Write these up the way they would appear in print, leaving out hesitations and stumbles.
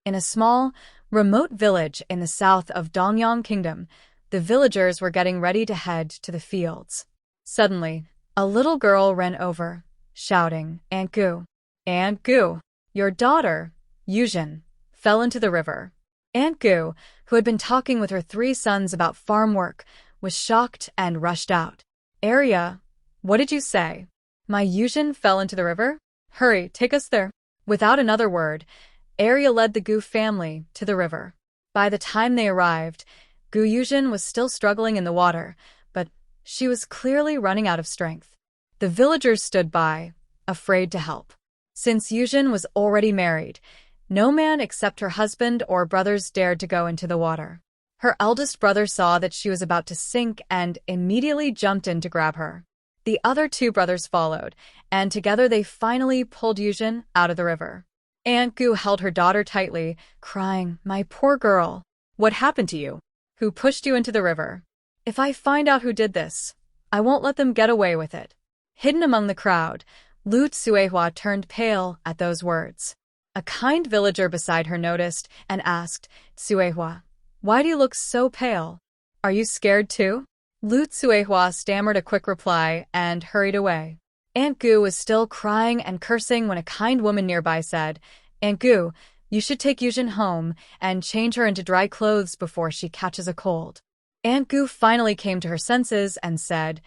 In a small, remote village in the south of Dongyang Kingdom, the villagers were getting ready to head to the fields. Suddenly, a little girl ran over, shouting, "Aunt Gu! Aunt Gu! Your daughter, Yuzhen, fell into the river." Aunt Gu, who had been talking with her 3 sons about farm work, was shocked and rushed out. "Arya, what did you say? My Yuzhen fell into the river? Hurry, take us there." Without another word, Arya led the Gu family to the river. By the time they arrived, Gu Yuzhen was still struggling in the water, but she was clearly running out of strength. The villagers stood by, afraid to help. Since Yuzhen was already married, no man except her husband or brothers dared to go into the water. Her eldest brother saw that she was about to sink and immediately jumped in to grab her. The other 2 brothers followed, and together they finally pulled Yuzhen out of the river. Aunt Gu held her daughter tightly, crying, "My poor girl. What happened to you? Who pushed you into the river? If I find out who did this, I won't let them get away with it." Hidden among the crowd, Lu Tsuehua turned pale at those words. A kind villager beside her noticed and asked, "Tsuehua, why do you look so pale? Are you scared too?" Lu Tsuehua stammered a quick reply and hurried away. Aunt Gu was still crying and cursing when a kind woman nearby said, "Aunt Gu, you should take Yuzhen home and change her into dry clothes before she catches a cold." Aunt Gu finally came to her senses and said,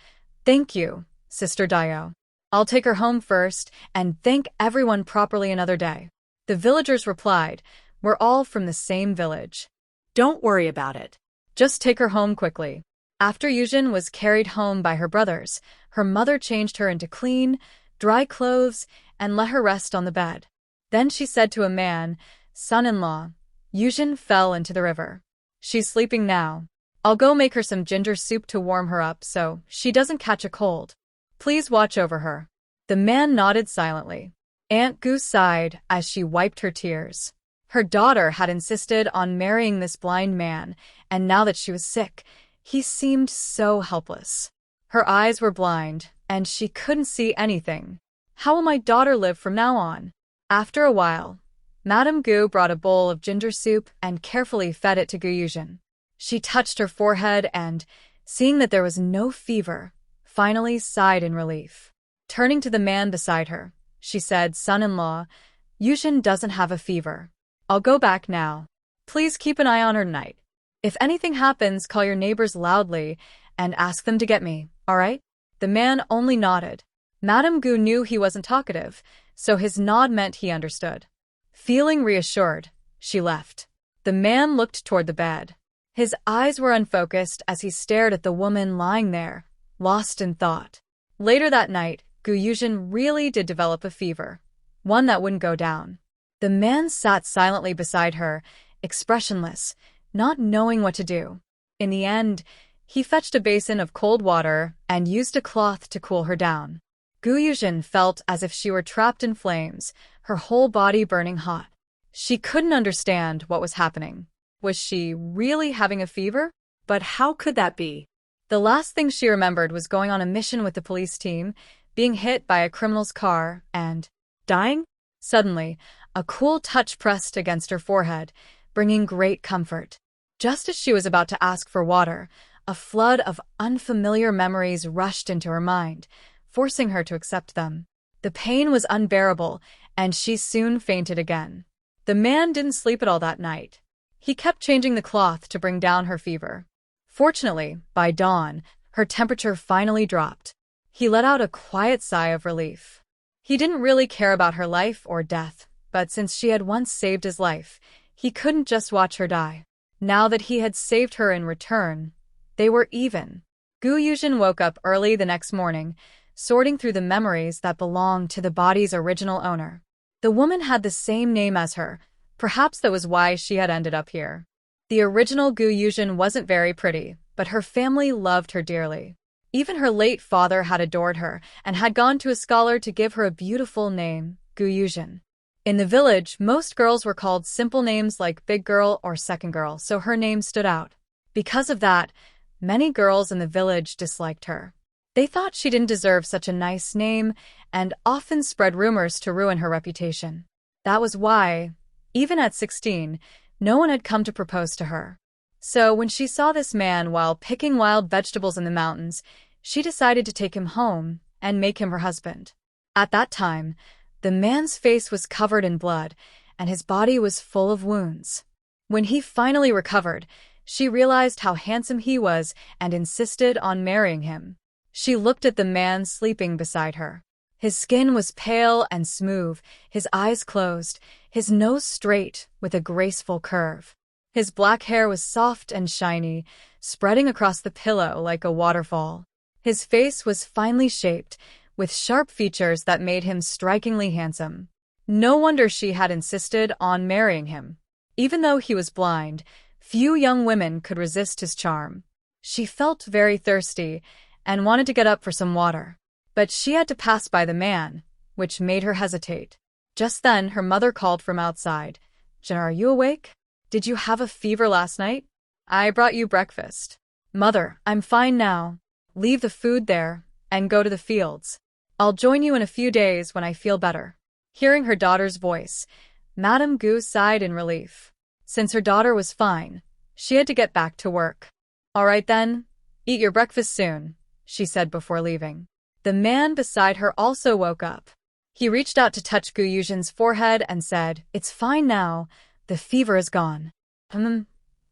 "Thank you, Sister Dio. I'll take her home first and thank everyone properly another day." The villagers replied, "We're all from the same village. Don't worry about it. Just take her home quickly." After Yuzhen was carried home by her brothers, her mother changed her into clean, dry clothes and let her rest on the bed. Then she said to a man, "Son-in-law, Yuzhen fell into the river. She's sleeping now. I'll go make her some ginger soup to warm her up so she doesn't catch a cold. Please watch over her." The man nodded silently. Aunt Gu sighed as she wiped her tears. Her daughter had insisted on marrying this blind man, and now that she was sick, he seemed so helpless. Her eyes were blind, and she couldn't see anything. How will my daughter live from now on? After a while, Madame Gu brought a bowl of ginger soup and carefully fed it to Gu Yuzhen. She touched her forehead and, seeing that there was no fever, finally sighed in relief. Turning to the man beside her, she said, "Son-in-law, Yuzhen doesn't have a fever. I'll go back now. Please keep an eye on her tonight. If anything happens, call your neighbors loudly and ask them to get me, all right?" The man only nodded. Madame Gu knew he wasn't talkative, so his nod meant he understood. Feeling reassured, she left. The man looked toward the bed. His eyes were unfocused as he stared at the woman lying there, lost in thought. Later that night, Gu Yuzhen really did develop a fever, one that wouldn't go down. The man sat silently beside her, expressionless, not knowing what to do. In the end, he fetched a basin of cold water and used a cloth to cool her down. Gu Yuzhen felt as if she were trapped in flames, her whole body burning hot. She couldn't understand what was happening. Was she really having a fever? But how could that be? The last thing she remembered was going on a mission with the police team, being hit by a criminal's car, and dying? Suddenly, a cool touch pressed against her forehead, bringing great comfort. Just as she was about to ask for water, a flood of unfamiliar memories rushed into her mind, forcing her to accept them. The pain was unbearable, and she soon fainted again. The man didn't sleep at all that night. He kept changing the cloth to bring down her fever. Fortunately, by dawn, her temperature finally dropped. He let out a quiet sigh of relief. He didn't really care about her life or death, but since she had once saved his life, he couldn't just watch her die. Now that he had saved her in return, they were even. Gu Yuzhen woke up early the next morning, sorting through the memories that belonged to the body's original owner. The woman had the same name as her. Perhaps that was why she had ended up here. The original Gu Yuzhen wasn't very pretty, but her family loved her dearly. Even her late father had adored her and had gone to a scholar to give her a beautiful name, Gu Yuzhen. In the village, most girls were called simple names like Big Girl or Second Girl, so her name stood out. Because of that, many girls in the village disliked her. They thought she didn't deserve such a nice name and often spread rumors to ruin her reputation. That was why, Even at 16, no one had come to propose to her. So when she saw this man while picking wild vegetables in the mountains, she decided to take him home and make him her husband. At that time, the man's face was covered in blood, and his body was full of wounds. When he finally recovered, she realized how handsome he was and insisted on marrying him. She looked at the man sleeping beside her. His skin was pale and smooth, his eyes closed, his nose straight with a graceful curve. His black hair was soft and shiny, spreading across the pillow like a waterfall. His face was finely shaped, with sharp features that made him strikingly handsome. No wonder she had insisted on marrying him. Even though he was blind, few young women could resist his charm. She felt very thirsty and wanted to get up for some water. But she had to pass by the man, which made her hesitate. Just then, her mother called from outside. "Jen, are you awake? Did you have a fever last night? I brought you breakfast." "Mother, I'm fine now. Leave the food there and go to the fields. I'll join you in a few days when I feel better." Hearing her daughter's voice, Madame Gu sighed in relief. Since her daughter was fine, she had to get back to work. "All right then, eat your breakfast soon," she said before leaving. The man beside her also woke up. He reached out to touch Gu Yuzhen's forehead and said, "It's fine now. The fever is gone."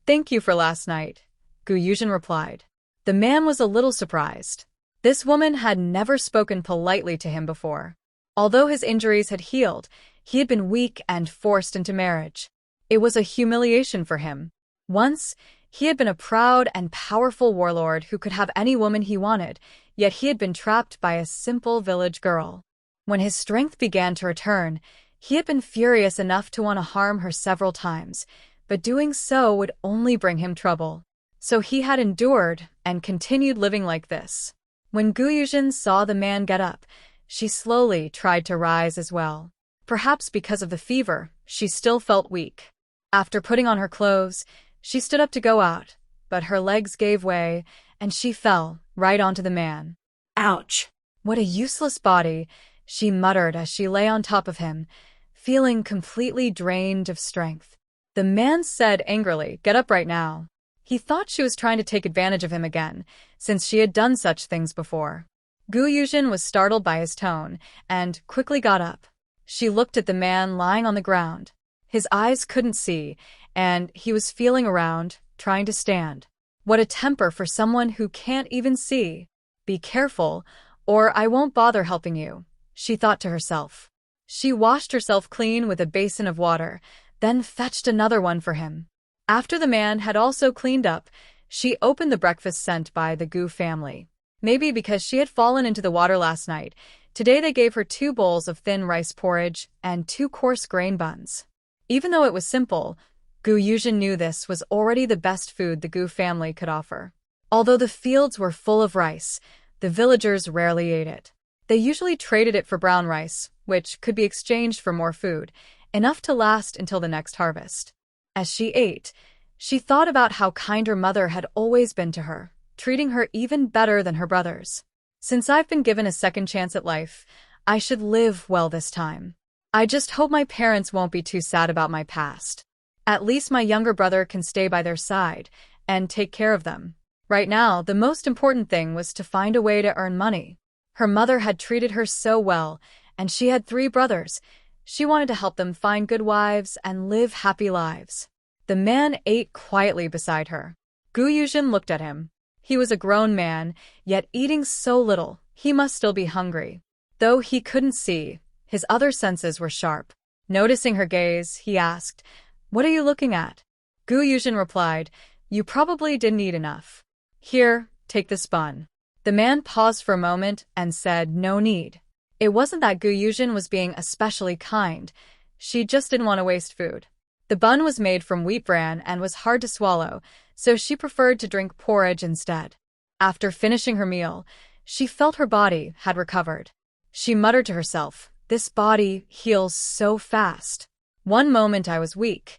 Thank you for last night," Gu Yuzhen replied. The man was a little surprised. This woman had never spoken politely to him before. Although his injuries had healed, he had been weak and forced into marriage. It was a humiliation for him. Once, he had been a proud and powerful warlord who could have any woman he wanted, yet he had been trapped by a simple village girl. When his strength began to return, he had been furious enough to want to harm her several times, but doing so would only bring him trouble. So he had endured and continued living like this. When Gu Yuzhen saw the man get up, she slowly tried to rise as well. Perhaps because of the fever, she still felt weak. After putting on her clothes, she stood up to go out, but her legs gave way, and she fell right onto the man. "Ouch! What a useless body," she muttered as she lay on top of him, feeling completely drained of strength. The man said angrily, "Get up right now." He thought she was trying to take advantage of him again, since she had done such things before. Gu Yuzhen was startled by his tone and quickly got up. She looked at the man lying on the ground. His eyes couldn't see, and he was feeling around, trying to stand. What a temper for someone who can't even see. "Be careful, or I won't bother helping you," she thought to herself. She washed herself clean with a basin of water, then fetched another one for him. After the man had also cleaned up, she opened the breakfast sent by the Gu family. Maybe because she had fallen into the water last night, today they gave her 2 bowls of thin rice porridge and 2 coarse grain buns. Even though it was simple, Gu Yuzhen knew this was already the best food the Gu family could offer. Although the fields were full of rice, the villagers rarely ate it. They usually traded it for brown rice, which could be exchanged for more food, enough to last until the next harvest. As she ate, she thought about how kind her mother had always been to her, treating her even better than her brothers. Since I've been given a second chance at life, I should live well this time. I just hope my parents won't be too sad about my past. At least my younger brother can stay by their side and take care of them. Right now, the most important thing was to find a way to earn money. Her mother had treated her so well, and she had 3 brothers. She wanted to help them find good wives and live happy lives. The man ate quietly beside her. Gu Yuzhen looked at him. He was a grown man, yet eating so little, he must still be hungry. Though he couldn't see, his other senses were sharp. Noticing her gaze, he asked, "What are you looking at?" Gu Yuzhen replied, "You probably didn't eat enough. Here, take this bun." The man paused for a moment and said, "No need." It wasn't that Gu Yuzhen was being especially kind. She just didn't want to waste food. The bun was made from wheat bran and was hard to swallow, so she preferred to drink porridge instead. After finishing her meal, she felt her body had recovered. She muttered to herself, "This body heals so fast. One moment I was weak,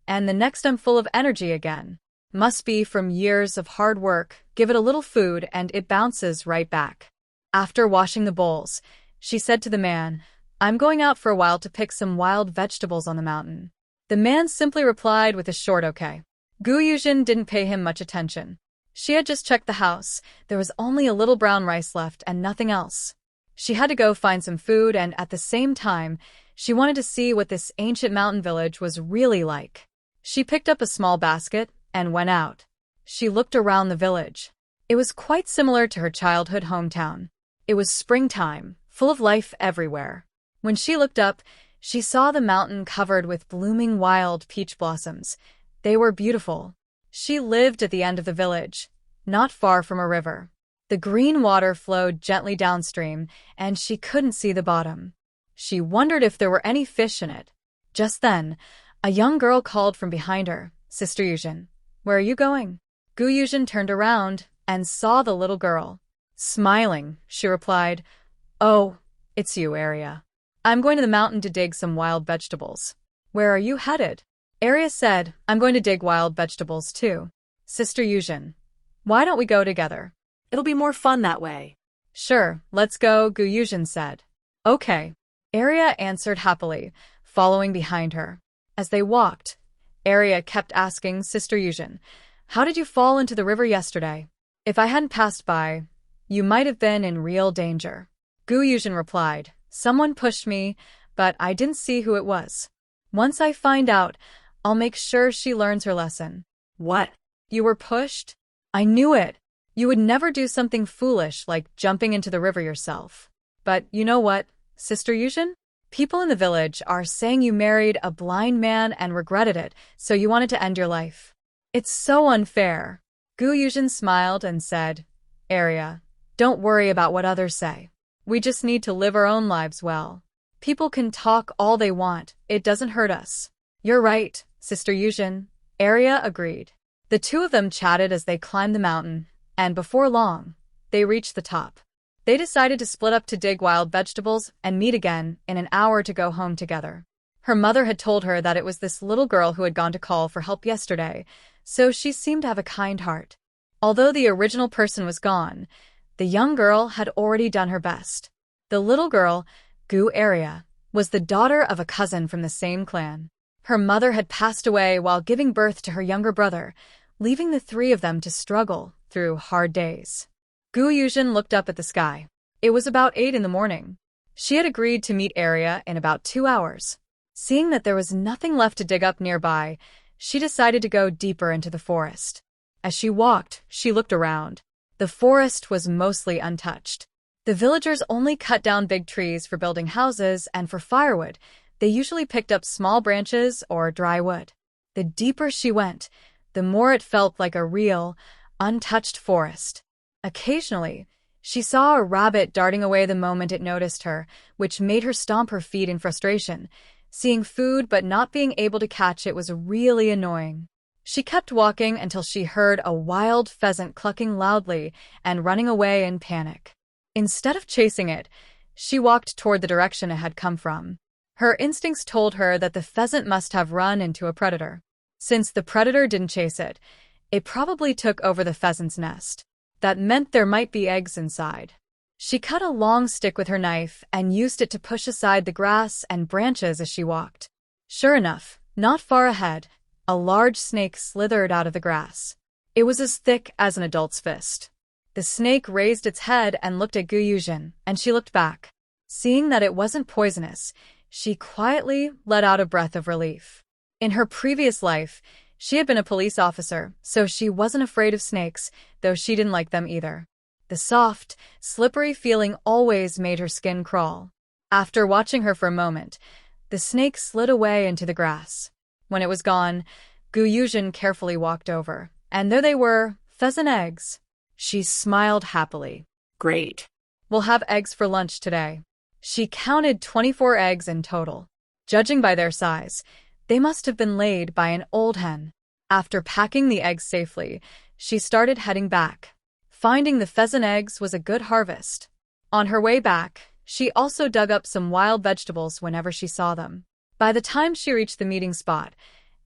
and the next I'm full of energy again. Must be from years of hard work. Give it a little food and it bounces right back." After washing the bowls, she said to the man, "I'm going out for a while to pick some wild vegetables on the mountain. The man simply replied with a short okay. Gu Yuzhen didn't pay him much attention. She had just checked the house. There was only a little brown rice left and nothing else. She had to go find some food, and at the same time, she wanted to see what this ancient mountain village was really like. She picked up a small basket and went out. She looked around the village. It was quite similar to her childhood hometown. It was springtime, full of life everywhere. When she looked up, she saw the mountain covered with blooming wild peach blossoms. They were beautiful. She lived at the end of the village, not far from a river. The green water flowed gently downstream, and she couldn't see the bottom. She wondered if there were any fish in it. Just then, a young girl called from behind her, "Sister Yuzhen, where are you going?" Gu Yuzhen turned around and saw the little girl. Smiling, she replied, "Oh, it's you, Arya. I'm going to the mountain to dig some wild vegetables." "Where are you headed?" Arya said, "I'm going to dig wild vegetables too." "Sister Yuzhen, why don't we go together? It'll be more fun that way." "Sure, let's go," Gu Yuzhen said. "Okay." Arya answered happily, following behind her. As they walked, Arya kept asking Sister Yuzhen, "How did you fall into the river yesterday? If I hadn't passed by, you might have been in real danger." Gu Yuzhen replied, "Someone pushed me, but I didn't see who it was. Once I find out, I'll make sure she learns her lesson." "What? "You were pushed? I knew it. You would never do something foolish like jumping into the river yourself. But you know what, Sister Yuzhen? People in the village are saying you married a blind man and regretted it, so you wanted to end your life. It's so unfair." Gu Yuzhen smiled and said, "Arya, don't worry about what others say. We just need to live our own lives well. People can talk all they want, it doesn't hurt us." "You're right, Sister Yuzhen," Arya agreed. The two of them chatted as they climbed the mountain, and before long, they reached the top. They decided to split up to dig wild vegetables and meet again in an hour to go home together. Her mother had told her that it was this little girl who had gone to call for help yesterday, so she seemed to have a kind heart. Although the original person was gone, the young girl had already done her best. The little girl, Gu Arya, was the daughter of a cousin from the same clan. Her mother had passed away while giving birth to her younger brother, leaving the three of them to struggle through hard days. Gu Yuzhen looked up at the sky. It was about 8 in the morning. She had agreed to meet Arya in about 2 hours. Seeing that there was nothing left to dig up nearby, she decided to go deeper into the forest. As she walked, she looked around. The forest was mostly untouched. The villagers only cut down big trees for building houses, and for firewood, they usually picked up small branches or dry wood. The deeper she went, the more it felt like a real, untouched forest. Occasionally, she saw a rabbit darting away the moment it noticed her, which made her stomp her feet in frustration. Seeing food but not being able to catch it was really annoying. She kept walking until she heard a wild pheasant clucking loudly and running away in panic. Instead of chasing it, she walked toward the direction it had come from. Her instincts told her that the pheasant must have run into a predator. Since the predator didn't chase it, it probably took over the pheasant's nest. That meant there might be eggs inside. She cut a long stick with her knife and used it to push aside the grass and branches as she walked. Sure enough, not far ahead, a large snake slithered out of the grass. It was as thick as an adult's fist. The snake raised its head and looked at Gu Yuzhen, and she looked back. Seeing that it wasn't poisonous, she quietly let out a breath of relief. In her previous life, she had been a police officer, so she wasn't afraid of snakes, though she didn't like them either. The soft, slippery feeling always made her skin crawl. After watching her for a moment, the snake slid away into the grass. When it was gone, Gu Yuzhen carefully walked over, and there they were, pheasant eggs. She smiled happily. "Great. We'll have eggs for lunch today." She counted 24 eggs in total. Judging by their size, they must have been laid by an old hen. After packing the eggs safely, she started heading back. Finding the pheasant eggs was a good harvest. On her way back, she also dug up some wild vegetables whenever she saw them. By the time she reached the meeting spot,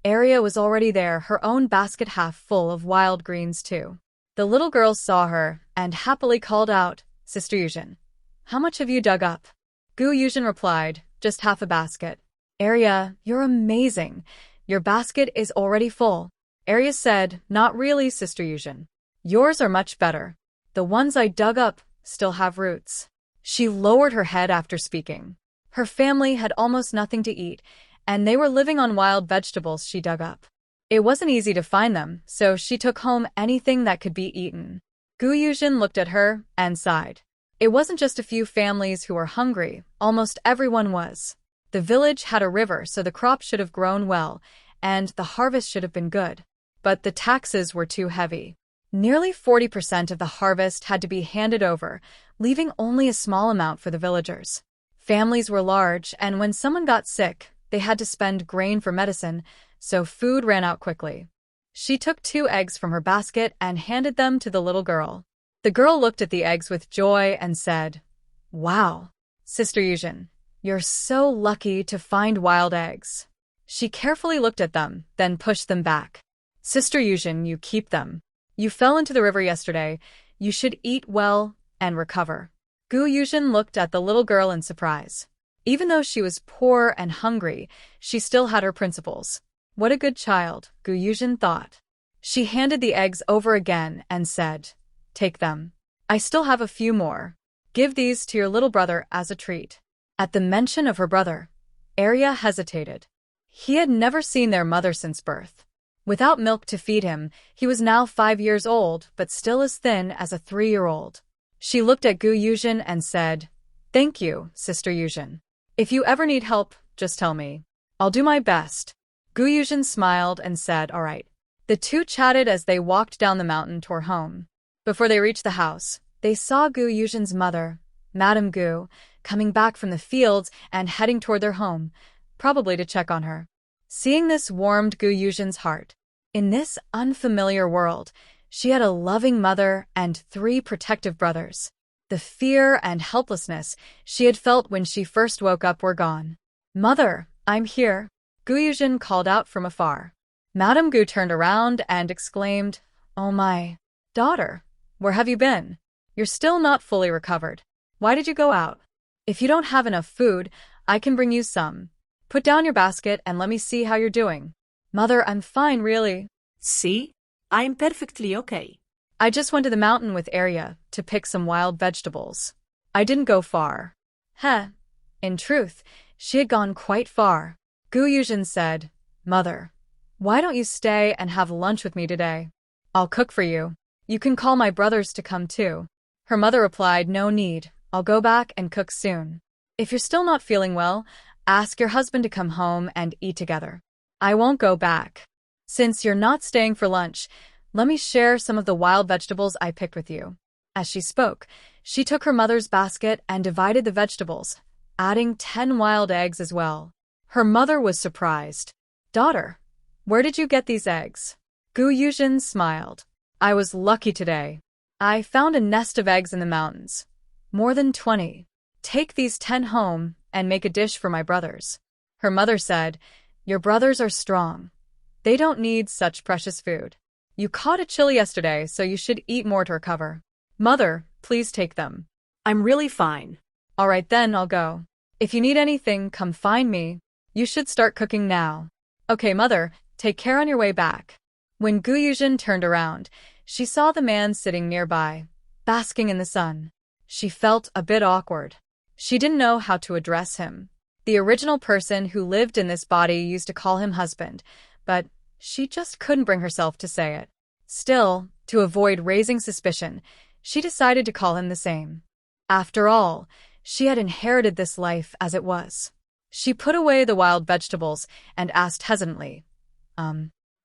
Arya was already there, her own basket half full of wild greens too. The little girl saw her and happily called out, "Sister Yuzhen, how much have you dug up?" Gu Yuzhen replied, "Just half a basket." Arya, you're amazing. Your basket is already full. Arya said, not really, Sister Yuzhen. Yours are much better. The ones I dug up still have roots. She lowered her head after speaking. Her family had almost nothing to eat, and they were living on wild vegetables she dug up. It wasn't easy to find them, so she took home anything that could be eaten. Gu Yuzhen looked at her and sighed. It wasn't just a few families who were hungry, almost everyone was. The village had a river, so the crop should have grown well, and the harvest should have been good. But the taxes were too heavy. Nearly 40% of the harvest had to be handed over, leaving only a small amount for the villagers. Families were large, and when someone got sick, they had to spend grain for medicine, so food ran out quickly. She took 2 eggs from her basket and handed them to the little girl. The girl looked at the eggs with joy and said, "Wow, Sister Yuzhen, you're so lucky to find wild eggs." She carefully looked at them, then pushed them back. "Sister Yuzhen, you keep them. You fell into the river yesterday. You should eat well and recover." Gu Yuzhen looked at the little girl in surprise. Even though she was poor and hungry, she still had her principles. What a good child, Gu Yuzhen thought. She handed the eggs over again and said, "Take them. I still have a few more. Give these to your little brother as a treat." At the mention of her brother, Arya hesitated. He had never seen their mother since birth. Without milk to feed him, he was now 5 years old, but still as thin as a 3-year-old. She looked at Gu Yuzhen and said, "Thank you, Sister Yuzhen. If you ever need help, just tell me. I'll do my best." Gu Yuzhen smiled and said, "All right." The two chatted as they walked down the mountain toward home. Before they reached the house, they saw Gu Yuzhen's mother, Madame Gu, coming back from the fields and heading toward their home, probably to check on her. Seeing this warmed Gu Yuzhen's heart. In this unfamiliar world, she had a loving mother and 3 protective brothers. The fear and helplessness she had felt when she first woke up were gone. "Mother, I'm here," Gu Yuzhen called out from afar. Madame Gu turned around and exclaimed, "Oh my daughter, where have you been? You're still not fully recovered. Why did you go out? If you don't have enough food, I can bring you some. Put down your basket and let me see how you're doing." "Mother, I'm fine, really. See? I'm perfectly okay. I just went to the mountain with Arya to pick some wild vegetables. I didn't go far." Heh. In truth, she had gone quite far. Gu Yuzhen said, "Mother, why don't you stay and have lunch with me today? I'll cook for you. You can call my brothers to come too." Her mother replied, "No need. I'll go back and cook soon. If you're still not feeling well, ask your husband to come home and eat together. I won't go back. Since you're not staying for lunch, let me share some of the wild vegetables I picked with you." As she spoke, she took her mother's basket and divided the vegetables, adding 10 wild eggs as well. Her mother was surprised. "Daughter, where did you get these eggs?" Gu Yuzhen smiled. "I was lucky today. I found a nest of eggs in the mountains. More than 20. Take these 10 home and make a dish for my brothers." Her mother said, "Your brothers are strong. They don't need such precious food. You caught a chill yesterday, so you should eat more to recover. Mother, please take them." I'm really fine. "All right then, I'll go. If you need anything, come find me. You should start cooking now." "Okay, Mother, take care on your way back." When Gu Yuzhen turned around, she saw the man sitting nearby, basking in the sun. She felt a bit awkward. She didn't know how to address him. The original person who lived in this body used to call him husband, but she just couldn't bring herself to say it. Still, to avoid raising suspicion, she decided to call him the same. After all, she had inherited this life as it was. She put away the wild vegetables and asked hesitantly,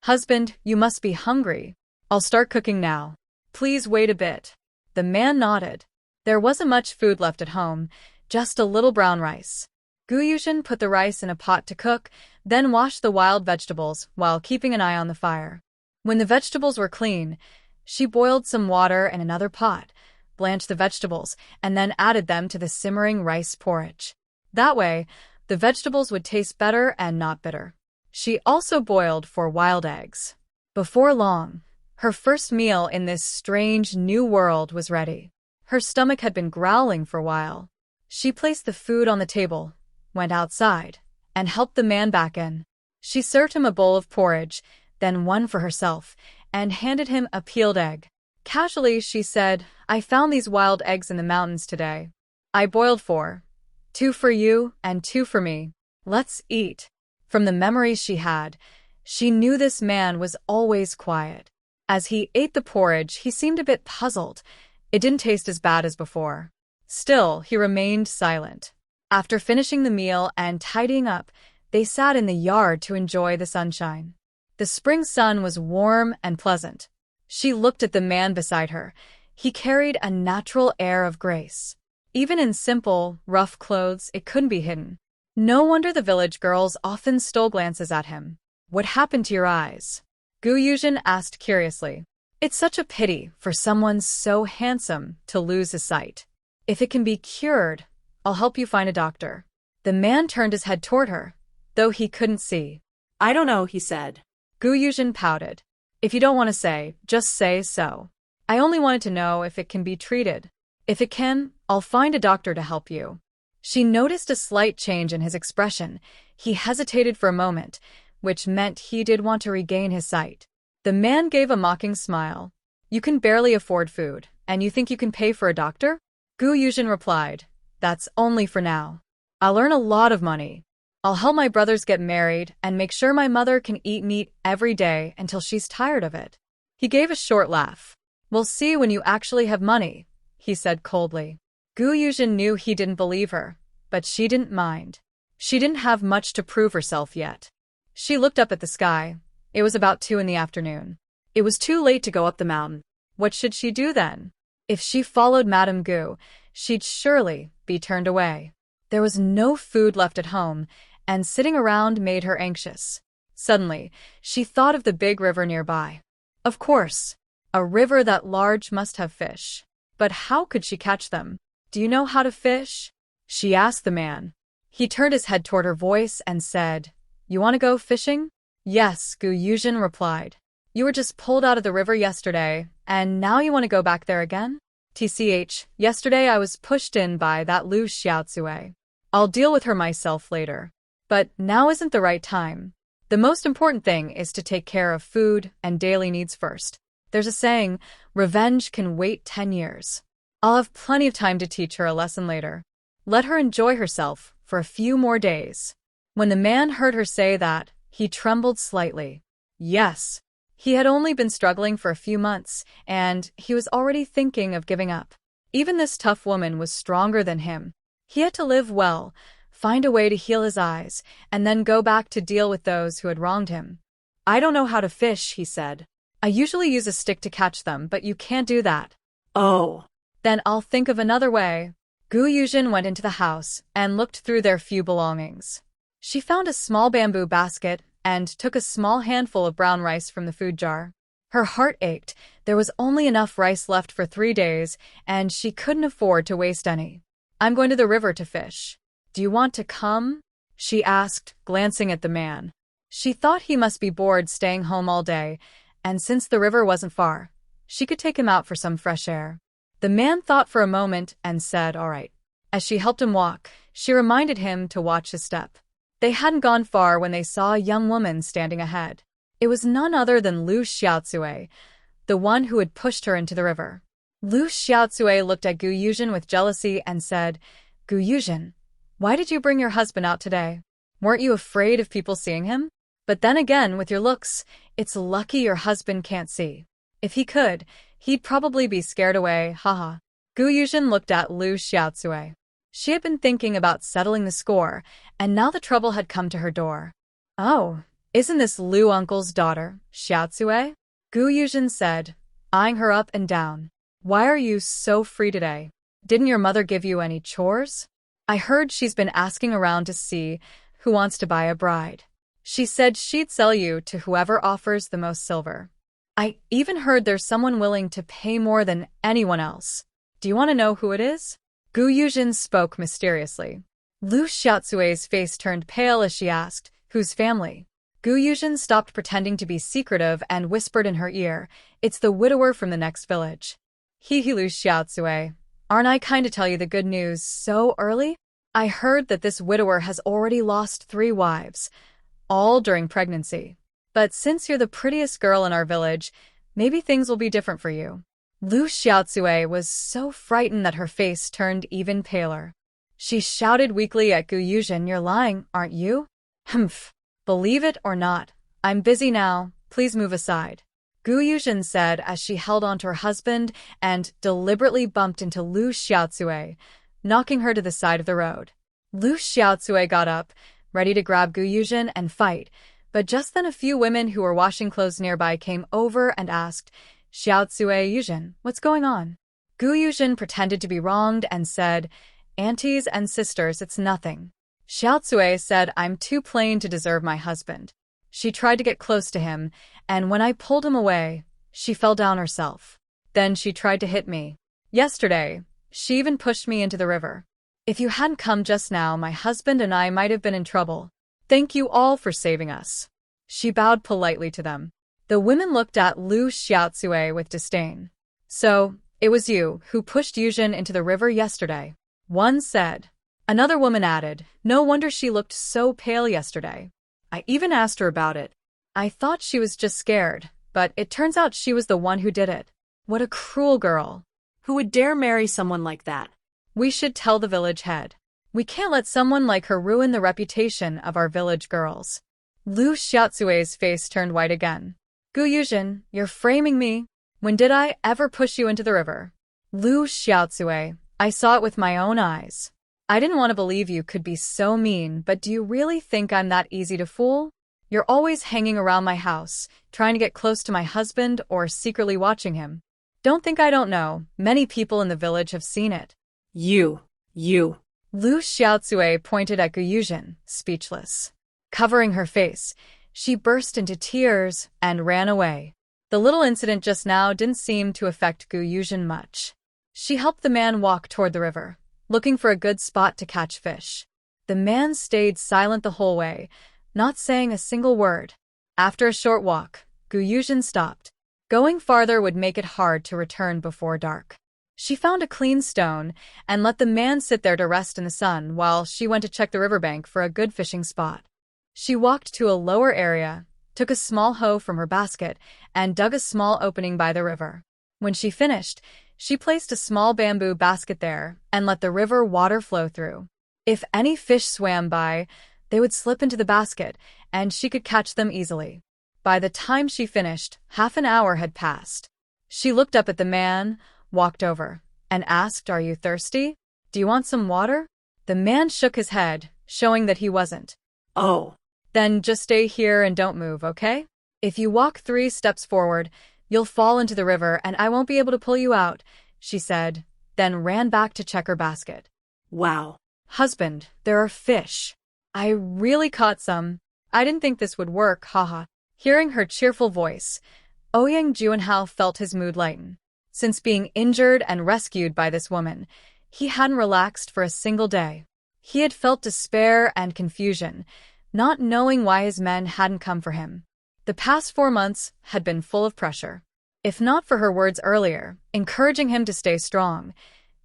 "Husband, you must be hungry. I'll start cooking now. Please wait a bit." The man nodded. There wasn't much food left at home, just a little brown rice. Gu Yuzhen put the rice in a pot to cook, then washed the wild vegetables while keeping an eye on the fire. When the vegetables were clean, she boiled some water in another pot, blanched the vegetables, and then added them to the simmering rice porridge. That way, the vegetables would taste better and not bitter. She also boiled 4 wild eggs. Before long, her first meal in this strange new world was ready. Her stomach had been growling for a while. She placed the food on the table, went outside, and helped the man back in. She served him a bowl of porridge, then one for herself, and handed him a peeled egg. Casually, she said, "I found these wild eggs in the mountains today. I boiled 4. 2 for you and 2 for me. Let's eat." From the memories she had, she knew this man was always quiet. As he ate the porridge, he seemed a bit puzzled. It didn't taste as bad as before. Still, he remained silent. After finishing the meal and tidying up, they sat in the yard to enjoy the sunshine. The spring sun was warm and pleasant. She looked at the man beside her. He carried a natural air of grace. Even in simple, rough clothes, it couldn't be hidden. No wonder the village girls often stole glances at him. "What happened to your eyes?" Yuzhen asked curiously. "It's such a pity for someone so handsome to lose his sight. If it can be cured, I'll help you find a doctor." The man turned his head toward her, though he couldn't see. I don't know, he said. Yuzhen pouted. "If you don't want to say, just say so. I only wanted to know if it can be treated. If it can, I'll find a doctor to help you." She noticed a slight change in his expression. He hesitated for a moment, which meant he did want to regain his sight. The man gave a mocking smile. "You can barely afford food, and you think you can pay for a doctor?" Yuzhen replied, "That's only for now. I'll earn a lot of money. I'll help my brothers get married and make sure my mother can eat meat every day until she's tired of it." He gave a short laugh. "We'll see when you actually have money," he said coldly. Yuzhen knew he didn't believe her, but she didn't mind. She didn't have much to prove herself yet. She looked up at the sky. It was about 2 in the afternoon. It was too late to go up the mountain. What should she do then? If she followed Madame Gu, she'd surely be turned away. There was no food left at home, and sitting around made her anxious. Suddenly, she thought of the big river nearby. Of course, a river that large must have fish. But how could she catch them? "Do you know how to fish?" she asked the man. He turned his head toward her voice and said, "You want to go fishing?" "Yes," Yuzhen replied. "You were just pulled out of the river yesterday, and now you want to go back there again?" Yesterday I was pushed in by that Lu Xiaotsue. I'll deal with her myself later. But now isn't the right time. The most important thing is to take care of food and daily needs first. There's a saying, revenge can wait 10 years. I'll have plenty of time to teach her a lesson later. Let her enjoy herself for a few more days." When the man heard her say that, he trembled slightly. Yes, he had only been struggling for a few months, and he was already thinking of giving up. Even this tough woman was stronger than him. He had to live well, find a way to heal his eyes, and then go back to deal with those who had wronged him. "I don't know how to fish," he said. "I usually use a stick to catch them, but you can't do that." Oh. "Then I'll think of another way." Yuzhen went into the house and looked through their few belongings. She found a small bamboo basket and took a small handful of brown rice from the food jar. Her heart ached. There was only enough rice left for 3 days, and she couldn't afford to waste any. "I'm going to the river to fish. Do you want to come?" she asked, glancing at the man. She thought he must be bored staying home all day, and since the river wasn't far, she could take him out for some fresh air. The man thought for a moment and said, "All right." As she helped him walk, she reminded him to watch his step. They hadn't gone far when they saw a young woman standing ahead. It was none other than Lu Xiaotsue, the one who had pushed her into the river. Lu Xiaotsue looked at Yuzhen with jealousy and said, "Yuzhen, why did you bring your husband out today? Weren't you afraid of people seeing him? But then again, with your looks, it's lucky your husband can't see. If he could, he'd probably be scared away, haha." Yuzhen looked at Lu Xiaotsue. She had been thinking about settling the score, and now the trouble had come to her door. "Oh, isn't this Lu uncle's daughter, Xiaotsue?" Yuzhen said, eyeing her up and down. "Why are you so free today? Didn't your mother give you any chores? I heard she's been asking around to see who wants to buy a bride. She said she'd sell you to whoever offers the most silver. I even heard there's someone willing to pay more than anyone else. Do you want to know who it is?" Yuzhen spoke mysteriously. Lu Xiaotsue's face turned pale as she asked, "Whose family?" Yuzhen stopped pretending to be secretive and whispered in her ear, "It's the widower from the next village." He Lu Xiaotsue, aren't I kind to tell you the good news so early?" I heard that this widower has already lost 3 wives, all during pregnancy. But since you're the prettiest girl in our village, maybe things will be different for you. Lu Xiaotsue was so frightened that her face turned even paler. She shouted weakly at Gu Yuzhen, "You're lying, aren't you?" "Humph. Believe it or not, I'm busy now, please move aside," Gu Yuzhen said as she held onto her husband and deliberately bumped into Lu Xiaotsue, knocking her to the side of the road. Lu Xiaotsue got up, ready to grab Gu Yuzhen and fight, but just then a few women who were washing clothes nearby came over and asked, "Xiaotsue, Yuzhen, what's going on?" Gu Yuzhen pretended to be wronged and said, "Aunties and sisters, it's nothing." Xiaotsue said, "I'm too plain to deserve my husband." She tried to get close to him, and when I pulled him away, she fell down herself. Then she tried to hit me. Yesterday, she even pushed me into the river. If you hadn't come just now, my husband and I might have been in trouble. Thank you all for saving us. She bowed politely to them. The women looked at Lu Xiaotsue with disdain. "So, it was you who pushed Yuzhen into the river yesterday," one said. Another woman added, "No wonder she looked so pale yesterday. I even asked her about it. I thought she was just scared, but it turns out she was the one who did it. What a cruel girl. Who would dare marry someone like that? We should tell the village head. We can't let someone like her ruin the reputation of our village girls." Lu Xiaotsue's face turned white again. "Gu Yuzhen, you're framing me. When did I ever push you into the river?" "Lu Xiaotsue, I saw it with my own eyes. I didn't want to believe you could be so mean, but do you really think I'm that easy to fool? You're always hanging around my house, trying to get close to my husband or secretly watching him. Don't think I don't know. Many people in the village have seen it." You. Lu Xiaotsue pointed at Gu Yuzhen, speechless. Covering her face, she burst into tears and ran away. The little incident just now didn't seem to affect Gu Yuzhen much. She helped the man walk toward the river, looking for a good spot to catch fish. The man stayed silent the whole way, not saying a single word. After a short walk, Gu Yuzhen stopped. Going farther would make it hard to return before dark. She found a clean stone and let the man sit there to rest in the sun while she went to check the riverbank for a good fishing spot. She walked to a lower area, took a small hoe from her basket, and dug a small opening by the river. When she finished, she placed a small bamboo basket there and let the river water flow through. If any fish swam by, they would slip into the basket, and she could catch them easily. By the time she finished, half an hour had passed. She looked up at the man, walked over, and asked, "Are you thirsty? Do you want some water?" The man shook his head, showing that he wasn't. Oh. "Then just stay here and don't move, okay? If you walk 3 steps forward, you'll fall into the river and I won't be able to pull you out," she said, then ran back to check her basket. Wow. "Husband, there are fish. I really caught some. I didn't think this would work, haha." Hearing her cheerful voice, Ouyang Juanhao felt his mood lighten. Since being injured and rescued by this woman, he hadn't relaxed for a single day. He had felt despair and confusion, not knowing why his men hadn't come for him. The past 4 months had been full of pressure. If not for her words earlier, encouraging him to stay strong,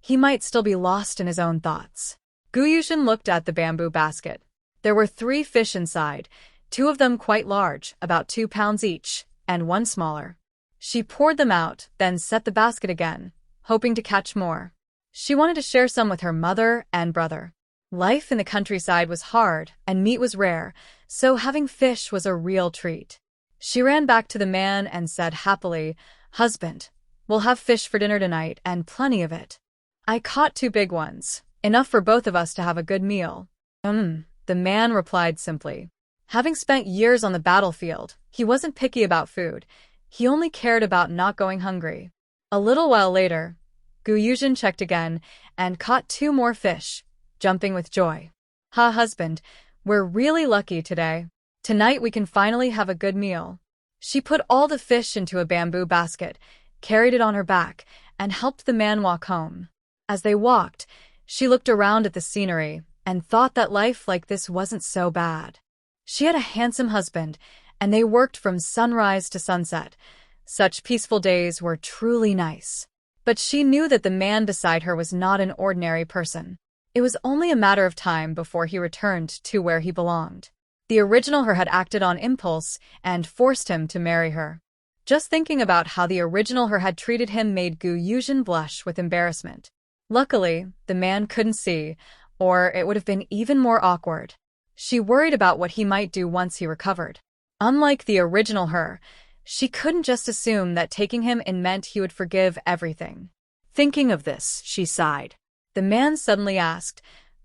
he might still be lost in his own thoughts. Gu Yuzhen looked at the bamboo basket. There were 3 fish inside, 2 of them quite large, about 2 pounds each, and 1 smaller. She poured them out, then set the basket again, hoping to catch more. She wanted to share some with her mother and brother. Life in the countryside was hard, and meat was rare, so having fish was a real treat. She ran back to the man and said happily, "Husband, we'll have fish for dinner tonight, and plenty of it. I caught 2 big ones, enough for both of us to have a good meal." The man replied simply. Having spent years on the battlefield, he wasn't picky about food. He only cared about not going hungry. A little while later, Gu Yuzhen checked again and caught 2 more fish, jumping with joy. "Ha, husband, we're really lucky today. Tonight we can finally have a good meal." She put all the fish into a bamboo basket, carried it on her back, and helped the man walk home. As they walked, she looked around at the scenery and thought that life like this wasn't so bad. She had a handsome husband, and they worked from sunrise to sunset. Such peaceful days were truly nice. But she knew that the man beside her was not an ordinary person. It was only a matter of time before he returned to where he belonged. The original her had acted on impulse and forced him to marry her. Just thinking about how the original her had treated him made Yuzhen blush with embarrassment. Luckily, the man couldn't see, or it would have been even more awkward. She worried about what he might do once he recovered. Unlike the original her, she couldn't just assume that taking him in meant he would forgive everything. Thinking of this, she sighed. The man suddenly asked,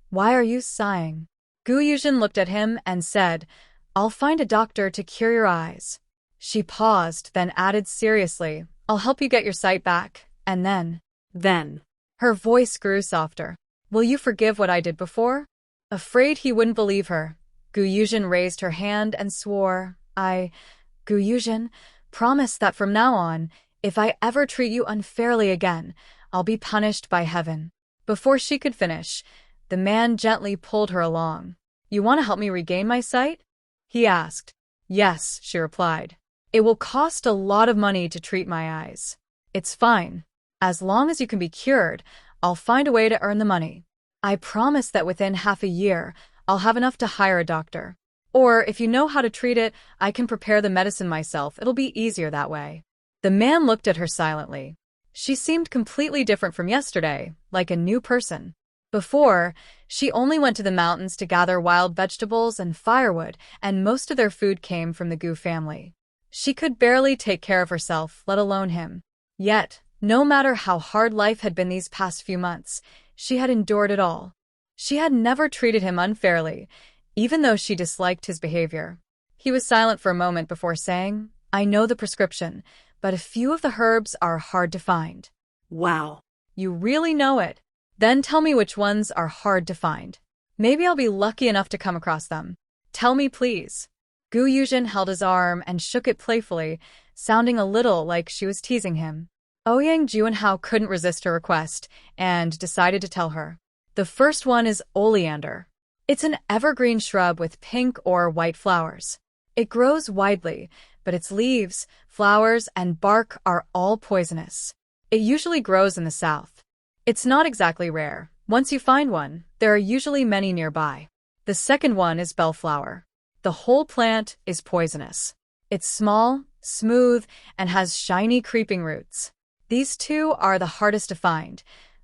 "Why are you sighing?" Yuzhen looked at him and said, "I'll find a doctor to cure your eyes." She paused, then added seriously, "I'll help you get your sight back, and then." Her voice grew softer. "Will you forgive what I did before?" Afraid he wouldn't believe her, Yuzhen raised her hand and swore, Yuzhen, promise that from now on, if I ever treat you unfairly again, I'll be punished by heaven." Before she could finish, the man gently pulled her along. "You want to help me regain my sight?" he asked. "Yes," she replied. "It will cost a lot of money to treat my eyes." "It's fine. As long as you can be cured, I'll find a way to earn the money. I promise that within half a year, I'll have enough to hire a doctor. Or if you know how to treat it, I can prepare the medicine myself. It'll be easier that way." The man looked at her silently. She seemed completely different from yesterday, like a new person. Before, she only went to the mountains to gather wild vegetables and firewood, and most of their food came from the Gu family. She could barely take care of herself, let alone him. Yet, no matter how hard life had been these past few months, she had endured it all. She had never treated him unfairly, even though she disliked his behavior. He was silent for a moment before saying, "I know the prescription, but a few of the herbs are hard to find." "Wow. You really know it. Then tell me which ones are hard to find. Maybe I'll be lucky enough to come across them. Tell me, please." Yuzhen held his arm and shook it playfully, sounding a little like she was teasing him. Juanhao couldn't resist her request and decided to tell her. The first one is oleander. It's an evergreen shrub with pink or white flowers. It grows widely, but its leaves, flowers, and bark are all poisonous. It usually grows in the south. It's not exactly rare. Once you find one, there are usually many nearby. The second one is bellflower. The whole plant is poisonous. It's small, smooth, and has shiny creeping roots. These two are the hardest to find.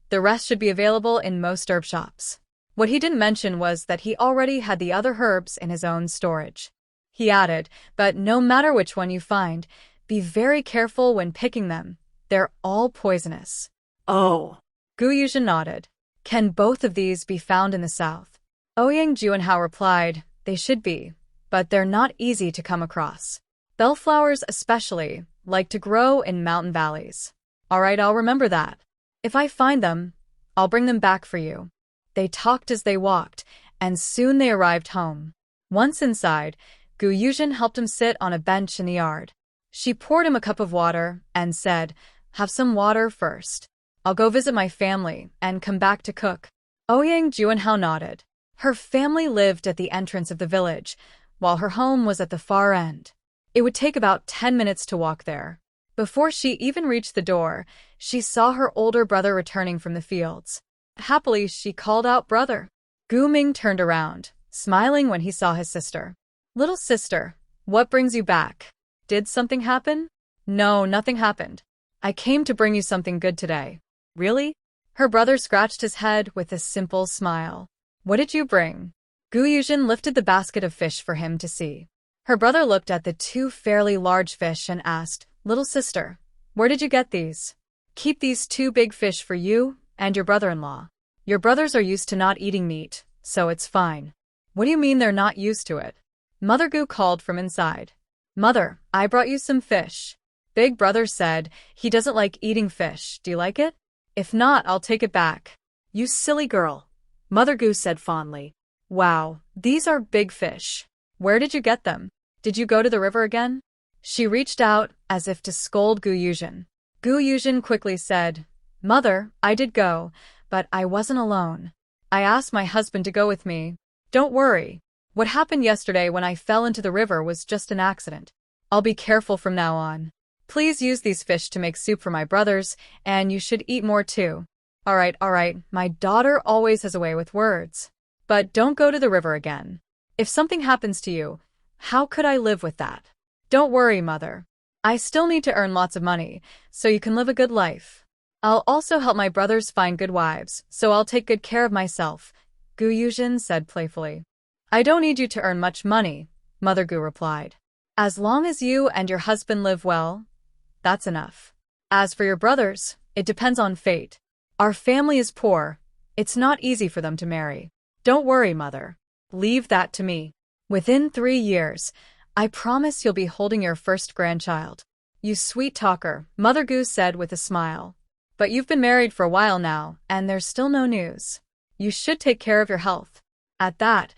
The rest should be available in most herb shops. What he didn't mention was that he already had the other herbs in his own storage. He added, "But no matter which one you find, be very careful when picking them. They're all poisonous." "Oh." Yuzhen nodded. "Can both of these be found in the south?" Juanhao replied, "They should be, but they're not easy to come across. Bellflowers especially like to grow in mountain valleys." "All right, I'll remember that. If I find them, I'll bring them back for you." They talked as they walked, and soon they arrived home. Once inside, Yuzhen helped him sit on a bench in the yard. She poured him a cup of water and said, "Have some water first. I'll go visit my family and come back to cook." Juanhao nodded. Her family lived at the entrance of the village, while her home was at the far end. It would take about 10 minutes to walk there. Before she even reached the door, she saw her older brother returning from the fields. Happily, she called out, "Brother." Ming turned around, smiling when he saw his sister. "Little sister, what brings you back? Did something happen?" "No, nothing happened. I came to bring you something good today." "Really?" Her brother scratched his head with a simple smile. "What did you bring?" Yuzhen lifted the basket of fish for him to see. Her brother looked at the two fairly large fish and asked, "Little sister, where did you get these?" "Keep these two big fish for you and your brother-in-law. Your brothers are used to not eating meat, so it's fine." "What do you mean they're not used to it?" Mother Gu called from inside. "Mother, I brought you some fish." Big brother said he doesn't like eating fish. "Do you like it? If not, I'll take it back." "You silly girl," Mother Gu said fondly. "Wow, these are big fish. Where did you get them? Did you go to the river again?" She reached out as if to scold Yuzhen. Yuzhen quickly said, "Mother, I did go, but I wasn't alone. I asked my husband to go with me. Don't worry. What happened yesterday when I fell into the river was just an accident. I'll be careful from now on. Please use these fish to make soup for my brothers, and you should eat more too." All right, my daughter always has a way with words. But don't go to the river again. If something happens to you, how could I live with that? Don't worry, mother. I still need to earn lots of money, so you can live a good life. I'll also help my brothers find good wives, so I'll take good care of myself, Gu Yuzhen said playfully. I don't need you to earn much money, Mother Gu replied. As long as you and your husband live well, that's enough. As for your brothers, it depends on fate. Our family is poor. It's not easy for them to marry. Don't worry, mother. Leave that to me. Within 3 years, I promise you'll be holding your first grandchild. You sweet talker, Mother Gu said with a smile. But you've been married for a while now, and there's still no news. You should take care of your health. At that,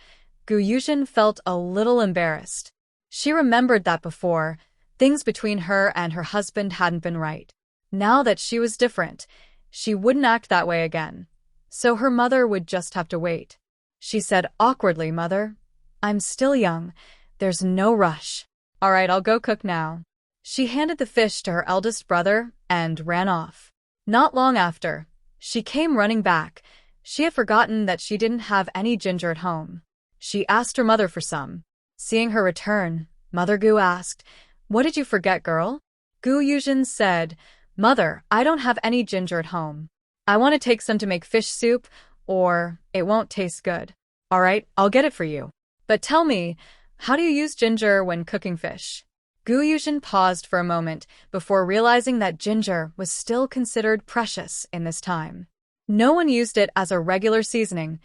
Gu Yuzhen felt a little embarrassed. She remembered that before, things between her and her husband hadn't been right. Now that she was different, she wouldn't act that way again. So her mother would just have to wait. She said awkwardly, Mother, I'm still young. There's no rush. All right, I'll go cook now. She handed the fish to her eldest brother and ran off. Not long after, she came running back. She had forgotten that she didn't have any ginger at home. She asked her mother for some. Seeing her return, Mother Gu asked, What did you forget, girl? Gu Yuzhen said, Mother, I don't have any ginger at home. I want to take some to make fish soup, or it won't taste good. All right, I'll get it for you. But tell me, how do you use ginger when cooking fish? Gu Yuzhen paused for a moment before realizing that ginger was still considered precious in this time. No one used it as a regular seasoning.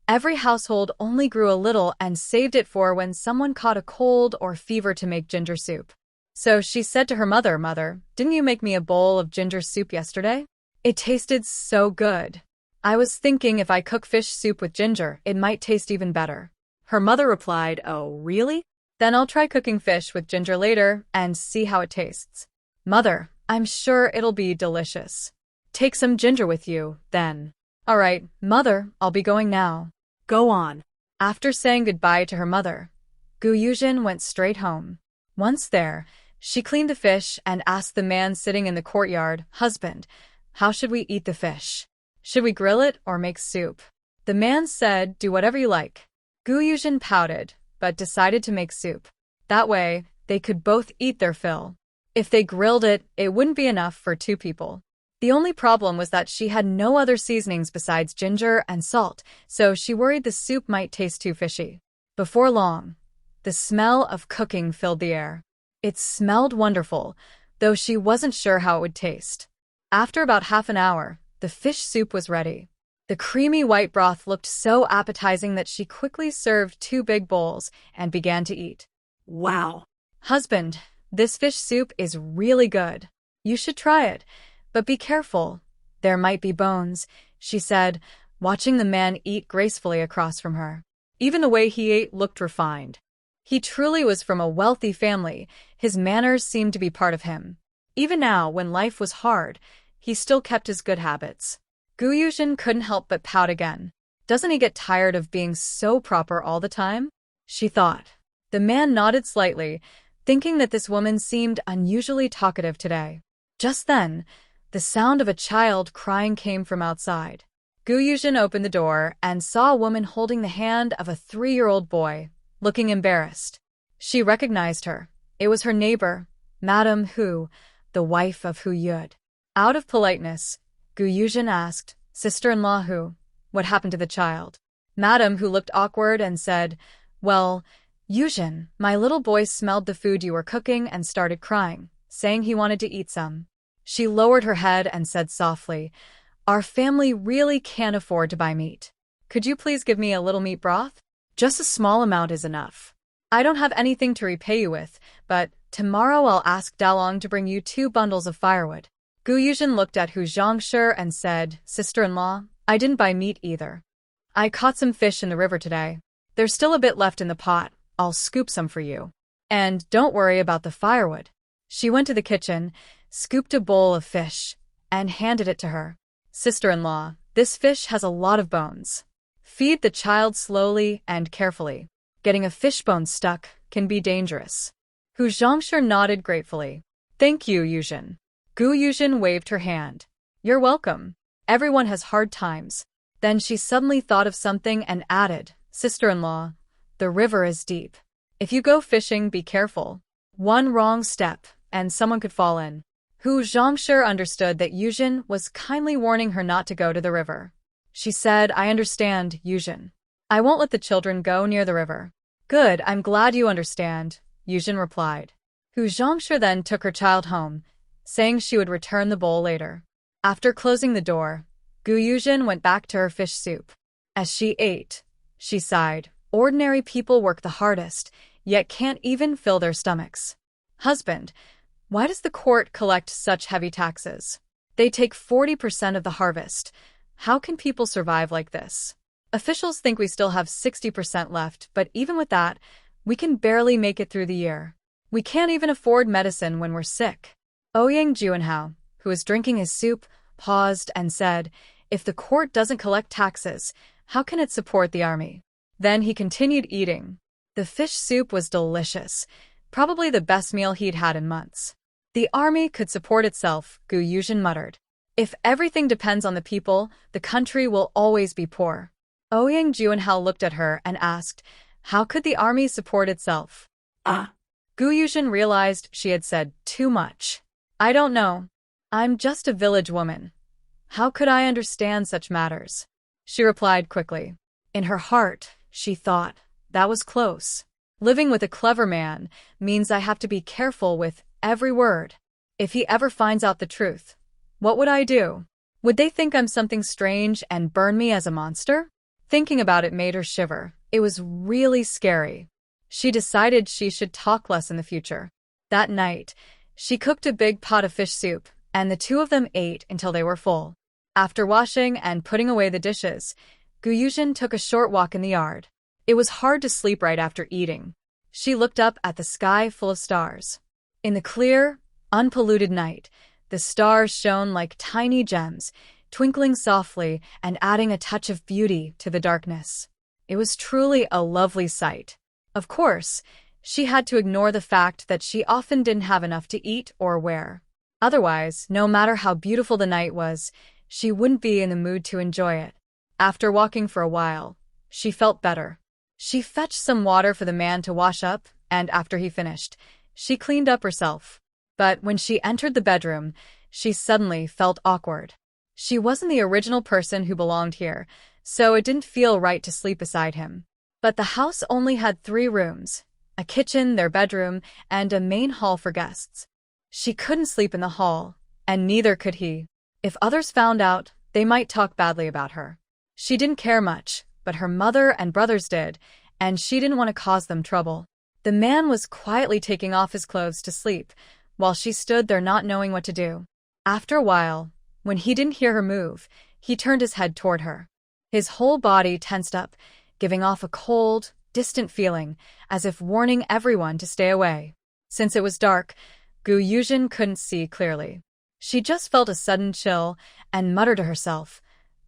Every household only grew a little and saved it for when someone caught a cold or fever to make ginger soup. So she said to her mother, Mother, didn't you make me a bowl of ginger soup yesterday? It tasted so good. I was thinking if I cook fish soup with ginger, it might taste even better. Her mother replied, Oh, really? Then I'll try cooking fish with ginger later and see how it tastes. Mother, I'm sure it'll be delicious. Take some ginger with you, then. All right, Mother, I'll be going now. Go on. After saying goodbye to her mother, Gu Yuzhen went straight home. Once there, she cleaned the fish and asked the man sitting in the courtyard, Husband, how should we eat the fish? Should we grill it or make soup? The man said, Do whatever you like. Gu Yuzhen pouted, but decided to make soup. That way, they could both eat their fill. If they grilled it, it wouldn't be enough for 2 people. The only problem was that she had no other seasonings besides ginger and salt, so she worried the soup might taste too fishy. Before long, the smell of cooking filled the air. It smelled wonderful, though she wasn't sure how it would taste. After about half an hour, the fish soup was ready. The creamy white broth looked so appetizing that she quickly served 2 big bowls and began to eat. Wow. Husband, this fish soup is really good. You should try it. But be careful. There might be bones, she said, watching the man eat gracefully across from her. Even the way he ate looked refined. He truly was from a wealthy family. His manners seemed to be part of him. Even now, when life was hard, he still kept his good habits. Gu Yuzhen couldn't help but pout again. Doesn't he get tired of being so proper all the time? She thought. The man nodded slightly, thinking that this woman seemed unusually talkative today. Just then, the sound of a child crying came from outside. Gu Yuzhen opened the door and saw a woman holding the hand of a 3-year-old boy, looking embarrassed. She recognized her. It was her neighbor, Madame Hu, the wife of Hu Yud. Out of politeness, Gu Yuzhen asked, Sister-in-law Hu, what happened to the child? Madame Hu looked awkward and said, Well, Yuzhen, my little boy smelled the food you were cooking and started crying, saying he wanted to eat some. She lowered her head and said softly, Our family really can't afford to buy meat. Could you please give me a little meat broth? Just a small amount is enough. I don't have anything to repay you with, but tomorrow I'll ask Dalong to bring you 2 bundles of firewood. Gu Yuzhen looked at Hu Zhangshi and said, Sister-in-law, I didn't buy meat either. I caught some fish in the river today. There's still a bit left in the pot. I'll scoop some for you. And don't worry about the firewood. She went to the kitchen, scooped a bowl of fish, and handed it to her. Sister-in-law, this fish has a lot of bones. Feed the child slowly and carefully. Getting a fish bone stuck can be dangerous. Hu Zhangshi nodded gratefully. Thank you, Yuzhen. Gu Yuzhen waved her hand. You're welcome. Everyone has hard times. Then she suddenly thought of something and added, "Sister-in-law, the river is deep. If you go fishing, be careful. One wrong step, and someone could fall in." Hu Zhongshe understood that Yuzhen was kindly warning her not to go to the river. She said, "I understand, Yuzhen. I won't let the children go near the river." "Good, I'm glad you understand," Yuzhen replied. Hu Zhongshe then took her child home, saying she would return the bowl later. After closing the door, Gu Yuzhen went back to her fish soup. As she ate, she sighed. Ordinary people work the hardest, yet can't even fill their stomachs. "Husband, why does the court collect such heavy taxes? They take 40% of the harvest. How can people survive like this? Officials think we still have 60% left, but even with that, we can barely make it through the year. We can't even afford medicine when we're sick." Ouyang Juanhao, who was drinking his soup, paused and said, "If the court doesn't collect taxes, how can it support the army?" Then he continued eating. The fish soup was delicious, probably the best meal he'd had in months. "The army could support itself," Gu Yuzhen muttered. "If everything depends on the people, the country will always be poor." Ouyang Juanhao looked at her and asked, "How could the army support itself?" Gu Yuzhen realized she had said too much. "I don't know. I'm just a village woman. How could I understand such matters?" she replied quickly. In her heart, she thought, that was close. Living with a clever man means I have to be careful with every word. If he ever finds out the truth, what would I do? Would they think I'm something strange and burn me as a monster? Thinking about it made her shiver. It was really scary. She decided she should talk less in the future. That night, she cooked a big pot of fish soup, and the two of them ate until they were full. After washing and putting away the dishes, Gu Yuzhen took a short walk in the yard. It was hard to sleep right after eating. She looked up at the sky full of stars. In the clear, unpolluted night, the stars shone like tiny gems, twinkling softly and adding a touch of beauty to the darkness. It was truly a lovely sight. Of course, she had to ignore the fact that she often didn't have enough to eat or wear. Otherwise, no matter how beautiful the night was, she wouldn't be in the mood to enjoy it. After walking for a while, she felt better. She fetched some water for the man to wash up, and after he finished, she cleaned up herself. But when she entered the bedroom, she suddenly felt awkward. She wasn't the original person who belonged here, so it didn't feel right to sleep beside him. But the house only had 3 rooms, a kitchen, their bedroom, and a main hall for guests. She couldn't sleep in the hall, and neither could he. If others found out, they might talk badly about her. She didn't care much, but her mother and brothers did, and she didn't want to cause them trouble. The man was quietly taking off his clothes to sleep, while she stood there not knowing what to do. After a while, when he didn't hear her move, he turned his head toward her. His whole body tensed up, giving off a cold, distant feeling, as if warning everyone to stay away. Since it was dark, Gu Yuzhen couldn't see clearly. She just felt a sudden chill and muttered to herself,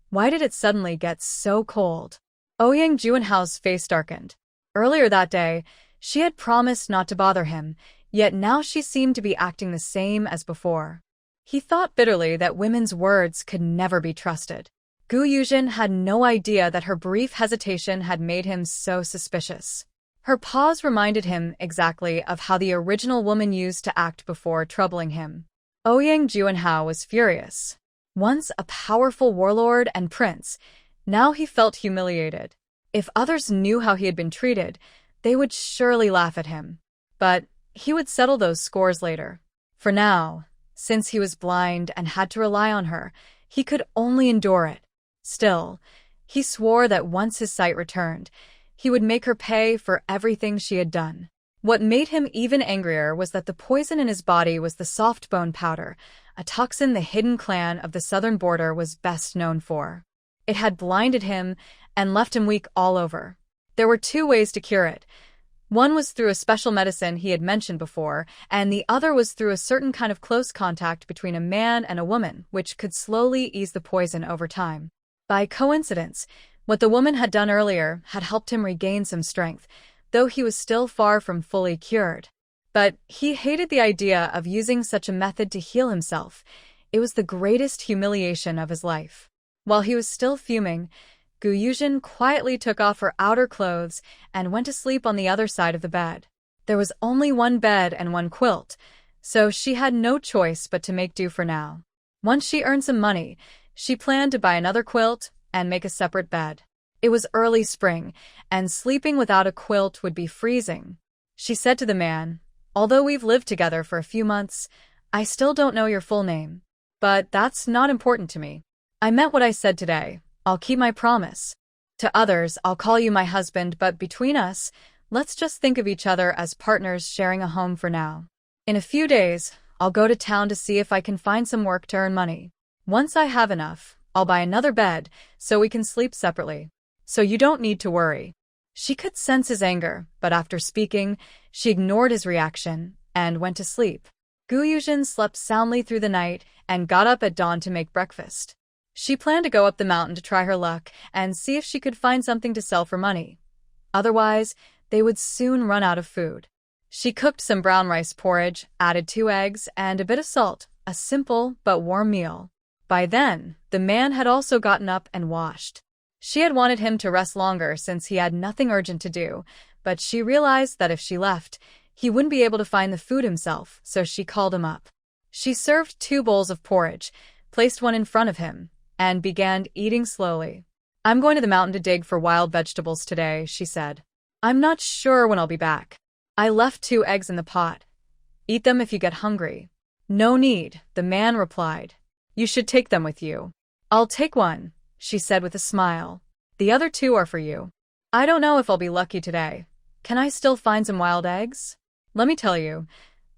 "Why did it suddenly get so cold?" Ouyang Juanhao's face darkened. Earlier that day, she had promised not to bother him, yet now she seemed to be acting the same as before. He thought bitterly that women's words could never be trusted. Gu Yuzhen had no idea that her brief hesitation had made him so suspicious. Her pause reminded him exactly of how the original woman used to act before troubling him. Ouyang Juanhao was furious. Once a powerful warlord and prince, now he felt humiliated. If others knew how he had been treated, they would surely laugh at him. But he would settle those scores later. For now, since he was blind and had to rely on her, he could only endure it. Still, he swore that once his sight returned, he would make her pay for everything she had done. What made him even angrier was that the poison in his body was the soft bone powder, a toxin the hidden clan of the southern border was best known for. It had blinded him and left him weak all over. There were 2 ways to cure it. One was through a special medicine he had mentioned before, and the other was through a certain kind of close contact between a man and a woman, which could slowly ease the poison over time. By coincidence, what the woman had done earlier had helped him regain some strength, though he was still far from fully cured. But he hated the idea of using such a method to heal himself. It was the greatest humiliation of his life. While he was still fuming, Yuzhen quietly took off her outer clothes and went to sleep on the other side of the bed. There was only one bed and one quilt, so she had no choice but to make do for now. Once she earned some money, she planned to buy another quilt and make a separate bed. It was early spring, and sleeping without a quilt would be freezing. She said to the man, "Although we've lived together for a few months, I still don't know your full name. But that's not important to me. I meant what I said today. I'll keep my promise. To others, I'll call you my husband, but between us, let's just think of each other as partners sharing a home for now. In a few days, I'll go to town to see if I can find some work to earn money. Once I have enough, I'll buy another bed so we can sleep separately. So you don't need to worry." She could sense his anger, but after speaking, she ignored his reaction and went to sleep. Yuzhen slept soundly through the night and got up at dawn to make breakfast. She planned to go up the mountain to try her luck and see if she could find something to sell for money. Otherwise, they would soon run out of food. She cooked some brown rice porridge, added 2 eggs, and a bit of salt, a simple but warm meal. By then, the man had also gotten up and washed. She had wanted him to rest longer since he had nothing urgent to do, but she realized that if she left, he wouldn't be able to find the food himself, so she called him up. She served 2 bowls of porridge, placed one in front of him, and began eating slowly. "I'm going to the mountain to dig for wild vegetables today," she said. "I'm not sure when I'll be back. I left 2 eggs in the pot. Eat them if you get hungry." "No need," the man replied. "You should take them with you." "I'll take one," she said with a smile. "The other 2 are for you. I don't know if I'll be lucky today. Can I still find some wild eggs? Let me tell you,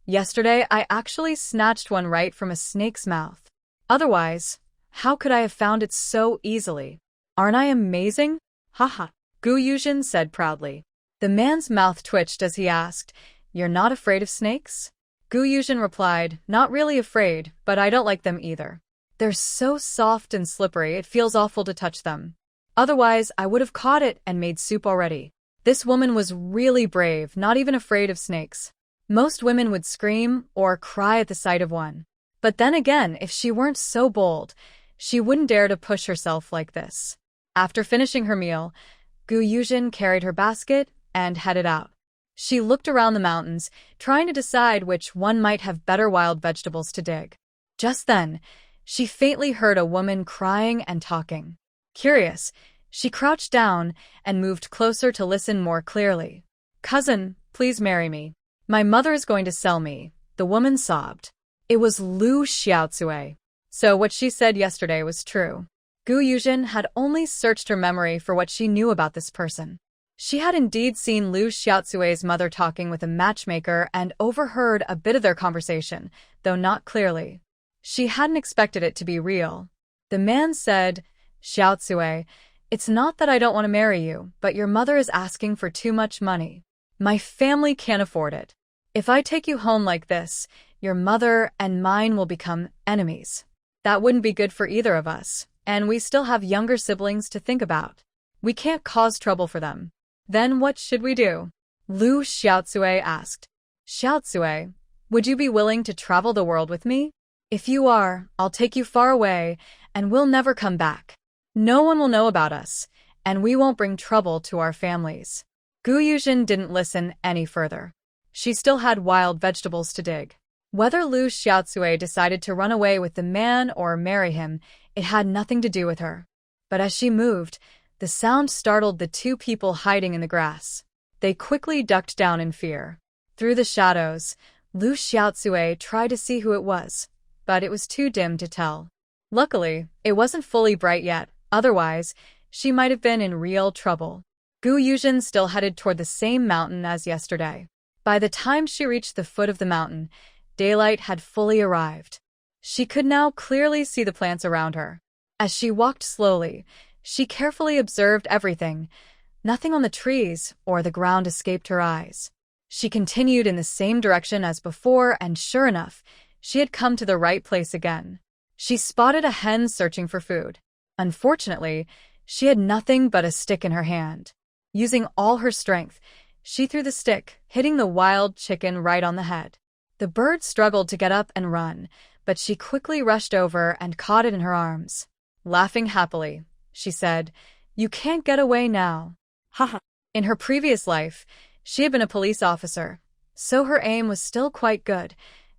yesterday I actually snatched one right from a snake's mouth. Otherwise, how could I have found it so easily? Aren't I amazing? Haha," Yuzhen said proudly. The man's mouth twitched as he asked, "You're not afraid of snakes?" Yuzhen replied, "Not really afraid, but I don't like them either. They're so soft and slippery it feels awful to touch them. Otherwise, I would have caught it and made soup already." This woman was really brave, not even afraid of snakes. Most women would scream or cry at the sight of one. But then again, if she weren't so bold, she wouldn't dare to push herself like this. After finishing her meal, Yuzhen carried her basket and headed out. She looked around the mountains, trying to decide which one might have better wild vegetables to dig. Just then, she faintly heard a woman crying and talking. Curious, she crouched down and moved closer to listen more clearly. "Cousin, please marry me. My mother is going to sell me," the woman sobbed. It was Lu Xiaotsui. So what she said yesterday was true. Yuzhen had only searched her memory for what she knew about this person. She had indeed seen Lu Xiaotsui's mother talking with a matchmaker and overheard a bit of their conversation, though not clearly. She hadn't expected it to be real. The man said, "Xiaotsui, it's not that I don't want to marry you, but your mother is asking for too much money. My family can't afford it. If I take you home like this, your mother and mine will become enemies. That wouldn't be good for either of us, and we still have younger siblings to think about. We can't cause trouble for them." "Then what should we do?" Lu Xiaotsui asked. "Xiaotsui, would you be willing to travel the world with me? If you are, I'll take you far away, and we'll never come back. No one will know about us, and we won't bring trouble to our families." Yuzhen didn't listen any further. She still had wild vegetables to dig. Whether Lu Xiaotsui decided to run away with the man or marry him, it had nothing to do with her. But as she moved, the sound startled the 2 people hiding in the grass. They quickly ducked down in fear. Through the shadows, Lu Xiaotsui tried to see who it was, but it was too dim to tell. Luckily, it wasn't fully bright yet, otherwise, she might have been in real trouble. Yuzhen still headed toward the same mountain as yesterday. By the time she reached the foot of the mountain, daylight had fully arrived. She could now clearly see the plants around her. As she walked slowly, she carefully observed everything. Nothing on the trees or the ground escaped her eyes. She continued in the same direction as before, and sure enough, she had come to the right place again. She spotted a hen searching for food. Unfortunately, she had nothing but a stick in her hand. Using all her strength, she threw the stick, hitting the wild chicken right on the head. The bird struggled to get up and run, but she quickly rushed over and caught it in her arms. Laughing happily, she said, "You can't get away now." Haha. In her previous life, she had been a police officer, so her aim was still quite good.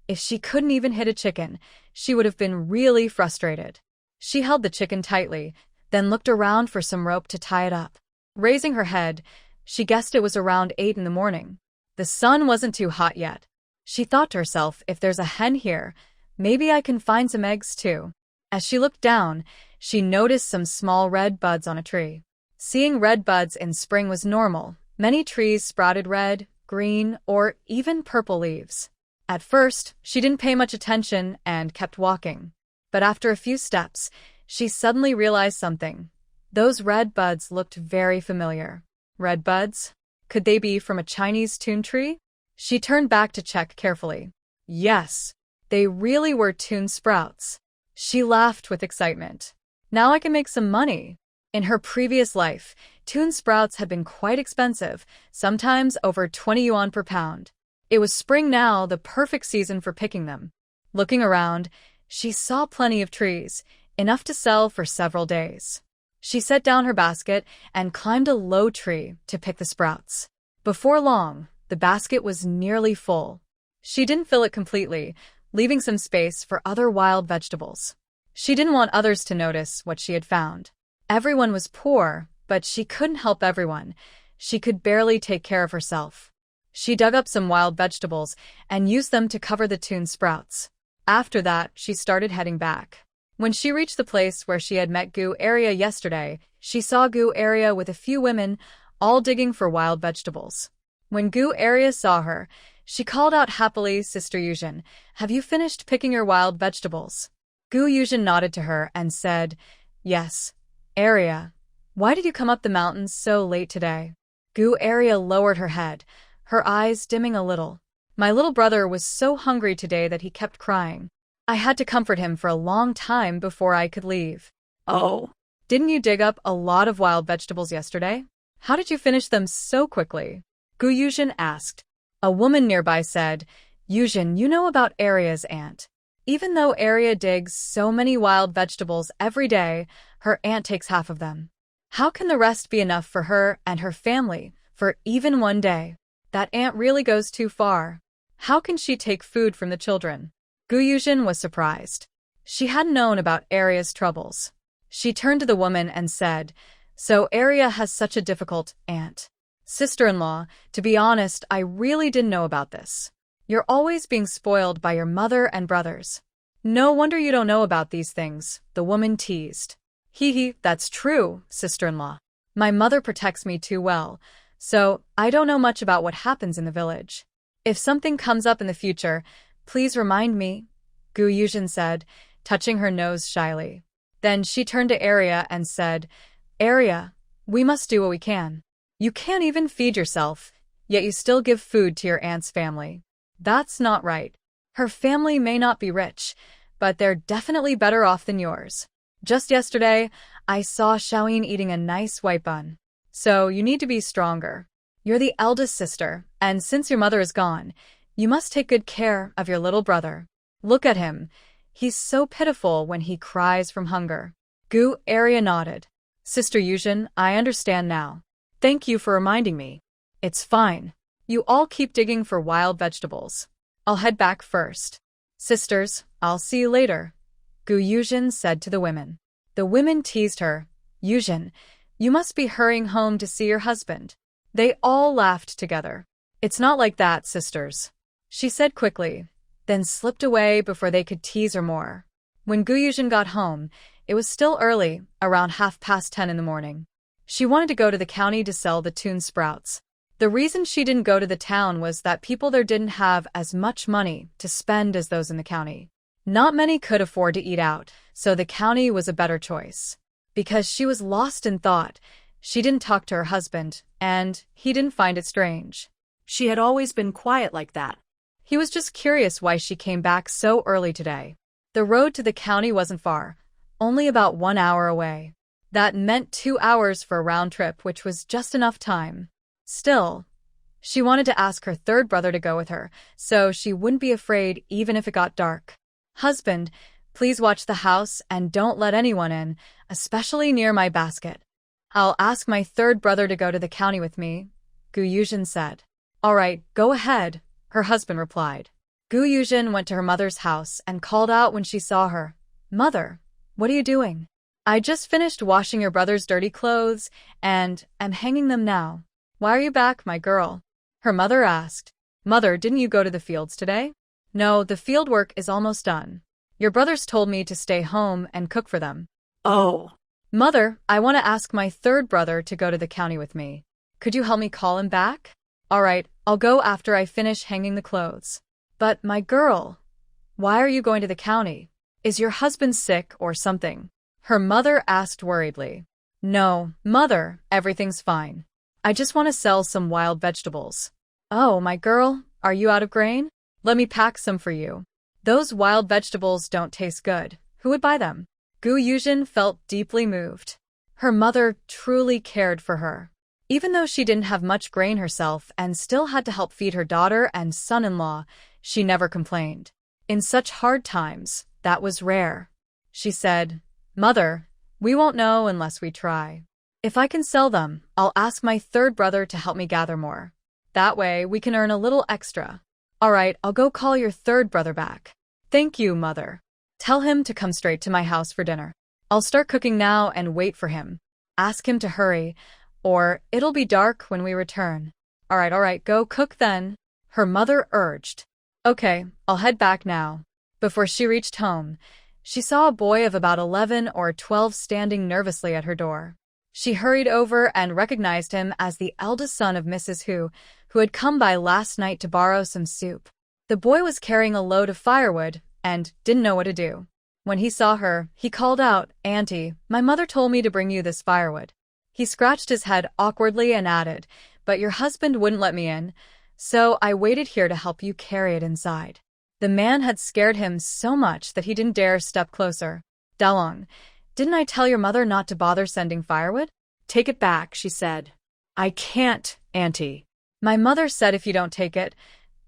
If she couldn't even hit a chicken, she would have been really frustrated. She held the chicken tightly, then looked around for some rope to tie it up. Raising her head, she guessed it was around 8 in the morning. The sun wasn't too hot yet. She thought to herself, if there's a hen here, maybe I can find some eggs too. As she looked down, she noticed some small red buds on a tree. Seeing red buds in spring was normal. Many trees sprouted red, green, or even purple leaves. At first, she didn't pay much attention and kept walking. But after a few steps, she suddenly realized something. Those red buds looked very familiar. Red buds? Could they be from a Chinese tune tree? She turned back to check carefully. Yes, they really were tune sprouts. She laughed with excitement. Now I can make some money. In her previous life, tune sprouts had been quite expensive, sometimes over 20 yuan per pound. It was spring now, the perfect season for picking them. Looking around, she saw plenty of trees, enough to sell for several days. She set down her basket and climbed a low tree to pick the sprouts. Before long, the basket was nearly full. She didn't fill it completely, leaving some space for other wild vegetables. She didn't want others to notice what she had found. Everyone was poor, but she couldn't help everyone. She could barely take care of herself. She dug up some wild vegetables and used them to cover the tune sprouts. After that, she started heading back. When she reached the place where she had met Gu Area yesterday, she saw Gu Area with a few women, all digging for wild vegetables. When Gu Area saw her, she called out happily, "Sister Yuzhen, have you finished picking your wild vegetables?" Gu Yuzhen nodded to her and said, "Yes. Area, why did you come up the mountains so late today?" Gu Area lowered her head, her eyes dimming a little. "My little brother was so hungry today that he kept crying. I had to comfort him for a long time before I could leave." Oh. "Didn't you dig up a lot of wild vegetables yesterday? How did you finish them so quickly?" Gu Yuzhen asked. A woman nearby said, "Yuzhen, you know about Aria's aunt. Even though Aria digs so many wild vegetables every day, her aunt takes half of them. How can the rest be enough for her and her family for even one day? That aunt really goes too far. How can she take food from the children?" Gu Yuzhen was surprised. She hadn't known about Aria's troubles. She turned to the woman and said, "So Aria has such a difficult aunt." "Sister-in-law, to be honest, I really didn't know about this. You're always being spoiled by your mother and brothers. No wonder you don't know about these things," the woman teased. "Hee, that's true, sister-in-law. My mother protects me too well, so I don't know much about what happens in the village. If something comes up in the future, please remind me," Gu Yuzhen said, touching her nose shyly. Then she turned to Aria and said, "Aria, we must do what we can. You can't even feed yourself, yet you still give food to your aunt's family. That's not right. Her family may not be rich, but they're definitely better off than yours. Just yesterday, I saw Xiaoyin eating a nice white bun. So you need to be stronger. You're the eldest sister, and since your mother is gone, you must take good care of your little brother. Look at him. He's so pitiful when he cries from hunger." Gu Aria nodded. "Sister Yuzhen, I understand now. Thank you for reminding me. It's fine. You all keep digging for wild vegetables. I'll head back first. Sisters, I'll see you later," Gu Yuzhen said to the women. The women teased her. "Yuzhen, you must be hurrying home to see your husband." They all laughed together. "It's not like that, sisters," she said quickly, then slipped away before they could tease her more. When Gu Yuzhen got home, it was still early, around 10:30 in the morning. She wanted to go to the county to sell the tune sprouts. The reason she didn't go to the town was that people there didn't have as much money to spend as those in the county. Not many could afford to eat out, so the county was a better choice. Because she was lost in thought, she didn't talk to her husband, and he didn't find it strange. She had always been quiet like that. He was just curious why she came back so early today. The road to the county wasn't far, only about 1 hour away. That meant 2 hours for a round trip, which was just enough time. Still, she wanted to ask her third brother to go with her, so she wouldn't be afraid even if it got dark. Husband, please watch the house and don't let anyone in, especially near my basket. I'll ask my third brother to go to the county with me, Yuzhen said. All right, go ahead, her husband replied. Yuzhen went to her mother's house and called out when she saw her. Mother, what are you doing? I just finished washing your brother's dirty clothes and am hanging them now. Why are you back, my girl? Her mother asked. Mother, didn't you go to the fields today? No, the field work is almost done. Your brothers told me to stay home and cook for them. Oh. Mother, I want to ask my third brother to go to the county with me. Could you help me call him back? All right, I'll go after I finish hanging the clothes. But, my girl, why are you going to the county? Is your husband sick or something? Her mother asked worriedly. No, Mother, everything's fine. I just want to sell some wild vegetables. Oh, my girl, are you out of grain? Let me pack some for you. Those wild vegetables don't taste good. Who would buy them? Yuzhen felt deeply moved. Her mother truly cared for her. Even though she didn't have much grain herself and still had to help feed her daughter and son-in-law, she never complained. In such hard times, that was rare. She said, Mother, we won't know unless we try. If I can sell them, I'll ask my third brother to help me gather more. That way, we can earn a little extra. All right, I'll go call your third brother back. Thank you, Mother. Tell him to come straight to my house for dinner. I'll start cooking now and wait for him. Ask him to hurry, or it'll be dark when we return. All right, go cook then, her mother urged. Okay, I'll head back now. Before she reached home, she saw a boy of about 11 or 12 standing nervously at her door. She hurried over and recognized him as the eldest son of Mrs. Hu had come by last night to borrow some soup. The boy was carrying a load of firewood and didn't know what to do. When he saw her, he called out, Auntie, my mother told me to bring you this firewood. He scratched his head awkwardly and added, But your husband wouldn't let me in, so I waited here to help you carry it inside. The man had scared him so much that he didn't dare step closer. Dalong, didn't I tell your mother not to bother sending firewood? Take it back, she said. I can't, Auntie. My mother said if you don't take it,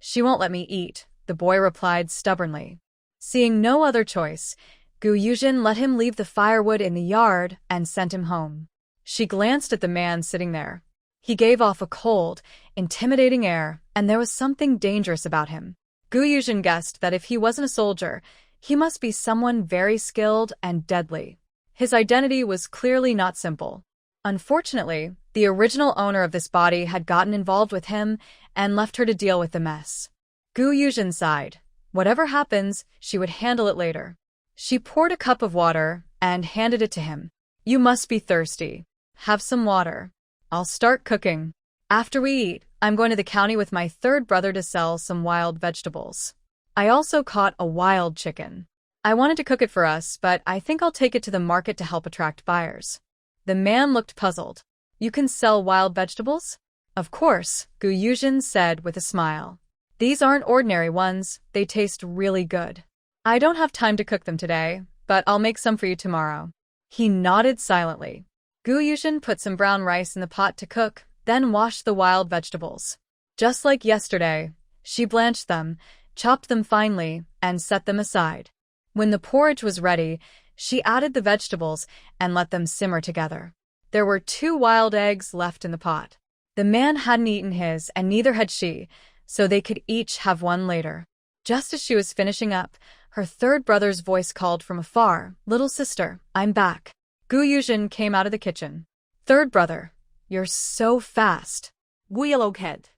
she won't let me eat, the boy replied stubbornly. Seeing no other choice, Yuzhen let him leave the firewood in the yard and sent him home. She glanced at the man sitting there. He gave off a cold, intimidating air, and there was something dangerous about him. Yuzhen guessed that if he wasn't a soldier, he must be someone very skilled and deadly. His identity was clearly not simple. Unfortunately, the original owner of this body had gotten involved with him and left her to deal with the mess. Yuzhen sighed. Whatever happens, she would handle it later. She poured a cup of water and handed it to him. You must be thirsty. Have some water. I'll start cooking. After we eat, I'm going to the county with my third brother to sell some wild vegetables. I also caught a wild chicken. I wanted to cook it for us, but I think I'll take it to the market to help attract buyers. The man looked puzzled. You can sell wild vegetables? Of course, Yuzhen said with a smile. These aren't ordinary ones, they taste really good. I don't have time to cook them today, but I'll make some for you tomorrow. He nodded silently. Yuzhen put some brown rice in the pot to cook, then washed the wild vegetables. Just like yesterday, she blanched them, chopped them finely, and set them aside. When the porridge was ready, she added the vegetables and let them simmer together. There were 2 wild eggs left in the pot. The man hadn't eaten his, and neither had she, so they could each have one later. Just as she was finishing up, her third brother's voice called from afar, Little sister, I'm back. Yuzhen came out of the kitchen. Third brother, you're so fast. Guiloghead.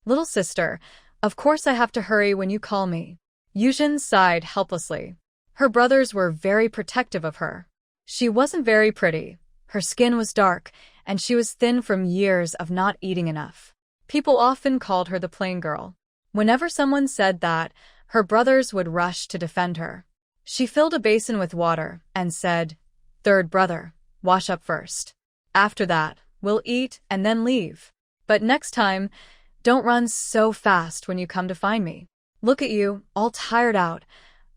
Little sister, of course I have to hurry when you call me. Yuzhen sighed helplessly. Her brothers were very protective of her. She wasn't very pretty. Her skin was dark, and she was thin from years of not eating enough. People often called her the plain girl. Whenever someone said that, her brothers would rush to defend her. She filled a basin with water and said, Third brother, wash up first. After that, we'll eat and then leave. But next time, don't run so fast when you come to find me. Look at you, all tired out.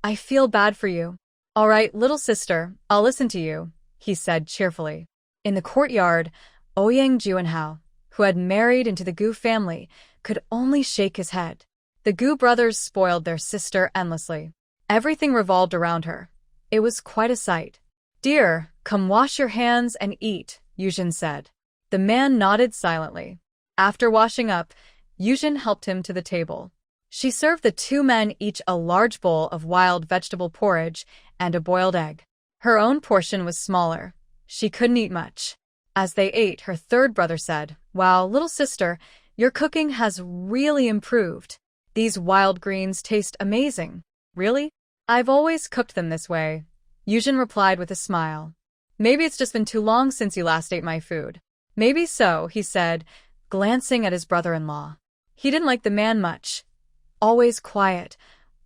I feel bad for you. All right, little sister, I'll listen to you, he said cheerfully. In the courtyard, Ouyang Juanhao, who had married into the Gu family, could only shake his head. The Gu brothers spoiled their sister endlessly. Everything revolved around her. It was quite a sight. "Dear, come wash your hands and eat," Yuzhen said. The man nodded silently. After washing up, Yuzhen helped him to the table. She served the two men each a large bowl of wild vegetable porridge and a boiled egg. Her own portion was smaller. She couldn't eat much. As they ate, her third brother said, "Wow, little sister, your cooking has really improved. These wild greens taste amazing." "Really? I've always cooked them this way," Yuzhen replied with a smile. "Maybe it's just been too long since you last ate my food." "Maybe so," he said, glancing at his brother-in-law. He didn't like the man much. Always quiet,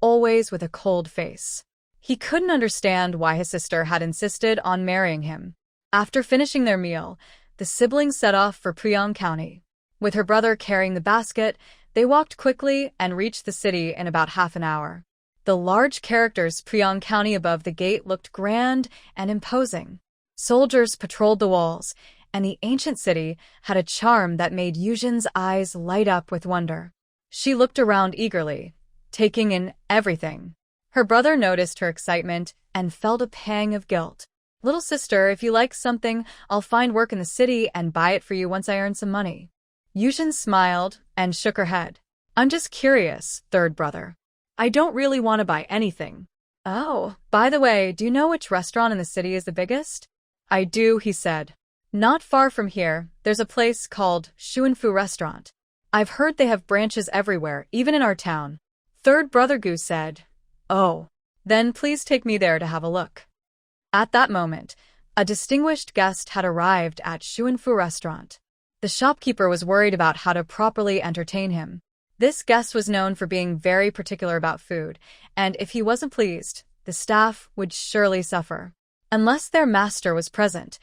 always with a cold face. He couldn't understand why his sister had insisted on marrying him. After finishing their meal, the siblings set off for Puyang County. With her brother carrying the basket, they walked quickly and reached the city in about half an hour. The large characters Puyang County above the gate looked grand and imposing. Soldiers patrolled the walls, and the ancient city had a charm that made Yuzhen's eyes light up with wonder. She looked around eagerly, taking in everything. Her brother noticed her excitement and felt a pang of guilt. "Little sister, if you like something, I'll find work in the city and buy it for you once I earn some money." Yuzhen smiled and shook her head. "I'm just curious, third brother. I don't really want to buy anything." "Oh, by the way, do you know which restaurant in the city is the biggest?" "I do," he said. "Not far from here, there's a place called Shuanfu Restaurant. I've heard they have branches everywhere, even in our town." Third brother Gu said, "Oh, then please take me there to have a look." At that moment, a distinguished guest had arrived at Shuanfu Restaurant. The shopkeeper was worried about how to properly entertain him. This guest was known for being very particular about food, and if he wasn't pleased, the staff would surely suffer. Unless their master was present,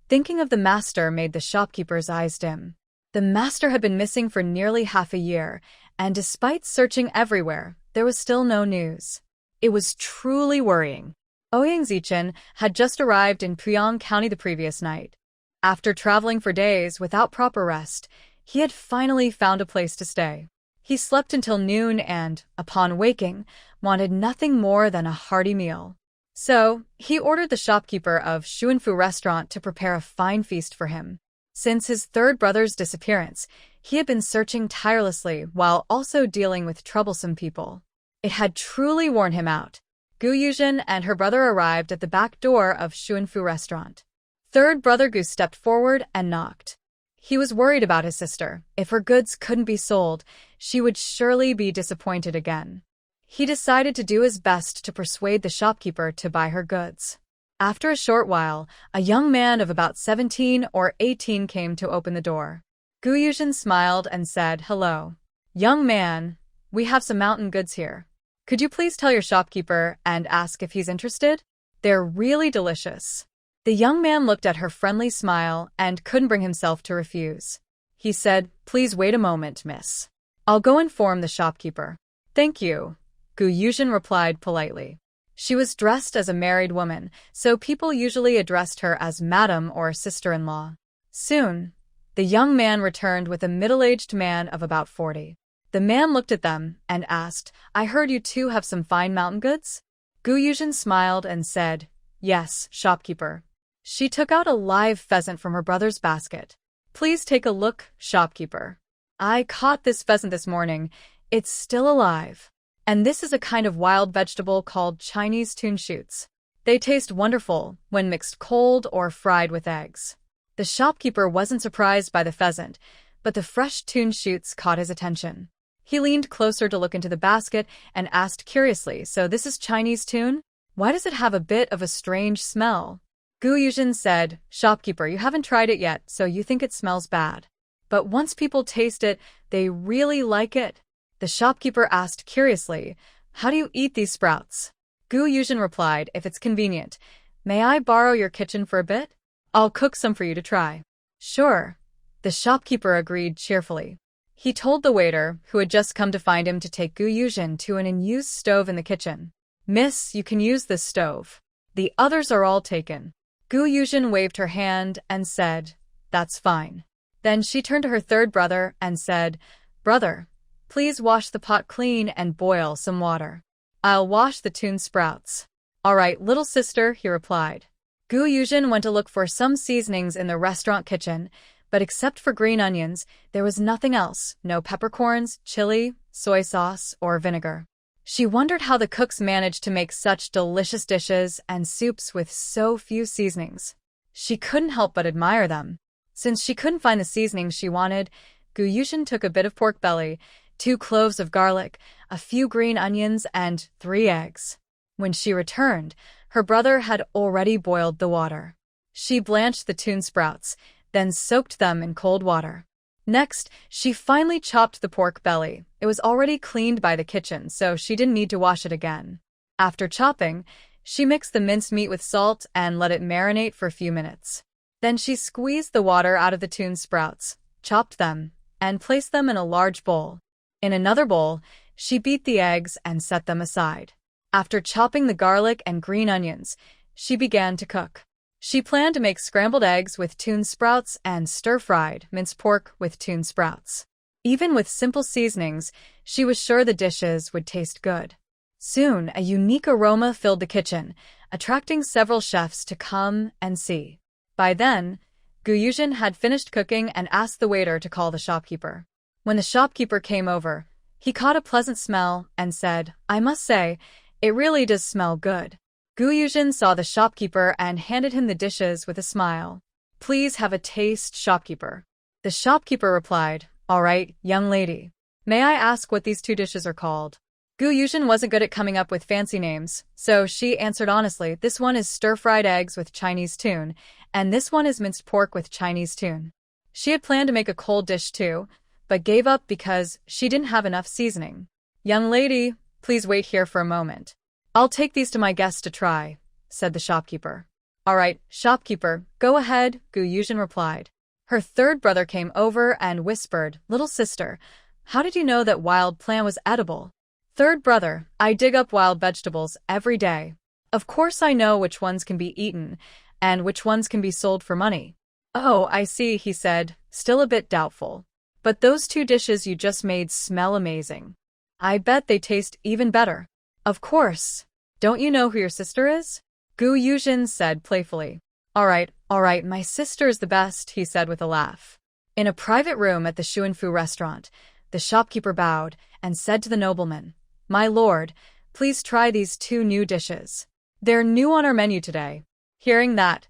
thinking of the master made the shopkeeper's eyes dim. The master had been missing for nearly half a year, and despite searching everywhere, there was still no news. It was truly worrying. Yuzhen had just arrived in Puyang County the previous night. After traveling for days without proper rest, he had finally found a place to stay. He slept until noon and, upon waking, wanted nothing more than a hearty meal. So, he ordered the shopkeeper of Shuanfu Restaurant to prepare a fine feast for him. Since his third brother's disappearance, he had been searching tirelessly while also dealing with troublesome people. It had truly worn him out. Yuzhen and her brother arrived at the back door of Shuanfu Restaurant. Third brother Gu stepped forward and knocked. He was worried about his sister. If her goods couldn't be sold, she would surely be disappointed again. He decided to do his best to persuade the shopkeeper to buy her goods. After a short while, a young man of about 17 or 18 came to open the door. Yuzhen smiled and said, "Hello. Young man, we have some mountain goods here. Could you please tell your shopkeeper and ask if he's interested? They're really delicious." The young man looked at her friendly smile and couldn't bring himself to refuse. He said, "Please wait a moment, miss. I'll go inform the shopkeeper." "Thank you," Yuzhen replied politely. She was dressed as a married woman, so people usually addressed her as madam or sister-in-law. Soon, the young man returned with a middle-aged man of about 40. The man looked at them and asked, "I heard you two have some fine mountain goods?" Yuzhen smiled and said, "Yes, shopkeeper." She took out a live pheasant from her brother's basket. "Please take a look, shopkeeper. I caught this pheasant this morning. It's still alive. And this is a kind of wild vegetable called Chinese tune shoots. They taste wonderful when mixed cold or fried with eggs." The shopkeeper wasn't surprised by the pheasant, but the fresh tune shoots caught his attention. He leaned closer to look into the basket and asked curiously, "So this is Chinese tune? Why does it have a bit of a strange smell?" Yuzhen said, "Shopkeeper, you haven't tried it yet, so you think it smells bad. But once people taste it, they really like it." The shopkeeper asked curiously, "How do you eat these sprouts?" Yuzhen replied, "If it's convenient, may I borrow your kitchen for a bit? I'll cook some for you to try." "Sure." The shopkeeper agreed cheerfully. He told the waiter, who had just come to find him, to take Yuzhen to an unused stove in the kitchen. "Miss, you can use this stove. The others are all taken." Yuzhen waved her hand and said, "That's fine." Then she turned to her third brother and said, "Brother, please wash the pot clean and boil some water." I'll wash the tune sprouts. All right, little sister, he replied. Gu Yuzhen went to look for some seasonings in the restaurant kitchen, but except for green onions, there was nothing else, no peppercorns, chili, soy sauce, or vinegar. She wondered how the cooks managed to make such delicious dishes and soups with so few seasonings. She couldn't help but admire them. Since she couldn't find the seasonings she wanted, Gu Yuzhen took a bit of pork belly, 2 cloves of garlic, a few green onions, and 3 eggs. When she returned, her brother had already boiled the water. She blanched the tune sprouts, then soaked them in cold water. Next, she finally chopped the pork belly. It was already cleaned by the kitchen, so she didn't need to wash it again. After chopping, she mixed the minced meat with salt and let it marinate for a few minutes. Then she squeezed the water out of the tune sprouts, chopped them, and placed them in a large bowl. In another bowl, she beat the eggs and set them aside. After chopping the garlic and green onions, she began to cook. She planned to make scrambled eggs with tune sprouts and stir-fried minced pork with tune sprouts. Even with simple seasonings, she was sure the dishes would taste good. Soon, a unique aroma filled the kitchen, attracting several chefs to come and see. By then, Gu Yuzhen had finished cooking and asked the waiter to call the shopkeeper. When the shopkeeper came over, he caught a pleasant smell and said, "I must say, it really does smell good." Gu Yuzhen saw the shopkeeper and handed him the dishes with a smile. "Please have a taste, shopkeeper." The shopkeeper replied, "All right, young lady. May I ask what these 2 dishes are called?" Gu Yuzhen wasn't good at coming up with fancy names, so she answered honestly, "This one is stir-fried eggs with Chinese tune, and this one is minced pork with Chinese tune." She had planned to make a cold dish too, but gave up because she didn't have enough seasoning. "Young lady, please wait here for a moment. I'll take these to my guests to try," said the shopkeeper. "All right, shopkeeper, go ahead," Gu Yuzhen replied. Her third brother came over and whispered, "Little sister, how did you know that wild plant was edible?" "Third brother, I dig up wild vegetables every day. Of course I know which ones can be eaten and which ones can be sold for money." "Oh, I see," he said, still a bit doubtful. "But those 2 dishes you just made smell amazing. I bet they taste even better." "Of course. Don't you know who your sister is?" Gu Yuzhen said playfully. All right, my sister is the best," he said with a laugh. In a private room at the Xuanfu restaurant, the shopkeeper bowed and said to the nobleman, "My lord, please try these 2 new dishes. They're new on our menu today." Hearing that,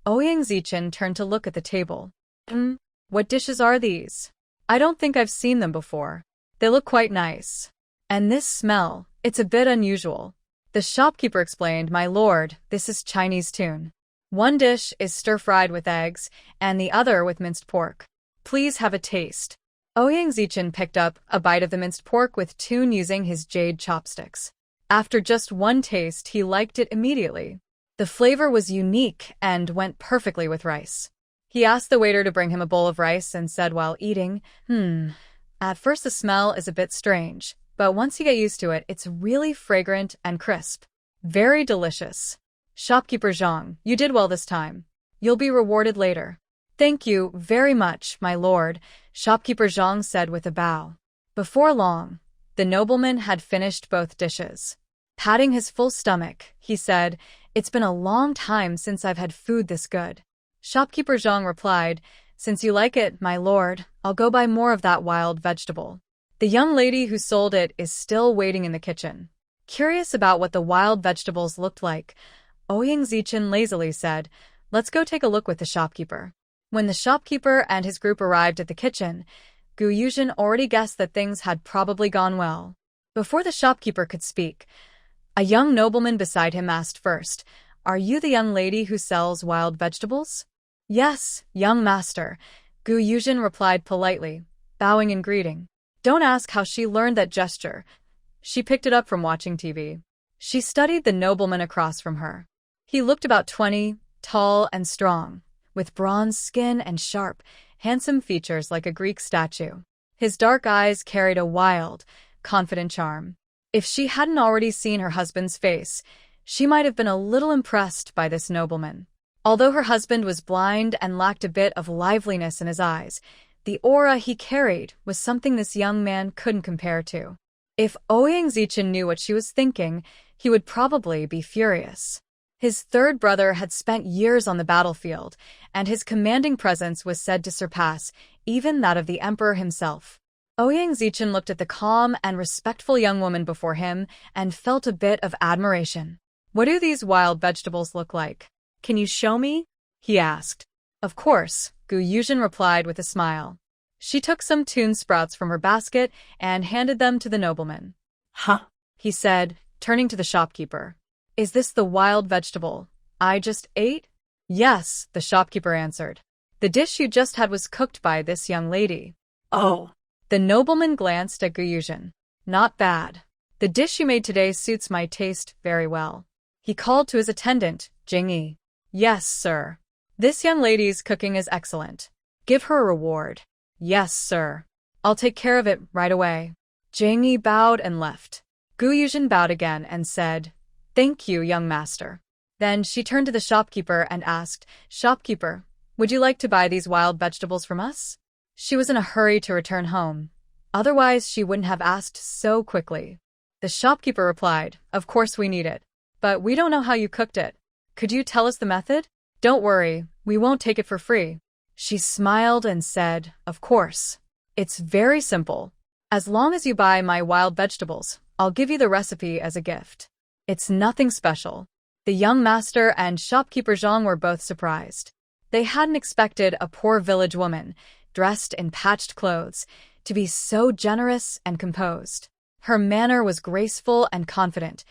Ouyang Zichen turned to look at the table. What dishes are these? I don't think I've seen them before. They look quite nice. And this smell, it's a bit unusual." The shopkeeper explained, "My lord, this is Chinese tune. One dish is stir-fried with eggs, and the other with minced pork. Please have a taste." Ouyang Zichen picked up a bite of the minced pork with tune using his jade chopsticks. After just one taste, he liked it immediately. The flavor was unique and went perfectly with rice. He asked the waiter to bring him a bowl of rice and said while eating, At first the smell is a bit strange, but once you get used to it, it's really fragrant and crisp. Very delicious. Shopkeeper Zhang, you did well this time. You'll be rewarded later." "Thank you very much, my lord," Shopkeeper Zhang said with a bow. Before long, the nobleman had finished both dishes. Patting his full stomach, he said, "It's been a long time since I've had food this good." Shopkeeper Zhang replied, "Since you like it, my lord, I'll go buy more of that wild vegetable." The young lady who sold it is still waiting in the kitchen. Curious about what the wild vegetables looked like, Ouyang Zichen lazily said, "Let's go take a look with the shopkeeper." When the shopkeeper and his group arrived at the kitchen, Gu Yuzhen already guessed that things had probably gone well. Before the shopkeeper could speak, a young nobleman beside him asked first, "Are you the young lady who sells wild vegetables?" "Yes, young master," Gu Yuzhen replied politely, bowing in greeting. Don't ask how she learned that gesture. She picked it up from watching TV. She studied the nobleman across from her. He looked about 20, tall and strong, with bronze skin and sharp, handsome features like a Greek statue. His dark eyes carried a wild, confident charm. If she hadn't already seen her husband's face, she might have been a little impressed by this nobleman. Although her husband was blind and lacked a bit of liveliness in his eyes, the aura he carried was something this young man couldn't compare to. If Ouyang Zichen knew what she was thinking, he would probably be furious. His third brother had spent years on the battlefield, and his commanding presence was said to surpass even that of the emperor himself. Ouyang Zichen looked at the calm and respectful young woman before him and felt a bit of admiration. "What do these wild vegetables look like? Can you show me?" he asked. "Of course," Yuzhen replied with a smile. She took some tune sprouts from her basket and handed them to the nobleman. "Huh?" he said, turning to the shopkeeper. "Is this the wild vegetable I just ate?" "Yes," the shopkeeper answered. "The dish you just had was cooked by this young lady." "Oh." The nobleman glanced at Yuzhen. "Not bad. The dish you made today suits my taste very well." He called to his attendant, Jingyi. "Yes, sir. This young lady's cooking is excellent. Give her a reward." "Yes, sir. I'll take care of it right away." Jingyi bowed and left. Yuzhen bowed again and said, "Thank you, young master." Then she turned to the shopkeeper and asked, "Shopkeeper, would you like to buy these wild vegetables from us?" She was in a hurry to return home. Otherwise, she wouldn't have asked so quickly. The shopkeeper replied, "Of course we need it. But we don't know how you cooked it. Could you tell us the method?" "Don't worry, we won't take it for free." She smiled and said, "Of course. It's very simple. As long as you buy my wild vegetables, I'll give you the recipe as a gift. It's nothing special." The young master and shopkeeper Zhang were both surprised. They hadn't expected a poor village woman, dressed in patched clothes, to be so generous and composed. Her manner was graceful and confident,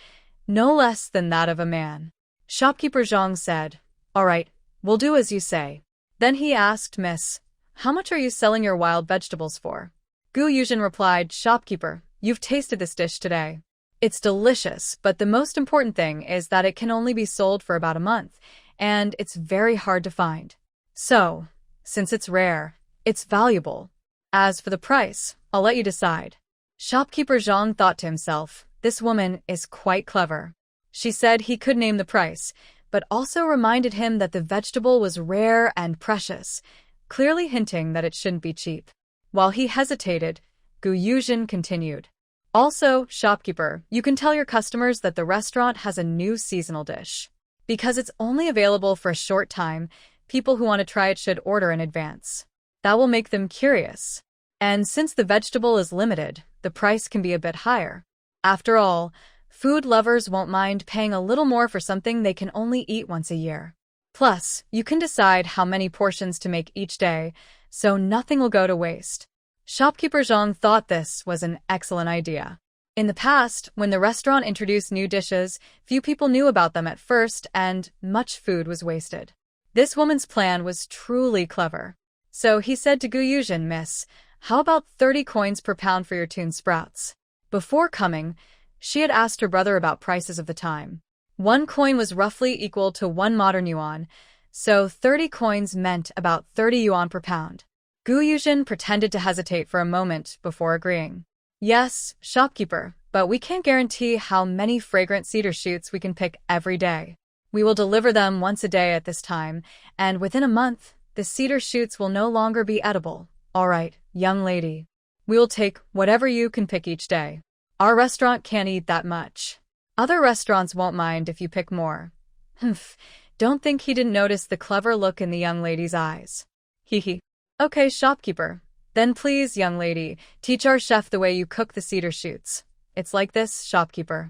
no less than that of a man. Shopkeeper Zhang said, "All right, we'll do as you say." Then he asked, "Miss, how much are you selling your wild vegetables for?" Yuzhen replied, "Shopkeeper, you've tasted this dish today. It's delicious, but the most important thing is that it can only be sold for about a month, and it's very hard to find. So, since it's rare, it's valuable. As for the price, I'll let you decide." Shopkeeper Zhang thought to himself, "This woman is quite clever." She said he could name the price, but also reminded him that the vegetable was rare and precious, clearly hinting that it shouldn't be cheap. While he hesitated, Yuzhen continued, "Also, shopkeeper, you can tell your customers that the restaurant has a new seasonal dish. Because it's only available for a short time, people who want to try it should order in advance. That will make them curious. And since the vegetable is limited, the price can be a bit higher. After all, food lovers won't mind paying a little more for something they can only eat once a year. Plus, you can decide how many portions to make each day, so nothing will go to waste." Shopkeeper Zhang thought this was an excellent idea. In the past, when the restaurant introduced new dishes, few people knew about them at first and much food was wasted. This woman's plan was truly clever. So he said to Yuzhen, "Miss, how about 30 coins per pound for your tune sprouts?" Before coming, she had asked her brother about prices of the time. 1 coin was roughly equal to 1 modern yuan, so 30 coins meant about 30 yuan per pound. Yuzhen pretended to hesitate for a moment before agreeing. "Yes, shopkeeper, but we can't guarantee how many fragrant cedar shoots we can pick every day. We will deliver them once a day at this time, and within a month, the cedar shoots will no longer be edible. All right, young lady. We will take whatever you can pick each day. Our restaurant can't eat that much. Other restaurants won't mind if you pick more." Humph, don't think he didn't notice the clever look in the young lady's eyes. Hee. "Okay, shopkeeper. Then please, young lady, teach our chef the way you cook the cedar shoots." "It's like this, shopkeeper.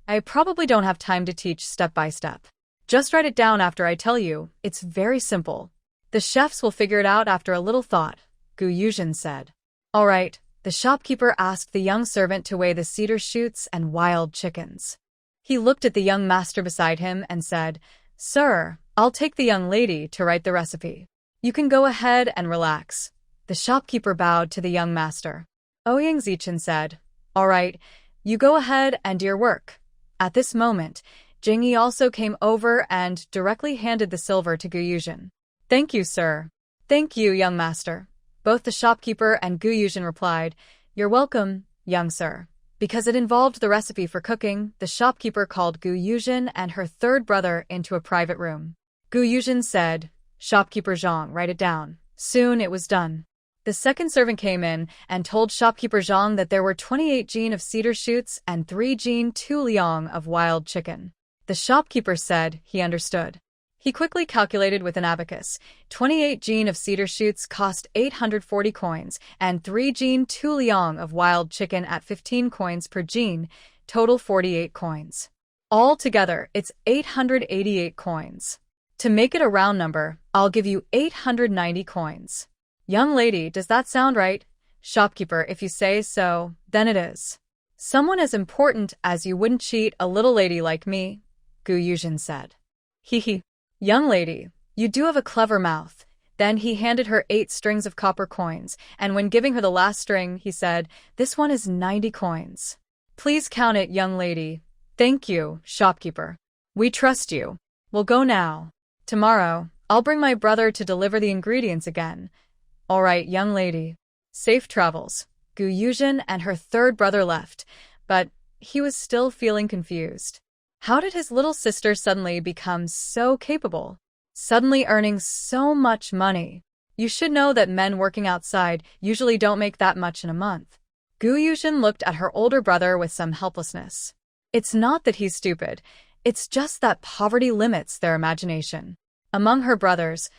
I probably don't have time to teach step by step. Just write it down after I tell you. It's very simple. The chefs will figure it out after a little thought," Yuzhen said. "All right." The shopkeeper asked the young servant to weigh the cedar shoots and wild chickens. He looked at the young master beside him and said, "Sir, I'll take the young lady to write the recipe. You can go ahead and relax." The shopkeeper bowed to the young master. Ouyang Zichen said, "All right, you go ahead and do your work." At this moment, Jingyi also came over and directly handed the silver to Yuzhen. "Thank you, sir." "Thank you, young master." Both the shopkeeper and Yuzhen replied, "You're welcome, young sir." Because it involved the recipe for cooking, the shopkeeper called Yuzhen and her third brother into a private room. Yuzhen said, "Shopkeeper Zhang, write it down." Soon it was done. The The second servant came in and told shopkeeper Zhang that there were 28 jin of cedar shoots and 3 jin 2 liang of wild chicken. The shopkeeper said he understood. He quickly calculated with an abacus. 28 jin of cedar shoots cost 840 coins, and 3 jin 2 liang of wild chicken at 15 coins per jin, total 48 coins. Altogether, it's 888 coins. To make it a round number, I'll give you 890 coins. Young lady, does that sound right? Shopkeeper, if you say so, then it is. Someone as important as you wouldn't cheat a little lady like me, Yuzhen said. Hee. Young lady, you do have a clever mouth. Then he handed her 8 strings of copper coins, and when giving her the last string, he said, this one is 90 coins. Please count it, young lady. Thank you, shopkeeper. We trust you. We'll go now. Tomorrow, I'll bring my brother to deliver the ingredients again. All right, young lady. Safe travels. Yuzhen and her third brother left, but he was still feeling confused. How did his little sister suddenly become so capable? Suddenly earning so much money? You should know that men working outside usually don't make that much in a month. Yuzhen looked at her older brother with some helplessness. It's not that he's stupid, it's just that poverty limits their imagination. Among her brothers,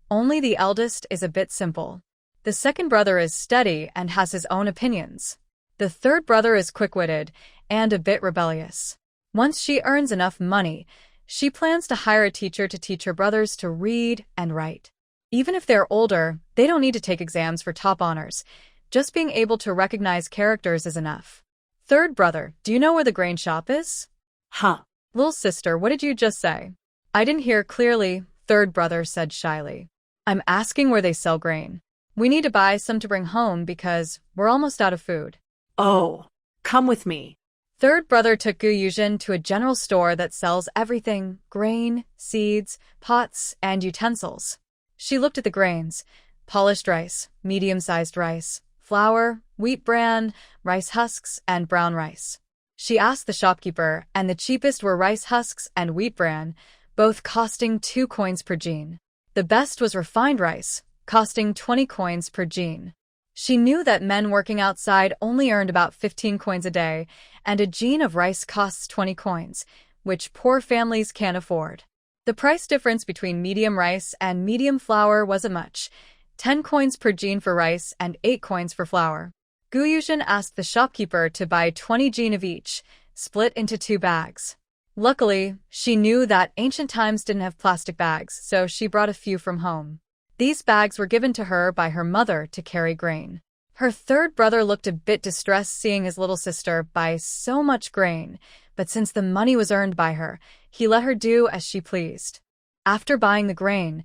only the eldest is a bit simple. The second brother is steady and has his own opinions. The third brother is quick-witted and a bit rebellious. Once she earns enough money, she plans to hire a teacher to teach her brothers to read and write. Even if they're older, they don't need to take exams for top honors. Just being able to recognize characters is enough. Third brother, do you know where the grain shop is? Huh. Little sister, what did you just say? I didn't hear clearly, third brother said shyly. I'm asking where they sell grain. We need to buy some to bring home because we're almost out of food. Oh, come with me. Third brother took Yuzhen to a general store that sells everything: grain, seeds, pots, and utensils. She looked at the grains: polished rice, medium-sized rice, flour, wheat bran, rice husks, and brown rice. She asked the shopkeeper, and the cheapest were rice husks and wheat bran, both costing 2 coins per jin. The best was refined rice, costing 20 coins per jin. She knew that men working outside only earned about 15 coins a day, and a jin of rice costs 20 coins, which poor families can't afford. The price difference between medium rice and medium flour wasn't much: 10 coins per jin for rice and 8 coins for flour. Yuzhen asked the shopkeeper to buy 20 jin of each, split into 2 bags. Luckily, she knew that ancient times didn't have plastic bags, so she brought a few from home. These bags were given to her by her mother to carry grain. Her third brother looked a bit distressed seeing his little sister buy so much grain, but since the money was earned by her, he let her do as she pleased. After buying the grain,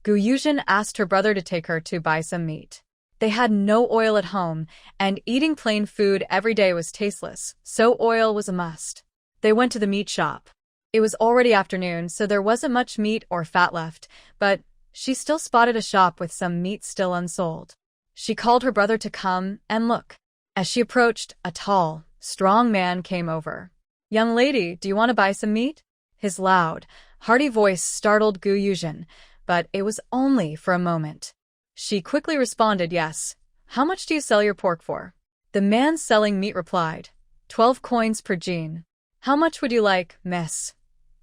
Yuzhen asked her brother to take her to buy some meat. They had no oil at home, and eating plain food every day was tasteless, so oil was a must. They went to the meat shop. It was already afternoon, so there wasn't much meat or fat left, but she still spotted a shop with some meat still unsold. She called her brother to come and look. As she approached, a tall, strong man came over. Young lady, do you want to buy some meat? His loud, hearty voice startled Yuzhen, but it was only for a moment. She quickly responded, yes. How much do you sell your pork for? The man selling meat replied, 12 coins per jin. How much would you like, miss?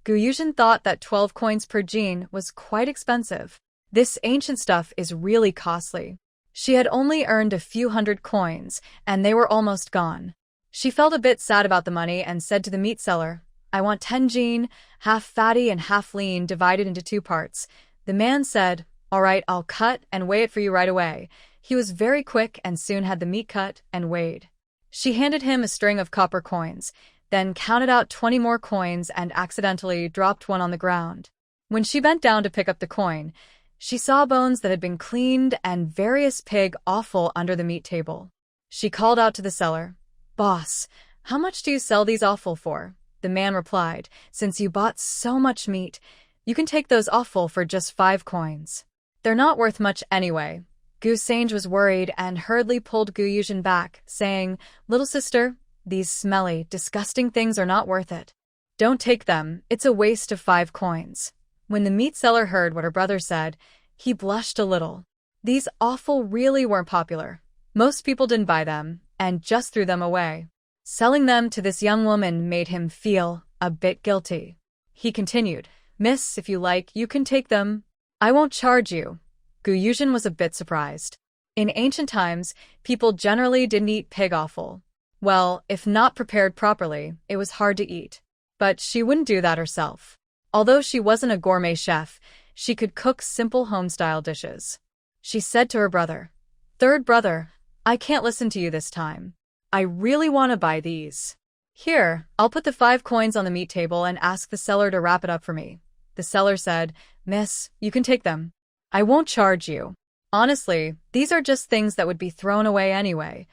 Yuzhen thought that 12 coins per jin was quite expensive. This ancient stuff is really costly. She had only earned a few hundred coins, and they were almost gone. She felt a bit sad about the money and said to the meat seller, I want 10 jin, half fatty and half lean, divided into 2 parts. The man said, all right, I'll cut and weigh it for you right away. He was very quick and soon had the meat cut and weighed. She handed him a string of copper coins, then counted out 20 more coins and accidentally dropped one on the ground. When she bent down to pick up the coin, she saw bones that had been cleaned and various pig offal under the meat table. She called out to the seller, Boss, how much do you sell these offal for? The man replied, Since you bought so much meat, you can take those offal for just 5 coins. They're not worth much anyway. Yuzhen was worried and hurriedly pulled Yuzhen back, saying, Little sister, these smelly, disgusting things are not worth it. Don't take them, it's a waste of 5 coins. When the meat seller heard what her brother said, he blushed a little. These awful really weren't popular. Most people didn't buy them, and just threw them away. Selling them to this young woman made him feel a bit guilty. He continued, "Miss, if you like, you can take them. I won't charge you." Yuzhen was a bit surprised. In ancient times, people generally didn't eat pig offal. Well, if not prepared properly, it was hard to eat. But she wouldn't do that herself. Although she wasn't a gourmet chef, she could cook simple home-style dishes. She said to her brother, "Third brother, I can't listen to you this time. I really want to buy these. Here, I'll put the 5 coins on the meat table and ask the seller to wrap it up for me." The seller said, "Miss, you can take them. I won't charge you. Honestly, these are just things that would be thrown away anyway."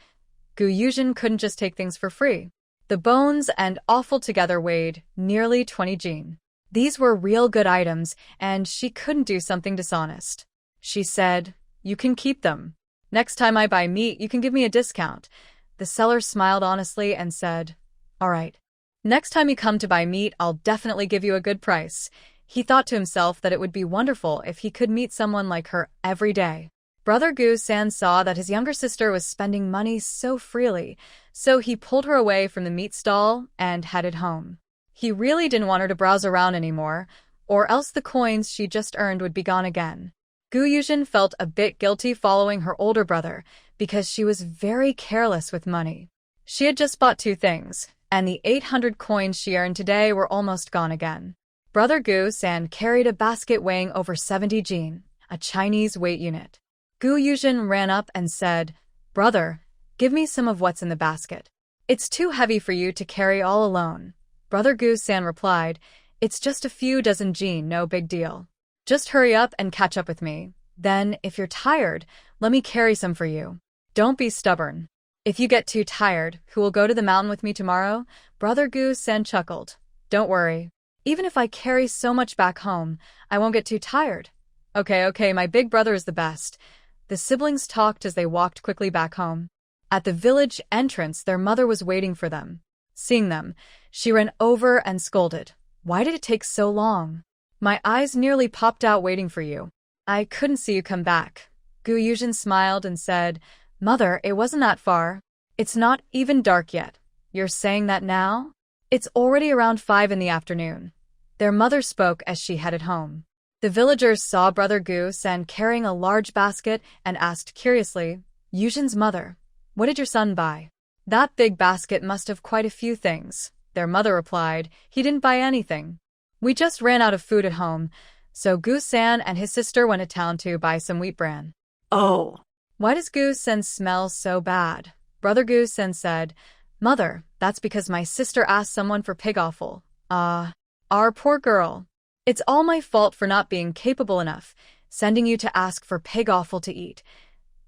Yuzhen couldn't just take things for free. The bones and offal together weighed nearly 20 jin. These were real good items, and she couldn't do something dishonest. She said, "You can keep them. Next time I buy meat, you can give me a discount." The seller smiled honestly and said, "All right. Next time you come to buy meat, I'll definitely give you a good price." He thought to himself that it would be wonderful if he could meet someone like her every day. Brother Yuzhen saw that his younger sister was spending money so freely, so he pulled her away from the meat stall and headed home. He really didn't want her to browse around anymore, or else the coins she just earned would be gone again. Yuzhen felt a bit guilty following her older brother because she was very careless with money. She had just bought 2 things, and the 800 coins she earned today were almost gone again. Brother Yuzhen carried a basket weighing over 70 jin, a Chinese weight unit. Yuzhen ran up and said, "Brother, give me some of what's in the basket. It's too heavy for you to carry all alone." Brother Yuzhen replied, "It's just a few dozen jin, no big deal. Just hurry up and catch up with me. Then, if you're tired, let me carry some for you. Don't be stubborn. If you get too tired, who will go to the mountain with me tomorrow?" Brother Yuzhen chuckled. "Don't worry. Even if I carry so much back home, I won't get too tired." Okay, my big brother is the best." The siblings talked as they walked quickly back home. At the village entrance, their mother was waiting for them. Seeing them, she ran over and scolded, "Why did it take so long? My eyes nearly popped out waiting for you. I couldn't see you come back." Yuzhen smiled and said, "Mother, it wasn't that far. It's not even dark yet. You're saying that now? It's already around 5 in the afternoon." Their mother spoke as she headed home. The villagers saw Brother Yuzhen carrying a large basket and asked curiously, "Yuzhen's mother, what did your son buy?" "That big basket must have quite a few things." Their mother replied, "He didn't buy anything. We just ran out of food at home, so Yuzhen and his sister went to town to buy some wheat bran." Oh. "Why does Yuzhen smell so bad?" Brother Yuzhen said, "Mother, that's because my sister asked someone for pig offal. Our poor girl. It's all my fault for not being capable enough, sending you to ask for pig offal to eat."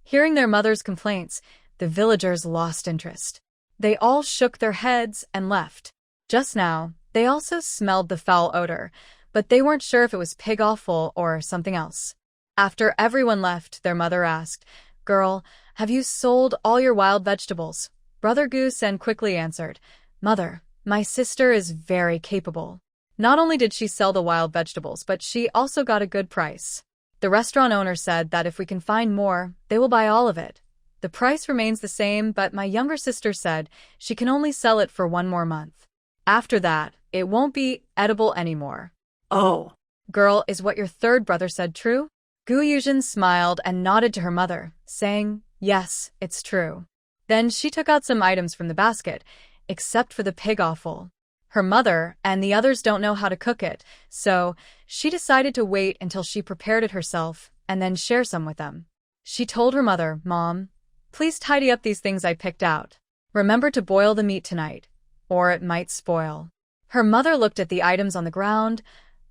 Hearing their mother's complaints, the villagers lost interest. They all shook their heads and left. Just now, they also smelled the foul odor, but they weren't sure if it was pig offal or something else. After everyone left, their mother asked, "Girl, have you sold all your wild vegetables?" Brother Yuzhen quickly answered, "Mother, my sister is very capable. Not only did she sell the wild vegetables, but she also got a good price. The restaurant owner said that if we can find more, they will buy all of it. The price remains the same, but my younger sister said she can only sell it for 1 more month. After that, it won't be edible anymore." Oh. "Girl, is what your third brother said true?" Yuzhen smiled and nodded to her mother, saying, "Yes, it's true." Then she took out some items from the basket, except for the pig offal. Her mother and the others don't know how to cook it, so she decided to wait until she prepared it herself and then share some with them. She told her mother, "Mom, please tidy up these things I picked out. Remember to boil the meat tonight, or it might spoil." Her mother looked at the items on the ground,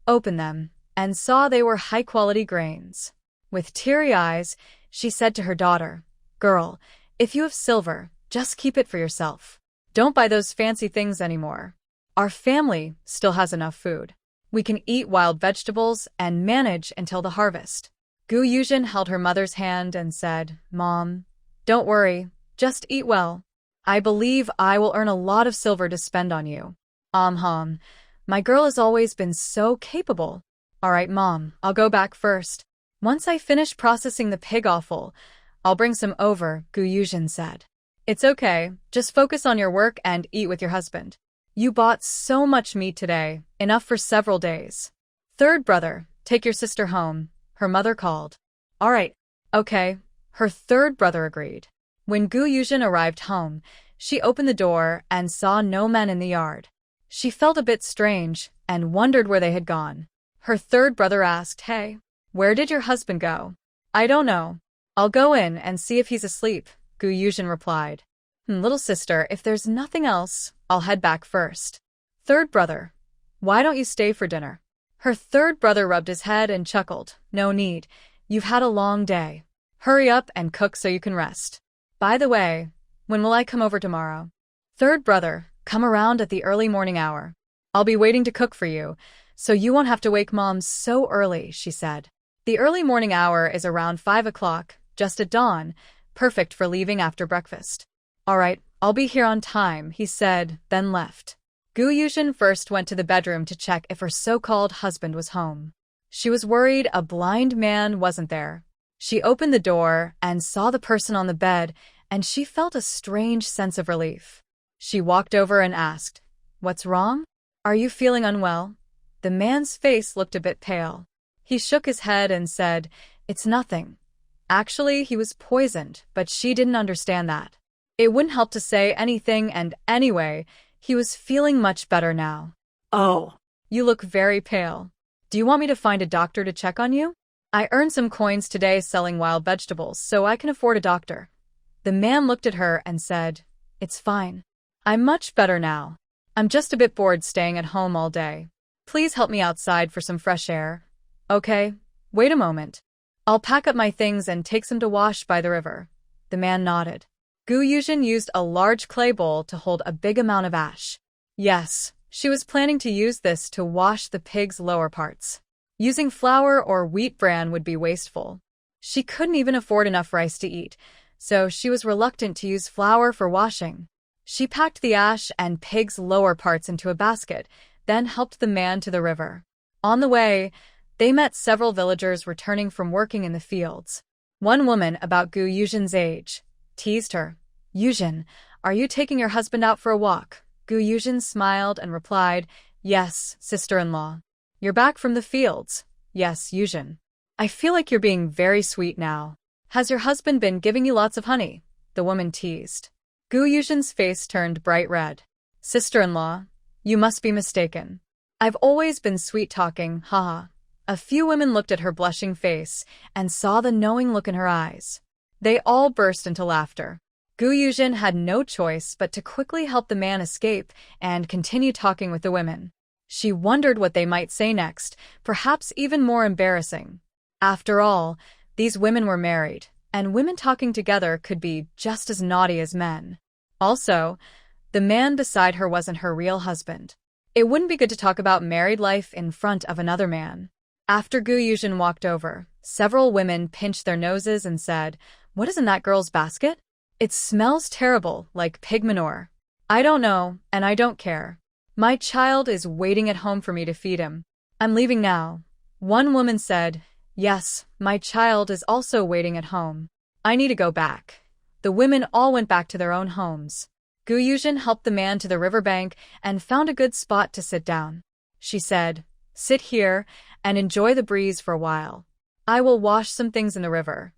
opened them, and saw they were high-quality grains. With teary eyes, she said to her daughter, "Girl, if you have silver, just keep it for yourself. Don't buy those fancy things anymore. Our family still has enough food. We can eat wild vegetables and manage until the harvest." Yuzhen held her mother's hand and said, "Mom, don't worry, just eat well. I believe I will earn a lot of silver to spend on you." My girl has always been so capable." "All right, Mom, I'll go back first." Once I finish processing the pig offal, I'll bring some over, Yuzhen said. It's okay, just focus on your work and eat with your husband. You bought so much meat today, enough for several days. Third brother, take your sister home, her mother called. All right, okay, her third brother agreed. When Yuzhen arrived home, she opened the door and saw no men in the yard. She felt a bit strange and wondered where they had gone. Her third brother asked, Hey, where did your husband go? I don't know. I'll go in and see if he's asleep, Yuzhen replied. Little sister, if there's nothing else, I'll head back first. Third brother, why don't you stay for dinner? Her third brother rubbed his head and chuckled. No need. You've had a long day. Hurry up and cook so you can rest. By the way, when will I come over tomorrow? Third brother, come around at the early morning hour. I'll be waiting to cook for you, so you won't have to wake Mom so early, she said. The early morning hour is around 5 o'clock, just at dawn, perfect for leaving after breakfast. All right, I'll be here on time, he said, then left. Yuzhen first went to the bedroom to check if her so-called husband was home. She was worried a blind man wasn't there. She opened the door and saw the person on the bed, and she felt a strange sense of relief. She walked over and asked, What's wrong? Are you feeling unwell? The man's face looked a bit pale. He shook his head and said, It's nothing. Actually, he was poisoned, but she didn't understand that. It wouldn't help to say anything, and anyway, he was feeling much better now. Oh, You look very pale. Do you want me to find a doctor to check on you? I earned some coins today selling wild vegetables, so I can afford a doctor. The man looked at her and said, It's fine. I'm much better now. I'm just a bit bored staying at home all day. Please help me outside for some fresh air. Okay, wait a moment. I'll pack up my things and take some to wash by the river. The man nodded. Yuzhen used a large clay bowl to hold a big amount of ash. Yes, she was planning to use this to wash the pig's lower parts. Using flour or wheat bran would be wasteful. She couldn't even afford enough rice to eat, so she was reluctant to use flour for washing. She packed the ash and pig's lower parts into a basket, then helped the man to the river. On the way, they met several villagers returning from working in the fields. One woman, about Yuzhen's age, teased her. Yuzhen, are you taking your husband out for a walk? Yuzhen smiled and replied, Yes, sister-in-law. You're back from the fields. Yes, Yuzhen. I feel like you're being very sweet now. Has your husband been giving you lots of honey? The woman teased. Yuzhen's face turned bright red. Sister-in-law, you must be mistaken. I've always been sweet-talking, haha. A few women looked at her blushing face and saw the knowing look in her eyes. They all burst into laughter. Yuzhen had no choice but to quickly help the man escape and continue talking with the women. She wondered what they might say next, perhaps even more embarrassing. After all, these women were married, and women talking together could be just as naughty as men. Also, the man beside her wasn't her real husband. It wouldn't be good to talk about married life in front of another man. After Yuzhen walked over, several women pinched their noses and said, What is in that girl's basket? It smells terrible, like pig manure. I don't know, and I don't care. My child is waiting at home for me to feed him. I'm leaving now. One woman said, Yes, my child is also waiting at home. I need to go back. The women all went back to their own homes. Yuzhen helped the man to the riverbank and found a good spot to sit down. She said, Sit here and enjoy the breeze for a while. I will wash some things in the river.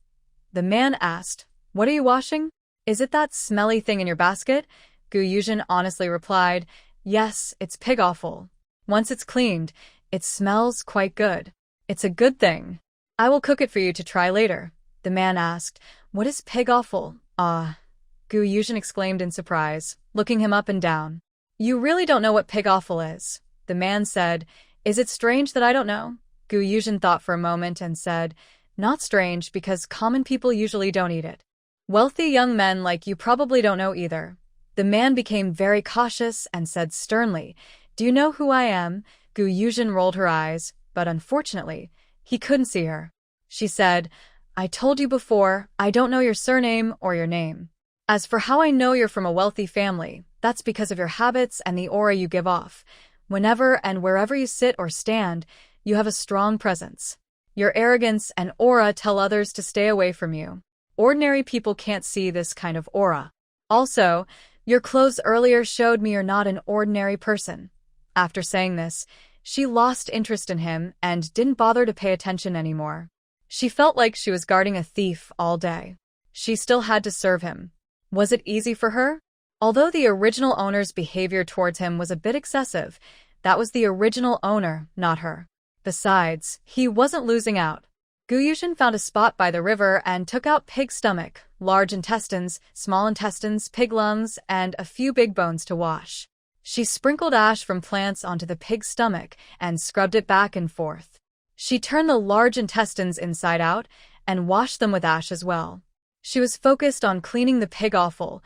The man asked, What are you washing? Is it that smelly thing in your basket? Yuzhen honestly replied, Yes, it's pig offal. Once it's cleaned, it smells quite good. It's a good thing. I will cook it for you to try later. The man asked, What is pig offal? Yuzhen exclaimed in surprise, looking him up and down. You really don't know what pig offal is? The man said, Is it strange that I don't know? Yuzhen thought for a moment and said, Not strange, because common people usually don't eat it. Wealthy young men like you probably don't know either. The man became very cautious and said sternly, Do you know who I am? Yuzhen rolled her eyes, but unfortunately, he couldn't see her. She said, I told you before, I don't know your surname or your name. As for how I know you're from a wealthy family, that's because of your habits and the aura you give off. Whenever and wherever you sit or stand, you have a strong presence. Your arrogance and aura tell others to stay away from you. Ordinary people can't see this kind of aura. Also, your clothes earlier showed me you're not an ordinary person. After saying this, she lost interest in him and didn't bother to pay attention anymore. She felt like she was guarding a thief all day. She still had to serve him. Was it easy for her? Although the original owner's behavior towards him was a bit excessive, that was the original owner, not her. Besides, he wasn't losing out. Yuzhen found a spot by the river and took out pig stomach, large intestines, small intestines, pig lungs, and a few big bones to wash. She sprinkled ash from plants onto the pig's stomach and scrubbed it back and forth. She turned the large intestines inside out and washed them with ash as well. She was focused on cleaning the pig offal,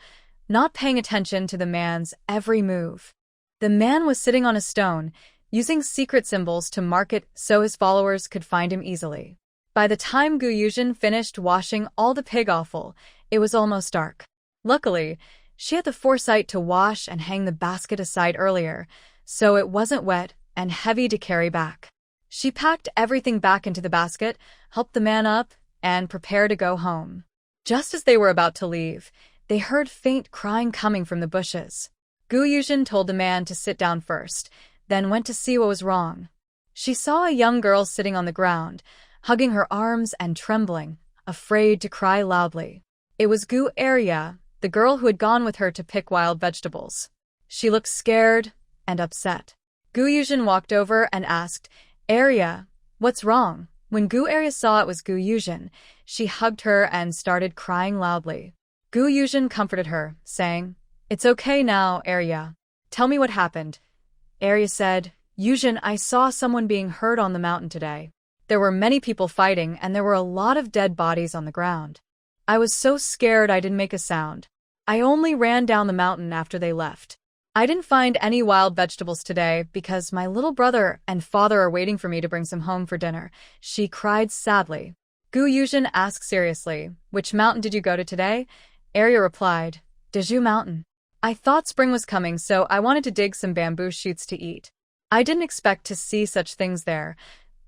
not paying attention to the man's every move. The man was sitting on a stone, using secret symbols to mark it so his followers could find him easily. By the time Yuzhen finished washing all the pig offal, it was almost dark. Luckily, she had the foresight to wash and hang the basket aside earlier, so it wasn't wet and heavy to carry back. She packed everything back into the basket, helped the man up, and prepared to go home. Just as they were about to leave, they heard faint crying coming from the bushes. Yuzhen told the man to sit down first, then went to see what was wrong. She saw a young girl sitting on the ground, hugging her arms and trembling, afraid to cry loudly. It was Arya, the girl who had gone with her to pick wild vegetables. She looked scared and upset. Yuzhen walked over and asked, "Arya, what's wrong?" When Arya saw it was Yuzhen, she hugged her and started crying loudly. Yuzhen comforted her, saying, "It's okay now, Arya. Tell me what happened." Arya said, "Yuzhen, I saw someone being hurt on the mountain today. There were many people fighting and there were a lot of dead bodies on the ground. I was so scared I didn't make a sound. I only ran down the mountain after they left. I didn't find any wild vegetables today because my little brother and father are waiting for me to bring some home for dinner." She cried sadly. Yuzhen asked seriously, "Which mountain did you go to today?" Arya replied, "Daju Mountain. I thought spring was coming, so I wanted to dig some bamboo shoots to eat. I didn't expect to see such things there."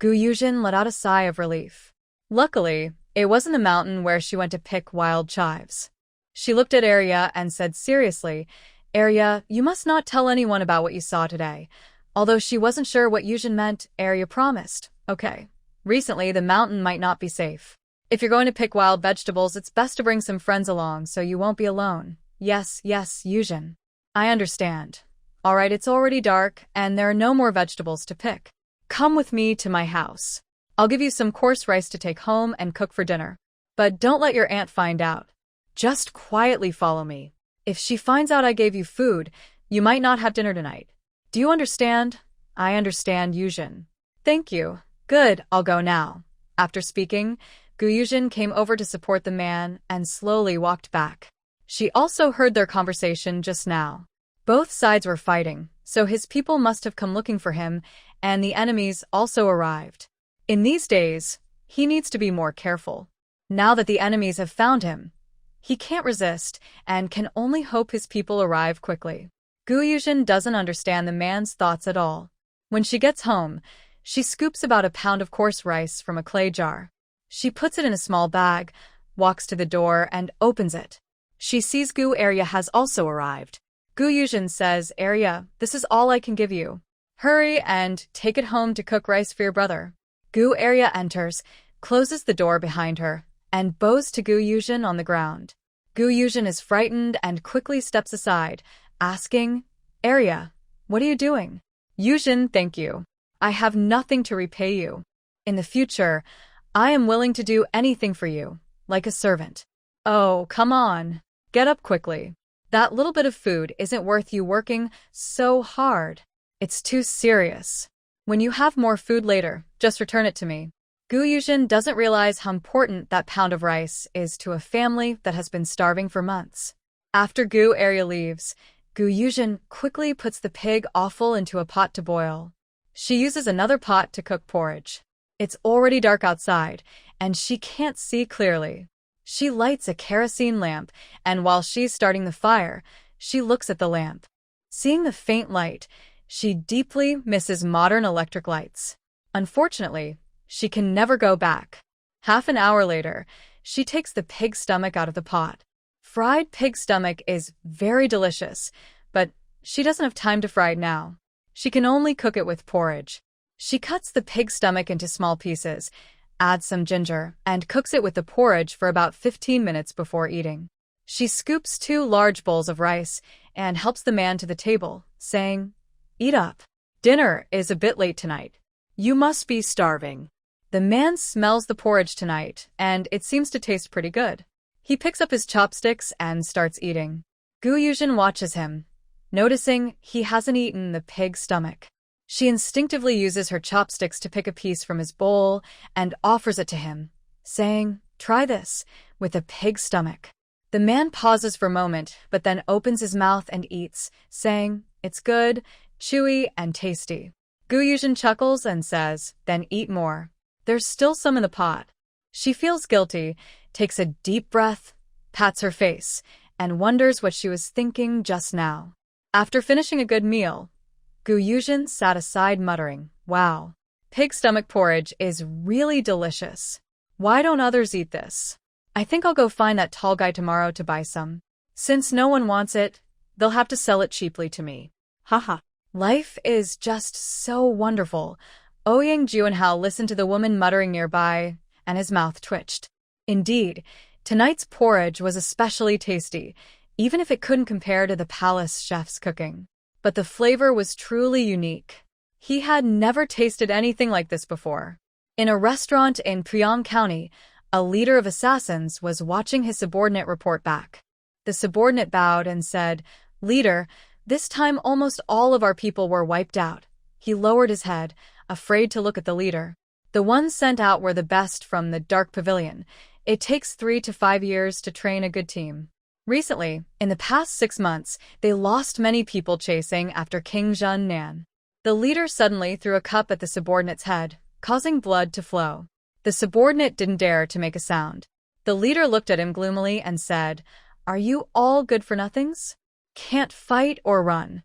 Yuzhen let out a sigh of relief. Luckily, it wasn't the mountain where she went to pick wild chives. She looked at Arya and said seriously, "Arya, you must not tell anyone about what you saw today." Although she wasn't sure what Yuzhen meant, Arya promised, "Okay. Recently, the mountain might not be safe. If you're going to pick wild vegetables, it's best to bring some friends along so you won't be alone." Yes, Yuzhen. I understand. All right, it's already dark, and there are no more vegetables to pick. Come with me to my house. I'll give you some coarse rice to take home and cook for dinner. But don't let your aunt find out. Just quietly follow me. If she finds out I gave you food, you might not have dinner tonight. Do you understand? I understand, Yuzhen. Thank you. Good, I'll go now. After speaking, Yuzhen came over to support the man and slowly walked back. She also heard their conversation just now. Both sides were fighting, so his people must have come looking for him, and the enemies also arrived. In these days, he needs to be more careful. Now that the enemies have found him, he can't resist and can only hope his people arrive quickly. Yuzhen doesn't understand the man's thoughts at all. When she gets home, she scoops about a pound of coarse rice from a clay jar. She puts it in a small bag, walks to the door, and opens it. She sees Arya has also arrived. Yuzhen says, "Arya, this is all I can give you. Hurry and take it home to cook rice for your brother." Arya enters, closes the door behind her, and bows to Yuzhen on the ground. Yuzhen is frightened and quickly steps aside, asking, "Arya, what are you doing?" "Yuzhen, thank you. I have nothing to repay you. In the future, I am willing to do anything for you, like a servant." "Oh, come on. Get up quickly. That little bit of food isn't worth you working so hard. It's too serious. When you have more food later, just return it to me." Yuzhen doesn't realize how important that pound of rice is to a family that has been starving for months. After Arya leaves, Yuzhen quickly puts the pig offal into a pot to boil. She uses another pot to cook porridge. It's already dark outside, and she can't see clearly. She lights a kerosene lamp, and while she's starting the fire, she looks at the lamp. Seeing the faint light, she deeply misses modern electric lights. Unfortunately, She can never go back. Half an hour later, she takes the pig stomach out of the pot. Fried pig stomach is very delicious, but she doesn't have time to fry it now. She can only cook it with porridge. She cuts the pig stomach into small pieces, adds some ginger, and cooks it with the porridge for about 15 minutes before eating. She scoops 2 large bowls of rice and helps the man to the table, saying, "Eat up. Dinner is a bit late tonight. You must be starving." The man smells the porridge tonight, and it seems to taste pretty good. He picks up his chopsticks and starts eating. Yuzhen watches him, noticing he hasn't eaten the pig stomach. She instinctively uses her chopsticks to pick a piece from his bowl and offers it to him, saying, "Try this, with a pig stomach." The man pauses for a moment, but then opens his mouth and eats, saying, "It's good, chewy, and tasty." Yuzhen chuckles and says, "Then eat more. There's still some in the pot." She feels guilty, takes a deep breath, pats her face, and wonders what she was thinking just now. After finishing a good meal, Yuzhen sat aside muttering, "Wow, pig stomach porridge is really delicious. Why don't others eat this? I think I'll go find that tall guy tomorrow to buy some. Since no one wants it, they'll have to sell it cheaply to me. Haha." Life is just so wonderful. Juanhao listened to the woman muttering nearby, and his mouth twitched. Indeed, tonight's porridge was especially tasty, even if it couldn't compare to the palace chef's cooking. But the flavor was truly unique. He had never tasted anything like this before. In a restaurant in Priang County, a leader of assassins was watching his subordinate report back. The subordinate bowed and said, "Leader, this time almost all of our people were wiped out." He lowered his head, afraid to look at the leader. The ones sent out were the best from the Dark Pavilion. It takes 3 to 5 years to train a good team. Recently, in the past 6 months, they lost many people chasing after King Zhen Nan. The leader suddenly threw a cup at the subordinate's head, causing blood to flow. The subordinate didn't dare to make a sound. The leader looked at him gloomily and said, "Are you all good for nothings? Can't fight or run?"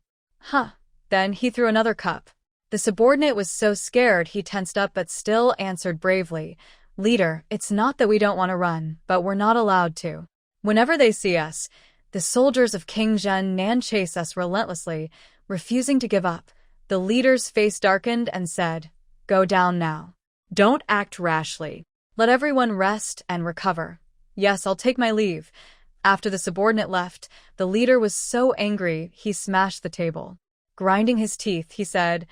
"Huh." Then he threw another cup. The subordinate was so scared he tensed up but still answered bravely, "Leader, it's not that we don't want to run, but we're not allowed to. Whenever they see us, the soldiers of King Zhen Nan chase us relentlessly, refusing to give up." The leader's face darkened and said, "Go down now. Don't act rashly. Let everyone rest and recover. Yes, I'll take my leave." After the subordinate left, the leader was so angry he smashed the table. Grinding his teeth, he said,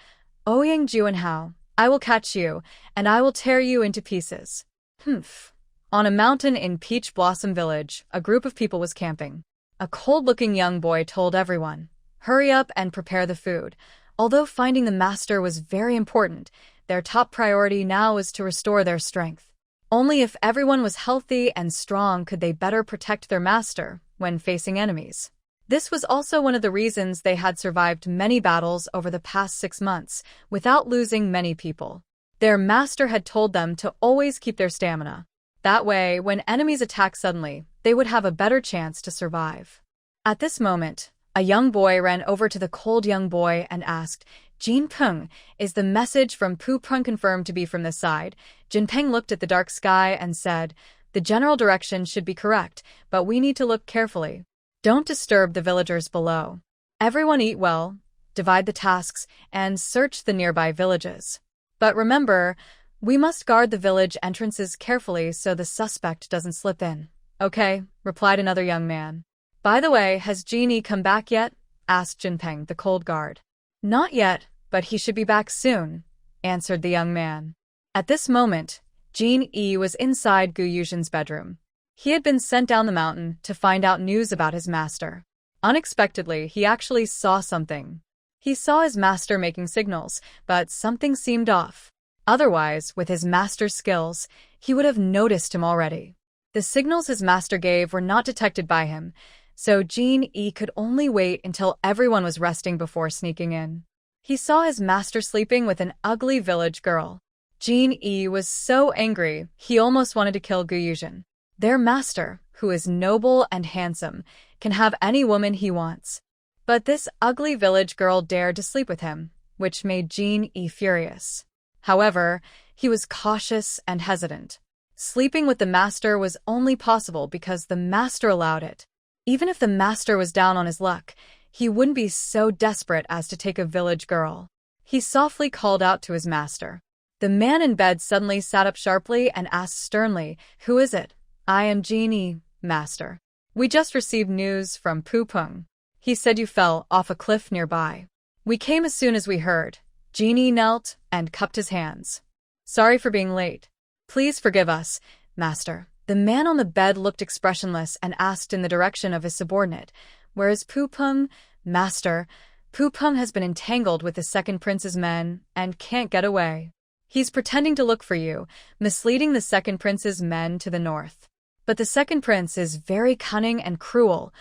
Juanhao, I will catch you, and I will tear you into pieces." Humph. On a mountain in Peach Blossom Village, a group of people was camping. A cold-looking young boy told everyone, "Hurry up and prepare the food." Although finding the master was very important, their top priority now was to restore their strength. Only if everyone was healthy and strong could they better protect their master when facing enemies. This was also one of the reasons they had survived many battles over the past 6 months without losing many people. Their master had told them to always keep their stamina. That way, when enemies attacked suddenly, they would have a better chance to survive. At this moment, a young boy ran over to the cold young boy and asked, "Jinpeng, is the message from Pu Prung confirmed to be from this side?" Jinpeng looked at the dark sky and said, "The general direction should be correct, but we need to look carefully. Don't disturb the villagers below. Everyone eat well, divide the tasks, and search the nearby villages. But remember, we must guard the village entrances carefully so the suspect doesn't slip in." "Okay," replied another young man. "By the way, has Genie come back yet?" asked Jinpeng, the cold guard. "Not yet, but he should be back soon," answered the young man. At this moment, Jin Yi was inside Gu Yuzhen's bedroom. He had been sent down the mountain to find out news about his master. Unexpectedly, he actually saw something. He saw his master making signals, but something seemed off. Otherwise, with his master's skills, he would have noticed him already. The signals his master gave were not detected by him, so Jin Yi could only wait until everyone was resting before sneaking in. He saw his master sleeping with an ugly village girl. Jin Yi was so angry, he almost wanted to kill Gu Yuzhen. Their master, who is noble and handsome, can have any woman he wants. But this ugly village girl dared to sleep with him, which made Jin Yi furious. However, He was cautious and hesitant. Sleeping with the master was only possible because the master allowed it. Even if the master was down on his luck, he wouldn't be so desperate as to take a village girl. He softly called out to his master. The man in bed suddenly sat up sharply and asked sternly, "Who is it?" "I am Genie, master. We just received news from Pupung. He said you fell off a cliff nearby. We came as soon as we heard." Genie knelt and cupped his hands. "Sorry for being late. Please forgive us, master." The man on the bed looked expressionless and asked in the direction of his subordinate, "Where is Pupung, master?" "Pupung has been entangled with the second prince's men and can't get away. He's pretending to look for you, misleading the second prince's men to the north. But the second prince is very cunning and cruel,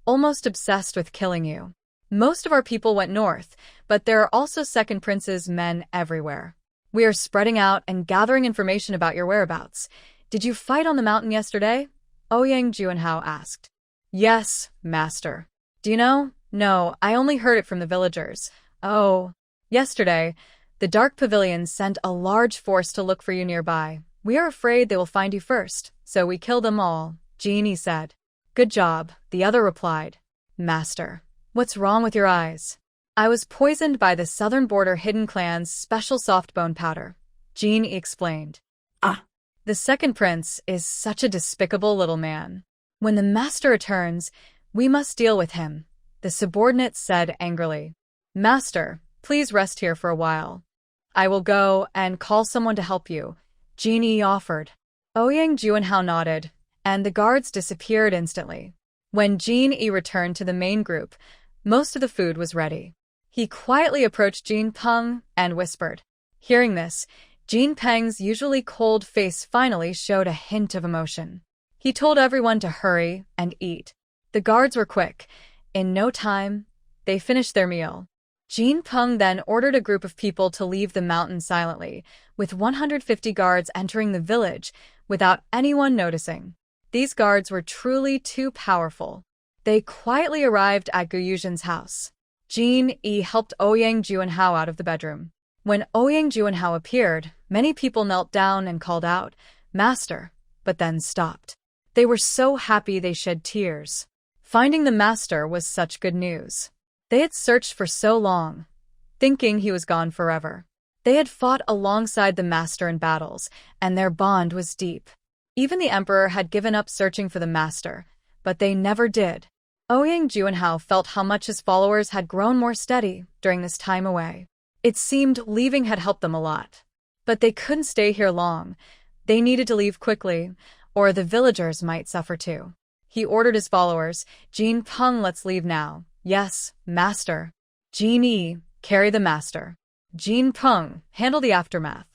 almost obsessed with killing you. Most of our people went north, but there are also second prince's men everywhere. We are spreading out and gathering information about your whereabouts. Did you fight on the mountain yesterday?" Ouyang Juanhao asked. "Yes, master." "Do you know?" "No, I only heard it from the villagers." "Oh. Yesterday, the Dark Pavilion sent a large force to look for you nearby. We are afraid they will find you first, so we killed them all," Genie said. "Good job," the other replied. "Master, what's wrong with your eyes?" "I was poisoned by the Southern Border Hidden Clan's special soft bone powder," Genie explained. Ah. "The second prince is such a despicable little man. When the master returns, we must deal with him," the subordinate said angrily. "Master, please rest here for a while. I will go and call someone to help you," Genie offered. Ouyang Juanhao nodded, and the guards disappeared instantly. When Genie returned to the main group, most of the food was ready. He quietly approached Jean Peng and whispered. Hearing this, Jean Peng's usually cold face finally showed a hint of emotion. He told everyone to hurry and eat. The guards were quick. In no time, they finished their meal. Jean Peng then ordered a group of people to leave the mountain silently, with 150 guards entering the village without anyone noticing. These guards were truly too powerful. They quietly arrived at Gu Yuzhen's house. Jean Yi helped Ouyang Juanhao out of the bedroom. When Ouyang Juanhao appeared, many people knelt down and called out, "Master," but then stopped. They were so happy they shed tears. Finding the master was such good news. They had searched for so long, thinking he was gone forever. They had fought alongside the master in battles, and their bond was deep. Even the emperor had given up searching for the master, but they never did. Ouyang Juanhao felt how much his followers had grown more steady during this time away. It seemed leaving had helped them a lot. But they couldn't stay here long. They needed to leave quickly, or the villagers might suffer too. He ordered his followers, "Jean Peng, let's leave now." "Yes, master." "Jean Yi, carry the master." "Jean Peng, handle the aftermath."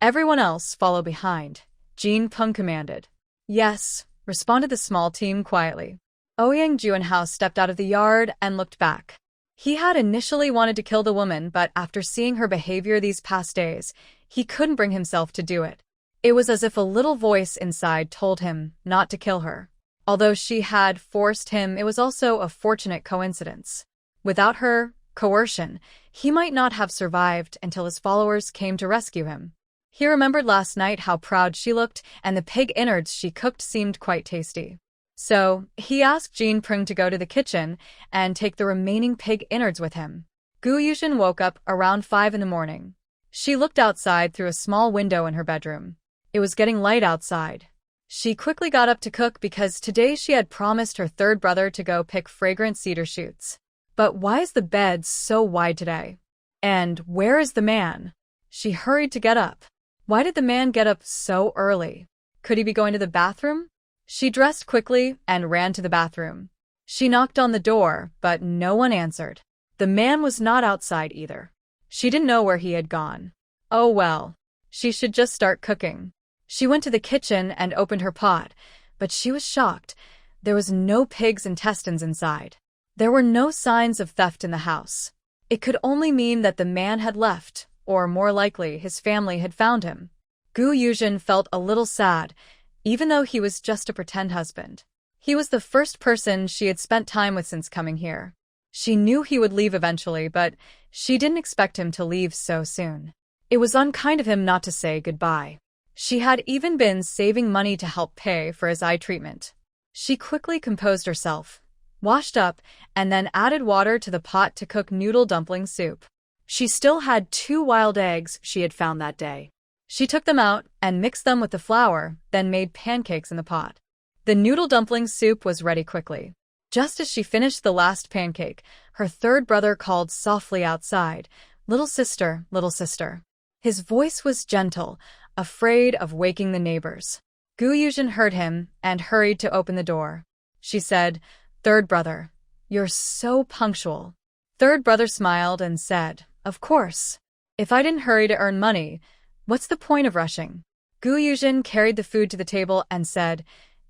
"Everyone else follow behind," Jean Peng commanded. "Yes," responded the small team quietly. Ouyang Juanhao stepped out of the yard and looked back. He had initially wanted to kill the woman, but after seeing her behavior these past days, he couldn't bring himself to do it. It was as if a little voice inside told him not to kill her. Although she had forced him, it was also a fortunate coincidence. Without her coercion, he might not have survived until his followers came to rescue him. He remembered last night how proud she looked, and the pig innards she cooked seemed quite tasty. So, he asked Jean Peng to go to the kitchen and take the remaining pig innards with him. Gu Yuzhen woke up around 5 in the morning. She looked outside through a small window in her bedroom. It was getting light outside. She quickly got up to cook because today she had promised her third brother to go pick fragrant cedar shoots. But why is the bed so wide today? And where is the man? She hurried to get up. Why did the man get up so early? Could he be going to the bathroom? She dressed quickly and ran to the bathroom. She knocked on the door, but no one answered. The man was not outside either. She didn't know where he had gone. Oh well, she should just start cooking. She went to the kitchen and opened her pot, but she was shocked. There was no pig's intestines inside. There were no signs of theft in the house. It could only mean that the man had left, or more likely, his family had found him. Gu Yuzhen felt a little sad, even though he was just a pretend husband. He was the first person she had spent time with since coming here. She knew he would leave eventually, but she didn't expect him to leave so soon. It was unkind of him not to say goodbye. She had even been saving money to help pay for his eye treatment. She quickly composed herself, washed up, and then added water to the pot to cook noodle dumpling soup. She still had 2 wild eggs she had found that day. She took them out and mixed them with the flour, then made pancakes in the pot. The noodle dumpling soup was ready quickly. Just as she finished the last pancake, her third brother called softly outside, "Little sister, little sister." His voice was gentle, afraid of waking the neighbors. Yuzhen heard him and hurried to open the door. She said, "Third brother, you're so punctual." Third brother smiled and said, "Of course. If I didn't hurry to earn money, what's the point of rushing?" Yuzhen carried the food to the table and said,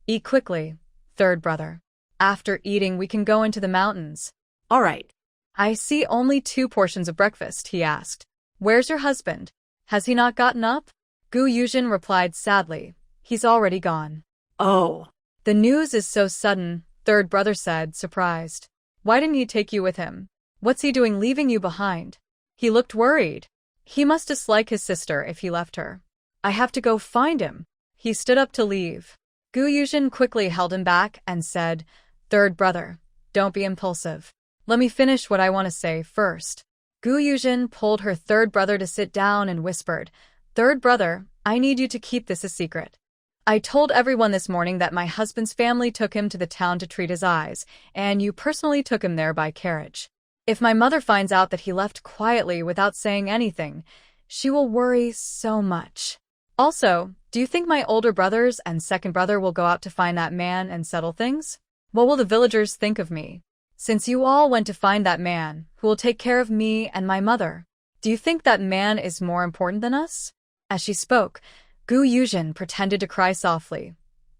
"Eat quickly, third brother. After eating, we can go into the mountains." All right. "I see only 2 portions of breakfast," he asked. "Where's your husband? Has he not gotten up?" Yuzhen replied sadly, "He's already gone." Oh. "The news is so sudden," third brother said, surprised. "Why didn't he take you with him? What's he doing leaving you behind?" He looked worried. He must dislike his sister if he left her. "I have to go find him." He stood up to leave. Yuzhen quickly held him back and said, "Third brother, don't be impulsive. Let me finish what I want to say first." Yuzhen pulled her third brother to sit down and whispered, "Third brother, I need you to keep this a secret. I told everyone this morning that my husband's family took him to the town to treat his eyes, and you personally took him there by carriage. If my mother finds out that he left quietly without saying anything, she will worry so much. Also, do you think my older brothers and second brother will go out to find that man and settle things? What will the villagers think of me? Since you all went to find that man, who will take care of me and my mother? Do you think that man is more important than us?" As she spoke, Yuzhen pretended to cry softly.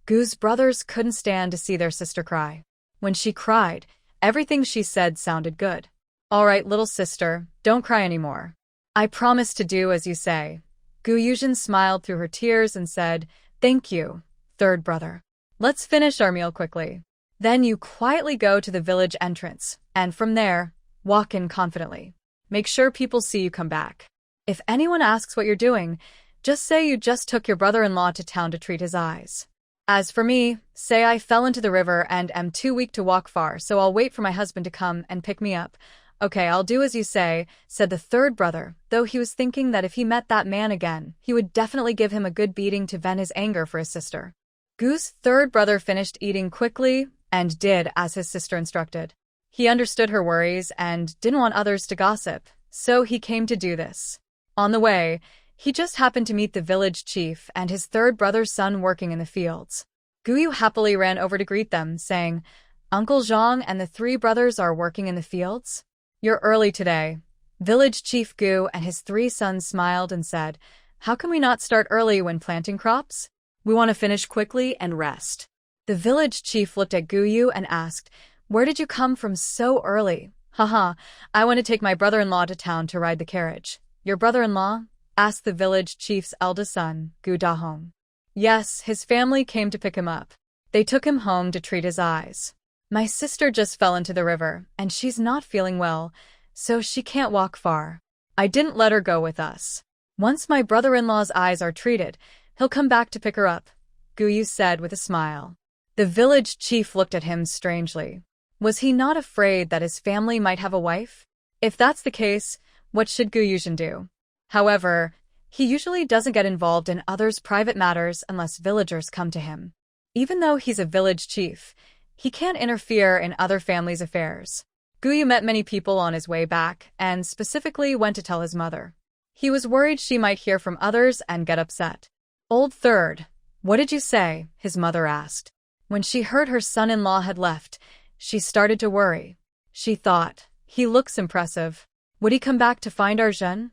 Gu's brothers couldn't stand to see their sister cry. When she cried, everything she said sounded good. "All right, little sister, don't cry anymore. I promise to do as you say." Yuzhen smiled through her tears and said, "Thank you, third brother. Let's finish our meal quickly. Then you quietly go to the village entrance, and from there, walk in confidently. Make sure people see you come back. If anyone asks what you're doing, just say you just took your brother-in-law to town to treat his eyes. As for me, say I fell into the river and am too weak to walk far, so I'll wait for my husband to come and pick me up." "Okay, I'll do as you say," said the third brother, though he was thinking that if he met that man again, he would definitely give him a good beating to vent his anger for his sister. Gu's third brother finished eating quickly and did as his sister instructed. He understood her worries and didn't want others to gossip, so he came to do this. On the way, he just happened to meet the village chief and his third brother's son working in the fields. Gu happily ran over to greet them, saying, "Uncle Zhang and the 3 brothers are working in the fields? You're early today." Village Chief Gu and his 3 sons smiled and said, "How can we not start early when planting crops? We want to finish quickly and rest." The village chief looked at Gu and asked, "Where did you come from so early?" "Haha, I want to take my brother-in-law to town to ride the carriage." "Your brother-in-law?" asked the village chief's eldest son, Gu Dahong. "Yes, his family came to pick him up. They took him home to treat his eyes. My sister just fell into the river, and she's not feeling well, so she can't walk far. I didn't let her go with us. Once my brother-in-law's eyes are treated, he'll come back to pick her up," Gu said with a smile. The village chief looked at him strangely. Was he not afraid that his family might have a wife? If that's the case, what should Yuzhen do? However, he usually doesn't get involved in others' private matters unless villagers come to him. Even though he's a village chief, he can't interfere in other families' affairs. Gu met many people on his way back and specifically went to tell his mother. He was worried she might hear from others and get upset. "Old third, what did you say?" his mother asked. When she heard her son-in-law had left, she started to worry. She thought, he looks impressive. Would he come back to find our Yuzhen?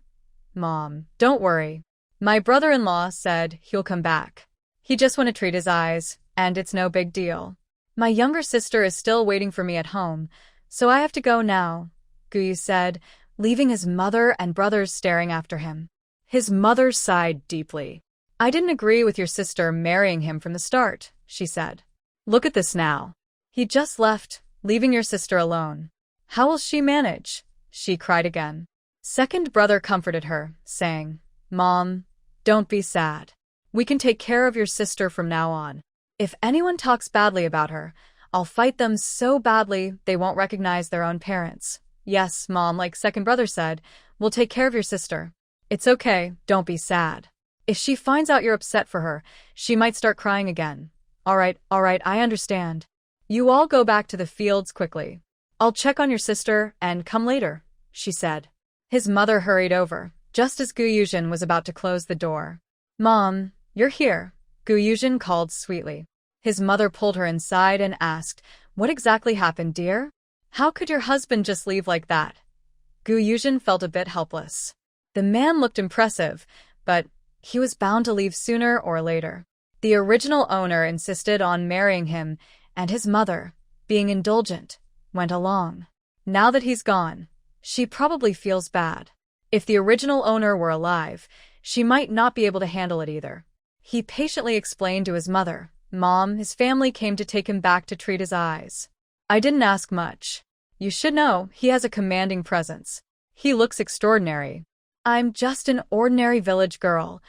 "Mom, don't worry. My brother-in-law said he'll come back. He just want to treat his eyes, and it's no big deal. My younger sister is still waiting for me at home, so I have to go now," Gu said, leaving his mother and brothers staring after him. His mother sighed deeply. "I didn't agree with your sister marrying him from the start," she said. "Look at this now. He just left, leaving your sister alone. How will she manage?" she cried again. Second brother comforted her, saying, Mom, don't be sad. We can take care of your sister from now on. If anyone talks badly about her, I'll fight them so badly they won't recognize their own parents. Yes, Mom, like second brother said, we'll take care of your sister. It's okay, don't be sad. If she finds out you're upset for her, she might start crying again. All right, I understand. You all go back to the fields quickly. I'll check on your sister and come later, she said. His mother hurried over, just as Yuzhen was about to close the door. Mom, you're here, Yuzhen called sweetly. His mother pulled her inside and asked, What exactly happened, dear? How could your husband just leave like that? Yuzhen felt a bit helpless. The man looked impressive, but he was bound to leave sooner or later. The original owner insisted on marrying him, and his mother, being indulgent, went along. Now that he's gone, she probably feels bad. If the original owner were alive, she might not be able to handle it either. He patiently explained to his mother, Mom, his family came to take him back to treat his eyes. I didn't ask much. You should know, he has a commanding presence. He looks extraordinary. I'm just an ordinary village girl.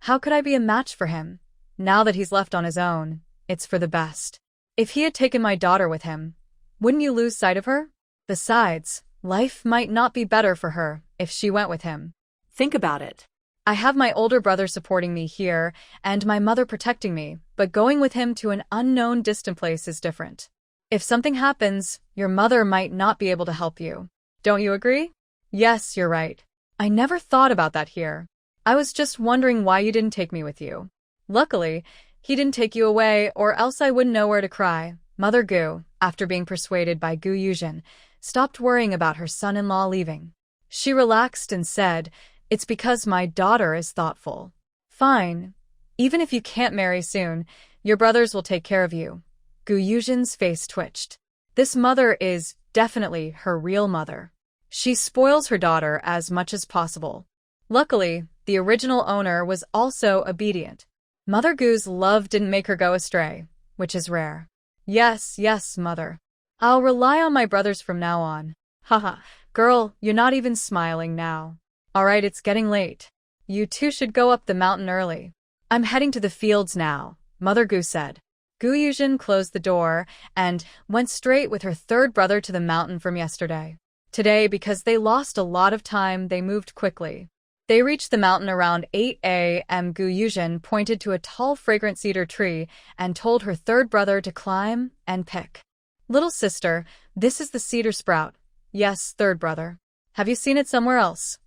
How could I be a match for him? Now that he's left on his own, it's for the best. If he had taken my daughter with him, wouldn't you lose sight of her? Besides, life might not be better for her if she went with him. Think about it. I have my older brother supporting me here and my mother protecting me, but going with him to an unknown distant place is different. If something happens, your mother might not be able to help you. Don't you agree? Yes, you're right. I never thought about that here. I was just wondering why you didn't take me with you. Luckily, he didn't take you away, or else I wouldn't know where to cry. Mother Gu, after being persuaded by Yuzhen, stopped worrying about her son-in-law leaving. She relaxed and said, It's because my daughter is thoughtful. Fine. Even if you can't marry soon, your brothers will take care of you. Yuzhen's face twitched. This mother is definitely her real mother. She spoils her daughter as much as possible. Luckily, the original owner was also obedient. Mother Gu's love didn't make her go astray, which is rare. Yes, mother. I'll rely on my brothers from now on. Haha, girl, you're not even smiling now. Alright, it's getting late. You two should go up the mountain early. I'm heading to the fields now, Mother Gu said. Yuzhen closed the door and went straight with her third brother to the mountain from yesterday. Today, because they lost a lot of time, they moved quickly. They reached the mountain around 8 a.m. Yuzhen pointed to a tall, fragrant cedar tree and told her third brother to climb and pick. Little sister, this is the cedar sprout. Yes, third brother. Have you seen it somewhere else?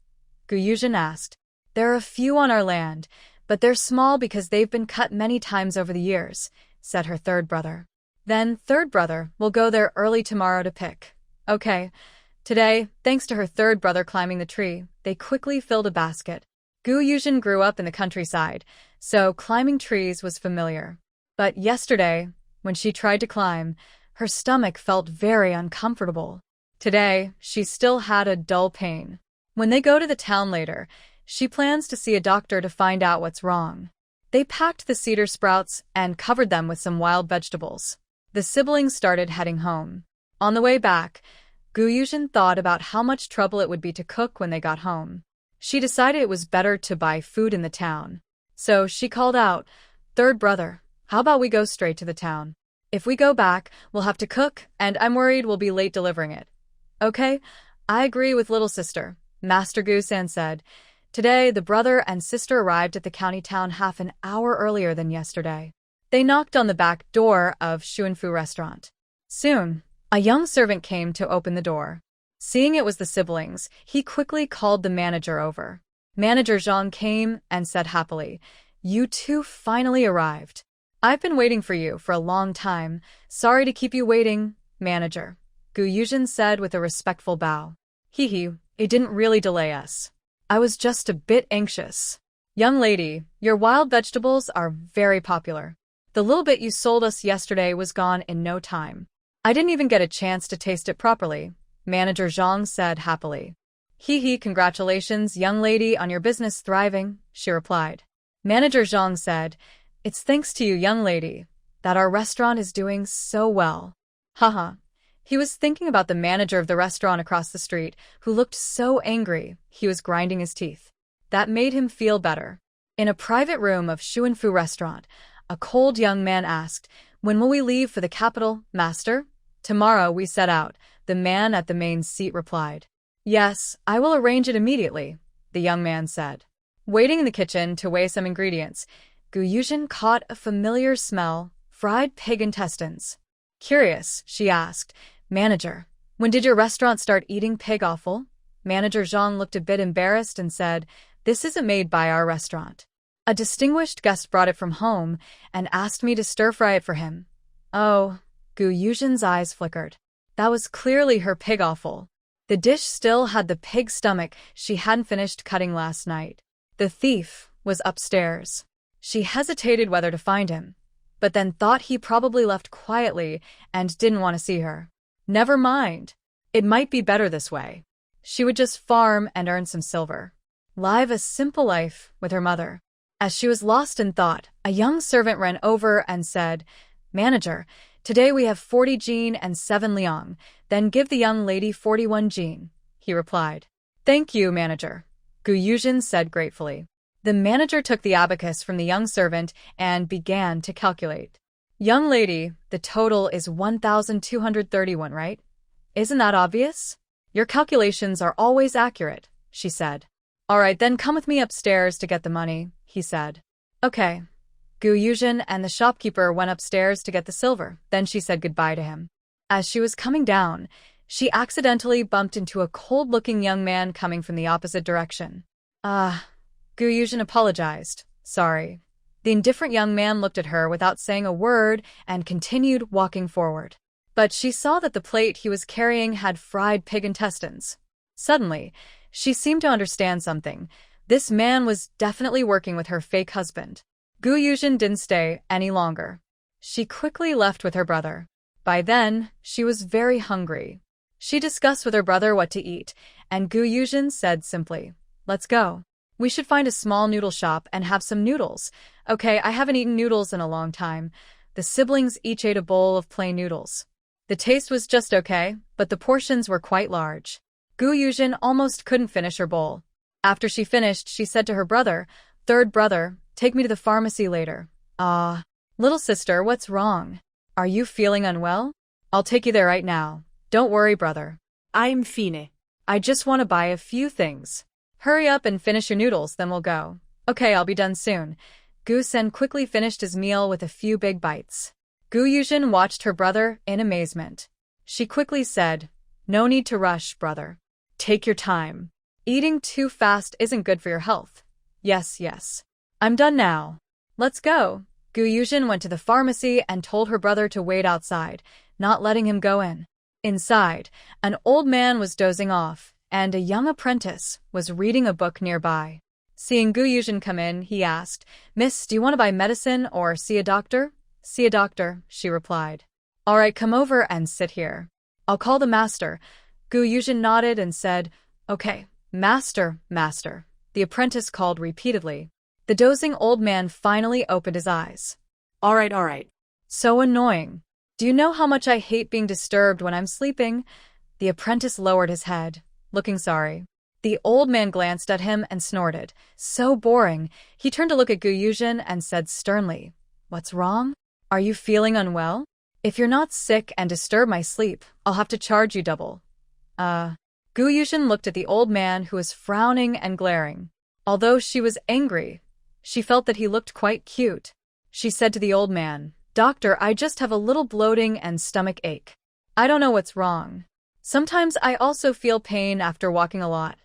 Yuzhen asked. There are a few on our land, but they're small because they've been cut many times over the years, said her third brother. Then third brother will go there early tomorrow to pick. Okay. Today, thanks to her third brother climbing the tree, they quickly filled a basket. Yuzhen grew up in the countryside, so climbing trees was familiar. But yesterday, when she tried to climb, her stomach felt very uncomfortable. Today, she still had a dull pain. When they go to the town later, she plans to see a doctor to find out what's wrong. They packed the cedar sprouts and covered them with some wild vegetables. The siblings started heading home. On the way back, Yuzhen thought about how much trouble it would be to cook when they got home. She decided it was better to buy food in the town. So she called out, Third brother, how about we go straight to the town? If we go back, we'll have to cook, and I'm worried we'll be late delivering it. Okay, I agree with little sister, Master Gu-san said. Today, the brother and sister arrived at the county town half an hour earlier than yesterday. They knocked on the back door of Xuanfu restaurant. Soon, a young servant came to open the door. Seeing it was the siblings, he quickly called the manager over. Manager Zhang came and said happily, You two finally arrived. I've been waiting for you for a long time. Sorry to keep you waiting, manager, Yuzhen said with a respectful bow. Hee, it didn't really delay us. I was just a bit anxious. Young lady, your wild vegetables are very popular. The little bit you sold us yesterday was gone in no time. I didn't even get a chance to taste it properly, Manager Zhang said happily. Hee, congratulations, young lady, on your business thriving, she replied. Manager Zhang said, It's thanks to you, young lady, that our restaurant is doing so well. Haha. He was thinking about the manager of the restaurant across the street, who looked so angry, he was grinding his teeth. That made him feel better. In a private room of Shuanfu restaurant, a cold young man asked, "When will we leave for the capital, master?" "Tomorrow we set out," the man at the main seat replied. "Yes, I will arrange it immediately," the young man said. Waiting in the kitchen to weigh some ingredients, Yuzhen caught a familiar smell, fried pig intestines. Curious, she asked, "Manager, when did your restaurant start eating pig offal?" Manager Zhang looked a bit embarrassed and said, "This isn't made by our restaurant. A distinguished guest brought it from home and asked me to stir-fry it for him." Oh, Yuzhen's eyes flickered. That was clearly her pig offal. The dish still had the pig stomach she hadn't finished cutting last night. The thief was upstairs. She hesitated whether to find him, but then thought he probably left quietly and didn't want to see her. Never mind. It might be better this way. She would just farm and earn some silver. Live a simple life with her mother. As she was lost in thought, a young servant ran over and said, "Manager, today we have 40 jin and 7 liang, then give the young lady 41 jin," he replied. "Thank you, manager," Yuzhen said gratefully. The manager took the abacus from the young servant and began to calculate. "Young lady, the total is 1,231, right? Isn't that obvious? Your calculations are always accurate," she said. "All right, then come with me upstairs to get the money," he said. "Okay." Yuzhen and the shopkeeper went upstairs to get the silver, then she said goodbye to him. As she was coming down, she accidentally bumped into a cold-looking young man coming from the opposite direction. Yuzhen apologized. "Sorry." The indifferent young man looked at her without saying a word and continued walking forward. But she saw that the plate he was carrying had fried pig intestines. Suddenly, she seemed to understand something. This man was definitely working with her fake husband. Yuzhen didn't stay any longer. She quickly left with her brother. By then, she was very hungry. She discussed with her brother what to eat, and Yuzhen said simply, "Let's go. We should find a small noodle shop and have some noodles." "Okay, I haven't eaten noodles in a long time." The siblings each ate a bowl of plain noodles. The taste was just okay, but the portions were quite large. Yuzhen almost couldn't finish her bowl. After she finished, she said to her brother, "Third brother, take me to the pharmacy later." Little sister, what's wrong? Are you feeling unwell? I'll take you there right now. Don't worry, brother. I'm fine. I just want to buy a few things. Hurry up and finish your noodles, then we'll go. Okay, I'll be done soon. Yuzhen quickly finished his meal with a few big bites. Yuzhen watched her brother in amazement. She quickly said, "No need to rush, brother. Take your time. Eating too fast isn't good for your health." Yes. I'm done now. Let's go." Yuzhen went to the pharmacy and told her brother to wait outside, not letting him go in. Inside, an old man was dozing off, and a young apprentice was reading a book nearby. Seeing Yuzhen come in, he asked, "Miss, do you want to buy medicine or see a doctor?" "See a doctor," she replied. "All right, come over and sit here. I'll call the master." Yuzhen nodded and said, "Okay, master." The apprentice called repeatedly. The dozing old man finally opened his eyes. All right. So annoying. Do you know how much I hate being disturbed when I'm sleeping?" The apprentice lowered his head, looking sorry. The old man glanced at him and snorted. So boring. He turned to look at Yuzhen and said sternly, "What's wrong? Are you feeling unwell? If you're not sick and disturb my sleep, I'll have to charge you double." Yuzhen looked at the old man who was frowning and glaring. Although she was angry, she felt that he looked quite cute. She said to the old man, "Doctor, I just have a little bloating and stomach ache. I don't know what's wrong. Sometimes I also feel pain after walking a lot."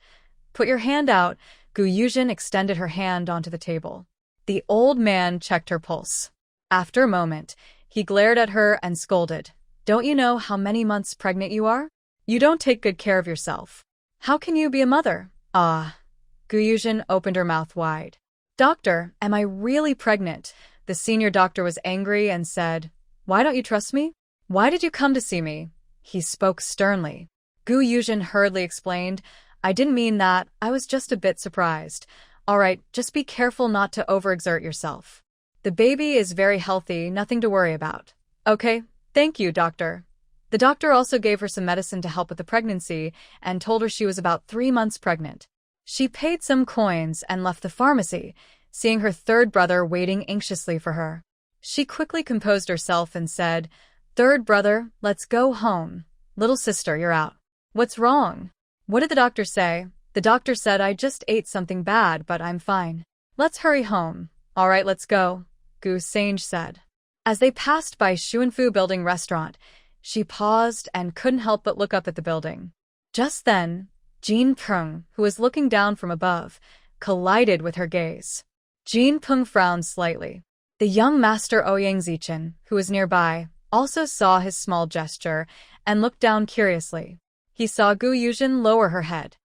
"Put your hand out." Yuzhen extended her hand onto the table. The old man checked her pulse. After a moment, he glared at her and scolded, "Don't you know how many months pregnant you are? You don't take good care of yourself. How can you be a mother?" Yuzhen opened her mouth wide. "Doctor, am I really pregnant?" The senior doctor was angry and said, "Why don't you trust me? Why did you come to see me?" He spoke sternly. Yuzhen hurriedly explained, "I didn't mean that, I was just a bit surprised. All right, just be careful not to overexert yourself. The baby is very healthy, nothing to worry about." "Okay, thank you, doctor." The doctor also gave her some medicine to help with the pregnancy and told her she was about 3 months pregnant. She paid some coins and left the pharmacy, seeing her third brother waiting anxiously for her. She quickly composed herself and said, "Third brother, let's go home. Little sister, you're out." "What's wrong?" "What did the doctor say?" "The doctor said I just ate something bad, but I'm fine." "Let's hurry home." "All right, let's go," Gu Sange said. As they passed by Xuanfu Building restaurant, she paused and couldn't help but look up at the building. Just then, Jean Peng, who was looking down from above, collided with her gaze. Jean Peng frowned slightly. The young master Ouyang Zichen, who was nearby, also saw his small gesture and looked down curiously. He saw Gu Yuzhen lower her head.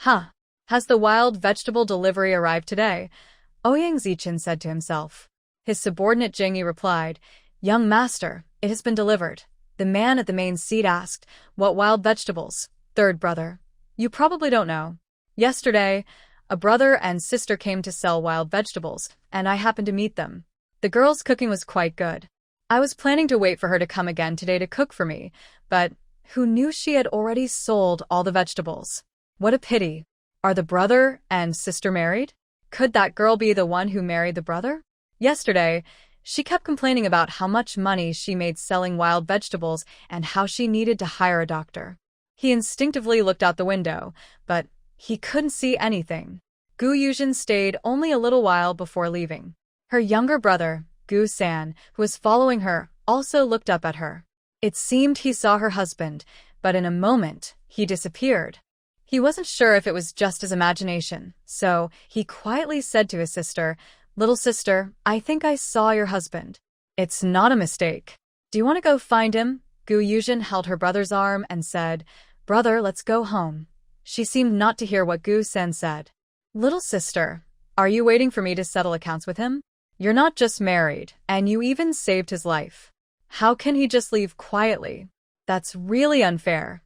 "Huh, has the wild vegetable delivery arrived today?" Ouyang Zichen said to himself. His subordinate Jingyi replied, "Young master, it has been delivered." The man at the main seat asked, "What wild vegetables?" "Third brother. You probably don't know. Yesterday, a brother and sister came to sell wild vegetables, and I happened to meet them. The girl's cooking was quite good. I was planning to wait for her to come again today to cook for me, but who knew she had already sold all the vegetables? What a pity. Are the brother and sister married? Could that girl be the one who married the brother? Yesterday, she kept complaining about how much money she made selling wild vegetables and how she needed to hire a doctor." He instinctively looked out the window, but he couldn't see anything. Gu Yuzhen stayed only a little while before leaving. Her younger brother, Gu San, who was following her, also looked up at her. It seemed he saw her husband, but in a moment, he disappeared. He wasn't sure if it was just his imagination, so he quietly said to his sister, "Little sister, I think I saw your husband." "It's not a mistake. Do you want to go find him?" Gu Yuzhen held her brother's arm and said, "Brother, let's go home." She seemed not to hear what Gu San said. "Little sister, are you waiting for me to settle accounts with him? You're not just married, and you even saved his life. How can he just leave quietly? That's really unfair,"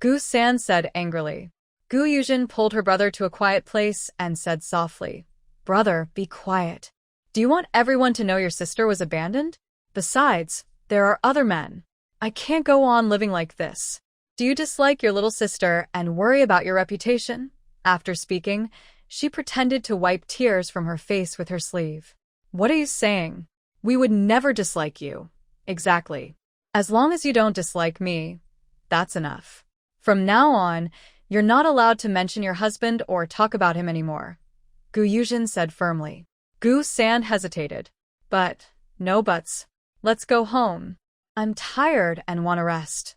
Gu San said angrily. Gu Yuzhen pulled her brother to a quiet place and said softly, "Brother, be quiet. Do you want everyone to know your sister was abandoned? Besides, there are other men. I can't go on living like this. Do you dislike your little sister and worry about your reputation?" After speaking, she pretended to wipe tears from her face with her sleeve. "What are you saying? We would never dislike you." "Exactly. As long as you don't dislike me, that's enough. From now on, you're not allowed to mention your husband or talk about him anymore," Gu Yuzhen said firmly. Gu San hesitated. "But, no buts. Let's go home. I'm tired and want to rest."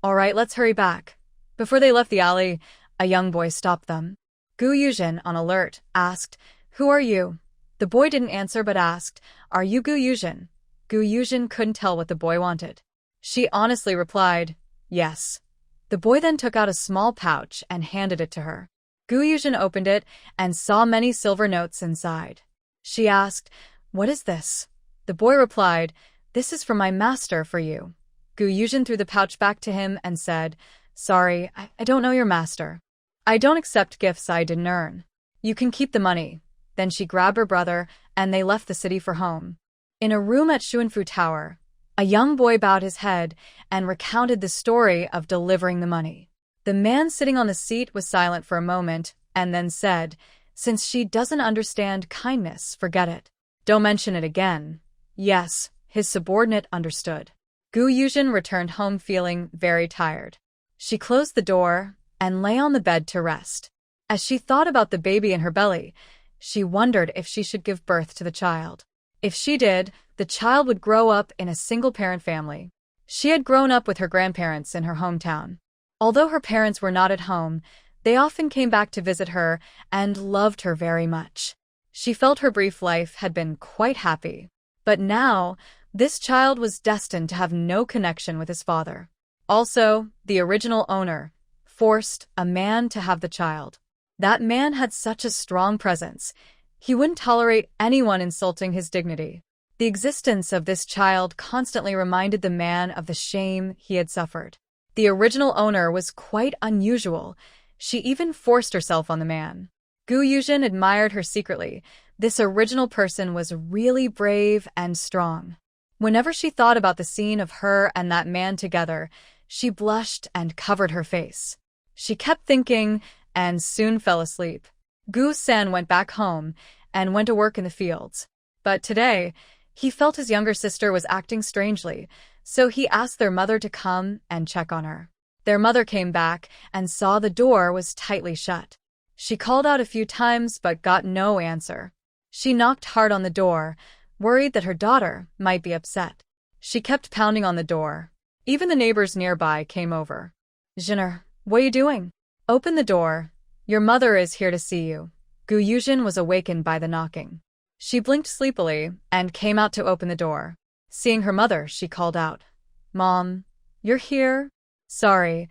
"All right, let's hurry back." Before they left the alley, a young boy stopped them. Gu Yuzhen, on alert, asked, "Who are you?" The boy didn't answer but asked, "Are you Gu Yuzhen?" Gu Yuzhen couldn't tell what the boy wanted. She honestly replied, "Yes." The boy then took out a small pouch and handed it to her. Gu Yuzhen opened it and saw many silver notes inside. She asked, "What is this?" The boy replied, "This is from my master for you." Gu Yuzhen threw the pouch back to him and said, "Sorry, I don't know your master. I don't accept gifts I didn't earn. You can keep the money." Then she grabbed her brother, and they left the city for home. In a room at Xuanfu Tower, a young boy bowed his head and recounted the story of delivering the money. The man sitting on the seat was silent for a moment, and then said, "Since she doesn't understand kindness, forget it. Don't mention it again." Yes, his subordinate understood. Gu Yuzhen returned home feeling very tired. She closed the door and lay on the bed to rest. As she thought about the baby in her belly, she wondered if she should give birth to the child. If she did, the child would grow up in a single-parent family. She had grown up with her grandparents in her hometown. Although her parents were not at home, they often came back to visit her and loved her very much. She felt her brief life had been quite happy. But now, this child was destined to have no connection with his father. Also, the original owner forced a man to have the child. That man had such a strong presence. He wouldn't tolerate anyone insulting his dignity. The existence of this child constantly reminded the man of the shame he had suffered. The original owner was quite unusual. She even forced herself on the man. Gu Yuzhen admired her secretly. This original person was really brave and strong. Whenever she thought about the scene of her and that man together, she blushed and covered her face. She kept thinking and soon fell asleep. Gu-san went back home and went to work in the fields. But today, he felt his younger sister was acting strangely, so he asked their mother to come and check on her. Their mother came back and saw the door was tightly shut. She called out a few times but got no answer. She knocked hard on the door, worried that her daughter might be upset. She kept pounding on the door. Even the neighbors nearby came over. "Yuzhen, what are you doing? Open the door. Your mother is here to see you." Yuzhen was awakened by the knocking. She blinked sleepily and came out to open the door. Seeing her mother, she called out, "Mom, you're here?" "Sorry,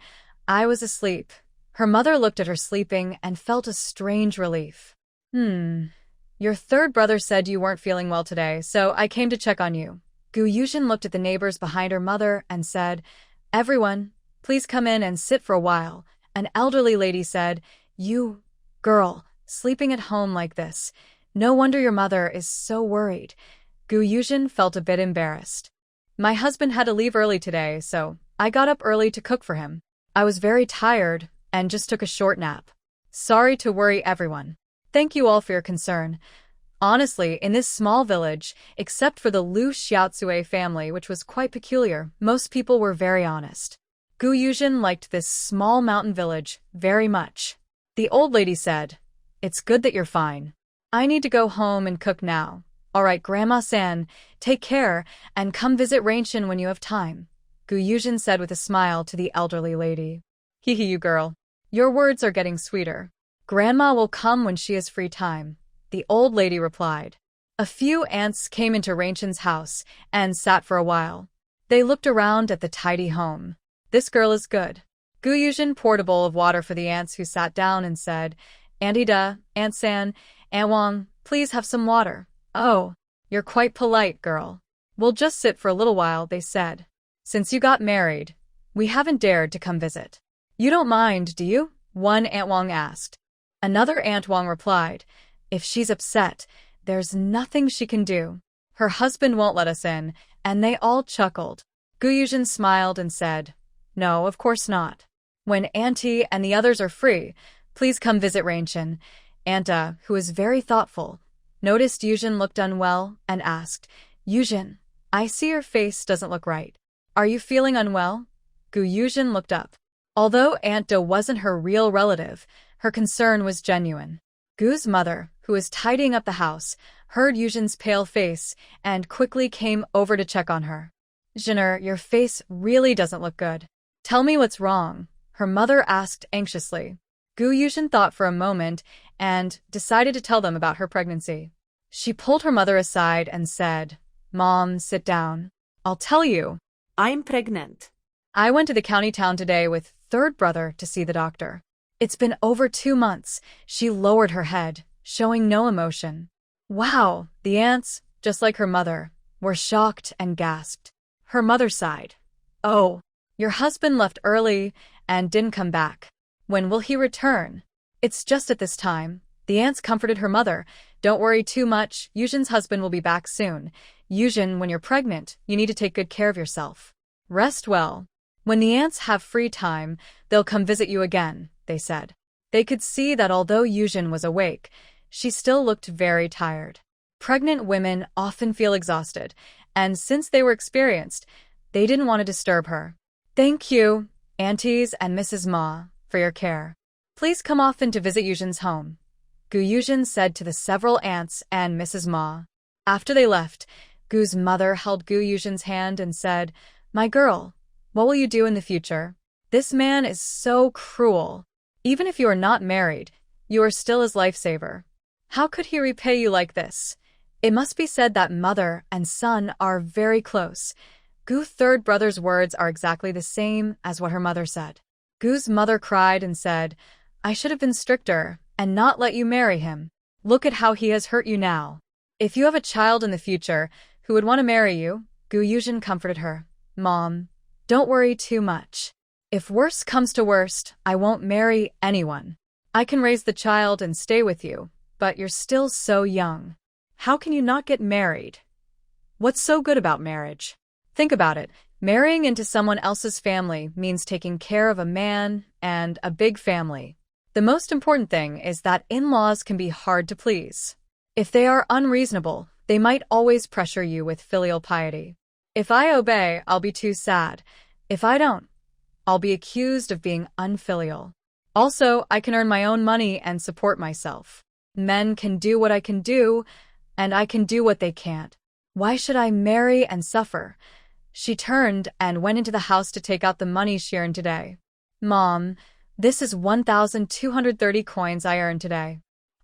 I was asleep." Her mother looked at her sleeping and felt a strange relief. Your third brother said you weren't feeling well today, so I came to check on you." Yuzhen looked at the neighbors behind her mother and said, "Everyone, please come in and sit for a while." An elderly lady said, "You, girl, sleeping at home like this. No wonder your mother is so worried." Yuzhen felt a bit embarrassed. "My husband had to leave early today, so I got up early to cook for him. I was very tired and just took a short nap. Sorry to worry everyone. Thank you all for your concern." Honestly, in this small village, except for the Liu Xiaotsue family, which was quite peculiar, most people were very honest. Yuzhen liked this small mountain village very much. The old lady said, "It's good that you're fine. I need to go home and cook now. All right, Grandma-san, take care and come visit Rainchen when you have time." Yuzhen said with a smile to the elderly lady. "Hee hee, you girl. Your words are getting sweeter. Grandma will come when she has free time," the old lady replied. A few ants came into Rainchen's house and sat for a while. They looked around at the tidy home. "This girl is good." Yuzhen poured a bowl of water for the ants who sat down and said, "Auntie Da, Aunt San, Aunt Wang, please have some water." "Oh, you're quite polite, girl. We'll just sit for a little while," they said. "Since you got married, we haven't dared to come visit. You don't mind, do you?" one Aunt Wang asked. Another Aunt Wang replied, "If she's upset, there's nothing she can do. Her husband won't let us in," and they all chuckled. Yuzhen smiled and said, "No, of course not. When Auntie and the others are free, please come visit Rainchen." Anta, who was very thoughtful, noticed Yuzhen looked unwell and asked, "Yuzhen, I see your face doesn't look right. Are you feeling unwell?" Yuzhen looked up. Although Aunt Da wasn't her real relative, her concern was genuine. Gu's mother, who was tidying up the house, heard Yuzhen's pale face and quickly came over to check on her. "Yuzhen, your face really doesn't look good. Tell me what's wrong," her mother asked anxiously. Yuzhen thought for a moment and decided to tell them about her pregnancy. She pulled her mother aside and said, "Mom, sit down. I'll tell you. I'm pregnant. I went to the county town today with third brother to see the doctor. It's been over 2 months." She lowered her head, showing no emotion. "Wow," the ants, just like her mother, were shocked and gasped. Her mother sighed. "Oh, your husband left early and didn't come back. When will he return?" "It's just at this time." The ants comforted her mother. "Don't worry too much. Yuzhen's husband will be back soon. Yuzhen, when you're pregnant, you need to take good care of yourself. Rest well. When the ants have free time, they'll come visit you again," they said. They could see that although Yuzhen was awake, she still looked very tired. Pregnant women often feel exhausted, and since they were experienced, they didn't want to disturb her. "Thank you, Aunties and Mrs. Ma, for your care. Please come often to visit Yuzhen's home," Yuzhen said to the several aunts and Mrs. Ma. After they left, Gu's mother held Yuzhen's hand and said, "My girl, what will you do in the future? This man is so cruel. Even if you are not married, you are still his lifesaver. How could he repay you like this?" It must be said that mother and son are very close. Gu's third brother's words are exactly the same as what her mother said. Gu's mother cried and said, "I should have been stricter and not let you marry him. Look at how he has hurt you now. If you have a child in the future who would want to marry you," Yuzhen comforted her, "Mom, don't worry too much. If worst comes to worst, I won't marry anyone. I can raise the child and stay with you, but you're still so young. How can you not get married? What's so good about marriage? Think about it. Marrying into someone else's family means taking care of a man and a big family. The most important thing is that in-laws can be hard to please. If they are unreasonable, they might always pressure you with filial piety. If I obey, I'll be too sad. If I don't, I'll be accused of being unfilial. Also, I can earn my own money and support myself. Men can do what I can do, and I can do what they can't. Why should I marry and suffer? She turned and went into the house to take out the money she earned today. Mom, this is 1,230 coins I earned today.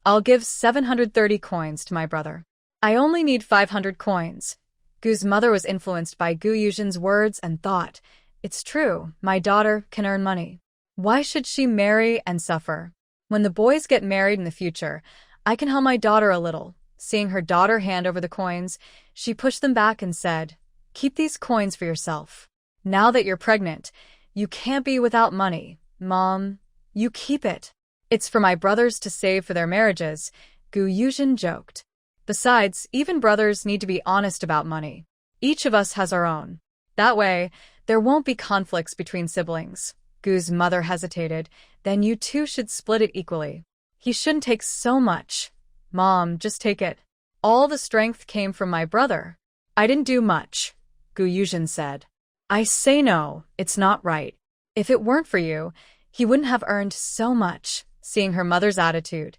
I'll give 730 coins to my brother. I only need 500 coins. Gu's mother was influenced by Gu Yuzhen's words and thought, it's true, my daughter can earn money. Why should she marry and suffer? When the boys get married in the future, I can help my daughter a little. Seeing her daughter hand over the coins, she pushed them back and said, keep these coins for yourself. Now that you're pregnant, you can't be without money. Mom, you keep it. It's for my brothers to save for their marriages, Gu Yuzhen joked. Besides, even brothers need to be honest about money. Each of us has our own. That way, there won't be conflicts between siblings. Gu's mother hesitated. Then you two should split it equally. He shouldn't take so much. Mom, just take it. All the strength came from my brother. I didn't do much, Gu Yuzhen said. I say no, it's not right. If it weren't for you, he wouldn't have earned so much. Seeing her mother's attitude,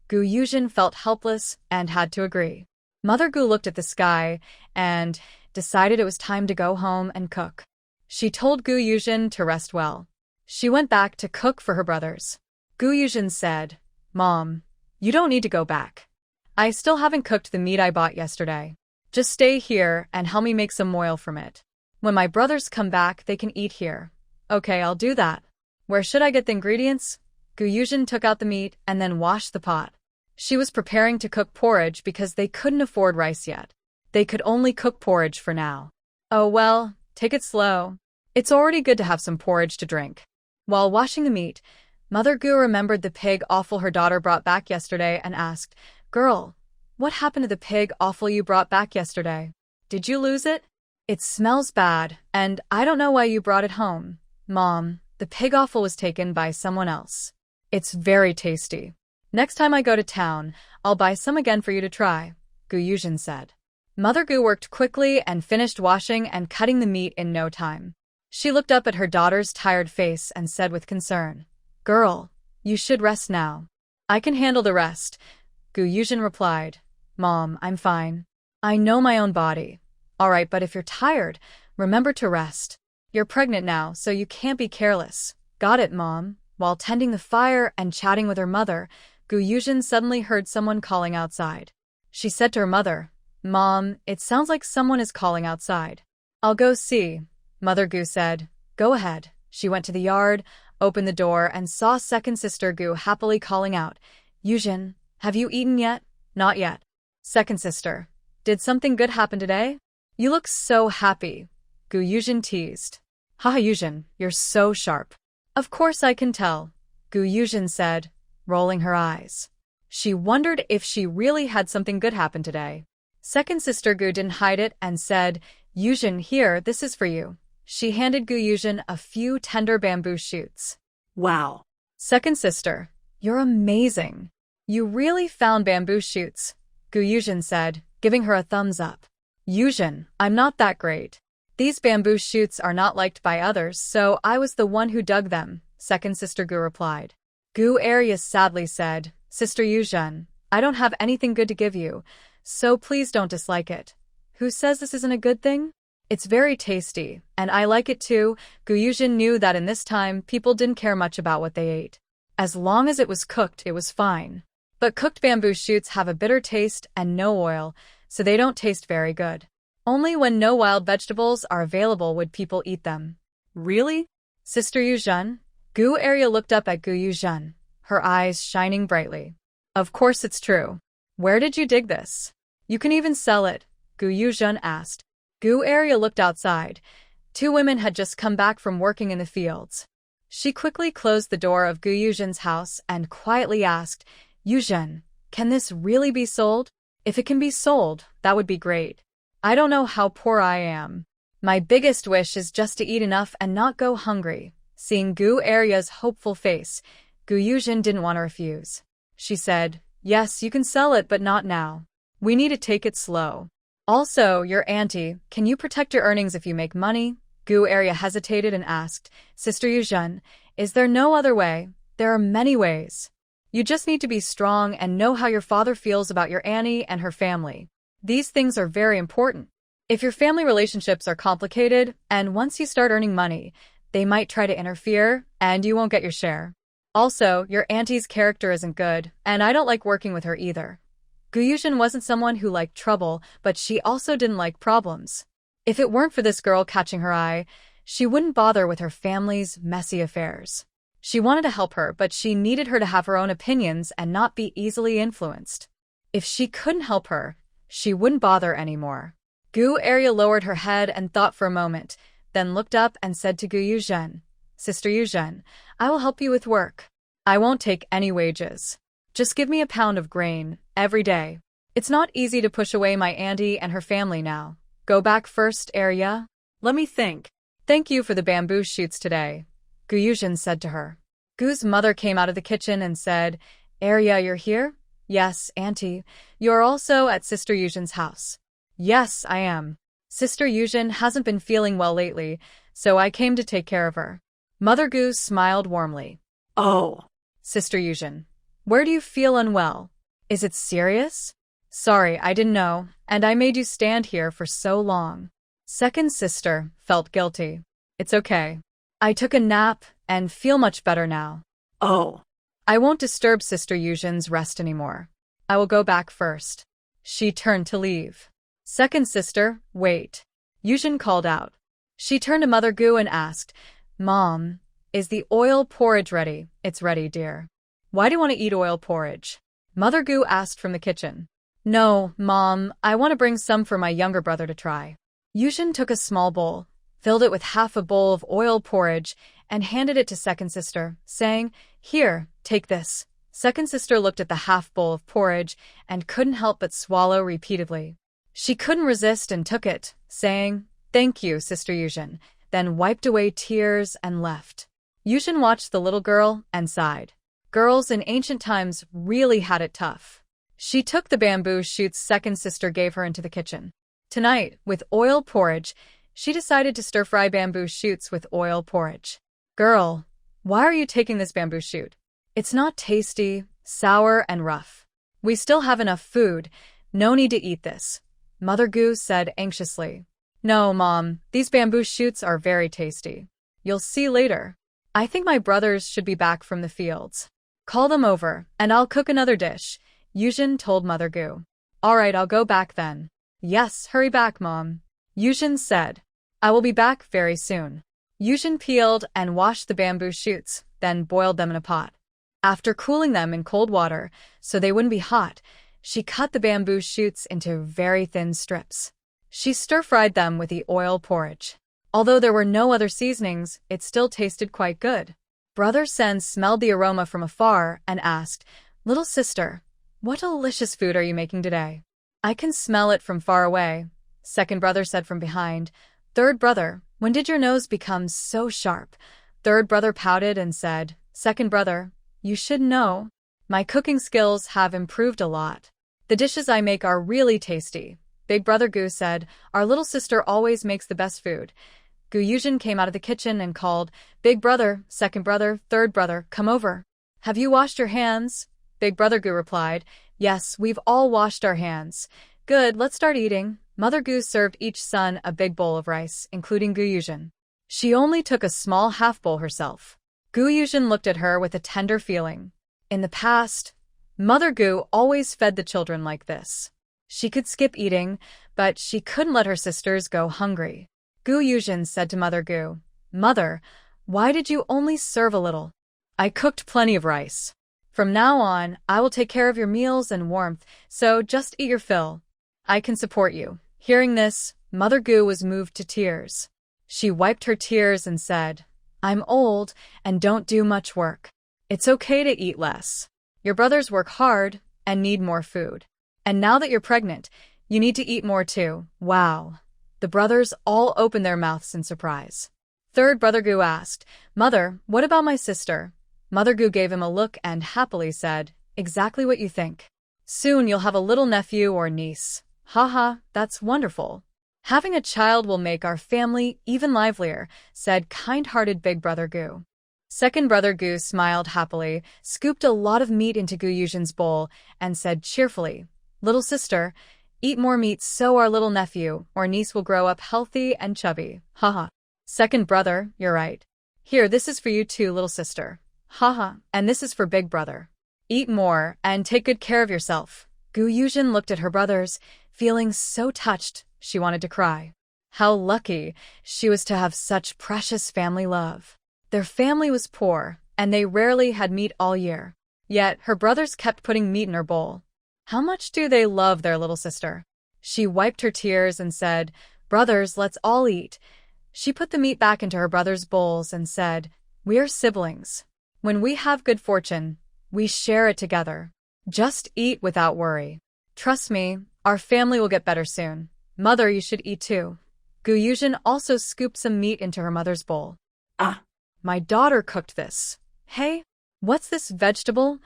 Gu Yuzhen felt helpless and had to agree. Mother Gu looked at the sky and decided it was time to go home and cook. She told Gu Yuzhen to rest well. She went back to cook for her brothers. Gu Yuzhen said, Mom, you don't need to go back. I still haven't cooked the meat I bought yesterday. Just stay here and help me make some oil from it. When my brothers come back, they can eat here. Okay, I'll do that. Where should I get the ingredients? Gu Yuzhen took out the meat and then washed the pot. She was preparing to cook porridge because they couldn't afford rice yet. They could only cook porridge for now. Oh well, take it slow. It's already good to have some porridge to drink. While washing the meat, Mother Gu remembered the pig offal her daughter brought back yesterday and asked, Girl, what happened to the pig offal you brought back yesterday? Did you lose it? It smells bad, and I don't know why you brought it home. Mom, the pig offal was taken by someone else. It's very tasty. Next time I go to town, I'll buy some again for you to try, Gu Yuzhen said. Mother Gu worked quickly and finished washing and cutting the meat in no time. She looked up at her daughter's tired face and said with concern, Girl, you should rest now. I can handle the rest, Gu Yuzhen replied. Mom, I'm fine. I know my own body. All right, but if you're tired, remember to rest. You're pregnant now, so you can't be careless. Got it, Mom. While tending the fire and chatting with her mother, Gu Yuzhen suddenly heard someone calling outside. She said to her mother, Mom, it sounds like someone is calling outside. I'll go see, Mother Gu said. Go ahead. She went to the yard, opened the door, and saw second sister Gu happily calling out, Yuzhen, have you eaten yet? Not yet. Second sister, did something good happen today? You look so happy, Gu Yuzhen teased. Haha, Yuzhen, you're so sharp. Of course I can tell, Gu Yuzhen said, rolling her eyes. She wondered if she really had something good happen today. Second sister Gu didn't hide it and said, Yuzhen, here, this is for you. She handed Gu Yuzhen a few tender bamboo shoots. Wow. Second sister, you're amazing. You really found bamboo shoots, Gu Yuzhen said, giving her a thumbs up. Yuzhen, I'm not that great. These bamboo shoots are not liked by others, so I was the one who dug them, second sister Gu replied. Gu Arias sadly said, Sister Yuzhen, I don't have anything good to give you, so please don't dislike it. Who says this isn't a good thing? It's very tasty, and I like it too. Gu Yuzhen knew that in this time, people didn't care much about what they ate. As long as it was cooked, it was fine. But cooked bamboo shoots have a bitter taste and no oil, so they don't taste very good. Only when no wild vegetables are available would people eat them. Really? Sister Yuzhen? Gu Arya looked up at Gu Yuzhen, her eyes shining brightly. Of course it's true. Where did you dig this? You can even sell it, Gu Yuzhen asked. Gu Arya looked outside. Two women had just come back from working in the fields. She quickly closed the door of Gu Yuzhen's house and quietly asked, Yuzhen, can this really be sold? If it can be sold, that would be great. I don't know how poor I am. My biggest wish is just to eat enough and not go hungry. Seeing Gu Arya's hopeful face, Yuzhen didn't want to refuse. She said, yes, you can sell it, but not now. We need to take it slow. Also, your auntie, can you protect your earnings if you make money? Arya hesitated and asked, Sister Yuzhen, is there no other way? There are many ways. You just need to be strong and know how your father feels about your auntie and her family. These things are very important. If your family relationships are complicated, and once you start earning money, they might try to interfere, and you won't get your share. Also, your auntie's character isn't good, and I don't like working with her either. Yuzhen wasn't someone who liked trouble, but she also didn't like problems. If it weren't for this girl catching her eye, she wouldn't bother with her family's messy affairs. She wanted to help her, but she needed her to have her own opinions and not be easily influenced. If she couldn't help her, she wouldn't bother anymore. Arya lowered her head and thought for a moment, then looked up and said to Yuzhen, Sister Yuzhen, I will help you with work. I won't take any wages. Just give me a pound of grain every day. It's not easy to push away my auntie and her family now. Go back first, Arya. Let me think. Thank you for the bamboo shoots today, Yuzhen said to her. Gu's mother came out of the kitchen and said, Arya, you're here? Yes, auntie. You're also at Sister Yuzhen's house. Yes, I am. Sister Yuzhen hasn't been feeling well lately, so I came to take care of her. Mother Gu smiled warmly. Oh. Sister Yuzhen, where do you feel unwell? Is it serious? Sorry, I didn't know, and I made you stand here for so long. Second sister felt guilty. It's okay. I took a nap and feel much better now. Oh. I won't disturb Sister Yuzhen's rest anymore. I will go back first. She turned to leave. Second sister, wait. Yuzhen called out. She turned to Mother Gu and asked, Mom, is the oil porridge ready? It's ready, dear. Why do you want to eat oil porridge? Mother Gu asked from the kitchen. No, Mom, I want to bring some for my younger brother to try. Yuzhen took a small bowl, filled it with half a bowl of oil porridge, and handed it to second sister, saying, Here, take this. Second sister looked at the half bowl of porridge and couldn't help but swallow repeatedly. She couldn't resist and took it, saying, Thank you, Sister Yuzhen, then wiped away tears and left. Yuzhen watched the little girl and sighed. Girls in ancient times really had it tough. She took the bamboo shoots second sister gave her into the kitchen. Tonight, with oil porridge, she decided to stir-fry bamboo shoots with oil porridge. Girl, why are you taking this bamboo shoot? It's not tasty, sour, and rough. We still have enough food. No need to eat this. Mother Gu said anxiously. No, Mom, these bamboo shoots are very tasty. You'll see later. I think my brothers should be back from the fields. Call them over, and I'll cook another dish, Yuzhen told Mother Gu. All right, I'll go back then. Yes, hurry back, Mom. Yuzhen said. I will be back very soon. Yuzhen peeled and washed the bamboo shoots, then boiled them in a pot. After cooling them in cold water so they wouldn't be hot, she cut the bamboo shoots into very thin strips. She stir-fried them with the oil porridge. Although there were no other seasonings, it still tasted quite good. Brother Sen smelled the aroma from afar and asked, Little sister, what delicious food are you making today? I can smell it from far away, second brother said from behind. Third brother, when did your nose become so sharp? Third brother pouted and said, Second brother, you should know. My cooking skills have improved a lot. The dishes I make are really tasty. Big brother Gu said, Our little sister always makes the best food. Yuzhen came out of the kitchen and called, Big brother, second brother, third brother, come over. Have you washed your hands? Big brother Gu replied, Yes, we've all washed our hands. Good, let's start eating. Mother Gu served each son a big bowl of rice, including Yuzhen. She only took a small half bowl herself. Yuzhen looked at her with a tender feeling. In the past, Mother Gu always fed the children like this. She could skip eating, but she couldn't let her sisters go hungry. Yuzhen said to Mother Gu, Mother, why did you only serve a little? I cooked plenty of rice. From now on, I will take care of your meals and warmth, so just eat your fill. I can support you. Hearing this, Mother Gu was moved to tears. She wiped her tears and said, I'm old and don't do much work. It's okay to eat less. Your brothers work hard and need more food. And now that you're pregnant, you need to eat more too. Wow. The brothers all opened their mouths in surprise. Third brother Gu asked, Mother, what about my sister? Mother Gu gave him a look and happily said, "Exactly what you think. Soon you'll have a little nephew or niece. Haha, that's wonderful. Having a child will make our family even livelier," said kind-hearted Big Brother Gu. Second Brother Gu smiled happily, scooped a lot of meat into Gu Yuzhen's bowl, and said cheerfully, "Little sister, eat more meat so our little nephew or niece will grow up healthy and chubby. Haha. Second brother, you're right. Here, this is for you too, little sister. Haha, and this is for Big Brother. Eat more and take good care of yourself." Gu Yuzhen looked at her brothers, feeling so touched she wanted to cry. How lucky she was to have such precious family love. Their family was poor, and they rarely had meat all year. Yet her brothers kept putting meat in her bowl. How much do they love their little sister? She wiped her tears and said, "Brothers, let's all eat." She put the meat back into her brothers' bowls and said, "We're siblings. When we have good fortune, we share it together. Just eat without worry. Trust me, our family will get better soon. Mother, you should eat too." Gu Yuzhen also scooped some meat into her mother's bowl. "Ah, my daughter cooked this. Hey, what's this vegetable?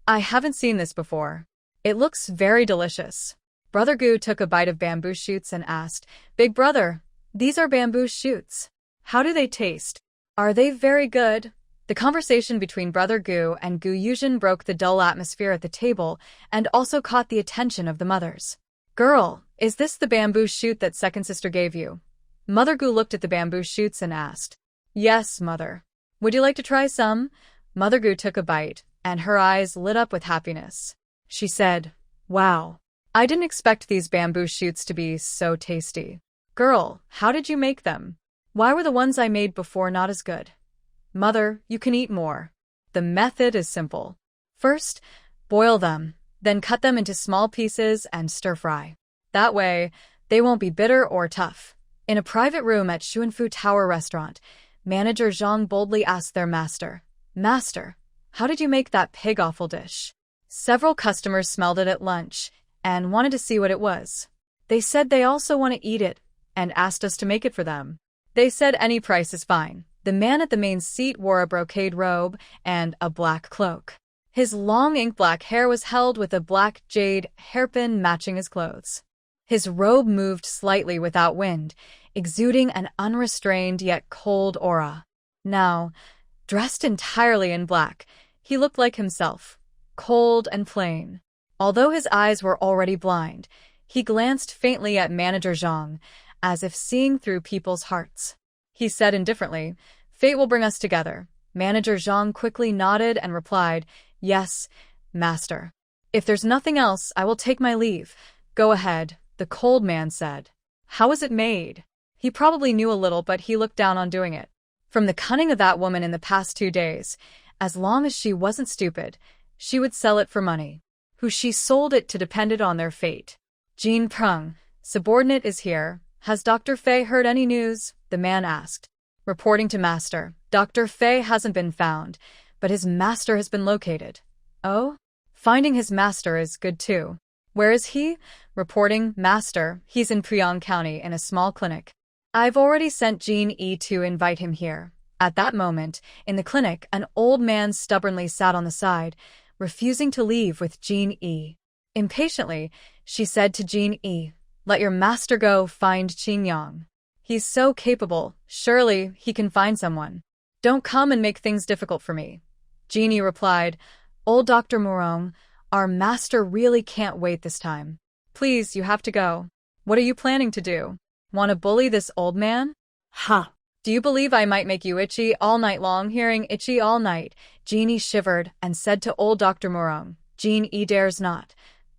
I haven't seen this before. It looks very delicious." Brother Gu took a bite of bamboo shoots and asked, "Big brother, these are bamboo shoots. How do they taste? Are they very good?" The conversation between Brother Gu and Gu Yuzhen broke the dull atmosphere at the table and also caught the attention of the mothers. "Girl, is this the bamboo shoot that second sister gave you?" Mother Gu looked at the bamboo shoots and asked. "Yes, mother. Would you like to try some?" Mother Gu took a bite, and her eyes lit up with happiness. She said, "Wow, I didn't expect these bamboo shoots to be so tasty. Girl, how did you make them? Why were the ones I made before not as good?" "Mother, you can eat more. The method is simple. First, boil them, then cut them into small pieces and stir-fry. That way, they won't be bitter or tough." In a private room at Xuanfu Tower restaurant, manager Zhang boldly asked their master, "Master, how did you make that pig-offal dish?" Several customers smelled it at lunch and wanted to see what it was. They said they also want to eat it and asked us to make it for them. They said any price is fine. The man at the main seat wore a brocade robe and a black cloak. His long ink-black hair was held with a black jade hairpin matching his clothes. His robe moved slightly without wind, exuding an unrestrained yet cold aura. Now, dressed entirely in black, he looked like himself, cold and plain. Although his eyes were already blind, he glanced faintly at Manager Zhang, as if seeing through people's hearts. He said indifferently, "Fate will bring us together." Manager Zhang quickly nodded and replied, "Yes, master. If there's nothing else, I will take my leave." "Go ahead," the cold man said. "How was it made?" He probably knew a little, but he looked down on doing it. From the cunning of that woman in the past 2 days, as long as she wasn't stupid, she would sell it for money. Who she sold it to depended on their fate. "Jean Prung, subordinate, is here. Has Dr. Fei heard any news?" the man asked. Reporting to master, "Dr. Fei hasn't been found, but his master has been located." "Oh? Finding his master is good too. Where is he?" Reporting, "Master, he's in Priyang County in a small clinic. I've already sent Jean E to invite him here." At that moment, in the clinic, an old man stubbornly sat on the side, refusing to leave with Jean E. Impatiently, she said to Jean E, "Let your master go find Qing Yang. He's so capable, surely he can find someone. Don't come and make things difficult for me." Jeannie replied, "Old Dr. Morong, our master really can't wait this time. Please, you have to go. What are you planning to do? Want to bully this old man?" "Ha! Do you believe I might make you itchy all night long?" Hearing "itchy all night," Jeannie shivered and said to old Dr. Morong, "Jean E dares not.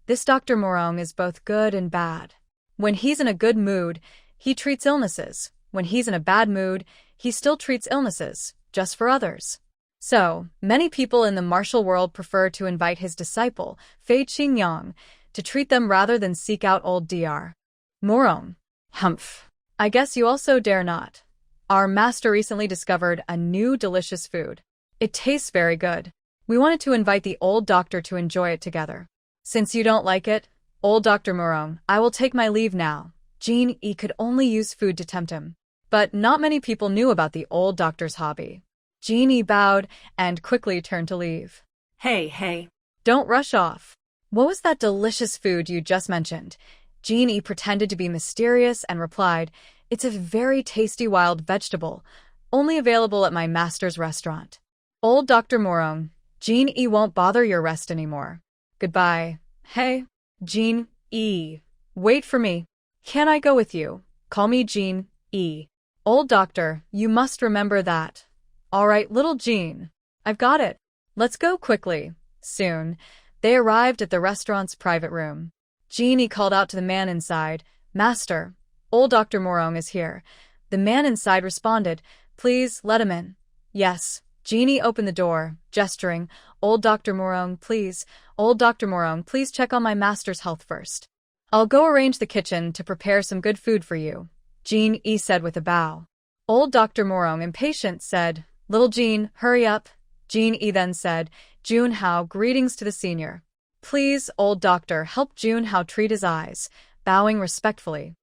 This Dr. Morong is both good and bad. When he's in a good mood, he treats illnesses. When he's in a bad mood, he still treats illnesses, just for others. So, many people in the martial world prefer to invite his disciple, Fei Qingyang, to treat them rather than seek out old Dr. Morong. Humph. I guess you also dare not. Our master recently discovered a new delicious food. It tastes very good. We wanted to invite the old doctor to enjoy it together. Since you don't like it, old Dr. Morong, I will take my leave now." Jean E could only use food to tempt him. But not many people knew about the old doctor's hobby. Jeannie bowed and quickly turned to leave. Hey. Don't rush off. What was that delicious food you just mentioned? Jeannie pretended to be mysterious and replied, It's a very tasty wild vegetable, only available at my master's restaurant. Old Dr. Morong, Jean-E won't bother your rest anymore. Goodbye. Hey, Jean-E. Wait for me. Can I go with you? Call me Jean-E. Old doctor, you must remember that. All right, little Jean. I've got it. Let's go quickly. Soon, they arrived at the restaurant's private room. Jeannie called out to the man inside, Master, old Dr. Morong is here. The man inside responded, Please, let him in. Yes. Jeannie opened the door, gesturing, Old Dr. Morong, please. Old Dr. Morong, please check on my master's health first. I'll go arrange the kitchen to prepare some good food for you, Jean-E said with a bow. Old Dr. Morong, impatient, said, Little Jean, hurry up. Jean-E then said, Jun-Hao, greetings to the senior. Please, old doctor, help Jun-Hao treat his eyes, bowing respectfully.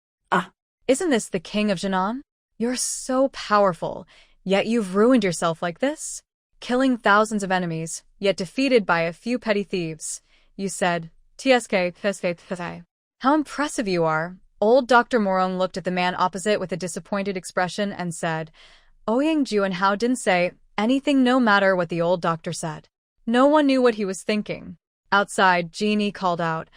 Isn't this the king of Jinan? You're so powerful, yet you've ruined yourself like this? Killing thousands of enemies, yet defeated by a few petty thieves. You said, TSK. How impressive you are. Old Dr. Morong looked at the man opposite with a disappointed expression and said, Ouyang Jun-Hao didn't say anything no matter what the old doctor said. No one knew what he was thinking. Outside, Jeannie called out,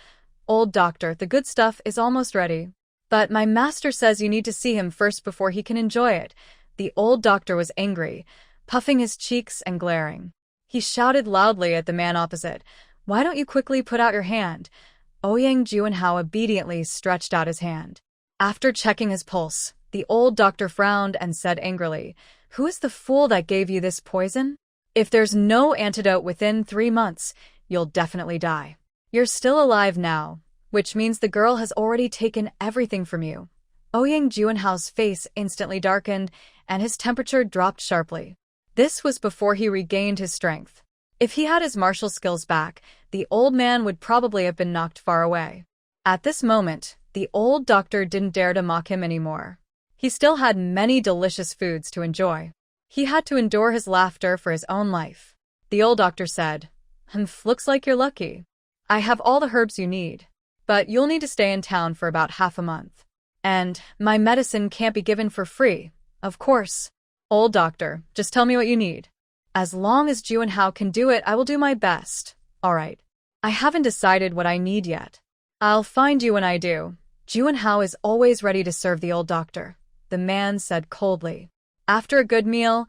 Old doctor, the good stuff is almost ready. But my master says you need to see him first before he can enjoy it. The old doctor was angry, puffing his cheeks and glaring. He shouted loudly at the man opposite, Why don't you quickly put out your hand? Ouyang Jun-Hao obediently stretched out his hand. After checking his pulse, the old doctor frowned and said angrily, Who is the fool that gave you this poison? If there's no antidote within 3 months, you'll definitely die. You're still alive now, which means the girl has already taken everything from you. Ouyang Jun-Hao's face instantly darkened, and his temperature dropped sharply. This was before he regained his strength. If he had his martial skills back, the old man would probably have been knocked far away. At this moment, the old doctor didn't dare to mock him anymore. He still had many delicious foods to enjoy. He had to endure his laughter for his own life. The old doctor said, Looks like you're lucky. I have all the herbs you need, but you'll need to stay in town for about half a month. And my medicine can't be given for free, of course. Old doctor, just tell me what you need. As long as Jun-Hao can do it, I will do my best. All right. I haven't decided what I need yet. I'll find you when I do. Jun-Hao is always ready to serve the old doctor, the man said coldly. After a good meal,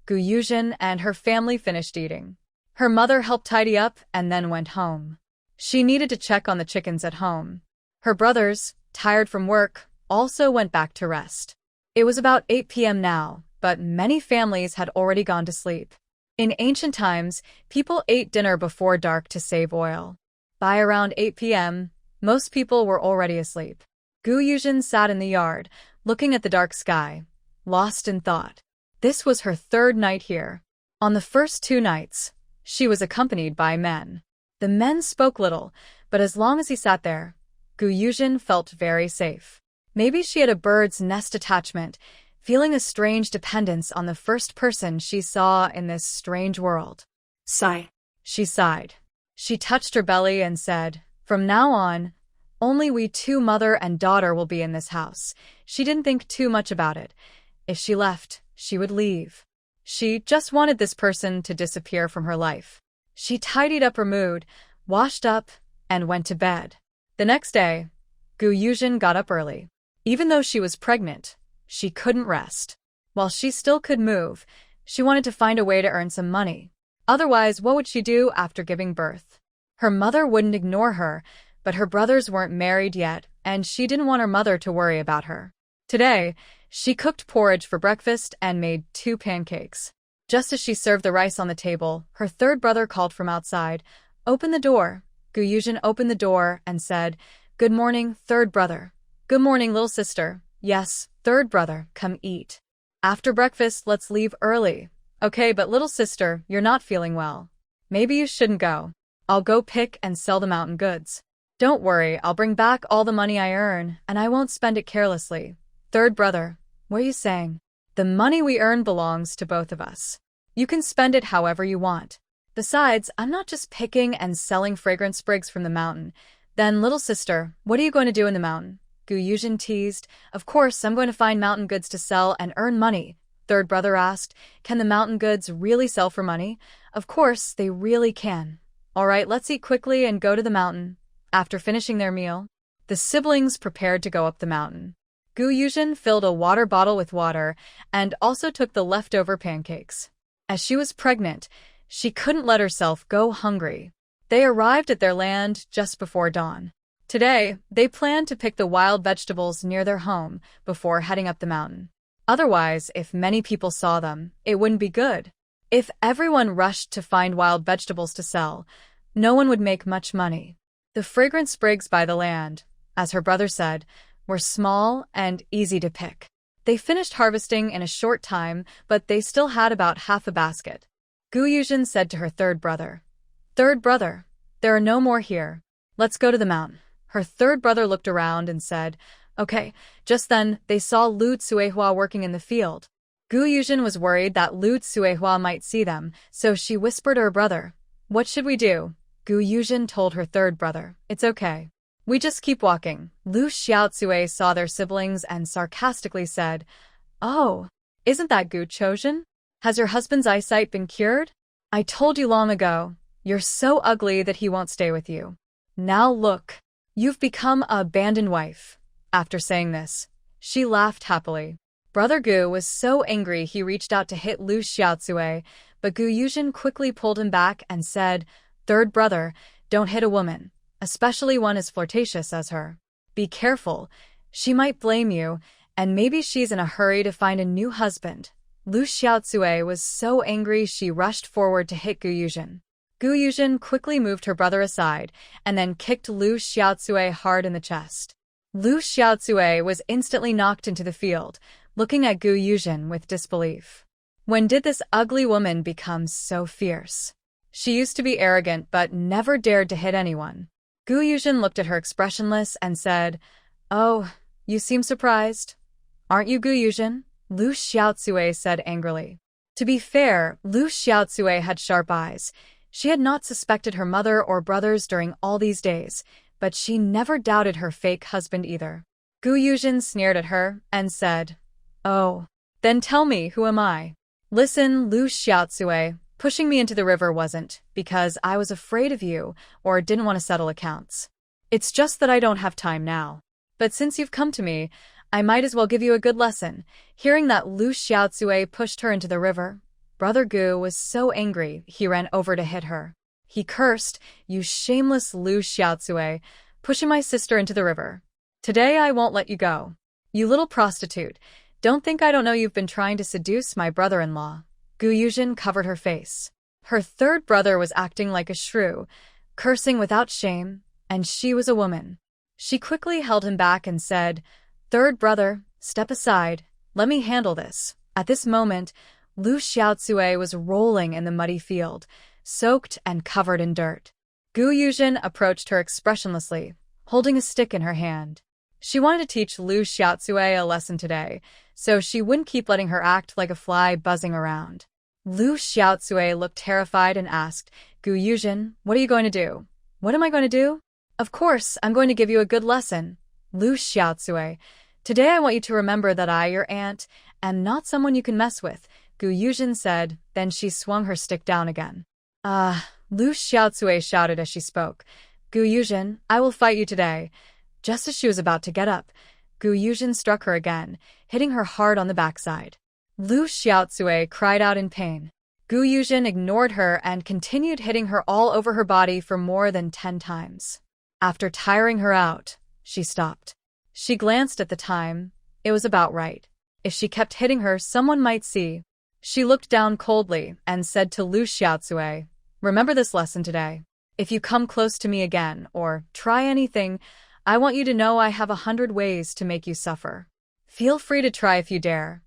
Yuzhen and her family finished eating. Her mother helped tidy up and then went home. She needed to check on the chickens at home. Her brothers, tired from work, also went back to rest. It was about 8 p.m. now, but many families had already gone to sleep. In ancient times, people ate dinner before dark to save oil. By around 8 p.m., most people were already asleep. Yuzhen sat in the yard, looking at the dark sky, lost in thought. This was her 3rd night here. On the first 2 nights, she was accompanied by men. The men spoke little, but as long as he sat there, Yuzhen felt very safe. Maybe she had a bird's nest attachment, feeling a strange dependence on the first person she saw in this strange world. Sigh. She sighed. She touched her belly and said, From now on, only we 2 mother and daughter will be in this house. She didn't think too much about it. If she left, she would leave. She just wanted this person to disappear from her life. She tidied up her mood, washed up, and went to bed. The next day, Yuzhen got up early. Even though she was pregnant, she couldn't rest. While she still could move, she wanted to find a way to earn some money. Otherwise, what would she do after giving birth? Her mother wouldn't ignore her, but her brothers weren't married yet, and she didn't want her mother to worry about her. Today, she cooked porridge for breakfast and made 2 pancakes. Just as she served the rice on the table, her 3rd brother called from outside, Open the door. Yuzhen opened the door and said, Good morning, 3rd brother. Good morning, little sister. Yes, 3rd brother, come eat. After breakfast, let's leave early. Okay, but little sister, you're not feeling well. Maybe you shouldn't go. I'll go pick and sell the mountain goods. Don't worry, I'll bring back all the money I earn, and I won't spend it carelessly. 3rd brother, what are you saying? The money we earn belongs to both of us. You can spend it however you want. Besides, I'm not just picking and selling fragrant sprigs from the mountain. Then, little sister, what are you going to do in the mountain? Gu Yuzhen teased. Of course, I'm going to find mountain goods to sell and earn money. Third brother asked, can the mountain goods really sell for money? Of course, they really can. All right, let's eat quickly and go to the mountain. After finishing their meal, the siblings prepared to go up the mountain. Gu Yuzhen filled a water bottle with water and also took the leftover pancakes. As she was pregnant, she couldn't let herself go hungry. They arrived at their land just before dawn. Today, they planned to pick the wild vegetables near their home before heading up the mountain. Otherwise, if many people saw them, it wouldn't be good. If everyone rushed to find wild vegetables to sell, no one would make much money. The fragrant sprigs by the land, as her brother said, were small and easy to pick. They finished harvesting in a short time, but they still had about half a basket. Gu Yuzhen said to her third brother, "Third brother, there are no more here. Let's go to the mountain." Her third brother looked around and said, "Okay." Just then, they saw Lu Tsuehua working in the field. Gu Yuzhen was worried that Lu Tsuehua might see them, so she whispered to her brother, "What should we do?" Gu Yuzhen told her third brother, "It's okay. We just keep walking." Lu Xiaotsue saw their siblings and sarcastically said, "Oh, isn't that Gu Chozhen? Has your husband's eyesight been cured? I told you long ago, you're so ugly that he won't stay with you. Now look, you've become a abandoned wife." After saying this, she laughed happily. Brother Gu was so angry he reached out to hit Lu Xiaotsue, but Gu Yuzhen quickly pulled him back and said, "Third brother, don't hit a woman, especially one as flirtatious as her. Be careful, she might blame you, and maybe she's in a hurry to find a new husband." Lu Xiaotsue was so angry she rushed forward to hit Gu Yuzhen. Gu Yuzhen quickly moved her brother aside and then kicked Lu Xiaotsue hard in the chest. Lu Xiaotsue was instantly knocked into the field, looking at Gu Yuzhen with disbelief. When did this ugly woman become so fierce? She used to be arrogant but never dared to hit anyone. Gu Yuzhen looked at her expressionless and said, "Oh, you seem surprised. Aren't you, Gu Yuzhen?" Lu Xiaotsue said angrily. To be fair, Lu Xiaotsue had sharp eyes. She had not suspected her mother or brothers during all these days, but she never doubted her fake husband either. Gu Yuzhen sneered at her and said, "Oh, then tell me, who am I?" "Listen, Lu Xiaotsue, pushing me into the river wasn't because I was afraid of you or didn't want to settle accounts. It's just that I don't have time now. But since you've come to me, I might as well give you a good lesson." Hearing that Lu Xiaotsue pushed her into the river, Brother Gu was so angry he ran over to hit her. He cursed, "You shameless Lu Xiaotsue, pushing my sister into the river. Today I won't let you go. You little prostitute, don't think I don't know you've been trying to seduce my brother-in-law." Gu Yuzhen covered her face. Her third brother was acting like a shrew, cursing without shame, and she was a woman. She quickly held him back and said, "Third brother, step aside. Let me handle this." At this moment, Lu Xiaotsue was rolling in the muddy field, soaked and covered in dirt. Gu Yuzhen approached her expressionlessly, holding a stick in her hand. She wanted to teach Lu Xiaotsue a lesson today, so she wouldn't keep letting her act like a fly buzzing around. Lu Xiaotsue looked terrified and asked, "Gu Yuzhen, what are you going to do?" "What am I going to do? Of course, I'm going to give you a good lesson." "Lu Xiaotsue, today I want you to remember that I, your aunt, am not someone you can mess with," Gu Yuzhen said, then she swung her stick down again. Lu Xiaotsue shouted as she spoke, "Gu Yuzhen, I will fight you today." Just as she was about to get up, Gu Yuzhen struck her again, hitting her hard on the backside. Lu Xiaotsue cried out in pain. Gu Yuzhen ignored her and continued hitting her all over her body for more than 10 times. After tiring her out, she stopped. She glanced at the time. It was about right. If she kept hitting her, someone might see. She looked down coldly and said to Lu Xiaotsue, "Remember this lesson today. If you come close to me again or try anything, I want you to know I have 100 ways to make you suffer. Feel free to try if you dare."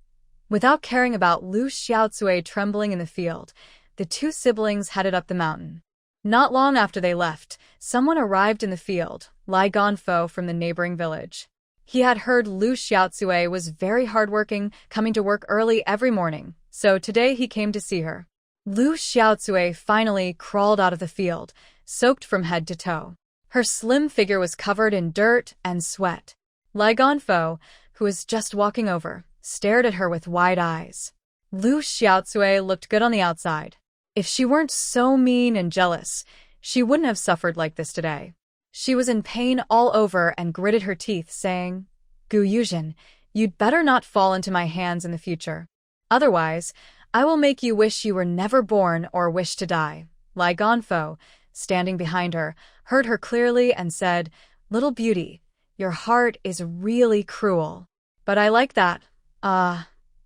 Without caring about Lu Xiaotsue trembling in the field, the two siblings headed up the mountain. Not long after they left, someone arrived in the field, Lai Gonfo from the neighboring village. He had heard Lu Xiaotsue was very hardworking, coming to work early every morning, so today he came to see her. Lu Xiaotsui finally crawled out of the field, soaked from head to toe. Her slim figure was covered in dirt and sweat. Lai Ganfo, who was just walking over, stared at her with wide eyes. Lu Xiaotsui looked good on the outside. If she weren't so mean and jealous, she wouldn't have suffered like this today. She was in pain all over and gritted her teeth, saying, "Gu Yuzhen, you'd better not fall into my hands in the future. Otherwise, I will make you wish you were never born or wish to die." Lai Ganfo, standing behind her, heard her clearly and said, "Little beauty, your heart is really cruel. But I like that."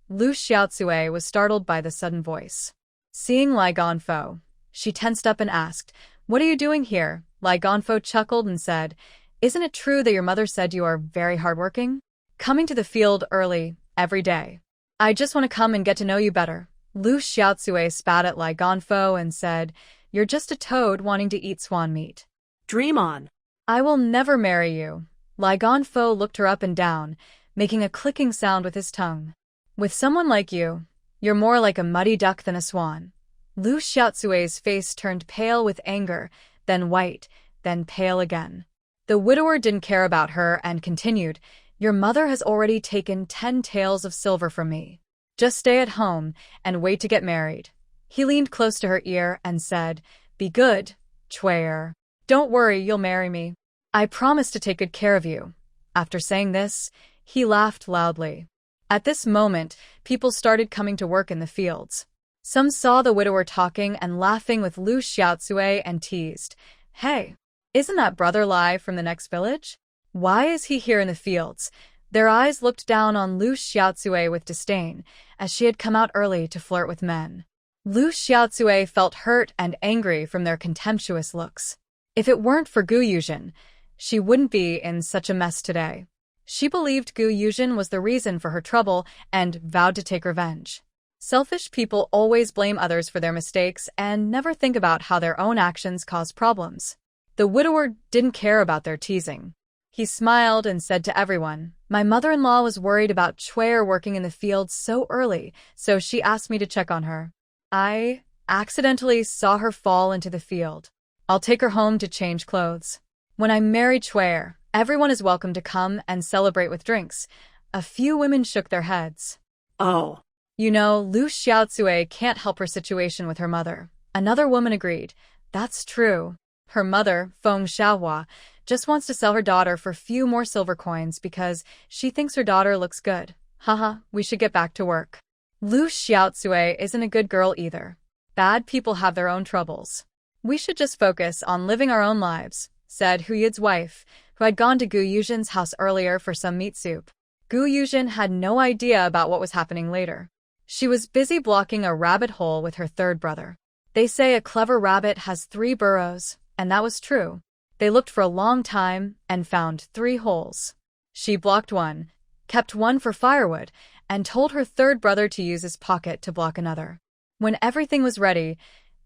Lu Xiaotsui was startled by the sudden voice. Seeing Lai Ganfo, she tensed up and asked, "What are you doing here?" Lai Ganfo chuckled and said, "Isn't it true that your mother said you are very hardworking? Coming to the field early, every day. I just want to come and get to know you better." Lu Xiaotsui spat at Lai Ganfo and said, "You're just a toad wanting to eat swan meat. Dream on. I will never marry you." Lai Ganfo looked her up and down, making a clicking sound with his tongue. "With someone like you, you're more like a muddy duck than a swan." Lu Xiaotsui's face turned pale with anger, then white, then pale again. The widower didn't care about her and continued, "Your mother has already taken 10 taels of silver from me. Just stay at home and wait to get married." He leaned close to her ear and said, "Be good, Chuer. Don't worry, you'll marry me. I promise to take good care of you." After saying this, he laughed loudly. At this moment, people started coming to work in the fields. Some saw the widower talking and laughing with Lu Xiaotsui and teased, "Hey, isn't that Brother Lai from the next village? Why is he here in the fields?" Their eyes looked down on Lu Xiaotsui with disdain, as she had come out early to flirt with men. Lu Xiaotsui felt hurt and angry from their contemptuous looks. If it weren't for Gu Yuzhen, she wouldn't be in such a mess today. She believed Gu Yuzhen was the reason for her trouble and vowed to take revenge. Selfish people always blame others for their mistakes and never think about how their own actions cause problems. The widower didn't care about their teasing. He smiled and said to everyone, "My mother-in-law was worried about Chuer working in the fields so early, so she asked me to check on her. I accidentally saw her fall into the field. I'll take her home to change clothes. When I marry Chuer, everyone is welcome to come and celebrate with drinks." A few women shook their heads. Oh. "You know, Lu Xiaotsui can't help her situation with her mother." Another woman agreed. "That's true. Her mother, Feng Xiaohua, just wants to sell her daughter for a few more silver coins because she thinks her daughter looks good. Haha, we should get back to work." Lu Xiaotsui isn't a good girl either. Bad people have their own troubles. "We should just focus on living our own lives," said Hu Yid's wife, who had gone to Gu Yuzhen's house earlier for some meat soup. Gu Yuzhen had no idea about what was happening later. She was busy blocking a rabbit hole with her third brother. They say a clever rabbit has 3 burrows, and that was true. They looked for a long time and found 3 holes. She blocked one, kept one for firewood, and told her third brother to use his pocket to block another. When everything was ready,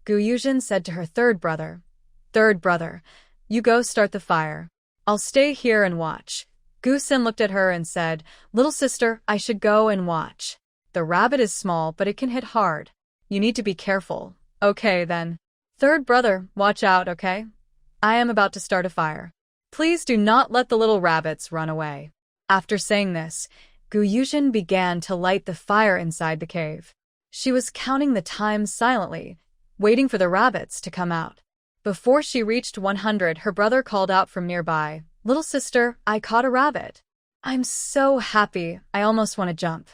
Gu Yuzhen said to her third brother, "Third brother, you go start the fire. I'll stay here and watch." Gu Sin looked at her and said, "Little sister, I should go and watch. The rabbit is small, but it can hit hard. You need to be careful." "Okay, then. Third brother, watch out, okay? I am about to start a fire. Please do not let the little rabbits run away." After saying this, Gu Yuzhen began to light the fire inside the cave. She was counting the time silently, waiting for the rabbits to come out. Before she reached 100, her brother called out from nearby, "Little sister, I caught a rabbit. I'm so happy, I almost want to jump."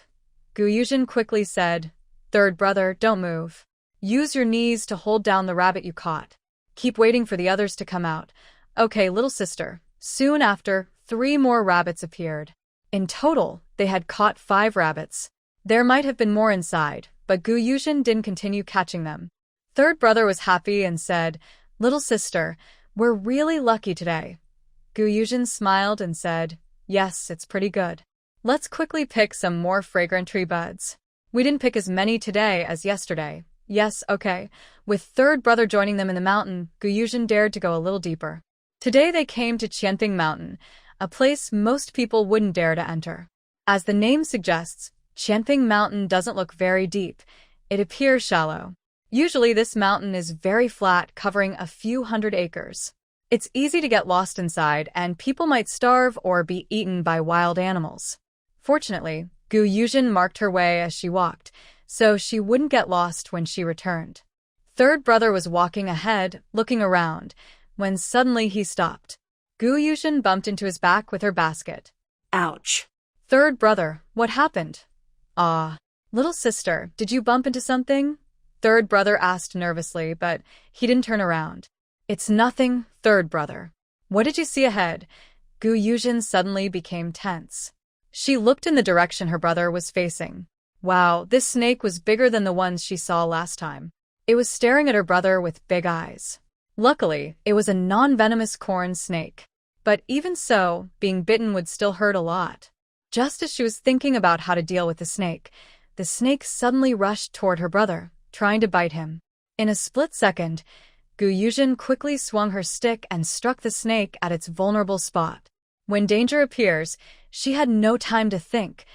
Gu Yuzhen quickly said, "Third brother, don't move. Use your knees to hold down the rabbit you caught. Keep waiting for the others to come out." "Okay, little sister." Soon after, 3 more rabbits appeared. In total, they had caught 5 rabbits. There might have been more inside, but Gu Yuzhen didn't continue catching them. Third brother was happy and said, "Little sister, we're really lucky today." Gu Yuzhen smiled and said, "Yes, it's pretty good. Let's quickly pick some more fragrant tree buds. We didn't pick as many today as yesterday." "Yes, okay." With third brother joining them in the mountain, Gu Yuzhen dared to go a little deeper. Today they came to Qianping Mountain, a place most people wouldn't dare to enter. As the name suggests, Qianping Mountain doesn't look very deep. It appears shallow. Usually this mountain is very flat, covering a few hundred acres. It's easy to get lost inside, and people might starve or be eaten by wild animals. Fortunately, Yuzhen marked her way as she walked, so she wouldn't get lost when she returned. Third brother was walking ahead, looking around, when suddenly he stopped. Yuzhen bumped into his back with her basket. Ouch. Third brother, what happened? Ah, little sister, did you bump into something? Third brother asked nervously, but he didn't turn around. It's nothing, third brother. What did you see ahead? Yuzhen suddenly became tense. She looked in the direction her brother was facing. Wow, this snake was bigger than the ones she saw last time. It was staring at her brother with big eyes. Luckily, it was a non-venomous corn snake. But even so, being bitten would still hurt a lot. Just as she was thinking about how to deal with the snake suddenly rushed toward her brother, trying to bite him. In a split second, Yuzhen quickly swung her stick and struck the snake at its vulnerable spot. When danger appears, she had no time to think.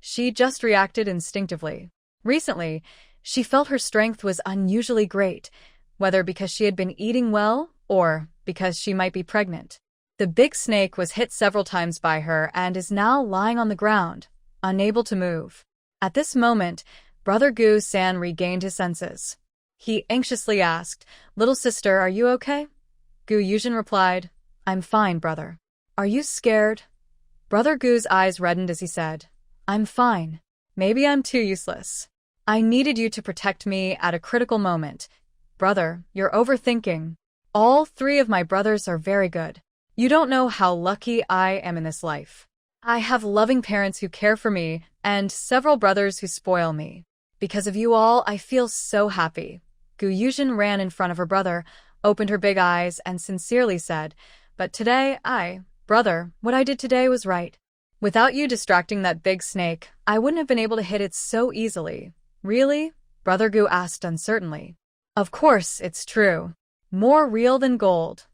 She just reacted instinctively. Recently, she felt her strength was unusually great, whether because she had been eating well or because she might be pregnant. The big snake was hit several times by her and is now lying on the ground, unable to move. At this moment, Brother Gu-san regained his senses. He anxiously asked, "Little sister, are you okay?" Yuzhen replied, "I'm fine, brother." "Are you scared?" Brother Gu's eyes reddened as he said, "I'm fine. Maybe I'm too useless. I needed you to protect me at a critical moment. Brother, you're overthinking. All three of my brothers are very good. You don't know how lucky I am in this life. I have loving parents who care for me and several brothers who spoil me. Because of you all, I feel so happy." Yuzhen ran in front of her brother, opened her big eyes, and sincerely said, "But today, brother, what I did today was right. Without you distracting that big snake, I wouldn't have been able to hit it so easily." "Really?" Brother Gu asked uncertainly. "Of course, it's true. More real than gold."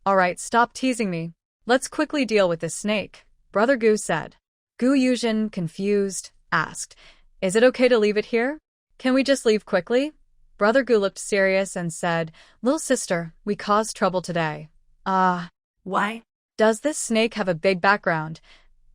"All right, stop teasing me. Let's quickly deal with this snake," Brother Gu said. Yuzhen, confused, asked, "Is it okay to leave it here? Can we just leave quickly?" Brother Gu looked serious and said, "Little sister, we caused trouble today." Why? Does this snake have a big background?"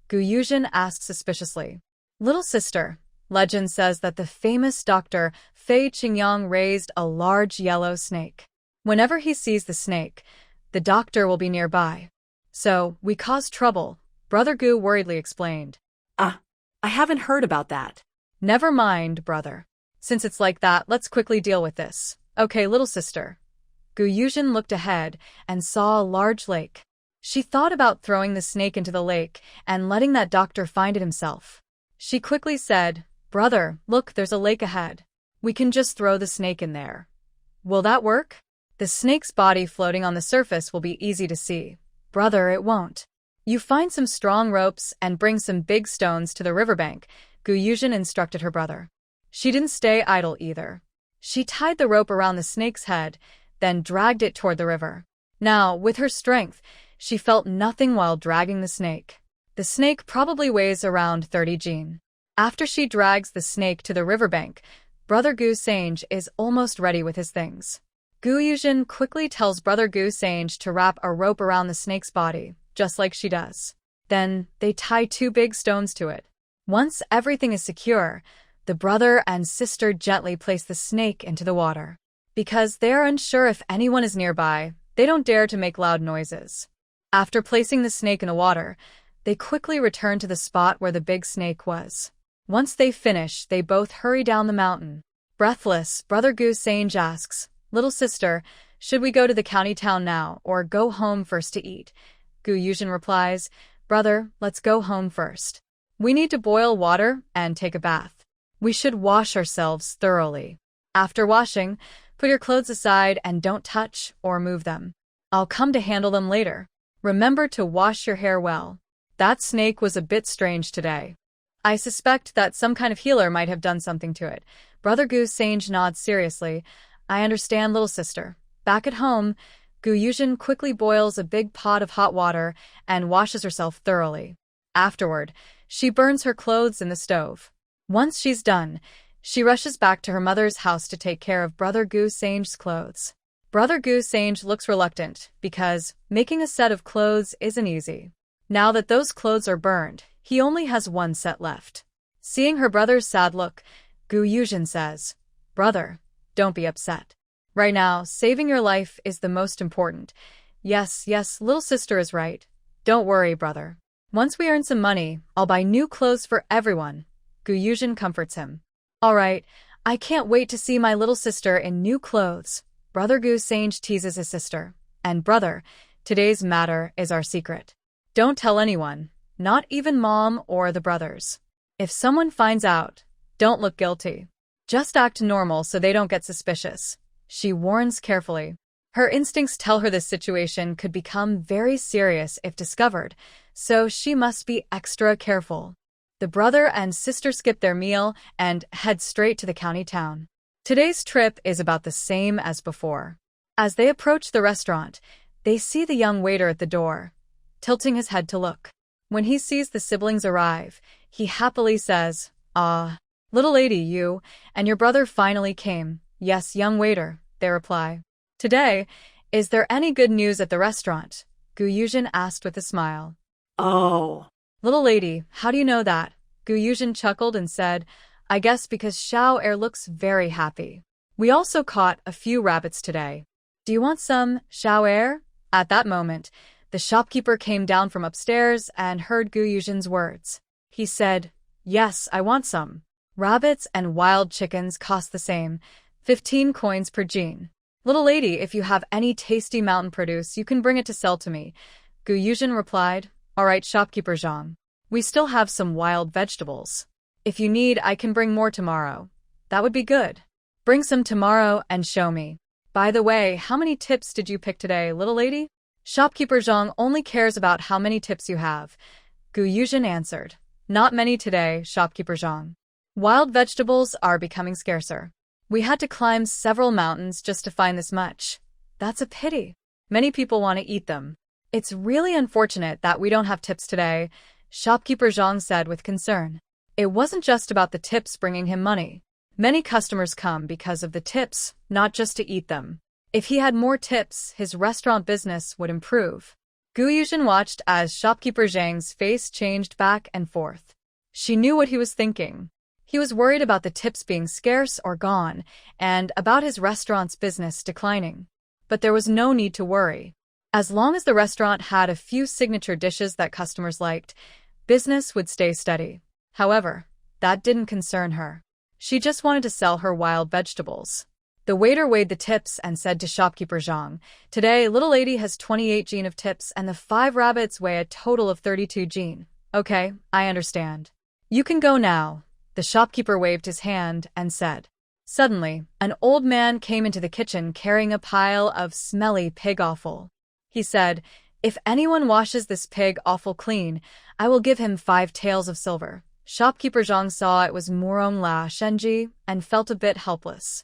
Yuzhen asked suspiciously. "Little sister, legend says that the famous doctor Fei Qingyang raised a large yellow snake. Whenever he sees the snake, the doctor will be nearby. So, we caused trouble," Brother Gu worriedly explained. I haven't heard about that. "Never mind, brother. Since it's like that, let's quickly deal with this. Okay, little sister." Yuzhen looked ahead and saw a large lake. She thought about throwing the snake into the lake and letting that doctor find it himself. She quickly said, "Brother, look, there's a lake ahead. We can just throw the snake in there. Will that work? The snake's body floating on the surface will be easy to see." "Brother, it won't. You find some strong ropes and bring some big stones to the riverbank," Yuzhen instructed her brother. She didn't stay idle either. She tied the rope around the snake's head, then dragged it toward the river. Now, with her strength, she felt nothing while dragging the snake. The snake probably weighs around 30 jin. After she drags the snake to the riverbank, Brother Gu-sange is almost ready with his things. Yuzhen quickly tells Brother Gu-sange to wrap a rope around the snake's body, just like she does. Then, they tie 2 big stones to it. Once everything is secure, the brother and sister gently place the snake into the water. Because they are unsure if anyone is nearby, they don't dare to make loud noises. After placing the snake in the water, they quickly return to the spot where the big snake was. Once they finish, they both hurry down the mountain. Breathless, Brother Gu-sange asks, "Little sister, should we go to the county town now, or go home first to eat?" Yuzhen replies, "Brother, let's go home first. We need to boil water and take a bath. We should wash ourselves thoroughly. After washing, put your clothes aside and don't touch or move them. I'll come to handle them later. Remember to wash your hair well. That snake was a bit strange today. I suspect that some kind of healer might have done something to it." Brother Gu-sange nods seriously. "I understand, little sister." Back at home, Yuzhen quickly boils a big pot of hot water and washes herself thoroughly. Afterward, she burns her clothes in the stove. Once she's done, She rushes back to her mother's house to take care of Brother Gu Sange's clothes. Brother Gu Sange looks reluctant because making a set of clothes isn't easy. Now that those clothes are burned, he only has one set left. Seeing her brother's sad look, Gu Yuzhen says, "Brother, don't be upset. Right now, saving your life is the most important. Yes, little sister is right. Don't worry, brother. Once we earn some money, I'll buy new clothes for everyone." Gu Yuzhen comforts him. "All right, I can't wait to see my little sister in new clothes." Brother Gu Sange teases his sister. "And brother, today's matter is our secret. Don't tell anyone, not even mom or the brothers. If someone finds out, don't look guilty. Just act normal so they don't get suspicious." She warns carefully. Her instincts tell her this situation could become very serious if discovered, so she must be extra careful. The brother and sister skip their meal and head straight to the county town. Today's trip is about the same as before. As they approach the restaurant, they see the young waiter at the door, tilting his head to look. When he sees the siblings arrive, he happily says, "Ah, little lady, you and your brother finally came." "Yes, young waiter," they reply. "Today, is there any good news at the restaurant?" Gu Yuzhen asked with a smile. Oh. "Little lady, how do you know that?" Gu Yuzhen chuckled and said, "I guess because Xiao Er looks very happy. We also caught a few rabbits today. Do you want some, Xiao Er?" At that moment, the shopkeeper came down from upstairs and heard Gu Yuzhen's words. He said, "Yes, I want some." Rabbits and wild chickens cost the same, 15 coins per jin. "Little lady, if you have any tasty mountain produce, you can bring it to sell to me." Gu Yuzhen replied, "All right, shopkeeper Zhang. We still have some wild vegetables. If you need, I can bring more tomorrow." "That would be good. Bring some tomorrow and show me. By the way, how many tips did you pick today, little lady?" "Shopkeeper Zhang only cares about how many tips you have," Gu Yuzhen answered. "Not many today, shopkeeper Zhang. Wild vegetables are becoming scarcer. We had to climb several mountains just to find this much. That's a pity. Many people want to eat them. It's really unfortunate that we don't have tips today," shopkeeper Zhang said with concern. It wasn't just about the tips bringing him money. Many customers come because of the tips, not just to eat them. If he had more tips, his restaurant business would improve. Gu Yuzhen watched as shopkeeper Zhang's face changed back and forth. She knew what he was thinking. He was worried about the tips being scarce or gone, and about his restaurant's business declining. But there was no need to worry. As long as the restaurant had a few signature dishes that customers liked, business would stay steady. However, that didn't concern her. She just wanted to sell her wild vegetables. The waiter weighed the tips and said to shopkeeper Zhang, "Today, little lady has 28 jin of tips and the 5 rabbits weigh a total of 32 jin. Okay, I understand. You can go now." The shopkeeper waved his hand and said. Suddenly, an old man came into the kitchen carrying a pile of smelly pig offal. He said, "If anyone washes this pig offal clean, I will give him 5 taels of silver." Shopkeeper Zhang saw it was Murong La Shenji and felt a bit helpless.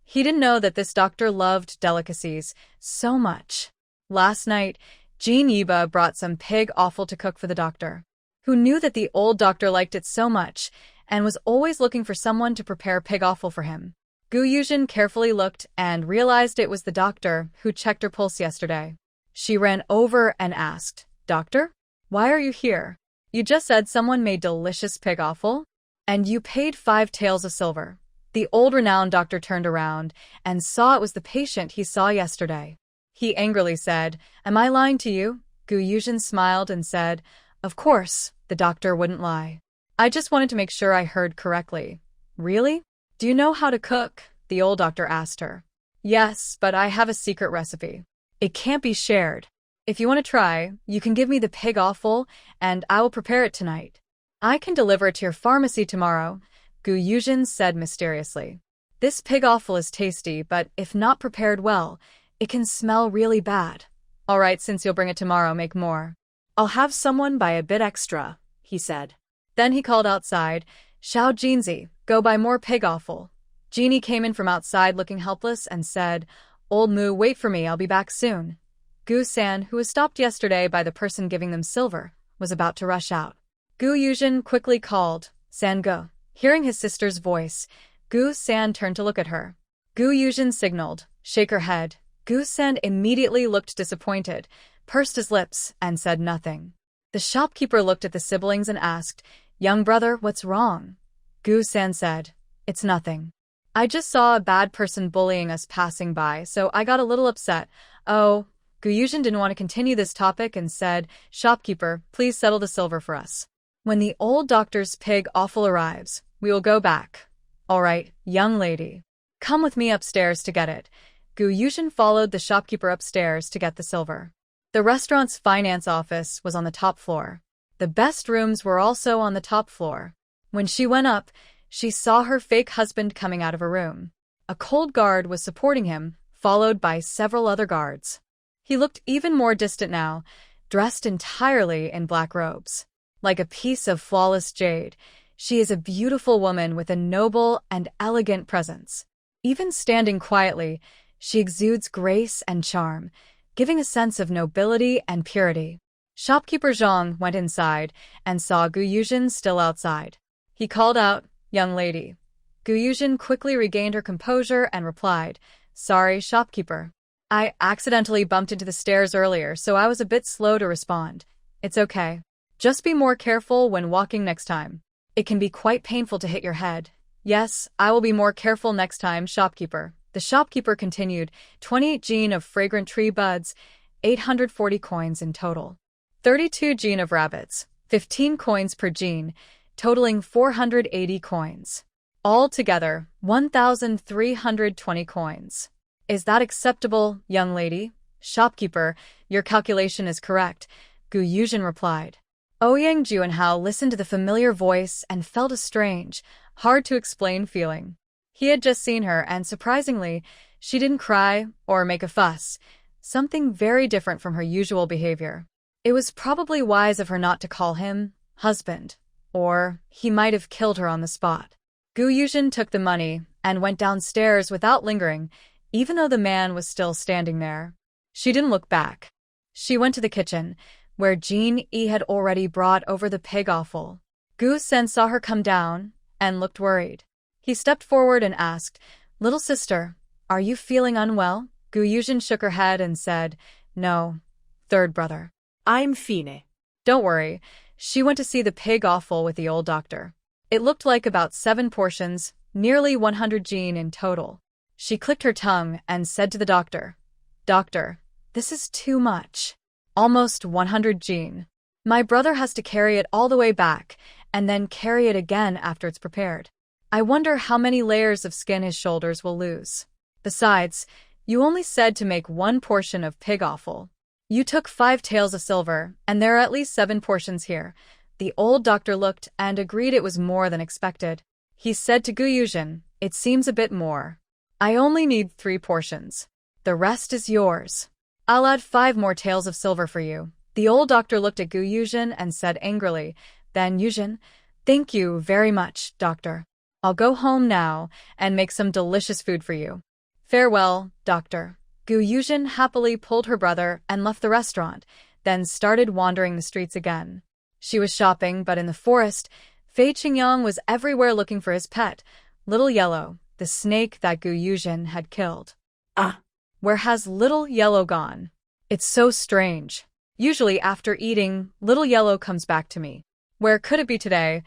He didn't know that this doctor loved delicacies so much. Last night, Jean Yiba brought some pig offal to cook for the doctor, who knew that the old doctor liked it so much and was always looking for someone to prepare pig offal for him. Gu Yuzhen carefully looked and realized it was the doctor who checked her pulse yesterday. She ran over and asked, "Doctor, why are you here? You just said someone made delicious pig offal, and you paid 5 taels of silver." The old renowned doctor turned around and saw it was the patient he saw yesterday. He angrily said, "Am I lying to you?" Gu Yuzhen smiled and said, "Of course, the doctor wouldn't lie. I just wanted to make sure I heard correctly." "Really? Do you know how to cook?" the old doctor asked her. "Yes, but I have a secret recipe. It can't be shared. If you want to try, you can give me the pig offal, and I will prepare it tonight. I can deliver it to your pharmacy tomorrow," Gu Yuzhen said mysteriously. "This pig offal is tasty, but if not prepared well, it can smell really bad." "All right, since you'll bring it tomorrow, make more." "I'll have someone buy a bit extra," he said. Then he called outside, "Xiao Jinzi, go buy more pig offal." Jeannie came in from outside looking helpless and said, "Old Moo, wait for me, I'll be back soon." Gu San, who was stopped yesterday by the person giving them silver, was about to rush out. Gu Yuzhen quickly called, "San Go." Hearing his sister's voice, Gu San turned to look at her. Gu Yuzhen signaled, shake her head. Gu San immediately looked disappointed, pursed his lips, and said nothing. The shopkeeper looked at the siblings and asked, young brother, what's wrong? Gu San said, it's nothing. I just saw a bad person bullying us passing by, so I got a little upset. Oh, Gu Yuzhen didn't want to continue this topic and said, shopkeeper, please settle the silver for us. When the old doctor's pig offal arrives, we will go back. All right, young lady. Come with me upstairs to get it. Gu Yuzhen followed the shopkeeper upstairs to get the silver. The restaurant's finance office was on the top floor. The best rooms were also on the top floor. When she went up, she saw her fake husband coming out of a room. A cold guard was supporting him, followed by several other guards. He looked even more distant now, dressed entirely in black robes. Like a piece of flawless jade, she is a beautiful woman with a noble and elegant presence. Even standing quietly, she exudes grace and charm, giving a sense of nobility and purity. Shopkeeper Zhang went inside and saw Gu Yuzhen still outside. He called out, young lady. Gu Yuzhen quickly regained her composure and replied, sorry, shopkeeper. I accidentally bumped into the stairs earlier, so I was a bit slow to respond. It's okay. Just be more careful when walking next time. It can be quite painful to hit your head. Yes, I will be more careful next time, shopkeeper. The shopkeeper continued, 28 jin of fragrant tree buds, 840 coins in total. 32 jin of rabbits, 15 coins per jin, totaling 480 coins. Altogether, 1,320 coins. Is that acceptable, young lady? Shopkeeper, your calculation is correct, Gu Yuzhen replied. Ouyang Juanhao listened to the familiar voice and felt a strange, hard-to-explain feeling. He had just seen her, and surprisingly, she didn't cry or make a fuss, something very different from her usual behavior. It was probably wise of her not to call him husband, or he might have killed her on the spot. Gu Yuzhen took the money and went downstairs without lingering, even though the man was still standing there. She didn't look back. She went to the kitchen, where Jean E had already brought over the pig offal. Gu Sen saw her come down and looked worried. He stepped forward and asked, little sister, are you feeling unwell? Gu Yuzhen shook her head and said, no, third brother. I'm fine. Don't worry. She went to see the pig offal with the old doctor. It looked like about 7 portions, nearly 100 jin in total. She clicked her tongue and said to the doctor, Doctor, this is too much. Almost 100 jin. My brother has to carry it all the way back, and then carry it again after it's prepared. I wonder how many layers of skin his shoulders will lose. Besides, you only said to make 1 portion of pig offal. You took 5 taels of silver, and there are at least 7 portions here. The old doctor looked and agreed it was more than expected. He said to Gu Yuzhen, it seems a bit more. I only need 3 portions. The rest is yours. I'll add 5 more taels of silver for you. The old doctor looked at Gu Yuzhen and said angrily, then Yuzhen, thank you very much, doctor. I'll go home now and make some delicious food for you. Farewell, doctor. Gu Yuzhen happily pulled her brother and left the restaurant, then started wandering the streets again. She was shopping, but in the forest, Fei Qingyang was everywhere looking for his pet, Little Yellow, the snake that Gu Yuzhen had killed. Where has Little Yellow gone? It's so strange. Usually after eating, Little Yellow comes back to me. Where could it be today?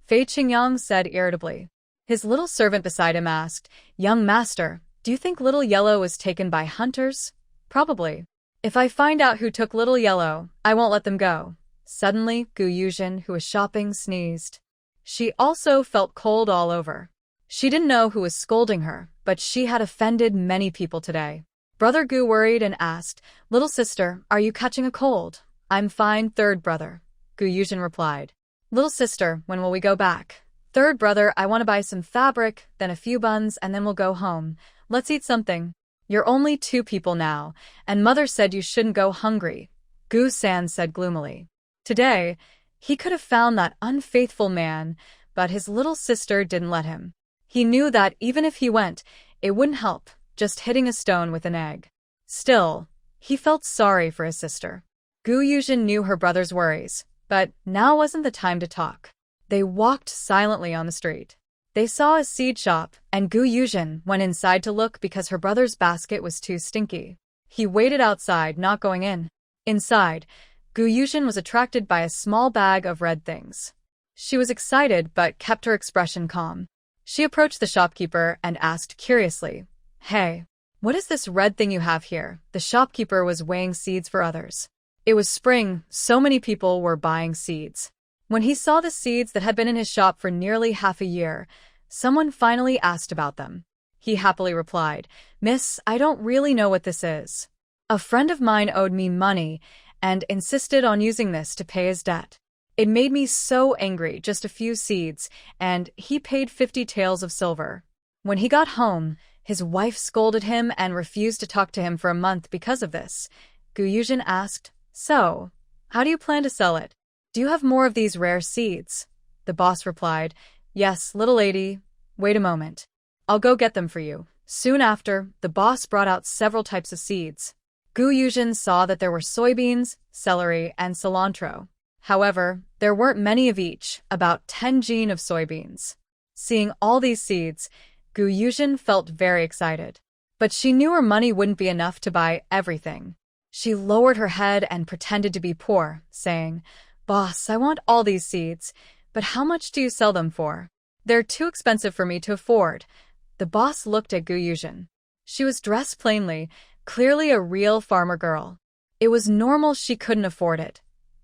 Fei Qingyang said irritably. His little servant beside him asked, young master, do you think Little Yellow was taken by hunters? Probably. If I find out who took Little Yellow, I won't let them go. Suddenly, Gu Yuzhen, who was shopping, sneezed. She also felt cold all over. She didn't know who was scolding her, but she had offended many people today. Brother Gu worried and asked, little sister, are you catching a cold? I'm fine, third brother. Gu Yuzhen replied. Little sister, when will we go back? Third brother, I want to buy some fabric, then a few buns, and then we'll go home. Let's eat something. You're only 2 people now, and mother said you shouldn't go hungry. Gu San said gloomily. Today, he could have found that unfaithful man, but his little sister didn't let him. He knew that even if he went, it wouldn't help, just hitting a stone with an egg. Still, he felt sorry for his sister. Gu Yuzhen knew her brother's worries, but now wasn't the time to talk. They walked silently on the street. They saw a seed shop, and Gu Yuzhen went inside to look because her brother's basket was too stinky. He waited outside, not going in. Inside, Gu Yuzhen was attracted by a small bag of red things. She was excited but kept her expression calm. She approached the shopkeeper and asked curiously, "Hey, what is this red thing you have here?" The shopkeeper was weighing seeds for others. It was spring, so many people were buying seeds. When he saw the seeds that had been in his shop for nearly half a year, someone finally asked about them. He happily replied, "Miss, I don't really know what this is. A friend of mine owed me money and insisted on using this to pay his debt. It made me so angry, just a few seeds, and he paid 50 taels of silver." When he got home, his wife scolded him and refused to talk to him for a month because of this. Gu Yuzhen asked, "So, how do you plan to sell it? Do you have more of these rare seeds?" The boss replied, "Yes, little lady. Wait a moment. I'll go get them for you." Soon after, the boss brought out several types of seeds. Gu Yuzhen saw that there were soybeans, celery, and cilantro. However, there weren't many of each, about 10 jin of soybeans. Seeing all these seeds, Gu Yuzhen felt very excited. But she knew her money wouldn't be enough to buy everything. She lowered her head and pretended to be poor, saying, "Boss, I want all these seeds, but how much do you sell them for? They're too expensive for me to afford." The boss looked at Gu Yuzhen. She was dressed plainly, clearly a real farmer girl. It was normal she couldn't afford it.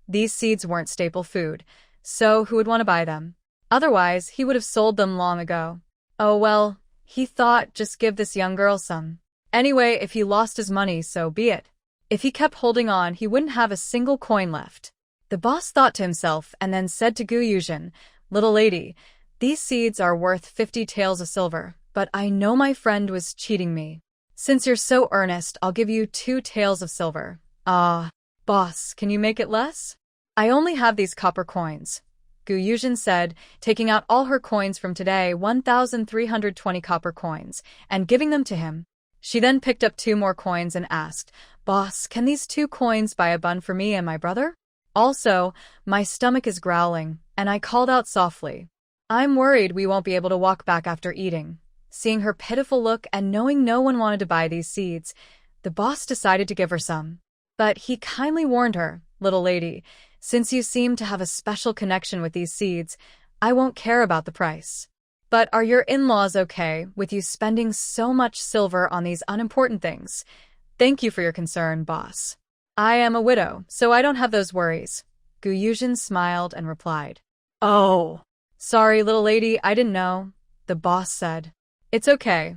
These seeds weren't staple food, so who would want to buy them? Otherwise, he would have sold them long ago. Oh well, he thought, just give this young girl some. Anyway, if he lost his money, so be it. If he kept holding on, he wouldn't have a single coin left. The boss thought to himself and then said to Gu Yuzhen, "Little lady, these seeds are worth 50 taels of silver, but I know my friend was cheating me. Since you're so earnest, I'll give you 2 taels of silver." "Ah, boss, can you make it less?" "I only have these copper coins," Gu Yuzhen said, taking out all her coins from today, 1,320 copper coins, and giving them to him. She then picked up 2 more coins and asked, "Boss, can these 2 coins buy a bun for me and my brother? Also, my stomach is growling," and I called out softly, "I'm worried we won't be able to walk back after eating." Seeing her pitiful look and knowing no one wanted to buy these seeds, the boss decided to give her some. But he kindly warned her, "Little lady, since you seem to have a special connection with these seeds, I won't care about the price. But are your in-laws okay with you spending so much silver on these unimportant things? Thank you for your concern, boss. I am a widow, so I don't have those worries." Gu Yuzhen smiled and replied, "Oh, sorry, little lady, I didn't know," the boss said. "It's okay,"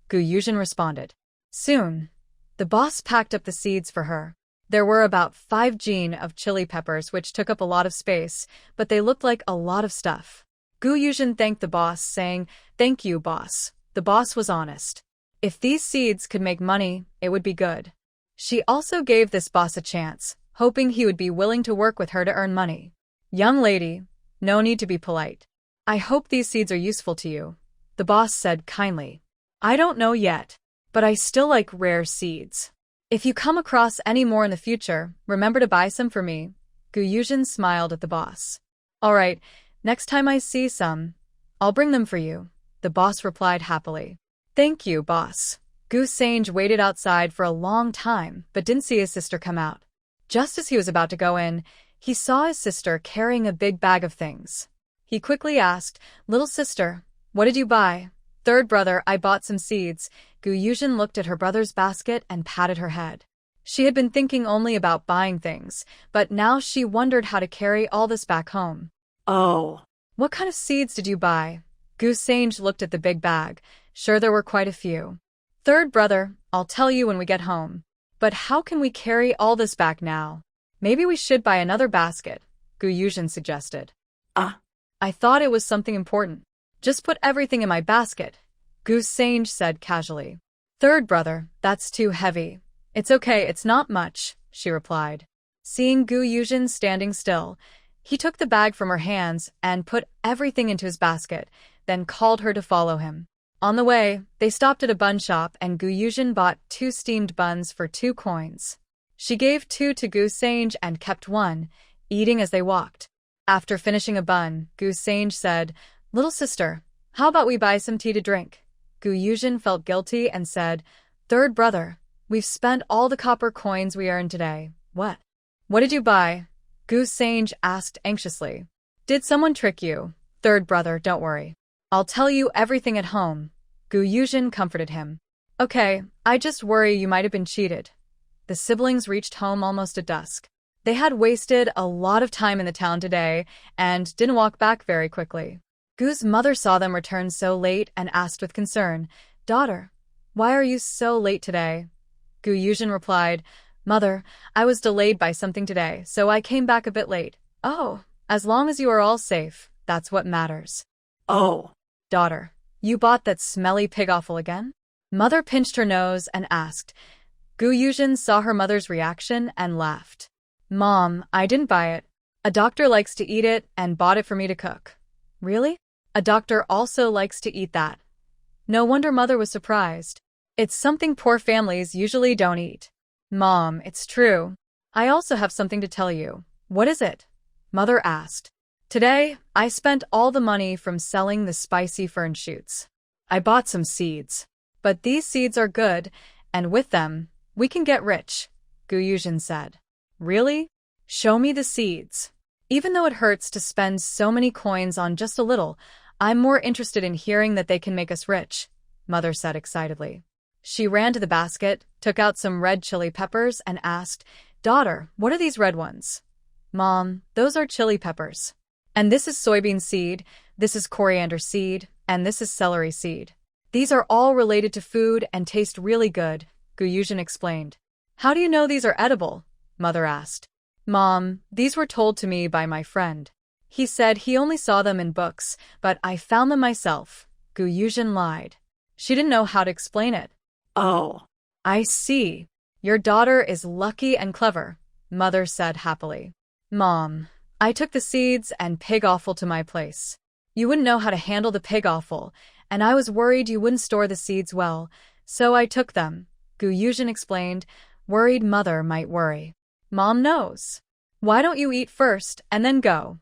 Gu Yuzhen responded. Soon, the boss packed up the seeds for her. There were about 5 jin of chili peppers, which took up a lot of space, but they looked like a lot of stuff. Gu Yuzhen thanked the boss, saying, "Thank you, boss." The boss was honest. If these seeds could make money, it would be good. She also gave this boss a chance, hoping he would be willing to work with her to earn money. "Young lady, no need to be polite. I hope these seeds are useful to you," the boss said kindly. "I don't know yet, but I still like rare seeds. If you come across any more in the future, remember to buy some for me." Gu Yuzhen smiled at the boss. "All right, next time I see some, I'll bring them for you," the boss replied happily. "Thank you, boss." Gu Sange waited outside for a long time but didn't see his sister come out. Just as he was about to go in, he saw his sister carrying a big bag of things. He quickly asked, "Little sister, what did you buy?" "Third brother, I bought some seeds." Gu Yuzhen looked at her brother's basket and patted her head. She had been thinking only about buying things, but now she wondered how to carry all this back home. Oh, "What kind of seeds did you buy?" Gu Sange looked at the big bag. Sure, there were quite a few. "Third brother, I'll tell you when we get home. But how can we carry all this back now?" "Maybe we should buy another basket," Gu Yuzhen suggested. I thought it was something important." "Just put everything in my basket," Gu Sange said casually. "Third brother, that's too heavy." "It's okay, it's not much," she replied. Seeing Gu Yuzhen standing still, he took the bag from her hands and put everything into his basket, then called her to follow him. On the way, they stopped at a bun shop and Gu Yuzhen bought 2 steamed buns for 2 coins. She gave 2 to Gu Sange and kept 1, eating as they walked. After finishing a bun, Gu Sange said, "Little sister, How about we buy some tea to drink? Gu Yuzhen felt guilty and said, Third brother, we've spent all the copper coins we earned today. What? What did you buy? Gu Sange asked anxiously. Did someone trick you? Third brother, don't worry. I'll tell you everything at home. Gu Yuzhen comforted him. Okay, I just worry you might have been cheated. The siblings reached home almost at dusk. They had wasted a lot of time in the town today and didn't walk back very quickly. Gu's mother saw them return so late and asked with concern, Daughter, why are you so late today? Gu Yuzhen replied, Mother, I was delayed by something today, so I came back a bit late. Oh, as long as you are all safe, that's what matters. Oh. Daughter, you bought that smelly pig offal again? Mother pinched her nose and asked. Gu Yuzhen saw her mother's reaction and laughed. Mom, I didn't buy it. A doctor likes to eat it and bought it for me to cook. Really? A doctor also likes to eat that. No wonder Mother was surprised. It's something poor families usually don't eat. Mom, it's true. I also have something to tell you. What is it? Mother asked. Today, I spent all the money from selling the spicy fern shoots. I bought some seeds. But these seeds are good, and with them, we can get rich, Gu Yuzhen said. Really? Show me the seeds. Even though it hurts to spend so many coins on just a little, I'm more interested in hearing that they can make us rich, Mother said excitedly. She ran to the basket, took out some red chili peppers, and asked, Daughter, what are these red ones? Mom, those are chili peppers. And this is soybean seed, this is coriander seed, and this is celery seed. These are all related to food and taste really good, Gu Yuzhen explained. How do you know these are edible? Mother asked. Mom, these were told to me by my friend. He said he only saw them in books, but I found them myself, Gu Yuzhen lied. She didn't know how to explain it. Oh. I see. Your daughter is lucky and clever, Mother said happily. Mom, I took the seeds and pig offal to my place. You wouldn't know how to handle the pig offal, and I was worried you wouldn't store the seeds well, so I took them, Gu Yuzhen explained. Worried Mother might worry. Mom knows. Why don't you eat first and then go?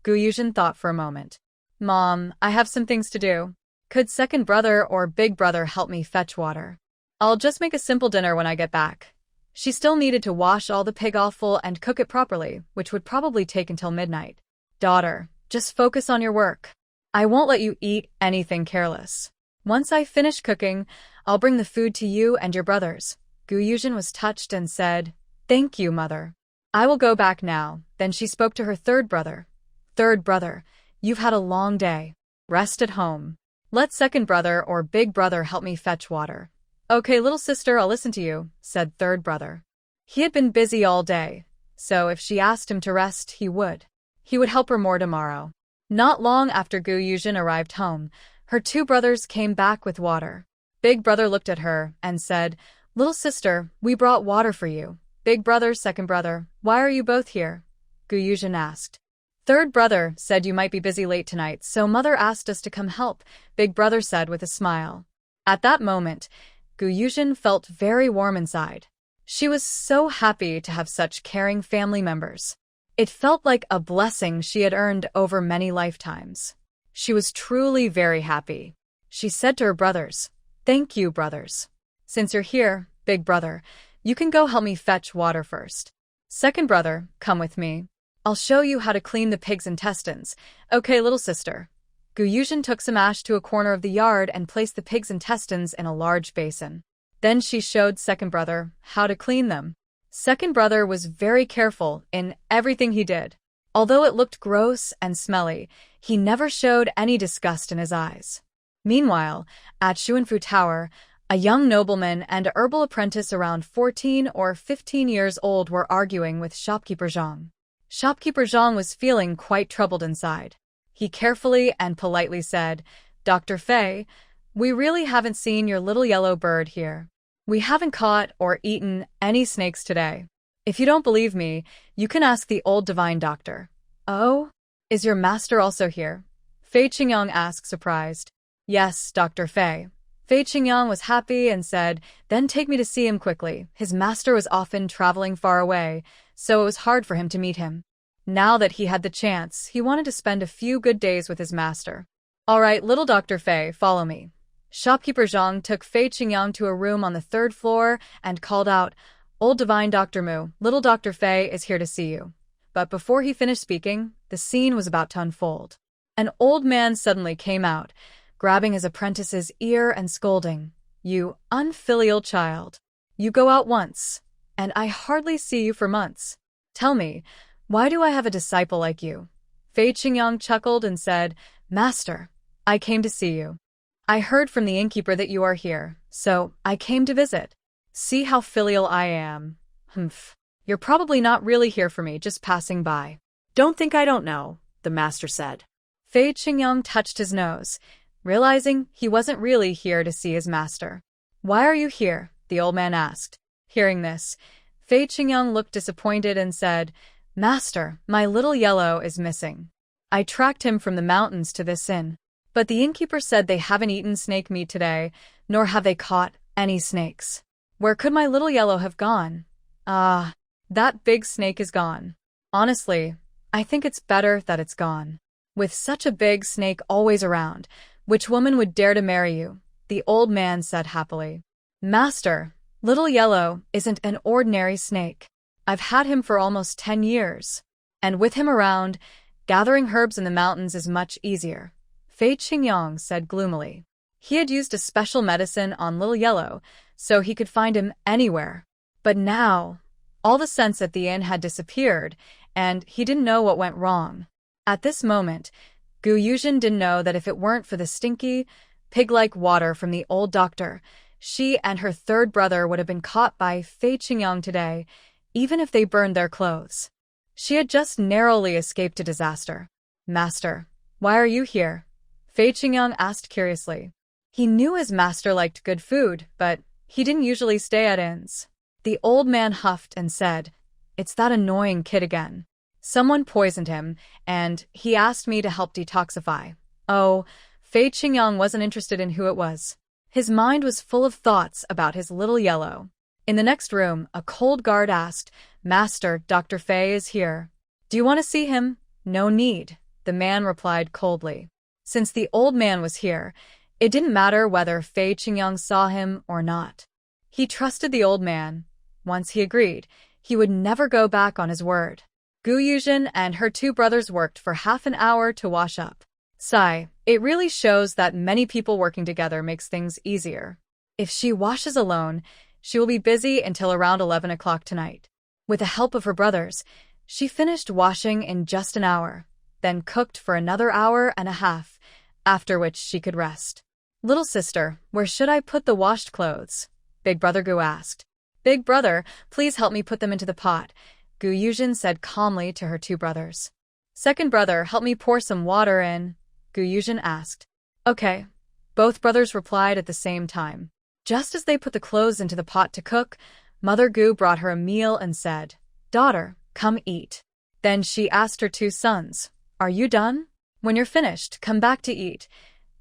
Gu Yuzhen thought for a moment. Mom, I have some things to do. Could second brother or big brother help me fetch water? I'll just make a simple dinner when I get back. She still needed to wash all the pig offal and cook it properly, which would probably take until midnight. Daughter, just focus on your work. I won't let you eat anything careless. Once I finish cooking, I'll bring the food to you and your brothers. Gu Yuzhen was touched and said, Thank you, Mother. I will go back now. Then she spoke to her third brother. Third brother, you've had a long day. Rest at home. Let second brother or big brother help me fetch water. Okay, little sister, I'll listen to you, said third brother. He had been busy all day, so if she asked him to rest, he would. He would help her more tomorrow. Not long after Gu Yuzhen arrived home, her two brothers came back with water. Big brother looked at her and said, Little sister, we brought water for you. Big brother, second brother, why are you both here? Gu Yuzhen asked. Third brother said you might be busy late tonight, so Mother asked us to come help, Big brother said with a smile. At that moment, Gu Yuzhen felt very warm inside. She was so happy to have such caring family members. It felt like a blessing she had earned over many lifetimes. She was truly very happy. She said to her brothers, Thank you, brothers. Since you're here, big brother, you can go help me fetch water first. Second brother, come with me. I'll show you how to clean the pig's intestines. Okay, little sister. Gu Yuzhen took some ash to a corner of the yard and placed the pig's intestines in a large basin. Then she showed second brother how to clean them. Second brother was very careful in everything he did. Although it looked gross and smelly, he never showed any disgust in his eyes. Meanwhile, at Xuanfu Tower, a young nobleman and a herbal apprentice around 14 or 15 years old were arguing with shopkeeper Zhang. Shopkeeper Zhang was feeling quite troubled inside. He carefully and politely said, Dr. Fei, we really haven't seen your little yellow bird here. We haven't caught or eaten any snakes today. If you don't believe me, you can ask the old divine doctor. Oh? Is your master also here? Fei Qingyang asked, surprised. Yes, Dr. Fei. Fei Qingyang was happy and said, Then take me to see him quickly. His master was often traveling far away, so it was hard for him to meet him. Now that he had the chance, he wanted to spend a few good days with his master. All right, little Dr. Fei, follow me. Shopkeeper Zhang took Fei Qingyang to a room on the third floor and called out, Old Divine Dr. Mu, little Dr. Fei is here to see you. But before he finished speaking, the scene was about to unfold. An old man suddenly came out, grabbing his apprentice's ear and scolding, You unfilial child. You go out once, and I hardly see you for months. Tell me, why do I have a disciple like you? Fei Qingyang chuckled and said, Master, I came to see you. I heard from the innkeeper that you are here, so I came to visit. See how filial I am. Humph. You're probably not really here for me, just passing by. Don't think I don't know, the master said. Fei Qingyang touched his nose, realizing he wasn't really here to see his master. Why are you here? The old man asked. Hearing this, Fei Qingyang looked disappointed and said, Master, my little yellow is missing. I tracked him from the mountains to this inn. But the innkeeper said they haven't eaten snake meat today, nor have they caught any snakes. Where could my little yellow have gone? Ah, that big snake is gone. Honestly, I think it's better that it's gone. With such a big snake always around, which woman would dare to marry you? The old man said happily. Master, little yellow isn't an ordinary snake. I've had him for almost 10 years. And with him around, gathering herbs in the mountains is much easier. Fei Qingyang said gloomily. He had used a special medicine on little yellow, so he could find him anywhere. But now, all the scents at the inn had disappeared, and he didn't know what went wrong. At this moment, Yuzhen didn't know that if it weren't for the stinky, pig-like water from the old doctor, she and her third brother would have been caught by Fei Qingyang today, even if they burned their clothes. She had just narrowly escaped a disaster. Master, why are you here? Fei Qingyang asked curiously. He knew his master liked good food, but he didn't usually stay at inns. The old man huffed and said, It's that annoying kid again. Someone poisoned him, and he asked me to help detoxify. Oh, Fei Qingyang wasn't interested in who it was. His mind was full of thoughts about his little yellow. In the next room, a cold guard asked, Master, Dr. Fei is here. Do you want to see him? No need, the man replied coldly. Since the old man was here, it didn't matter whether Fei Qingyang saw him or not. He trusted the old man. Once he agreed, he would never go back on his word. Yuzhen and her two brothers worked for half an hour to wash up. Sigh, it really shows that many people working together makes things easier. If she washes alone, she will be busy until around 11 o'clock tonight. With the help of her brothers, she finished washing in just an hour, then cooked for another hour and a half, after which she could rest. Little sister, where should I put the washed clothes? Big brother Gu asked. Big brother, please help me put them into the pot, Yuzhen said calmly to her two brothers. Second brother, help me pour some water in, Yuzhen asked. Okay. Both brothers replied at the same time. Just as they put the clothes into the pot to cook, Mother Gu brought her a meal and said, Daughter, come eat. Then she asked her two sons, Are you done? When you're finished, come back to eat.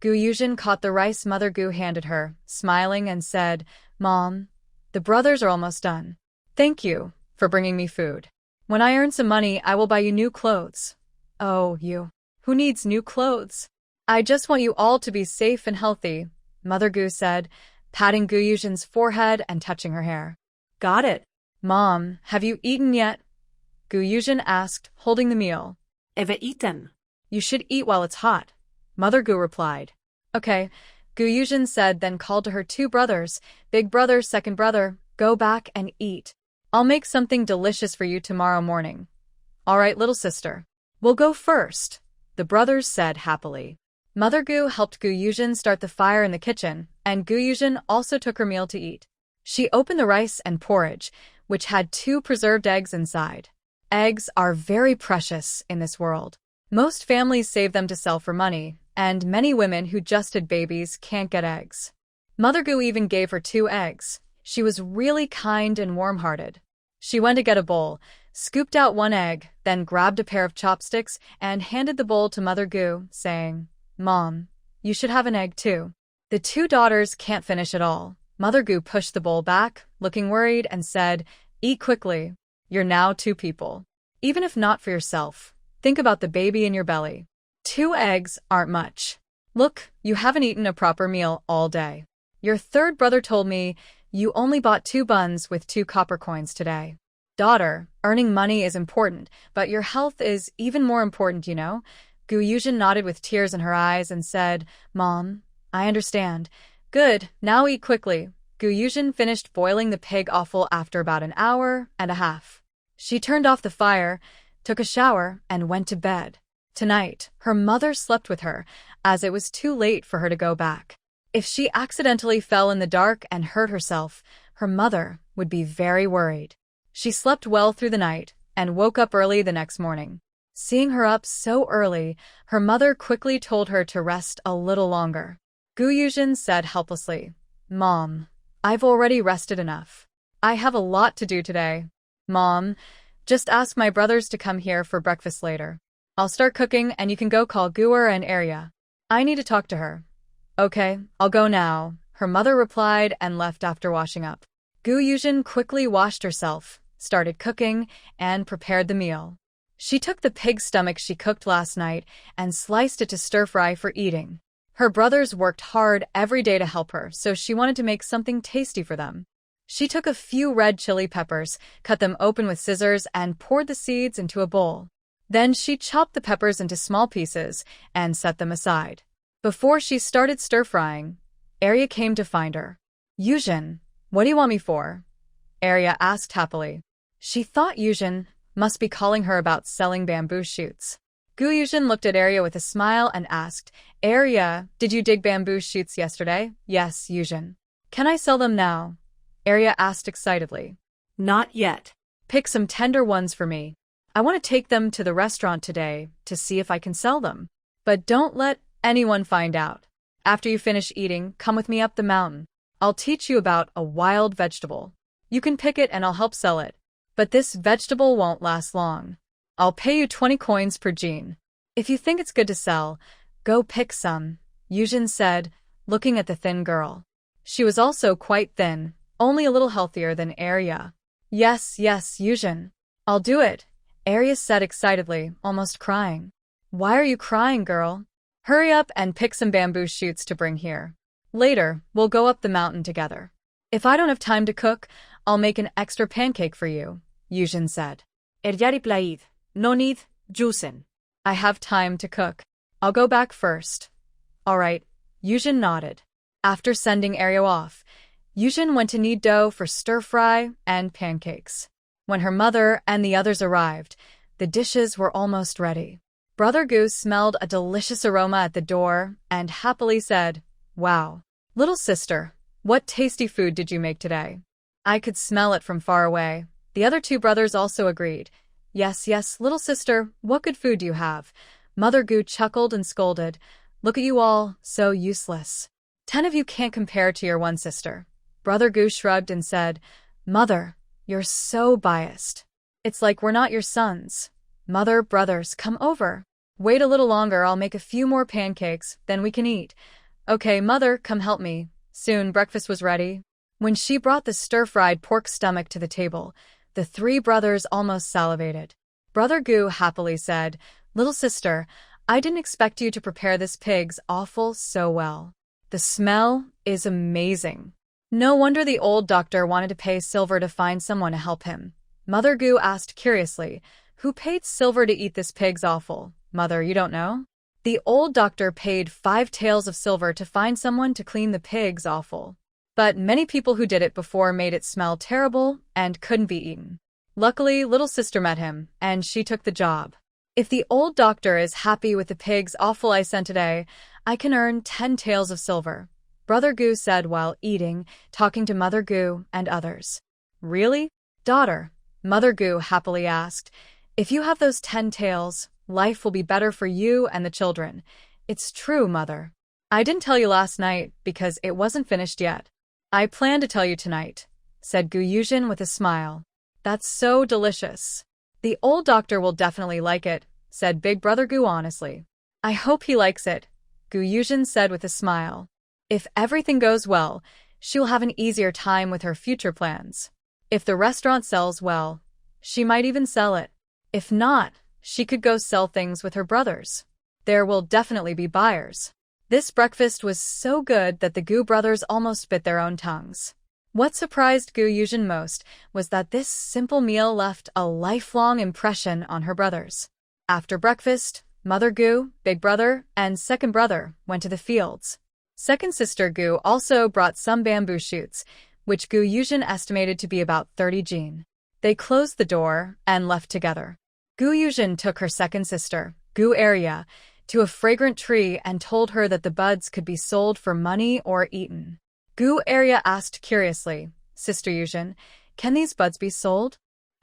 Yuzhen caught the rice Mother Gu handed her, smiling and said, Mom, the brothers are almost done. Thank you for bringing me food. When I earn some money, I will buy you new clothes. Oh, you. Who needs new clothes? I just want you all to be safe and healthy, Mother Gu said, patting Yuzhen's forehead and touching her hair. Got it. Mom, have you eaten yet? Yuzhen asked, holding the meal. Eve eaten. You should eat while it's hot, Mother Gu replied. Okay, Yuzhen said, then called to her two brothers, Big brother, second brother, go back and eat. I'll make something delicious for you tomorrow morning. All right, little sister. We'll go first, the brothers said happily. Mother Gu helped Yuzhen start the fire in the kitchen, and Yuzhen also took her meal to eat. She opened the rice and porridge, which had 2 preserved eggs inside. Eggs are very precious in this world. Most families save them to sell for money, and many women who just had babies can't get eggs. Mother Gu even gave her 2 eggs. She was really kind and warm-hearted. She went to get a bowl, scooped out 1 egg, then grabbed a pair of chopsticks and handed the bowl to Mother Gu, saying, Mom, you should have an egg too. The 2 daughters can't finish it all. Mother Gu pushed the bowl back, looking worried, and said, Eat quickly. You're now 2 people. Even if not for yourself, think about the baby in your belly. 2 eggs aren't much. Look, you haven't eaten a proper meal all day. Your third brother told me you only bought 2 buns with 2 copper coins today. Daughter, earning money is important, but your health is even more important, you know? Yuzhen nodded with tears in her eyes and said, Mom, I understand. Good, now eat quickly. Yuzhen finished boiling the pig offal after about an hour and a half. She turned off the fire, took a shower, and went to bed. Tonight, her mother slept with her, as it was too late for her to go back. If she accidentally fell in the dark and hurt herself, her mother would be very worried. She slept well through the night and woke up early the next morning. Seeing her up so early, her mother quickly told her to rest a little longer. Yuzhen said helplessly, Mom, I've already rested enough. I have a lot to do today. Mom, just ask my brothers to come here for breakfast later. I'll start cooking and you can go call Guer and Arya. I need to talk to her. Okay, I'll go now, her mother replied and left after washing up. Yuzhen quickly washed herself, started cooking, and prepared the meal. She took the pig's stomach she cooked last night and sliced it to stir-fry for eating. Her brothers worked hard every day to help her, so she wanted to make something tasty for them. She took a few red chili peppers, cut them open with scissors, and poured the seeds into a bowl. Then she chopped the peppers into small pieces and set them aside. Before she started stir-frying, Arya came to find her. Yuzhen, what do you want me for? Arya asked happily. She thought Yuzhen must be calling her about selling bamboo shoots. Yuzhen looked at Arya with a smile and asked, Arya, did you dig bamboo shoots yesterday? Yes, Yuzhen. Can I sell them now? Arya asked excitedly. Not yet. Pick some tender ones for me. I want to take them to the restaurant today to see if I can sell them. But don't let anyone find out. After you finish eating, come with me up the mountain. I'll teach you about a wild vegetable. You can pick it and I'll help sell it. But this vegetable won't last long. I'll pay you 20 coins per gene. If you think it's good to sell, go pick some, Yuzhen said, looking at the thin girl. She was also quite thin, only a little healthier than Arya. Yes, Yuzhen. I'll do it, Arya said excitedly, almost crying. Why are you crying, girl? Hurry up and pick some bamboo shoots to bring here. Later, we'll go up the mountain together. If I don't have time to cook, I'll make an extra pancake for you, Yuzhen said. Replied, no need, Yuzhen. I have time to cook. I'll go back first. All right, Yuzhen nodded. After sending Arya off, Yuzhen went to knead dough for stir-fry and pancakes. When her mother and the others arrived, the dishes were almost ready. Brother Goose smelled a delicious aroma at the door and happily said, Wow. Little sister, what tasty food did you make today? I could smell it from far away. The other 2 brothers also agreed. Yes, little sister, what good food do you have? Mother Goo chuckled and scolded. Look at you all, so useless. 10 of you can't compare to your one sister. Brother Goo shrugged and said, Mother, you're so biased. It's like we're not your sons. Mother, brothers, come over. Wait a little longer, I'll make a few more pancakes, then we can eat. Okay, Mother, come help me. Soon breakfast was ready. When she brought the stir-fried pork stomach to the table, the 3 brothers almost salivated. Brother Goo happily said, Little sister, I didn't expect you to prepare this pig's offal so well. The smell is amazing. No wonder the old doctor wanted to pay Silver to find someone to help him. Mother Goo asked curiously, Who paid Silver to eat this pig's offal? Mother, you don't know? The old doctor paid 5 taels of silver to find someone to clean the pig's offal. But many people who did it before made it smell terrible and couldn't be eaten. Luckily, little sister met him, and she took the job. If the old doctor is happy with the pig's offal I sent today, I can earn 10 taels of silver, Brother Goo said while eating, talking to Mother Goo and others. Really? Daughter, Mother Goo happily asked. If you have those 10 taels, life will be better for you and the children. It's true, Mother. I didn't tell you last night because it wasn't finished yet. I plan to tell you tonight, said Yuzhen with a smile. That's so delicious. The old doctor will definitely like it, said Big Brother Goo honestly. I hope he likes it, Yuzhen said with a smile. If everything goes well, she will have an easier time with her future plans. If the restaurant sells well, she might even sell it. If not, she could go sell things with her brothers. There will definitely be buyers. This breakfast was so good that the Gu brothers almost bit their own tongues. What surprised Gu Yuzhen most was that this simple meal left a lifelong impression on her brothers. After breakfast, Mother Gu, Big Brother, and Second Brother went to the fields. Second Sister Gu also brought some bamboo shoots, which Gu Yuzhen estimated to be about 30 jin. They closed the door and left together. Gu Yuzhen took her second sister, Gu Arya, to a fragrant tree and told her that the buds could be sold for money or eaten. Gu Arya asked curiously, Sister Yuzhen, can these buds be sold?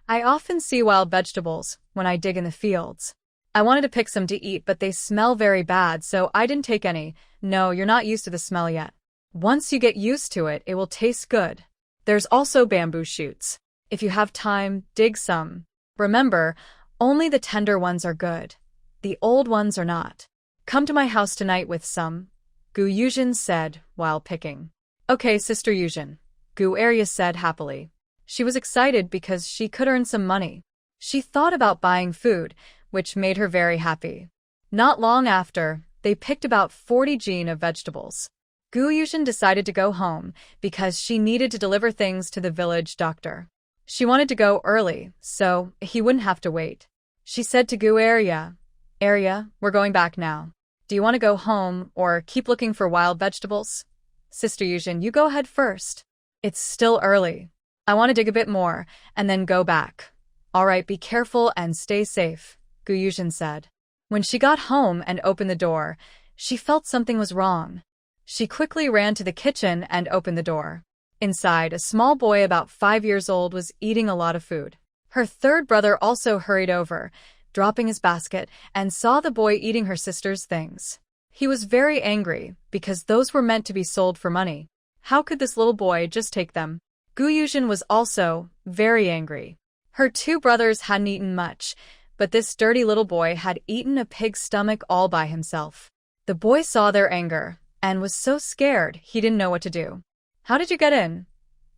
I often see wild vegetables when I dig in the fields. I wanted to pick some to eat, but they smell very bad, so I didn't take any. No, you're not used to the smell yet. Once you get used to it, it will taste good. There's also bamboo shoots. If you have time, dig some. Remember, only the tender ones are good. The old ones are not. Come to my house tonight with some, Gu Yuzhen said while picking. Okay, Sister Yuzhen, Gu Arya said happily. She was excited because she could earn some money. She thought about buying food, which made her very happy. Not long after, they picked about 40 jin of vegetables. Gu Yuzhen decided to go home because she needed to deliver things to the village doctor. She wanted to go early, so he wouldn't have to wait. She said to Gu Arya, Arya, we're going back now. Do you want to go home or keep looking for wild vegetables? Sister Yuzhen, you go ahead first. It's still early. I want to dig a bit more and then go back. All right, be careful and stay safe, Gu Yuzhen said. When she got home and opened the door, she felt something was wrong. She quickly ran to the kitchen and opened the door. Inside, a small boy about 5 years old was eating a lot of food. Her third brother also hurried over, dropping his basket, and saw the boy eating her sister's things. He was very angry because those were meant to be sold for money. How could this little boy just take them? Gu Yuzhen was also very angry. Her two brothers hadn't eaten much, but this dirty little boy had eaten a pig's stomach all by himself. The boy saw their anger and was so scared he didn't know what to do. How did you get in?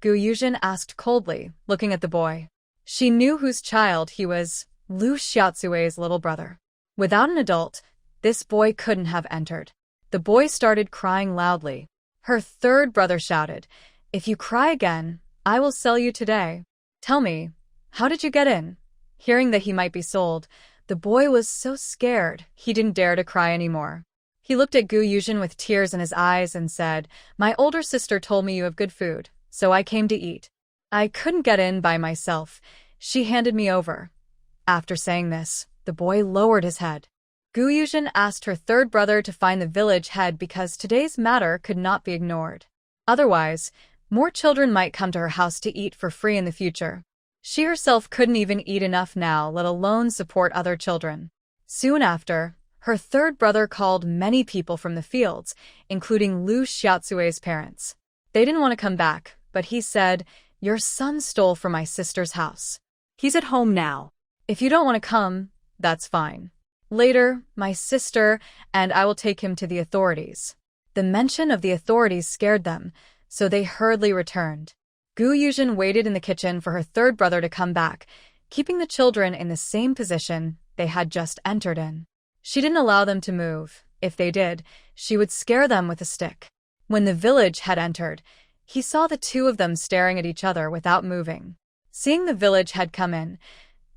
Gu Yuzhen asked coldly, looking at the boy. She knew whose child he was, Lu Xiaozui's little brother. Without an adult, this boy couldn't have entered. The boy started crying loudly. Her third brother shouted, If you cry again, I will sell you today. Tell me, how did you get in? Hearing that he might be sold, the boy was so scared he didn't dare to cry anymore. He looked at Gu Yuzhen with tears in his eyes and said, My older sister told me you have good food, so I came to eat. I couldn't get in by myself. She handed me over. After saying this, the boy lowered his head. Gu Yuzhen asked her third brother to find the village head because today's matter could not be ignored. Otherwise, more children might come to her house to eat for free in the future. She herself couldn't even eat enough now, let alone support other children. Soon after, her third brother called many people from the fields, including Lu Xiaozui's parents. They didn't want to come back, but he said, Your son stole from my sister's house. He's at home now. If you don't want to come, that's fine. Later, my sister and I will take him to the authorities. The mention of the authorities scared them, so they hurriedly returned. Gu Yuzhen waited in the kitchen for her third brother to come back, keeping the children in the same position they had just entered in. She didn't allow them to move. If they did, she would scare them with a stick. When the village had entered, he saw the two of them staring at each other without moving. Seeing the village had come in,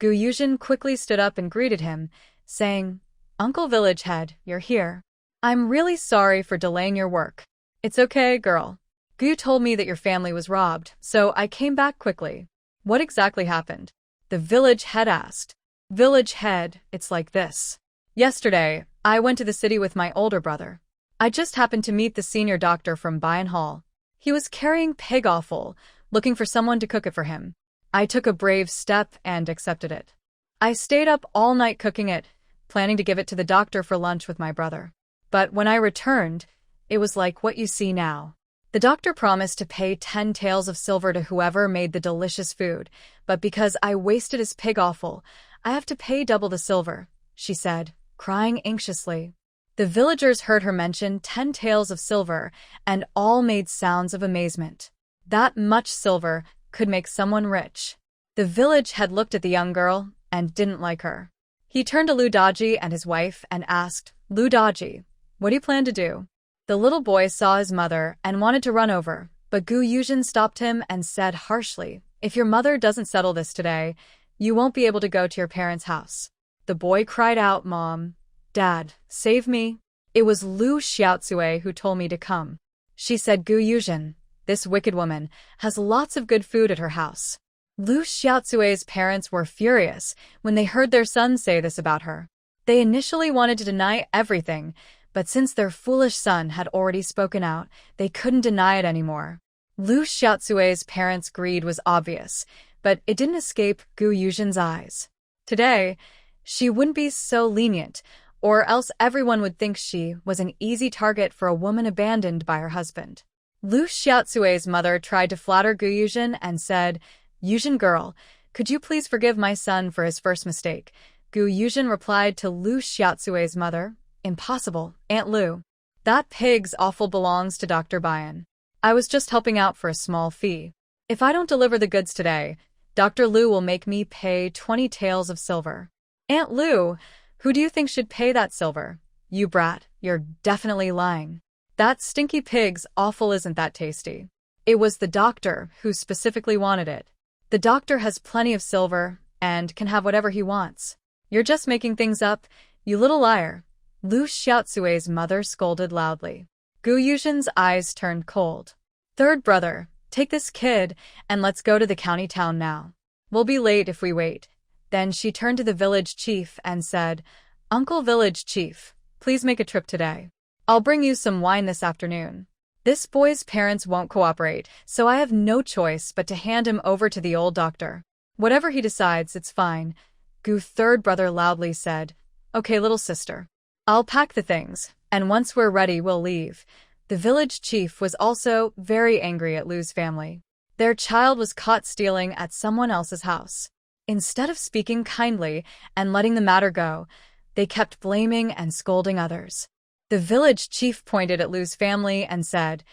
Gu Yuzhen quickly stood up and greeted him, saying, Uncle Village Head, you're here. I'm really sorry for delaying your work. It's okay, girl. Gu told me that your family was robbed, so I came back quickly. What exactly happened? The village head asked. Village head, it's like this. Yesterday, I went to the city with my older brother. I just happened to meet the senior doctor from Bayan Hall. He was carrying pig offal, looking for someone to cook it for him. I took a brave step and accepted it. I stayed up all night cooking it, planning to give it to the doctor for lunch with my brother. But when I returned, it was like what you see now. The doctor promised to pay 10 taels of silver to whoever made the delicious food, but because I wasted his pig offal, I have to pay double the silver, she said, crying anxiously. The villagers heard her mention 10 taels of silver, and all made sounds of amazement. That much silver could make someone rich. The village had looked at the young girl and didn't like her. He turned to Lu Daji and his wife and asked, Lu Daji, what do you plan to do? The little boy saw his mother and wanted to run over, but Gu Yuzhen stopped him and said harshly, "If your mother doesn't settle this today, you won't be able to go to your parents' house." The boy cried out, "Mom, Dad, save me." "It was Lu Xiaotsue who told me to come," she said. "Gu Yuzhen, this wicked woman, has lots of good food at her house." Lu Xiaotsue's parents were furious when they heard their son say this about her. They initially wanted to deny everything, but since their foolish son had already spoken out, they couldn't deny it anymore. Lu Xiaotsue's parents' greed was obvious, but it didn't escape Gu Yuzhen's eyes. Today, she wouldn't be so lenient, or else everyone would think she was an easy target for a woman abandoned by her husband. Lu Xiaotsue's mother tried to flatter Gu Yuzhen and said, "Yuzhen girl, could you please forgive my son for his first mistake?" Gu Yuzhen replied to Lu Xiaotsue's mother, "Impossible, Aunt Lu. That pig's offal belongs to Dr. Bayan. I was just helping out for a small fee. If I don't deliver the goods today, Dr. Lu will make me pay 20 taels of silver." "Aunt Lu, who do you think should pay that silver? You brat, you're definitely lying. That stinky pig's offal isn't that tasty. It was the doctor who specifically wanted it. The doctor has plenty of silver and can have whatever he wants. You're just making things up, you little liar." Lu Xiaotsue's mother scolded loudly. Gu Yuzhen's eyes turned cold. "Third brother, take this kid and let's go to the county town now. We'll be late if we wait." Then she turned to the village chief and said, "Uncle Village Chief, please make a trip today. I'll bring you some wine this afternoon." This boy's parents won't cooperate, so I have no choice but to hand him over to the old doctor. "Whatever he decides, it's fine," Gu third brother loudly said. "Okay, little sister. I'll pack the things, and once we're ready, we'll leave." The village chief was also very angry at Lu's family. Their child was caught stealing at someone else's house. Instead of speaking kindly and letting the matter go, they kept blaming and scolding others. The village chief pointed at Lu's family and said,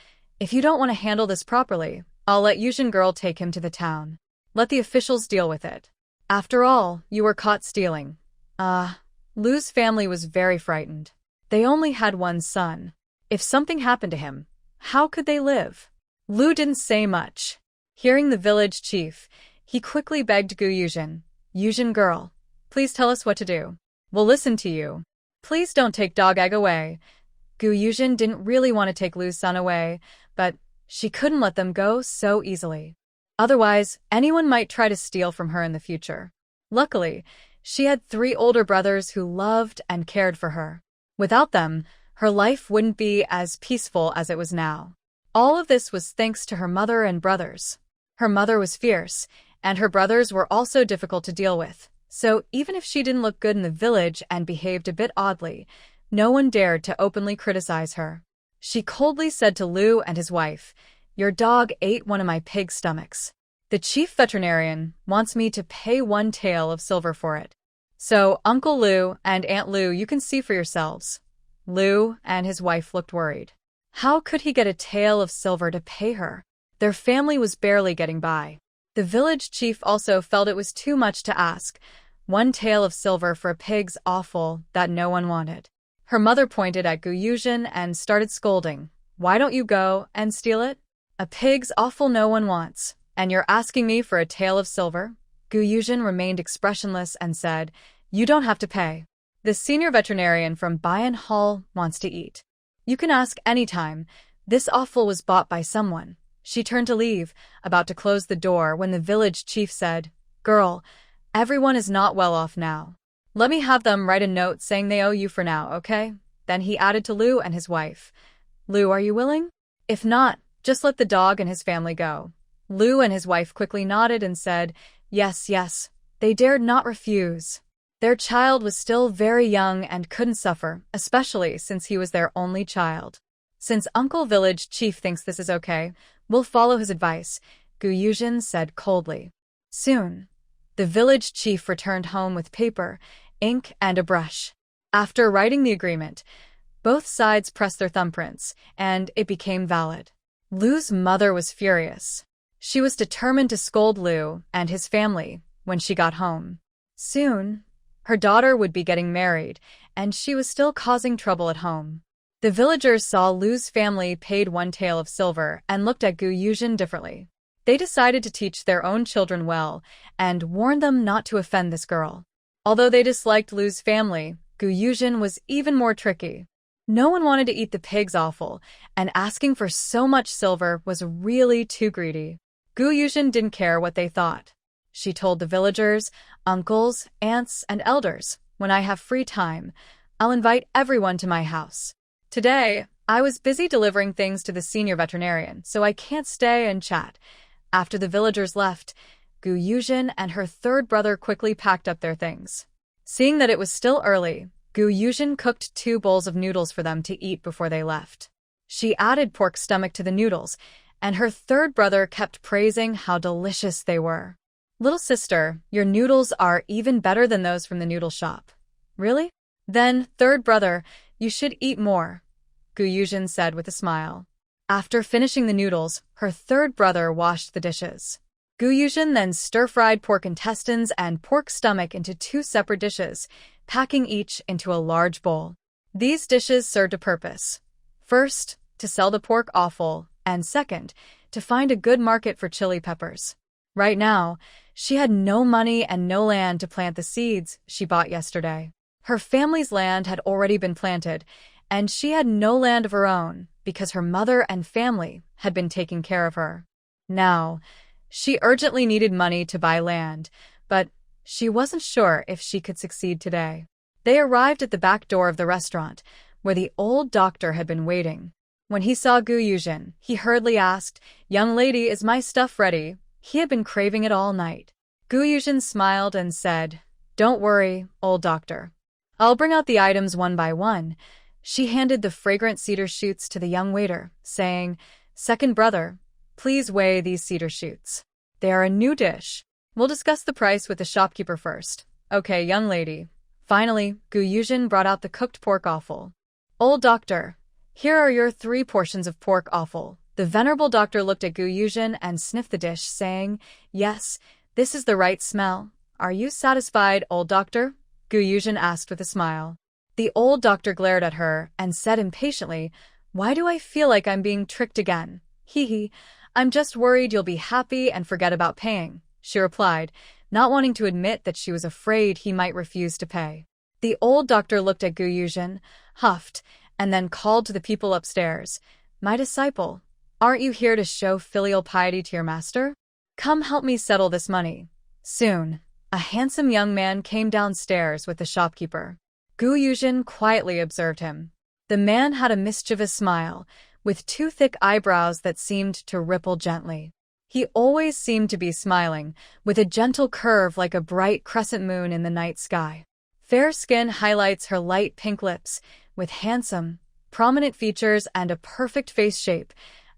"If you don't want to handle this properly, I'll let Yuzhen girl take him to the town. Let the officials deal with it. After all, you were caught stealing." Lu's family was very frightened. They only had one son. If something happened to him, how could they live? Lu didn't say much. Hearing the village chief, he quickly begged Gu Yuzhen, "Yuzhen girl, please tell us what to do. We'll listen to you. Please don't take dog egg away." Gu Yuzhen didn't really want to take Lu's son away, but she couldn't let them go so easily. Otherwise, anyone might try to steal from her in the future. Luckily, she had 3 older brothers who loved and cared for her. Without them, her life wouldn't be as peaceful as it was now. All of this was thanks to her mother and brothers. Her mother was fierce, and her brothers were also difficult to deal with. So even if she didn't look good in the village and behaved a bit oddly, no one dared to openly criticize her. She coldly said to Lu and his wife, "Your dog ate one of my pig's stomachs. The chief veterinarian wants me to pay 1 tael of silver for it. So, Uncle Lu and Aunt Lu, you can see for yourselves." Lu and his wife looked worried. How could he get a tael of silver to pay her? Their family was barely getting by. The village chief also felt it was too much to ask, 1 tael of silver for a pig's offal that no one wanted. Her mother pointed at Gu Yuzhen and started scolding. "Why don't you go and steal it? A pig's offal no one wants, and you're asking me for a tael of silver?" Gu Yuzhen remained expressionless and said, "You don't have to pay. The senior veterinarian from Bayan Hall wants to eat. You can ask any time. This offal was bought by someone." She turned to leave, about to close the door when the village chief said, "Girl, everyone is not well off now. Let me have them write a note saying they owe you for now, okay?" Then he added to Lu and his wife, "Lu, are you willing? If not, just let the dog and his family go." Lu and his wife quickly nodded and said, "Yes, yes." They dared not refuse. Their child was still very young and couldn't suffer, especially since he was their only child. "Since Uncle Village Chief thinks this is okay, we'll follow his advice," Gu Yuzhen said coldly. Soon, the village chief returned home with paper, ink, and a brush. After writing the agreement, both sides pressed their thumbprints, and it became valid. Lu's mother was furious. She was determined to scold Lu and his family when she got home. Soon, her daughter would be getting married, and she was still causing trouble at home. The villagers saw Lu's family paid 1 tael of silver and looked at Gu Yuzhen differently. They decided to teach their own children well and warned them not to offend this girl. Although they disliked Lu's family, Gu Yuzhen was even more tricky. No one wanted to eat the pig's offal, and asking for so much silver was really too greedy. Gu Yuzhen didn't care what they thought. She told the villagers, uncles, aunts, and elders, "When I have free time, I'll invite everyone to my house. Today, I was busy delivering things to the senior veterinarian, so I can't stay and chat." After the villagers left, Gu Yuzhen and her third brother quickly packed up their things. Seeing that it was still early, Gu Yuzhen cooked 2 bowls of noodles for them to eat before they left. She added pork stomach to the noodles, and her third brother kept praising how delicious they were. "Little sister, your noodles are even better than those from the noodle shop." "Really? Then, third brother, you should eat more," Gu Yuzhen said with a smile. After finishing the noodles, her third brother washed the dishes. Gu Yuzhen then stir-fried pork intestines and pork stomach into 2 separate dishes, packing each into a large bowl. These dishes served a purpose. First, to sell the pork offal, and second, to find a good market for chili peppers. Right now, she had no money and no land to plant the seeds she bought yesterday. Her family's land had already been planted, and she had no land of her own because her mother and family had been taking care of her. Now, she urgently needed money to buy land, but she wasn't sure if she could succeed today. They arrived at the back door of the restaurant, where the old doctor had been waiting. When he saw Gu Yuzhen, he hurriedly asked, "Young lady, is my stuff ready?" He had been craving it all night. Gu Yuzhen smiled and said, "Don't worry, old doctor. I'll bring out the items one by one." She handed the fragrant cedar shoots to the young waiter, saying, "Second brother, please weigh these cedar shoots. They are a new dish. We'll discuss the price with the shopkeeper first." "Okay, young lady." Finally, Gu Yuzhen brought out the cooked pork offal. "Old doctor, here are your 3 portions of pork offal." The venerable doctor looked at Gu Yuzhen and sniffed the dish, saying, "Yes, this is the right smell. Are you satisfied, old doctor?" Gu Yuzhen asked with a smile. The old doctor glared at her and said impatiently, "Why do I feel like I'm being tricked again?" "Hee, I'm just worried you'll be happy and forget about paying," she replied, not wanting to admit that she was afraid he might refuse to pay. The old doctor looked at Gu Yuzhen, huffed, and then called to the people upstairs, "My disciple, aren't you here to show filial piety to your master? Come help me settle this money." Soon, a handsome young man came downstairs with the shopkeeper. Gu Yuzhen quietly observed him. The man had a mischievous smile, with 2 thick eyebrows that seemed to ripple gently. He always seemed to be smiling, with a gentle curve like a bright crescent moon in the night sky. Fair skin highlights her light pink lips, with handsome, prominent features and a perfect face shape,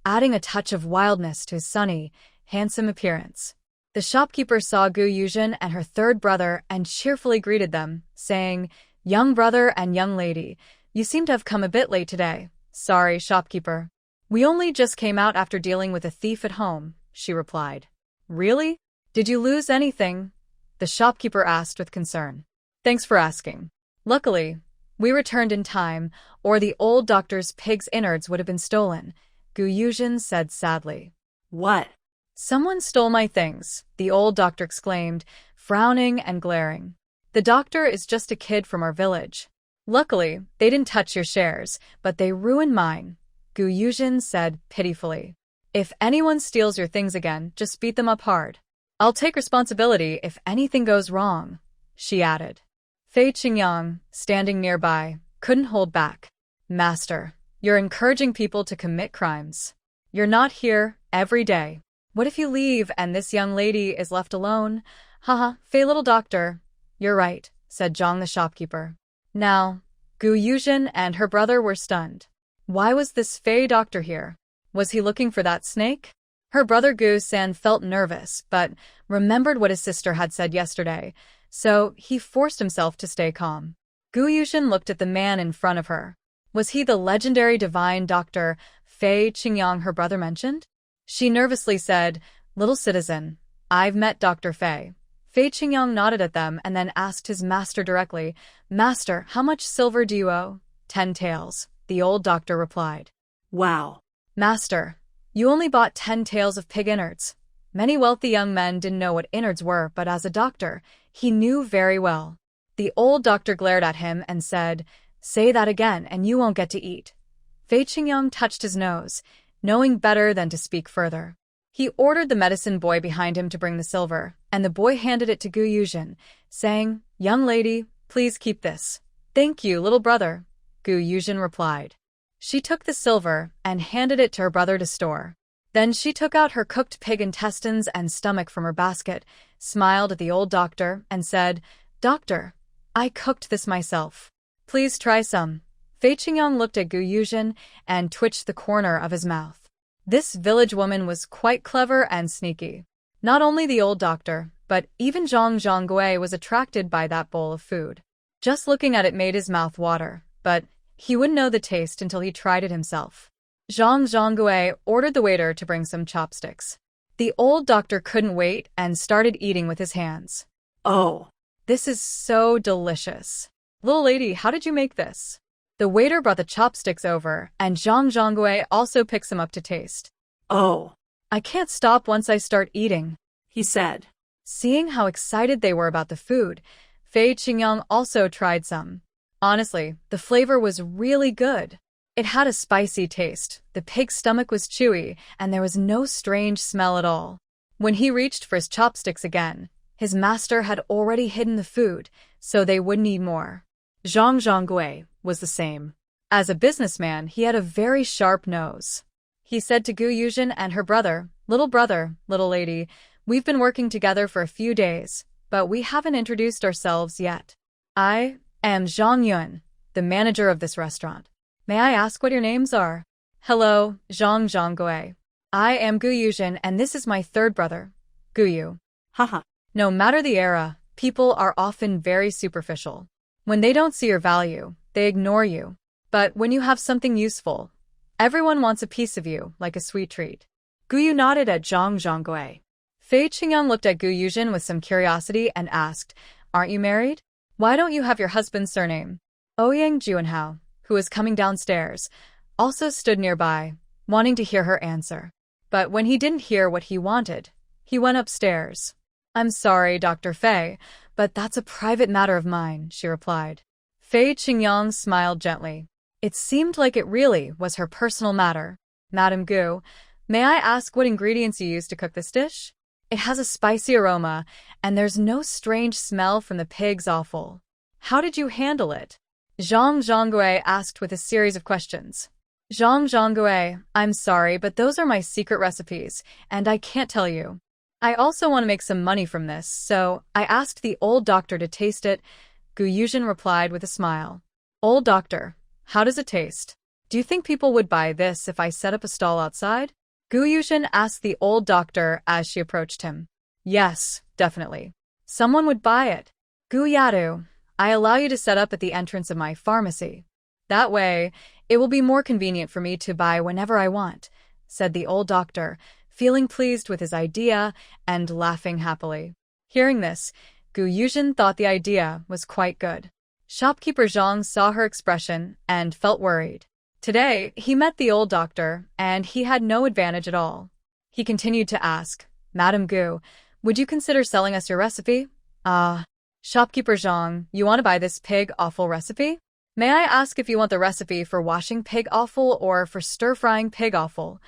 adding a touch of wildness to his sunny, handsome appearance. The shopkeeper saw Gu Yuzhen and her third brother and cheerfully greeted them, saying, "Young brother and young lady, you seem to have come a bit late today." "Sorry, shopkeeper. We only just came out after dealing with a thief at home," she replied. "Really? Did you lose anything?" the shopkeeper asked with concern. "Thanks for asking. Luckily, we returned in time, or the old doctor's pig's innards would have been stolen," Gu Yuzhen said sadly. "What?" "Someone stole my things," the old doctor exclaimed, frowning and glaring. "The doctor is just a kid from our village. Luckily, they didn't touch your shares, but they ruined mine," Gu Yuzhen said pitifully. "If anyone steals your things again, just beat them up hard. I'll take responsibility if anything goes wrong," she added. Fei Qingyang, standing nearby, couldn't hold back. "Master, you're encouraging people to commit crimes. You're not here every day. What if you leave and this young lady is left alone?" "Haha, Fei little doctor. You're right," said Zhang the shopkeeper. Now, Gu Yuzhen and her brother were stunned. Why was this Fei doctor here? Was he looking for that snake? Her brother Gu San felt nervous, but remembered what his sister had said yesterday, so he forced himself to stay calm. Gu Yuzhen looked at the man in front of her. Was he the legendary divine doctor Fei Qingyang her brother mentioned? She nervously said, "Little citizen, I've met Dr. Fei." Fei Qingyang nodded at them and then asked his master directly, "Master, how much silver do you owe?" 10 taels, the old doctor replied. Wow. Master, you only bought 10 tails of pig innards. Many wealthy young men didn't know what innards were, but as a doctor, he knew very well. The old doctor glared at him and said, "Say that again and you won't get to eat." Fei Qingyang touched his nose, knowing better than to speak further. He ordered the medicine boy behind him to bring the silver, and the boy handed it to Gu Yuzhen, saying, "Young lady, please keep this." "Thank you, little brother," Gu Yuzhen replied. She took the silver and handed it to her brother to store. Then she took out her cooked pig intestines and stomach from her basket, smiled at the old doctor, and said, "Doctor, I cooked this myself. Please try some." Fei Qingyang looked at Gu Yuzhen and twitched the corner of his mouth. This village woman was quite clever and sneaky. Not only the old doctor, but even Zhang Zhonggui was attracted by that bowl of food. Just looking at it made his mouth water, but he wouldn't know the taste until he tried it himself. Zhang Zhonggui ordered the waiter to bring some chopsticks. The old doctor couldn't wait and started eating with his hands. Oh. "This is so delicious. Little lady, how did you make this?" The waiter brought the chopsticks over, and Zhang Zhonggui also picked some up to taste. Oh. "I can't stop once I start eating," he said. Seeing how excited they were about the food, Fei Qingyang also tried some. Honestly, the flavor was really good. It had a spicy taste, the pig's stomach was chewy, and there was no strange smell at all. When he reached for his chopsticks again, his master had already hidden the food, so they wouldn't eat more. Zhang Zhonggui was the same. As a businessman, he had a very sharp nose. He said to Gu Yuzhen and her brother, little lady, we've been working together for a few days, but we haven't introduced ourselves yet. I am Zhang Yun, the manager of this restaurant. May I ask what your names are?" "Hello, Zhang Zhonggui. I am Gu Yuzhen and this is my third brother, Gu Yu." Haha. No matter the era, people are often very superficial. When they don't see your value, they ignore you. But when you have something useful, everyone wants a piece of you, like a sweet treat. Gu Yu nodded at Zhang Zhonggui. Fei Qingyang looked at Gu Yuzhen with some curiosity and asked, "Aren't you married? Why don't you have your husband's surname?" Ouyang Juanhao, who was coming downstairs, also stood nearby, wanting to hear her answer. But when he didn't hear what he wanted, he went upstairs. "I'm sorry, Dr. Fei, but that's a private matter of mine," she replied. Fei Qingyang smiled gently. It seemed like it really was her personal matter. "Madam Gu, may I ask what ingredients you use to cook this dish? It has a spicy aroma, and there's no strange smell from the pig's offal. How did you handle it?" Zhang Zhonggui asked with a series of questions. "Zhang Zhonggui, I'm sorry, but those are my secret recipes, and I can't tell you. I also want to make some money from this, so I asked the old doctor to taste it," Gu Yuzhen replied with a smile. "Old doctor, how does it taste? Do you think people would buy this if I set up a stall outside?" Gu Yuzhen asked the old doctor as she approached him. "Yes, definitely. Someone would buy it. Gu Yadu, I allow you to set up at the entrance of my pharmacy. That way, it will be more convenient for me to buy whenever I want," said the old doctor, feeling pleased with his idea and laughing happily. Hearing this, Gu Yuzhen thought the idea was quite good. Shopkeeper Zhang saw her expression and felt worried. Today, he met the old doctor, and he had no advantage at all. He continued to ask, "Madam Gu, would you consider selling us your recipe?" Shopkeeper Zhang, you want to buy this pig offal recipe? May I ask if you want the recipe for washing pig offal or for stir-frying pig offal?"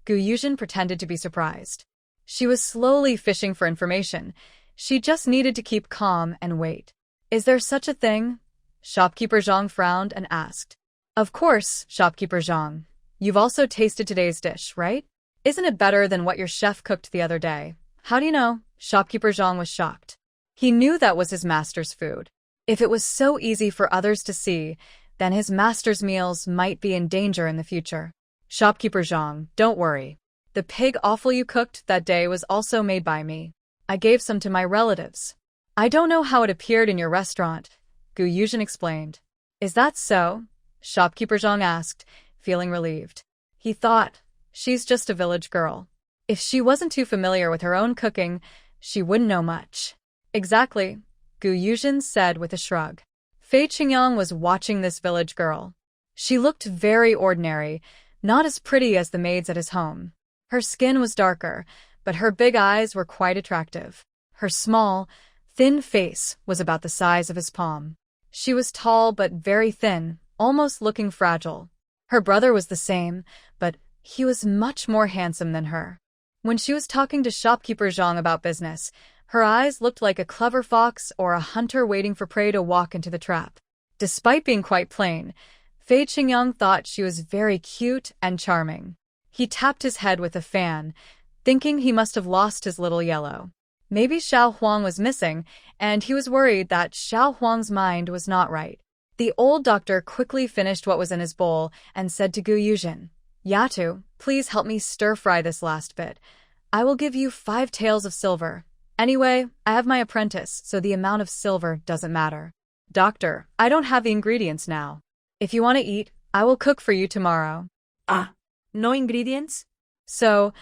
Gu Yuzhen pretended to be surprised. She was slowly fishing for information. She just needed to keep calm and wait. "Is there such a thing?" Shopkeeper Zhang frowned and asked. "Of course, Shopkeeper Zhang. You've also tasted today's dish, right? Isn't it better than what your chef cooked the other day?" "How do you know?" Shopkeeper Zhang was shocked. He knew that was his master's food. If it was so easy for others to see, then his master's meals might be in danger in the future. "Shopkeeper Zhang, don't worry. The pig offal you cooked that day was also made by me. I gave some to my relatives. I don't know how it appeared in your restaurant," Gu Yuzhen explained. "Is that so?" Shopkeeper Zhang asked, feeling relieved. He thought, she's just a village girl. If she wasn't too familiar with her own cooking, she wouldn't know much. "Exactly," Gu Yuzhen said with a shrug. Fei Qingyang was watching this village girl. She looked very ordinary, not as pretty as the maids at his home. Her skin was darker, but her big eyes were quite attractive. Her small, thin face was about the size of his palm. She was tall but very thin, almost looking fragile. Her brother was the same, but he was much more handsome than her. When she was talking to shopkeeper Zhang about business, her eyes looked like a clever fox or a hunter waiting for prey to walk into the trap. Despite being quite plain, Fei Qingyang thought she was very cute and charming. He tapped his head with a fan, thinking he must have lost his little yellow. Maybe Xiao Huang was missing, and he was worried that Xiao Huang's mind was not right. The old doctor quickly finished what was in his bowl and said to Gu Yuzhen, "Yatu, please help me stir-fry this last bit. I will give you 5 taels of silver. Anyway, I have my apprentice, so the amount of silver doesn't matter." "Doctor, I don't have the ingredients now. If you want to eat, I will cook for you tomorrow." Ah, no ingredients? "So,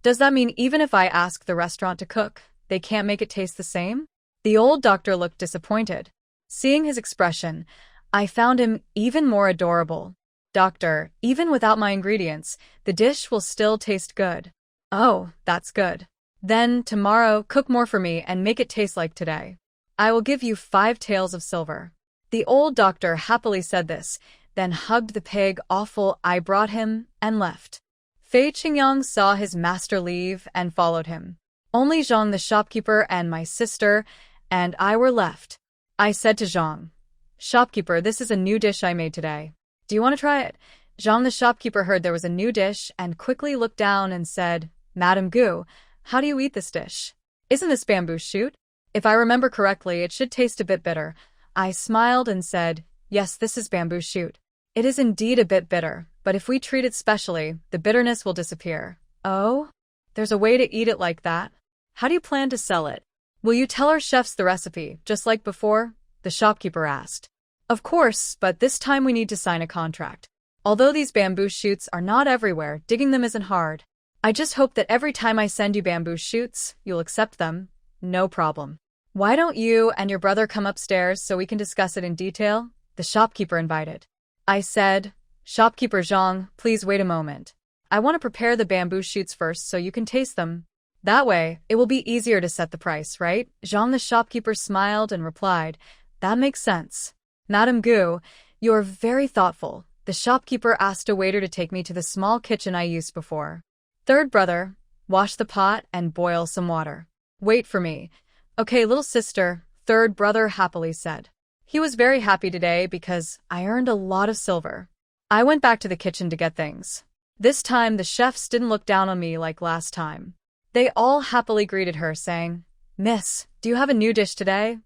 does that mean even if I ask the restaurant to cook, they can't make it taste the same?" The old doctor looked disappointed. Seeing his expression, I found him even more adorable. "Doctor, even without my ingredients, the dish will still taste good." "Oh, that's good. Then, tomorrow, cook more for me and make it taste like today. I will give you 5 taels of silver." The old doctor happily said this, then hugged the pig awful I brought him and left. Fei Qingyang saw his master leave and followed him. Only Zhang the shopkeeper and my sister and I were left. I said to Zhang, "Shopkeeper, this is a new dish I made today. Do you want to try it?" Zhang the shopkeeper heard there was a new dish and quickly looked down and said, "Madam Gu, how do you eat this dish? Isn't this bamboo shoot? If I remember correctly, it should taste a bit bitter." I smiled and said, "Yes, this is bamboo shoot. It is indeed a bit bitter, but if we treat it specially, the bitterness will disappear." "Oh? There's a way to eat it like that? How do you plan to sell it? Will you tell our chefs the recipe, just like before?" the shopkeeper asked. "Of course, but this time we need to sign a contract. Although these bamboo shoots are not everywhere, digging them isn't hard. I just hope that every time I send you bamboo shoots, you'll accept them." "No problem. Why don't you and your brother come upstairs so we can discuss it in detail?" the shopkeeper invited. I said, "Shopkeeper Zhang, please wait a moment. I want to prepare the bamboo shoots first so you can taste them. That way, it will be easier to set the price, right?" Zhang the shopkeeper smiled and replied, "That makes sense. Madam Gu, you're very thoughtful." The shopkeeper asked a waiter to take me to the small kitchen I used before. "Third brother, wash the pot and boil some water. Wait for me." "Okay, little sister," third brother happily said. He was very happy today because I earned a lot of silver. I went back to the kitchen to get things. This time, the chefs didn't look down on me like last time. They all happily greeted her, saying, "Miss, do you have a new dish today?"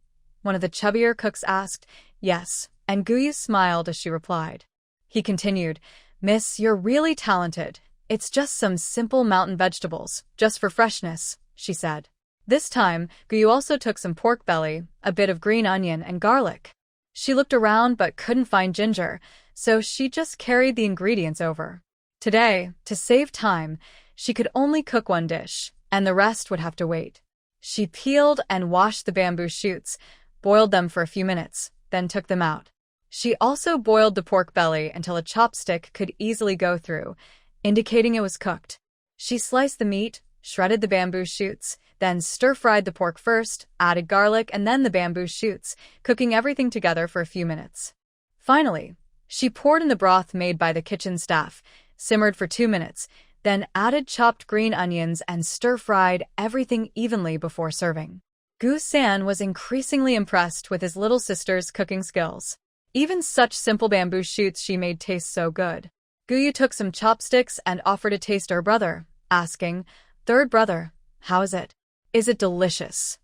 One of the chubbier cooks asked. "Yes," and Guyu smiled as she replied. He continued, "Miss, you're really talented. It's just some simple mountain vegetables, just for freshness," she said. This time, Guyu also took some pork belly, a bit of green onion, and garlic. She looked around but couldn't find ginger, so she just carried the ingredients over. Today, to save time, she could only cook one dish, and the rest would have to wait. She peeled and washed the bamboo shoots, boiled them for a few minutes, then took them out. She also boiled the pork belly until a chopstick could easily go through, indicating it was cooked. She sliced the meat, shredded the bamboo shoots, then stir-fried the pork first, added garlic, and then the bamboo shoots, cooking everything together for a few minutes. Finally, she poured in the broth made by the kitchen staff, simmered for 2 minutes, then added chopped green onions and stir-fried everything evenly before serving. Gu San was increasingly impressed with his little sister's cooking skills. Even such simple bamboo shoots she made taste so good. Guyu took some chopsticks and offered a taste to her brother, asking, "Third brother, how is it? Is it delicious?"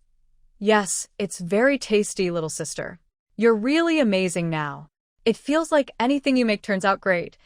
"Yes, it's very tasty, little sister. You're really amazing now. It feels like anything you make turns out great."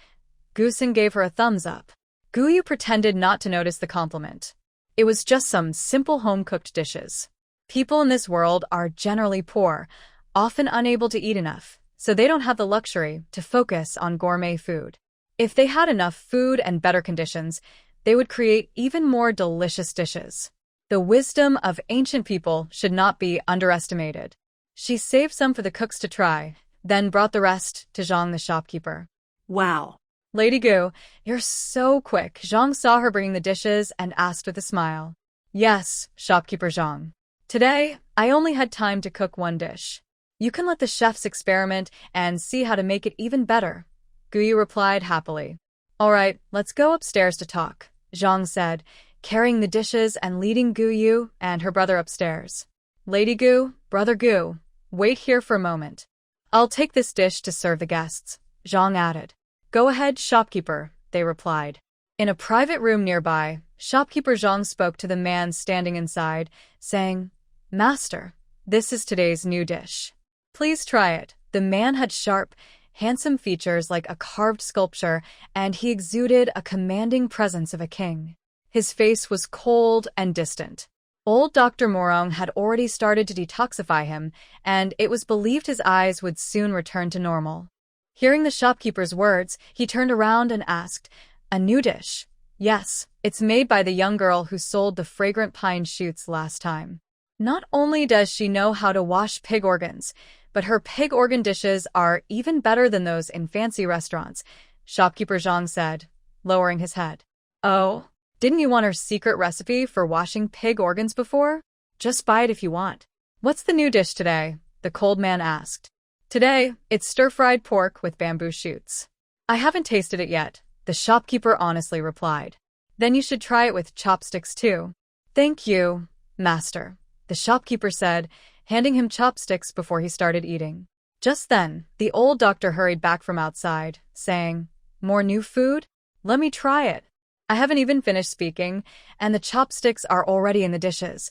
Gusen gave her a thumbs up. Guyu pretended not to notice the compliment. It was just some simple home-cooked dishes. People in this world are generally poor, often unable to eat enough, so they don't have the luxury to focus on gourmet food. If they had enough food and better conditions, they would create even more delicious dishes. The wisdom of ancient people should not be underestimated. She saved some for the cooks to try, then brought the rest to Zhang the shopkeeper. Wow. Lady Gu, you're so quick. Zhang saw her bringing the dishes and asked with a smile. Yes, shopkeeper Zhang. Today, I only had time to cook one dish. You can let the chefs experiment and see how to make it even better. Guyu replied happily. All right, let's go upstairs to talk, Zhang said, carrying the dishes and leading Guyu and her brother upstairs. Lady Gu, brother Gu, wait here for a moment. I'll take this dish to serve the guests, Zhang added. Go ahead, shopkeeper, they replied. In a private room nearby, shopkeeper Zhang spoke to the man standing inside, saying, Master, this is today's new dish. Please try it. The man had sharp, handsome features like a carved sculpture, and he exuded a commanding presence of a king. His face was cold and distant. Old Dr. Morong had already started to detoxify him, and it was believed his eyes would soon return to normal. Hearing the shopkeeper's words, he turned around and asked, A new dish? Yes, it's made by the young girl who sold the fragrant pine shoots last time. Not only does she know how to wash pig organs, but her pig organ dishes are even better than those in fancy restaurants, shopkeeper Zhang said, lowering his head. Oh, didn't you want her secret recipe for washing pig organs before? Just buy it if you want. What's the new dish today? The cold man asked. Today, it's stir-fried pork with bamboo shoots. I haven't tasted it yet, the shopkeeper honestly replied. Then you should try it with chopsticks too. Thank you, master, the shopkeeper said, handing him chopsticks before he started eating. Just then, the old doctor hurried back from outside, saying, More new food? Let me try it. I haven't even finished speaking, and the chopsticks are already in the dishes.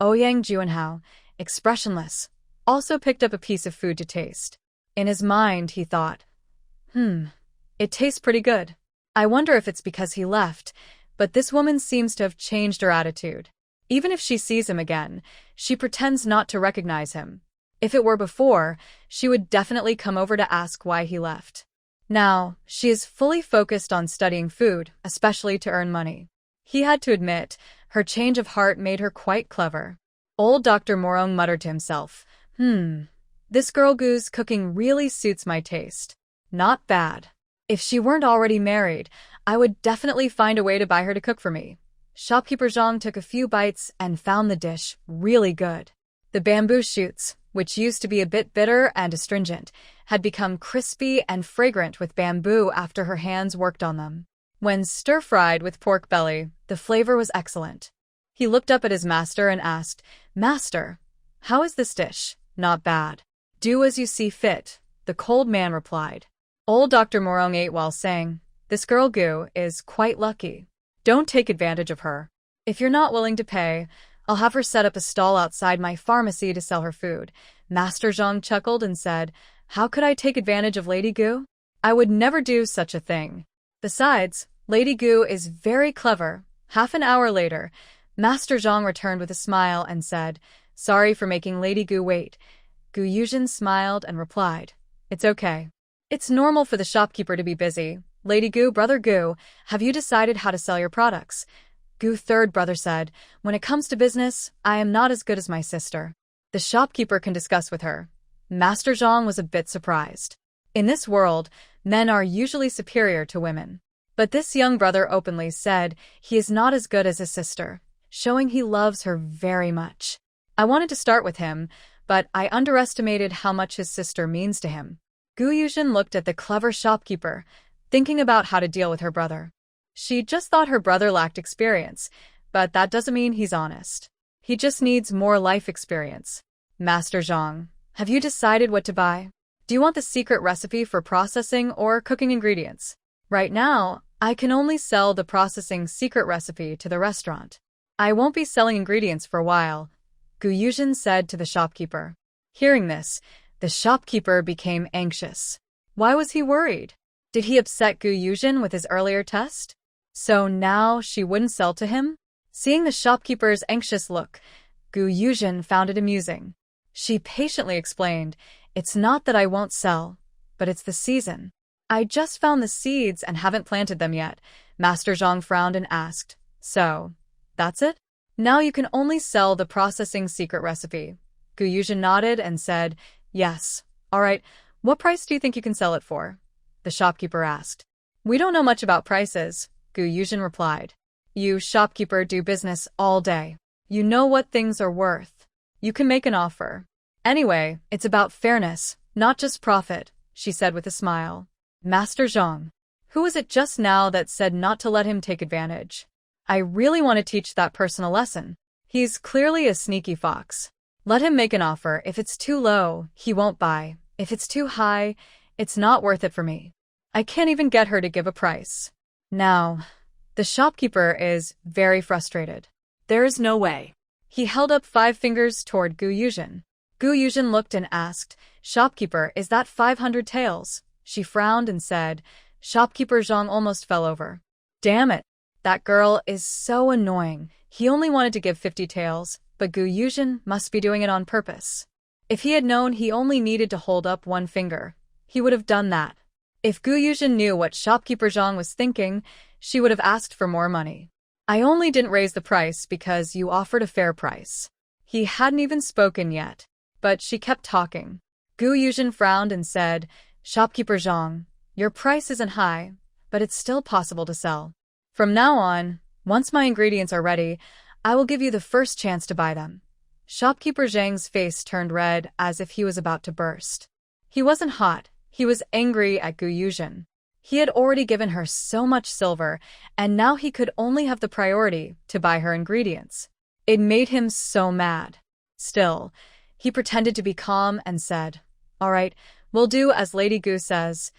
Ouyang Juanhao, expressionless, also picked up a piece of food to taste. In his mind, he thought, it tastes pretty good. I wonder if it's because he left, but this woman seems to have changed her attitude. Even if she sees him again, she pretends not to recognize him. If it were before, she would definitely come over to ask why he left. Now, she is fully focused on studying food, especially to earn money. He had to admit, her change of heart made her quite clever. Old Dr. Morong muttered to himself, this girl Gu's cooking really suits my taste. Not bad. If she weren't already married, I would definitely find a way to buy her to cook for me. Shopkeeper Zhang took a few bites and found the dish really good. The bamboo shoots, which used to be a bit bitter and astringent, had become crispy and fragrant with bamboo after her hands worked on them. When stir-fried with pork belly, the flavor was excellent. He looked up at his master and asked, Master, how is this dish? Not bad. Do as you see fit, the cold man replied. Old Dr. Morong ate while saying, This girl Gu is quite lucky. Don't take advantage of her. If you're not willing to pay, I'll have her set up a stall outside my pharmacy to sell her food. Master Zhang chuckled and said, How could I take advantage of Lady Gu? I would never do such a thing. Besides, Lady Gu is very clever. Half an hour later, Master Zhang returned with a smile and said, Sorry for making Lady Gu wait. Yuzhen smiled and replied, It's okay. It's normal for the shopkeeper to be busy. Lady Gu, brother Gu, have you decided how to sell your products? Gu third brother said, When it comes to business, I am not as good as my sister. The shopkeeper can discuss with her. Master Zhang was a bit surprised. In this world, men are usually superior to women. But this young brother openly said he is not as good as his sister, showing he loves her very much. I wanted to start with him, but I underestimated how much his sister means to him. Gu Yuzhen looked at the clever shopkeeper, thinking about how to deal with her brother. She just thought her brother lacked experience, but that doesn't mean he's honest. He just needs more life experience. Master Zhang, have you decided what to buy? Do you want the secret recipe for processing or cooking ingredients? Right now, I can only sell the processing secret recipe to the restaurant. I won't be selling ingredients for a while, Gu Yuzhen said to the shopkeeper. Hearing this, the shopkeeper became anxious. Why was he worried? Did he upset Gu Yuzhen with his earlier test? So now she wouldn't sell to him? Seeing the shopkeeper's anxious look, Gu Yuzhen found it amusing. She patiently explained, It's not that I won't sell, but it's the season. I just found the seeds and haven't planted them yet. Master Zhang frowned and asked, So, that's it? Now you can only sell the processing secret recipe. Gu Yuzhen nodded and said, Yes. All right, what price do you think you can sell it for? the shopkeeper asked. We don't know much about prices, Gu Yuzhen replied. You, shopkeeper, do business all day. You know what things are worth. You can make an offer. Anyway, it's about fairness, not just profit, she said with a smile. Master Zhang. Who was it just now that said not to let him take advantage? I really want to teach that person a lesson. He's clearly a sneaky fox. Let him make an offer. If it's too low, he won't buy. If it's too high, it's not worth it for me. I can't even get her to give a price. Now, the shopkeeper is very frustrated. There is no way. He held up 5 fingers toward Gu Yuzhen. Gu Yuzhen looked and asked, Shopkeeper, is that 500 taels? She frowned and said, Shopkeeper Zhang almost fell over. Damn it. That girl is so annoying. He only wanted to give 50 taels, but Gu Yuzhen must be doing it on purpose. If he had known he only needed to hold up 1 finger, he would have done that. If Gu Yuzhen knew what shopkeeper Zhang was thinking, she would have asked for more money. I only didn't raise the price because you offered a fair price. He hadn't even spoken yet, but she kept talking. Gu Yuzhen frowned and said, Shopkeeper Zhang, your price isn't high, but it's still possible to sell. From now on, once my ingredients are ready, I will give you the first chance to buy them. Shopkeeper Zhang's face turned red as if he was about to burst. He wasn't hot, he was angry at Gu Yuzhen. He had already given her so much silver, and now he could only have the priority to buy her ingredients. It made him so mad. Still, he pretended to be calm and said, All right, we'll do as Lady Gu says.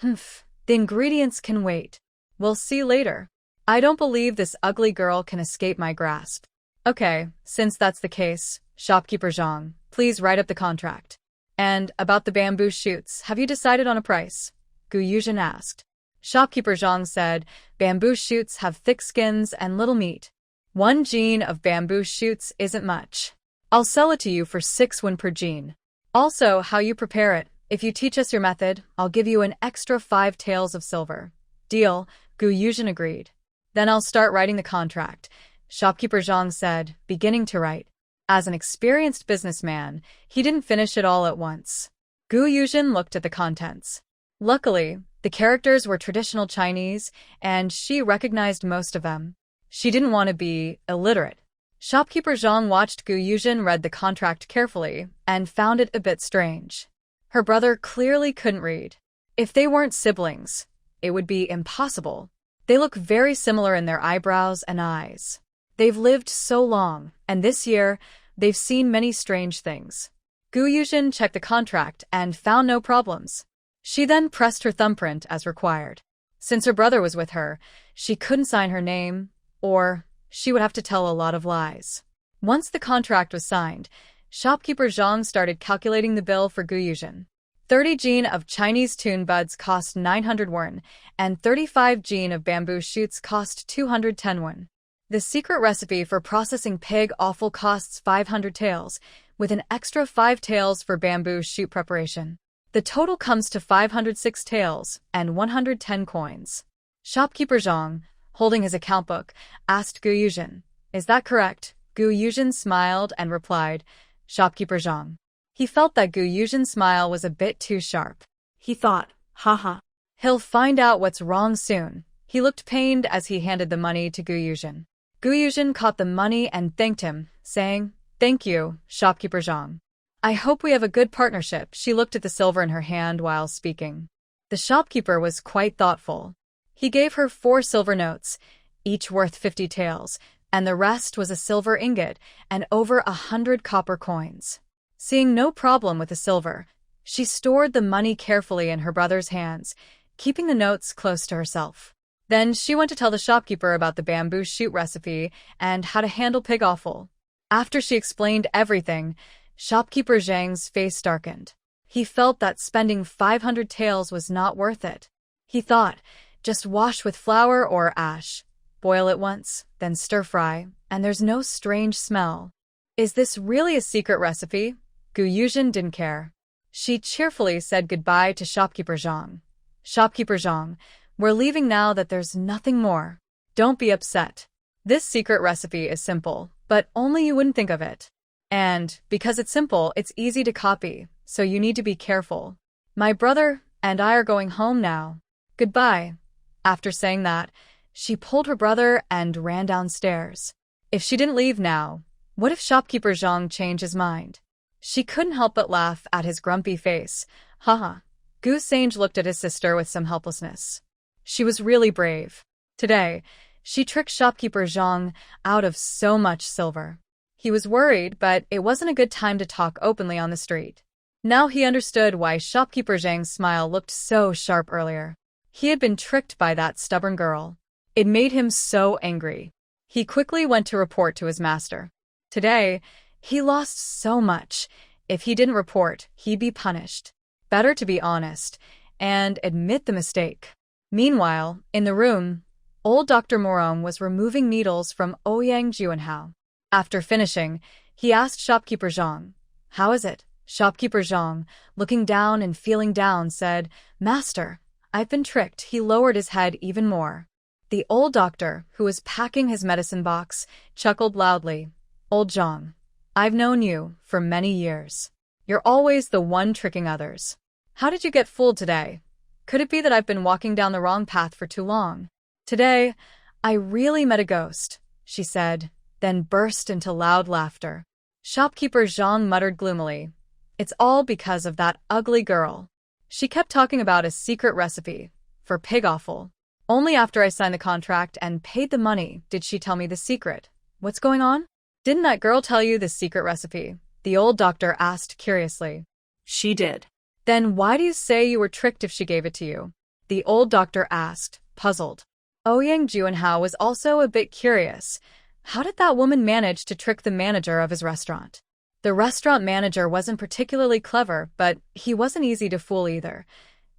The ingredients can wait. We'll see later. I don't believe this ugly girl can escape my grasp. Okay, since that's the case, shopkeeper Zhang, please write up the contract. And about the bamboo shoots, have you decided on a price? Gu Yuzhen asked. Shopkeeper Zhang said, Bamboo shoots have thick skins and little meat. 1 jean of bamboo shoots isn't much. I'll sell it to you for 6 won per jean. Also, how you prepare it. If you teach us your method, I'll give you an extra 5 taels of silver. Deal, Gu Yuzhen agreed. Then I'll start writing the contract, shopkeeper Zhang said, beginning to write. As an experienced businessman, he didn't finish it all at once. Gu Yuzhen looked at the contents. Luckily, the characters were traditional Chinese, and she recognized most of them. She didn't want to be illiterate. Shopkeeper Zhang watched Gu Yuzhen read the contract carefully and found it a bit strange. Her brother clearly couldn't read. If they weren't siblings, it would be impossible. They look very similar in their eyebrows and eyes. They've lived so long, and this year, they've seen many strange things. Gu Yuzhen checked the contract and found no problems. She then pressed her thumbprint as required. Since her brother was with her, she couldn't sign her name, or she would have to tell a lot of lies. Once the contract was signed, shopkeeper Zhang started calculating the bill for Gu Yuzhen. 30 jean of Chinese tune buds cost 900 won, and 35 jean of bamboo shoots cost 210 won. The secret recipe for processing pig offal costs 500 taels, with an extra 5 taels for bamboo shoot preparation. The total comes to 506 taels and 110 coins. Shopkeeper Zhang, holding his account book, asked Gu Yuzhen, Is that correct? Gu Yuzhen smiled and replied, Shopkeeper Zhang. He felt that Gu Yuzhen's smile was a bit too sharp. He thought, haha. He'll find out what's wrong soon. He looked pained as he handed the money to Gu Yuzhen. Gu Yuzhen caught the money and thanked him, saying, Thank you, shopkeeper Zhang. I hope we have a good partnership. She looked at the silver in her hand while speaking. The shopkeeper was quite thoughtful. He gave her 4 silver notes, each worth 50 taels, and the rest was a silver ingot and over 100 copper coins. Seeing no problem with the silver, she stored the money carefully in her brother's hands, keeping the notes close to herself. Then she went to tell the shopkeeper about the bamboo shoot recipe and how to handle pig offal. After she explained everything, shopkeeper Zhang's face darkened. He felt that spending 500 taels was not worth it. He thought, just wash with flour or ash, boil it once, then stir-fry, and there's no strange smell. Is this really a secret recipe? Gu Yuzhen didn't care. She cheerfully said goodbye to shopkeeper Zhang. Shopkeeper Zhang, we're leaving now that there's nothing more. Don't be upset. This secret recipe is simple, but only you wouldn't think of it. And because it's simple, it's easy to copy, so you need to be careful. My brother and I are going home now. Goodbye." After saying that, she pulled her brother and ran downstairs. If she didn't leave now, what if shopkeeper Zhang changed his mind? She couldn't help but laugh at his grumpy face. Haha. Gu Sange looked at his sister with some helplessness. She was really brave. Today, she tricked shopkeeper Zhang out of so much silver. He was worried, but it wasn't a good time to talk openly on the street. Now he understood why shopkeeper Zhang's smile looked so sharp earlier. He had been tricked by that stubborn girl. It made him so angry. He quickly went to report to his master. Today, he lost so much. If he didn't report, he'd be punished. Better to be honest and admit the mistake. Meanwhile, in the room, old Dr. Morong was removing needles from Ouyang Juanhao. After finishing, he asked shopkeeper Zhang, "How is it?" Shopkeeper Zhang, looking down and feeling down, said, "Master, I've been tricked." He lowered his head even more. The old doctor, who was packing his medicine box, chuckled loudly. "Old Zhang, I've known you for many years. You're always the one tricking others. How did you get fooled today? Could it be that I've been walking down the wrong path for too long? Today, I really met a ghost," she said, then burst into loud laughter. Shopkeeper Zhang muttered gloomily, "It's all because of that ugly girl. She kept talking about a secret recipe for pig offal. Only after I signed the contract and paid the money did she tell me the secret. What's going on?" "Didn't that girl tell you the secret recipe?" the old doctor asked curiously. She did. "Then why do you say you were tricked if she gave it to you?" the old doctor asked, puzzled. Ouyang Juanhao was also a bit curious. How did that woman manage to trick the manager of his restaurant? The restaurant manager wasn't particularly clever, but he wasn't easy to fool either.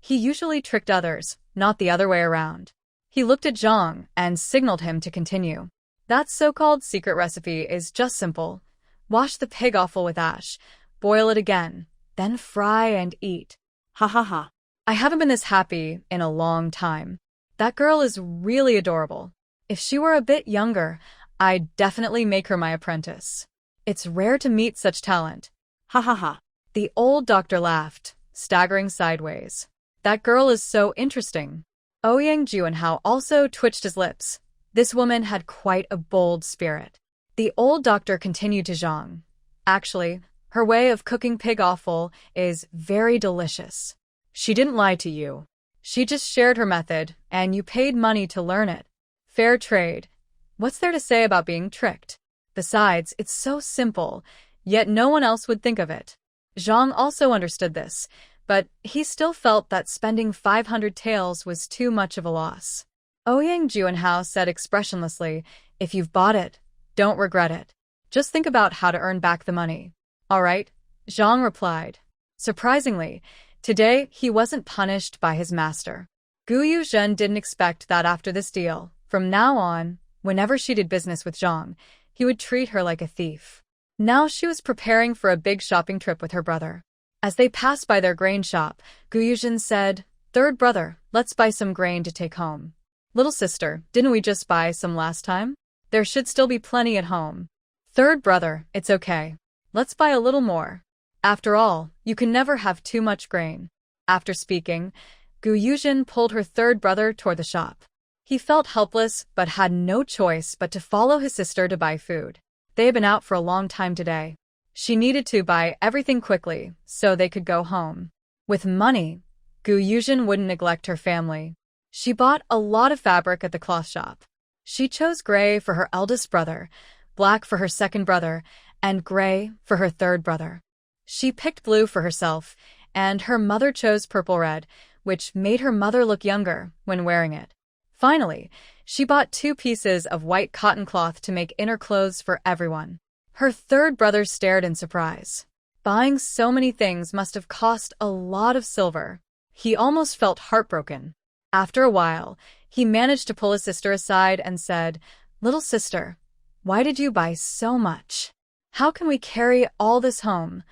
He usually tricked others, not the other way around. He looked at Zhang and signaled him to continue. "That so-called secret recipe is just simple. Wash the pig offal with ash, boil it again, then fry and eat." Ha ha ha. I haven't been this happy in a long time. That girl is really adorable. If she were a bit younger, I'd definitely make her my apprentice. It's rare to meet such talent. Ha ha ha. The old doctor laughed, staggering sideways. That girl is so interesting. Ouyang Juanhao also twitched his lips. This woman had quite a bold spirit. The old doctor continued to Zhang. "Actually, her way of cooking pig offal is very delicious. She didn't lie to you. She just shared her method, and you paid money to learn it. Fair trade. What's there to say about being tricked? Besides, it's so simple, yet no one else would think of it." Zhang also understood this, but he still felt that spending 500 taels was too much of a loss. Ouyang Juanhao said expressionlessly, "If you've bought it, don't regret it. Just think about how to earn back the money." "All right," Zhang replied. Surprisingly, today he wasn't punished by his master. Yuzhen didn't expect that after this deal, from now on, whenever she did business with Zhang, he would treat her like a thief. Now she was preparing for a big shopping trip with her brother. As they passed by their grain shop, Yuzhen said, "Third brother, let's buy some grain to take home." "Little sister, didn't we just buy some last time? There should still be plenty at home." "Third brother, it's okay. Let's buy a little more. After all, you can never have too much grain." After speaking, Yuzhen pulled her third brother toward the shop. He felt helpless but had no choice but to follow his sister to buy food. They had been out for a long time today. She needed to buy everything quickly so they could go home. With money, Yuzhen wouldn't neglect her family. She bought a lot of fabric at the cloth shop. She chose gray for her eldest brother, black for her second brother, and gray for her third brother. She picked blue for herself, and her mother chose purple-red, which made her mother look younger when wearing it. Finally, she bought 2 pieces of white cotton cloth to make inner clothes for everyone. Her third brother stared in surprise. Buying so many things must have cost a lot of silver. He almost felt heartbroken. After a while, he managed to pull his sister aside and said, "Little sister, why did you buy so much? How can we carry all this home?"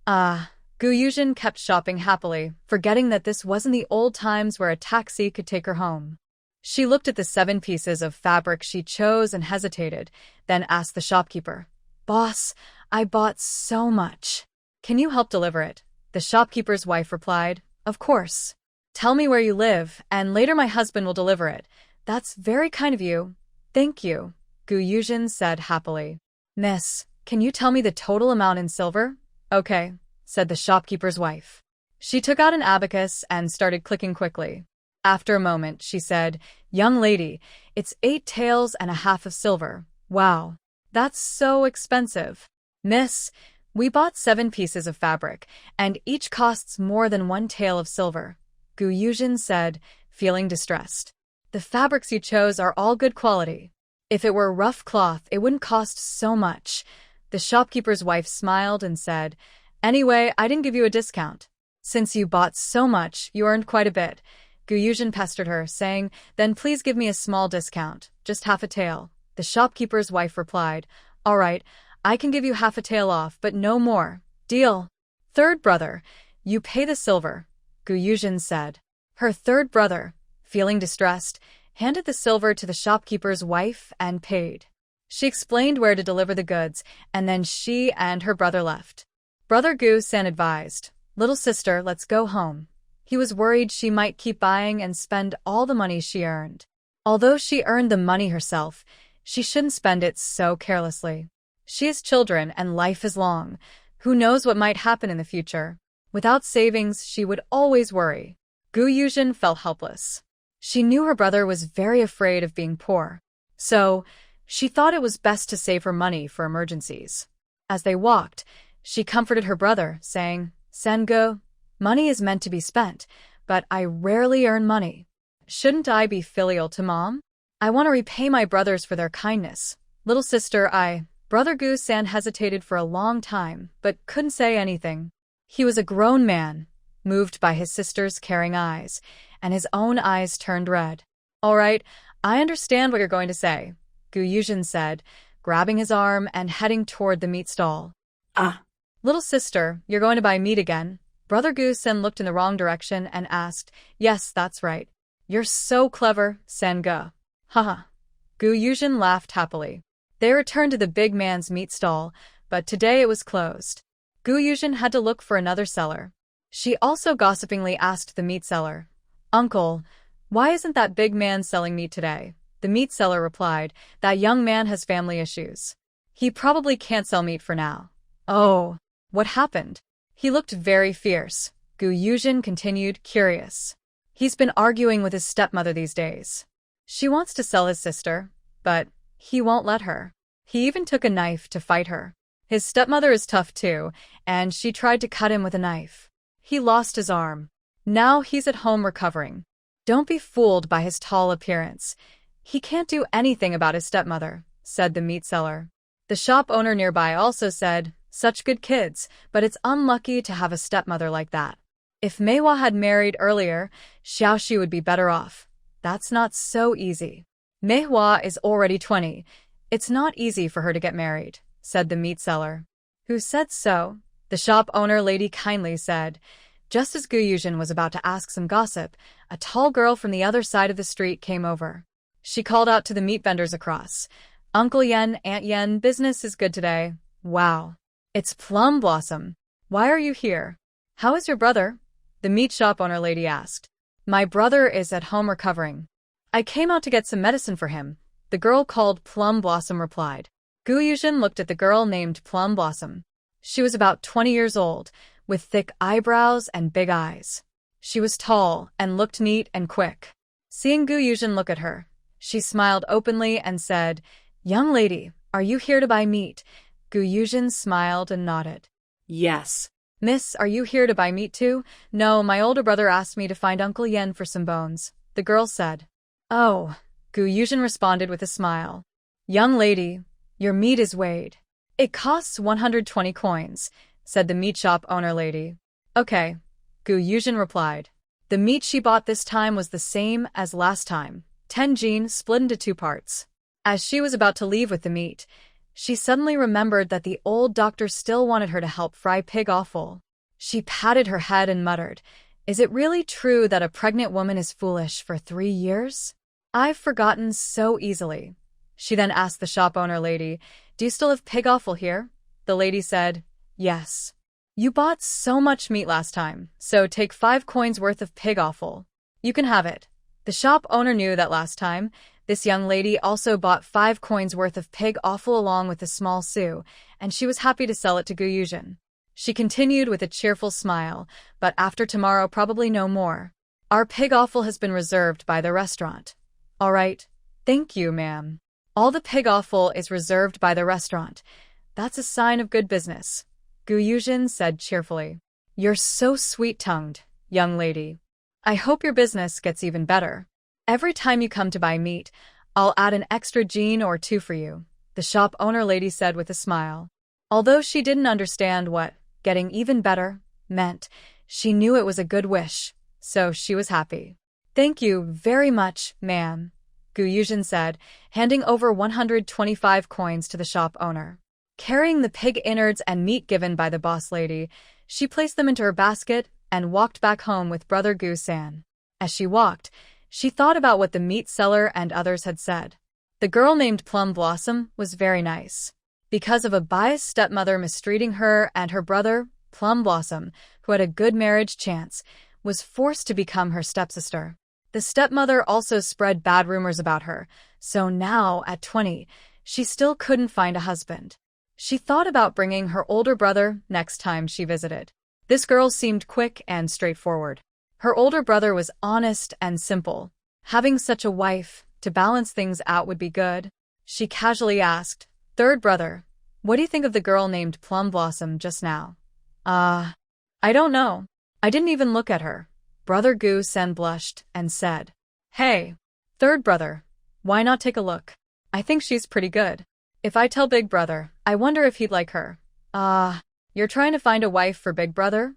Yuzhen kept shopping happily, forgetting that this wasn't the old times where a taxi could take her home. She looked at the 7 pieces of fabric she chose and hesitated, then asked the shopkeeper, "Boss, I bought so much. Can you help deliver it?" The shopkeeper's wife replied, "Of course. Tell me where you live, and later my husband will deliver it. That's very kind of you. Thank you, Gu Yuzhen said happily. Miss, can you tell me the total amount in silver? Okay, said the shopkeeper's wife. She took out an abacus and started clicking quickly. After a moment, she said, Young lady, it's 8 taels and a half of silver. Wow, that's so expensive. Miss, we bought 7 pieces of fabric, and each costs more than 1 tael of silver, Gu Yuzhen said, feeling distressed. The fabrics you chose are all good quality. If it were rough cloth, it wouldn't cost so much. The shopkeeper's wife smiled and said, Anyway, I didn't give you a discount. Since you bought so much, you earned quite a bit. Gu Yuzhen pestered her, saying, Then please give me a small discount, just half a tael. The shopkeeper's wife replied, All right, I can give you half a tael off, but no more. Deal. Third brother, you pay the silver, Gu Yuzhen said. Her third brother, feeling distressed, handed the silver to the shopkeeper's wife and paid. She explained where to deliver the goods, and then she and her brother left. Brother Gu-san advised, Little sister, let's go home. He was worried she might keep buying and spend all the money she earned. Although she earned the money herself, she shouldn't spend it so carelessly. She has children and life is long. Who knows what might happen in the future? Without savings, she would always worry. Gu Yuzhen felt helpless. She knew her brother was very afraid of being poor. So, she thought it was best to save her money for emergencies. As they walked, she comforted her brother, saying, Sengo, money is meant to be spent, but I rarely earn money. Shouldn't I be filial to Mom? I want to repay my brothers for their kindness. Little sister, Brother Gu-san hesitated for a long time, but couldn't say anything. He was a grown man, moved by his sister's caring eyes, and his own eyes turned red. All right, I understand what you're going to say, Gu Yuzhen said, grabbing his arm and heading toward the meat stall. Little sister, you're going to buy meat again? Brother Gu-san looked in the wrong direction and asked, Yes, that's right. You're so clever, Sengo. Haha. Gu Yuzhen laughed happily. They returned to the big man's meat stall, but today it was closed. Gu Yuzhen had to look for another seller. She also gossipingly asked the meat seller, Uncle, why isn't that big man selling meat today? The meat seller replied, That young man has family issues. He probably can't sell meat for now. Oh, what happened? He looked very fierce. Gu Yuzhen continued, curious. He's been arguing with his stepmother these days. She wants to sell his sister, but he won't let her. He even took a knife to fight her. His stepmother is tough too, and she tried to cut him with a knife. He lost his arm. Now he's at home recovering. Don't be fooled by his tall appearance. He can't do anything about his stepmother, said the meat seller. The shop owner nearby also said, Such good kids, but it's unlucky to have a stepmother like that. If Manhwa had married earlier, Xiaoxi would be better off. That's not so easy. Manhwa is already 20. It's not easy for her to get married, said the meat seller. Who said so? The shop owner lady kindly said. Just as Gu Yuzhen was about to ask some gossip, a tall girl from the other side of the street came over. She called out to the meat vendors across. Uncle Yen, Aunt Yen, business is good today. Wow. It's Plum Blossom. Why are you here? How is your brother? The meat shop owner lady asked. My brother is at home recovering. I came out to get some medicine for him, the girl called Plum Blossom replied. Gu Yuzhen looked at the girl named Plum Blossom. She was about 20 years old, with thick eyebrows and big eyes. She was tall and looked neat and quick. Seeing Gu Yuzhen look at her, she smiled openly and said, Young lady, are you here to buy meat? Gu Yuzhen smiled and nodded. Yes. Miss, are you here to buy meat too? No, my older brother asked me to find Uncle Yen for some bones, the girl said. Oh, Gu Yuzhen responded with a smile. Young lady, your meat is weighed. It costs 120 coins, said the meat shop owner lady. Okay, Gu Yuzhen replied. The meat she bought this time was the same as last time, 10 jin split into 2 parts. As she was about to leave with the meat, she suddenly remembered that the old doctor still wanted her to help fry pig offal. She patted her head and muttered, Is it really true that a pregnant woman is foolish for 3 years? I've forgotten so easily. She then asked the shop owner lady, Do you still have pig offal here? The lady said, Yes. You bought so much meat last time, so take 5 coins worth of pig offal. You can have it. The shop owner knew that last time. This young lady also bought 5 coins worth of pig offal along with a small sou, and she was happy to sell it to Gu Yuzhen. She continued with a cheerful smile, but after tomorrow probably no more. Our pig offal has been reserved by the restaurant. All right. Thank you, ma'am. All the pig offal is reserved by the restaurant. That's a sign of good business, Gu Yuzhen said cheerfully. You're so sweet-tongued, young lady. I hope your business gets even better. Every time you come to buy meat, I'll add an extra gene or 2 for you, the shop owner lady said with a smile. Although she didn't understand what getting even better meant, she knew it was a good wish, so she was happy. Thank you very much, ma'am, Gu Yuzhen said, handing over 125 coins to the shop owner. Carrying the pig innards and meat given by the boss lady, she placed them into her basket and walked back home with brother Gu-san. As she walked, she thought about what the meat seller and others had said. The girl named Plum Blossom was very nice. Because of a biased stepmother mistreating her and her brother, Plum Blossom, who had a good marriage chance, was forced to become her stepsister. The stepmother also spread bad rumors about her, so now, at 20, she still couldn't find a husband. She thought about bringing her older brother next time she visited. This girl seemed quick and straightforward. Her older brother was honest and simple. Having such a wife to balance things out would be good. She casually asked, "Third brother, what do you think of the girl named Plum Blossom just now?" I don't know. I didn't even look at her." Brother Gu-san blushed and said, "Hey, third brother, why not take a look? I think she's pretty good. If I tell big brother, I wonder if he'd like her." You're trying to find a wife for big brother?"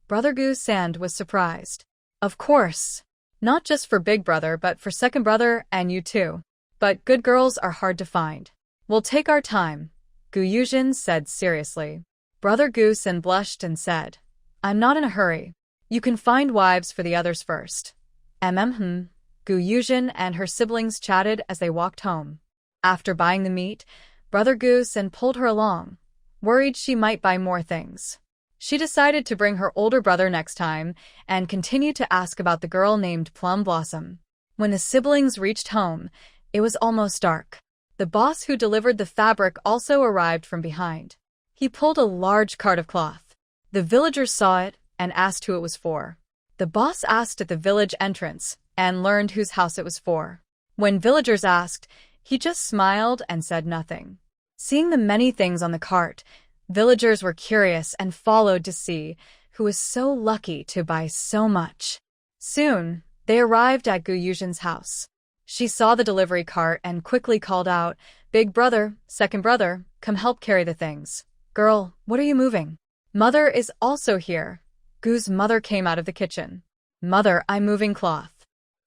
Brother Gu-san was surprised. "Of course. Not just for big brother but for second brother and you too. But good girls are hard to find. We'll take our time," Gu Yuzhen said seriously. Brother Gu-san blushed and said, "I'm not in a hurry. You can find wives for the others first." Gu Yuzhen and her siblings chatted as they walked home. After buying the meat, Brother Gu-san pulled her along, worried she might buy more things. She decided to bring her older brother next time and continued to ask about the girl named Plum Blossom. When the siblings reached home, it was almost dark. The boss who delivered the fabric also arrived from behind. He pulled a large cart of cloth. The villagers saw it and asked who it was for. The boss asked at the village entrance and learned whose house it was for. When villagers asked, he just smiled and said nothing. Seeing the many things on the cart, villagers were curious and followed to see who was so lucky to buy so much. Soon, they arrived at Gu Yuzhen's house. She saw the delivery cart and quickly called out, "Big brother, second brother, come help carry the things." "Girl, what are you moving?" "Mother is also here." Gu's mother came out of the kitchen. "Mother, I'm moving cloth.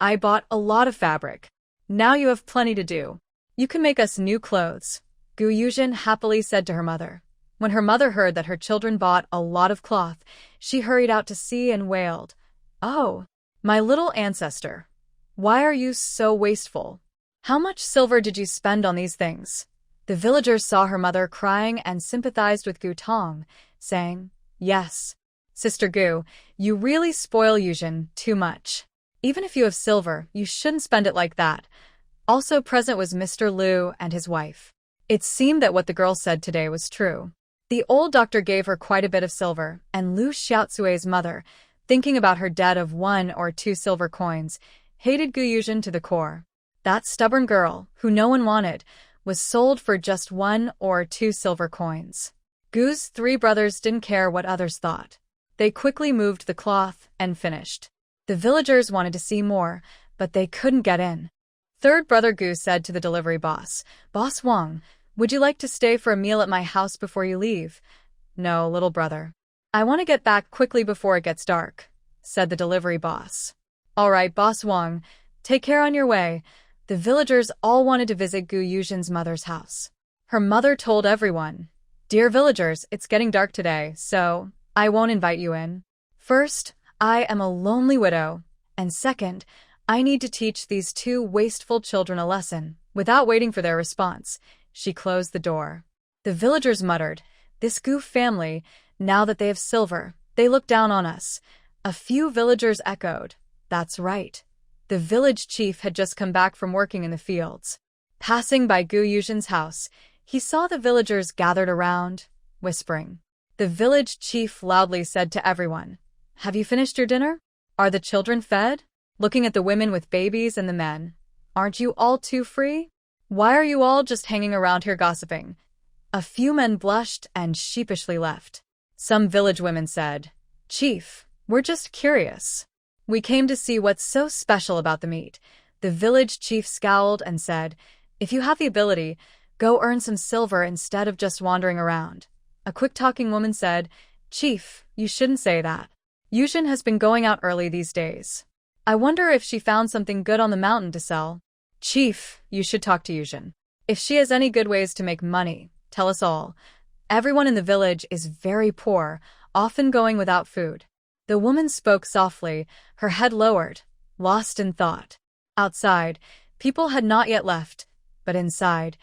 I bought a lot of fabric. Now you have plenty to do. You can make us new clothes," Gu Yuzhen happily said to her mother. When her mother heard that her children bought a lot of cloth, she hurried out to see and wailed, "Oh, my little ancestor. Why are you so wasteful? How much silver did you spend on these things?" The villagers saw her mother crying and sympathized with Gu Tong, saying, "Yes, Sister Gu, you really spoil Yuzhen too much. Even if you have silver, you shouldn't spend it like that." Also present was Mr. Liu and his wife. It seemed that what the girl said today was true. The old doctor gave her quite a bit of silver, and Liu Xiaozui's mother, thinking about her debt of 1 or 2 silver coins, hated Gu Yuzhen to the core. That stubborn girl, who no one wanted, was sold for just 1 or 2 silver coins. Gu's 3 brothers didn't care what others thought. They quickly moved the cloth and finished. The villagers wanted to see more, but they couldn't get in. Third brother Gu said to the delivery boss, "Boss Wang, would you like to stay for a meal at my house before you leave?" "No, little brother. I want to get back quickly before it gets dark," said the delivery boss. "All right, Boss Wang, take care on your way." The villagers all wanted to visit Gu Yuzhen's mother's house. Her mother told everyone, "Dear villagers, it's getting dark today, so I won't invite you in. First, I am a lonely widow, and second, I need to teach these 2 wasteful children a lesson." Without waiting for their response, she closed the door. The villagers muttered, "This Gu family, Now that they have silver, they look down on us. A few villagers echoed. That's right. The village chief had just come back from working in the fields. Passing by Yuzhen's house, he saw the villagers gathered around, whispering. The village chief loudly said to everyone, "Have you finished your dinner? Are the children fed?" Looking at the women with babies and the men, "Aren't you all too free? Why are you all just hanging around here gossiping?" A few men blushed and sheepishly left. Some village women said, "Chief, we're just curious. We came to see what's so special about the meat." The village chief scowled and said, "If you have the ability, go earn some silver instead of just wandering around." A quick-talking woman said, "Chief, you shouldn't say that. Yuzhen has been going out early these days. I wonder if she found something good on the mountain to sell." "Chief, you should talk to Yuzhen. If she has any good ways to make money, tell us all. Everyone in the village is very poor, often going without food." The woman spoke softly, her head lowered, lost in thought. Outside, people had not yet left, but inside,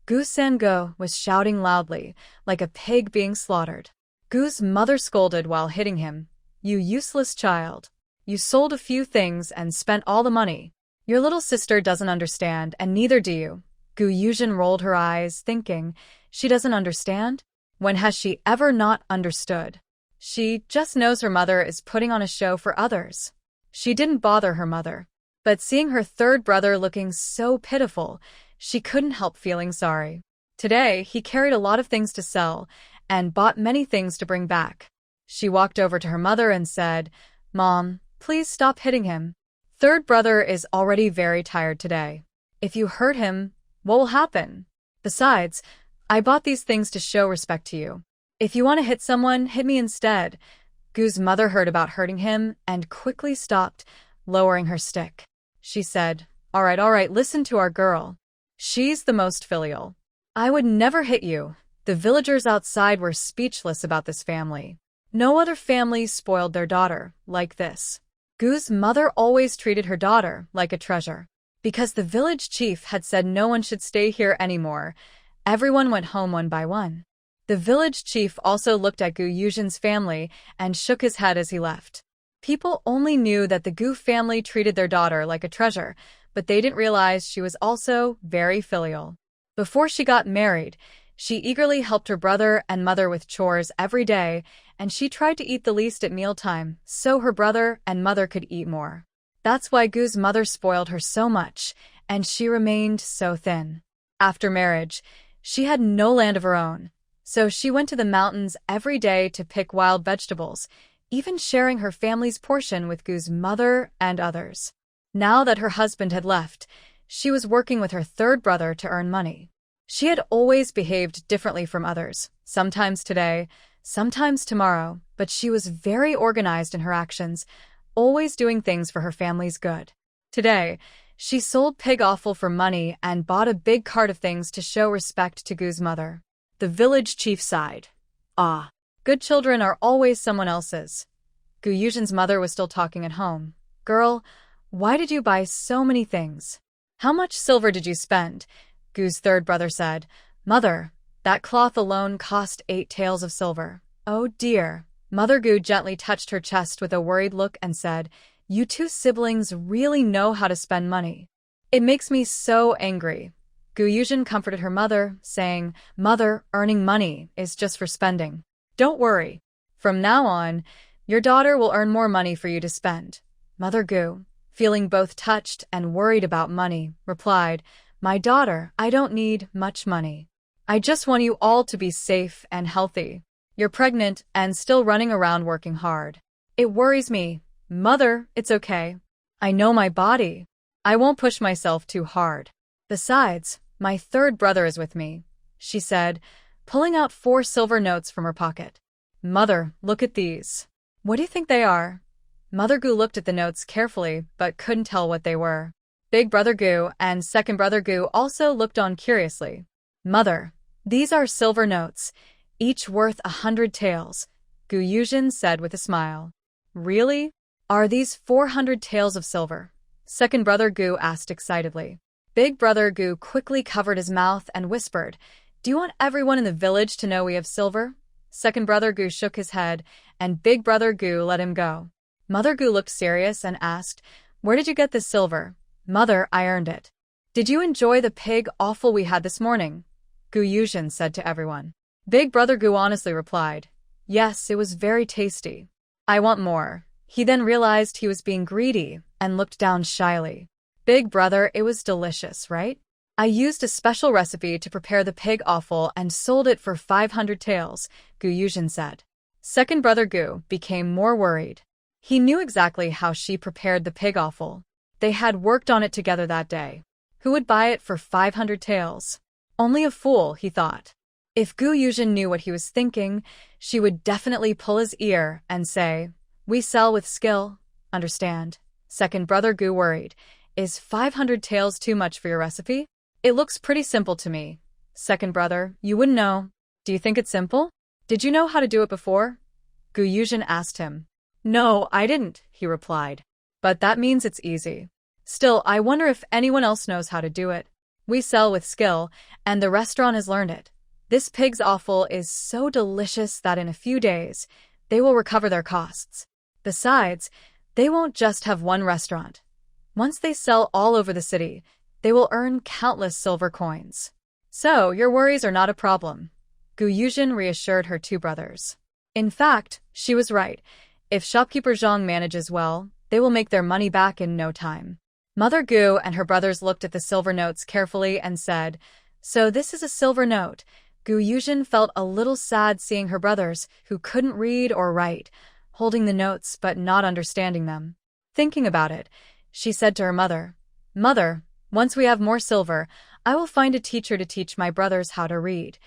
Gu Sango was shouting loudly, like a pig being slaughtered. Gu's mother scolded while hitting him. "You useless child. You sold a few things and spent all the money. Your little sister doesn't understand, and neither do you." Gu Yuzhen rolled her eyes, thinking, she doesn't understand? When has she ever not understood? She just knows her mother is putting on a show for others. She didn't bother her mother. But seeing her third brother looking so pitiful, she couldn't help feeling sorry. Today, he carried a lot of things to sell and bought many things to bring back. She walked over to her mother and said, "Mom, please stop hitting him. Third brother is already very tired today. If you hurt him, what will happen? Besides, I bought these things to show respect to you. If you want to hit someone, hit me instead." Gu's mother heard about hurting him and quickly stopped, lowering her stick. She said, all right, listen to our girl. She's the most filial. I would never hit you." The villagers outside were speechless about this family. No other family spoiled their daughter like this. Gu's mother always treated her daughter like a treasure. Because the village chief had said no one should stay here anymore, everyone went home one by one. The village chief also looked at Gu Yuzhen's family and shook his head as he left. People only knew that the Gu family treated their daughter like a treasure, but they didn't realize she was also very filial. Before she got married, she eagerly helped her brother and mother with chores every day, and she tried to eat the least at mealtime so her brother and mother could eat more. That's why Gu's mother spoiled her so much, and she remained so thin. After marriage, she had no land of her own, so she went to the mountains every day to pick wild vegetables, even sharing her family's portion with Gu's mother and others. Now that her husband had left, she was working with her third brother to earn money. She had always behaved differently from others, sometimes today, sometimes tomorrow, but she was very organized in her actions, always doing things for her family's good. Today, she sold pig offal for money and bought a big cart of things to show respect to Gu's mother. The village chief sighed. "Ah, good children are always someone else's." Gu Yuzhen's mother was still talking at home. "Girl, why did you buy so many things? How much silver did you spend?" Gu's third brother said, "Mother, that cloth alone cost 8 taels of silver." "Oh dear." Mother Gu gently touched her chest with a worried look and said, "You two siblings really know how to spend money. It makes me so angry." Gu Yuzhen comforted her mother, saying, "Mother, earning money is just for spending. Don't worry. From now on, your daughter will earn more money for you to spend." Mother Gu, feeling both touched and worried about money, replied, "My daughter, I don't need much money. I just want you all to be safe and healthy. You're pregnant and still running around working hard. It worries me." "Mother, it's okay. I know my body. I won't push myself too hard. Besides, my third brother is with me," she said, pulling out 4 silver notes from her pocket. "Mother, look at these. What do you think they are?" Mother Gu looked at the notes carefully but couldn't tell what they were. Big brother Gu and second brother Gu also looked on curiously. "Mother, these are silver notes, each worth 100 taels," Gu Yuzhen said with a smile. "Really? Are these 400 taels of silver?" Second brother Gu asked excitedly. Big brother Gu quickly covered his mouth and whispered, "Do you want everyone in the village to know we have silver?" Second brother Gu shook his head, and big brother Gu let him go. Mother Gu looked serious and asked, "Where did you get this silver?" "Mother, I earned it." "Did you enjoy the pig offal we had this morning?" Gu Yuzhen said to everyone. Big brother Gu honestly replied, "Yes, it was very tasty. I want more." He then realized he was being greedy and looked down shyly. "Big brother, it was delicious, right? I used a special recipe to prepare the pig offal and sold it for 500 taels, Gu Yuzhen said. Second brother Gu became more worried. He knew exactly how she prepared the pig offal. They had worked on it together that day. Who would buy it for 500 taels? Only a fool, he thought. If Gu Yuzhen knew what he was thinking, she would definitely pull his ear and say, "We sell with skill, understand?" Second brother Gu worried. "Is 500 taels too much for your recipe? It looks pretty simple to me." Second brother, "You wouldn't know. Do you think it's simple? Did you know how to do it before?" Gu Yuzhen asked him. "No, I didn't," he replied. "But that means it's easy. Still, I wonder if anyone else knows how to do it. We sell with skill, and the restaurant has learned it. This pig's offal is so delicious that in a few days, they will recover their costs. Besides, they won't just have one restaurant. Once they sell all over the city, they will earn countless silver coins. So, your worries are not a problem." Gu Yuzhen reassured her two brothers. In fact, she was right. If shopkeeper Zhang manages well, they will make their money back in no time. Mother Gu and her brothers looked at the silver notes carefully and said, "So this is a silver note." Gu Yuzhen felt a little sad seeing her brothers, who couldn't read or write, holding the notes but not understanding them. Thinking about it, she said to her mother, "Mother, once we have more silver, I will find a teacher to teach my brothers how to read."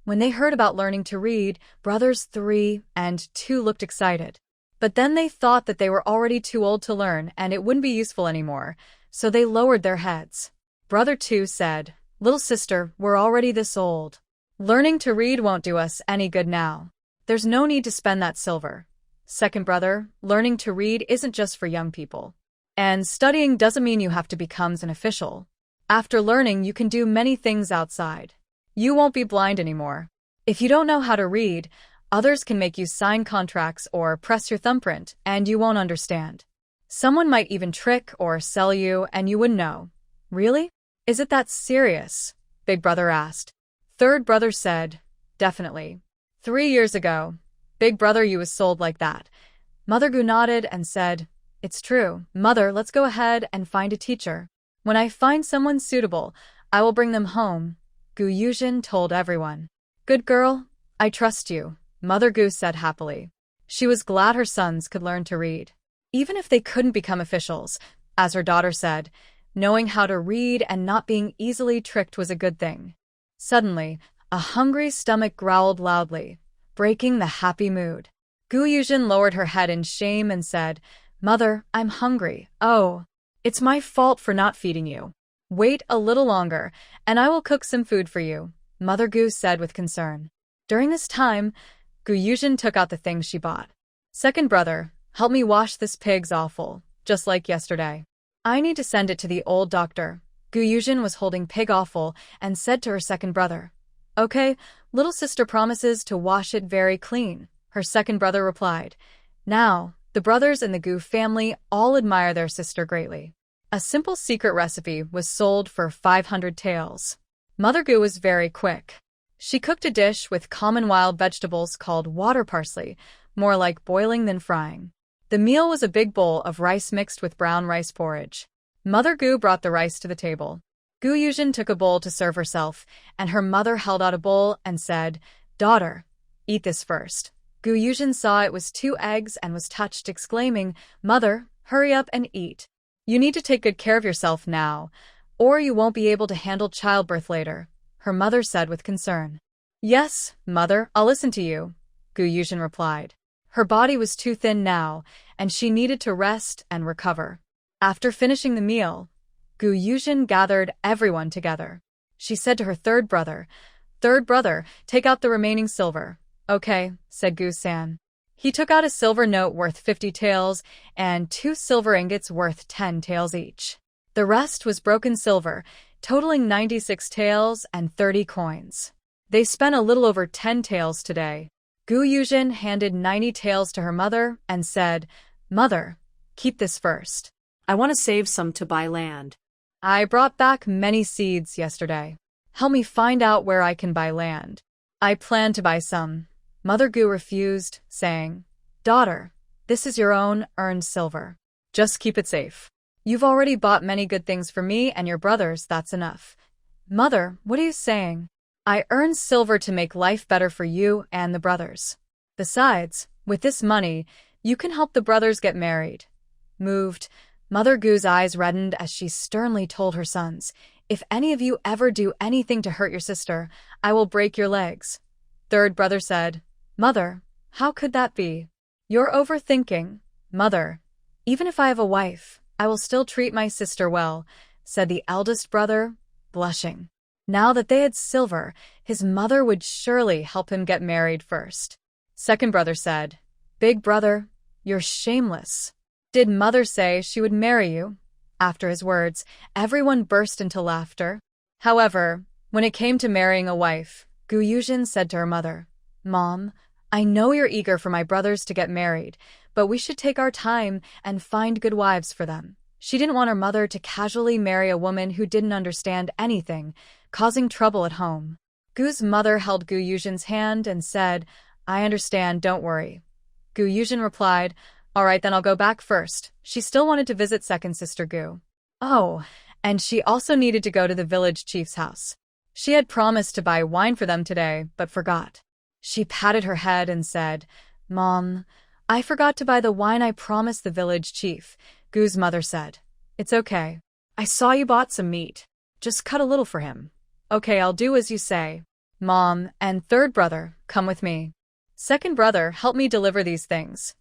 When they heard about learning to read, brothers 3 and 2 looked excited. But then they thought that they were already too old to learn and it wouldn't be useful anymore, so they lowered their heads. Brother 2 said, "Little sister, we're already this old. Learning to read won't do us any good now. There's no need to spend that silver." Second brother, "Learning to read isn't just for young people. And studying doesn't mean you have to become an official. After learning, you can do many things outside. You won't be blind anymore. If you don't know how to read, others can make you sign contracts or press your thumbprint, and you won't understand. Someone might even trick or sell you, and you wouldn't know." "Really? Is it that serious?" Big brother asked. Third brother said, "Definitely. 3 years ago, big brother you was sold like that." Mother Gu nodded and said, "It's true. Mother, let's go ahead and find a teacher. When I find someone suitable, I will bring them home," Gu Yuzhen told everyone. "Good girl, I trust you," Mother Gu said happily. She was glad her sons could learn to read. Even if they couldn't become officials, as her daughter said, knowing how to read and not being easily tricked was a good thing. Suddenly, a hungry stomach growled loudly, breaking the happy mood. Gu Yuzhen lowered her head in shame and said, "Mother, I'm hungry." "Oh, it's my fault for not feeding you. Wait a little longer, and I will cook some food for you," Mother Gu said with concern. During this time, Gu Yuzhen took out the things she bought. "Second brother, help me wash this pig's offal, just like yesterday. I need to send it to the old doctor." Gu Yuzhen was holding pig offal and said to her second brother, "Okay, little sister promises to wash it very clean," her second brother replied. Now, the brothers in the Gu family all admire their sister greatly. A simple secret recipe was sold for 500 taels. Mother Gu was very quick. She cooked a dish with common wild vegetables called water parsley, more like boiling than frying. The meal was a big bowl of rice mixed with brown rice porridge. Mother Gu brought the rice to the table. Gu Yuzhen took a bowl to serve herself, and her mother held out a bowl and said, "Daughter, eat this first." Gu Yuzhen saw it was 2 eggs and was touched, exclaiming, "Mother, hurry up and eat. You need to take good care of yourself now, or you won't be able to handle childbirth later," her mother said with concern. "Yes, mother, I'll listen to you," Gu Yuzhen replied. Her body was too thin now, and she needed to rest and recover. After finishing the meal, Gu Yuzhen gathered everyone together. She said to her third brother, "Third brother, take out the remaining silver." "Okay," said Gu San. He took out a silver note worth 50 taels and 2 silver ingots worth 10 taels each. The rest was broken silver, totaling 96 taels and 30 coins. They spent a little over 10 taels today. Gu Yuzhen handed 90 taels to her mother and said, "Mother, keep this first. I want to save some to buy land. I brought back many seeds yesterday. Help me find out where I can buy land. I plan to buy some." Mother Gu refused, saying, "Daughter, this is your own earned silver. Just keep it safe. You've already bought many good things for me and your brothers, that's enough." "Mother, what are you saying? I earned silver to make life better for you and the brothers. Besides, with this money, you can help the brothers get married." Moved, Mother Gu's eyes reddened as she sternly told her sons, "If any of you ever do anything to hurt your sister, I will break your legs." Third brother said, "Mother, how could that be? You're overthinking." "Mother, even if I have a wife, I will still treat my sister well," said the eldest brother, blushing. Now that they had silver, his mother would surely help him get married first. Second brother said, "Big brother, you're shameless. Did mother say she would marry you?" After his words, everyone burst into laughter. However, when it came to marrying a wife, Gu Yuzhen said to her mother, "Mom, I know you're eager for my brothers to get married, but we should take our time and find good wives for them." She didn't want her mother to casually marry a woman who didn't understand anything, causing trouble at home. Gu's mother held Gu Yuzhen's hand and said, "I understand, don't worry." Gu Yuzhen replied, "All right, then I'll go back first." She still wanted to visit second sister Gu. Oh, and she also needed to go to the village chief's house. She had promised to buy wine for them today, but forgot. She patted her head and said, "Mom, I forgot to buy the wine I promised the village chief." Gu's mother said, "It's okay. I saw you bought some meat. Just cut a little for him." "Okay, I'll do as you say." "Mom and third brother, come with me. Second brother, help me deliver these things,"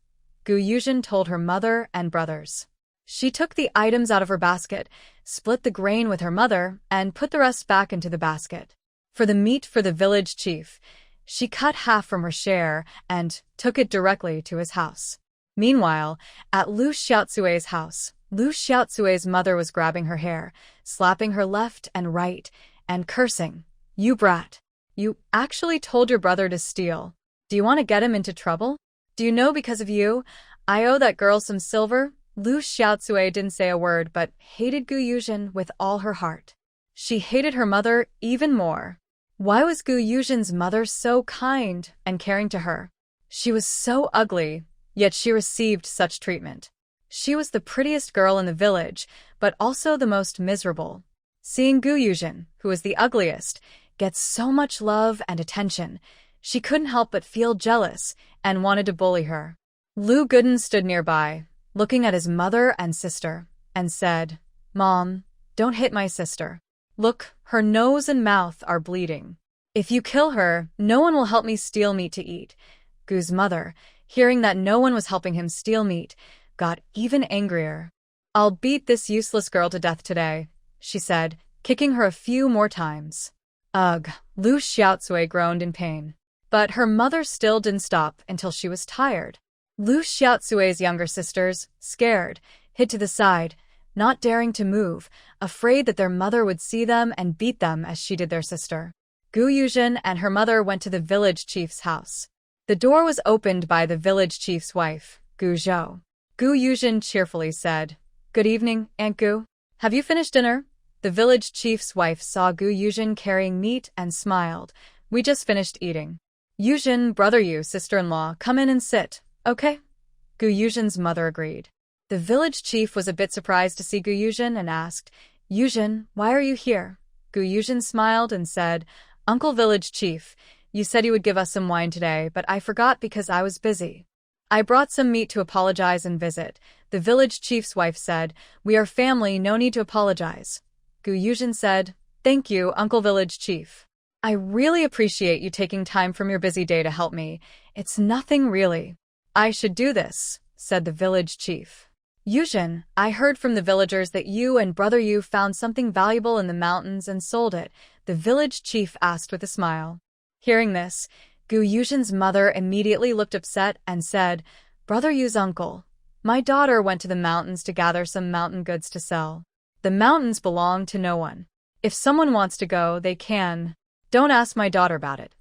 Gu Yuzhen told her mother and brothers. She took the items out of her basket, split the grain with her mother, and put the rest back into the basket. For the meat for the village chief, she cut half from her share and took it directly to his house. Meanwhile, at Lu Xiaocui's house, Lu Xiaocui's mother was grabbing her hair, slapping her left and right, and cursing, "You brat. You actually told your brother to steal. Do you want to get him into trouble? Do you know because of you, I owe that girl some silver?" Lu Xiaocui didn't say a word but hated Gu Yuzhen with all her heart. She hated her mother even more. Why was Gu Yuzhen's mother so kind and caring to her? She was so ugly, yet she received such treatment. She was the prettiest girl in the village, but also the most miserable. Seeing Gu Yuzhen, who was the ugliest, get so much love and attention, she couldn't help but feel jealous and wanted to bully her. Lu Guden stood nearby, looking at his mother and sister, and said, "Mom, don't hit my sister. Look, her nose and mouth are bleeding. If you kill her, no one will help me steal meat to eat." Gu's mother, hearing that no one was helping him steal meat, got even angrier. "I'll beat this useless girl to death today," she said, kicking her a few more times. Ugh, Lu Xiaocui groaned in pain. But her mother still didn't stop until she was tired. Lu Xiaocui's younger sisters, scared, hid to the side, not daring to move, afraid that their mother would see them and beat them as she did their sister. Gu Yuzhen and her mother went to the village chief's house. The door was opened by the village chief's wife, Gu Zhou. Gu Yuzhen cheerfully said, "Good evening, Aunt Gu. Have you finished dinner?" The village chief's wife saw Gu Yuzhen carrying meat and smiled. "We just finished eating." "Yuzhen, brother Yu, sister-in-law, come in and sit, okay?" Gu Yuzhen's mother agreed. The village chief was a bit surprised to see Gu Yuzhen and asked, "Yuzhen, why are you here?" Gu Yuzhen smiled and said, "Uncle village chief, you said you would give us some wine today, but I forgot because I was busy. I brought some meat to apologize and visit." The village chief's wife said, "We are family, no need to apologize." Gu Yuzhen said, "Thank you, Uncle village chief. I really appreciate you taking time from your busy day to help me. It's nothing really." "I should do this," said the village chief. "Yuzhen, I heard from the villagers that you and brother Yu found something valuable in the mountains and sold it," the village chief asked with a smile. Hearing this, Gu Yuzhen's mother immediately looked upset and said, "Brother Yu's uncle, my daughter went to the mountains to gather some mountain goods to sell. The mountains belong to no one. If someone wants to go, they can. Don't ask my daughter about it."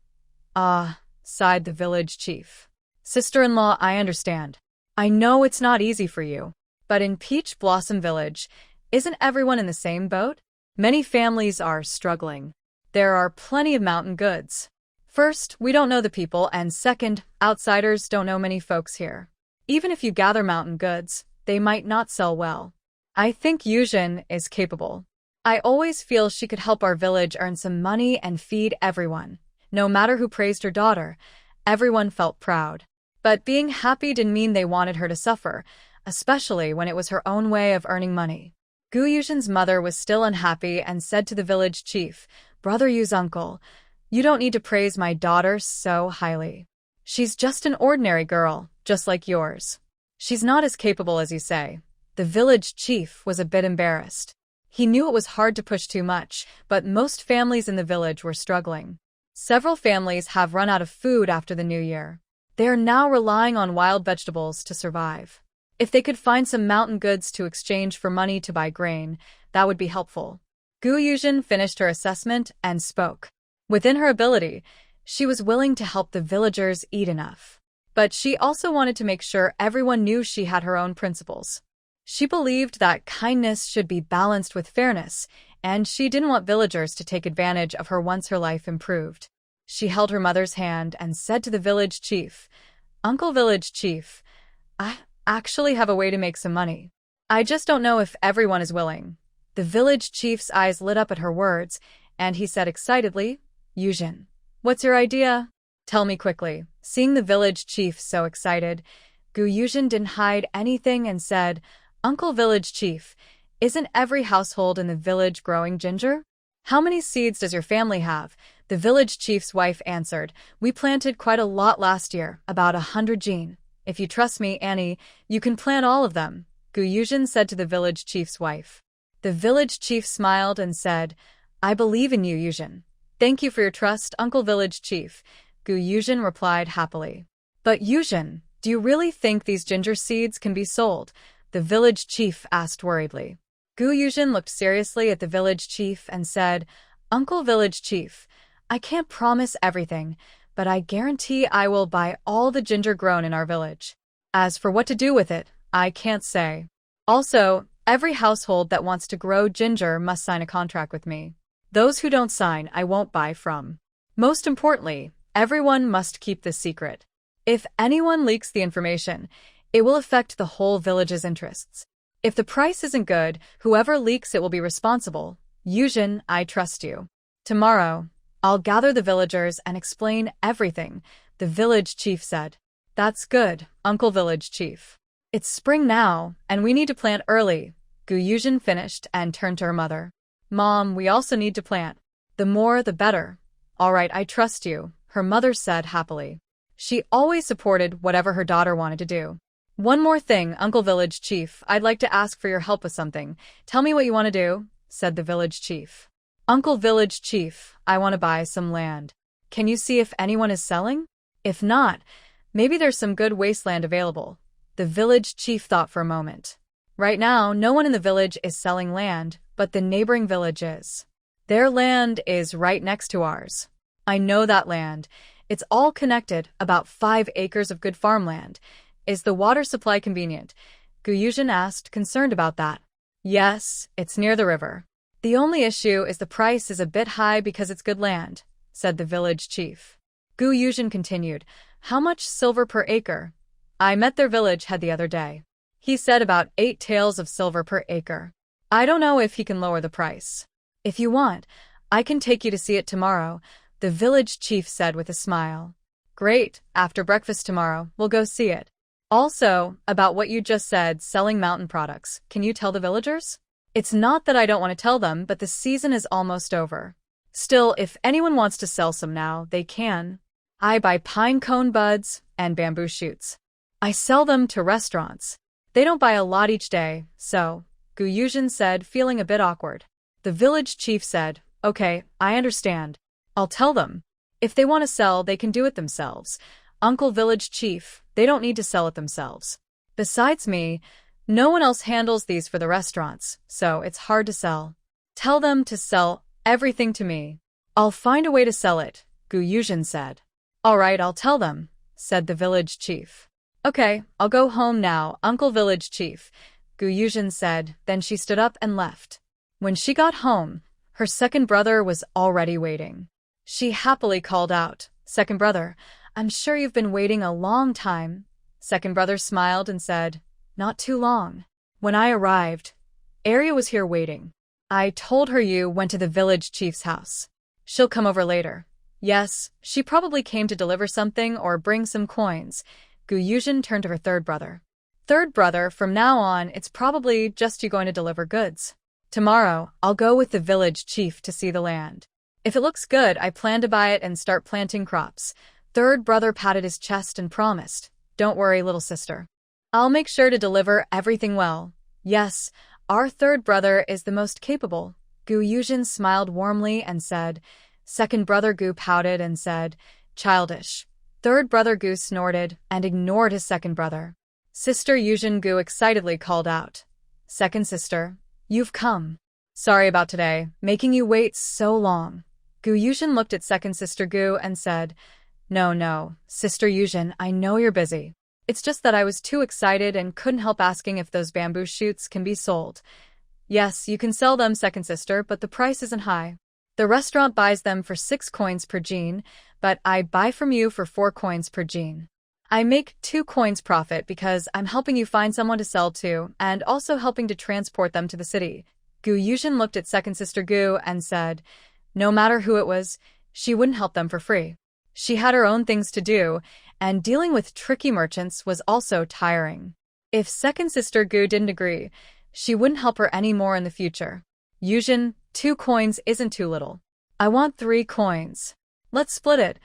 "Ah," sighed the village chief. Sister-in-law, I understand. I know it's not easy for you. But in Peach Blossom Village, isn't everyone in the same boat? Many families are struggling. There are plenty of mountain goods. First, we don't know the people, and second, outsiders don't know many folks here. Even if you gather mountain goods, they might not sell well. I think Yuzhen is capable. I always feel she could help our village earn some money and feed everyone. No matter who praised her daughter, everyone felt proud. But being happy didn't mean they wanted her to suffer, especially when it was her own way of earning money. Gu Yuzhen's mother was still unhappy and said to the village chief, "Brother Yu's uncle, you don't need to praise my daughter so highly. She's just an ordinary girl, just like yours. She's not as capable as you say." The village chief was a bit embarrassed. He knew it was hard to push too much, but most families in the village were struggling. Several families have run out of food after the new year. They are now relying on wild vegetables to survive. If they could find some mountain goods to exchange for money to buy grain, that would be helpful. Gu Yuzhen finished her assessment and spoke. Within her ability, she was willing to help the villagers eat enough. But she also wanted to make sure everyone knew she had her own principles. She believed that kindness should be balanced with fairness, and she didn't want villagers to take advantage of her once her life improved. She held her mother's hand and said to the village chief, "Uncle Village Chief, I actually have a way to make some money. I just don't know if everyone is willing." The village chief's eyes lit up at her words, and he said excitedly, "Yuzhen, what's your idea? Tell me quickly." Seeing the village chief so excited, Gu Yuzhen didn't hide anything and said, "Uncle Village Chief, isn't every household in the village growing ginger? How many seeds does your family have?" The village chief's wife answered, "We planted quite a lot last year, about 100 jin. If you trust me, Annie, you can plant all of them," Gu Yuzhen said to the village chief's wife. The village chief smiled and said, "I believe in you, Yuzhen. Thank you for your trust, Uncle Village Chief," Gu Yuzhen replied happily. "But Yuzhen, do you really think these ginger seeds can be sold?" the village chief asked worriedly. Gu Yuzhen looked seriously at the village chief and said, "Uncle Village Chief, I can't promise everything, but I guarantee I will buy all the ginger grown in our village. As for what to do with it, I can't say. Also, every household that wants to grow ginger must sign a contract with me. Those who don't sign, I won't buy from. Most importantly, everyone must keep this secret. If anyone leaks the information, it will affect the whole village's interests. If the price isn't good, whoever leaks it will be responsible. Yuzhen, I trust you. Tomorrow, I'll gather the villagers and explain everything," the village chief said. "That's good, Uncle Village Chief. It's spring now, and we need to plant early." Gu Yuzhen finished and turned to her mother. "Mom, we also need to plant. The more, the better." "All right, I trust you," her mother said happily. She always supported whatever her daughter wanted to do. "One more thing, Uncle Village Chief, I'd like to ask for your help with something. Tell me what you want to do," said the village chief. "Uncle Village Chief, I want to buy some land. Can you see if anyone is selling? If not, maybe there's some good wasteland available." The village chief thought for a moment. Right now, no one in the village is selling land, but the neighboring village is. Their land is right next to ours. I know that land. It's all connected, about 5 acres of good farmland. Is the water supply convenient? Gu Yuzhen asked, concerned about that. Yes, it's near the river. The only issue is the price is a bit high because it's good land, said the village chief. Gu Yuzhen continued, how much silver per acre? I met their village head the other day. He said about 8 taels of silver per acre. I don't know if he can lower the price. If you want, I can take you to see it tomorrow, the village chief said with a smile. Great, after breakfast tomorrow, we'll go see it. Also, about what you just said, selling mountain products, can you tell the villagers? It's not that I don't want to tell them, but the season is almost over. Still, if anyone wants to sell some now, they can. I buy pine cone buds and bamboo shoots. I sell them to restaurants. They don't buy a lot each day, so, Gu Yuzhen said, feeling a bit awkward. The village chief said, okay, I understand. I'll tell them. If they want to sell, they can do it themselves. Uncle Village Chief, they don't need to sell it themselves. Besides me, no one else handles these for the restaurants, so it's hard to sell. Tell them to sell everything to me. I'll find a way to sell it, Gu Yuzhen said. All right, I'll tell them, said the village chief. Okay, I'll go home now, Uncle Village Chief, Yuzhen said, then she stood up and left. When she got home, her second brother was already waiting. She happily called out, Second brother, I'm sure you've been waiting a long time. Second brother smiled and said, Not too long. When I arrived, Arya was here waiting. I told her you went to the village chief's house. She'll come over later. Yes, she probably came to deliver something or bring some coins. Yuzhen turned to her third brother. Third brother, from now on, it's probably just you going to deliver goods. Tomorrow, I'll go with the village chief to see the land. If it looks good, I plan to buy it and start planting crops. Third brother patted his chest and promised, Don't worry, little sister. I'll make sure to deliver everything well. Yes, our third brother is the most capable. Yuzhen smiled warmly and said. Second brother Gu pouted and said, Childish. Third brother Gu snorted and ignored his second brother. Sister Yuzhen, Gu excitedly called out. Second sister, you've come. Sorry about today, making you wait so long. Yuzhen looked at second sister Gu and said, No, Sister Yuzhen, I know you're busy. It's just that I was too excited and couldn't help asking if those bamboo shoots can be sold. Yes, you can sell them, second sister, but the price isn't high. The restaurant buys them for 6 coins per jean, but I buy from you for 4 coins per jean. I make 2 coins profit because I'm helping you find someone to sell to and also helping to transport them to the city. Yuzhen looked at second sister Gu and said, No matter who it was, she wouldn't help them for free. She had her own things to do, and dealing with tricky merchants was also tiring. If second sister Gu didn't agree, she wouldn't help her any more in the future. Yuzhen, 2 coins isn't too little. I want 3 coins. Let's split it.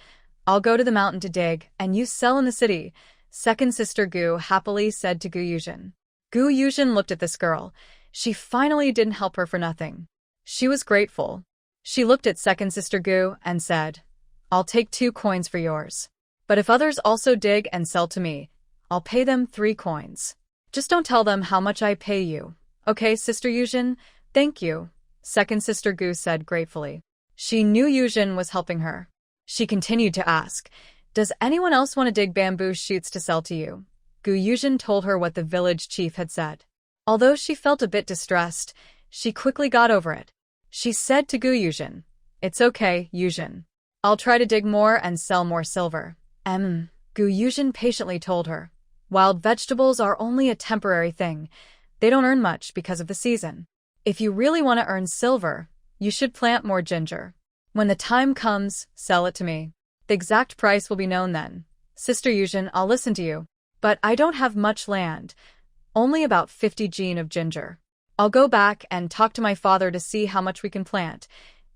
I'll go to the mountain to dig, and you sell in the city, second sister Gu happily said to Yuzhen. Yuzhen looked at this girl. She finally didn't help her for nothing. She was grateful. She looked at second sister Gu and said, I'll take 2 coins for yours. But if others also dig and sell to me, I'll pay them 3 coins. Just don't tell them how much I pay you. Okay, Sister Yuzhen? Thank you, second sister Gu said gratefully. She knew Yuzhen was helping her. She continued to ask, Does anyone else want to dig bamboo shoots to sell to you? Yuzhen told her what the village chief had said. Although she felt a bit distressed, she quickly got over it. She said to Yuzhen, It's okay, Yuzhen. I'll try to dig more and sell more silver. Yuzhen patiently told her. Wild vegetables are only a temporary thing. They don't earn much because of the season. If you really want to earn silver, you should plant more ginger. When the time comes, sell it to me. The exact price will be known then. Sister Yuzhen, I'll listen to you. But I don't have much land. Only about 50 jean of ginger. I'll go back and talk to my father to see how much we can plant.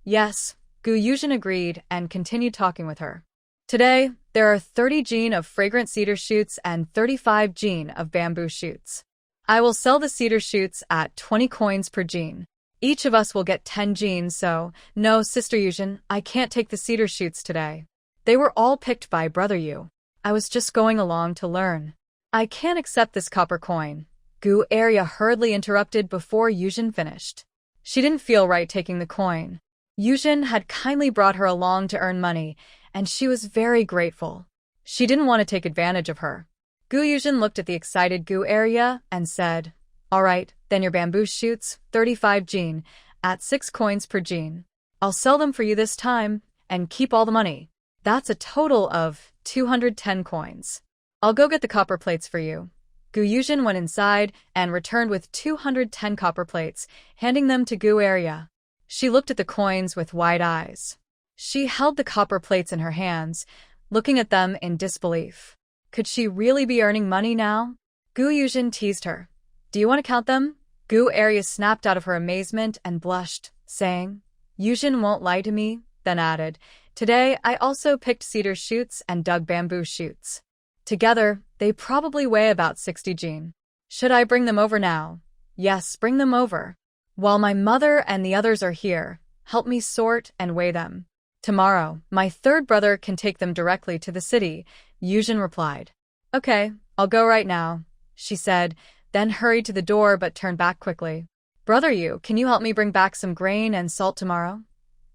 Yes, Yuzhen agreed and continued talking with her. Today, there are 30 jean of fragrant cedar shoots and 35 jean of bamboo shoots. I will sell the cedar shoots at 20 coins per jean. Each of us will get 10 jean, so, no, Sister Yuzhen, I can't take the cedar shoots today. They were all picked by Brother Yu. I was just going along to learn. I can't accept this copper coin. Arya hurriedly interrupted before Yuzhen finished. She didn't feel right taking the coin. Yuzhen had kindly brought her along to earn money, and she was very grateful. She didn't want to take advantage of her. Yuzhen looked at the excited Arya and said, All right, then your bamboo shoots, 35 jean, at 6 coins per jean. I'll sell them for you this time, and keep all the money. That's a total of 210 coins. I'll go get the copper plates for you. Yuzhen went inside and returned with 210 copper plates, handing them to Arya. She looked at the coins with wide eyes. She held the copper plates in her hands, looking at them in disbelief. Could she really be earning money now? Yuzhen teased her. Do you want to count them? Arya snapped out of her amazement and blushed, saying, Yuzhen won't lie to me, then added, Today I also picked cedar shoots and dug bamboo shoots. Together, they probably weigh about 60 jean. Should I bring them over now? Yes, bring them over. While my mother and the others are here, help me sort and weigh them. Tomorrow, my third brother can take them directly to the city, Yuzhen replied. Okay, I'll go right now, she said, then hurried to the door but turned back quickly. Brother Yu, can you help me bring back some grain and salt tomorrow?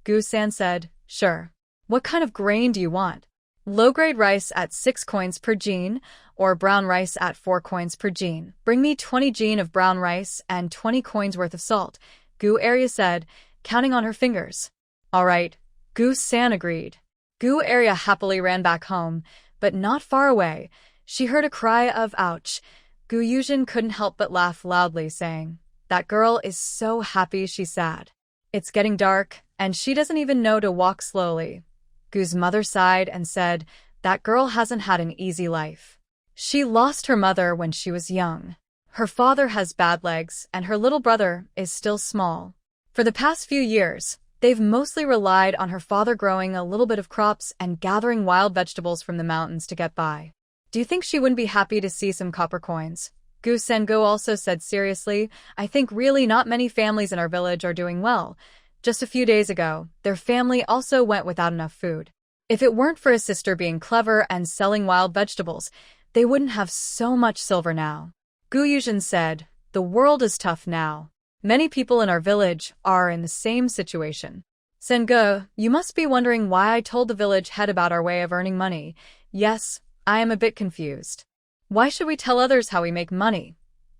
Gu-san said, Sure. What kind of grain do you want? Low-grade rice at 6 coins per jin, or brown rice at 4 coins per jin. Bring me 20 jin of brown rice and 20 coins worth of salt, Gu Arya said, counting on her fingers. All right, Gu San agreed. Gu Arya happily ran back home, but not far away. She heard a cry of ouch. Gu Yuzhen couldn't help but laugh loudly, saying, "That girl is so happy she's sad. It's getting dark, and she doesn't even know to walk slowly." Gu's mother sighed and said, "That girl hasn't had an easy life. She lost her mother when she was young. Her father has bad legs, and her little brother is still small. For the past few years, they've mostly relied on her father growing a little bit of crops and gathering wild vegetables from the mountains to get by. Do you think she wouldn't be happy to see some copper coins?" Gu Sengo also said seriously, "I think really not many families in our village are doing well. Just a few days ago, their family also went without enough food. If it weren't for his sister being clever and selling wild vegetables, they wouldn't have so much silver now." Gu Yuzhen said, "The world is tough now. Many people in our village are in the same situation. Sengo, you must be wondering why I told the village head about our way of earning money. Yes, I am a bit confused. Why should we tell others how we make money?"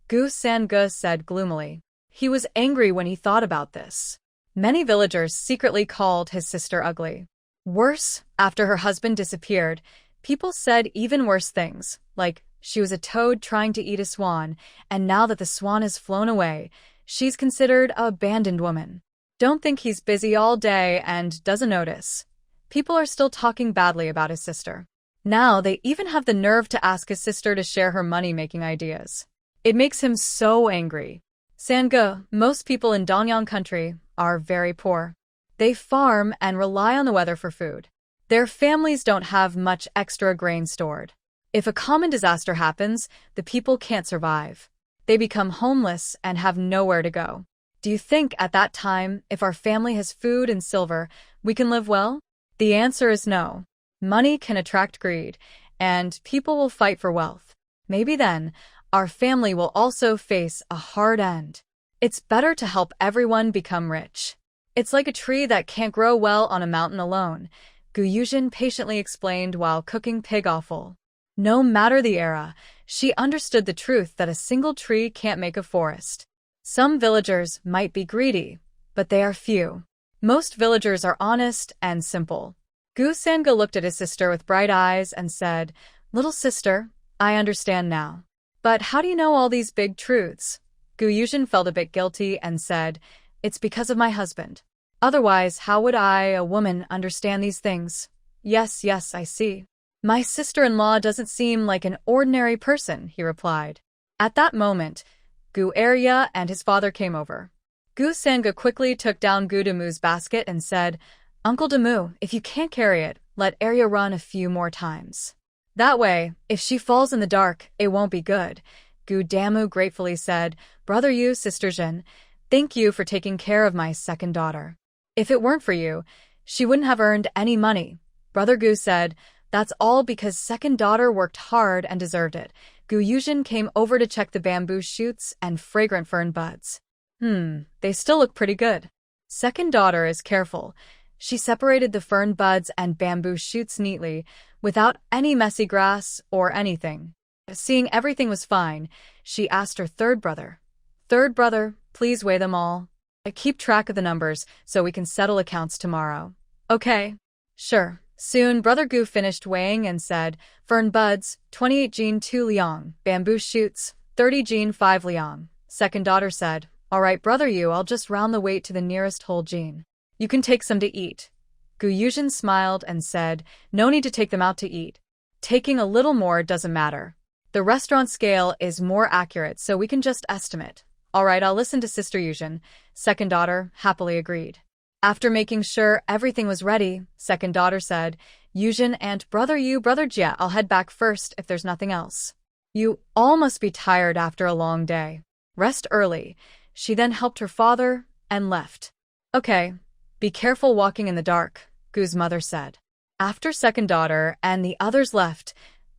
Gu Sange said gloomily. He was angry when he thought about this. Many villagers secretly called his sister ugly. Worse, after her husband disappeared, people said even worse things, like she was a toad trying to eat a swan, and now that the swan has flown away, she's considered an abandoned woman. Don't think he's busy all day and doesn't notice. People are still talking badly about his sister. Now they even have the nerve to ask his sister to share her money-making ideas. It makes him so angry. Sange, most people in Donyang country are very poor. They farm and rely on the weather for food. Their families don't have much extra grain stored. If a common disaster happens, the people can't survive. They become homeless and have nowhere to go. Do you think at that time, if our family has food and silver, we can live well? The answer is no. Money can attract greed, and people will fight for wealth. Maybe then, our family will also face a hard end. It's better to help everyone become rich. It's like a tree that can't grow well on a mountain alone, Gu Yuzhen patiently explained while cooking pig offal. No matter the era, she understood the truth that a single tree can't make a forest. Some villagers might be greedy, but they are few. Most villagers are honest and simple. Gu Sange looked at his sister with bright eyes and said, "Little sister, I understand now. But how do you know all these big truths?" Gu Yuzhen felt a bit guilty and said, "It's because of my husband. Otherwise, how would I, a woman, understand these things? Yes, I see. My sister-in-law doesn't seem like an ordinary person," he replied. At that moment, Gu Arya and his father came over. Gu Sange quickly took down Gu Damu's basket and said, "Uncle Damu, if you can't carry it, let Arya run a few more times. That way, if she falls in the dark, it won't be good." Gu Damu gratefully said, "Brother Yu, Sister Jin, thank you for taking care of my second daughter. If it weren't for you, she wouldn't have earned any money." Brother Gu said, "That's all because second daughter worked hard and deserved it." Gu Yuzhen came over to check the bamboo shoots and fragrant fern buds. They still look pretty good. Second daughter is careful. She separated the fern buds and bamboo shoots neatly, without any messy grass or anything. Seeing everything was fine, she asked her third brother, "Third brother, please weigh them all. Keep track of the numbers so we can settle accounts tomorrow." "Okay. Sure." Soon, Brother Gu finished weighing and said, "Fern buds, 28 jin 2 liang, bamboo shoots, 30 jin 5 liang." Second daughter said, "All right, Brother Yu, I'll just round the weight to the nearest whole jin. You can take some to eat." Gu Yuzhen smiled and said, "No need to take them out to eat. Taking a little more doesn't matter. The restaurant scale is more accurate, so we can just estimate." "All right, I'll listen to Sister Yuzhen," second daughter happily agreed. After making sure everything was ready, second daughter said, "Yuzhen and Brother Yu, Brother Jia, I'll head back first if there's nothing else. You all must be tired after a long day. Rest early." She then helped her father and left. "Okay, be careful walking in the dark," Gu's mother said. After second daughter and the others left,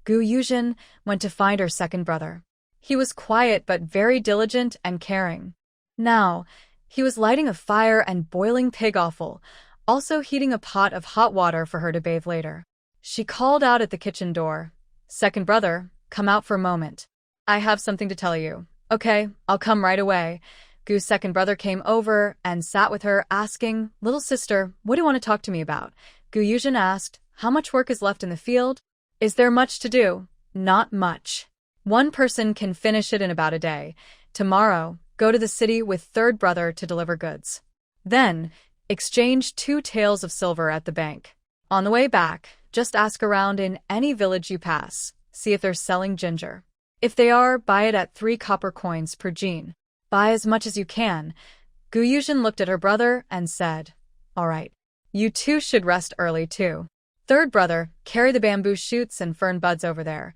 Gu Yuzhen went to find her second brother. He was quiet but very diligent and caring. Now, he was lighting a fire and boiling pig offal, also heating a pot of hot water for her to bathe later. She called out at the kitchen door. "Second brother, come out for a moment. I have something to tell you." "Okay, I'll come right away." Gu's second brother came over and sat with her, asking, "Little sister, what do you want to talk to me about?" Yuzhen asked, "How much work is left in the field? Is there much to do?" "Not much. One person can finish it in about a day. Tomorrow, go to the city with third brother to deliver goods. Then, exchange 2 taels of silver at the bank. On the way back, just ask around in any village you pass, see if they're selling ginger. If they are, buy it at 3 copper coins per jean. Buy as much as you can." Yuzhen looked at her brother and said, "All right. You two should rest early too. Third brother, carry the bamboo shoots and fern buds over there.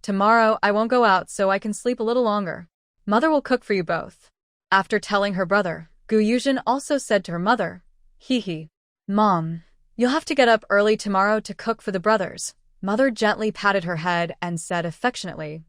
Tomorrow I won't go out so I can sleep a little longer. Mother will cook for you both." After telling her brother, Yuzhen also said to her mother, "Hee. Mom, you'll have to get up early tomorrow to cook for the brothers." Mother gently patted her head and said affectionately,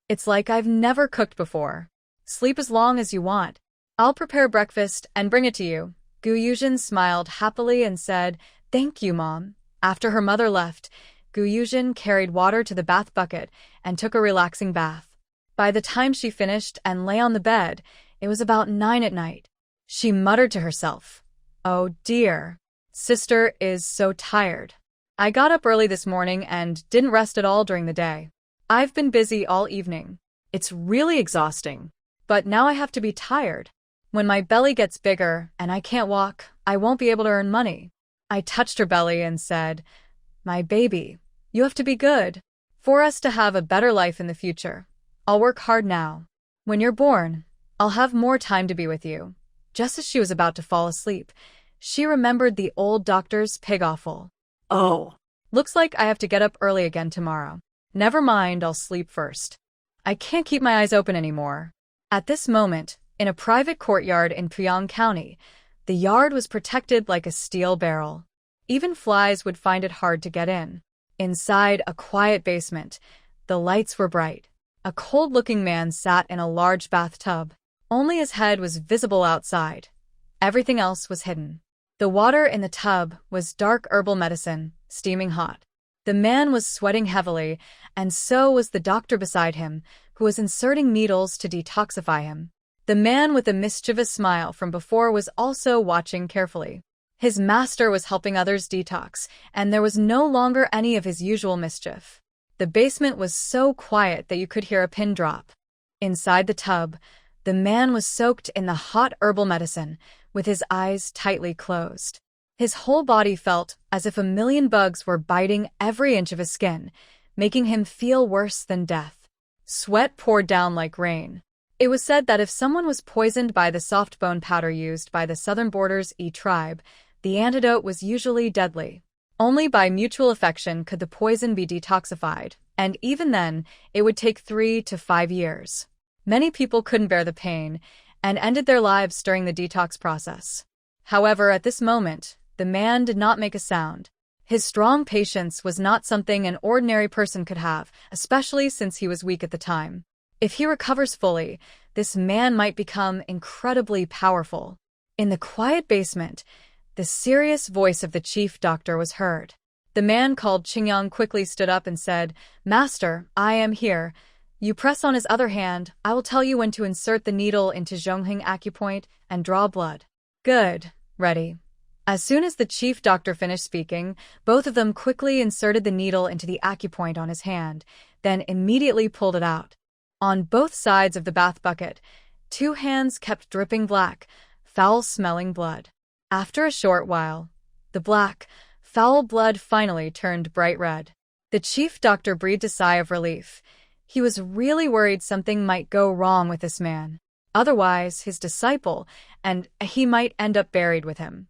It's like I've never cooked before. Sleep as long as you want. I'll prepare breakfast and bring it to you." Yuzhen smiled happily and said, "Thank you, Mom." After her mother left, Yuzhen carried water to the bath bucket and took a relaxing bath. By the time she finished and lay on the bed, it was about 9 at night. She muttered to herself, "Oh dear, sister is so tired. I got up early this morning and didn't rest at all during the day. I've been busy all evening. It's really exhausting. But now I have to be tired. When my belly gets bigger and I can't walk, I won't be able to earn money." I touched her belly and said, "My baby, you have to be good for us to have a better life in the future. I'll work hard now. When you're born, I'll have more time to be with you." Just as she was about to fall asleep, she remembered the old doctor's pig offal. Oh, "Looks like I have to get up early again tomorrow. Never mind, I'll sleep first. I can't keep my eyes open anymore." At this moment, in a private courtyard in Puyang County, the yard was protected like a steel barrel. Even flies would find it hard to get in. Inside a quiet basement, the lights were bright. A cold-looking man sat in a large bathtub. Only his head was visible outside. Everything else was hidden. The water in the tub was dark herbal medicine, steaming hot. The man was sweating heavily, and so was the doctor beside him, who was inserting needles to detoxify him. The man with a mischievous smile from before was also watching carefully. His master was helping others detox, and there was no longer any of his usual mischief. The basement was so quiet that you could hear a pin drop. Inside the tub, the man was soaked in the hot herbal medicine, with his eyes tightly closed. His whole body felt as if a million bugs were biting every inch of his skin, making him feel worse than death. Sweat poured down like rain. It was said that if someone was poisoned by the soft bone powder used by the southern borders tribe, the antidote was usually deadly. Only by mutual affection could the poison be detoxified, and even then, it would take 3 to 5 years. Many people couldn't bear the pain and ended their lives during the detox process. However, at this moment, the man did not make a sound. His strong patience was not something an ordinary person could have, especially since he was weak at the time. If he recovers fully, this man might become incredibly powerful. In the quiet basement, the serious voice of the chief doctor was heard. The man called Qingyang quickly stood up and said, "Master, I am here. You press on his other hand. I will tell you when to insert the needle into Zhongheng acupoint and draw blood." "Good. Ready." As soon as the chief doctor finished speaking, both of them quickly inserted the needle into the acupoint on his hand, then immediately pulled it out. On both sides of the bath bucket, 2 hands kept dripping black, foul-smelling blood. After a short while, the black, foul blood finally turned bright red. The chief doctor breathed a sigh of relief. He was really worried something might go wrong with this man. Otherwise, his disciple, and he might end up buried with him.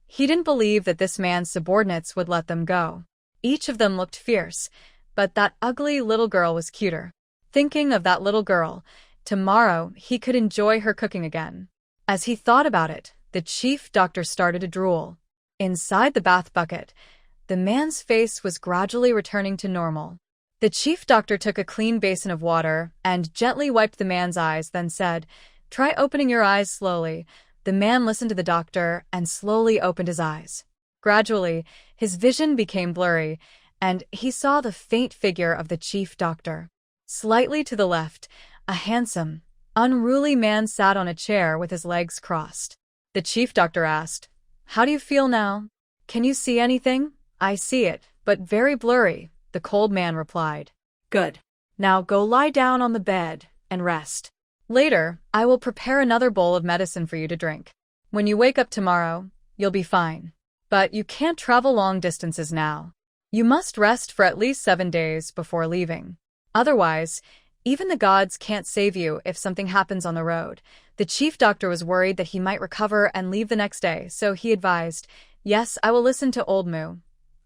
He didn't believe that this man's subordinates would let them go. Each of them looked fierce, but that ugly little girl was cuter. Thinking of that little girl, tomorrow he could enjoy her cooking again. As he thought about it, the chief doctor started to drool. Inside the bath bucket, the man's face was gradually returning to normal. The chief doctor took a clean basin of water and gently wiped the man's eyes, then said, "Try opening your eyes slowly." The man listened to the doctor and slowly opened his eyes. Gradually, his vision became blurry, and he saw the faint figure of the chief doctor. Slightly to the left, a handsome, unruly man sat on a chair with his legs crossed. The chief doctor asked, "How do you feel now? Can you see anything?" "I see it, but very blurry," the cold man replied. Good. Now go lie down on the bed and rest. Later, I will prepare another bowl of medicine for you to drink. When you wake up tomorrow, you'll be fine. But you can't travel long distances now. You must rest for at least 7 days before leaving. Otherwise, even the gods can't save you if something happens on the road. The chief doctor was worried that he might recover and leave the next day, so he advised, "Yes, I will listen to old Mu."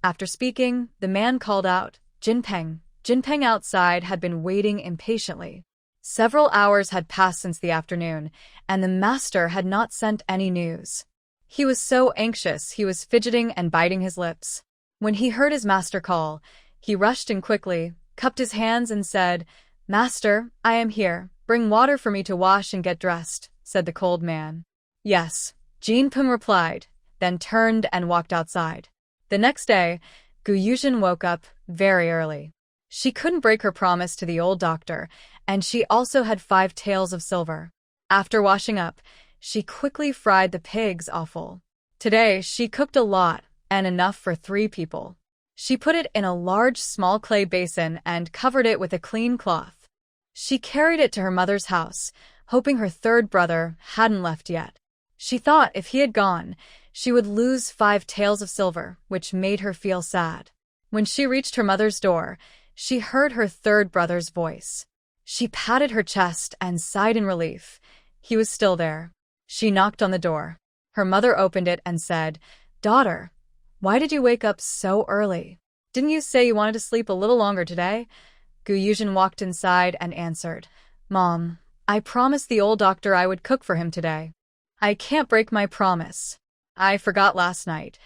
After speaking, the man called out, "Jinpeng." Jinpeng outside had been waiting impatiently. Several hours had passed since the afternoon, and the master had not sent any news. He was so anxious he was fidgeting and biting his lips. When he heard his master call, he rushed in quickly, cupped his hands and said, "Master, I am here. Bring water for me to wash and get dressed," said the cold man. "Yes," Jinpeng replied, then turned and walked outside. The next day, Yuzhen woke up very early. She couldn't break her promise to the old doctor, and she also had 5 taels of silver. After washing up, she quickly fried the pigs offal. Today, she cooked a lot, and enough for 3 people. She put it in a large small clay basin and covered it with a clean cloth. She carried it to her mother's house, hoping her 3rd brother hadn't left yet. She thought if he had gone, she would lose 5 taels of silver, which made her feel sad. When she reached her mother's door, she heard her 3rd brother's voice. She patted her chest and sighed in relief. He was still there. She knocked on the door. Her mother opened it and said, "Daughter, why did you wake up so early? Didn't you say you wanted to sleep a little longer today?" Yuzhen walked inside and answered, "Mom, I promised the old doctor I would cook for him today. I can't break my promise. I forgot last night.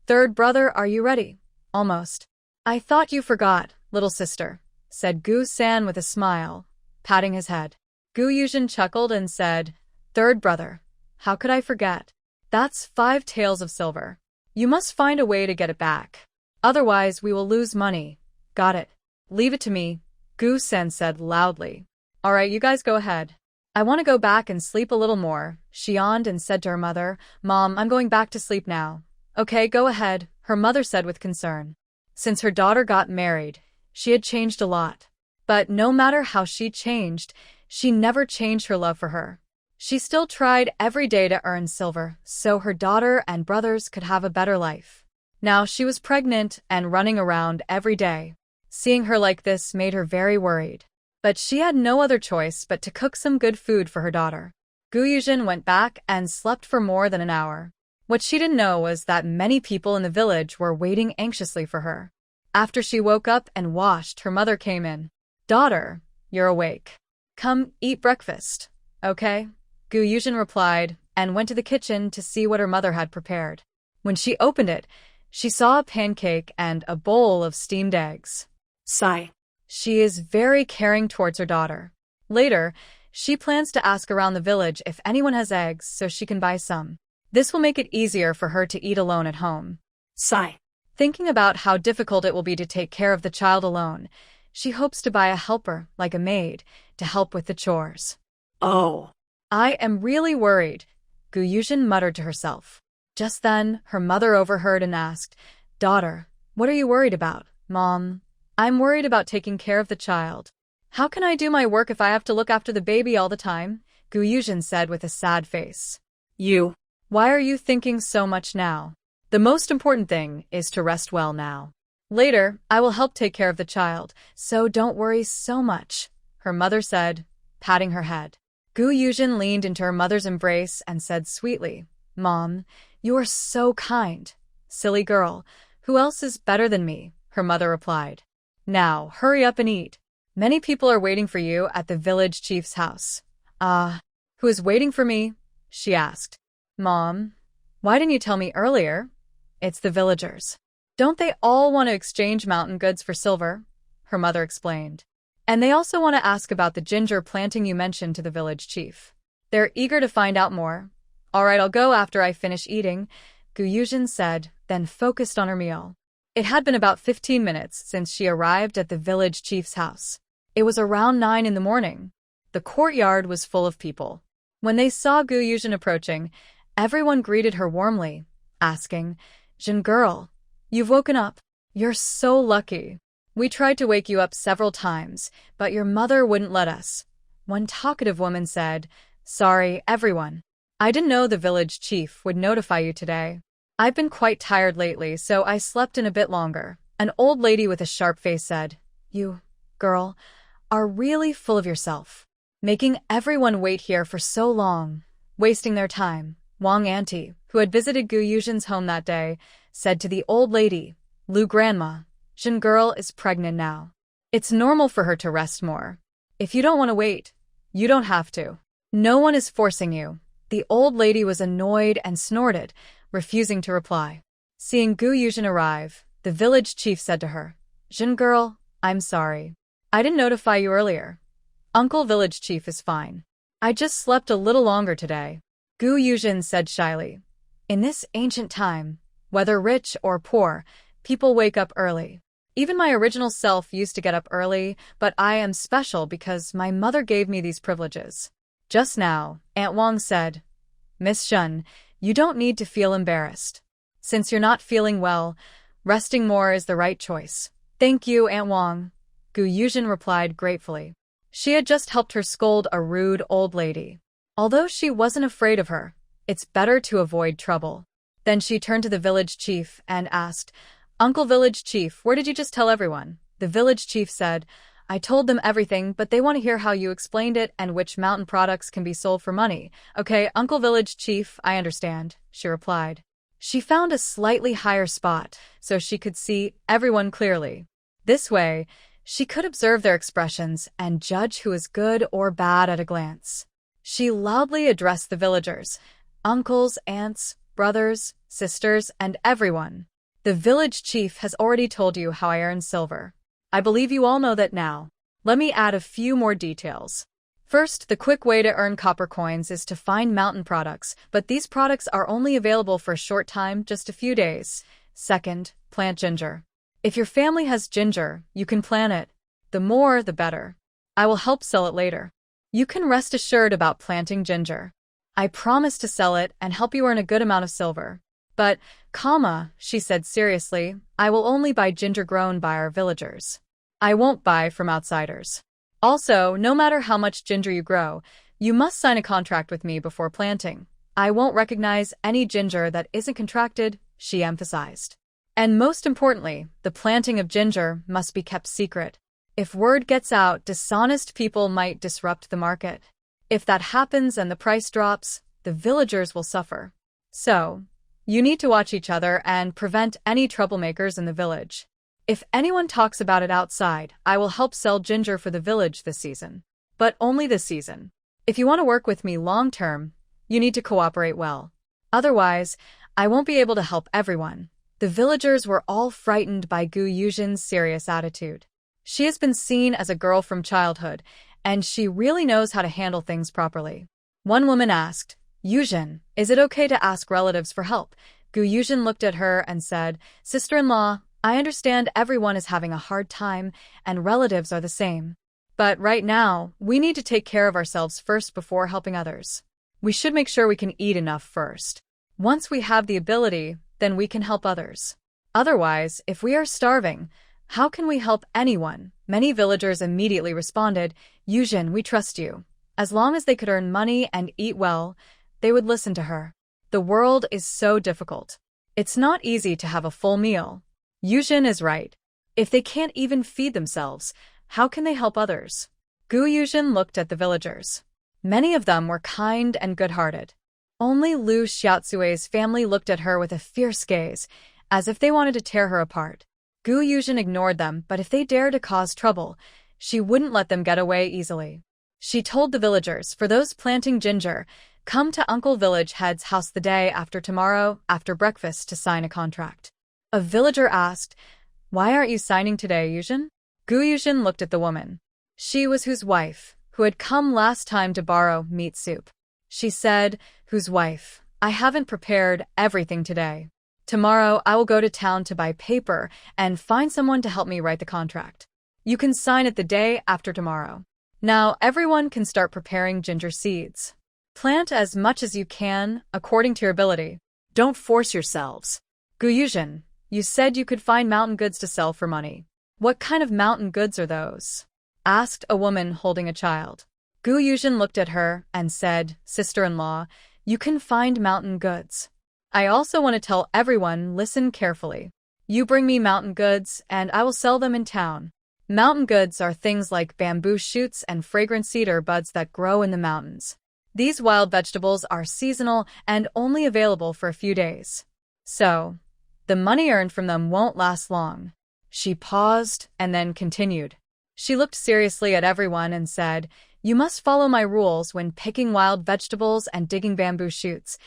3rd brother, are you ready?" "Almost." "I thought you forgot, little sister," said Gu-san with a smile, patting his head. Yuzhen chuckled and said, "3rd brother, how could I forget? That's 5 taels of silver. You must find a way to get it back. Otherwise, we will lose money. Got it? Leave it to me," Gu-san said loudly. "All right, you guys go ahead. I want to go back and sleep a little more," she yawned and said to her mother, "Mom, I'm going back to sleep now." "Okay, go ahead," her mother said with concern. Since her daughter got married, she had changed a lot. But no matter how she changed, she never changed her love for her. She still tried every day to earn silver so her daughter and brothers could have a better life. Now she was pregnant and running around every day. Seeing her like this made her very worried. But she had no other choice but to cook some good food for her daughter. Yuzhen went back and slept for more than an hour. What she didn't know was that many people in the village were waiting anxiously for her. After she woke up and washed, her mother came in. "Daughter, you're awake. Come eat breakfast, okay?" Yuzhen replied and went to the kitchen to see what her mother had prepared. When she opened it, she saw a pancake and a bowl of steamed eggs. Sigh. She is very caring towards her daughter. Later, she plans to ask around the village if anyone has eggs so she can buy some. This will make it easier for her to eat alone at home. Sigh. Thinking about how difficult it will be to take care of the child alone, she hopes to buy a helper, like a maid, to help with the chores. Oh. "I am really worried," Yuzhen muttered to herself. Just then, her mother overheard and asked, "Daughter, what are you worried about?" "Mom, I'm worried about taking care of the child. How can I do my work if I have to look after the baby all the time?" Yuzhen said with a sad face. Why are you thinking so much now? The most important thing is to rest well now. Later, I will help take care of the child, so don't worry so much," her mother said, patting her head. Yuzhen leaned into her mother's embrace and said sweetly, "Mom, you are so kind." "Silly girl, who else is better than me?" her mother replied. "Now, hurry up and eat. Many people are waiting for you at the village chief's house." Who is waiting for me?" she asked. "Mom, why didn't you tell me earlier?" "It's the villagers. Don't they all want to exchange mountain goods for silver?" her mother explained. "And they also want to ask about the ginger planting you mentioned to the village chief. They're eager to find out more." "All right, I'll go after I finish eating," Yuzhen said, then focused on her meal. It had been about 15 minutes since she arrived at the village chief's house. It was around 9 in the morning. The courtyard was full of people. When they saw Gu Yuzhen approaching, everyone greeted her warmly, asking, "Yuzhen girl, you've woken up. You're so lucky. We tried to wake you up several times, but your mother wouldn't let us." One talkative woman said, "Sorry, everyone. I didn't know the village chief would notify you today. I've been quite tired lately, so I slept in a bit longer." An old lady with a sharp face said, "You, girl, are really full of yourself. Making everyone wait here for so long, wasting their time." Wang Auntie, who had visited Gu Yuzhen's home that day, said to the old lady, "Lu grandma, Yuzhen girl is pregnant now. It's normal for her to rest more. If you don't want to wait, you don't have to. No one is forcing you." The old lady was annoyed and snorted, refusing to reply. Seeing Gu Yuzhen arrive, the village chief said to her, "Yuzhen girl, I'm sorry. I didn't notify you earlier. Uncle village chief is fine. I just slept a little longer today." Gu Yuzhen said shyly, "In this ancient time, whether rich or poor, people wake up early. Even my original self used to get up early, but I am special because my mother gave me these privileges." Just now, Aunt Wang said, "Miss Shun, you don't need to feel embarrassed. Since you're not feeling well, resting more is the right choice." "Thank you, Aunt Wang," Gu Yuzhen replied gratefully. She had just helped her scold a rude old lady. Although she wasn't afraid of her, it's better to avoid trouble. Then she turned to the village chief and asked, "Uncle village chief, where did you just tell everyone?" The village chief said, "I told them everything, but they want to hear how you explained it and which mountain products can be sold for money." "Okay, Uncle village chief, I understand," she replied. She found a slightly higher spot so she could see everyone clearly. This way, she could observe their expressions and judge who is good or bad at a glance. She loudly addressed the villagers, uncles, aunts, brothers, sisters, and everyone. "The village chief has already told you how I earn silver. I believe you all know that now. Let me add a few more details. First, the quick way to earn copper coins is to find mountain products, but these products are only available for a short time, just a few days. Second, plant ginger. If your family has ginger, you can plant it. The more, the better. I will help sell it later. You can rest assured about planting ginger. I promise to sell it and help you earn a good amount of silver. But, she said seriously, I will only buy ginger grown by our villagers. I won't buy from outsiders. Also, no matter how much ginger you grow, you must sign a contract with me before planting. I won't recognize any ginger that isn't contracted," she emphasized. "And most importantly, the planting of ginger must be kept secret. If word gets out, dishonest people might disrupt the market. If that happens and the price drops, the villagers will suffer. So, you need to watch each other and prevent any troublemakers in the village. If anyone talks about it outside, I will help sell ginger for the village this season. But only this season. If you want to work with me long term, you need to cooperate well. Otherwise, I won't be able to help everyone." The villagers were all frightened by Gu Yuzhen's serious attitude. She has been seen as a girl from childhood, and she really knows how to handle things properly. One woman asked, "Yuzhen, is it okay to ask relatives for help?" Gu Yuzhen looked at her and said, "Sister-in-law, I understand everyone is having a hard time, and relatives are the same. But right now, we need to take care of ourselves first before helping others. We should make sure we can eat enough first. Once we have the ability, then we can help others. Otherwise, if we are starving, how can we help anyone?" Many villagers immediately responded, "Yuzhen, we trust you." As long as they could earn money and eat well, they would listen to her. The world is so difficult. It's not easy to have a full meal. Yuzhen is right. If they can't even feed themselves, how can they help others? Gu Yuzhen looked at the villagers. Many of them were kind and good-hearted. Only Lu Xiaozui's family looked at her with a fierce gaze, as if they wanted to tear her apart. Gu Yuzhen ignored them, but if they dared to cause trouble, she wouldn't let them get away easily. She told the villagers, "For those planting ginger, come to Uncle Village Head's house the day after tomorrow, after breakfast, to sign a contract." A villager asked, "Why aren't you signing today, Yuzhen?" Gu Yuzhen looked at the woman. She was whose wife, who had come last time to borrow meat soup. She said, "Whose wife? I haven't prepared everything today. Tomorrow, I will go to town to buy paper and find someone to help me write the contract. You can sign it the day after tomorrow. Now, everyone can start preparing ginger seeds. Plant as much as you can, according to your ability. Don't force yourselves. Yuzhen, you said you could find mountain goods to sell for money. What kind of mountain goods are those? Asked a woman holding a child. Yuzhen looked at her and said, Sister-in-law, you can find mountain goods. I also want to tell everyone, listen carefully. You bring me mountain goods, and I will sell them in town. Mountain goods are things like bamboo shoots and fragrant cedar buds that grow in the mountains. These wild vegetables are seasonal and only available for a few days. So, the money earned from them won't last long. She paused and then continued. She looked seriously at everyone and said, You must follow my rules when picking wild vegetables and digging bamboo shoots.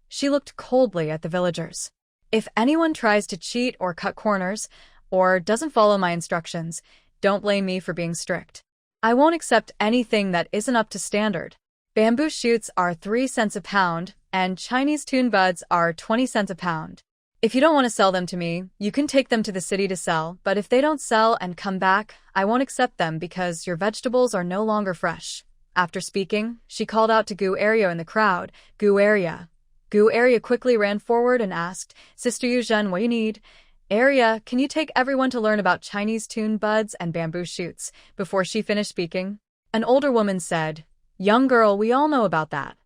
She looked coldly at the villagers. If anyone tries to cheat or cut corners, or doesn't follow my instructions, don't blame me for being strict. I won't accept anything that isn't up to standard. Bamboo shoots are 3 cents a pound, and Chinese tune buds are 20 cents a pound. If you don't want to sell them to me, you can take them to the city to sell, but if they don't sell and come back, I won't accept them because your vegetables are no longer fresh. After speaking, she called out to Gu Area in the crowd, Gu Area. Gu Area quickly ran forward and asked, Sister Yuzhen, what do you need? Area, can you take everyone to learn about Chinese tune buds and bamboo shoots? Before she finished speaking, an older woman said, Young girl, we all know about that.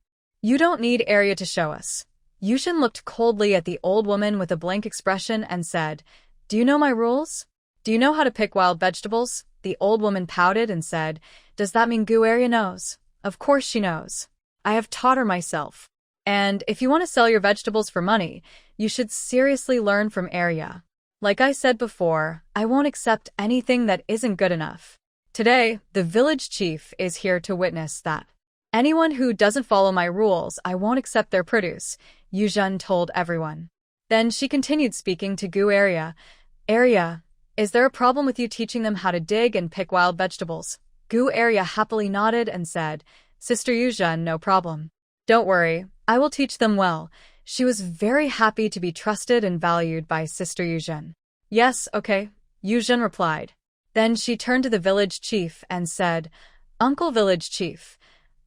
You don't need Area to show us. Yuzhen looked coldly at the old woman with a blank expression and said, Do you know my rules? Do you know how to pick wild vegetables? The old woman pouted and said, Does that mean Gu Area knows? Of course she knows. I have taught her myself. And if you want to sell your vegetables for money, you should seriously learn from Area. Like I said before, I won't accept anything that isn't good enough. Today, the village chief is here to witness that. Anyone who doesn't follow my rules, I won't accept their produce, Yuzhen told everyone. Then she continued speaking to Gu Area. Area, is there a problem with you teaching them how to dig and pick wild vegetables? Gu Area happily nodded and said, Sister Yuzhen, no problem. Don't worry, I will teach them well. She was very happy to be trusted and valued by Sister Yuzhen. Yes, okay, Yuzhen replied. Then she turned to the village chief and said, Uncle Village Chief,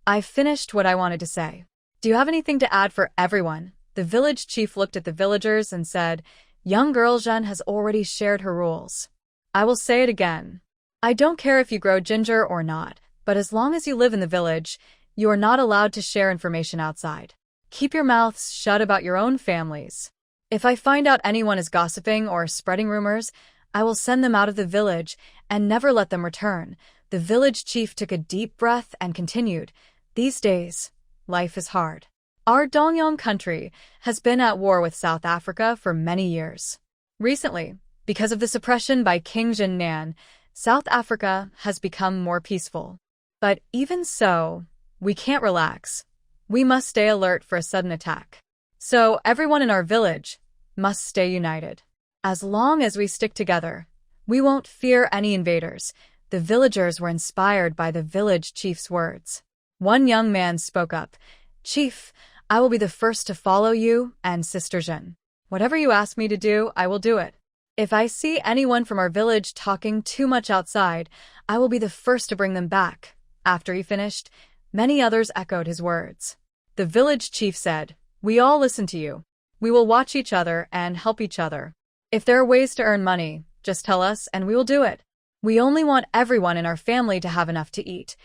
I finished what I wanted to say. Do you have anything to add for everyone? The village chief looked at the villagers and said, Young girl Zhen has already shared her rules. I will say it again. I don't care if you grow ginger or not, but as long as you live in the village, you are not allowed to share information outside. Keep your mouths shut about your own families. If I find out anyone is gossiping or spreading rumors, I will send them out of the village and never let them return. The village chief took a deep breath and continued, These days, life is hard. Our Dongyang country has been at war with South Africa for many years. Recently, because of the suppression by King Jinnan, South Africa has become more peaceful. But even so, we can't relax. We must stay alert for a sudden attack. So everyone in our village must stay united. As long as we stick together, we won't fear any invaders. The villagers were inspired by the village chief's words. One young man spoke up, Chief, I will be the first to follow you and Sister Zhen. Whatever you ask me to do, I will do it. If I see anyone from our village talking too much outside, I will be the first to bring them back. After he finished, many others echoed his words. The village chief said, We all listen to you. We will watch each other and help each other. If there are ways to earn money, just tell us and we will do it. We only want everyone in our family to have enough to eat.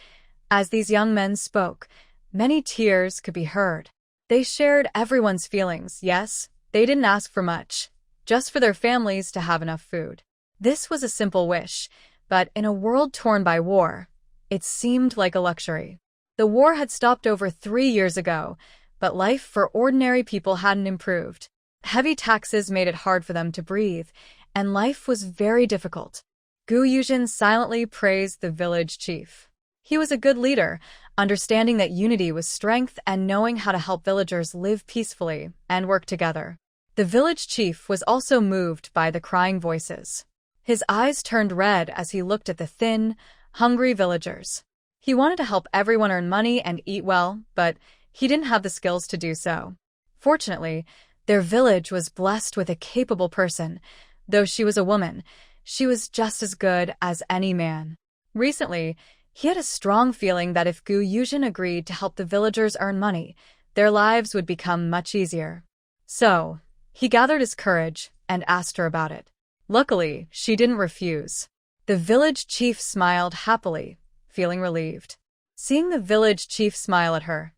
As these young men spoke, many tears could be heard. They shared everyone's feelings, yes, they didn't ask for much, just for their families to have enough food. This was a simple wish, but in a world torn by war, it seemed like a luxury. The war had stopped over 3 years ago, but life for ordinary people hadn't improved. Heavy taxes made it hard for them to breathe, and life was very difficult. Gu Yuzhen silently praised the village chief. He was a good leader, understanding that unity was strength and knowing how to help villagers live peacefully and work together. The village chief was also moved by the crying voices. His eyes turned red as he looked at the thin, hungry villagers. He wanted to help everyone earn money and eat well, but he didn't have the skills to do so. Fortunately, Their village was blessed with a capable person. Though she was a woman, she was just as good as any man. Recently, he had a strong feeling that if Yuzhen agreed to help the villagers earn money, their lives would become much easier. So, he gathered his courage and asked her about it. Luckily, she didn't refuse. The village chief smiled happily, feeling relieved. Seeing the village chief smile at her,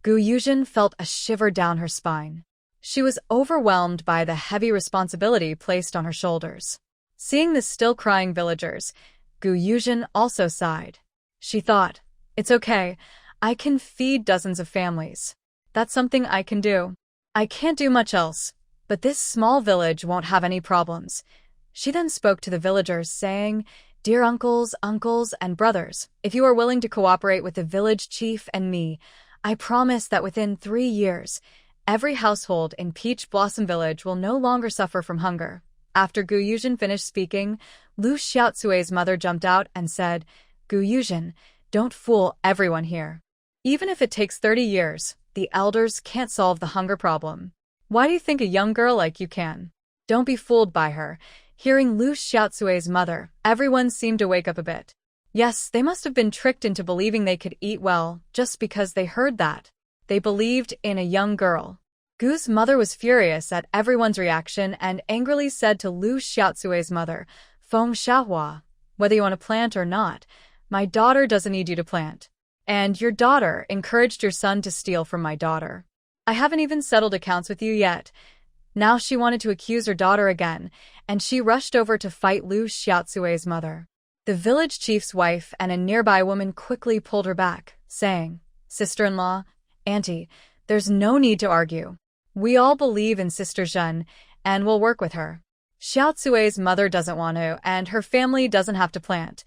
Yuzhen felt a shiver down her spine. She was overwhelmed by the heavy responsibility placed on her shoulders. Seeing the still crying villagers, Yuzhen also sighed. She thought, "It's okay, I can feed dozens of families. That's something I can do. I can't do much else, but this small village won't have any problems." She then spoke to the villagers, saying, "Dear uncles, and brothers, if you are willing to cooperate with the village chief and me, I promise that within 3 years, every household in Peach Blossom Village will no longer suffer from hunger." After Yuzhen finished speaking, Lu Xiaocui's mother jumped out and said, "Yuzhen, don't fool everyone here. Even if it takes 30 years, the elders can't solve the hunger problem. Why do you think a young girl like you can? Don't be fooled by her." Hearing Lu Xiaocui's mother, everyone seemed to wake up a bit. Yes, they must have been tricked into believing they could eat well just because they heard that. They believed in a young girl. Gu's mother was furious at everyone's reaction and angrily said to Lu Xiaocui's mother, "Feng Xiaohua, whether you want to plant or not, my daughter doesn't need you to plant. And your daughter encouraged your son to steal from my daughter. I haven't even settled accounts with you yet." Now she wanted to accuse her daughter again, and she rushed over to fight Lu Xiaocui's mother. The village chief's wife and a nearby woman quickly pulled her back, saying, "Sister-in-law, auntie, there's no need to argue. We all believe in Sister Yuzhen, and we'll work with her. Xiaocui's mother doesn't want to, and her family doesn't have to plant."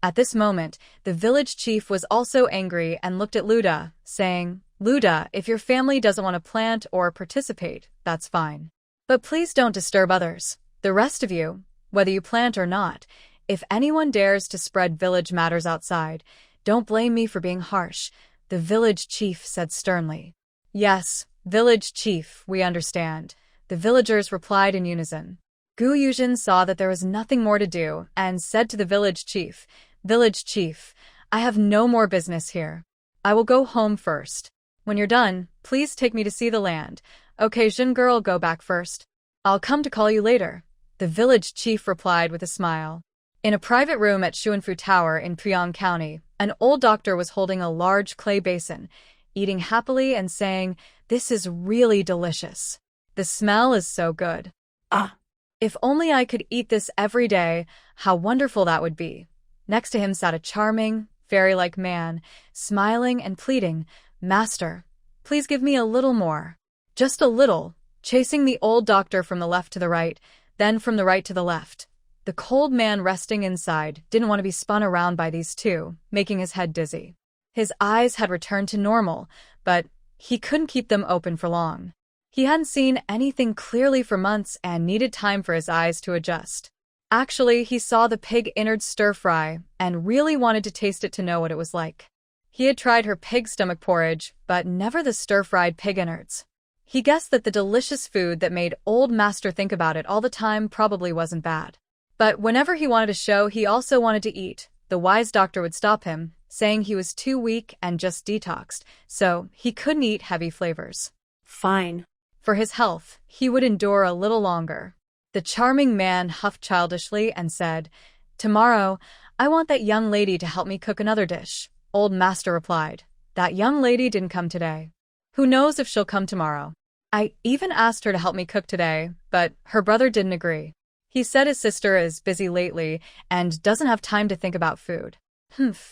At this moment, the village chief was also angry and looked at Luda, saying, "Luda, if your family doesn't want to plant or participate, that's fine. But please don't disturb others. The rest of you, whether you plant or not, if anyone dares to spread village matters outside, don't blame me for being harsh," the village chief said sternly. "Yes, village chief, we understand," the villagers replied in unison. Yuzhen saw that there was nothing more to do and said to the village chief, "Village chief, I have no more business here. I will go home first. When you're done, please take me to see the land." "Okay, Jin girl, go back first. I'll come to call you later," the village chief replied with a smile. In a private room at Xuanfu Tower in Puyang County, an old doctor was holding a large clay basin, eating happily and saying, "This is really delicious. The smell is so good. Ah, if only I could eat this every day, how wonderful that would be." Next to him sat a charming, fairy-like man, smiling and pleading, "Master, please give me a little more. Just a little," chasing the old doctor from the left to the right, then from the right to the left. The cold man resting inside didn't want to be spun around by these two, making his head dizzy. His eyes had returned to normal, but he couldn't keep them open for long. He hadn't seen anything clearly for months and needed time for his eyes to adjust. Actually, he saw the pig innards stir-fry and really wanted to taste it to know what it was like. He had tried her pig stomach porridge, but never the stir-fried pig innards. He guessed that the delicious food that made old master think about it all the time probably wasn't bad. But whenever he wanted to show he also wanted to eat, the wise doctor would stop him, saying he was too weak and just detoxed, so he couldn't eat heavy flavors. Fine. For his health, he would endure a little longer. The charming man huffed childishly and said, "Tomorrow, I want that young lady to help me cook another dish." Old master replied, "That young lady didn't come today. Who knows if she'll come tomorrow? I even asked her to help me cook today, but her brother didn't agree. He said his sister is busy lately and doesn't have time to think about food.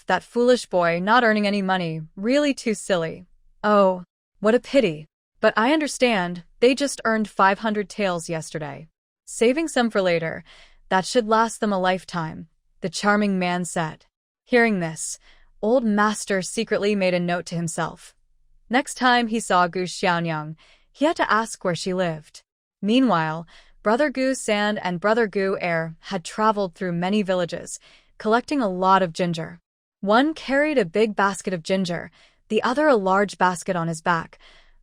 That foolish boy not earning any money, really too silly. Oh, what a pity. But I understand, they just earned 500 taels yesterday. Saving some for later, that should last them a lifetime," the charming man said. Hearing this, old master secretly made a note to himself. Next time he saw Gu Xiaonyang, he had to ask where she lived. Meanwhile, Brother Gu Sand and Brother Gu Air had traveled through many villages, collecting a lot of ginger. One carried a big basket of ginger, the other a large basket on his back,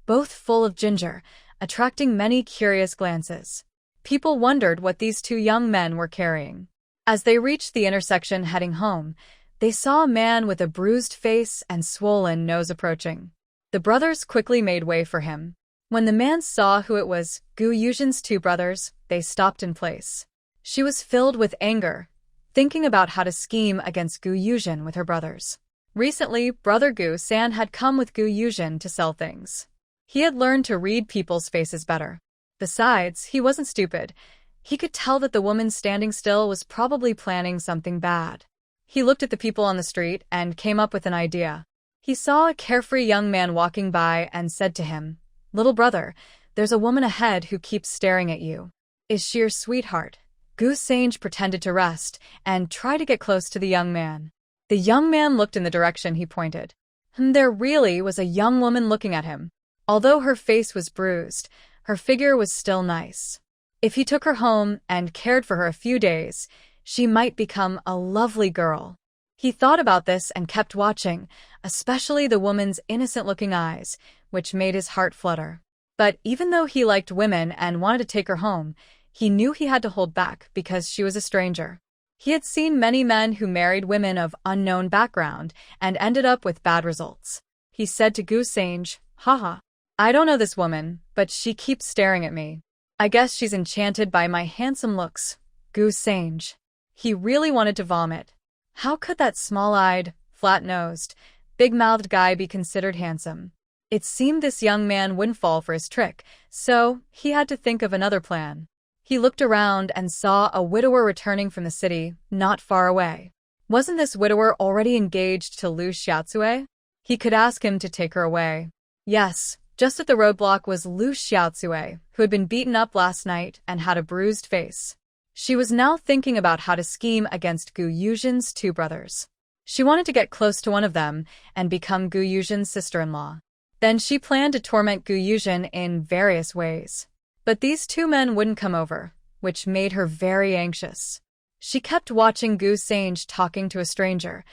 both full of ginger, attracting many curious glances. People wondered what these two young men were carrying. As they reached the intersection heading home, they saw a man with a bruised face and swollen nose approaching. The brothers quickly made way for him. When the man saw who it was, Yuzhen's two brothers, they stopped in place. She was filled with anger, thinking about how to scheme against Yuzhen with her brothers. Recently, Brother San had come with Yuzhen to sell things. He had learned to read people's faces better. Besides, he wasn't stupid. He could tell that the woman standing still was probably planning something bad. He looked at the people on the street and came up with an idea. He saw a carefree young man walking by and said to him, "Little brother, there's a woman ahead who keeps staring at you. Is she your sweetheart?" Yuzhen pretended to rest and tried to get close to the young man. The young man looked in the direction he pointed. There really was a young woman looking at him. Although her face was bruised, her figure was still nice. If he took her home and cared for her a few days, she might become a lovely girl. He thought about this and kept watching, especially the woman's innocent-looking eyes, which made his heart flutter. But even though he liked women and wanted to take her home, he knew he had to hold back because she was a stranger. He had seen many men who married women of unknown background and ended up with bad results. He said to Yuzhen, "Haha, I don't know this woman, but she keeps staring at me. I guess she's enchanted by my handsome looks." Yuzhen. He really wanted to vomit. How could that small-eyed, flat-nosed, big-mouthed guy be considered handsome? It seemed this young man wouldn't fall for his trick, so he had to think of another plan. He looked around and saw a widower returning from the city, not far away. Wasn't this widower already engaged to Lu Xiaocui? He could ask him to take her away. Yes, just at the roadblock was Lu Xiaocui, who had been beaten up last night and had a bruised face. She was now thinking about how to scheme against Yuzhen's two brothers. She wanted to get close to one of them and become Yuzhen's sister-in-law. Then she planned to torment Yuzhen in various ways. But these two men wouldn't come over, which made her very anxious. She kept watching Yuzhen talking to a stranger,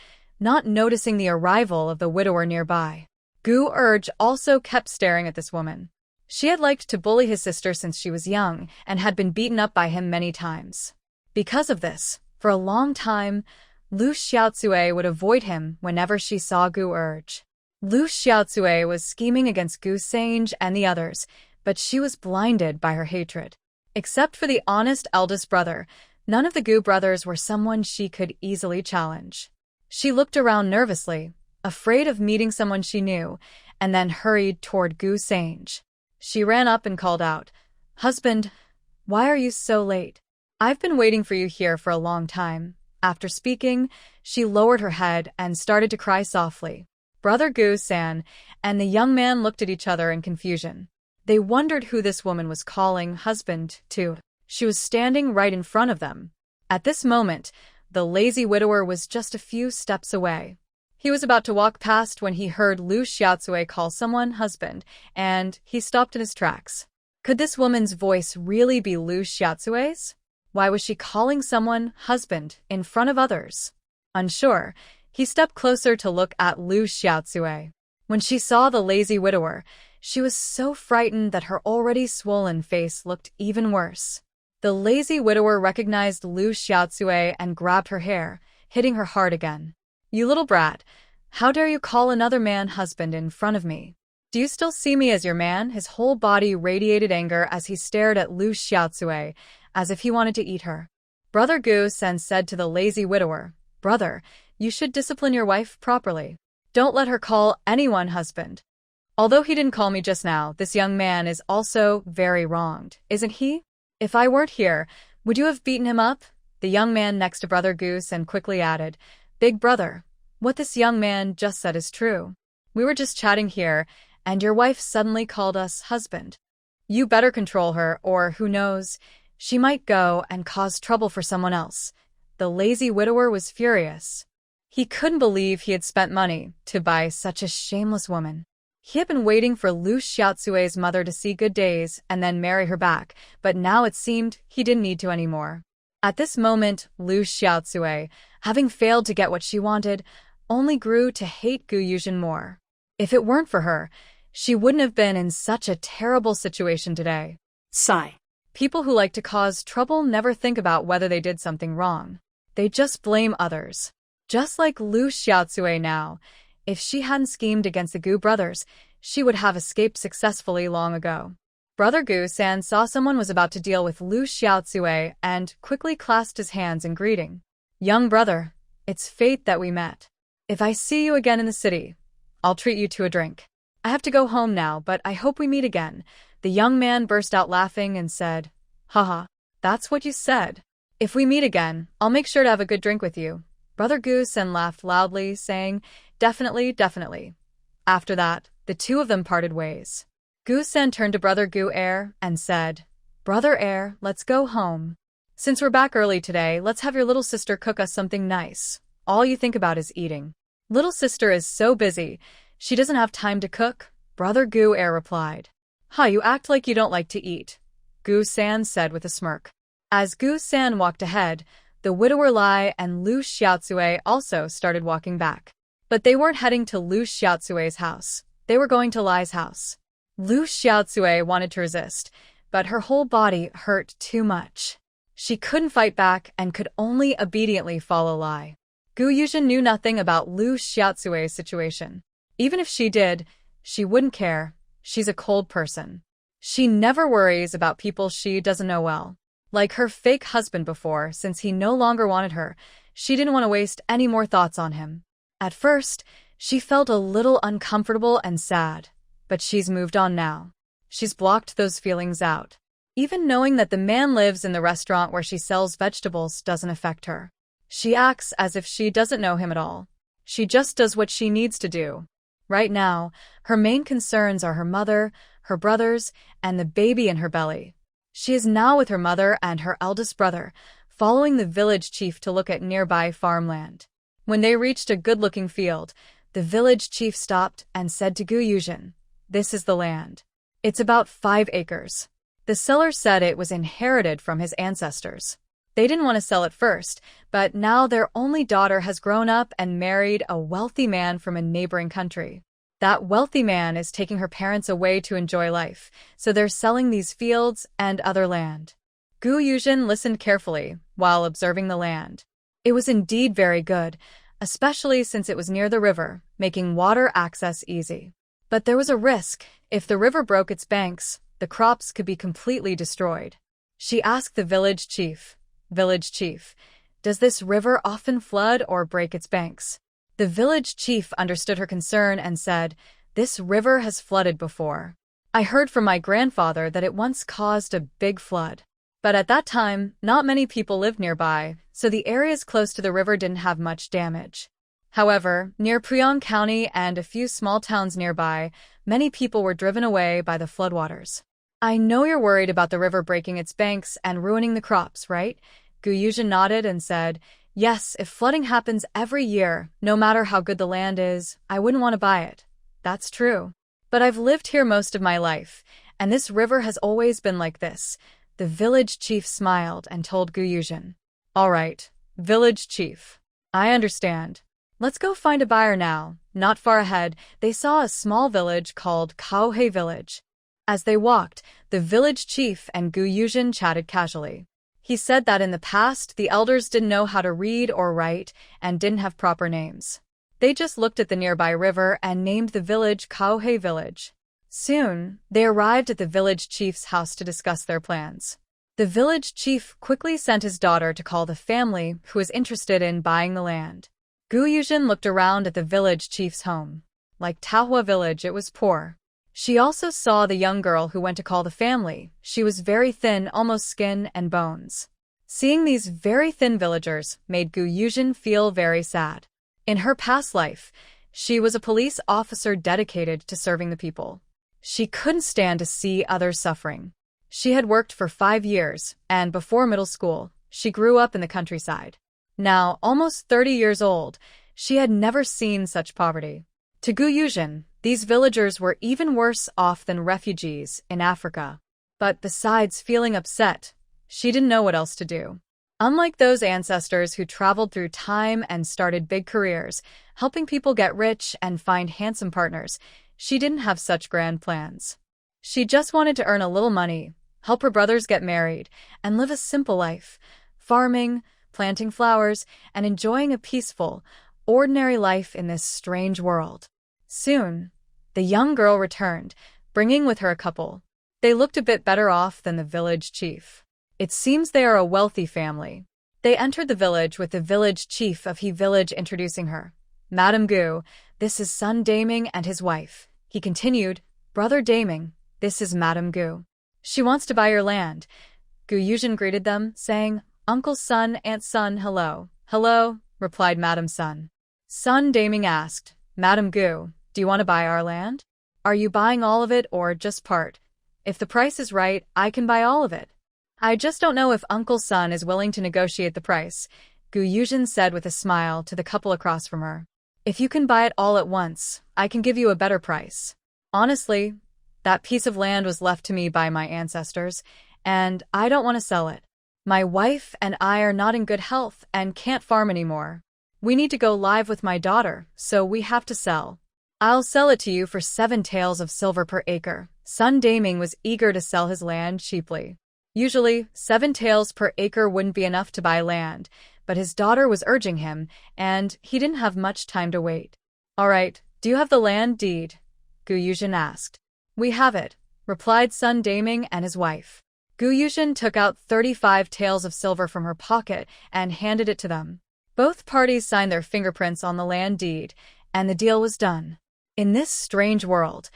not noticing the arrival of the widower nearby. Yuzhen also kept staring at this woman. She had liked to bully his sister since she was young and had been beaten up by him many times. Because of this, for a long time, Lu Xiaocui would avoid him whenever she saw Yuzhen. Lu Xiaocui was scheming against Yuzhen and the others, but she was blinded by her hatred. Except for the honest eldest brother, none of the Gu brothers were someone she could easily challenge. She looked around nervously, afraid of meeting someone she knew, and then hurried toward Yuzhen. She ran up and called out, "Husband, why are you so late? I've been waiting for you here for a long time." After speaking, she lowered her head and started to cry softly. Brother San and the young man looked at each other in confusion. They wondered who this woman was calling husband to. She was standing right in front of them. At this moment, the lazy widower was just a few steps away. He was about to walk past when he heard Lu Xiaocui call someone husband, and he stopped in his tracks. Could this woman's voice really be Lu Xiaocui's? Why was she calling someone husband in front of others? Unsure, he stepped closer to look at Lu Xiaocui. When she saw the lazy widower, she was so frightened that her already swollen face looked even worse. The lazy widower recognized Lu Xiaocui and grabbed her hair, hitting her hard again. "You little brat, how dare you call another man husband in front of me? Do you still see me as your man?" His whole body radiated anger as he stared at Lu Xiaocui, as if he wanted to eat her. Brother San said to the lazy widower, "Brother, you should discipline your wife properly. Don't let her call anyone husband. Although he didn't call me just now, this young man is also very wronged, isn't he? If I weren't here, would you have beaten him up?" The young man next to Brother San quickly added, "Big brother, what this young man just said is true. We were just chatting here, and your wife suddenly called us husband. You better control her, or who knows, she might go and cause trouble for someone else." The lazy widower was furious. He couldn't believe he had spent money to buy such a shameless woman. He had been waiting for Lu Xiaocui's mother to see good days and then marry her back, but now it seemed he didn't need to anymore. At this moment, Lu Xiaocui, having failed to get what she wanted, only grew to hate Yuzhen more. If it weren't for her, she wouldn't have been in such a terrible situation today. Sigh. People who like to cause trouble never think about whether they did something wrong. They just blame others. Just like Lu Xiaotsui now. If she hadn't schemed against the Gu brothers, she would have escaped successfully long ago. Brother Gu-san saw someone was about to deal with Lu Xiaotsui and quickly clasped his hands in greeting. Young brother, it's fate that we met. If I see you again in the city, I'll treat you to a drink. I have to go home now, but I hope we meet again. The young man burst out laughing and said, Haha, that's what you said. If we meet again, I'll make sure to have a good drink with you. Brother Gu-san laughed loudly, saying, Definitely, definitely. After that, the two of them parted ways. Gu-san turned to Brother Gu-er and said, Brother Er, let's go home. Since we're back early today, let's have your little sister cook us something nice. All you think about is eating. Little sister is so busy, she doesn't have time to cook, Brother Gu-er replied. You act like you don't like to eat, Gu-san said with a smirk. As Gu-san walked ahead, the widower Lai and Lu Xiaotsui also started walking back. But they weren't heading to Lu Xiaotsui's house. They were going to Lai's house. Lu Xiaotsui wanted to resist, but her whole body hurt too much. She couldn't fight back and could only obediently follow Lai. Yuzhen knew nothing about Lu Xiaotsui's situation. Even if she did, she wouldn't care. She's a cold person. She never worries about people she doesn't know well. Like her fake husband before, since he no longer wanted her, she didn't want to waste any more thoughts on him. At first, she felt a little uncomfortable and sad, but she's moved on now. She's blocked those feelings out. Even knowing that the man lives in the restaurant where she sells vegetables doesn't affect her. She acts as if she doesn't know him at all. She just does what she needs to do. Right now, her main concerns are her mother, her brothers, and the baby in her belly. She is now with her mother and her eldest brother, following the village chief to look at nearby farmland. When they reached a good-looking field, the village chief stopped and said to Yuzhen, This is the land. It's about 5 acres. The seller said it was inherited from his ancestors. They didn't want to sell it first, but now their only daughter has grown up and married a wealthy man from a neighboring country. That wealthy man is taking her parents away to enjoy life, so they're selling these fields and other land. Yuzhen listened carefully while observing the land. It was indeed very good, especially since it was near the river, making water access easy. But there was a risk. If the river broke its banks, the crops could be completely destroyed. She asked the village chief, does this river often flood or break its banks? The village chief understood her concern and said, This river has flooded before. I heard from my grandfather that it once caused a big flood. But at that time, not many people lived nearby, so the areas close to the river didn't have much damage. However, near Puyang County and a few small towns nearby, many people were driven away by the floodwaters. I know you're worried about the river breaking its banks and ruining the crops, right? Yuzhen nodded and said, Yes, if flooding happens every year, no matter how good the land is, I wouldn't want to buy it. That's true. But I've lived here most of my life, and this river has always been like this. The village chief smiled and told Yuzhen, All right, village chief. I understand. Let's go find a buyer now. Not far ahead, they saw a small village called Kaohei Village. As they walked, the village chief and Yuzhen chatted casually. He said that in the past, the elders didn't know how to read or write and didn't have proper names. They just looked at the nearby river and named the village Kaohei Village. Soon, they arrived at the village chief's house to discuss their plans. The village chief quickly sent his daughter to call the family who was interested in buying the land. Yuzhen looked around at the village chief's home. Like Tahua village, it was poor. She also saw the young girl who went to call the family. She was very thin, almost skin and bones. Seeing these very thin villagers made Yuzhen feel very sad. In her past life, she was a police officer dedicated to serving the people. She couldn't stand to see others suffering. She had worked for 5 years, and before middle school, she grew up in the countryside. Now, almost 30 years old, she had never seen such poverty. To Yuzhen, these villagers were even worse off than refugees in Africa. But besides feeling upset, she didn't know what else to do. Unlike those ancestors who traveled through time and started big careers, helping people get rich and find handsome partners, She didn't have such grand plans. She just wanted to earn a little money, help her brothers get married, and live a simple life, farming, planting flowers, and enjoying a peaceful, ordinary life in this strange world. Soon, the young girl returned, bringing with her a couple. They looked a bit better off than the village chief. It seems they are a wealthy family. They entered the village with the village chief of he village introducing her. Madam Gu, this is son Daming and his wife. He continued, Brother Daming, this is Madam Gu. She wants to buy your land. Gu Yuzhen greeted them, saying, Uncle Sun, Aunt Sun, hello. Hello, replied Madam Sun. Son Daming asked, Madam Gu, do you want to buy our land? Are you buying all of it or just part? If the price is right, I can buy all of it. I just don't know if Uncle Sun is willing to negotiate the price, Gu Yuzhen said with a smile to the couple across from her. If you can buy it all at once, I can give you a better price. Honestly, that piece of land was left to me by my ancestors, and I don't want to sell it. My wife and I are not in good health and can't farm anymore. We need to go live with my daughter, so we have to sell. I'll sell it to you for 7 taels of silver per acre. Son Daming was eager to sell his land cheaply. Usually, 7 taels per acre wouldn't be enough to buy land, but his daughter was urging him, and he didn't have much time to wait. All right, do you have the land deed? Gu Yuzhen asked. We have it, replied son Daming and his wife. Gu Yuzhen took out 35 taels of silver from her pocket and handed it to them. Both parties signed their fingerprints on the land deed, and the deal was done. In this strange world,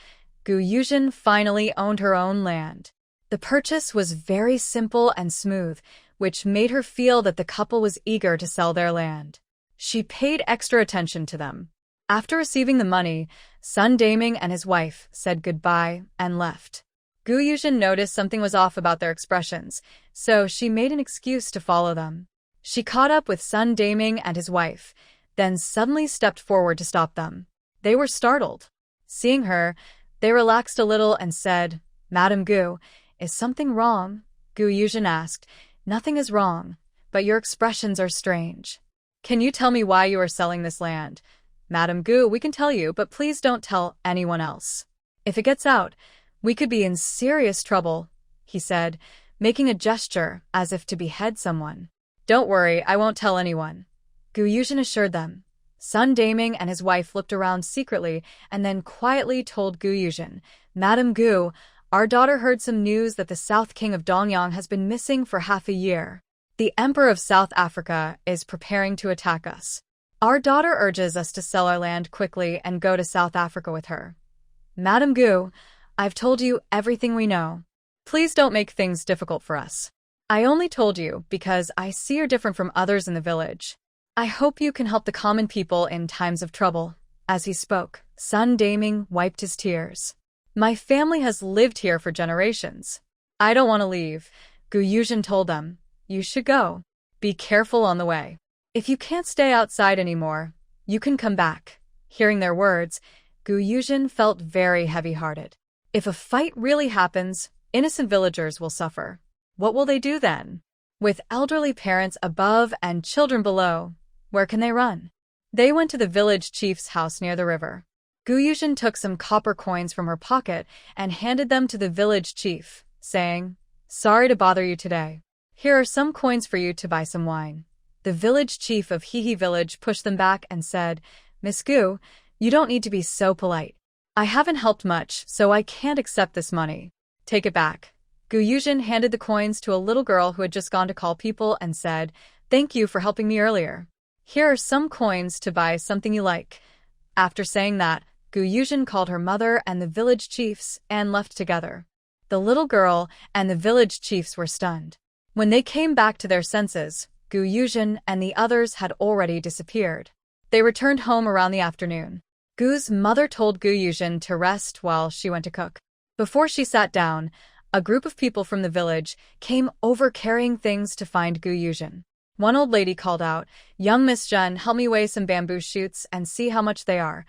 Gu Yuzhen finally owned her own land. The purchase was very simple and smooth, which made her feel that the couple was eager to sell their land. She paid extra attention to them. After receiving the money, son Daming and his wife said goodbye and left. Gu Yuzhen noticed something was off about their expressions, so she made an excuse to follow them. She caught up with son Daming and his wife, then suddenly stepped forward to stop them. They were startled. Seeing her, they relaxed a little and said, Madam Gu, is something wrong? Gu Yuzhen asked. Nothing is wrong, but your expressions are strange. Can you tell me why you are selling this land? Madam Gu, we can tell you, but please don't tell anyone else. If it gets out, we could be in serious trouble, he said, making a gesture as if to behead someone. Don't worry, I won't tell anyone, Gu Yuzhen assured them. Son Daming and his wife looked around secretly and then quietly told Gu Yuzhen, Madam Gu, our daughter heard some news that the South King of Dongyang has been missing for half a year. The Emperor of South Africa is preparing to attack us. Our daughter urges us to sell our land quickly and go to South Africa with her. Madam Gu, I've told you everything we know. Please don't make things difficult for us. I only told you because I see you're different from others in the village. I hope you can help the common people in times of trouble. As he spoke, son Daming wiped his tears. My family has lived here for generations. I don't want to leave, Gu Yuzhen told them. You should go. Be careful on the way. If you can't stay outside anymore, you can come back. Hearing their words, Gu Yuzhen felt very heavy-hearted. If a fight really happens, innocent villagers will suffer. What will they do then? With elderly parents above and children below, where can they run? They went to the village chief's house near the river. Gu Yuzhen took some copper coins from her pocket and handed them to the village chief, saying, Sorry to bother you today. Here are some coins for you to buy some wine. The village chief of Hehe village pushed them back and said, Miss Gu, you don't need to be so polite. I haven't helped much, so I can't accept this money. Take it back. Gu Yuzhen handed the coins to a little girl who had just gone to call people and said, Thank you for helping me earlier. Here are some coins to buy something you like. After saying that, Gu Yuzhen called her mother and the village chiefs and left together. The little girl and the village chiefs were stunned. When they came back to their senses, Gu Yuzhen and the others had already disappeared. They returned home around the afternoon. Gu's mother told Gu Yuzhen to rest while she went to cook. Before she sat down, a group of people from the village came over carrying things to find Gu Yuzhen. One old lady called out, Young Miss Zhen, help me weigh some bamboo shoots and see how much they are.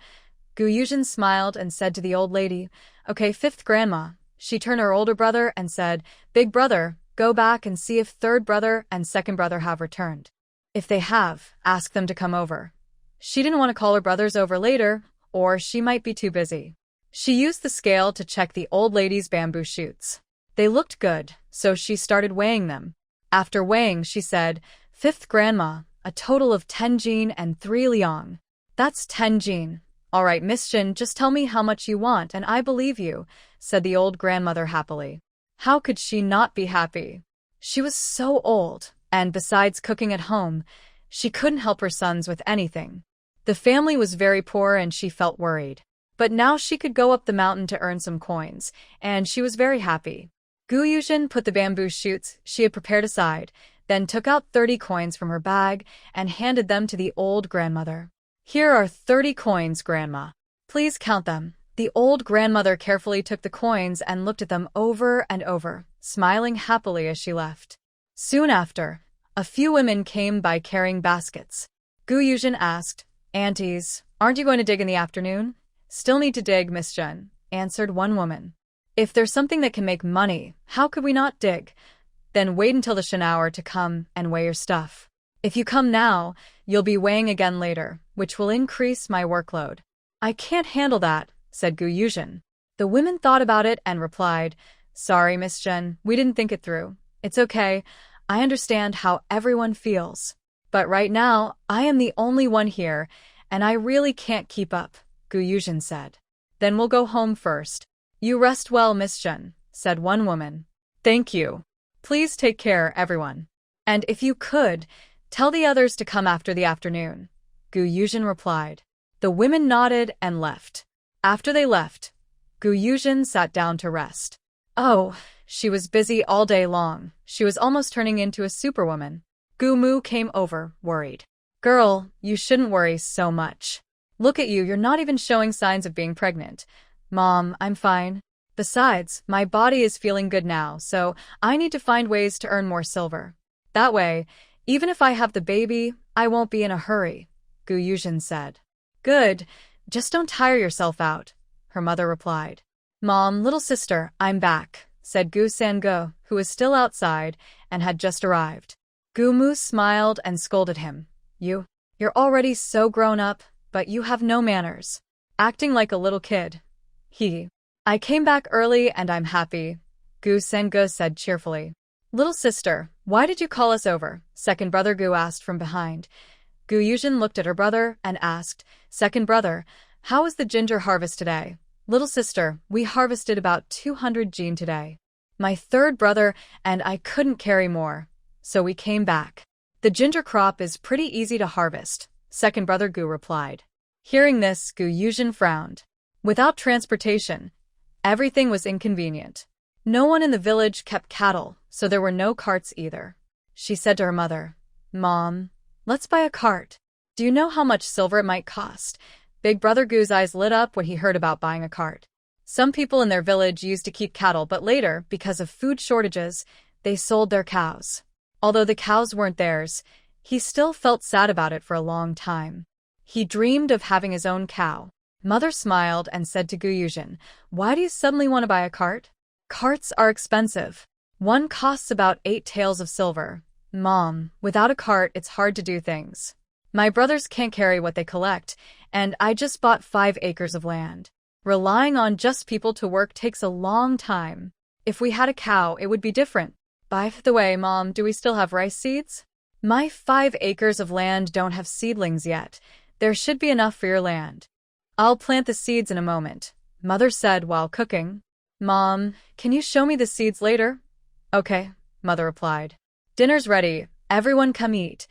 Gu Yuzhen smiled and said to the old lady, Okay, fifth grandma. She turned her older brother and said, Big brother, go back and see if third brother and second brother have returned. If they have, ask them to come over. She didn't want to call her brothers over later, or she might be too busy. She used the scale to check the old lady's bamboo shoots. They looked good, so she started weighing them. After weighing, she said, "Fifth grandma, a total of 10 jin and 3 liang. That's 10 jin. All right, Miss Jin, just tell me how much you want and I believe you," said the old grandmother happily. How could she not be happy? She was so old, and besides cooking at home, she couldn't help her sons with anything. The family was very poor and she felt worried. But now she could go up the mountain to earn some coins, and she was very happy. Yuzhen put the bamboo shoots she had prepared aside, then took out 30 coins from her bag and handed them to the old grandmother. "Here are 30 coins, Grandma. Please count them." The old grandmother carefully took the coins and looked at them over and over, smiling happily as she left. Soon after, a few women came by carrying baskets. Yuzhen asked, "Aunties, aren't you going to dig in the afternoon?" "Still need to dig, Miss Jun," answered one woman. "If there's something that can make money, how could we not dig? Then wait until the Shan hour to come and weigh your stuff. If you come now, you'll be weighing again later, which will increase my workload." "I can't handle that," said Yuzhen. The women thought about it and replied, "Sorry, Miss Jun, we didn't think it through. It's okay. I understand how everyone feels. But right now, I am the only one here, and I really can't keep up," Yuzhen said. "Then we'll go home first." "You rest well, Miss Jun," said one woman. "Thank you. Please take care, everyone. And if you could, tell the others to come after the afternoon," Yuzhen replied. The women nodded and left. After they left, Yuzhen sat down to rest. Oh, she was busy all day long. She was almost turning into a superwoman. Mu came over, worried. "Girl, you shouldn't worry so much. Look at you, you're not even showing signs of being pregnant." "Mom, I'm fine. Besides, my body is feeling good now, so I need to find ways to earn more silver. That way, even if I have the baby, I won't be in a hurry," Yuzhen said. "Good, just don't tire yourself out," her mother replied. "Mom, little sister, I'm back," said Gu Sango, who was still outside and had just arrived. Mu smiled and scolded him. You're already so grown up, but you have no manners. Acting like a little kid." "I came back early and I'm happy," Gu Sango said cheerfully. "Little sister, why did you call us over?" second brother Gu asked from behind. Yuzhen looked at her brother and asked, "Second brother, how was the ginger harvest today?" "Little sister, we harvested about 200 jin today. My third brother and I couldn't carry more, so we came back. The ginger crop is pretty easy to harvest," second brother Gu replied. Hearing this, Yuzhen frowned. Without transportation, everything was inconvenient. No one in the village kept cattle, so there were no carts either. She said to her mother, "Mom, let's buy a cart. Do you know how much silver it might cost?" Big brother Gu's eyes lit up when he heard about buying a cart. Some people in their village used to keep cattle, but later, because of food shortages, they sold their cows. Although the cows weren't theirs, he still felt sad about it for a long time. He dreamed of having his own cow. Mother smiled and said to Yuzhen, "Why do you suddenly want to buy a cart?" "Carts are expensive. One costs about 8 taels of silver." "Mom, without a cart it's hard to do things. My brothers can't carry what they collect, and I just bought 5 acres of land. Relying on just people to work takes a long time. If we had a cow, it would be different. By the way, Mom, do we still have rice seeds?" "My 5 acres of land don't have seedlings yet. There should be enough for your land." "I'll plant the seeds in a moment," Mother said while cooking. "Mom, can you show me the seeds later?" "Okay," Mother replied. "Dinner's ready. Everyone come eat."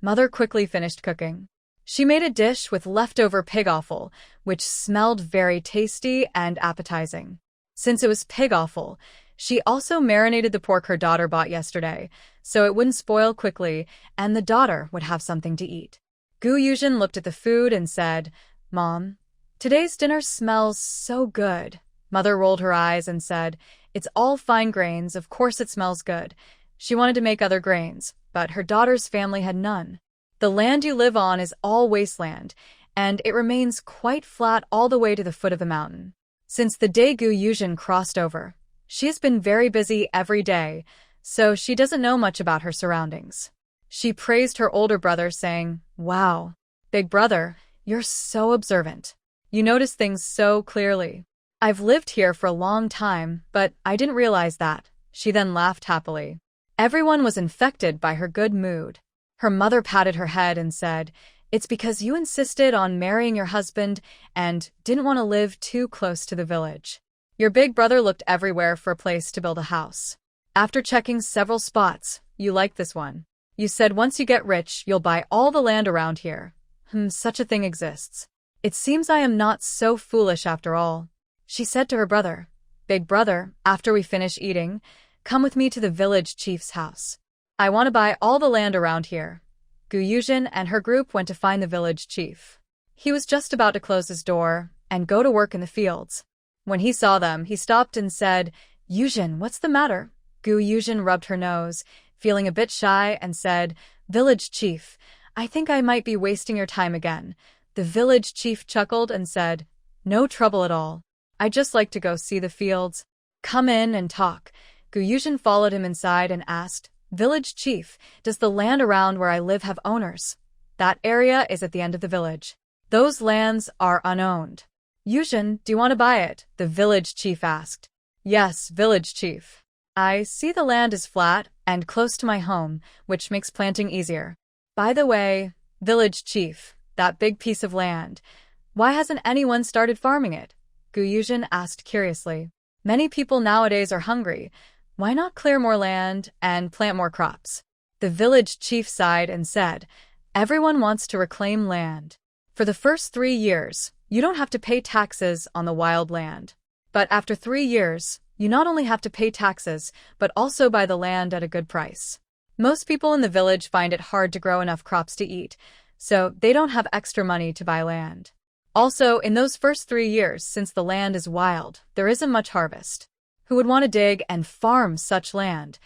Mother quickly finished cooking. She made a dish with leftover pig offal, which smelled very tasty and appetizing. Since it was pig offal, she also marinated the pork her daughter bought yesterday, so it wouldn't spoil quickly and the daughter would have something to eat. Yuzhen looked at the food and said, "Mom, today's dinner smells so good." Mother rolled her eyes and said, "It's all fine grains, of course it smells good." She wanted to make other grains, but her daughter's family had none. "The land you live on is all wasteland, and it remains quite flat all the way to the foot of the mountain." Since the day Yuzhen crossed over, she has been very busy every day, so she doesn't know much about her surroundings. She praised her older brother, saying, "Wow, big brother, you're so observant. You notice things so clearly." I've lived here for a long time, but I didn't realize that. She then laughed happily. Everyone was infected by her good mood. Her mother patted her head and said, "It's because you insisted on marrying your husband and didn't want to live too close to the village. Your big brother looked everywhere for a place to build a house. After checking several spots, you liked this one. You said once you get rich, you'll buy all the land around here. Such a thing exists. It seems I am not so foolish after all." She said to her brother, "Big brother, after we finish eating, come with me to the village chief's house. I want to buy all the land around here." Yuzhen and her group went to find the village chief. He was just about to close his door and go to work in the fields. When he saw them, he stopped and said, "Yuzhen, what's the matter?" Yuzhen rubbed her nose, feeling a bit shy, and said, "Village chief, I think I might be wasting your time again." The village chief chuckled and said, "No trouble at all. I'd just like to go see the fields. Come in and talk." Yuzhen followed him inside and asked, "Village chief, does the land around where I live have owners?" "That area is at the end of the village. Those lands are unowned." "Yuzhen, do you want to buy it?" the village chief asked. "Yes, village chief. I see the land is flat and close to my home, which makes planting easier. By the way, village chief, that big piece of land, why hasn't anyone started farming it?" Yuzhen asked curiously. "Many people nowadays are hungry. Why not clear more land and plant more crops?" The village chief sighed and said, "Everyone wants to reclaim land. For the first 3 years, you don't have to pay taxes on the wild land. But after 3 years, you not only have to pay taxes, but also buy the land at a good price. Most people in the village find it hard to grow enough crops to eat, so they don't have extra money to buy land. Also, in those first 3 years, since the land is wild, there isn't much harvest. Who would want to dig and farm such land?"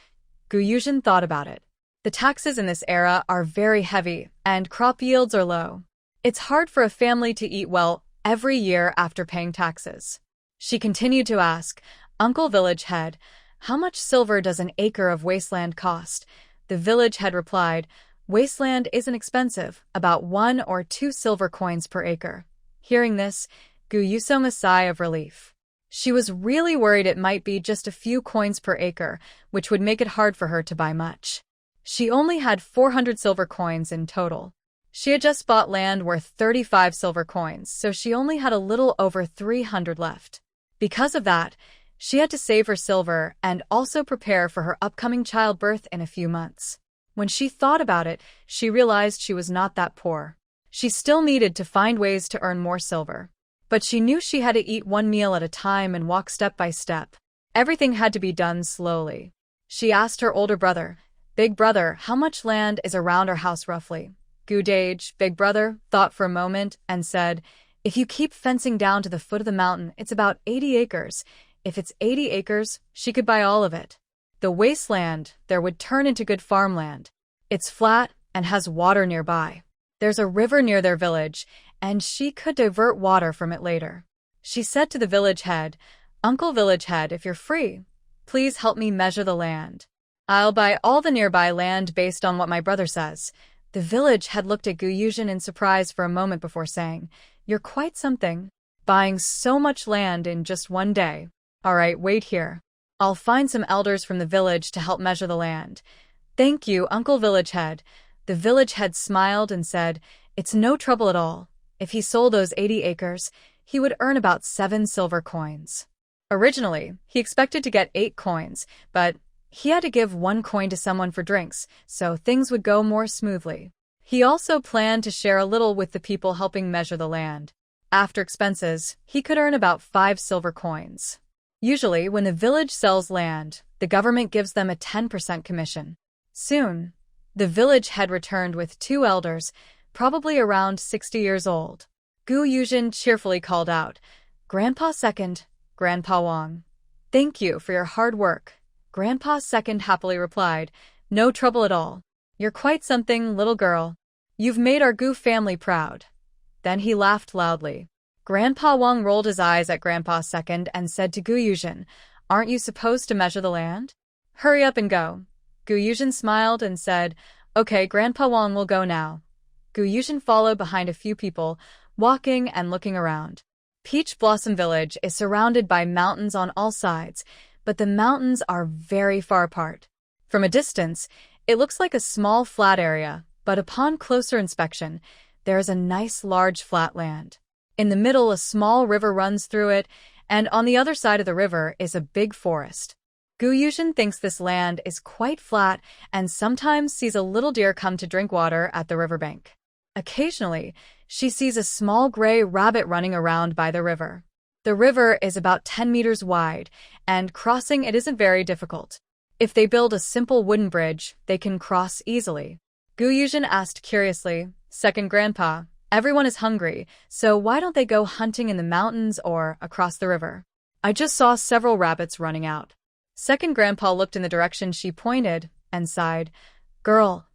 Yuzhen thought about it. "The taxes in this era are very heavy, and crop yields are low. It's hard for a family to eat well every year after paying taxes." She continued to ask, "Uncle Village Head, how much silver does an acre of wasteland cost?" The village head replied, "Wasteland isn't expensive, about 1 or 2 silver coins per acre." Hearing this, Yuzhen sang a sigh of relief. She was really worried it might be just a few coins per acre, which would make it hard for her to buy much. She only had 400 silver coins in total. She had just bought land worth 35 silver coins, so she only had a little over 300 left. Because of that, she had to save her silver and also prepare for her upcoming childbirth in a few months. When she thought about it, she realized she was not that poor. She still needed to find ways to earn more silver. But she knew she had to eat one meal at a time and walk step by step. Everything had to be done slowly. She asked her older brother, "Big brother, how much land is around our house roughly?" Gudage, big brother, thought for a moment and said, "If you keep fencing down to the foot of the mountain, it's about 80 acres. If it's 80 acres, she could buy all of it. The wasteland there would turn into good farmland. It's flat and has water nearby. There's a river near their village, and she could divert water from it later." She said to the village head, "Uncle Village Head, if you're free, please help me measure the land. I'll buy all the nearby land based on what my brother says." The village head looked at Yuzhen in surprise for a moment before saying, "You're quite something, buying so much land in just one day. All right, wait here. I'll find some elders from the village to help measure the land." "Thank you, Uncle Village Head." The village head smiled and said, "It's no trouble at all. If he sold those 80 acres, he would earn about 7 silver coins." Originally, he expected to get 8 coins, but he had to give 1 coin to someone for drinks, so things would go more smoothly. He also planned to share a little with the people helping measure the land. After expenses, he could earn about 5 silver coins. Usually, when the village sells land, the government gives them a 10% commission. Soon, the village head returned with 2 elders, probably around 60 years old. Yuzhen cheerfully called out, "Grandpa Second, Grandpa Wang. Thank you for your hard work." Grandpa Second happily replied, "No trouble at all. You're quite something, little girl. You've made our Gu family proud." Then he laughed loudly. Grandpa Wang rolled his eyes at Grandpa Second and said to Yuzhen, "Aren't you supposed to measure the land? Hurry up and go." Yuzhen smiled and said, "Okay, Grandpa Wang will go now." Yuzhen followed behind a few people, walking and looking around. Peach Blossom Village is surrounded by mountains on all sides, but the mountains are very far apart. From a distance, it looks like a small flat area, but upon closer inspection, there is a nice large flat land. In the middle, a small river runs through it, and on the other side of the river is a big forest. Yuzhen thinks this land is quite flat and sometimes sees a little deer come to drink water at the riverbank. Occasionally, she sees a small gray rabbit running around by the river. The river is about 10 meters wide, and crossing it isn't very difficult. If they build a simple wooden bridge, they can cross easily. Yuzhen asked curiously, "Second Grandpa, everyone is hungry, so why don't they go hunting in the mountains or across the river? I just saw several rabbits running out." Second Grandpa looked in the direction she pointed and sighed. "Girl,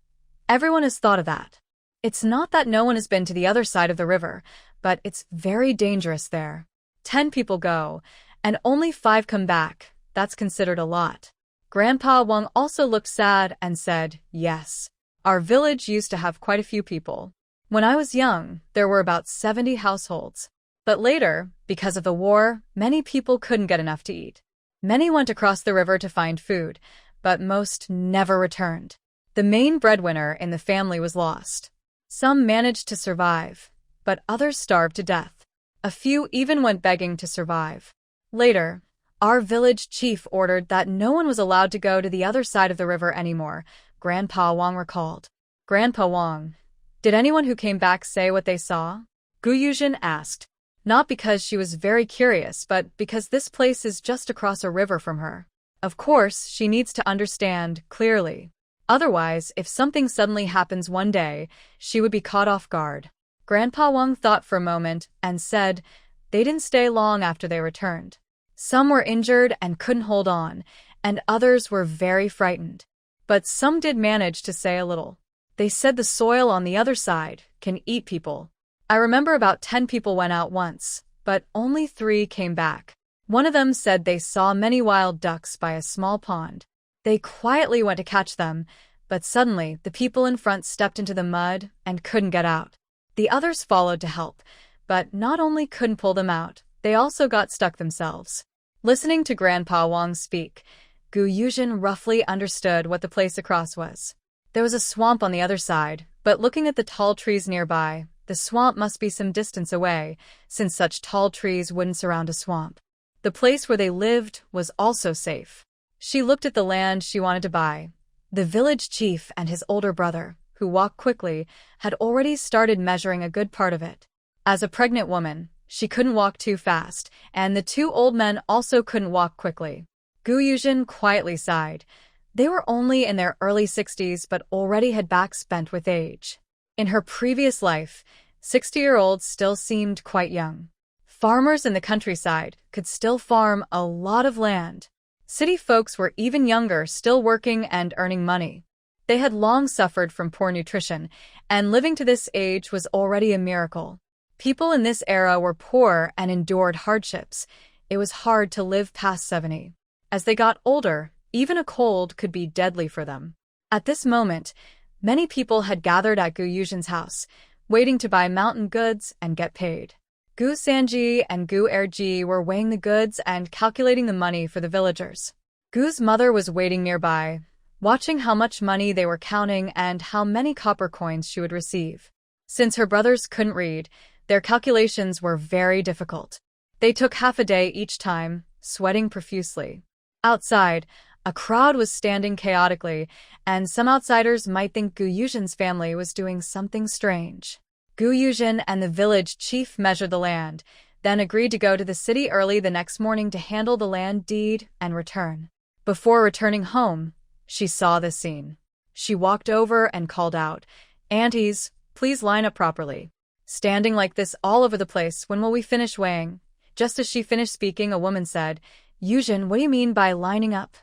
everyone has thought of that. It's not that no one has been to the other side of the river, but it's very dangerous there. 10 people go, and only 5 come back. That's considered a lot." Grandpa Wang also looked sad and said, "Yes. Our village used to have quite a few people. When I was young, there were about 70 households. But later, because of the war, many people couldn't get enough to eat. Many went across the river to find food, but most never returned. The main breadwinner in the family was lost. Some managed to survive, but others starved to death. A few even went begging to survive. Later, our village chief ordered that no one was allowed to go to the other side of the river anymore," Grandpa Wang recalled. "Grandpa Wang, did anyone who came back say what they saw?" Yuzhen asked, not because she was very curious, but because this place is just across a river from her. Of course, she needs to understand clearly. Otherwise, if something suddenly happens one day, she would be caught off guard. Grandpa Wang thought for a moment and said, "They didn't stay long after they returned. Some were injured and couldn't hold on, and others were very frightened. But some did manage to say a little. They said the soil on the other side can eat people. I remember about 10 people went out once, but only 3 came back. One of them said they saw many wild ducks by a small pond. They quietly went to catch them, but suddenly the people in front stepped into the mud and couldn't get out. The others followed to help, but not only couldn't pull them out, they also got stuck themselves." Listening to Grandpa Wang speak, Yuzhen roughly understood what the place across was. There was a swamp on the other side, but looking at the tall trees nearby, the swamp must be some distance away, since such tall trees wouldn't surround a swamp. The place where they lived was also safe. She looked at the land she wanted to buy. The village chief and his older brother, who walked quickly, had already started measuring a good part of it. As a pregnant woman, she couldn't walk too fast, and the 2 old men also couldn't walk quickly. Yuzhen quietly sighed. They were only in their early 60s but already had backs bent with age. In her previous life, 60-year-olds still seemed quite young. Farmers in the countryside could still farm a lot of land. City folks were even younger, still working and earning money. They had long suffered from poor nutrition, and living to this age was already a miracle. People in this era were poor and endured hardships. It was hard to live past 70. As they got older, even a cold could be deadly for them. At this moment, many people had gathered at Yuzhen's house, waiting to buy mountain goods and get paid. Gu Sanji and Gu Erji were weighing the goods and calculating the money for the villagers. Gu's mother was waiting nearby, watching how much money they were counting and how many copper coins she would receive. Since her brothers couldn't read, their calculations were very difficult. They took half a day each time, sweating profusely. Outside, a crowd was standing chaotically, and some outsiders might think Yuzhen's family was doing something strange. Yuzhen and the village chief measured the land, then agreed to go to the city early the next morning to handle the land deed and return. Before returning home, she saw this scene. She walked over and called out, "Aunties, please line up properly. Standing like this all over the place, when will we finish weighing?" Just as she finished speaking, a woman said, "Yuzhen, what do you mean by lining up?"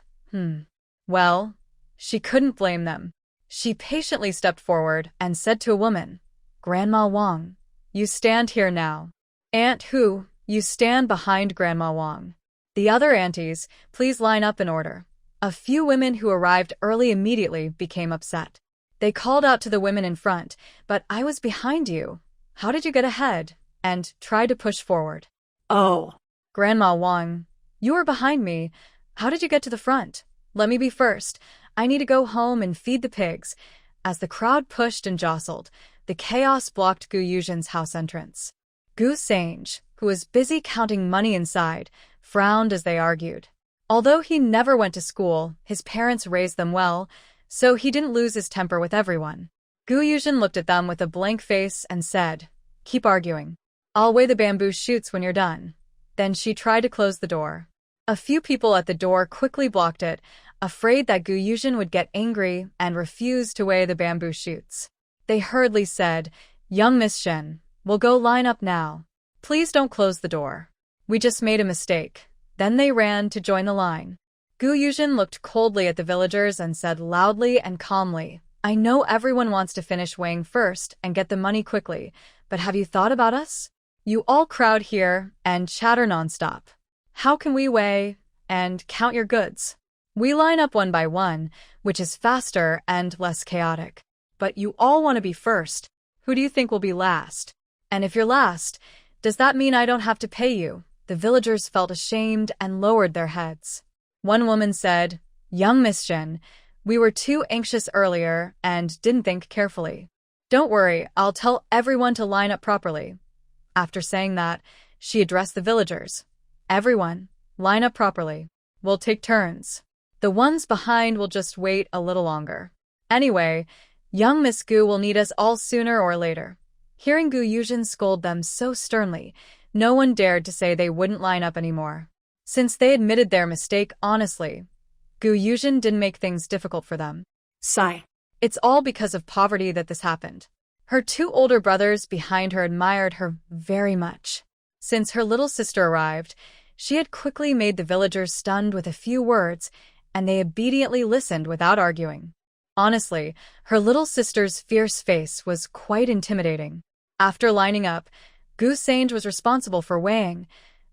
Well, she couldn't blame them. She patiently stepped forward and said to a woman, "Grandma Wang, you stand here now." "Aunt who?" "You stand behind Grandma Wang." "The other aunties, please line up in order." A few women who arrived early immediately became upset. They called out to the women in front, "But I was behind you. How did you get ahead?" and tried to push forward. Oh, Grandma Wang, you were behind me. How did you get to the front? Let me be first. I need to go home and feed the pigs. As the crowd pushed and jostled, the chaos blocked Gu Yuzhen's house entrance. Gu Sange, who was busy counting money inside, frowned as they argued. Although he never went to school, his parents raised them well, so he didn't lose his temper with everyone. Gu Yuzhen looked at them with a blank face and said, "Keep arguing. I'll weigh the bamboo shoots when you're done." Then she tried to close the door. A few people at the door quickly blocked it, afraid that Gu Yuzhen would get angry and refuse to weigh the bamboo shoots. They hurriedly said, "Young Miss Shen, we'll go line up now. Please don't close the door. We just made a mistake." Then they ran to join the line. Gu Yuzhen looked coldly at the villagers and said loudly and calmly, "I know everyone wants to finish weighing first and get the money quickly, but have you thought about us? You all crowd here and chatter nonstop. How can we weigh and count your goods? We line up one by one, which is faster and less chaotic. But you all want to be first. Who do you think will be last? And if you're last, does that mean I don't have to pay you?" The villagers felt ashamed and lowered their heads. One woman said, "Young Miss Shen, we were too anxious earlier and didn't think carefully. Don't worry, I'll tell everyone to line up properly." After saying that, she addressed the villagers. "Everyone, line up properly. We'll take turns. The ones behind will just wait a little longer. Anyway, young Miss Gu will need us all sooner or later." Hearing Gu Yuzhen scold them so sternly, no one dared to say they wouldn't line up anymore. Since they admitted their mistake honestly, Gu Yuzhen didn't make things difficult for them. sigh. It's all because of poverty that this happened. Her two older brothers behind her admired her very much. Since her little sister arrived, she had quickly made the villagers stunned with a few words, and they obediently listened without arguing. Honestly, her little sister's fierce face was quite intimidating. After lining up, Gu Sange was responsible for weighing,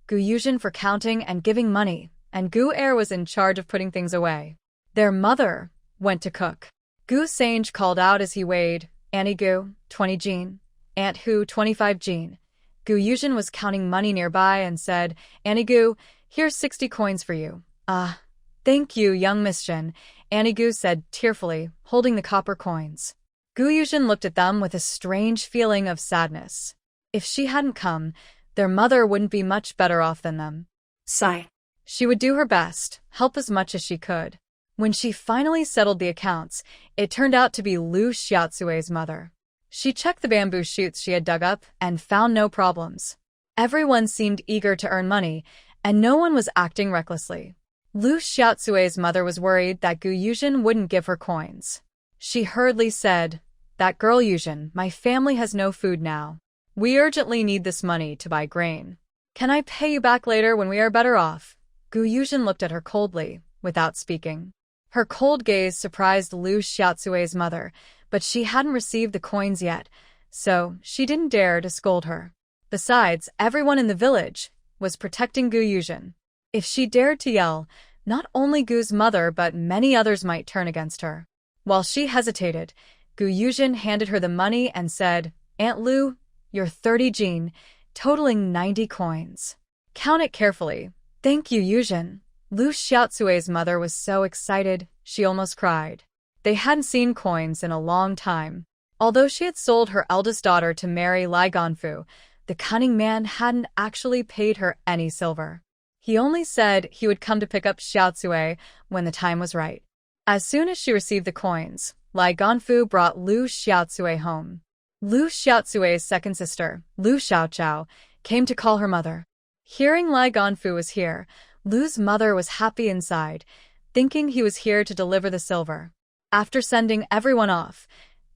Gu Yuzhen for counting and giving money, and Gu Er was in charge of putting things away. Their mother went to cook. Gu Sange called out as he weighed, "Annie Gu, 20 jin. Aunt Hu, 25 jin." Gu Yuzhen was counting money nearby and said, "Annie Gu, here's 60 coins for you." "Ah, thank you, young Miss Shen," Annie Gu said tearfully, holding the copper coins. Gu Yuzhen looked at them with a strange feeling of sadness. If she hadn't come, their mother wouldn't be much better off than them. Sigh. She would do her best, help as much as she could. When she finally settled the accounts, it turned out to be Lu Xiaocui's mother. She checked the bamboo shoots she had dug up and found no problems. Everyone seemed eager to earn money, and no one was acting recklessly. Lu Xiaocui's mother was worried that Gu Yuzhen wouldn't give her coins. She hurriedly said, "That girl Yuzhen, my family has no food now. We urgently need this money to buy grain. Can I pay you back later when we are better off?" Gu Yuzhen looked at her coldly, without speaking. Her cold gaze surprised Lu Xiaocui's mother, but she hadn't received the coins yet, so she didn't dare to scold her. Besides, everyone in the village was protecting Gu Yuzhen. If she dared to yell, not only Gu's mother but many others might turn against her. While she hesitated, Gu Yuzhen handed her the money and said, "Aunt Lu, your 30 jin, totaling 90 coins. Count it carefully." "Thank you, Yuzhen." Lu Xiaocui's mother was so excited, she almost cried. They hadn't seen coins in a long time. Although she had sold her eldest daughter to marry Lai Ganfu, the cunning man hadn't actually paid her any silver. He only said he would come to pick up Xiaocui when the time was right. As soon as she received the coins, Lai Ganfu brought Lu Xiaocui home. Lu Xiaocui's second sister, Lu Xiaochao, came to call her mother. Hearing Lai Ganfu was here, Lu's mother was happy inside, thinking he was here to deliver the silver. After sending everyone off,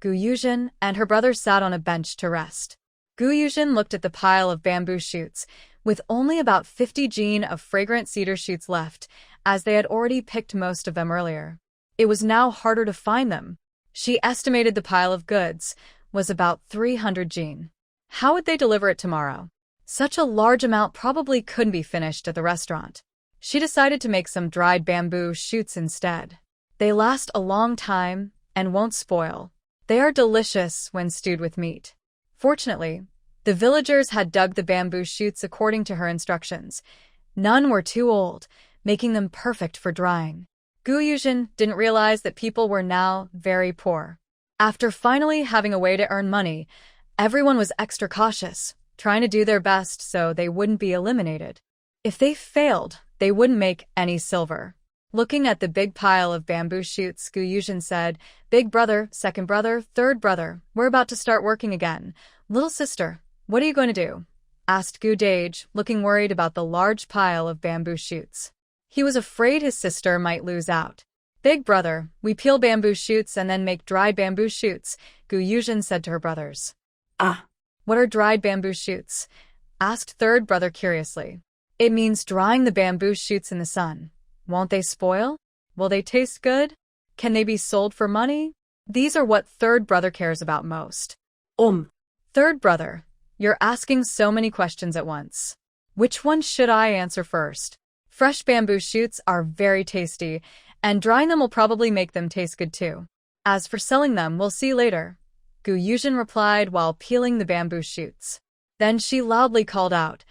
Gu Yuzhen and her brother sat on a bench to rest. Gu Yuzhen looked at the pile of bamboo shoots, with only about 50 jin of fragrant cedar shoots left, as they had already picked most of them earlier. It was now harder to find them. She estimated the pile of goods was about 300 jin. How would they deliver it tomorrow? Such a large amount probably couldn't be finished at the restaurant. She decided to make some dried bamboo shoots instead. They last a long time and won't spoil. They are delicious when stewed with meat. Fortunately, The villagers had dug the bamboo shoots according to her instructions. None were too old, making them perfect for drying. Yuzhen didn't realize that people were now very poor. After finally having a way to earn money, everyone was extra cautious, trying to do their best so they wouldn't be eliminated. If they failed, they wouldn't make any silver. Looking at the big pile of bamboo shoots, Yuzhen said, "Big brother, second brother, third brother, we're about to start working again. Little sister, what are you going to do?" asked Dage, looking worried about the large pile of bamboo shoots. He was afraid his sister might lose out. "Big brother, we peel bamboo shoots and then make dried bamboo shoots," Yuzhen said to her brothers. Ah, "What are dried bamboo shoots?" asked third brother curiously. "It means drying the bamboo shoots in the sun. Won't they spoil? Will they taste good? Can they be sold for money?" These are what third brother cares about most. Third brother, you're asking so many questions at once. Which one should I answer first? Fresh bamboo shoots are very tasty, and drying them will probably make them taste good too. As for selling them, we'll see later, Yuzhen replied while peeling the bamboo shoots. Then she loudly called out,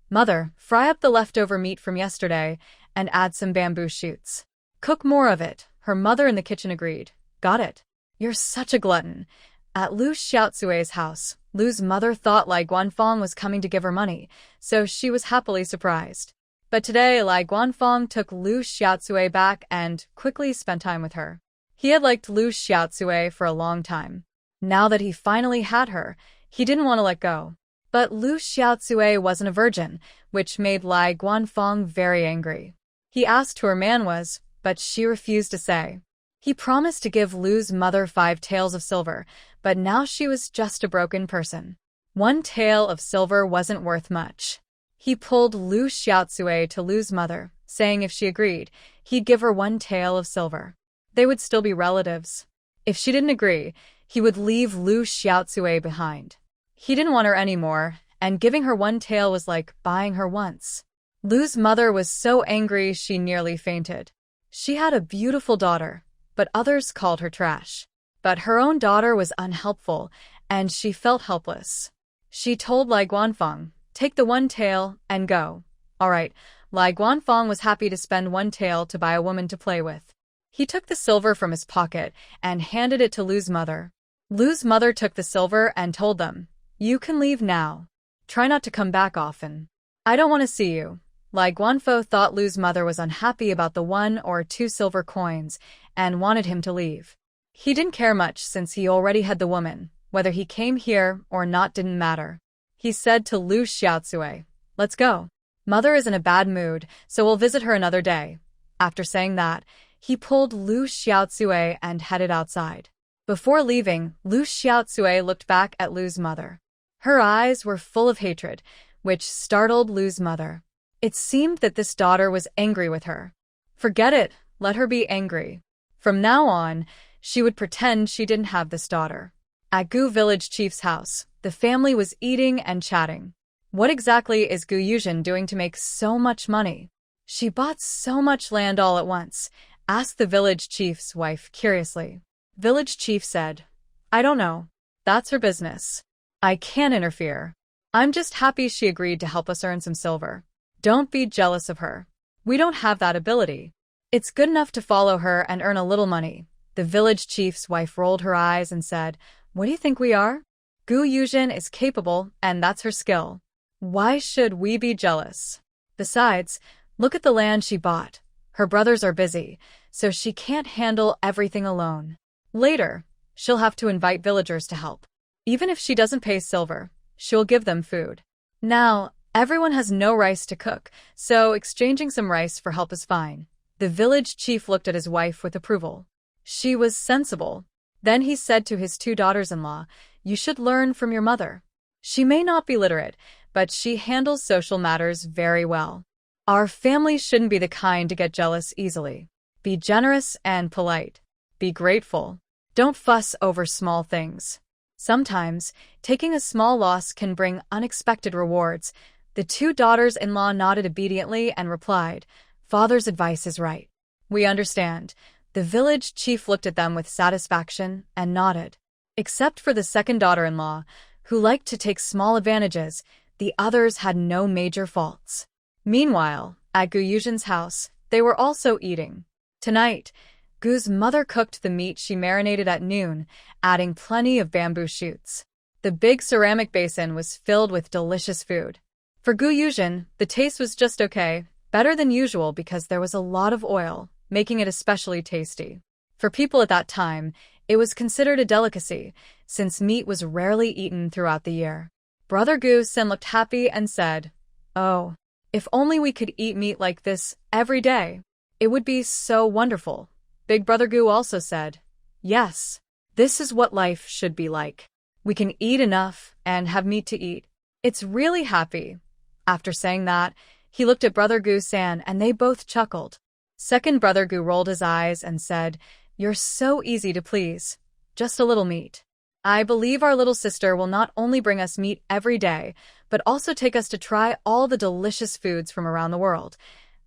"Mother, fry up the leftover meat from yesterday and add some bamboo shoots. Cook more of it." Her mother in the kitchen agreed. "Got it. You're such a glutton." At Lu Xiaocui's house, Lu's mother thought Lai Guanfang was coming to give her money, so she was happily surprised. But today, Lai Guanfang took Lu Xiaocui back and quickly spent time with her. He had liked Lu Xiaocui for a long time. Now that he finally had her, he didn't want to let go. But Lu Xiaocui wasn't a virgin, which made Lai Guanfang very angry. He asked who her man was, but she refused to say. He promised to give Lu's mother 5 taels of silver, but now she was just a broken person. 1 tael of silver wasn't worth much. He pulled Lu Xiaocui to Lu's mother, saying if she agreed, he'd give her 1 tael of silver. They would still be relatives. If she didn't agree, he would leave Lu Xiaocui behind. He didn't want her anymore, and giving her 1 tael was like buying her once. Lu's mother was so angry she nearly fainted. She had a beautiful daughter, but others called her trash. But her own daughter was unhelpful, and she felt helpless. She told Lai Guanfang, "Take the 1 tael and go." All right, Lai Guanfang was happy to spend 1 tael to buy a woman to play with. He took the silver from his pocket and handed it to Lu's mother. Lu's mother took the silver and told them, "You can leave now. Try not to come back often. I don't want to see you." Lai Guanfo thought Lu's mother was unhappy about the 1 or 2 silver coins and wanted him to leave. He didn't care much since he already had the woman. Whether he came here or not didn't matter. He said to Lu Xiaocui, "Let's go. Mother is in a bad mood, so we'll visit her another day." After saying that, he pulled Lu Xiaocui and headed outside. Before leaving, Lu Xiaocui looked back at Lu's mother. Her eyes were full of hatred, which startled Lu's mother. It seemed that this daughter was angry with her. Forget it, let her be angry. From now on, she would pretend she didn't have this daughter. At Gu village chief's house, the family was eating and chatting. What exactly is Yuzhen doing to make so much money? She bought so much land all at once, asked the village chief's wife curiously. Village chief said, "I don't know. That's her business. I can't interfere. I'm just happy she agreed to help us earn some silver. Don't be jealous of her. We don't have that ability. It's good enough to follow her and earn a little money." The village chief's wife rolled her eyes and said, "What do you think we are? Yuzhen is capable, and that's her skill. Why should we be jealous? Besides, look at the land she bought. Her brothers are busy, so she can't handle everything alone. Later, she'll have to invite villagers to help. Even if she doesn't pay silver, she'll give them food. Now, everyone has no rice to cook, so exchanging some rice for help is fine." The village chief looked at his wife with approval. She was sensible. Then he said to his 2 daughters-in-law, "You should learn from your mother. She may not be literate, but she handles social matters very well. Our family shouldn't be the kind to get jealous easily. Be generous and polite. Be grateful. Don't fuss over small things. Sometimes, taking a small loss can bring unexpected rewards." The 2 daughters-in-law nodded obediently and replied, "Father's advice is right. We understand." The village chief looked at them with satisfaction and nodded. Except for the second daughter-in-law, who liked to take small advantages. The others had no major faults. Meanwhile, at Gu Yuzhen's house, they were also eating. Tonight, Gu's mother cooked the meat she marinated at noon, adding plenty of bamboo shoots. The big ceramic basin was filled with delicious food. For Gu Yuzhen, the taste was just okay, better than usual because there was a lot of oil, making it especially tasty. For people at that time, it was considered a delicacy, since meat was rarely eaten throughout the year. Brother Yuzhen looked happy and said, "Oh, if only we could eat meat like this every day. It would be so wonderful." Big Brother Gu also said, "Yes, this is what life should be like. We can eat enough and have meat to eat. It's really happy." After saying that, he looked at Brother Yuzhen and they both chuckled. Second Brother Gu rolled his eyes and said, "You're so easy to please. Just a little meat. I believe our little sister will not only bring us meat every day, but also take us to try all the delicious foods from around the world."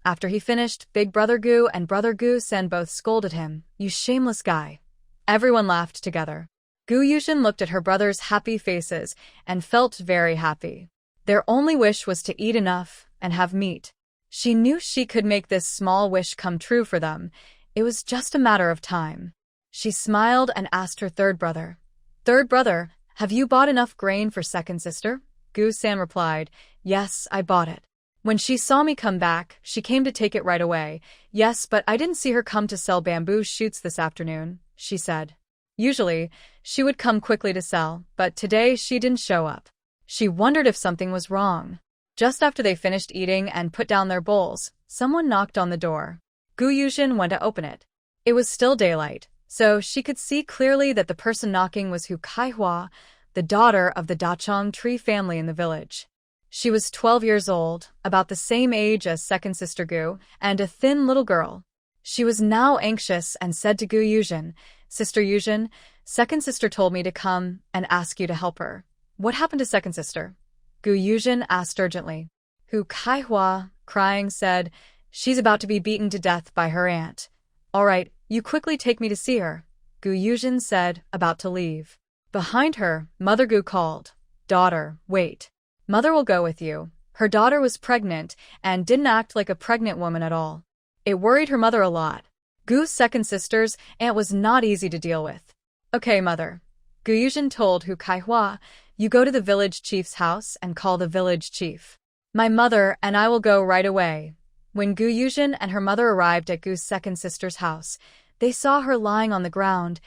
After he finished, Big Brother Gu and Brother Yuzhen both scolded him, "You shameless guy." Everyone laughed together. Gu Yuzhen looked at her brothers' happy faces and felt very happy. Their only wish was to eat enough and have meat. She knew she could make this small wish come true for them. It was just a matter of time. She smiled and asked her third brother, "Third brother, have you bought enough grain for second sister?" Yuzhen replied, "Yes, I bought it. When she saw me come back, she came to take it right away." "Yes, but I didn't see her come to sell bamboo shoots this afternoon," she said. Usually, she would come quickly to sell, but today she didn't show up. She wondered if something was wrong. Just after they finished eating and put down their bowls, someone knocked on the door. Gu Yuzhen went to open it. It was still daylight, so she could see clearly that the person knocking was Hu Kaihua, the daughter of the Dachong tree family in the village. She was 12 years old, about the same age as second sister Gu, and a thin little girl. She was now anxious and said to Gu Yuzhen, "Sister Yuzhen, second sister told me to come and ask you to help her." "What happened to second sister?" Gu Yuzhen asked urgently. Hu Kaihua, crying, said, "She's about to be beaten to death by her aunt." "All right, you quickly take me to see her," Gu Yuzhen said, about to leave. Behind her, Mother Gu called, "Daughter, wait. Mother will go with you." Her daughter was pregnant and didn't act like a pregnant woman at all. It worried her mother a lot. Gu's second sister's aunt was not easy to deal with. "Okay, mother." Gu Yuzhen told Hu Kaihua, "You go to the village chief's house and call the village chief. My mother and I will go right away." When Gu Yuzhen and her mother arrived at Gu's second sister's house, they saw her lying on the ground,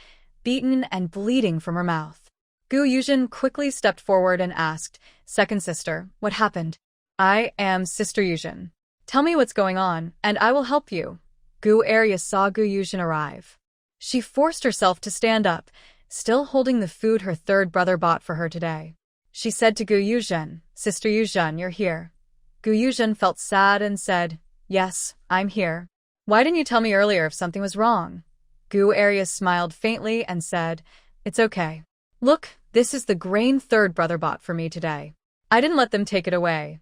beaten and bleeding from her mouth. Gu Yuzhen quickly stepped forward and asked, "Second sister, what happened?" "I am Sister Yuzhen. Tell me what's going on, and I will help you." Gu Arius saw Gu Yuzhen arrive. She forced herself to stand up, still holding the food her third brother bought for her today. She said to Gu Yuzhen, "Sister Yuzhen, you're here." Gu Yuzhen felt sad and said, "Yes, I'm here. Why didn't you tell me earlier if something was wrong?" Gu Arius smiled faintly and said, "It's okay. Look, this is the grain third brother bought for me today. I didn't let them take it away."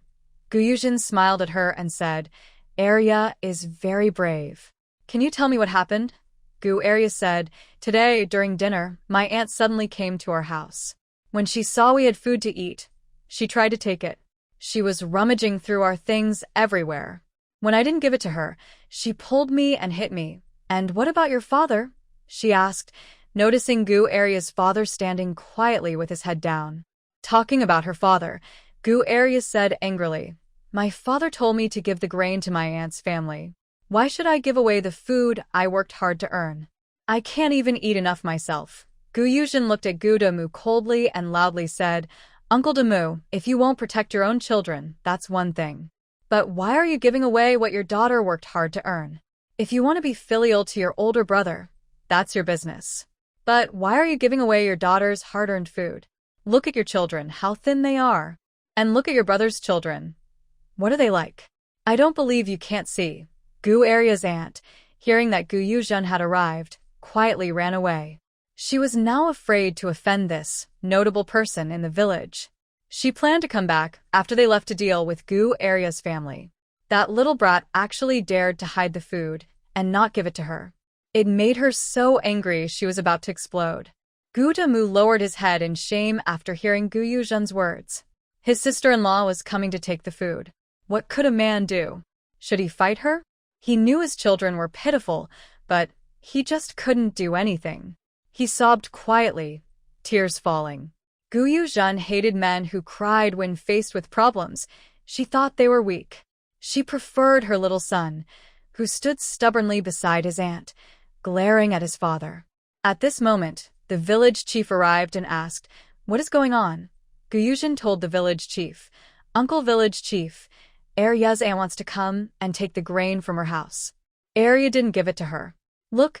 Gu Yuzhen smiled at her and said, "Arya is very brave. Can you tell me what happened?" Gu Arius said, "Today, during dinner, my aunt suddenly came to our house. When she saw we had food to eat, she tried to take it. She was rummaging through our things everywhere. When I didn't give it to her, she pulled me and hit me." "And what about your father?" she asked, noticing Gu Aria's father standing quietly with his head down. Talking about her father, Gu Arias said angrily, "My father told me to give the grain to my aunt's family. Why should I give away the food I worked hard to earn? I can't even eat enough myself." Gu Yuzhen looked at Gu Damu coldly and loudly said, "Uncle Damu, if you won't protect your own children, that's one thing. But why are you giving away what your daughter worked hard to earn? If you want to be filial to your older brother, that's your business. But why are you giving away your daughter's hard-earned food? Look at your children, how thin they are. And look at your brother's children. What are they like? I don't believe you can't see." Gu Aria's aunt, hearing that Gu Yuzhen had arrived, quietly ran away. She was now afraid to offend this notable person in the village. She planned to come back after they left to deal with Gu Aria's family. That little brat actually dared to hide the food and not give it to her. It made her so angry she was about to explode. Gu Damu lowered his head in shame after hearing Gu Yuzhen's words. His sister-in-law was coming to take the food. What could a man do? Should he fight her? He knew his children were pitiful, but he just couldn't do anything. He sobbed quietly, tears falling. Gu Yuzhen hated men who cried when faced with problems. She thought they were weak. She preferred her little son, who stood stubbornly beside his aunt, glaring at his father. At this moment, the village chief arrived and asked, "What is going on?" Gu Yuzhen told the village chief, "Uncle Village Chief, Arya's aunt wants to come and take the grain from her house. Arya didn't give it to her. Look,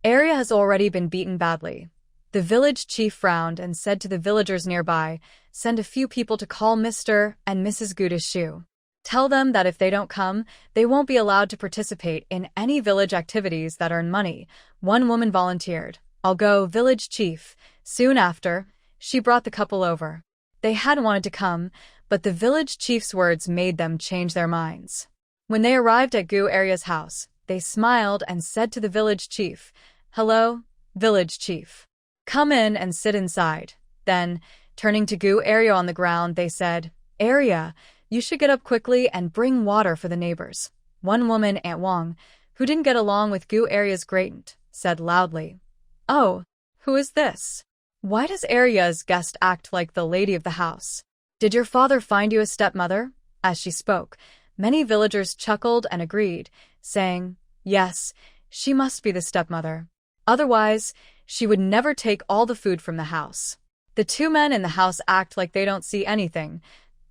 Arya has already been beaten badly." The village chief frowned and said to the villagers nearby, "Send a few people to call Mr. and Mrs. Gudashu. Tell them that if they don't come, they won't be allowed to participate in any village activities that earn money." One woman volunteered. "I'll go, village chief." Soon after, she brought the couple over. They hadn't wanted to come, but the village chief's words made them change their minds. When they arrived at Gu Arya's house, they smiled and said to the village chief, "Hello, village chief. Come in and sit inside." Then, turning to Gu Arya on the ground, they said, "Arya, you should get up quickly and bring water for the neighbors." One woman, Aunt Wang, who didn't get along with Gu Arya's great aunt, said loudly, "Oh, who is this? Why does Arya's guest act like the lady of the house? Did your father find you a stepmother?" As she spoke, many villagers chuckled and agreed, saying, "Yes, she must be the stepmother. Otherwise, she would never take all the food from the house." The two men in the house act like they don't see anything.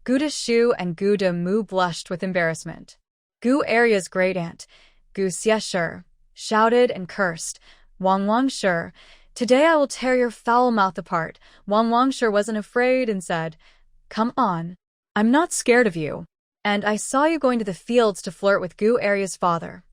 Gu Dashu and Gu Damu blushed with embarrassment. Gu Arya's great-aunt, Gu Xiesher, shouted and cursed, "Wang Wangsher, today I will tear your foul mouth apart." Wang Wangsher wasn't afraid and said, "Come on. I'm not scared of you. And I saw you going to the fields to flirt with Gu Arya's father."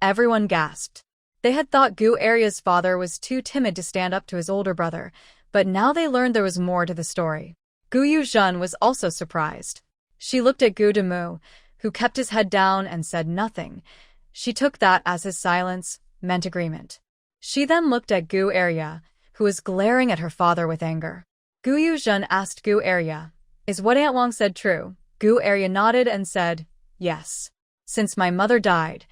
Everyone gasped. They had thought Gu Arya's father was too timid to stand up to his older brother, but now they learned there was more to the story. Gu Yuzhen was also surprised. She looked at Gu Damu, who kept his head down and said nothing. She took that as his silence meant agreement. She then looked at Gu Arya, who was glaring at her father with anger. Gu Yuzhen asked Gu Arya, "Is what Aunt Wang said true?" Gu Arya nodded and said, "Yes. Since my mother died,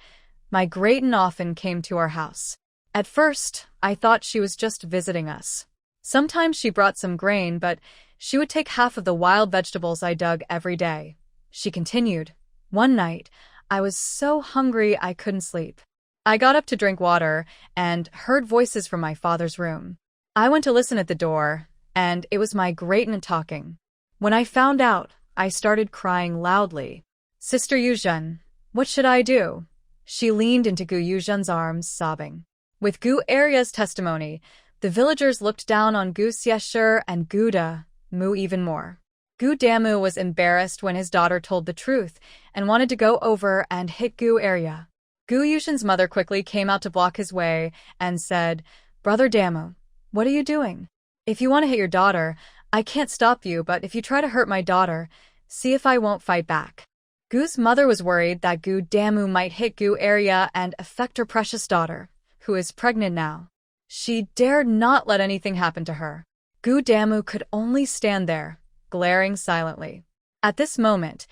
my great-aunt often came to our house. At first, I thought she was just visiting us. Sometimes she brought some grain, but she would take half of the wild vegetables I dug every day." She continued, "One night, I was so hungry I couldn't sleep. I got up to drink water and heard voices from my father's room. I went to listen at the door, and it was my great-aunt talking. When I found out, I started crying loudly. Sister Yuzhen, what should I do?" She leaned into Gu Yuzhen's arms, sobbing. With Gu Arya's testimony, the villagers looked down on Gu Xiesher and Gu Damu even more. Gu Damu was embarrassed when his daughter told the truth and wanted to go over and hit Gu Arya. Gu Yuzhen's mother quickly came out to block his way and said, "Brother Damu, what are you doing? If you want to hit your daughter, I can't stop you, but if you try to hurt my daughter, see if I won't fight back." Gu's mother was worried that Gu Damu might hit Gu Arya and affect her precious daughter, who is pregnant now. She dared not let anything happen to her. Gu Damu could only stand there, glaring silently. At this moment,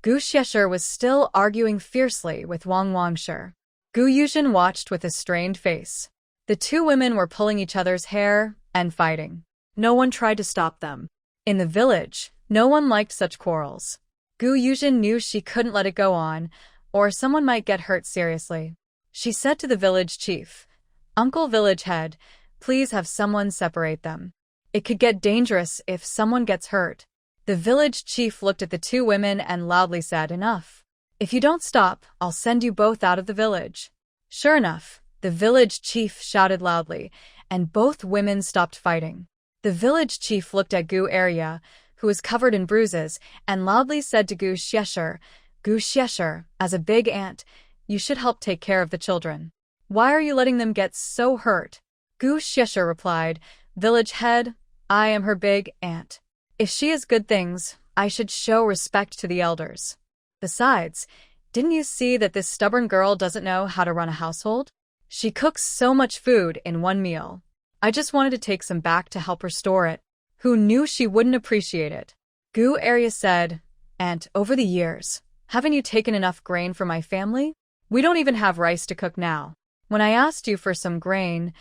Gu Xiesher was still arguing fiercely with Wang Wangsher. Gu Yuzhen watched with a strained face. The two women were pulling each other's hair and fighting. No one tried to stop them. In the village, no one liked such quarrels. Gu Yuzhen knew she couldn't let it go on, or someone might get hurt seriously. She said to the village chief, "Uncle Village Head, please have someone separate them. It could get dangerous if someone gets hurt." The village chief looked at the two women and loudly said, "Enough. If you don't stop, I'll send you both out of the village." Sure enough, the village chief shouted loudly, and both women stopped fighting. The village chief looked at Gu Arya, who was covered in bruises, and loudly said to Gu Xiesher, "Gu Xiesher, as a big aunt, you should help take care of the children. Why are you letting them get so hurt?" Gu Xiesher replied, "Village head, I am her big aunt. If she is good things, I should show respect to the elders. Besides, didn't you see that this stubborn girl doesn't know how to run a household? She cooks so much food in one meal. I just wanted to take some back to help her store it. Who knew she wouldn't appreciate it? Gu Arya said, "Aunt, over the years, haven't you taken enough grain for my family? We don't even have rice to cook now. When I asked you for some grain,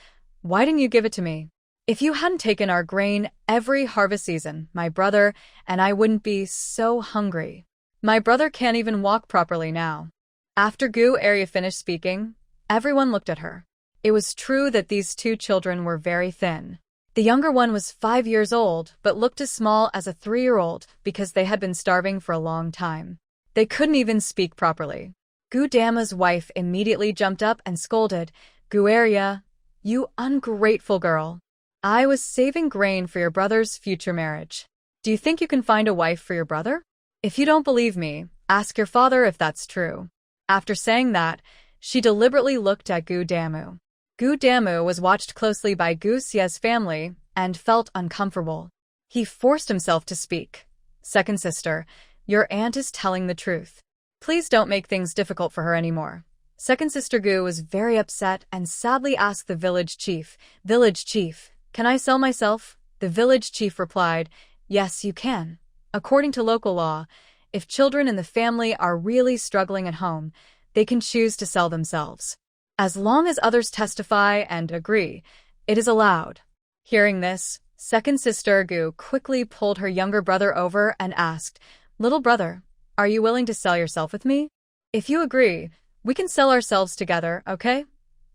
why didn't you give it to me? If you hadn't taken our grain every harvest season, my brother and I wouldn't be so hungry. My brother can't even walk properly now." After Gu Arya finished speaking, everyone looked at her. It was true that these two children were very thin. The younger one was 5 years old, but looked as small as a 3-year-old because they had been starving for a long time. They couldn't even speak properly. Gu Dama's wife immediately jumped up and scolded, "Gu Arya, you ungrateful girl. I was saving grain for your brother's future marriage. Do you think you can find a wife for your brother? If you don't believe me, ask your father if that's true." After saying that, she deliberately looked at Gu Damu. Gu Damu was watched closely by Gu Xie's family and felt uncomfortable. He forced himself to speak. "Second sister, your aunt is telling the truth. Please don't make things difficult for her anymore." Second sister Gu was very upset and sadly asked the village chief, "Village chief, can I sell myself?" The village chief replied, "Yes, you can. According to local law, if children in the family are really struggling at home, they can choose to sell themselves. As long as others testify and agree, it is allowed." Hearing this, second sister Gu quickly pulled her younger brother over and asked, "Little brother, are you willing to sell yourself with me? If you agree, we can sell ourselves together, okay?"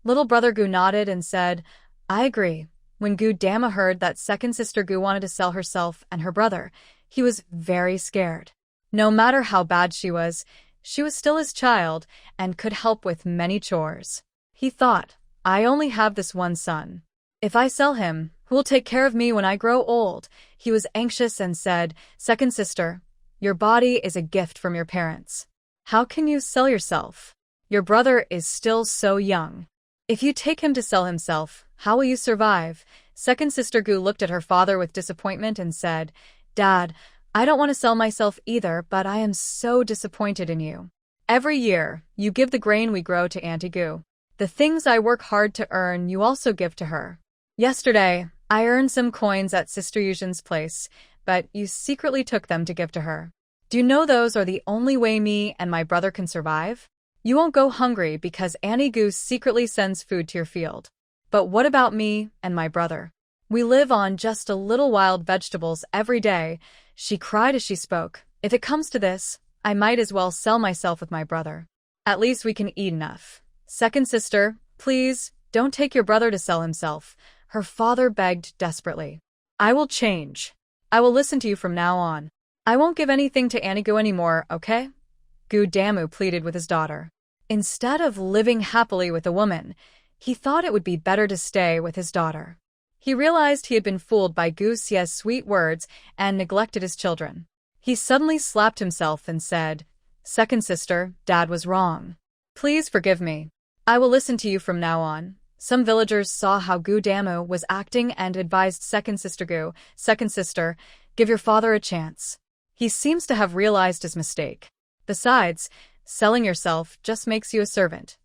Little brother Gu nodded and said, "I agree." When Gu Dama heard that second sister Gu wanted to sell herself and her brother, he was very scared. No matter how bad she was still his child and could help with many chores. He thought, "I only have this one son. If I sell him, who will take care of me when I grow old?" He was anxious and said, "Second sister, your body is a gift from your parents. How can you sell yourself? Your brother is still so young. If you take him to sell himself, how will you survive?" Second sister Gu looked at her father with disappointment and said, "Dad, I don't want to sell myself either, but I am so disappointed in you. Every year, you give the grain we grow to Auntie Gu. The things I work hard to earn, you also give to her. Yesterday, I earned some coins at Sister Yuzhen's place, but you secretly took them to give to her. Do you know those are the only way me and my brother can survive? You won't go hungry because Auntie Gu secretly sends food to your field. But what about me and my brother? We live on just a little wild vegetables every day." She cried as she spoke. "If it comes to this, I might as well sell myself with my brother. At least we can eat enough." "Second sister, please, don't take your brother to sell himself," her father begged desperately. "I will change. I will listen to you from now on. I won't give anything to Auntie Gu anymore, okay?" Gu Damu pleaded with his daughter. Instead of living happily with a woman, he thought it would be better to stay with his daughter. He realized he had been fooled by Gu Xie's sweet words and neglected his children. He suddenly slapped himself and said, "Second sister, Dad was wrong. Please forgive me. I will listen to you from now on." Some villagers saw how Gu Damu was acting and advised second sister Gu, "Second sister, give your father a chance. He seems to have realized his mistake. Besides, selling yourself just makes you a servant.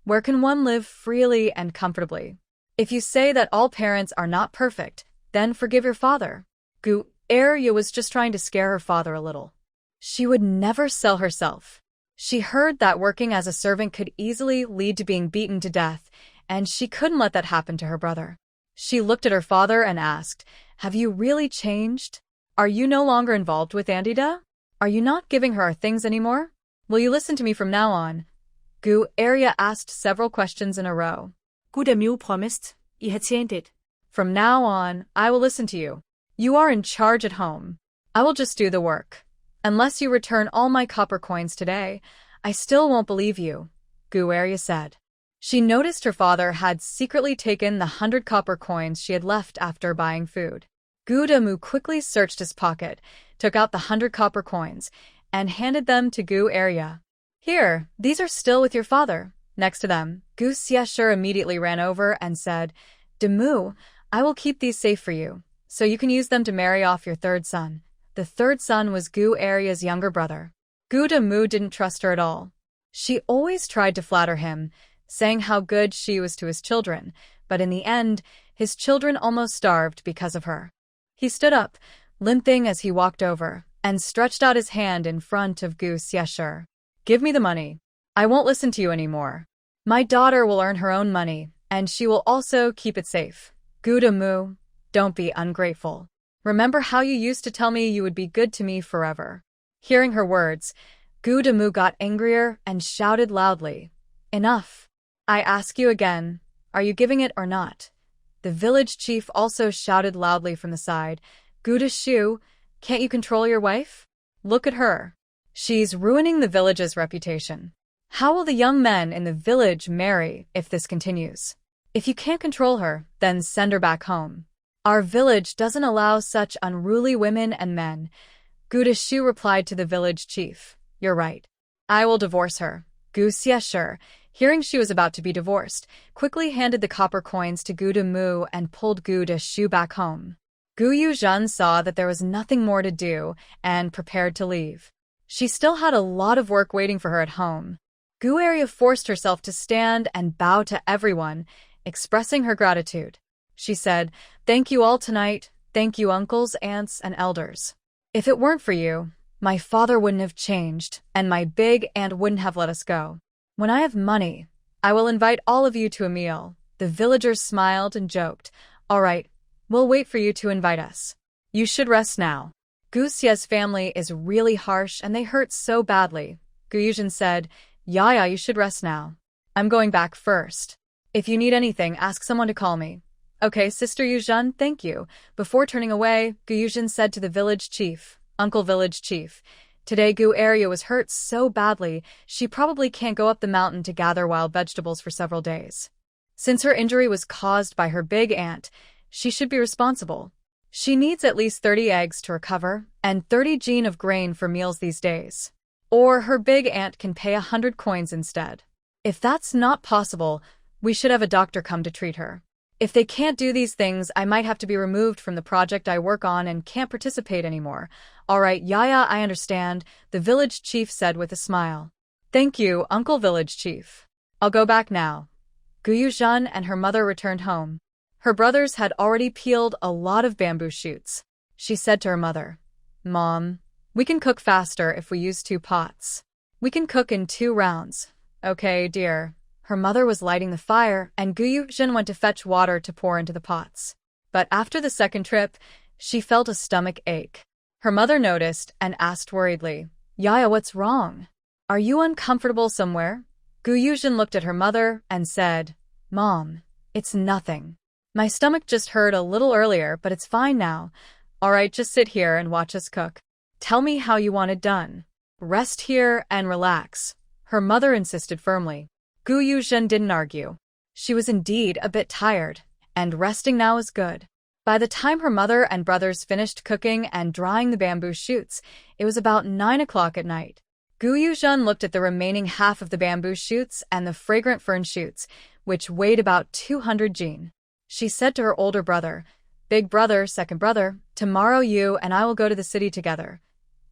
Where can one live freely and comfortably? If you say that all parents are not perfect, then forgive your father." Gu Arya was just trying to scare her father a little. She would never sell herself. She heard that working as a servant could easily lead to being beaten to death, and she couldn't let that happen to her brother. She looked at her father and asked, "Have you really changed? Are you no longer involved with Auntie Da? Are you not giving her our things anymore? Will you listen to me from now on?" Gu Arya asked several questions in a row. Gu Damu promised, "I had tjent it." "From now on, I will listen to you. You are in charge at home. I will just do the work. Unless you return all my copper coins today, I still won't believe you," Gu Arya said. She noticed her father had secretly taken the 100 copper coins she had left after buying food. Gu Damu quickly searched his pocket, took out the 100 copper coins, and handed them to Gu Arya. "Here, these are still with your father." Next to them, Gu Xieshur immediately ran over and said, "Damu, I will keep these safe for you, so you can use them to marry off your third son." The third son was Gu Arya's younger brother. Gu Damu didn't trust her at all. She always tried to flatter him, saying how good she was to his children, but in the end, his children almost starved because of her. He stood up, limping as he walked over, and stretched out his hand in front of Gu Xieshe. Give me the money. I won't listen to you anymore. My daughter will earn her own money, and she will also keep it safe. Gu Demu, don't be ungrateful. Remember how you used to tell me you would be good to me forever. Hearing her words, Gu Demu got angrier and shouted loudly, Enough! I ask you again, are you giving it or not? The village chief also shouted loudly from the side, Gu Deshu, can't you control your wife? Look at her. She's ruining the village's reputation. How will the young men in the village marry if this continues? If you can't control her, then send her back home. Our village doesn't allow such unruly women and men. Gu Deshu replied to the village chief, You're right. I will divorce her. Gu Xieshe, hearing she was about to be divorced, quickly handed the copper coins to Gu Demu and pulled Gu Deshu back home. Gu Yuzhen saw that there was nothing more to do and prepared to leave. She still had a lot of work waiting for her at home. Gu Area forced herself to stand and bow to everyone, expressing her gratitude. She said, Thank you all tonight, thank you uncles, aunts, and elders. If it weren't for you, my father wouldn't have changed, and my big aunt wouldn't have let us go. When I have money, I will invite all of you to a meal. The villagers smiled and joked, All right, we'll wait for you to invite us. You should rest now. Gu Xie's family is really harsh and they hurt so badly. Gu Yuzhen said, Yaya, you should rest now. I'm going back first. If you need anything, ask someone to call me. Okay, Sister Yuzhen, thank you. Before turning away, Gu Yuzhen said to the village chief, Uncle Village Chief, today Gu Area was hurt so badly, she probably can't go up the mountain to gather wild vegetables for several days. Since her injury was caused by her big aunt, she should be responsible. She needs at least 30 eggs to recover, and 30 jin of grain for meals these days. Or her big aunt can pay 100 coins instead. If that's not possible, we should have a doctor come to treat her. If they can't do these things, I might have to be removed from the project I work on and can't participate anymore. All right, Yaya, I understand, the village chief said with a smile. Thank you, Uncle Village Chief. I'll go back now. Gu Yuzhen and her mother returned home. Her brothers had already peeled a lot of bamboo shoots. She said to her mother, Mom, we can cook faster if we use 2 pots. We can cook in 2 rounds. Okay, dear. Her mother was lighting the fire, and Gu Yuzhen went to fetch water to pour into the pots. But after the second trip, she felt a stomach ache. Her mother noticed and asked worriedly, Yaya, what's wrong? Are you uncomfortable somewhere? Gu Yuzhen looked at her mother and said, Mom, it's nothing. My stomach just hurt a little earlier, but it's fine now. All right, just sit here and watch us cook. Tell me how you want it done. Rest here and relax. Her mother insisted firmly. Gu Yuzhen didn't argue. She was indeed a bit tired, and resting now is good. By the time her mother and brothers finished cooking and drying the bamboo shoots, it was about 9 o'clock at night. Gu Yuzhen looked at the remaining half of the bamboo shoots and the fragrant fern shoots, which weighed about 200 jin. She said to her older brother, Big brother, second brother, tomorrow you and I will go to the city together.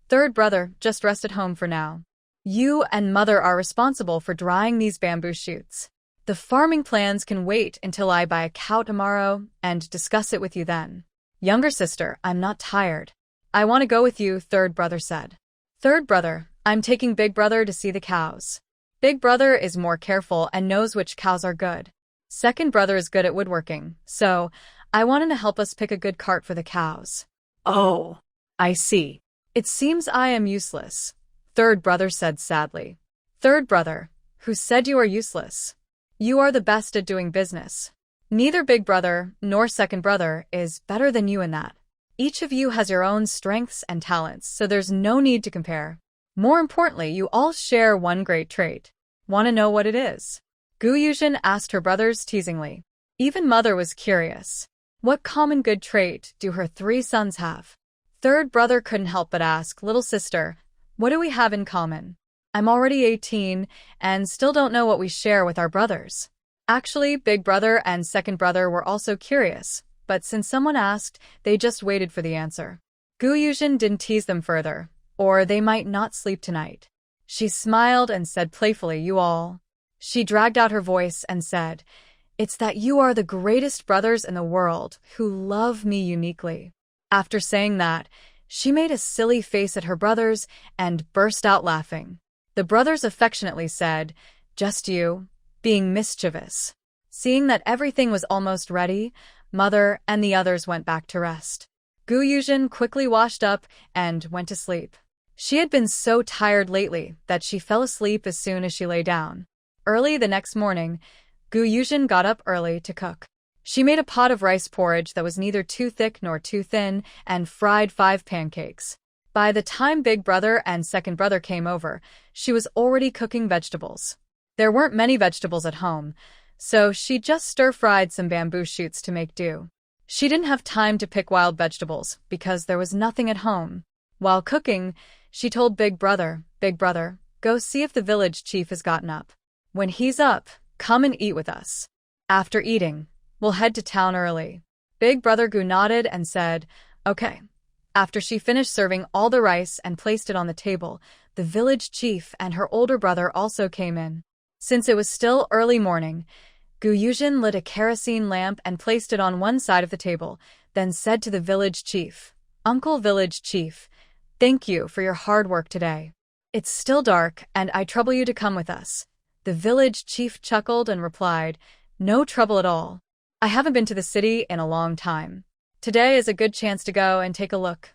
Third brother, just rest at home for now. You and mother are responsible for drying these bamboo shoots. The farming plans can wait until I buy a cow tomorrow and discuss it with you then. Younger sister, I'm not tired. I want to go with you, third brother said. Third brother, I'm taking big brother to see the cows. Big brother is more careful and knows which cows are good. Second brother is good at woodworking, so I want him to help us pick a good cart for the cows. Oh, I see. It seems I am useless, third brother said sadly. Third brother, who said you are useless? You are the best at doing business. Neither big brother nor second brother is better than you in that. Each of you has your own strengths and talents, so there's no need to compare. More importantly, you all share one great trait. Want to know what it is? Gu Yuzhen asked her brothers teasingly. Even mother was curious. What common good trait do her 3 sons have? Third brother couldn't help but ask, little sister, what do we have in common? I'm already 18 and still don't know what we share with our brothers. Actually, big brother and second brother were also curious, but since someone asked, they just waited for the answer. Gu Yuzhen didn't tease them further, or they might not sleep tonight. She smiled and said playfully, you all She dragged out her voice and said, "It's that you are the greatest brothers in the world who love me uniquely." After saying that, she made a silly face at her brothers and burst out laughing. The brothers affectionately said, "Just you, being mischievous." Seeing that everything was almost ready, Mother and the others went back to rest. Yuzhen quickly washed up and went to sleep. She had been so tired lately that she fell asleep as soon as she lay down. Early the next morning, Yuzhen got up early to cook. She made a pot of rice porridge that was neither too thick nor too thin and fried 5 pancakes. By the time Big Brother and Second Brother came over, she was already cooking vegetables. There weren't many vegetables at home, so she just stir-fried some bamboo shoots to make do. She didn't have time to pick wild vegetables because there was nothing at home. While cooking, she told Big Brother, "Big Brother, go see if the village chief has gotten up. When he's up, come and eat with us. After eating, we'll head to town early." Big Brother nodded and said, "Okay." After she finished serving all the rice and placed it on the table, the village chief and her older brother also came in. Since it was still early morning, Yuzhen lit a kerosene lamp and placed it on one side of the table, then said to the village chief, "Uncle Village Chief, thank you for your hard work today. It's still dark and I trouble you to come with us." The village chief chuckled and replied, "No trouble at all. I haven't been to the city in a long time. Today is a good chance to go and take a look."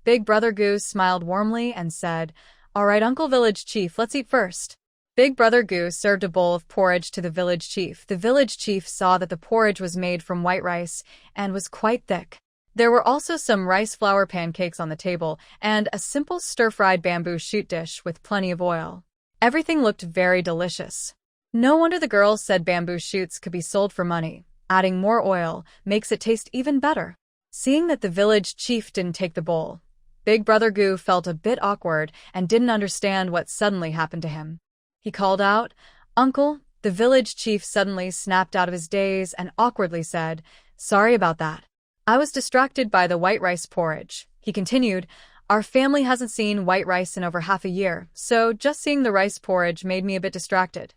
Big Brother Goose smiled warmly and said, "All right, Uncle Village Chief, let's eat first." Big Brother Goose served a bowl of porridge to the village chief. The village chief saw that the porridge was made from white rice and was quite thick. There were also some rice flour pancakes on the table and a simple stir-fried bamboo shoot dish with plenty of oil. Everything looked very delicious. No wonder the girls said bamboo shoots could be sold for money. Adding more oil makes it taste even better. Seeing that the village chief didn't take the bowl, Big Brother Goo felt a bit awkward and didn't understand what suddenly happened to him. He called out, "Uncle." The village chief suddenly snapped out of his daze and awkwardly said, "Sorry about that. I was distracted by the white rice porridge." He continued, "Our family hasn't seen white rice in over half a year, so just seeing the rice porridge made me a bit distracted."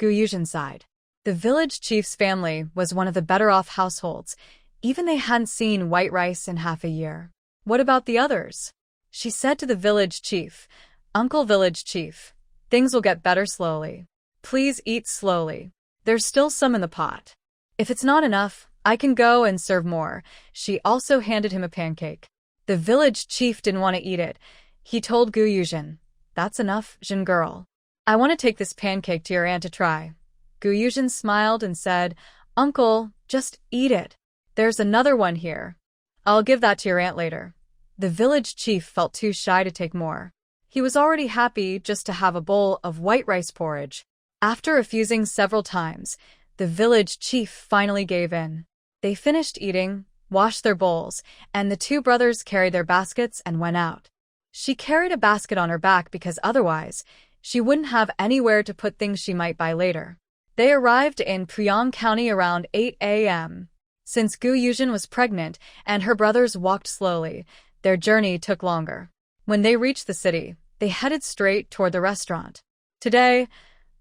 Yuzhen sighed. The village chief's family was one of the better-off households. Even they hadn't seen white rice in half a year. What about the others? She said to the village chief, "Uncle Village Chief, things will get better slowly. Please eat slowly. There's still some in the pot. If it's not enough, I can go and serve more." She also handed him a pancake. The village chief didn't want to eat it. He told Yuzhen, "That's enough, Zhen girl. I want to take this pancake to your aunt to try." Yuzhen smiled and said, "Uncle, just eat it. There's another one here. I'll give that to your aunt later." The village chief felt too shy to take more. He was already happy just to have a bowl of white rice porridge. After refusing several times, the village chief finally gave in. They finished eating, washed their bowls, and the two brothers carried their baskets and went out. She carried a basket on her back because otherwise, she wouldn't have anywhere to put things she might buy later. They arrived in Puyang County around 8 a.m. Since Yuzhen was pregnant and her brothers walked slowly, their journey took longer. When they reached the city, they headed straight toward the restaurant. Today,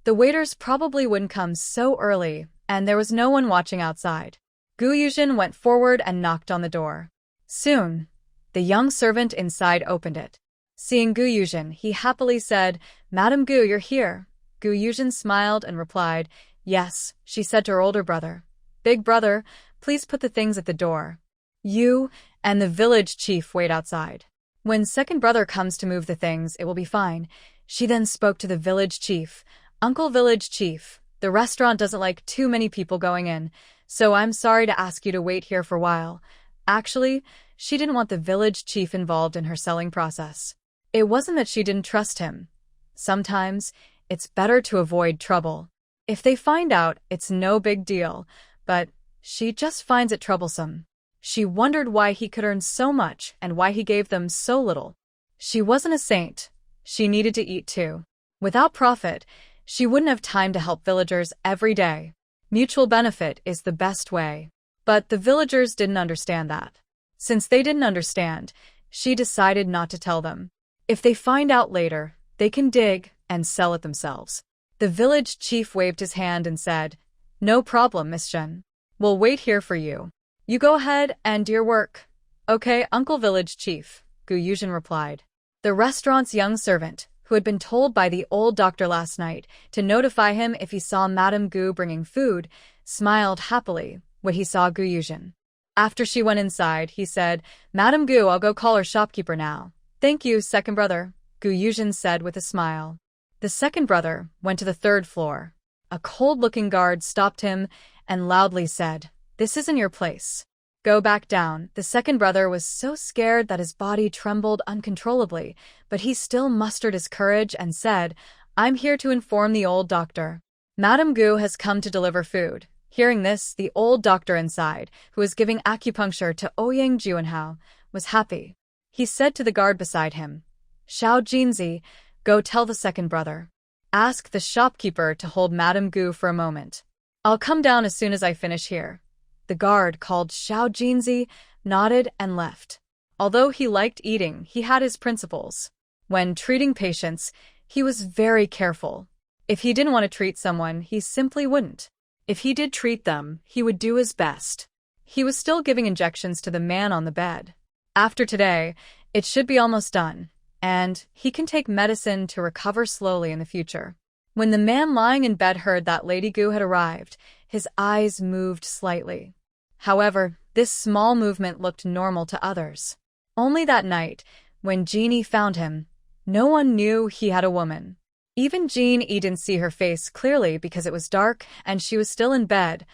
the waiters probably wouldn't come so early, and there was no one watching outside. Yuzhen went forward and knocked on the door. Soon, the young servant inside opened it. Seeing Yuzhen, he happily said, "Madam Gu, you're here." Yuzhen smiled and replied, "Yes," she said to her older brother. "Big Brother, please put the things at the door. You and the village chief wait outside. When Second Brother comes to move the things, it will be fine." She then spoke to the village chief. "Uncle Village Chief, the restaurant doesn't like too many people going in, so I'm sorry to ask you to wait here for a while." Actually, she didn't want the village chief involved in her selling process. It wasn't that she didn't trust him. Sometimes, it's better to avoid trouble. If they find out, it's no big deal, but she just finds it troublesome. She wondered why he could earn so much and why he gave them so little. She wasn't a saint. She needed to eat too. Without profit, she wouldn't have time to help villagers every day. Mutual benefit is the best way. But the villagers didn't understand that. Since they didn't understand, she decided not to tell them. If they find out later, they can dig and sell it themselves. The village chief waved his hand and said, "No problem, Miss Shen. We'll wait here for you. You go ahead and do your work." "Okay, Uncle Village Chief," Yuzhen replied. The restaurant's young servant, who had been told by the old doctor last night to notify him if he saw Madame Gu bringing food, smiled happily when he saw Yuzhen. After she went inside, he said, "Madame Gu, I'll go call her shopkeeper now." "Thank you, second brother," Yuzhen said with a smile. The second brother went to the third floor. A cold-looking guard stopped him and loudly said, "This isn't your place. Go back down." The second brother was so scared that his body trembled uncontrollably, but he still mustered his courage and said, "I'm here to inform the old doctor. Madame Gu has come to deliver food." Hearing this, the old doctor inside, who was giving acupuncture to Ouyang Juanhao, was happy. He said to the guard beside him, "Xiao Jinzi, go tell the second brother. Ask the shopkeeper to hold Madame Gu for a moment. I'll come down as soon as I finish here." The guard, called Xiao Jinzi, nodded and left. Although he liked eating, he had his principles. When treating patients, he was very careful. If he didn't want to treat someone, he simply wouldn't. If he did treat them, he would do his best. He was still giving injections to the man on the bed. After today, it should be almost done, and he can take medicine to recover slowly in the future. When the man lying in bed heard that Lady Gu had arrived, his eyes moved slightly. However, this small movement looked normal to others. Only that night, when Jeannie found him, no one knew he had a woman. Even Jeannie didn't see her face clearly because it was dark and she was still in bed,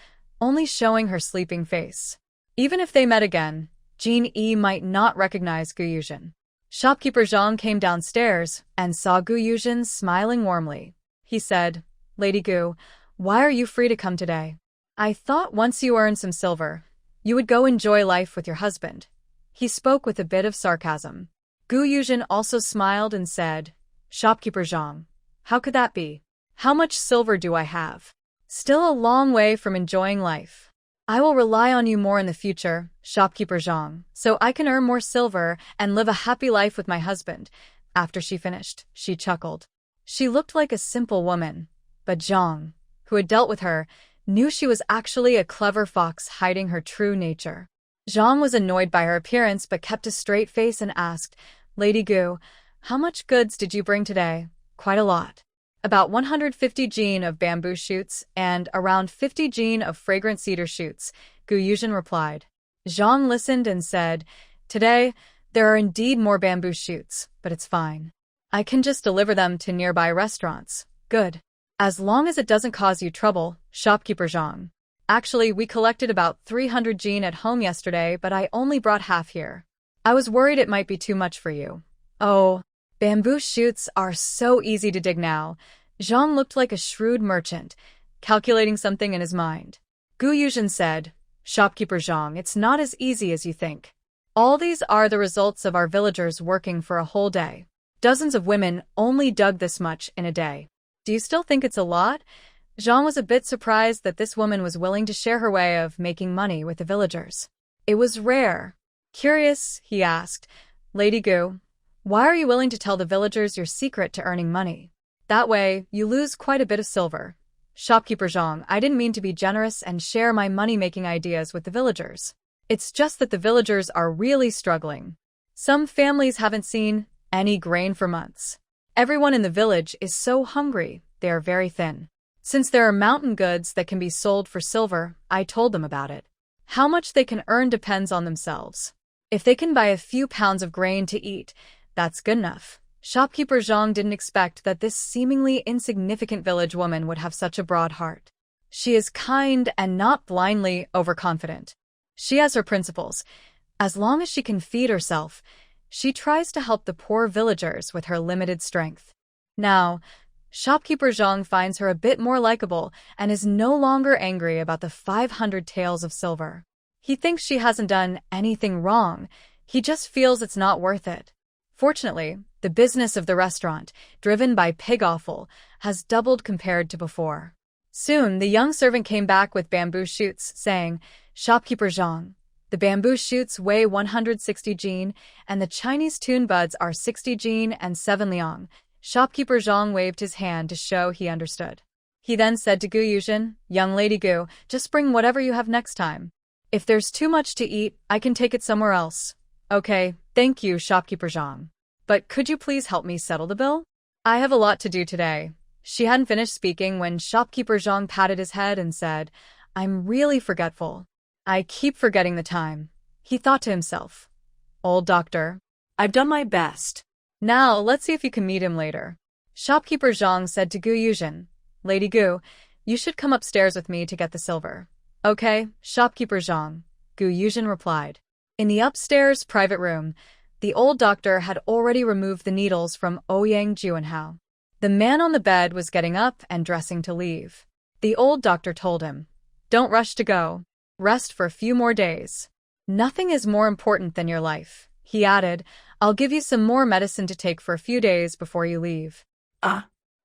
only showing her sleeping face. Even if they met again, Jeannie might not recognize Yuzhen. Shopkeeper Zhang came downstairs and saw Yuzhen smiling warmly. He said, "Lady Gu, why are you free to come today? I thought once you earned some silver, you would go enjoy life with your husband." He spoke with a bit of sarcasm. Yuzhen also smiled and said, "Shopkeeper Zhang, how could that be? How much silver do I have? Still a long way from enjoying life. I will rely on you more in the future, Shopkeeper Zhang, so I can earn more silver and live a happy life with my husband." After she finished, she chuckled. She looked like a simple woman, but Zhang, who had dealt with her, knew she was actually a clever fox hiding her true nature. Zhang was annoyed by her appearance but kept a straight face and asked, "Lady Gu, how much goods did you bring today?" "Quite a lot. About 150 jin of bamboo shoots and around 50 jin of fragrant cedar shoots," Yuzhen replied. Zhang listened and said, "Today, there are indeed more bamboo shoots, but it's fine. I can just deliver them to nearby restaurants." "Good. As long as it doesn't cause you trouble, Shopkeeper Zhang. Actually, we collected about 300 jin at home yesterday, but I only brought half here. I was worried it might be too much for you." "Oh, bamboo shoots are so easy to dig now." Zhang looked like a shrewd merchant, calculating something in his mind. Yuzhen said, "Shopkeeper Zhang, it's not as easy as you think. All these are the results of our villagers working for a whole day. Dozens of women only dug this much in a day. Do you still think it's a lot?" Zhang was a bit surprised that this woman was willing to share her way of making money with the villagers. It was rare. Curious, he asked, "Lady Gu, why are you willing to tell the villagers your secret to earning money? That way, you lose quite a bit of silver." "Shopkeeper Zhang, I didn't mean to be generous and share my money-making ideas with the villagers. It's just that the villagers are really struggling. Some families haven't seen any grain for months. Everyone in the village is so hungry, they are very thin. Since there are mountain goods that can be sold for silver, I told them about it. How much they can earn depends on themselves. If they can buy a few pounds of grain to eat, that's good enough." Shopkeeper Zhang didn't expect that this seemingly insignificant village woman would have such a broad heart. She is kind and not blindly overconfident. She has her principles. As long as she can feed herself, she tries to help the poor villagers with her limited strength. Now, Shopkeeper Zhang finds her a bit more likable and is no longer angry about the 500 taels of silver. He thinks she hasn't done anything wrong, he just feels it's not worth it. Fortunately, the business of the restaurant, driven by pig offal, has doubled compared to before. Soon, the young servant came back with bamboo shoots, saying, "Shopkeeper Zhang, the bamboo shoots weigh 160 jin, and the Chinese tune buds are 60 jin and 7 liang. Shopkeeper Zhang waved his hand to show he understood. He then said to Gu Yuzhen, "Young lady Gu, just bring whatever you have next time. If there's too much to eat, I can take it somewhere else." "Okay, thank you, Shopkeeper Zhang. But could you please help me settle the bill? I have a lot to do today." She hadn't finished speaking when Shopkeeper Zhang patted his head and said, "I'm really forgetful. I keep forgetting the time." He thought to himself, "Old doctor, I've done my best. now let's see if you can meet him later." Shopkeeper Zhang said to Gu Yuzhen, "Lady Gu, you should come upstairs with me to get the silver." "Okay, Shopkeeper Zhang," Gu Yuzhen replied. In the upstairs private room, the old doctor had already removed the needles from Ouyang Juanhao. The man on the bed was getting up and dressing to leave. The old doctor told him, "Don't rush to go. Rest for a few more days. Nothing is more important than your life." He added, "I'll give you some more medicine to take for a few days before you leave."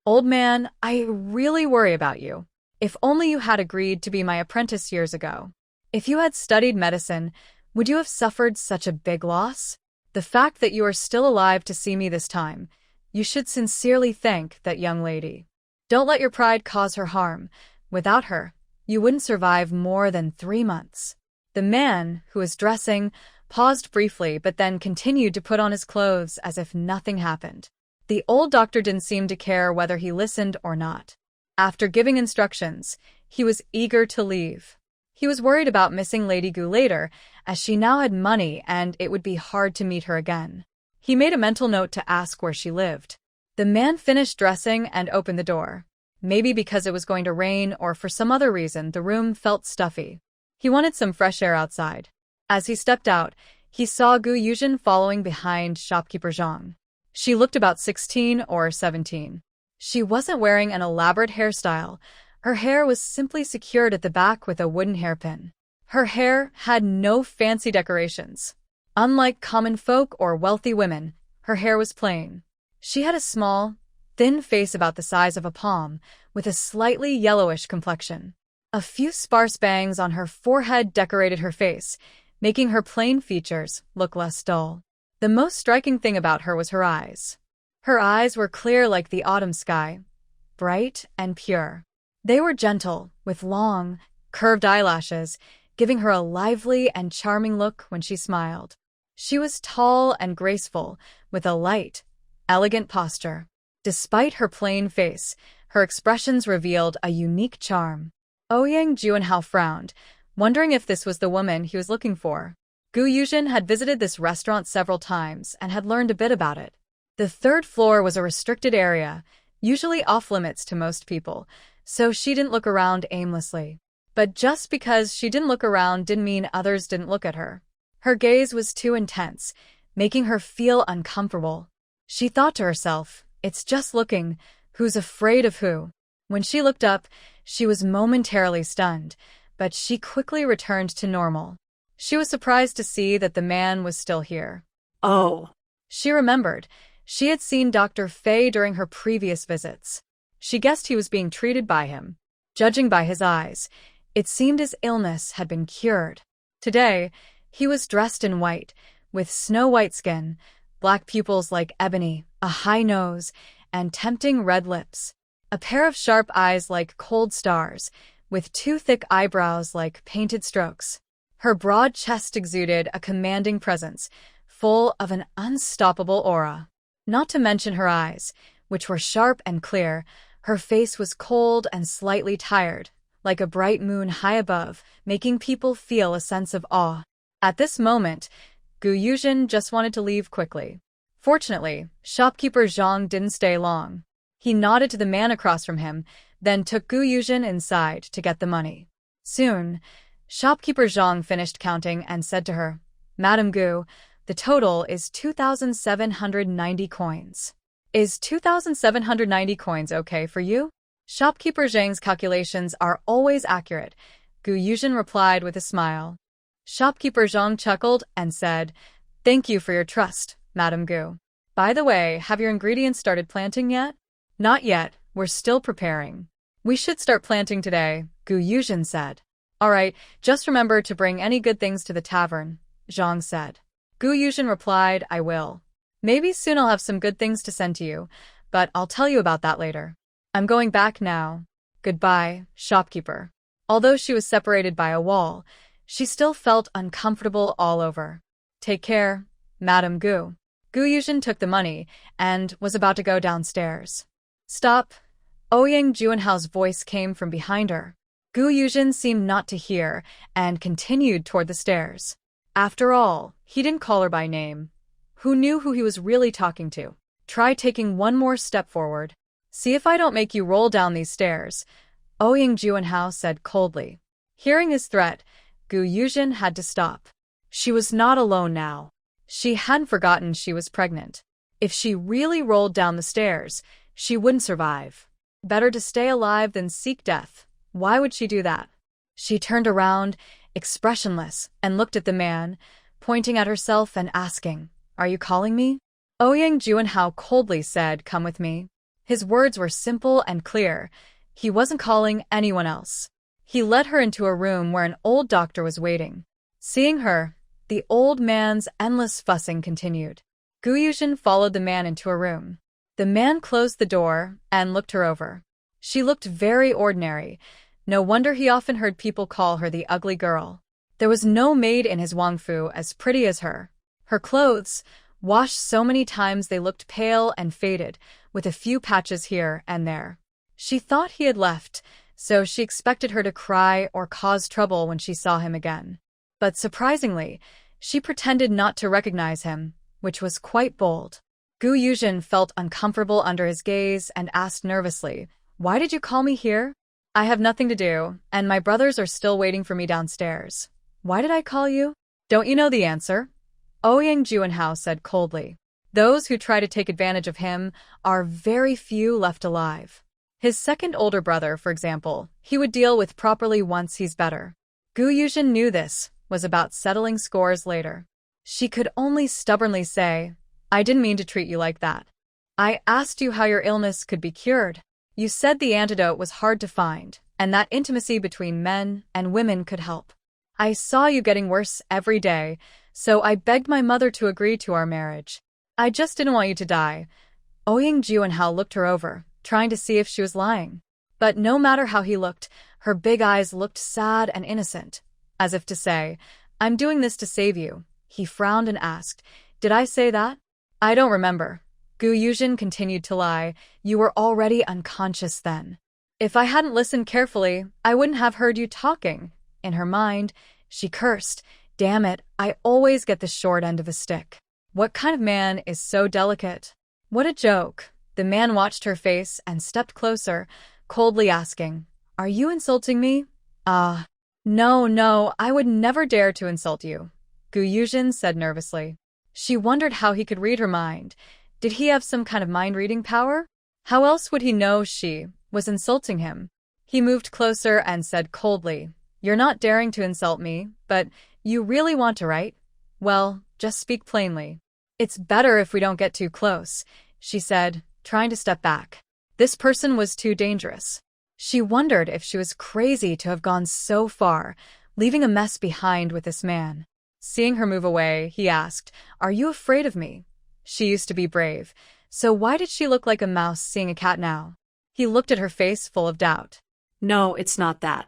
Old man, I really worry about you. If only you had agreed to be my apprentice years ago. If you had studied medicine, would you have suffered such a big loss? The fact that you are still alive to see me this time, you should sincerely thank that young lady. Don't let your pride cause her harm. Without her, you wouldn't survive more than 3 months." The man, who was dressing, paused briefly but then continued to put on his clothes as if nothing happened. The old doctor didn't seem to care whether he listened or not. After giving instructions, he was eager to leave. He was worried about missing Lady Gu later, as she now had money and it would be hard to meet her again. He made a mental note to ask where she lived. The man finished dressing and opened the door. Maybe because it was going to rain or for some other reason, the room felt stuffy. He wanted some fresh air outside. As he stepped out, he saw Gu Yuzhen following behind Shopkeeper Zhang. She looked about 16 or 17. She wasn't wearing an elaborate hairstyle. Her hair was simply secured at the back with a wooden hairpin. Her hair had no fancy decorations. Unlike common folk or wealthy women, her hair was plain. She had a small, thin face about the size of a palm, with a slightly yellowish complexion. A few sparse bangs on her forehead decorated her face, making her plain features look less dull. The most striking thing about her was her eyes. Her eyes were clear like the autumn sky, bright and pure. They were gentle, with long, curved eyelashes, giving her a lively and charming look when she smiled. She was tall and graceful, with a light, elegant posture. Despite her plain face, her expressions revealed a unique charm. Ouyang Juanhao frowned, wondering if this was the woman he was looking for. Gu Yuzhen had visited this restaurant several times and had learned a bit about it. The 3rd floor was a restricted area, usually off-limits to most people, so she didn't look around aimlessly. But just because she didn't look around didn't mean others didn't look at her. Her gaze was too intense, making her feel uncomfortable. She thought to herself, "It's just looking, who's afraid of who?" When she looked up, she was momentarily stunned, but she quickly returned to normal. She was surprised to see that the man was still here. Oh. She remembered. She had seen Dr. Fei during her previous visits. She guessed he was being treated by him. Judging by his eyes, it seemed his illness had been cured. Today, he was dressed in white, with snow-white skin, black pupils like ebony, a high nose, and tempting red lips. A pair of sharp eyes like cold stars, with 2 thick eyebrows like painted strokes. Her broad chest exuded a commanding presence, full of an unstoppable aura. Not to mention her eyes, which were sharp and clear. Her face was cold and slightly tired, like a bright moon high above, making people feel a sense of awe. At this moment, Gu Yuzhen just wanted to leave quickly. Fortunately, Shopkeeper Zhang didn't stay long. He nodded to the man across from him, then took Gu Yuzhen inside to get the money. Soon, Shopkeeper Zhang finished counting and said to her, "Madam Gu, the total is 2,790 coins. Is 2,790 coins okay for you?" Shopkeeper Zhang's calculations are always accurate, Gu Yuzhen replied with a smile. Shopkeeper Zhang chuckled and said, "Thank you for your trust, Madam Gu. By the way, have your ingredients started planting yet?" "Not yet, we're still preparing." "We should start planting today," Gu Yuzhen said. "All right, just remember to bring any good things to the tavern," Zhang said. Gu Yuzhen replied, "I will. Maybe soon I'll have some good things to send to you, but I'll tell you about that later. I'm going back now. Goodbye, shopkeeper. Although she was separated by a wall, she still felt uncomfortable all over. Take care, Madame Gu. Gu Yuzhen took the money and was about to go downstairs. Stop. Ouyang Juanhao's voice came from behind her. Gu Yuzhen seemed not to hear and continued toward the stairs. After all, he didn't call her by name. Who knew who he was really talking to? Try taking one more step forward. See if I don't make you roll down these stairs, Ouyang Juanhao said coldly. Hearing his threat, Gu Yuzhen had to stop. She was not alone now. She hadn't forgotten she was pregnant. If she really rolled down the stairs, she wouldn't survive. Better to stay alive than seek death. Why would she do that? She turned around, expressionless, and looked at the man, pointing at herself and asking, Are you calling me? Ouyang Juanhao coldly said, Come with me. His words were simple and clear. He wasn't calling anyone else. He led her into a room where an old doctor was waiting. Seeing her, the old man's endless fussing continued. Gu Yuzhen followed the man into a room. The man closed the door and looked her over. She looked very ordinary. No wonder he often heard people call her the ugly girl. There was no maid in his Wangfu as pretty as her. Her clothes, washed so many times they looked pale and faded, with a few patches here and there. She thought he had left, so she expected her to cry or cause trouble when she saw him again. But surprisingly, she pretended not to recognize him, which was quite bold. Gu Yuzhen felt uncomfortable under his gaze and asked nervously, Why did you call me here? I have nothing to do, and my brothers are still waiting for me downstairs. Why did I call you? Don't you know the answer? Ouyang Juanhao said coldly. Those who try to take advantage of him are very few left alive. His second older brother, for example, he would deal with properly once he's better. Gu Yuzhen knew this was about settling scores later. She could only stubbornly say, I didn't mean to treat you like that. I asked you how your illness could be cured. You said the antidote was hard to find, and that intimacy between men and women could help. I saw you getting worse every day, so I begged my mother to agree to our marriage. I just didn't want you to die. Ouyang Juanhao looked her over, trying to see if she was lying. But no matter how he looked, her big eyes looked sad and innocent, as if to say, I'm doing this to save you. He frowned and asked, Did I say that? I don't remember. Gu Yuzhen continued to lie. You were already unconscious then. If I hadn't listened carefully, I wouldn't have heard you talking. In her mind, she cursed, Damn it, I always get the short end of a stick. What kind of man is so delicate? What a joke. The man watched her face and stepped closer, coldly asking, Are you insulting me? No, I would never dare to insult you, Gu Yuzhen said nervously. She wondered how he could read her mind. Did he have some kind of mind-reading power? How else would he know she was insulting him? He moved closer and said coldly, You're not daring to insult me, but you really want to, right? Well, just speak plainly. It's better if we don't get too close, she said, trying to step back. This person was too dangerous. She wondered if she was crazy to have gone so far, leaving a mess behind with this man. Seeing her move away, he asked, Are you afraid of me? She used to be brave, so why did she look like a mouse seeing a cat now? He looked at her face full of doubt. No, it's not that.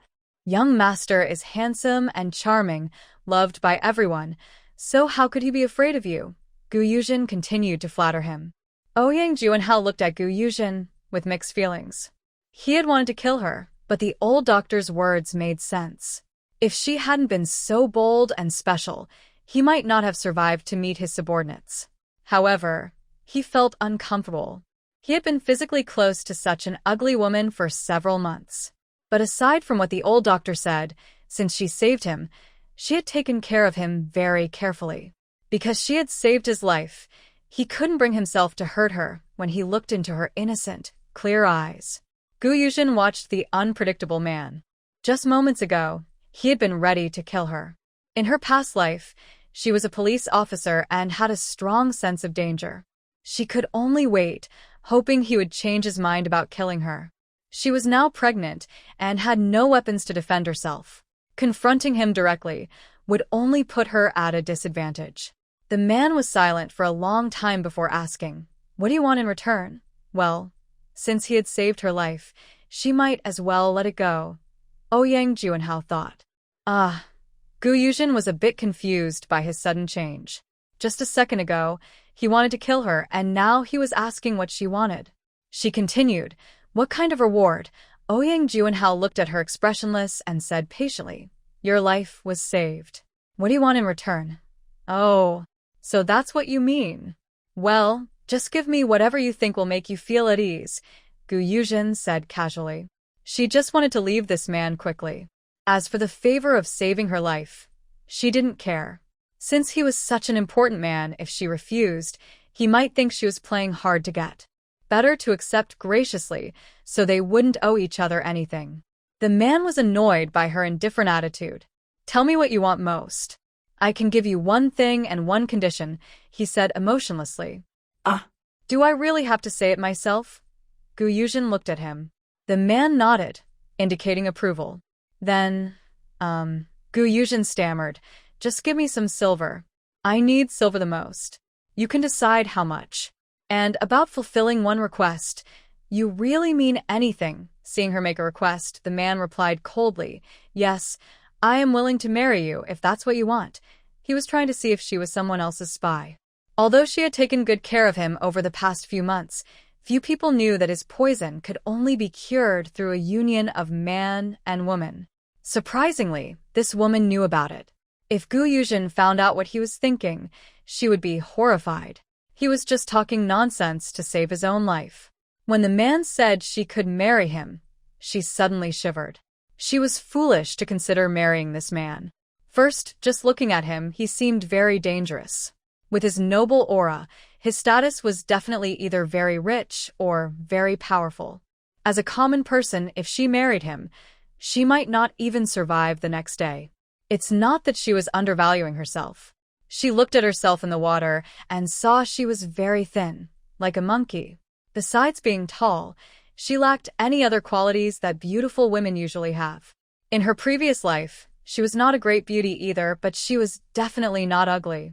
Young master is handsome and charming, loved by everyone, so how could he be afraid of you? Gu Yuzhen continued to flatter him. Ouyang Juanhao looked at Gu Yuzhen with mixed feelings. He had wanted to kill her, but the old doctor's words made sense. If she hadn't been so bold and special, he might not have survived to meet his subordinates. However, he felt uncomfortable. He had been physically close to such an ugly woman for several months. But aside from what the old doctor said, since she saved him, she had taken care of him very carefully. Because she had saved his life, he couldn't bring himself to hurt her when he looked into her innocent, clear eyes. Gu Yuzhen watched the unpredictable man. Just moments ago, he had been ready to kill her. In her past life, she was a police officer and had a strong sense of danger. She could only wait, hoping he would change his mind about killing her. She was now pregnant and had no weapons to defend herself. Confronting him directly would only put her at a disadvantage. The man was silent for a long time before asking, What do you want in return? Well, since he had saved her life, she might as well let it go. Ouyang Juanhao thought. Gu Yuzhen was a bit confused by his sudden change. Just a second ago, he wanted to kill her, and now he was asking what she wanted. She continued, "What kind of reward?" Ouyang Juanhao looked at her expressionless and said patiently, "Your life was saved. What do you want in return?" "Oh, so that's what you mean. Well, just give me whatever you think will make you feel at ease," Gu Yuzhen said casually. She just wanted to leave this man quickly. As for the favor of saving her life, she didn't care. Since he was such an important man, if she refused, he might think she was playing hard to get. Better to accept graciously, so they wouldn't owe each other anything. The man was annoyed by her indifferent attitude. "Tell me what you want most." "I can give you one thing and one condition," he said emotionlessly. Do I really have to say it myself?" Gu Yuzhen looked at him. The man nodded, indicating approval. Then, Gu Yuzhen stammered, "Just give me some silver. I need silver the most. You can decide how much. And about fulfilling one request, you really mean anything?" Seeing her make a request, the man replied coldly, "Yes, I am willing to marry you if that's what you want." He was trying to see if she was someone else's spy. Although she had taken good care of him over the past few months, few people knew that his poison could only be cured through a union of man and woman. Surprisingly, this woman knew about it. If Gu Yuzhen found out what he was thinking, she would be horrified. He was just talking nonsense to save his own life. When the man said she could marry him, she suddenly shivered. She was foolish to consider marrying this man. First, just looking at him, he seemed very dangerous. With his noble aura, his status was definitely either very rich or very powerful. As a common person, if she married him, she might not even survive the next day. It's not that she was undervaluing herself. She looked at herself in the water and saw she was very thin, like a monkey. Besides being tall, she lacked any other qualities that beautiful women usually have. In her previous life, she was not a great beauty either, but she was definitely not ugly.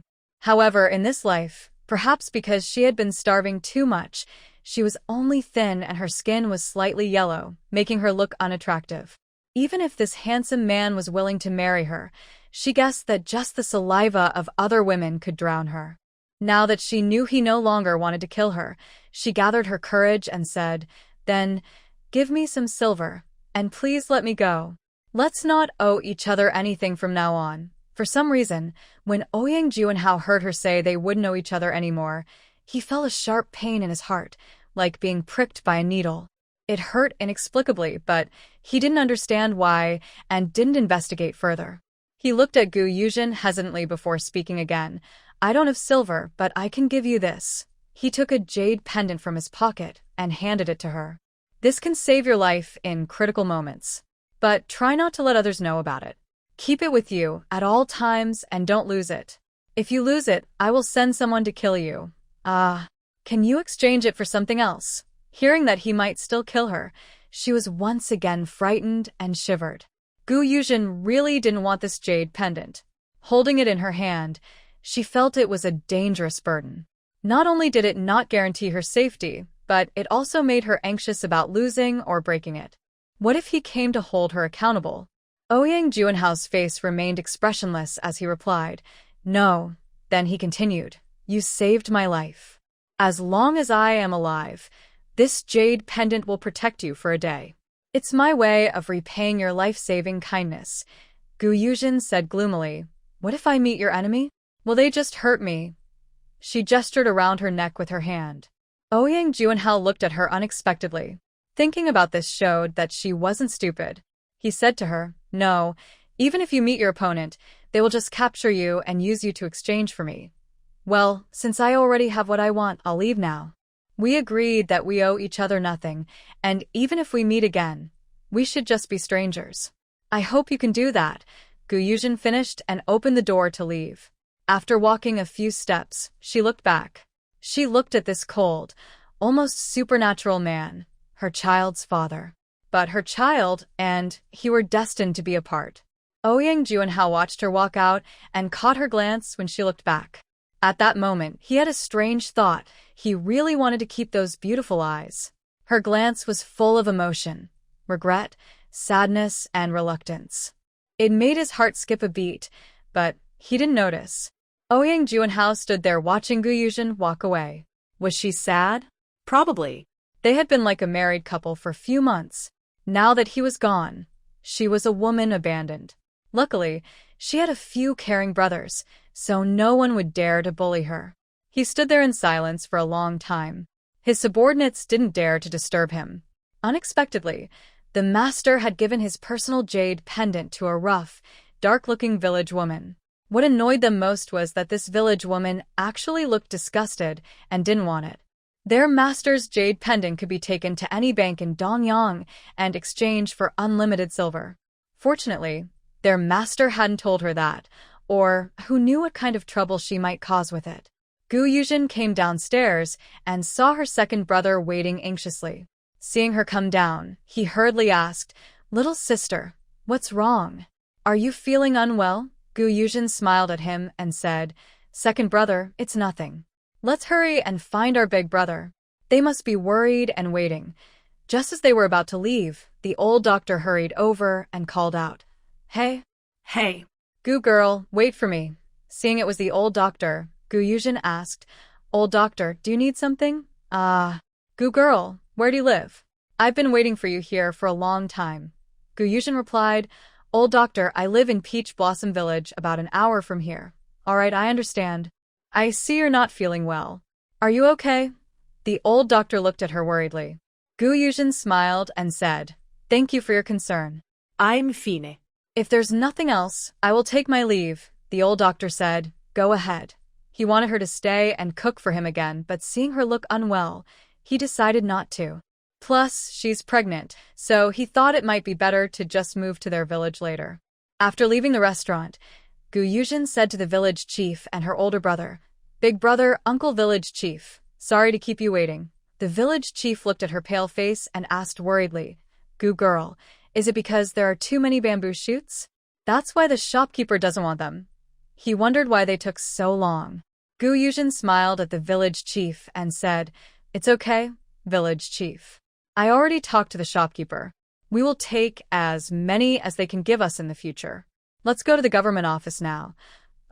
However, in this life, perhaps because she had been starving too much, she was only thin and her skin was slightly yellow, making her look unattractive. Even if this handsome man was willing to marry her, she guessed that just the saliva of other women could drown her. Now that she knew he no longer wanted to kill her, she gathered her courage and said, "Then, give me some silver, and please let me go. Let's not owe each other anything from now on." For some reason, when Ouyang Juanhao heard her say they wouldn't know each other anymore, he felt a sharp pain in his heart, like being pricked by a needle. It hurt inexplicably, but he didn't understand why and didn't investigate further. He looked at Gu Yuzhen hesitantly before speaking again. "I don't have silver, but I can give you this." He took a jade pendant from his pocket and handed it to her. "This can save your life in critical moments. But try not to let others know about it. Keep it with you at all times and don't lose it. If you lose it, I will send someone to kill you." Can you exchange it for something else?" Hearing that he might still kill her, she was once again frightened and shivered. Gu Yuzhen really didn't want this jade pendant. Holding it in her hand, she felt it was a dangerous burden. Not only did it not guarantee her safety, but it also made her anxious about losing or breaking it. What if he came to hold her accountable? Ouyang Juanhao's face remained expressionless as he replied, "No." Then he continued, "You saved my life. As long as I am alive, this jade pendant will protect you for a day. It's my way of repaying your life-saving kindness." Gu Yuzhen said gloomily, "What if I meet your enemy? Will they just hurt me?" She gestured around her neck with her hand. Ouyang Juanhao looked at her unexpectedly. Thinking about this showed that she wasn't stupid. He said to her, "No, even if you meet your opponent, they will just capture you and use you to exchange for me. Well, since I already have what I want, I'll leave now. We agreed that we owe each other nothing, and even if we meet again, we should just be strangers. I hope you can do that." Gu Yuzhen finished and opened the door to leave. After walking a few steps, she looked back. She looked at this cold, almost supernatural man, her child's father. But her child and he were destined to be apart. Ouyang Juanhao watched her walk out and caught her glance when she looked back. At that moment, he had a strange thought. He really wanted to keep those beautiful eyes. Her glance was full of emotion, regret, sadness, and reluctance. It made his heart skip a beat, but he didn't notice. Ouyang Juanhao stood there watching Gu Yuzhen walk away. Was she sad? Probably. They had been like a married couple for a few months. Now that he was gone, she was a woman abandoned. Luckily, she had a few caring brothers, so no one would dare to bully her. He stood there in silence for a long time. His subordinates didn't dare to disturb him. Unexpectedly, the master had given his personal jade pendant to a rough, dark-looking village woman. What annoyed them most was that this village woman actually looked disgusted and didn't want it. Their master's jade pendant could be taken to any bank in Dongyang and exchanged for unlimited silver. Fortunately, their master hadn't told her that, or who knew what kind of trouble she might cause with it. Gu Yuzhen came downstairs and saw her second brother waiting anxiously. Seeing her come down, he hurriedly asked, "Little sister, what's wrong? Are you feeling unwell?" Gu Yuzhen smiled at him and said, "Second brother, it's nothing. Let's hurry and find our big brother. They must be worried and waiting." Just as they were about to leave, the old doctor hurried over and called out, "Hey, Hey. Gu girl, wait for me." Seeing it was the old doctor, Gu Yuzhen asked, "Old doctor, do you need something?" Gu girl, where do you live? I've been waiting for you here for a long time." Gu Yuzhen replied, "Old doctor, I live in Peach Blossom Village about an hour from here." "All right, I understand. I see you're not feeling well. Are you okay?" The old doctor looked at her worriedly. Gu Yuzhen smiled and said, "Thank you for your concern. I'm fine." If there's nothing else, I will take my leave," the old doctor said. "Go ahead." He wanted her to stay and cook for him again, but seeing her look unwell, he decided not to. Plus, she's pregnant, so he thought it might be better to just move to their village later. After leaving the restaurant, Gu Yuzhen said to the village chief and her older brother, "Big brother, uncle village chief, sorry to keep you waiting." The village chief looked at her pale face and asked worriedly, "Gu girl, is it because there are too many bamboo shoots? That's why the shopkeeper doesn't want them." He wondered why they took so long. Gu Yuzhen smiled at the village chief and said, "It's okay, village chief. I already talked to the shopkeeper. We will take as many as they can give us in the future. Let's go to the government office now."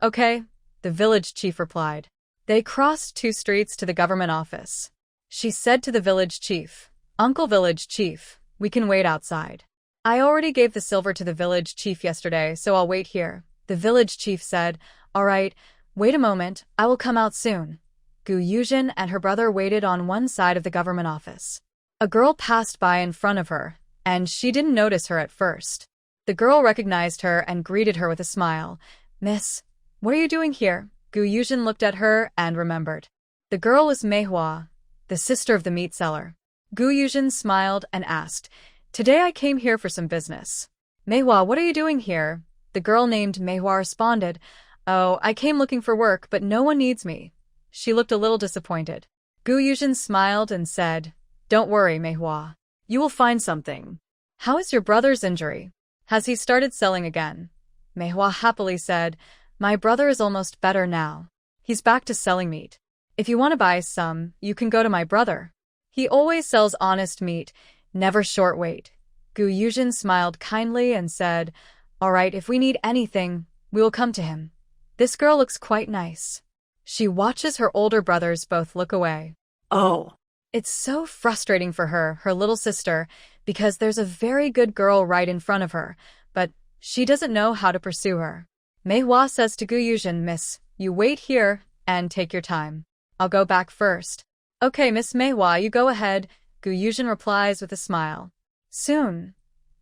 "Okay," the village chief replied. They crossed 2 streets to the government office. She said to the village chief, "Uncle village chief, we can wait outside." "I already gave the silver to the village chief yesterday, so I'll wait here." The village chief said, "All right, wait a moment, I will come out soon." Gu Yuzhen and her brother waited on one side of the government office. A girl passed by in front of her, and she didn't notice her at first. The girl recognized her and greeted her with a smile. "Miss, what are you doing here?" Gu Yuzhen looked at her and remembered. The girl was manhwa, the sister of the meat seller. Gu Yuzhen smiled and asked, "Today I came here for some business." "Manhwa, what are you doing here?" The girl named manhwa responded, "Oh, I came looking for work, but no one needs me." She looked a little disappointed. Gu Yuzhen smiled and said, "Don't worry, manhwa. You will find something." "How is your brother's injury? Has he started selling again?" Manhwa happily said, "My brother is almost better now. He's back to selling meat. If you want to buy some, you can go to my brother. He always sells honest meat, never short weight." Gu Yuzhen smiled kindly and said, "All right, if we need anything, we will come to him. This girl looks quite nice." She watches her older brothers both look away. Oh. It's so frustrating for her little sister, because there's a very good girl right in front of her, but she doesn't know how to pursue her. Manhwa says to Gu Yuzhen, "Miss, you wait here and take your time. I'll go back first." "Okay, Miss Manhwa, you go ahead," Gu Yuzhen replies with a smile. Soon,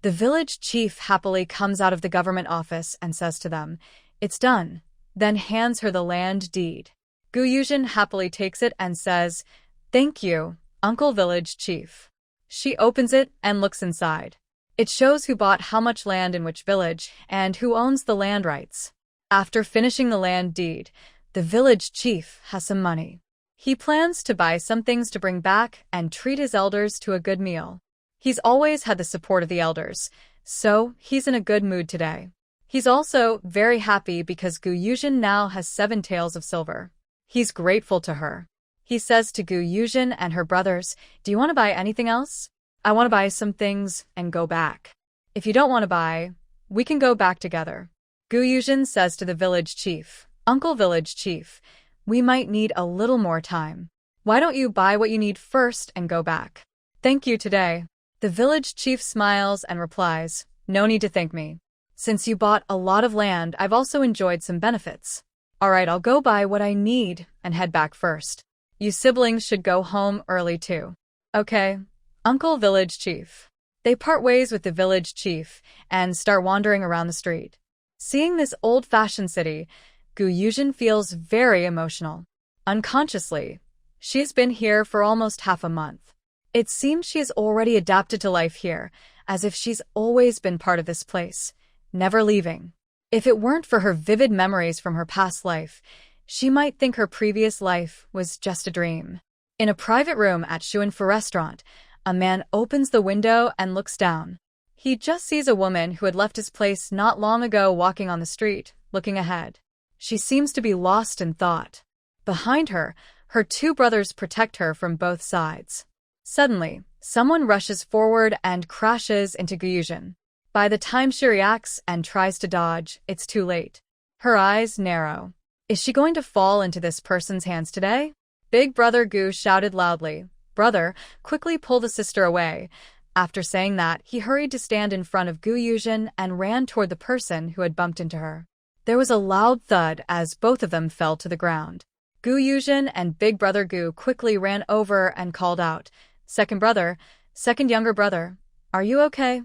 the village chief happily comes out of the government office and says to them, "It's done," then hands her the land deed. Gu Yuzhen happily takes it and says, "Thank you, Uncle Village Chief." She opens it and looks inside. It shows who bought how much land in which village and who owns the land rights. After finishing the land deed, the village chief has some money. He plans to buy some things to bring back and treat his elders to a good meal. He's always had the support of the elders, so he's in a good mood today. He's also very happy because Gu Yuzhen now has 7 taels of silver. He's grateful to her. He says to Gu Yuzhen and her brothers, "Do you want to buy anything else? I want to buy some things and go back. If you don't want to buy, we can go back together." Gu Yuzhen says to the village chief, "Uncle Village Chief, we might need a little more time. Why don't you buy what you need first and go back?" "Thank you today." The village chief smiles and replies, "No need to thank me. Since you bought a lot of land, I've also enjoyed some benefits. All right, I'll go buy what I need and head back first. You siblings should go home early too." "Okay, Uncle Village Chief." They part ways with the village chief and start wandering around the street. Seeing this old-fashioned city, Gu Yuzhen feels very emotional. Unconsciously, she has been here for almost half a month. It seems she has already adapted to life here, as if she's always been part of this place, never leaving. If it weren't for her vivid memories from her past life, she might think her previous life was just a dream. In a private room at Shuanfu restaurant, a man opens the window and looks down. He just sees a woman who had left his place not long ago walking on the street, looking ahead. She seems to be lost in thought. Behind her, her two brothers protect her from both sides. Suddenly, someone rushes forward and crashes into Gu Yuzhen. By the time she reacts and tries to dodge, it's too late. Her eyes narrow. Is she going to fall into this person's hands today? Big brother Gu shouted loudly, "Brother, quickly pull the sister away." After saying that, he hurried to stand in front of Gu Yuzhen and ran toward the person who had bumped into her. There was a loud thud as both of them fell to the ground. Gu Yuzhen and Big brother Gu quickly ran over and called out, "Second brother, second younger brother, are you okay?"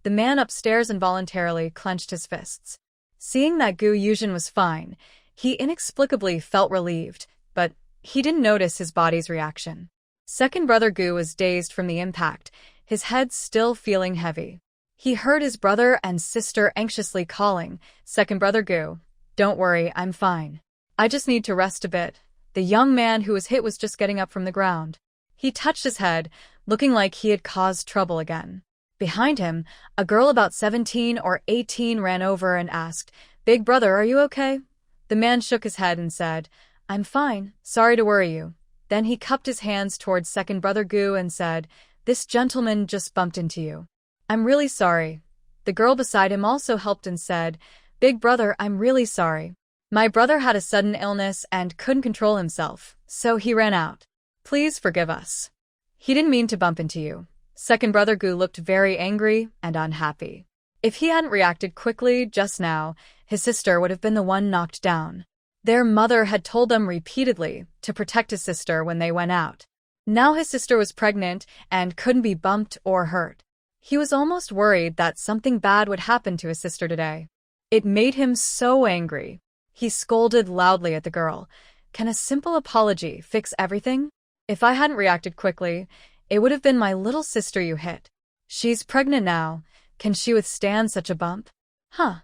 The man upstairs involuntarily clenched his fists. Seeing that Gu Yuzhen was fine, he inexplicably felt relieved, but he didn't notice his body's reaction. Second brother Gu was dazed from the impact, his head still feeling heavy. He heard his brother and sister anxiously calling, "Second brother Gu, don't worry, I'm fine. I just need to rest a bit." The young man who was hit was just getting up from the ground. He touched his head, looking like he had caused trouble again. Behind him, a girl about 17 or 18 ran over and asked, "Big brother, are you okay?" The man shook his head and said, "I'm fine, sorry to worry you." Then he cupped his hands towards second brother Gu and said, "This gentleman just bumped into you. I'm really sorry." The girl beside him also helped and said, "Big brother, I'm really sorry. My brother had a sudden illness and couldn't control himself, so he ran out. Please forgive us. He didn't mean to bump into you." Second brother Gu looked very angry and unhappy. If he hadn't reacted quickly just now, his sister would have been the one knocked down. Their mother had told them repeatedly to protect his sister when they went out. Now his sister was pregnant and couldn't be bumped or hurt. He was almost worried that something bad would happen to his sister today. It made him so angry. He scolded loudly at the girl. "Can a simple apology fix everything? If I hadn't reacted quickly, it would have been my little sister you hit. She's pregnant now. Can she withstand such a bump?" "Huh."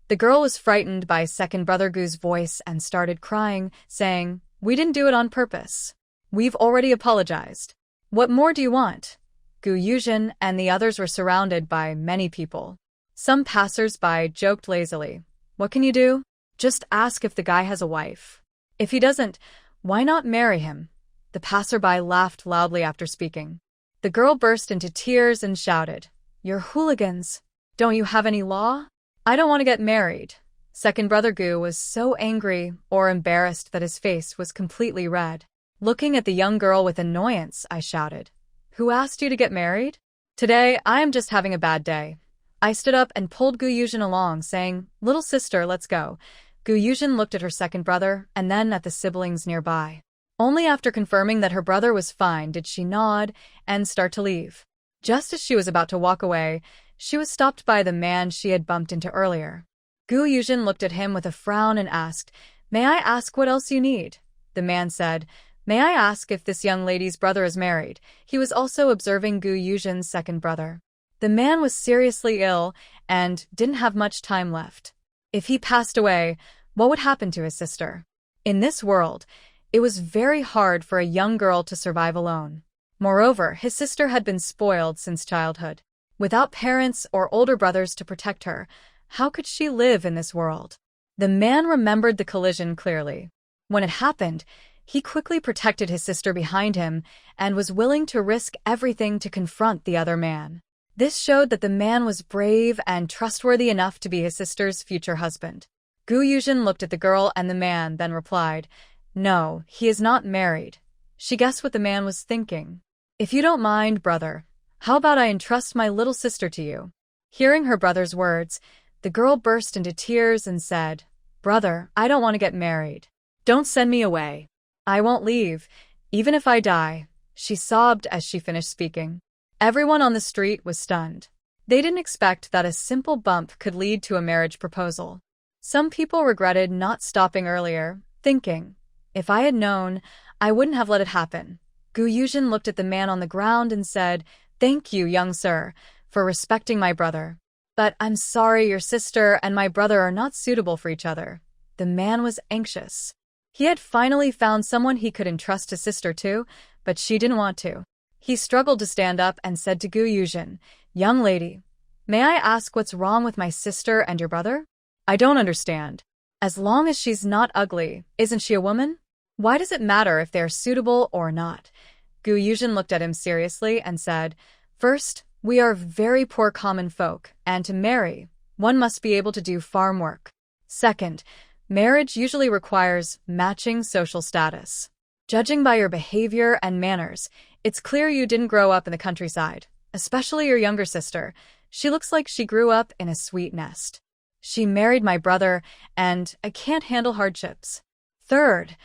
The girl was frightened by second brother Gu's voice and started crying, saying, "We didn't do it on purpose. We've already apologized. What more do you want?" Gu Yuzhen and the others were surrounded by many people. Some passers-by joked lazily, "What can you do? Just ask if the guy has a wife. If he doesn't, why not marry him?" The passerby laughed loudly after speaking. The girl burst into tears and shouted, "You're hooligans. Don't you have any law? I don't want to get married." Second brother Gu was so angry or embarrassed that his face was completely red. Looking at the young girl with annoyance, I shouted, "Who asked you to get married?" "Today, I am just having a bad day." I stood up and pulled Gu Yuzhen along, saying, "Little sister, let's go." Gu Yuzhen looked at her second brother and then at the siblings nearby. Only after confirming that her brother was fine did she nod and start to leave. Just as she was about to walk away, she was stopped by the man she had bumped into earlier. Gu Yuzhen looked at him with a frown and asked, "May I ask what else you need?" The man said, "May I ask if this young lady's brother is married?" He was also observing Gu Yuzhen's second brother. The man was seriously ill and didn't have much time left. If he passed away, what would happen to his sister? In this world, it was very hard for a young girl to survive alone. Moreover, his sister had been spoiled since childhood. Without parents or older brothers to protect her, how could she live in this world? The man remembered the collision clearly. When it happened, he quickly protected his sister behind him and was willing to risk everything to confront the other man. This showed that the man was brave and trustworthy enough to be his sister's future husband. Yuzhen looked at the girl and the man, then replied, "No, he is not married." She guessed what the man was thinking. "If you don't mind, brother, how about I entrust my little sister to you?" Hearing her brother's words, the girl burst into tears and said, "Brother, I don't want to get married. Don't send me away. I won't leave, even if I die," she sobbed as she finished speaking. Everyone on the street was stunned. They didn't expect that a simple bump could lead to a marriage proposal. Some people regretted not stopping earlier, thinking, "If I had known, I wouldn't have let it happen." Yuzhen looked at the man on the ground and said, "Thank you, young sir, for respecting my brother. But I'm sorry your sister and my brother are not suitable for each other." The man was anxious. He had finally found someone he could entrust his sister to, but she didn't want to. He struggled to stand up and said to Yuzhen, "Young lady, may I ask what's wrong with my sister and your brother? I don't understand. As long as she's not ugly, isn't she a woman? Why does it matter if they're suitable or not?" Yuzhen looked at him seriously and said, "First, we are very poor common folk, and to marry, one must be able to do farm work. Second, marriage usually requires matching social status. Judging by your behavior and manners, it's clear you didn't grow up in the countryside, especially your younger sister. She looks like she grew up in a sweet nest. She married my brother, and I can't handle hardships. Third,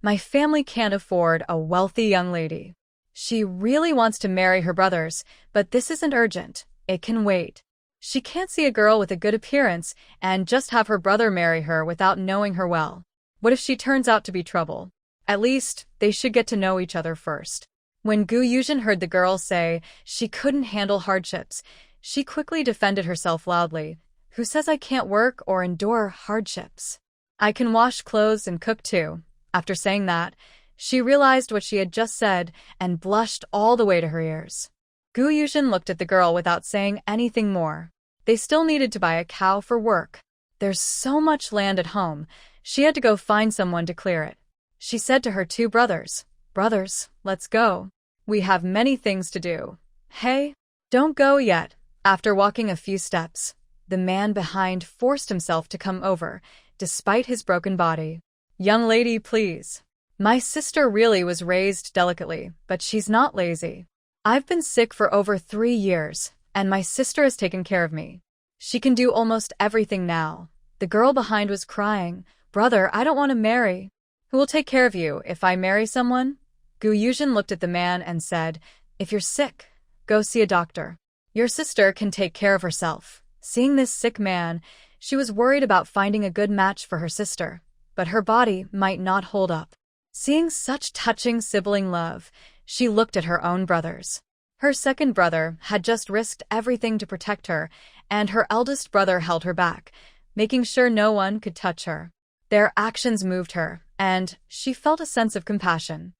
my family can't afford a wealthy young lady. She really wants to marry her brothers, but this isn't urgent. It can wait. She can't see a girl with a good appearance and just have her brother marry her without knowing her well. What if she turns out to be trouble? At least, they should get to know each other first." When Yuzhen heard the girl say she couldn't handle hardships, she quickly defended herself loudly. "Who says I can't work or endure hardships? I can wash clothes and cook too." After saying that, she realized what she had just said and blushed all the way to her ears. Yuzhen looked at the girl without saying anything more. They still needed to buy a cow for work. There's so much land at home, she had to go find someone to clear it. She said to her two brothers, "Brothers, let's go. We have many things to do." "Hey, don't go yet." After walking a few steps, the man behind forced himself to come over, despite his broken body. "Young lady, please. My sister really was raised delicately, but she's not lazy. I've been sick for over 3 years, and my sister has taken care of me. She can do almost everything now." The girl behind was crying, "Brother, I don't want to marry. Who will take care of you if I marry someone?" Yuzhen looked at the man and said, "If you're sick, go see a doctor. Your sister can take care of herself." Seeing this sick man, she was worried about finding a good match for her sister, but her body might not hold up. Seeing such touching sibling love, she looked at her own brothers. Her second brother had just risked everything to protect her, and her eldest brother held her back, making sure no one could touch her. Their actions moved her, and she felt a sense of compassion.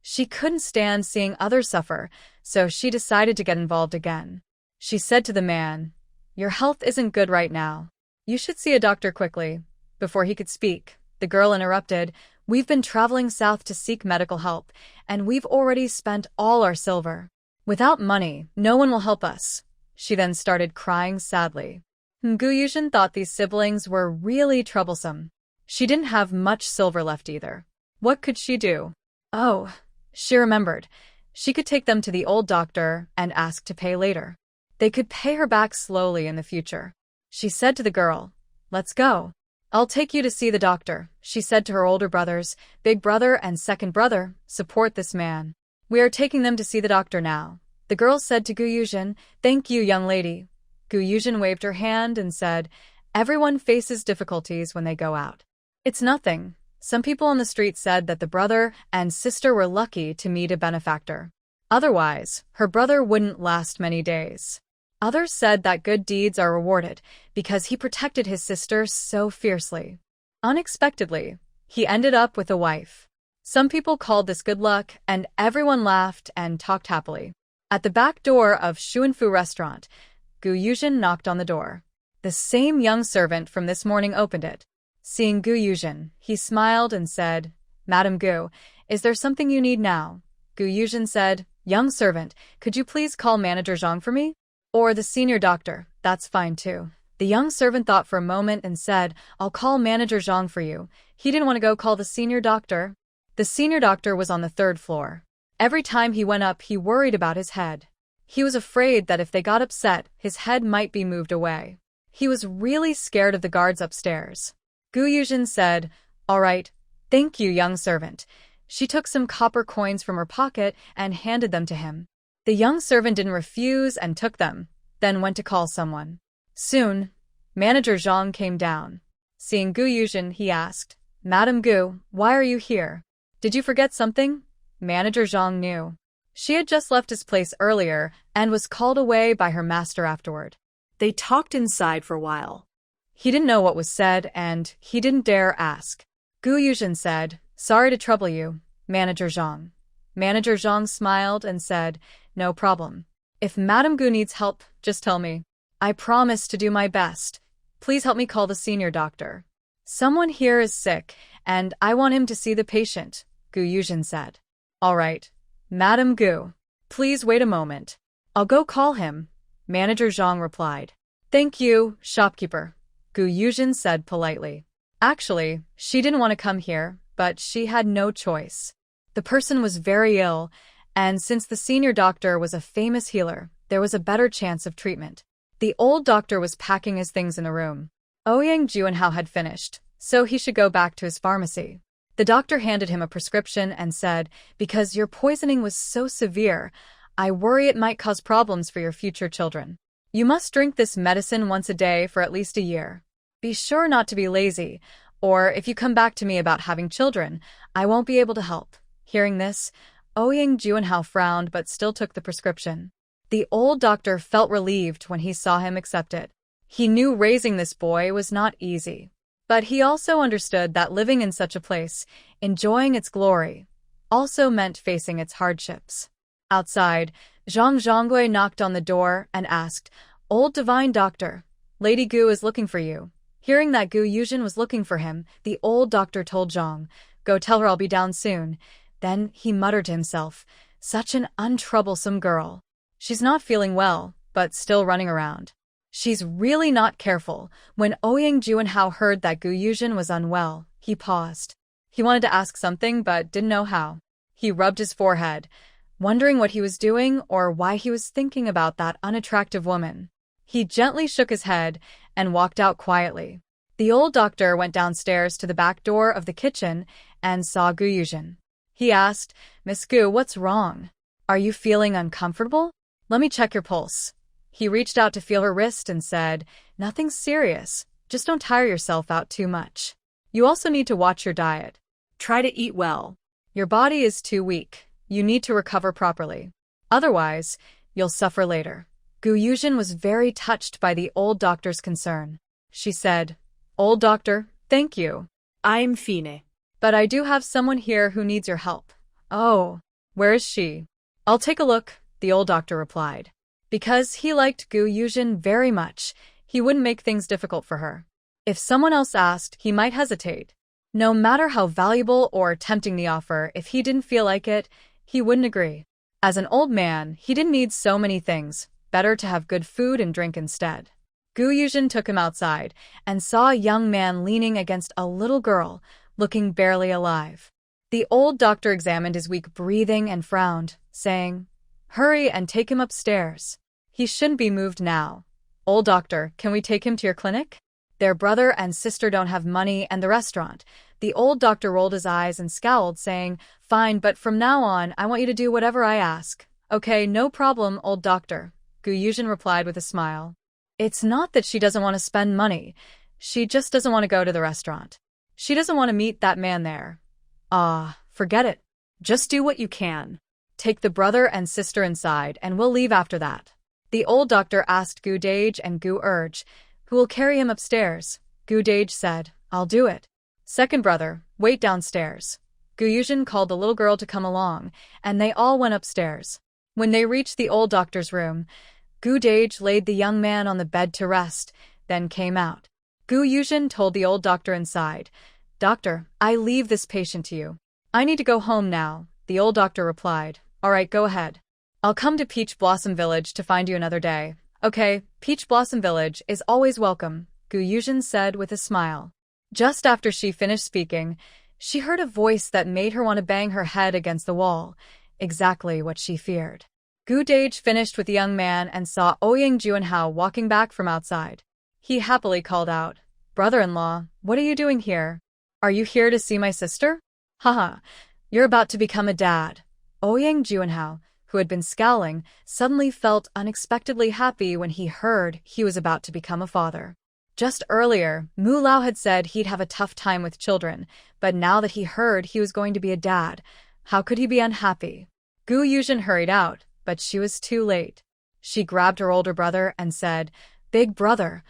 She couldn't stand seeing others suffer, so she decided to get involved again. She said to the man, "Your health isn't good right now. You should see a doctor quickly." Before he could speak, the girl interrupted, "We've been traveling south to seek medical help, and we've already spent all our silver. Without money, no one will help us." She then started crying sadly. Yuzhen thought these siblings were really troublesome. She didn't have much silver left either. What could she do? Oh, she remembered. She could take them to the old doctor and ask to pay later. They could pay her back slowly in the future. She said to the girl, "Let's go. I'll take you to see the doctor." She said to her older brothers, "Big brother and second brother, support this man. We are taking them to see the doctor now." The girl said to Yuzhen, "Thank you, young lady." Yuzhen waved her hand and said, "Everyone faces difficulties when they go out. It's nothing." Some people on the street said that the brother and sister were lucky to meet a benefactor. Otherwise, her brother wouldn't last many days. Others said that good deeds are rewarded because he protected his sister so fiercely. Unexpectedly, he ended up with a wife. Some people called this good luck, and everyone laughed and talked happily. At the back door of Shuanfu restaurant, Yuzhen knocked on the door. The same young servant from this morning opened it. Seeing Gu Yuzhen, he smiled and said, Madam Gu, is there something you need now? Gu Yuzhen said, Young servant, could you please call Manager Zhang for me? Or the senior doctor, that's fine too. The young servant thought for a moment and said, I'll call Manager Zhang for you. He didn't want to go call the senior doctor. The senior doctor was on the 3rd floor. Every time he went up, he worried about his head. He was afraid that if they got upset, his head might be moved away. He was really scared of the guards upstairs. Gu Yuzhen said, All right, thank you, young servant. She took some copper coins from her pocket and handed them to him. The young servant didn't refuse and took them, then went to call someone. Soon, Manager Zhang came down. Seeing Gu Yuzhen, he asked, Madam Gu, why are you here? Did you forget something? Manager Zhang knew. She had just left his place earlier and was called away by her master afterward. They talked inside for a while. He didn't know what was said and he didn't dare ask. Gu Yuzhen said, Sorry to trouble you, Manager Zhang. Manager Zhang smiled and said, No problem. If Madam Gu needs help, just tell me. I promise to do my best. Please help me call the senior doctor. Someone here is sick, and I want him to see the patient, Gu Yuzhen said. All right, Madam Gu. Please wait a moment. I'll go call him, Manager Zhang replied. Thank you, shopkeeper, Gu Yuzhen said politely. Actually, she didn't want to come here, but she had no choice. The person was very ill, and since the senior doctor was a famous healer, there was a better chance of treatment. The old doctor was packing his things in a room. Ouyang Juanhao had finished, so he should go back to his pharmacy. The doctor handed him a prescription and said, Because your poisoning was so severe, I worry it might cause problems for your future children. You must drink this medicine once a day for at least a year. Be sure not to be lazy, or if you come back to me about having children, I won't be able to help. Hearing this, Ouyang Juanhao frowned but still took the prescription. The old doctor felt relieved when he saw him accept it. He knew raising this boy was not easy. But he also understood that living in such a place, enjoying its glory, also meant facing its hardships. Outside, Zhang Zhonggui knocked on the door and asked, Old divine doctor, Lady Gu is looking for you. Hearing that Gu Yuzhen was looking for him, the old doctor told Zhang, Go tell her I'll be down soon. Then he muttered to himself, Such an untroublesome girl. She's not feeling well, but still running around. She's really not careful. When Ouyang Juanhao heard that Gu Yuzhen was unwell, he paused. He wanted to ask something but didn't know how. He rubbed his forehead, wondering what he was doing or why he was thinking about that unattractive woman. He gently shook his head and walked out quietly. The old doctor went downstairs to the back door of the kitchen and saw Gu Yuzhen. He asked, Miss Gu, what's wrong? Are you feeling uncomfortable? Let me check your pulse. He reached out to feel her wrist and said, Nothing serious. Just don't tire yourself out too much. You also need to watch your diet. Try to eat well. Your body is too weak. You need to recover properly. Otherwise, you'll suffer later. Gu Yuzhen was very touched by the old doctor's concern. She said, Old doctor, thank you. I'm fine. But I do have someone here who needs your help. Oh, where is she? I'll take a look, the old doctor replied. Because he liked Gu Yuzhen very much, he wouldn't make things difficult for her. If someone else asked, he might hesitate. No matter how valuable or tempting the offer, if he didn't feel like it, he wouldn't agree. As an old man, he didn't need so many things. Better to have good food and drink instead. Gu Yuzhen took him outside and saw a young man leaning against a little girl, looking barely alive. The old doctor examined his weak breathing and frowned, saying, Hurry and take him upstairs. He shouldn't be moved now. Old doctor, can we take him to your clinic? Their brother and sister don't have money and the restaurant. The old doctor rolled his eyes and scowled, saying, Fine, but from now on, I want you to do whatever I ask. Okay, no problem, old doctor, Gu Yuzhen replied with a smile. It's not that she doesn't want to spend money. She just doesn't want to go to the restaurant. She doesn't want to meet that man there. Forget it. Just do what you can. Take the brother and sister inside, and we'll leave after that. The old doctor asked Gu Dage and Gu Urge, who will carry him upstairs. Gu Dage said, I'll do it. Second brother, wait downstairs. Gu Yuzhen called the little girl to come along, and they all went upstairs. When they reached the old doctor's room, Gu Dage laid the young man on the bed to rest, then came out. Gu Yuzhen told the old doctor inside. "Doctor, I leave this patient to you." "I need to go home now," the old doctor replied. "All right, go ahead. I'll come to Peach Blossom Village to find you another day." "Okay, Peach Blossom Village is always welcome," Gu Yuzhen said with a smile. Just after she finished speaking, she heard a voice that made her want to bang her head against the wall, exactly what she feared. Gu Dage finished with the young man and saw Ouyang Juanhao walking back from outside. He happily called out, "Brother-in-law, what are you doing here? Are you here to see my sister?" "Haha, you're about to become a dad." Ouyang Juanhao, who had been scowling, suddenly felt unexpectedly happy when he heard he was about to become a father. Just earlier, Mu Lao had said he'd have a tough time with children, but now that he heard he was going to be a dad, how could he be unhappy? Gu Yuzhen hurried out, but she was too late. She grabbed her older brother and said, "Big brother,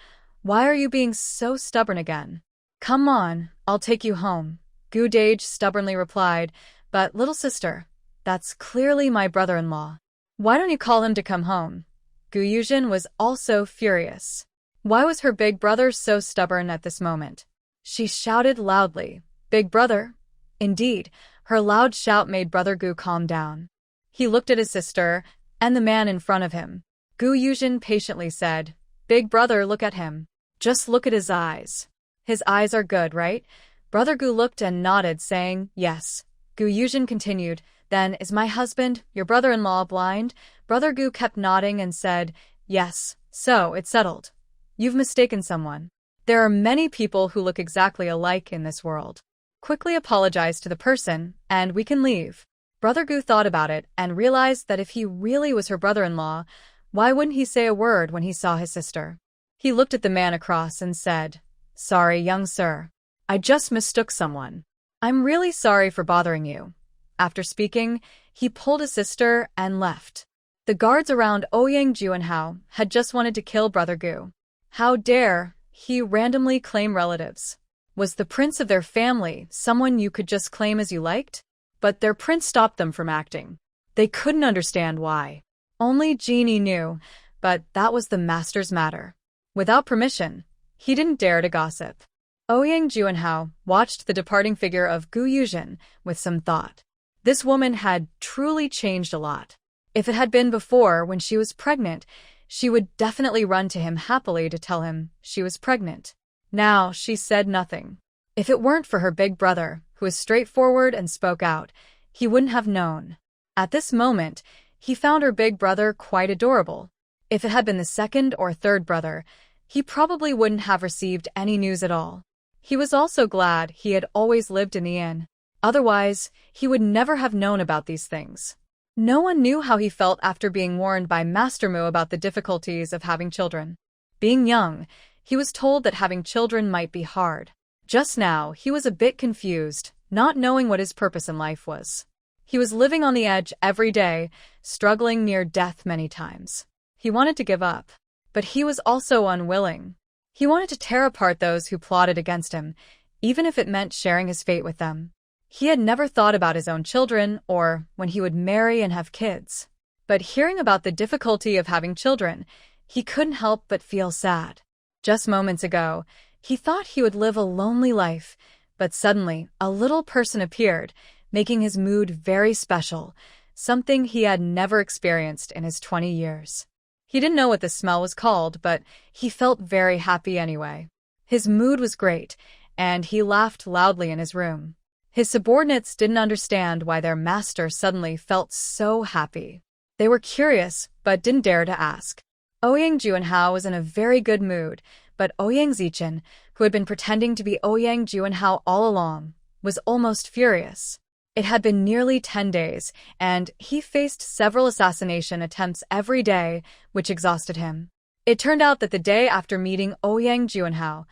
why are you being so stubborn again? Come on, I'll take you home." Gu Dage stubbornly replied, "But little sister, that's clearly my brother-in-law. Why don't you call him to come home?" Gu Yuzhen was also furious. Why was her big brother so stubborn at this moment? She shouted loudly, "Big brother!" Indeed, her loud shout made Brother Gu calm down. He looked at his sister and the man in front of him. Gu Yuzhen patiently said, "Big brother, look at him. Just look at his eyes. His eyes are good, right?" Brother Gu looked and nodded, saying, "Yes." Gu Yuzhen continued, "Then is my husband, your brother-in-law, blind?" Brother Gu kept nodding and said, "Yes, so it's settled. You've mistaken someone. There are many people who look exactly alike in this world. Quickly apologize to the person, and we can leave." Brother Gu thought about it and realized that if he really was her brother-in-law, why wouldn't he say a word when he saw his sister? He looked at the man across and said, "Sorry, young sir. I just mistook someone. I'm really sorry for bothering you." After speaking, he pulled his sister and left. The guards around Ouyang Juanhao had just wanted to kill Brother Gu. How dare he randomly claim relatives? Was the prince of their family someone you could just claim as you liked? But their prince stopped them from acting. They couldn't understand why. Only Genie knew, but that was the master's matter. Without permission, he didn't dare to gossip. Ouyang Juanhao watched the departing figure of Gu Yuzhen with some thought. This woman had truly changed a lot. If it had been before, when she was pregnant, she would definitely run to him happily to tell him she was pregnant. Now she said nothing. If it weren't for her big brother, who was straightforward and spoke out, he wouldn't have known. At this moment, he found her big brother quite adorable. If it had been the second or third brother, he probably wouldn't have received any news at all. He was also glad he had always lived in the inn. Otherwise, he would never have known about these things. No one knew how he felt after being warned by Master Mu about the difficulties of having children. Being young, he was told that having children might be hard. Just now, he was a bit confused, not knowing what his purpose in life was. He was living on the edge every day, struggling near death many times. He wanted to give up, but he was also unwilling. He wanted to tear apart those who plotted against him, even if it meant sharing his fate with them. He had never thought about his own children or when he would marry and have kids. But hearing about the difficulty of having children, he couldn't help but feel sad. Just moments ago, he thought he would live a lonely life, but suddenly a little person appeared, making his mood very special, something he had never experienced in his 20 years. He didn't know what the smell was called, but he felt very happy anyway. His mood was great, and he laughed loudly in his room. His subordinates didn't understand why their master suddenly felt so happy. They were curious, but didn't dare to ask. Ouyang Juanhao was in a very good mood, but Ouyang Zichen, who had been pretending to be Ouyang Juanhao all along, was almost furious. It had been nearly 10 days, and he faced several assassination attempts every day, which exhausted him. It turned out that the day after meeting Ouyang Juanhao,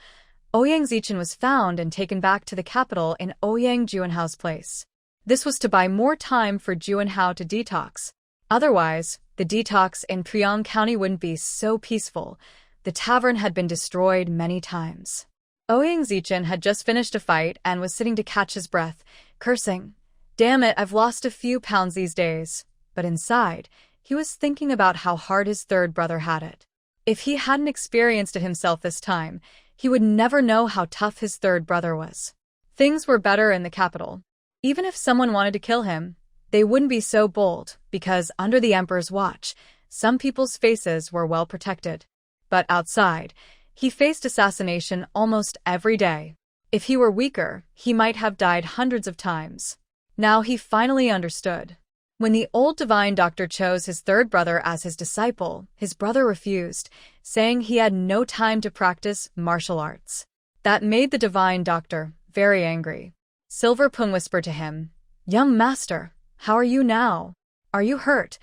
Ouyang Zichen was found and taken back to the capital in Ouyang Juanhao's place. This was to buy more time for Juanhao to detox. Otherwise, the detox in Puyang County wouldn't be so peaceful. The tavern had been destroyed many times. Ouyang Zichen had just finished a fight and was sitting to catch his breath, cursing, "Damn it, I've lost a few pounds these days." But inside, he was thinking about how hard his third brother had it. If he hadn't experienced it himself this time, He would never know how tough his third brother was. Things were better in the capital. Even if someone wanted to kill him, they wouldn't be so bold, because under the emperor's watch, some people's faces were well protected. But outside, he faced assassination almost every day. If he were weaker, he might have died hundreds of times. Now he finally understood. When the old divine doctor chose his third brother as his disciple, his brother refused, saying he had no time to practice martial arts. That made the divine doctor very angry. Silver Pung whispered to him, "Young master, how are you now? Are you hurt?"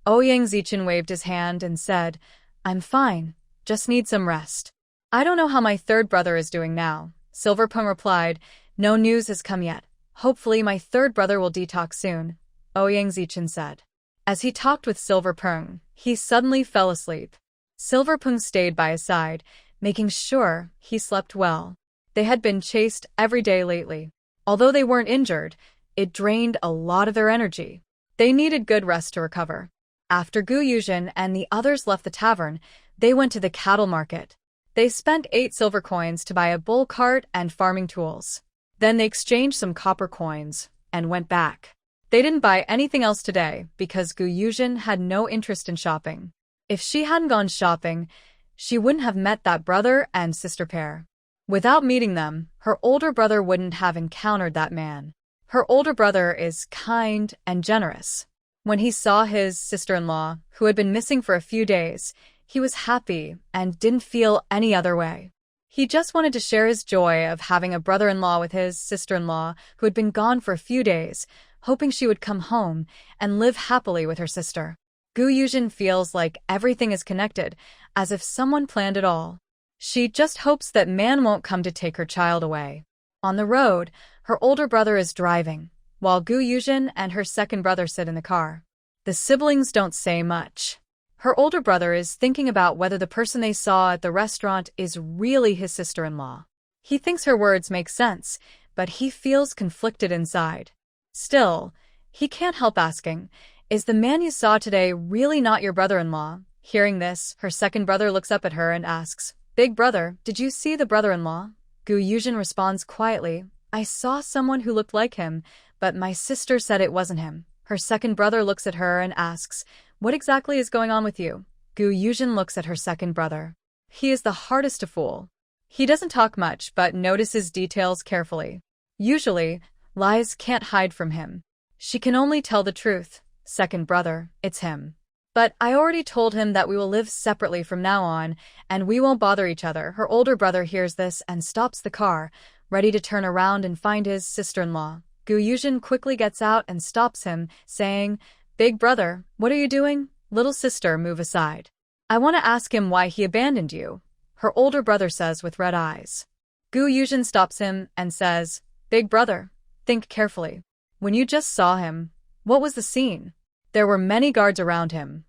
Yuzhen waved his hand and said, "I'm fine, just need some rest." "I don't know how my third brother is doing now," Silver Pung replied. "No news has come yet. Hopefully my third brother will detox soon," Yuzhen said. As he talked with Silver Pung, he suddenly fell asleep. Silver Pung stayed by his side, making sure he slept well. They had been chased every day lately. Although they weren't injured, it drained a lot of their energy. They needed good rest to recover. After Yuzhen and the others left the tavern, they went to the cattle market. They spent 8 silver coins to buy a bull cart and farming tools. Then they exchanged some copper coins and went back. They didn't buy anything else today because Yuzhen had no interest in shopping. If she hadn't gone shopping, she wouldn't have met that brother and sister pair. Without meeting them, her older brother wouldn't have encountered that man. Her older brother is kind and generous. When he saw his sister-in-law, who had been missing for a few days, he was happy and didn't feel any other way. He just wanted to share his joy of having a brother-in-law with his sister-in-law who had been gone for a few days, hoping she would come home and live happily with her sister. Yuzhen feels like everything is connected, as if someone planned it all. She just hopes that man won't come to take her child away. On the road, her older brother is driving, while Yuzhen and her second brother sit in the car. The siblings don't say much. Her older brother is thinking about whether the person they saw at the restaurant is really his sister-in-law. He thinks her words make sense, but he feels conflicted inside. Still, he can't help asking, "Is the man you saw today really not your brother-in-law?" Hearing this, her second brother looks up at her and asks, "Big brother, did you see the brother-in-law?" Yuzhen responds quietly, "I saw someone who looked like him, but my sister said it wasn't him." Her second brother looks at her and asks, "What exactly is going on with you?" Yuzhen looks at her second brother. He is the hardest to fool. He doesn't talk much but notices details carefully. Usually, lies can't hide from him. She can only tell the truth. "Second brother, it's him. But I already told him that we will live separately from now on, and we won't bother each other." Her older brother hears this and stops the car, ready to turn around and find his sister-in-law. Yuzhen quickly gets out and stops him, saying, "Big brother, what are you doing?" "Little sister, move aside. I want to ask him why he abandoned you," her older brother says with red eyes. Yuzhen stops him and says, "Big brother, think carefully. When you just saw him, what was the scene?" There were many guards around him,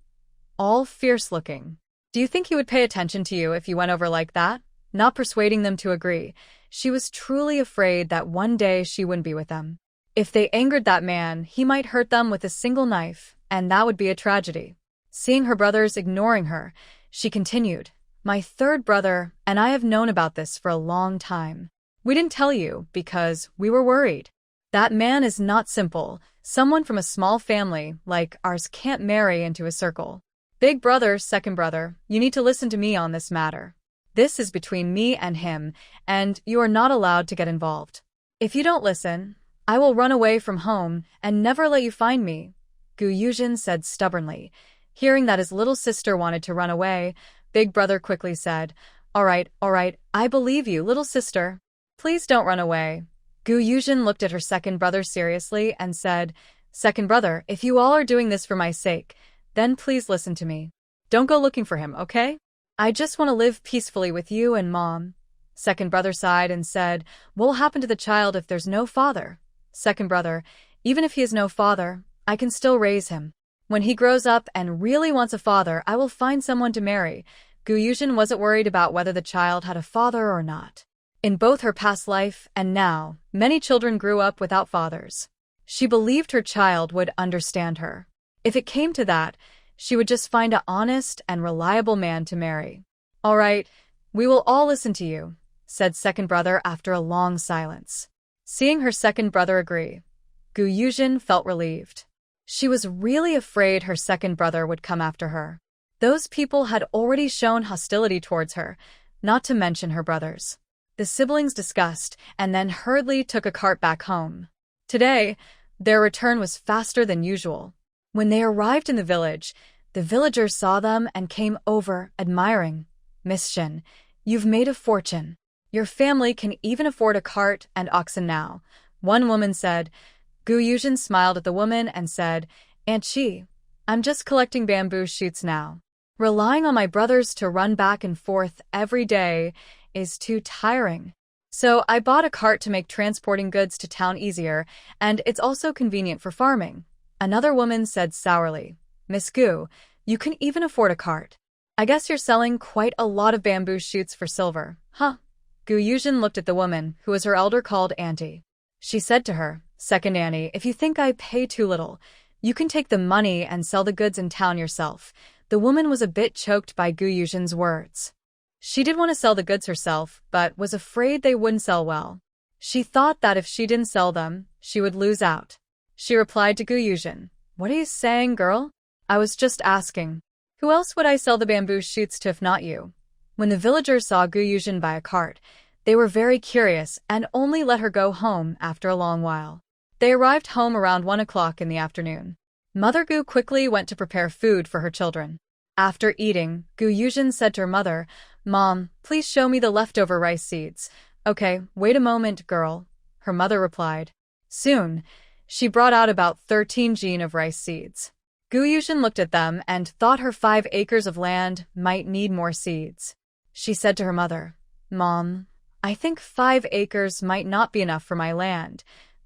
all fierce-looking. "Do you think he would pay attention to you if you went over like that?" Not persuading them to agree, she was truly afraid that one day she wouldn't be with them. If they angered that man, he might hurt them with a single knife, and that would be a tragedy. Seeing her brothers ignoring her, she continued, "My third brother and I have known about this for a long time. We didn't tell you because we were worried. That man is not simple. Someone from a small family like ours can't marry into a circle. Big brother, second brother, you need to listen to me on this matter. This is between me and him, and you are not allowed to get involved. If you don't listen, I will run away from home and never let you find me," Yuzhen said stubbornly. Hearing that his little sister wanted to run away, Big brother quickly said, all right, I believe you, little sister. Please don't run away." Yuzhen looked at her second brother seriously and said, "Second brother, if you all are doing this for my sake, then please listen to me. Don't go looking for him, okay? I just want to live peacefully with you and Mom." Second brother sighed and said, "What will happen to the child if there's no father?" Second brother, "Even if he has no father, I can still raise him. When he grows up and really wants a father, I will find someone to marry." Yuzhen wasn't worried about whether the child had a father or not. In both her past life and now, many children grew up without fathers. She believed her child would understand her. If it came to that, she would just find an honest and reliable man to marry. "All right, we will all listen to you," said second brother after a long silence. Seeing her second brother agree, Yuzhen felt relieved. She was really afraid her second brother would come after her. Those people had already shown hostility towards her, not to mention her brothers. The siblings discussed and then hurriedly took a cart back home. Today, their return was faster than usual. When they arrived in the village, the villagers saw them and came over, admiring. Miss Shin, you've made a fortune. Your family can even afford a cart and oxen now, one woman said. Yuzhen smiled at the woman and said, Aunt Chi, I'm just collecting bamboo shoots now. Relying on my brothers to run back and forth every day is too tiring. So I bought a cart to make transporting goods to town easier, and it's also convenient for farming. Another woman said sourly, Miss Gu, you can even afford a cart. I guess you're selling quite a lot of bamboo shoots for silver, huh? Yuzhen looked at the woman, who was her elder, called Auntie. She said to her, Second Annie, if you think I pay too little, you can take the money and sell the goods in town yourself. The woman was a bit choked by Yuzhen's words. She did want to sell the goods herself, but was afraid they wouldn't sell well. She thought that if she didn't sell them, she would lose out. She replied to Yuzhen, What are you saying, girl? I was just asking. Who else would I sell the bamboo shoots to if not you? When the villagers saw Yuzhen buy a cart, they were very curious and only let her go home after a long while. They arrived home around 1 o'clock in the afternoon. Mother Gu quickly went to prepare food for her children. After eating, Yuzhen said to her mother, Mom, please show me the leftover rice seeds. Okay, wait a moment, girl, her mother replied. Soon, she brought out about 13 jin of rice seeds. Yuzhen looked at them and thought her 5 acres of land might need more seeds. She said to her mother, Mom, I think 5 acres might not be enough for my land.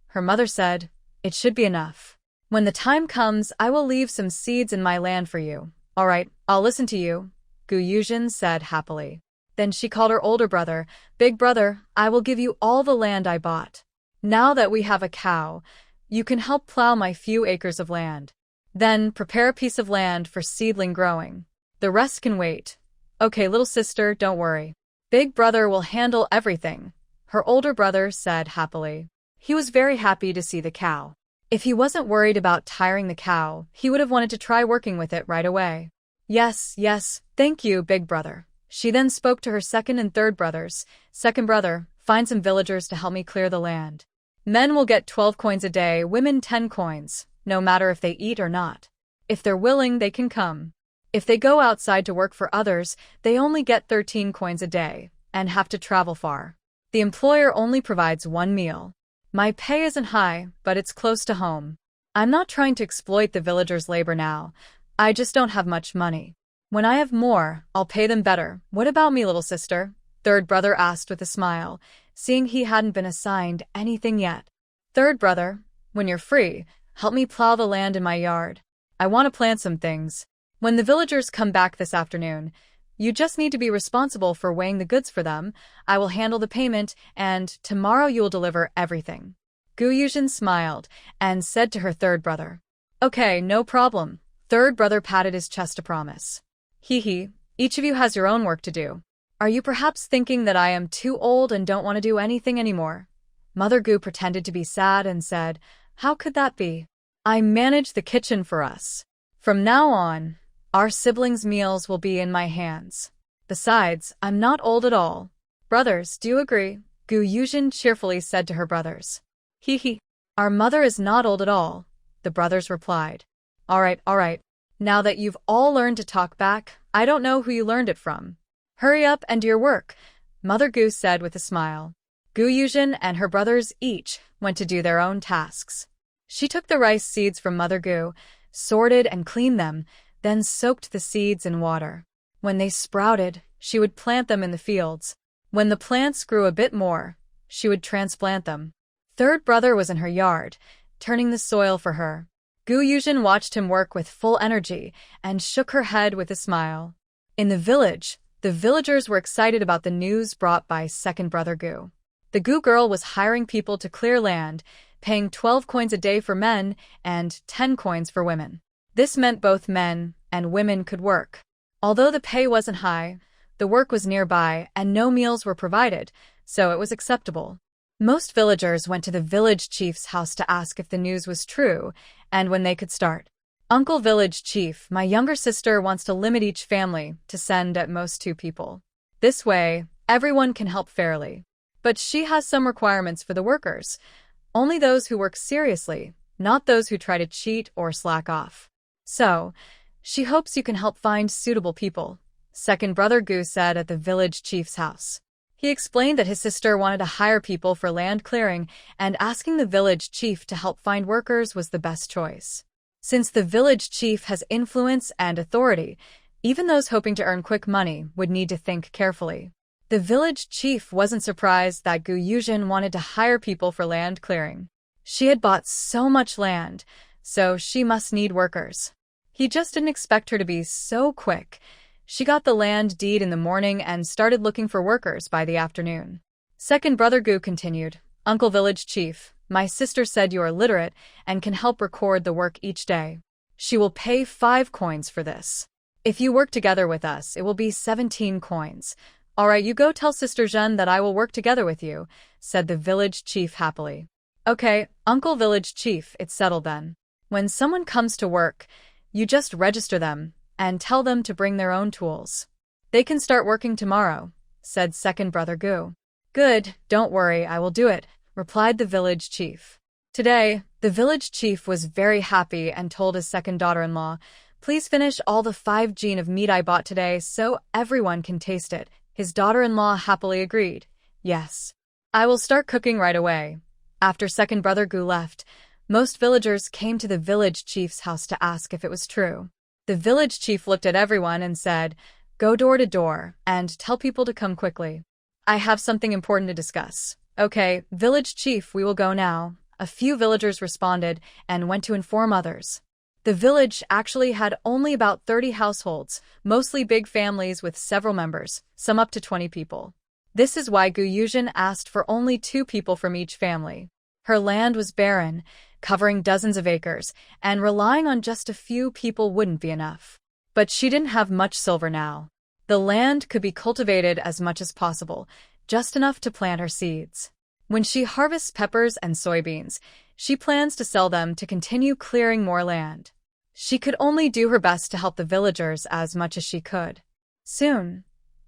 Her mother said, It should be enough. When the time comes, I will leave some seeds in my land for you. All right, I'll listen to you, Yuzhen said happily. Then she called her older brother, Big brother, I will give you all the land I bought. Now that we have a cow, you can help plow my few acres of land. Then prepare a piece of land for seedling growing. The rest can wait. Okay, little sister, don't worry. Big brother will handle everything, her older brother said happily. He was very happy to see the cow. If he wasn't worried about tiring the cow, he would have wanted to try working with it right away. Yes, thank you, big brother. She then spoke to her second and third brothers. Second brother, find some villagers to help me clear the land. Men will get 12 coins a day, women 10 coins, no matter if they eat or not. If they're willing, they can come. If they go outside to work for others, they only get 13 coins a day, and have to travel far. The employer only provides 1 meal. My pay isn't high, but it's close to home. I'm not trying to exploit the villagers' labor now. I just don't have much money. When I have more, I'll pay them better. What about me, little sister? Third brother asked with a smile, seeing he hadn't been assigned anything yet. Third brother, when you're free, help me plow the land in my yard. I want to plant some things. When the villagers come back this afternoon, you just need to be responsible for weighing the goods for them. I will handle the payment, and tomorrow you will deliver everything. Yuzhen smiled and said to her third brother, Okay, no problem. Third brother patted his chest to promise. Hee, each of you has your own work to do. Are you perhaps thinking that I am too old and don't want to do anything anymore? Mother Gu pretended to be sad and said, How could that be? I manage the kitchen for us. From now on, our siblings' meals will be in my hands. Besides, I'm not old at all. Brothers, do you agree? Yuzhen cheerfully said to her brothers. Hee, our mother is not old at all, the brothers replied. All right. Now that you've all learned to talk back, I don't know who you learned it from. Hurry up and do your work, Mother Gu said with a smile. Yuzhen and her brothers each went to do their own tasks. She took the rice seeds from Mother Gu, sorted and cleaned them, then soaked the seeds in water. When they sprouted, she would plant them in the fields. When the plants grew a bit more, she would transplant them. Third brother was in her yard, turning the soil for her. Yuzhen watched him work with full energy and shook her head with a smile. In the village, the villagers were excited about the news brought by second brother Gu. The Gu girl was hiring people to clear land, paying 12 coins a day for men and 10 coins for women. This meant both men and women could work. Although the pay wasn't high, The work was nearby, and no meals were provided, so it was acceptable. Most villagers went to the village chief's house to ask if the news was true and when they could start. Uncle Village Chief, my younger sister wants to limit each family to send at most 2 people. This way, everyone can help fairly. But she has some requirements for the workers. Only those who work seriously, not those who try to cheat or slack off. So, she hopes you can help find suitable people, second brother Gu said at the village chief's house. He explained that his sister wanted to hire people for land clearing, and asking the village chief to help find workers was the best choice. Since the village chief has influence and authority, even those hoping to earn quick money would need to think carefully. The village chief wasn't surprised that Yuzhen wanted to hire people for land clearing. She had bought so much land, so she must need workers. He just didn't expect her to be so quick. She got the land deed in the morning and started looking for workers by the afternoon. Second brother Gu continued, Uncle Village Chief, my sister said you are literate and can help record the work each day. She will pay 5 coins for this. If you work together with us, it will be 17 coins. All right, you go tell Sister Yuzhen that I will work together with you, said the village chief happily. Okay, Uncle Village Chief, it's settled then. When someone comes to work, you just register them and tell them to bring their own tools. They can start working tomorrow, said second brother Gu. Good, don't worry, I will do it, replied the village chief. Today, the village chief was very happy and told his second daughter-in-law, please finish all the 5 jin of meat I bought today so everyone can taste it. His daughter-in-law happily agreed. Yes. I will start cooking right away. After second brother Gu left, most villagers came to the village chief's house to ask if it was true. The village chief looked at everyone and said, go door to door and tell people to come quickly. I have something important to discuss. Okay, village chief, we will go now. A few villagers responded and went to inform others. The village actually had only about 30 households, mostly big families with several members, some up to 20 people. This is why Yuzhen asked for only 2 people from each family. Her land was barren, covering dozens of acres, and relying on just a few people wouldn't be enough. But she didn't have much silver now. The land could be cultivated as much as possible, just enough to plant her seeds. When she harvests peppers and soybeans, she plans to sell them to continue clearing more land. She could only do her best to help the villagers as much as she could. Soon,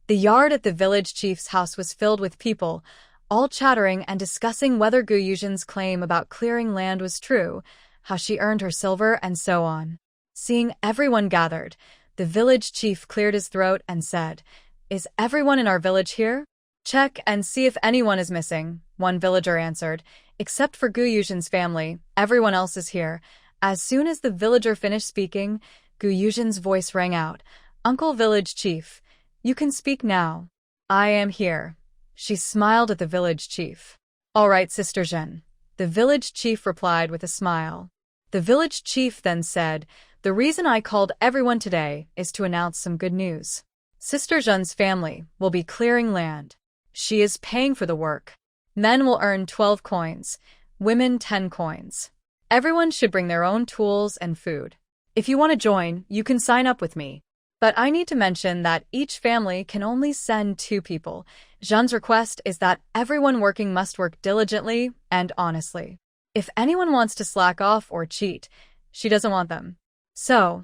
the yard at the village chief's house was filled with people, all chattering and discussing whether Yuzhen's claim about clearing land was true, how she earned her silver, and so on. Seeing everyone gathered, the village chief cleared his throat and said, is everyone in our village here? Check and see if anyone is missing, one villager answered. Except for Yuzhen's family, everyone else is here. As soon as the villager finished speaking, Yuzhen's voice rang out. Uncle Village Chief, you can speak now. I am here. She smiled at the village chief. All right, Sister Yuzhen. The village chief replied with a smile. The village chief then said, the reason I called everyone today is to announce some good news. Sister Yuzhen's family will be clearing land. She is paying for the work. Men will earn 12 coins, women 10 coins. Everyone should bring their own tools and food. If you want to join, you can sign up with me. But I need to mention that each family can only send 2 people. Yuzhen's request is that everyone working must work diligently and honestly. If anyone wants to slack off or cheat, she doesn't want them. So,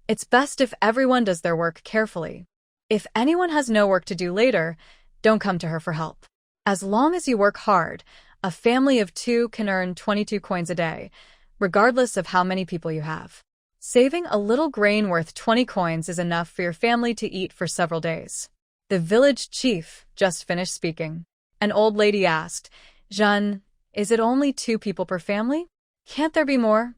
it's best if everyone does their work carefully. If anyone has no work to do later, don't come to her for help. As long as you work hard, a family of 2 can earn 22 coins a day, regardless of how many people you have. Saving a little grain worth 20 coins is enough for your family to eat for several days. The village chief just finished speaking. An old lady asked, Yuzhen, is it only 2 people per family? Can't there be more?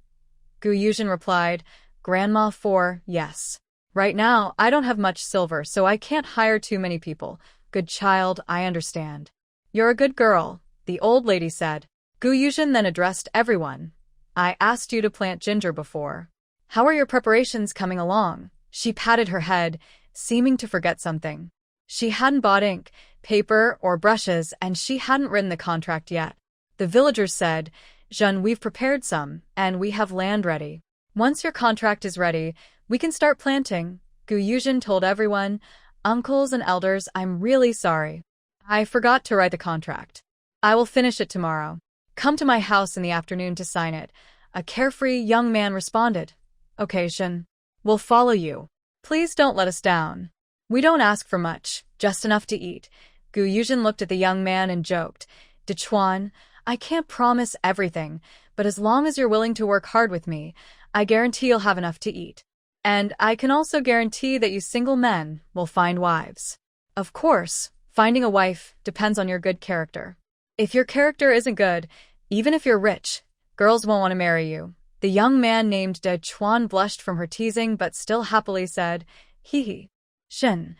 Yuzhen replied, Grandma 4, yes. Right now, I don't have much silver, so I can't hire too many people. Good child, I understand. You're a good girl, the old lady said. Yuzhen then addressed everyone. I asked you to plant ginger before. How are your preparations coming along? She patted her head, seeming to forget something. She hadn't bought ink, paper, or brushes, and she hadn't written the contract yet. The villagers said, Yuzhen, we've prepared some, and we have land ready. Once your contract is ready, we can start planting. Yuzhen told everyone, Uncles and elders, I'm really sorry. I forgot to write the contract. I will finish it tomorrow. Come to my house in the afternoon to sign it. A carefree young man responded. Okay, Shen. We'll follow you. Please don't let us down. We don't ask for much, just enough to eat. Gu Yuzhen looked at the young man and joked. Dechuan, I can't promise everything, but as long as you're willing to work hard with me, I guarantee you'll have enough to eat. And I can also guarantee that you single men will find wives. Of course, finding a wife depends on your good character. If your character isn't good, even if you're rich, girls won't want to marry you. The young man named De Chuan blushed from her teasing but still happily said, Hee hee. Shen,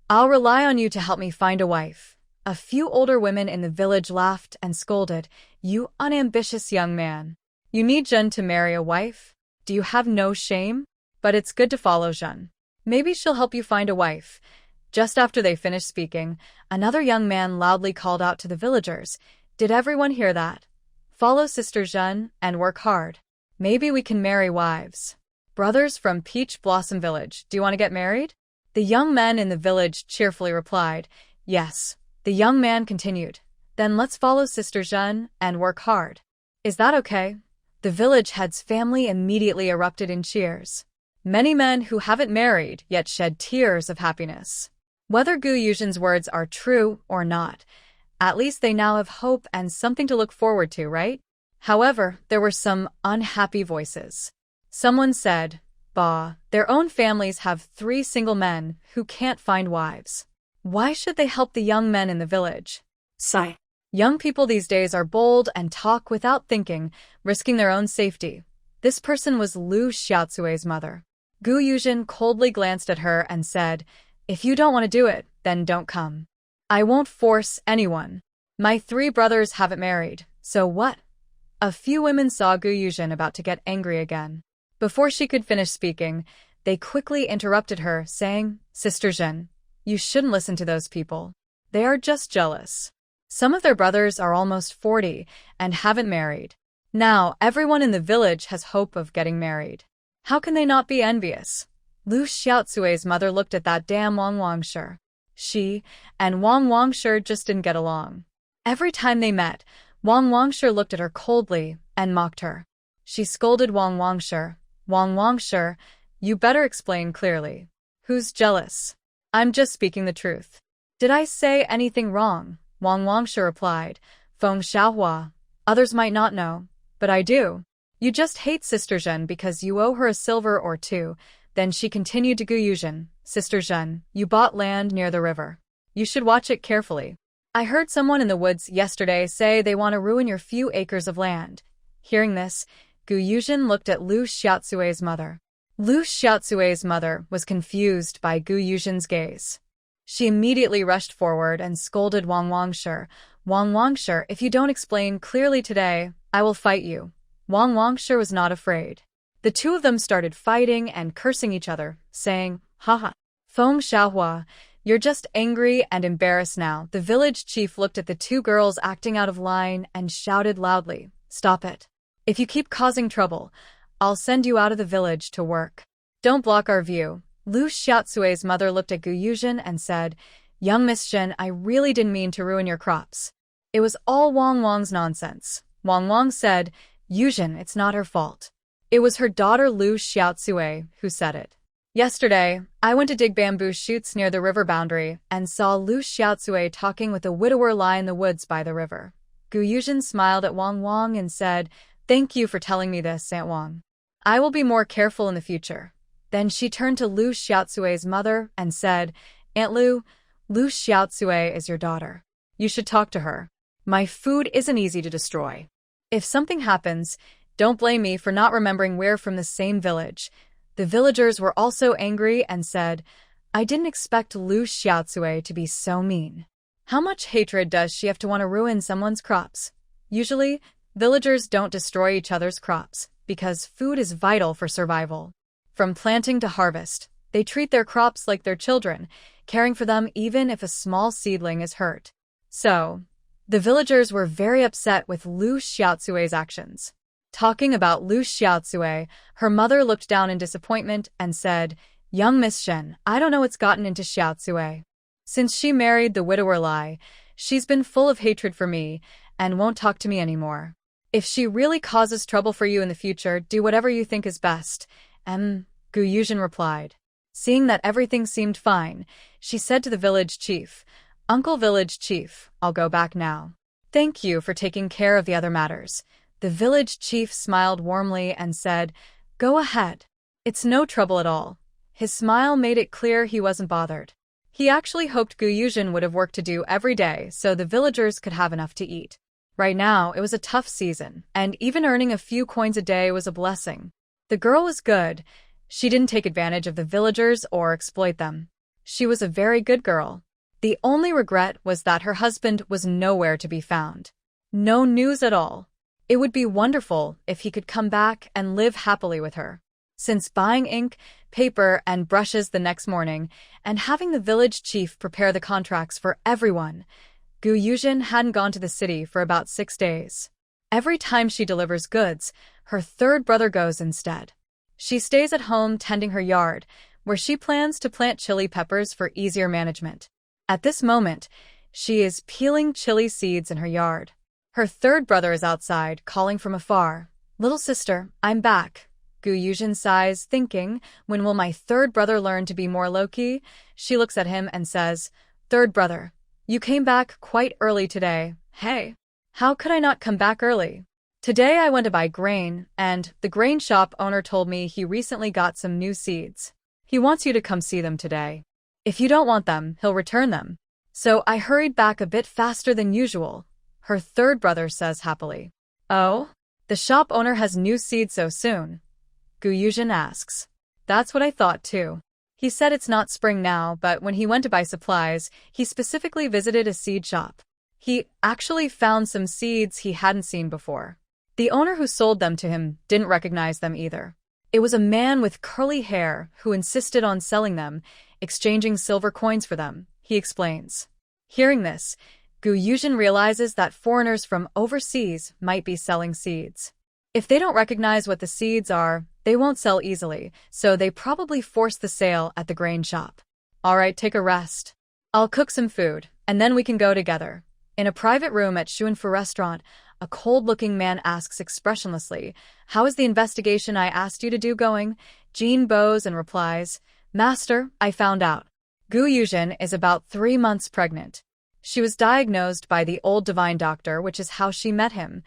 I'll rely on you to help me find a wife. A few older women in the village laughed and scolded, You unambitious young man. You need Zhen to marry a wife? Do you have no shame? But it's good to follow Zhen. Maybe she'll help you find a wife. Just after they finished speaking, another young man loudly called out to the villagers, Did everyone hear that? Follow Sister Zhen and work hard. Maybe we can marry wives. Brothers from Peach Blossom Village, do you want to get married? The young men in the village cheerfully replied, Yes. The young man continued, Then let's follow Sister Zhen and work hard. Is that okay? The village head's family immediately erupted in cheers. Many men who haven't married yet shed tears of happiness. Whether Gu Yuzhen's words are true or not, at least they now have hope and something to look forward to, right? However, there were some unhappy voices. Someone said, Bah, their own families have 3 single men who can't find wives. Why should they help the young men in the village? Sigh. Young people these days are bold and talk without thinking, risking their own safety. This person was Lu Xiaozui's mother. Gu Yuzhen coldly glanced at her and said, If you don't want to do it, then don't come. I won't force anyone. My 3 brothers haven't married, so what? A few women saw Gu Yuzhen about to get angry again. Before she could finish speaking, they quickly interrupted her, saying, Sister Zhen, you shouldn't listen to those people. They are just jealous. Some of their brothers are almost 40 and haven't married. Now, everyone in the village has hope of getting married. How can they not be envious? Lu Xiaozui's mother looked at that damn Wang Wangshi. She and Wang Wangshi just didn't get along. Every time they met, Wang Wangshi looked at her coldly and mocked her. She scolded Wang Wangshi. Wang Wangshi, you better explain clearly. Who's jealous? I'm just speaking the truth. Did I say anything wrong? Wang Wangshi replied. Feng Xiaohua. Others might not know, but I do. You just hate Sister Zhen because you owe her a silver or 2. Then she continued to Gu Yuzhen. Sister Zhen, you bought land near the river. You should watch it carefully. I heard someone in the woods yesterday say they want to ruin your few acres of land. Hearing this, Gu Yuzhen looked at Lu Xiaozui's mother. Lu Xiaozui's mother was confused by Gu Yuzhen's gaze. She immediately rushed forward and scolded Wang Wangshi. Wang Wangshi, if you don't explain clearly today, I will fight you. Wang Wangshi was not afraid. The two of them started fighting and cursing each other, saying, Haha. Feng Xiaohua, you're just angry and embarrassed now. The village chief looked at the 2 girls acting out of line and shouted loudly, Stop it. If you keep causing trouble, I'll send you out of the village to work. Don't block our view. Lu Xiaozui's mother looked at Gu Yuzhen and said, Young Miss Zhen, I really didn't mean to ruin your crops. It was all Wang Wang's nonsense. Wang Wang said, Yuzhen, it's not her fault. It was her daughter Lu Xiaozui who said it. Yesterday, I went to dig bamboo shoots near the river boundary and saw Lu Xiaozui talking with a widower lie in the woods by the river. Gu Yuzhen smiled at Wang Wang and said, Thank you for telling me this, Aunt Wang. I will be more careful in the future. Then she turned to Lu Xiaozui's mother and said, Aunt Lu, Lu Xiaozui is your daughter. You should talk to her. My food isn't easy to destroy. If something happens, don't blame me for not remembering we're from the same village. The villagers were also angry and said, I didn't expect Lu Xiaozui to be so mean. How much hatred does she have to want to ruin someone's crops? Usually, villagers don't destroy each other's crops because food is vital for survival. From planting to harvest, they treat their crops like their children, caring for them even if a small seedling is hurt. So, the villagers were very upset with Lu Xiaozui's actions. Talking about Lu Xiaozui, her mother looked down in disappointment and said, Young Miss Shen, I don't know what's gotten into Xiaotsue. Since she married the widower Lai, she's been full of hatred for me and won't talk to me anymore. If she really causes trouble for you in the future, do whatever you think is best. Gu Yuzhen replied. Seeing that everything seemed fine, she said to the village chief, Uncle Village Chief, I'll go back now. Thank you for taking care of the other matters. The village chief smiled warmly and said, Go ahead. It's no trouble at all. His smile made it clear he wasn't bothered. He actually hoped Gu Yuzhen would have work to do every day so the villagers could have enough to eat. Right now, it was a tough season, and even earning a few coins a day was a blessing. The girl was good. She didn't take advantage of the villagers or exploit them. She was a very good girl. The only regret was that her husband was nowhere to be found. No news at all. It would be wonderful if he could come back and live happily with her. Since buying ink, paper, and brushes the next morning, and having the village chief prepare the contracts for everyone, Gu Yuzhen hadn't gone to the city for about 6 days. Every time she delivers goods, her third brother goes instead. She stays at home tending her yard, where she plans to plant chili peppers for easier management. At this moment, she is peeling chili seeds in her yard. Her third brother is outside, calling from afar. Little sister, I'm back. Gu Yuzhen sighs, thinking, when will my third brother learn to be more low-key? She looks at him and says, Third brother, you came back quite early today. Hey, how could I not come back early? Today I went to buy grain, and the grain shop owner told me he recently got some new seeds. He wants you to come see them today. If you don't want them, he'll return them. So I hurried back a bit faster than usual, her third brother says happily. Oh? The shop owner has new seeds so soon? Gu Yuzhen asks. That's what I thought too. He said it's not spring now, but when he went to buy supplies, he specifically visited a seed shop. He actually found some seeds he hadn't seen before. The owner who sold them to him didn't recognize them either. It was a man with curly hair who insisted on selling them, exchanging silver coins for them, he explains. Hearing this, Gu Yuzhen realizes that foreigners from overseas might be selling seeds. If they don't recognize what the seeds are, they won't sell easily, so they probably force the sale at the grain shop. All right, take a rest. I'll cook some food, and then we can go together. In a private room at Shuanfu restaurant, a cold-looking man asks expressionlessly, How is the investigation I asked you to do going? Jean bows and replies, Master, I found out. Gu Yuzhen is about 3 months pregnant. She was diagnosed by the old divine doctor, which is how she met him.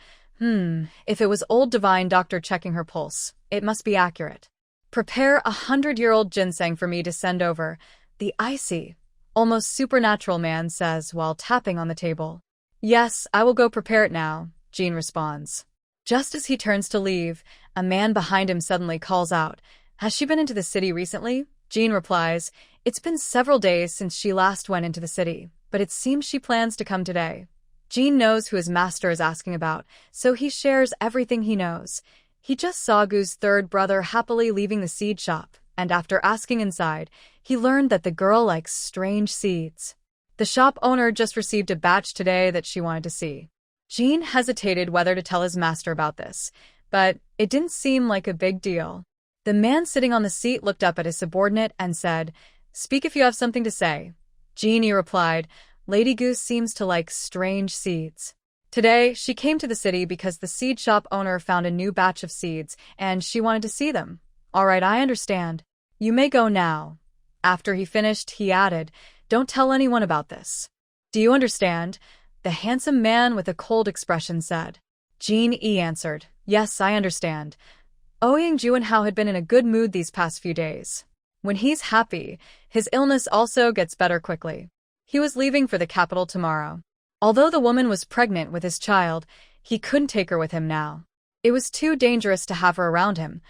If it was old divine doctor checking her pulse, it must be accurate. Prepare 100-year-old ginseng for me to send over, the icy, almost supernatural man says while tapping on the table. Yes, I will go prepare it now, Jean responds. Just as he turns to leave, a man behind him suddenly calls out, Has she been into the city recently? Jean replies, It's been several days since she last went into the city, but it seems she plans to come today. Jean knows who his master is asking about, so he shares everything he knows. He just saw Gu's third brother happily leaving the seed shop, and after asking inside, he learned that the girl likes strange seeds. The shop owner just received a batch today that she wanted to see. Jean hesitated whether to tell his master about this, but it didn't seem like a big deal. The man sitting on the seat looked up at his subordinate and said, Speak if you have something to say. Jeannie replied, Lady Goose seems to like strange seeds. Today, she came to the city because the seed shop owner found a new batch of seeds, and she wanted to see them. All right, I understand. You may go now. After he finished, he added, Don't tell anyone about this. Do you understand? The handsome man with a cold expression said. Jean answered, Yes, I understand. Ouyang Juanhao had been in a good mood these past few days. When he's happy, his illness also gets better quickly. He was leaving for the capital tomorrow. Although the woman was pregnant with his child, he couldn't take her with him now. It was too dangerous to have her around him,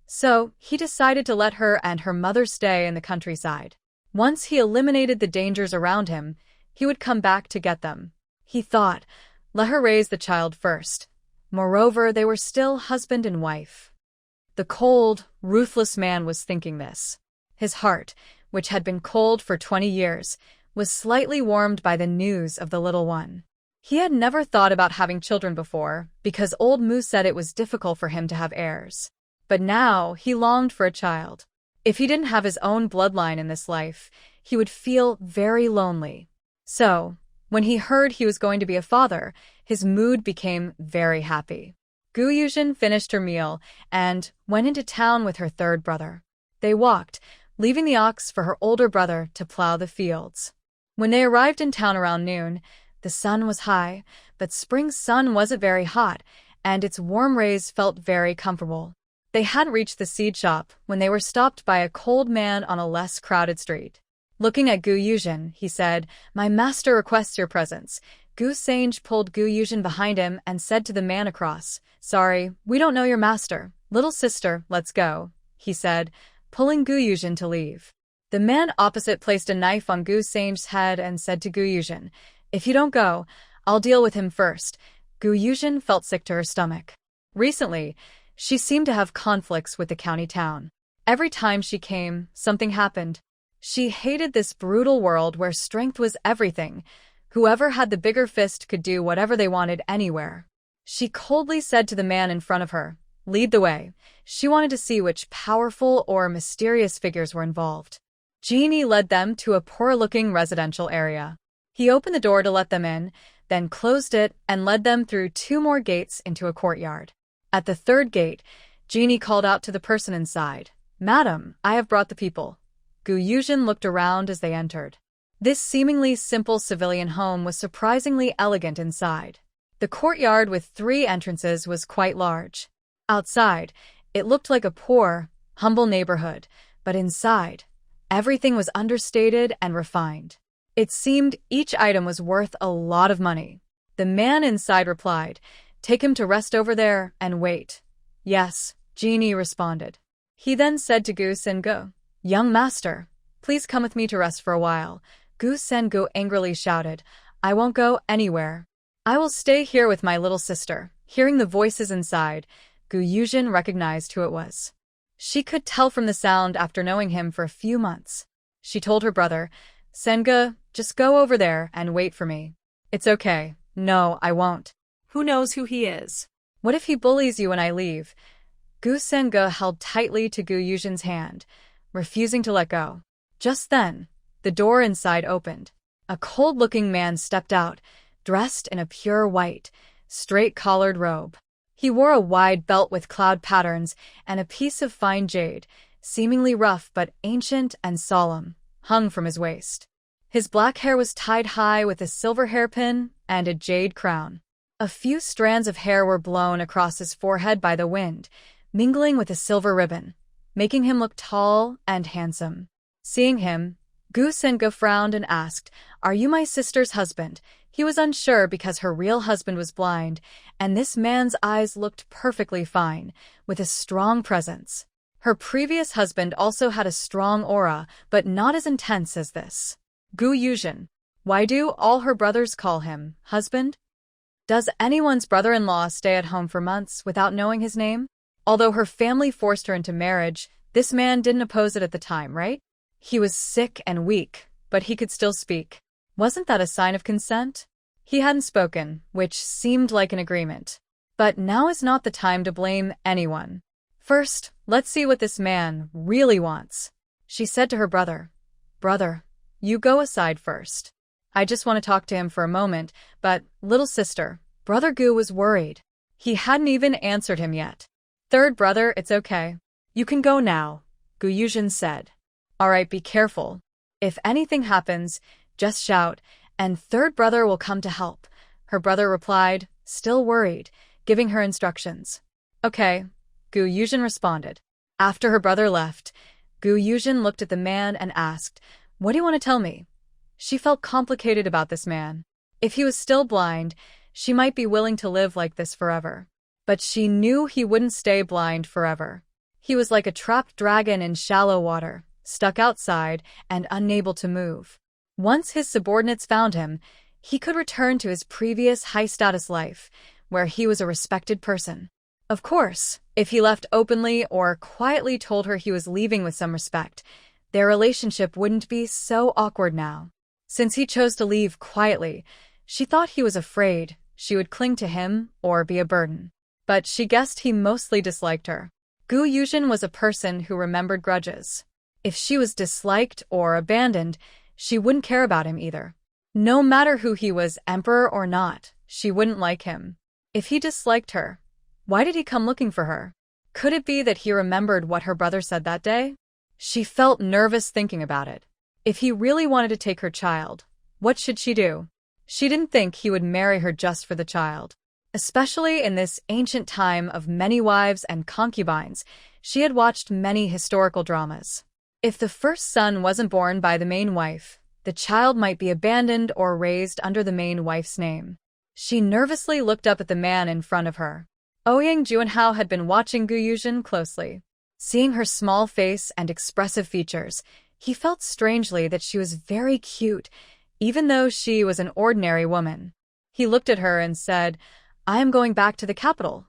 so he decided to let her and her mother stay in the countryside. Once he eliminated the dangers around him, he would come back to get them. He thought, let her raise the child first. Moreover, they were still husband and wife. The cold, ruthless man was thinking this. His heart, which had been cold for 20 years, was slightly warmed by the news of the little one. He had never thought about having children before, because old Mu said it was difficult for him to have heirs. But now he longed for a child. If he didn't have his own bloodline in this life, he would feel very lonely. So, when he heard he was going to be a father, his mood became very happy. Gu Yuzhen finished her meal and went into town with her third brother. They walked, leaving the ox for her older brother to plow the fields. When they arrived in town around noon, the sun was high, but spring's sun wasn't very hot, and its warm rays felt very comfortable. They hadn't reached the seed shop when they were stopped by a cold man on a less crowded street. Looking at Gu Yuzhen, he said, "My master requests your presence." Gu Sange pulled Gu Yuzhen behind him and said to the man across, "Sorry, we don't know your master. Little sister, let's go," he said, pulling Gu Yuzhen to leave. The man opposite placed a knife on Gu Sange's head and said to Gu Yuzhen, "If you don't go, I'll deal with him first." Gu Yuzhen felt sick to her stomach. Recently, she seemed to have conflicts with the county town. Every time she came, something happened. She hated this brutal world where strength was everything. Whoever had the bigger fist could do whatever they wanted anywhere. She coldly said to the man in front of her, "Lead the way." She wanted to see which powerful or mysterious figures were involved. Genie led them to a poor-looking residential area. He opened the door to let them in, then closed it and led them through 2 more gates into a courtyard. At the 3rd gate, Genie called out to the person inside, "Madam, I have brought the people." Gu Yuzhen looked around as they entered. This seemingly simple civilian home was surprisingly elegant inside. The courtyard with 3 entrances was quite large. Outside, it looked like a poor, humble neighborhood, but inside, everything was understated and refined. It seemed each item was worth a lot of money. The man inside replied, "Take him to rest over there and wait." "Yes," Genie responded. He then said to Gu Sengu, "Young master, please come with me to rest for a while." Gu Sengu angrily shouted, "I won't go anywhere. I will stay here with my little sister." Hearing the voices inside, Gu Yuzhen recognized who it was. She could tell from the sound after knowing him for a few months. She told her brother, "Sengu, just go over there and wait for me." "It's okay." "No, I won't." Who knows who he is? "What if he bullies you when I leave?" Gu Sengu held tightly to Gu Yuzhen's hand, refusing to let go. Just then, the door inside opened. A cold-looking man stepped out, dressed in a pure white, straight-collared robe. He wore a wide belt with cloud patterns and a piece of fine jade, seemingly rough but ancient and solemn, hung from his waist. His black hair was tied high with a silver hairpin and a jade crown. A few strands of hair were blown across his forehead by the wind, mingling with a silver ribbon, making him look tall and handsome. Seeing him, Gu Sengu frowned and asked, "Are you my sister's husband?" He was unsure because her real husband was blind, and this man's eyes looked perfectly fine, with a strong presence. Her previous husband also had a strong aura, but not as intense as this. Gu Yuzhen. Why do all her brothers call him husband? Does anyone's brother-in-law stay at home for months without knowing his name? Although her family forced her into marriage, this man didn't oppose it at the time, right? He was sick and weak, but he could still speak. Wasn't that a sign of consent? He hadn't spoken, which seemed like an agreement. But now is not the time to blame anyone. First, let's see what this man really wants. She said to her brother, "Brother, you go aside first. I just want to talk to him for a moment." But, little sister, Brother Gu was worried. He hadn't even answered him yet. "Third brother, it's okay. You can go now," Gu Yuzhen said. "All right, be careful. If anything happens, just shout, and third brother will come to help." Her brother replied, still worried, giving her instructions. "Okay," Gu Yuzhen responded. After her brother left, Gu Yuzhen looked at the man and asked, "What do you want to tell me?" She felt complicated about this man. If he was still blind, she might be willing to live like this forever. But she knew he wouldn't stay blind forever. He was like a trapped dragon in shallow water, stuck outside and unable to move. Once his subordinates found him, he could return to his previous high-status life, where he was a respected person. Of course, if he left openly or quietly told her he was leaving with some respect, their relationship wouldn't be so awkward now. Since he chose to leave quietly, she thought he was afraid she would cling to him or be a burden. But she guessed he mostly disliked her. Gu Yuzhen was a person who remembered grudges. If she was disliked or abandoned, she wouldn't care about him either. No matter who he was, emperor or not, she wouldn't like him. If he disliked her, why did he come looking for her? Could it be that he remembered what her brother said that day? She felt nervous thinking about it. If he really wanted to take her child, what should she do? She didn't think he would marry her just for the child. Especially in this ancient time of many wives and concubines, she had watched many historical dramas. If the first son wasn't born by the main wife, the child might be abandoned or raised under the main wife's name. She nervously looked up at the man in front of her. Yuzhen had been watching Yuzhen closely. Seeing her small face and expressive features, he felt strangely that she was very cute, even though she was an ordinary woman. He looked at her and said, "I am going back to the capital."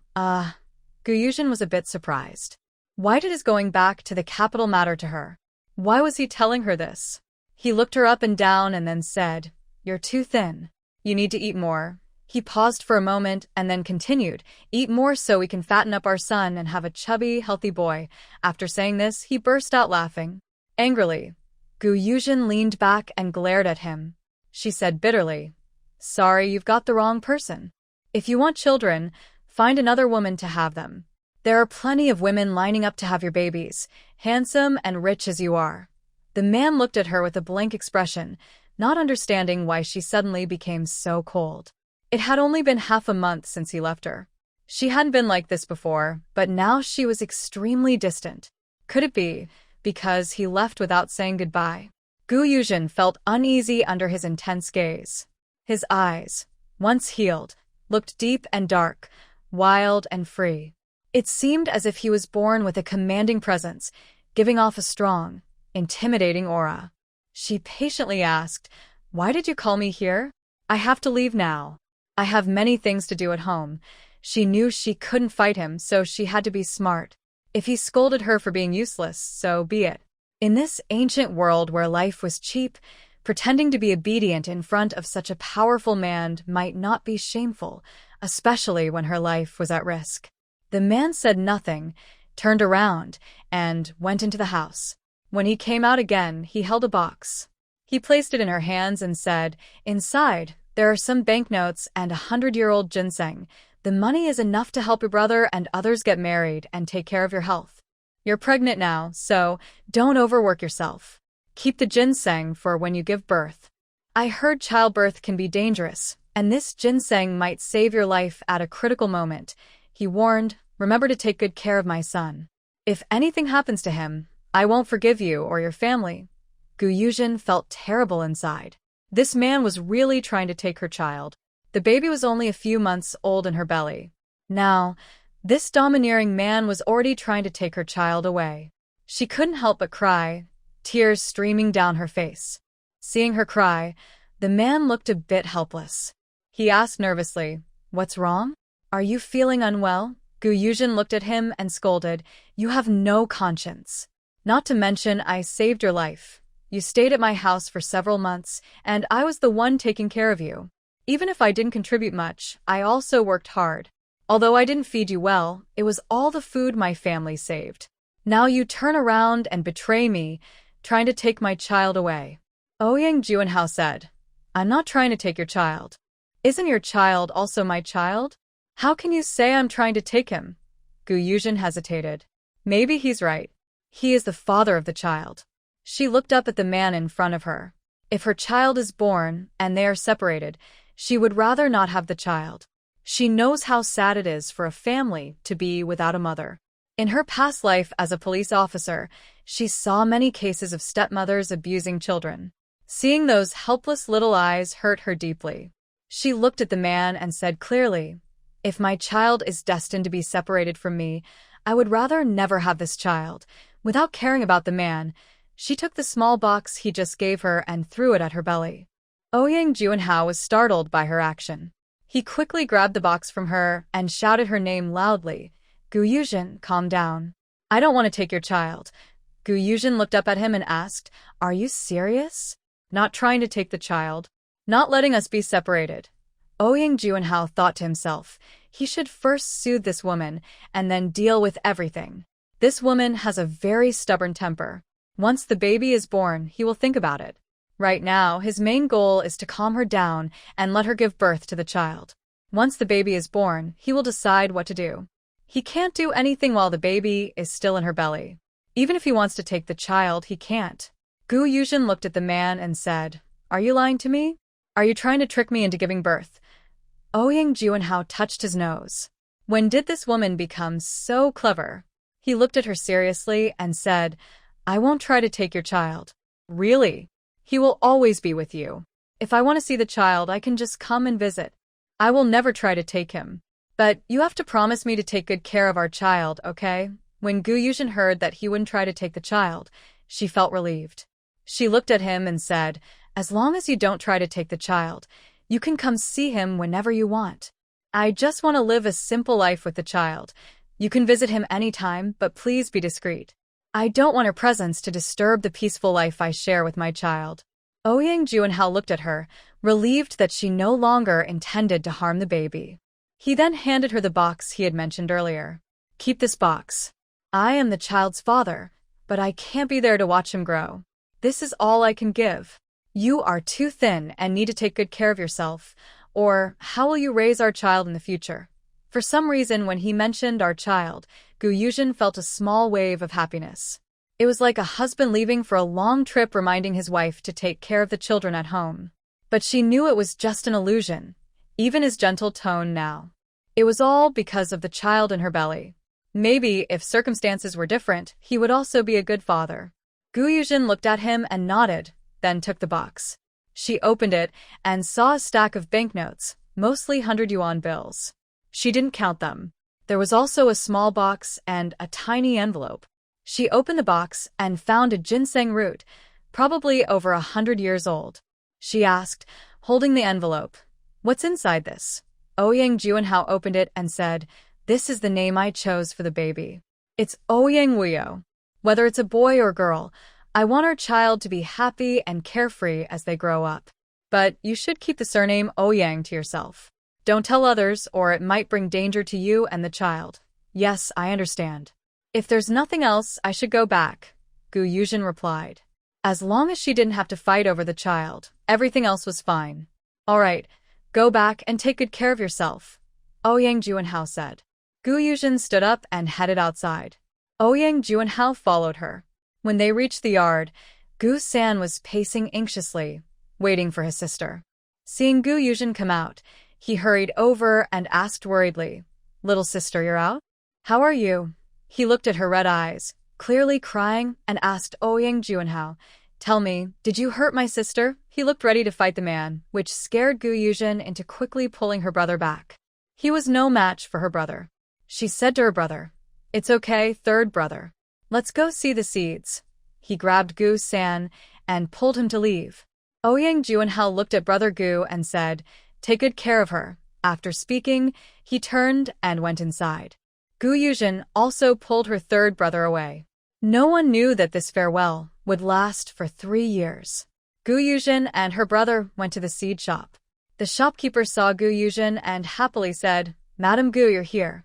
Yuzhen was a bit surprised. Why did his going back to the capital matter to her? Why was he telling her this? He looked her up and down and then said, "You're too thin. You need to eat more." He paused for a moment and then continued, "Eat more so we can fatten up our son and have a chubby, healthy boy." After saying this, he burst out laughing. Angrily, Yuzhen leaned back and glared at him. She said bitterly, "Sorry, you've got the wrong person. If you want children, find another woman to have them. There are plenty of women lining up to have your babies, handsome and rich as you are." The man looked at her with a blank expression, not understanding why she suddenly became so cold. It had only been half a month since he left her. She hadn't been like this before, but now she was extremely distant. Could it be because he left without saying goodbye? Yuzhen felt uneasy under his intense gaze. His eyes, once healed, looked deep and dark, wild and free. It seemed as if he was born with a commanding presence, giving off a strong, intimidating aura. She patiently asked, "Why did you call me here?" "I have to leave now. I have many things to do at home." She knew she couldn't fight him, so she had to be smart. If he scolded her for being useless, so be it. In this ancient world where life was cheap, pretending to be obedient in front of such a powerful man might not be shameful, especially when her life was at risk. The man said nothing, turned around, and went into the house. When he came out again, he held a box. He placed it in her hands and said, "Inside, there are some banknotes and 100-year-old ginseng. The money is enough to help your brother and others get married and take care of your health. You're pregnant now, so don't overwork yourself. Keep the ginseng for when you give birth. I heard childbirth can be dangerous, and this ginseng might save your life at a critical moment." He warned, "Remember to take good care of my son. If anything happens to him, I won't forgive you or your family." Yuzhen felt terrible inside. This man was really trying to take her child. The baby was only a few months old in her belly. Now, this domineering man was already trying to take her child away. She couldn't help but cry, tears streaming down her face. Seeing her cry, the man looked a bit helpless. He asked nervously, "What's wrong? Are you feeling unwell?" Yuzhen looked at him and scolded, "You have no conscience. Not to mention I saved your life. You stayed at my house for several months, and I was the one taking care of you. Even if I didn't contribute much, I also worked hard. Although I didn't feed you well, it was all the food my family saved. Now you turn around and betray me, trying to take my child away." Yuzhen said, "I'm not trying to take your child. Isn't your child also my child? How can you say I'm trying to take him?" Yuzhen hesitated. Maybe he's right. He is the father of the child. She looked up at the man in front of her. If her child is born and they are separated, she would rather not have the child. She knows how sad it is for a family to be without a mother. In her past life as a police officer, she saw many cases of stepmothers abusing children. Seeing those helpless little eyes hurt her deeply. She looked at the man and said clearly, "If my child is destined to be separated from me, I would rather never have this child." Without caring about the man, she took the small box he just gave her and threw it at her belly. Yuzhen was startled by her action. He quickly grabbed the box from her and shouted her name loudly. "Yuzhen, calm down. I don't want to take your child." Yuzhen looked up at him and asked, "Are you serious? Not trying to take the child? Not letting us be separated?" Yuzhen thought to himself, he should first soothe this woman and then deal with everything. This woman has a very stubborn temper. Once the baby is born, he will think about it. Right now, his main goal is to calm her down and let her give birth to the child. Once the baby is born, he will decide what to do. He can't do anything while the baby is still in her belly. Even if he wants to take the child, he can't. Gu Yuzhen looked at the man and said, "Are you lying to me? Are you trying to trick me into giving birth?" Ouyang Juanhao touched his nose. When did this woman become so clever? He looked at her seriously and said, "I won't try to take your child." "Really? He will always be with you. If I want to see the child, I can just come and visit. I will never try to take him. But you have to promise me to take good care of our child, okay?" When Gu Yuzhen heard that he wouldn't try to take the child, she felt relieved. She looked at him and said, "As long as you don't try to take the child, you can come see him whenever you want. I just want to live a simple life with the child. You can visit him anytime, but please be discreet. I don't want her presence to disturb the peaceful life I share with my child." Ouyang Juanhao looked at her, relieved that she no longer intended to harm the baby. He then handed her the box he had mentioned earlier. "Keep this box. I am the child's father, but I can't be there to watch him grow. This is all I can give. You are too thin and need to take good care of yourself, or how will you raise our child in the future?" For some reason, when he mentioned our child, Gu Yuzhen felt a small wave of happiness. It was like a husband leaving for a long trip reminding his wife to take care of the children at home. But she knew it was just an illusion, even his gentle tone now. It was all because of the child in her belly. Maybe, if circumstances were different, he would also be a good father. Gu Yuzhen looked at him and nodded, then took the box. She opened it and saw a stack of banknotes, mostly 100 yuan bills. She didn't count them. There was also a small box and a tiny envelope. She opened the box and found a ginseng root, probably over 100 years old. She asked, holding the envelope, "What's inside this?" Ouyang Juanhao opened it and said, "This is the name I chose for the baby. It's Ouyang Wuyo. Whether it's a boy or girl, I want our child to be happy and carefree as they grow up. But you should keep the surname Ouyang to yourself. Don't tell others, or it might bring danger to you and the child." "Yes, I understand. If there's nothing else, I should go back," Gu Yuzhen replied. As long as she didn't have to fight over the child, everything else was fine. "All right, go back and take good care of yourself," Ouyang Juanhao said. Gu Yuzhen stood up and headed outside. Ouyang Juanhao followed her. When they reached the yard, Gu San was pacing anxiously, waiting for his sister. Seeing Gu Yuzhen come out, he hurried over and asked worriedly, "Little sister, you're out? How are you?" He looked at her red eyes, clearly crying, and asked Ouyang Juanhao, "Tell me, did you hurt my sister?" He looked ready to fight the man, which scared Gu Yuzhen into quickly pulling her brother back. He was no match for her brother. She said to her brother, "It's okay, third brother. Let's go see the seeds." He grabbed Gu San and pulled him to leave. Ouyang Juanhao looked at brother Gu and said, "Take good care of her." After speaking, he turned and went inside. Gu Yuzhen also pulled her third brother away. No one knew that this farewell would last for 3 years. Gu Yuzhen and her brother went to the seed shop. The shopkeeper saw Gu Yuzhen and happily said, "Madam Gu, you're here."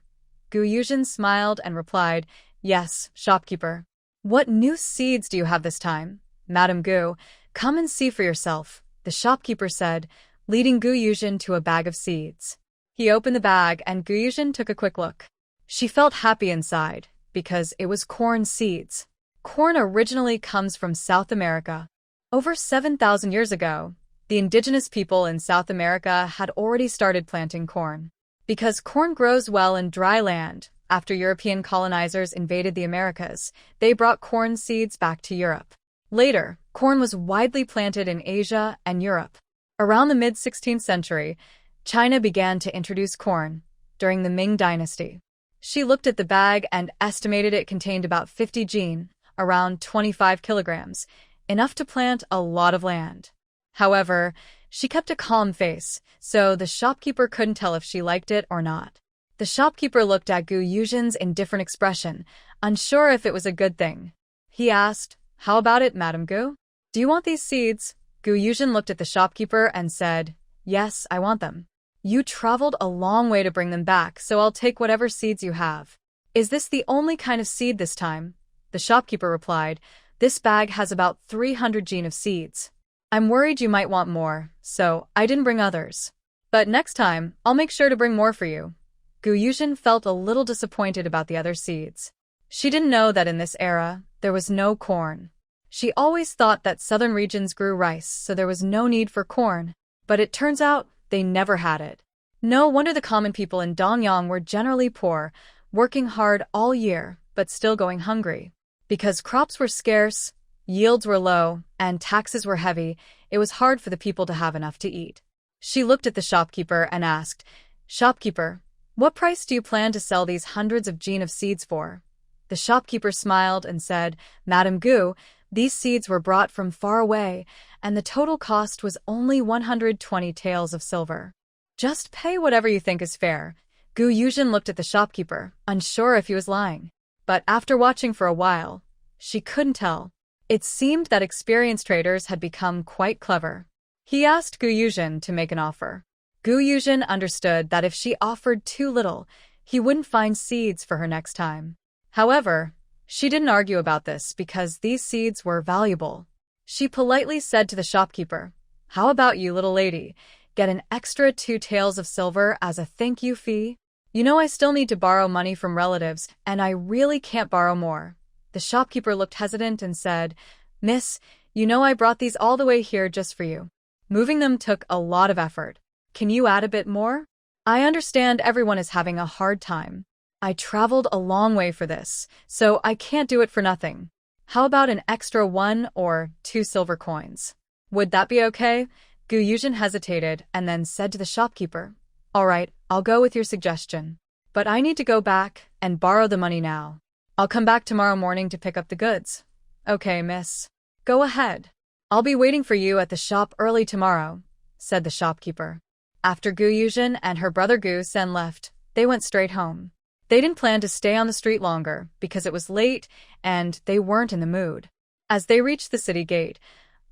Gu Yuzhen smiled and replied, "Yes, shopkeeper. What new seeds do you have this time?" "Madam Gu, come and see for yourself," the shopkeeper said, leading Gu Yuzhen to a bag of seeds. He opened the bag and Gu Yuzhen took a quick look. She felt happy inside, because it was corn seeds. Corn originally comes from South America. Over 7,000 years ago, the indigenous people in South America had already started planting corn. Because corn grows well in dry land, after European colonizers invaded the Americas, they brought corn seeds back to Europe. Later, corn was widely planted in Asia and Europe. Around the mid-16th century, China began to introduce corn during the Ming Dynasty. She looked at the bag and estimated it contained about 50 jin, around 25 kilograms, enough to plant a lot of land. However, she kept a calm face, so the shopkeeper couldn't tell if she liked it or not. The shopkeeper looked at Gu Yuzhen's indifferent expression, unsure if it was a good thing. He asked, "How about it, Madam Gu? Do you want these seeds?" Gu Yuzhen looked at the shopkeeper and said, "Yes, I want them. You traveled a long way to bring them back, so I'll take whatever seeds you have." "Is this the only kind of seed this time?" the shopkeeper replied, This bag has about 300 gene of seeds. I'm worried you might want more, so I didn't bring others. But next time, I'll make sure to bring more for you. Yuzhen felt a little disappointed about the other seeds. She didn't know that in this era, there was no corn. She always thought that southern regions grew rice, so there was no need for corn. But it turns out they never had it. No wonder the common people in Dongyang were generally poor, working hard all year, but still going hungry. Because crops were scarce, yields were low, and taxes were heavy, it was hard for the people to have enough to eat. She looked at the shopkeeper and asked, "Shopkeeper, what price do you plan to sell these hundreds of gene of seeds for?" The shopkeeper smiled and said, "Madam Gu, these seeds were brought from far away, and the total cost was only 120 taels of silver. Just pay whatever you think is fair." Yuzhen looked at the shopkeeper, unsure if he was lying. But after watching for a while, she couldn't tell. It seemed that experienced traders had become quite clever. He asked Yuzhen to make an offer. Yuzhen understood that if she offered too little, he wouldn't find seeds for her next time. However, she didn't argue about this because these seeds were valuable. She politely said to the shopkeeper, "How about you, little lady? Get an extra 2 taels of silver as a thank you fee? You know I still need to borrow money from relatives, and I really can't borrow more." The shopkeeper looked hesitant and said, "Miss, you know I brought these all the way here just for you. Moving them took a lot of effort. Can you add a bit more? I understand everyone is having a hard time. I traveled a long way for this, so I can't do it for nothing. How about an extra 1 or 2 silver coins? Would that be okay?" Yuzhen hesitated and then said to the shopkeeper, "All right, I'll go with your suggestion. But I need to go back and borrow the money now. I'll come back tomorrow morning to pick up the goods." "Okay, miss. Go ahead. I'll be waiting for you at the shop early tomorrow," said the shopkeeper. After Yuzhen and her brother Sen left, they went straight home. They didn't plan to stay on the street longer because it was late and they weren't in the mood. As they reached the city gate,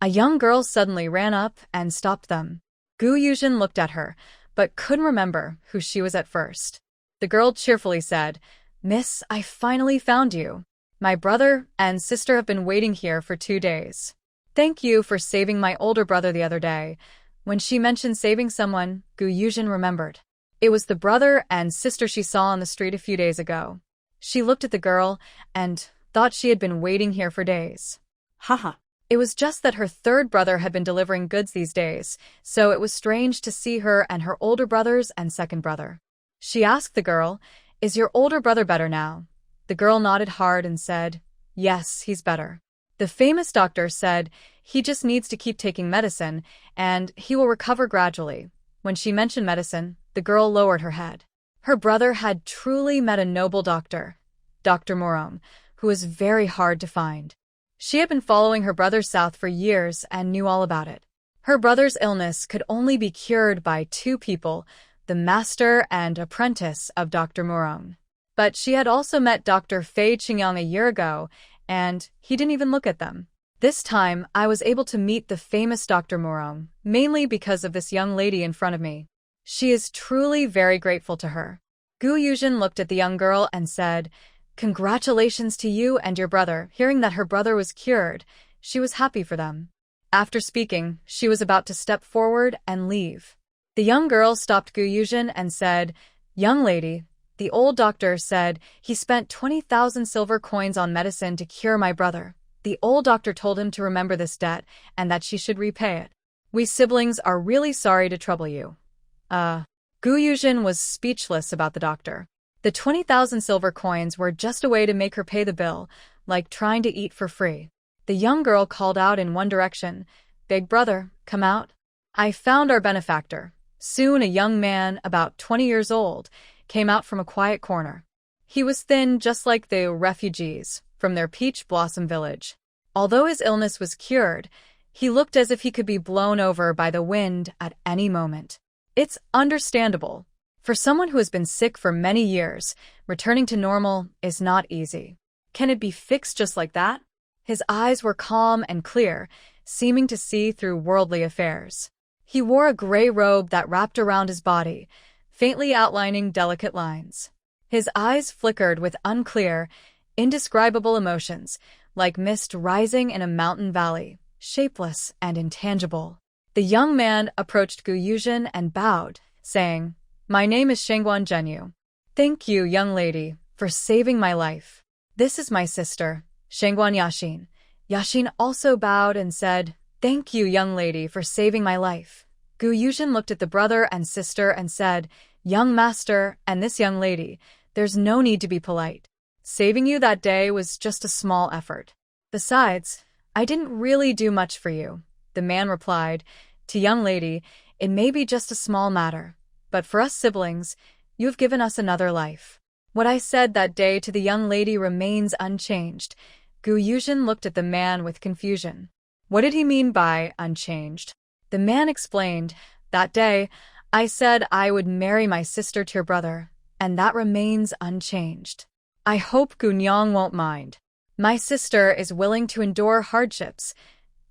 a young girl suddenly ran up and stopped them. Yuzhen looked at her, but couldn't remember who she was at first. The girl cheerfully said, "Miss, I finally found you. My brother and sister have been waiting here for 2 days. Thank you for saving my older brother the other day." When she mentioned saving someone, Yuzhen remembered. It was the brother and sister she saw on the street a few days ago. She looked at the girl and thought she had been waiting here for days. Haha. It was just that her third brother had been delivering goods these days, so it was strange to see her and her older brothers and second brother. She asked the girl, "Is your older brother better now?" The girl nodded hard and said, "Yes, he's better. The famous doctor said he just needs to keep taking medicine and he will recover gradually." When she mentioned medicine, the girl lowered her head. Her brother had truly met a noble doctor, Dr. Morong, who was very hard to find. She had been following her brother south for years and knew all about it. Her brother's illness could only be cured by 2 people, the master and apprentice of Dr. Morong. But she had also met Dr. Fei Qingyang a year ago, and he didn't even look at them. This time, I was able to meet the famous Dr. Morong, mainly because of this young lady in front of me. She is truly very grateful to her. Yuzhen looked at the young girl and said, "Congratulations to you and your brother." Hearing that her brother was cured, she was happy for them. After speaking, she was about to step forward and leave. The young girl stopped Yuzhen and said, "Young lady, the old doctor said he spent 20,000 silver coins on medicine to cure my brother. The old doctor told him to remember this debt and that she should repay it. We siblings are really sorry to trouble you." Yuzhen was speechless about the doctor. The 20,000 silver coins were just a way to make her pay the bill, like trying to eat for free. The young girl called out in one direction, "Big brother, come out. I found our benefactor." Soon a young man, about 20 years old, came out from a quiet corner. He was thin just like the refugees from their peach blossom village. Although his illness was cured, he looked as if he could be blown over by the wind at any moment. It's understandable. For someone who has been sick for many years, returning to normal is not easy. Can it be fixed just like that? His eyes were calm and clear, seeming to see through worldly affairs. He wore a gray robe that wrapped around his body, faintly outlining delicate lines. His eyes flickered with unclear, indescribable emotions, like mist rising in a mountain valley, shapeless and intangible. The young man approached Gu Yuzhen and bowed, saying, "My name is Shengguan Zhenyu. Thank you, young lady, for saving my life. This is my sister, Shengguan Yaxin." Yaxin also bowed and said, "Thank you, young lady, for saving my life." Gu Yuzhen looked at the brother and sister and said, "Young master and this young lady, there's no need to be polite. Saving you that day was just a small effort. Besides, I didn't really do much for you." The man replied, "To young lady, it may be just a small matter, but for us siblings, you have given us another life." What I said that day to the young lady remains unchanged. Gu Yuzhen looked at the man with confusion. What did he mean by unchanged? The man explained, "That day, I said I would marry my sister to your brother, and that remains unchanged. I hope Gu Nyang won't mind. My sister is willing to endure hardships."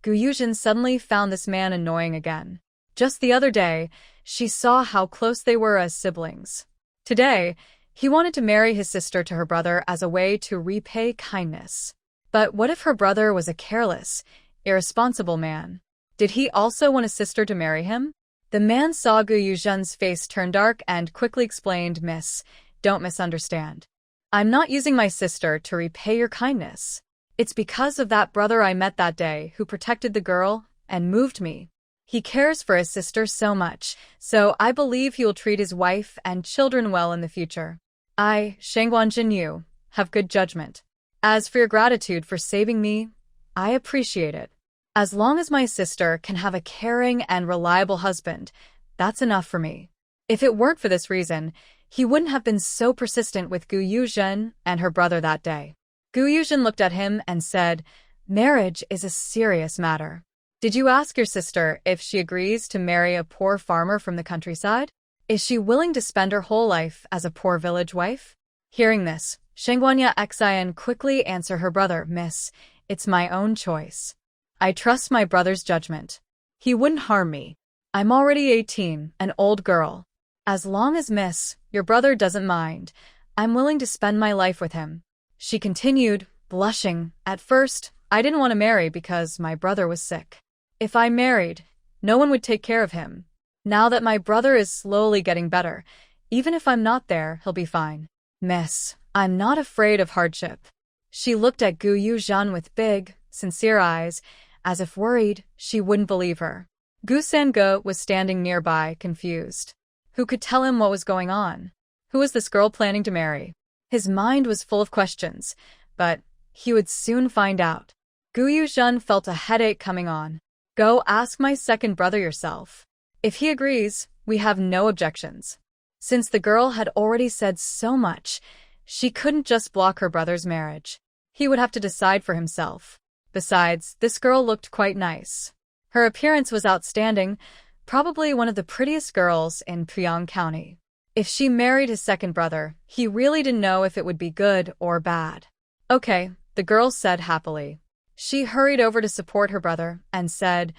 Gu Yuzhen suddenly found this man annoying again. Just the other day, she saw how close they were as siblings. Today, he wanted to marry his sister to her brother as a way to repay kindness. But what if her brother was a careless, irresponsible man? Did he also want his sister to marry him? The man saw Gu Yuzhen's face turn dark and quickly explained, "Miss, don't misunderstand. I'm not using my sister to repay your kindness. It's because of that brother I met that day who protected the girl and moved me. He cares for his sister so much, so I believe he will treat his wife and children well in the future. I, Shengguan Zhenyu, have good judgment. As for your gratitude for saving me, I appreciate it. As long as my sister can have a caring and reliable husband, that's enough for me." If it weren't for this reason, he wouldn't have been so persistent with Gu Yuzhen and her brother that day. Gu Yuzhen looked at him and said, "Marriage is a serious matter. Did you ask your sister if she agrees to marry a poor farmer from the countryside? Is she willing to spend her whole life as a poor village wife?" Hearing this, Shengguanya Xian quickly answered her brother, "Miss, it's my own choice. I trust my brother's judgment. He wouldn't harm me. I'm already 18, an old girl. As long as Miss, your brother doesn't mind, I'm willing to spend my life with him." She continued, blushing. "At first, I didn't want to marry because my brother was sick. If I married, no one would take care of him. Now that my brother is slowly getting better, even if I'm not there, he'll be fine. Miss, I'm not afraid of hardship." She looked at Gu Yuzhen with big, sincere eyes, as if worried she wouldn't believe her. Gu Sangge was standing nearby, confused. Who could tell him what was going on? Who was this girl planning to marry? His mind was full of questions, but he would soon find out. Gu Yuzhen felt a headache coming on. "Go ask my second brother yourself. If he agrees, we have no objections." Since the girl had already said so much, she couldn't just block her brother's marriage. He would have to decide for himself. Besides, this girl looked quite nice. Her appearance was outstanding, probably one of the prettiest girls in Puyang County. If she married his second brother, he really didn't know if it would be good or bad. "Okay," the girl said happily. She hurried over to support her brother and said,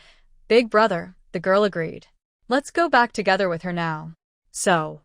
"Big brother," the girl agreed. "Let's go back together with her now." So,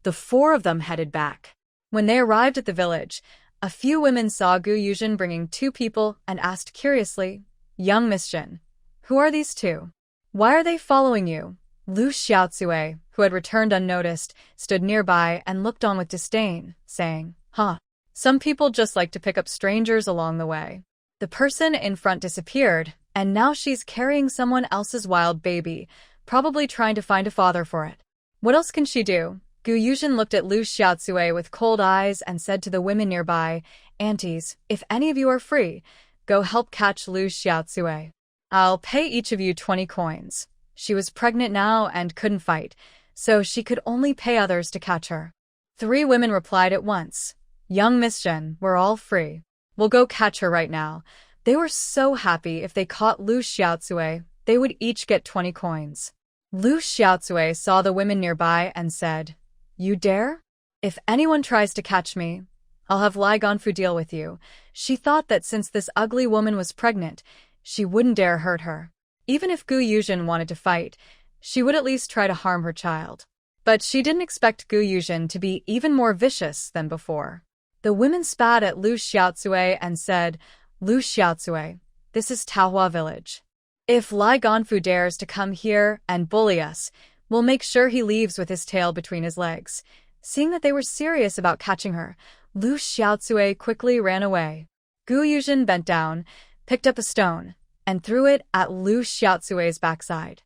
the four of them headed back. When they arrived at the village, a few women saw Gu Yuzhen bringing two people and asked curiously, "Young Miss Jin, who are these two? Why are they following you?" Lu Xiaotsue, who had returned unnoticed, stood nearby and looked on with disdain, saying, "Huh, some people just like to pick up strangers along the way." The person in front disappeared, and now she's carrying someone else's wild baby, probably trying to find a father for it. What else can she do? Gu Yuzhen looked at Lu Xiaotsue with cold eyes and said to the women nearby, "Aunties, if any of you are free, go help catch Lu Xiaotsue. I'll pay each of you 20 coins. She was pregnant now and couldn't fight, so she could only pay others to catch her." 3 women replied at once, "Young Miss Jen, we're all free. We'll go catch her right now." They were so happy if they caught Lu Xiaotsue, they would each get 20 coins. Lu Xiaotsue saw the women nearby and said, "You dare? If anyone tries to catch me, I'll have Lai Ganfu deal with you." She thought that since this ugly woman was pregnant, she wouldn't dare hurt her. Even if Gu Yuzhen wanted to fight, she would at least try to harm her child. But she didn't expect Gu Yuzhen to be even more vicious than before. The women spat at Lu Xiaotsue and said, Lu Xiaozue, this is Taohua village. If Lai Ganfu dares to come here and bully us, we'll make sure he leaves with his tail between his legs. Seeing that they were serious about catching her, Lu Xiaozue quickly ran away. Gu Yuzhen bent down, picked up a stone, and threw it at Lu Xiaozue's backside.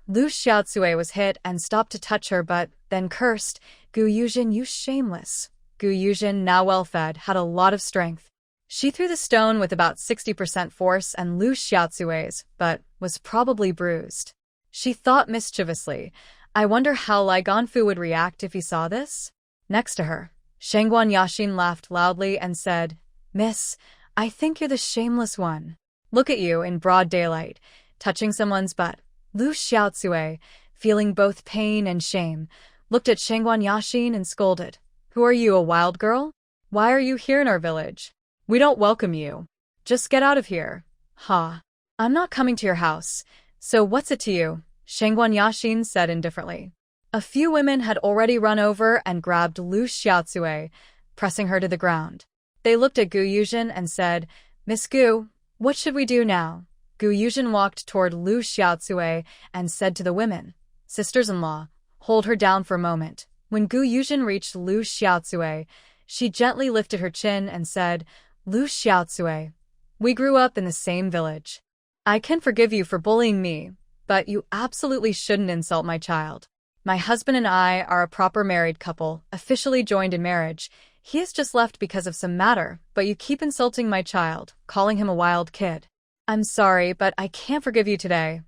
Lu Xiaozue was hit and stopped to touch her but then cursed, Gu Yuzhen, you shameless. Gu Yuzhen, now well-fed, had a lot of strength. She threw the stone with about 60% force and Lu Xiaozue's, but was probably bruised. She thought mischievously, I wonder how Lai Ganfu would react if he saw this? Next to her, Shangguan Yaxin laughed loudly and said, Miss, I think you're the shameless one. Look at you in broad daylight, touching someone's butt. Lu Xiaozue, feeling both pain and shame, looked at Shangguan Yaxin and scolded. Who are you, a wild girl? Why are you here in our village? We don't welcome you. Just get out of here. Ha. I'm not coming to your house. So what's it to you? Shangguan Yaxin said indifferently. A few women had already run over and grabbed Lu Xiaozue, pressing her to the ground. They looked at Gu Yuzhen and said, Miss Gu, what should we do now? Gu Yuzhen walked toward Lu Xiaozue and said to the women, Sisters-in-law, hold her down for a moment. When Gu Yuzhen reached Lu Xiaozue, she gently lifted her chin and said, Lu Xiaozue, we grew up in the same village. I can forgive you for bullying me, but you absolutely shouldn't insult my child. My husband and I are a proper married couple, officially joined in marriage. He has just left because of some matter, but you keep insulting my child, calling him a wild kid. I'm sorry, but I can't forgive you today.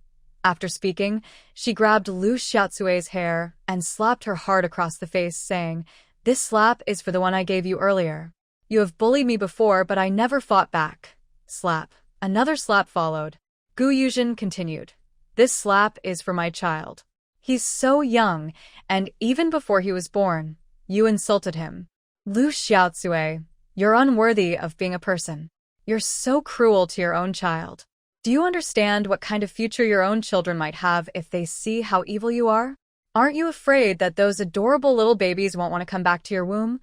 After speaking, she grabbed Lu Xiaozue's hair and slapped her hard across the face, saying, This slap is for the one I gave you earlier. You have bullied me before, but I never fought back. Slap. Another slap followed. Gu Yuzhen continued. This slap is for my child. He's so young, and even before he was born, you insulted him. Lu Xiaozue, you're unworthy of being a person. You're so cruel to your own child. Do you understand what kind of future your own children might have if they see how evil you are? Aren't you afraid that those adorable little babies won't want to come back to your womb?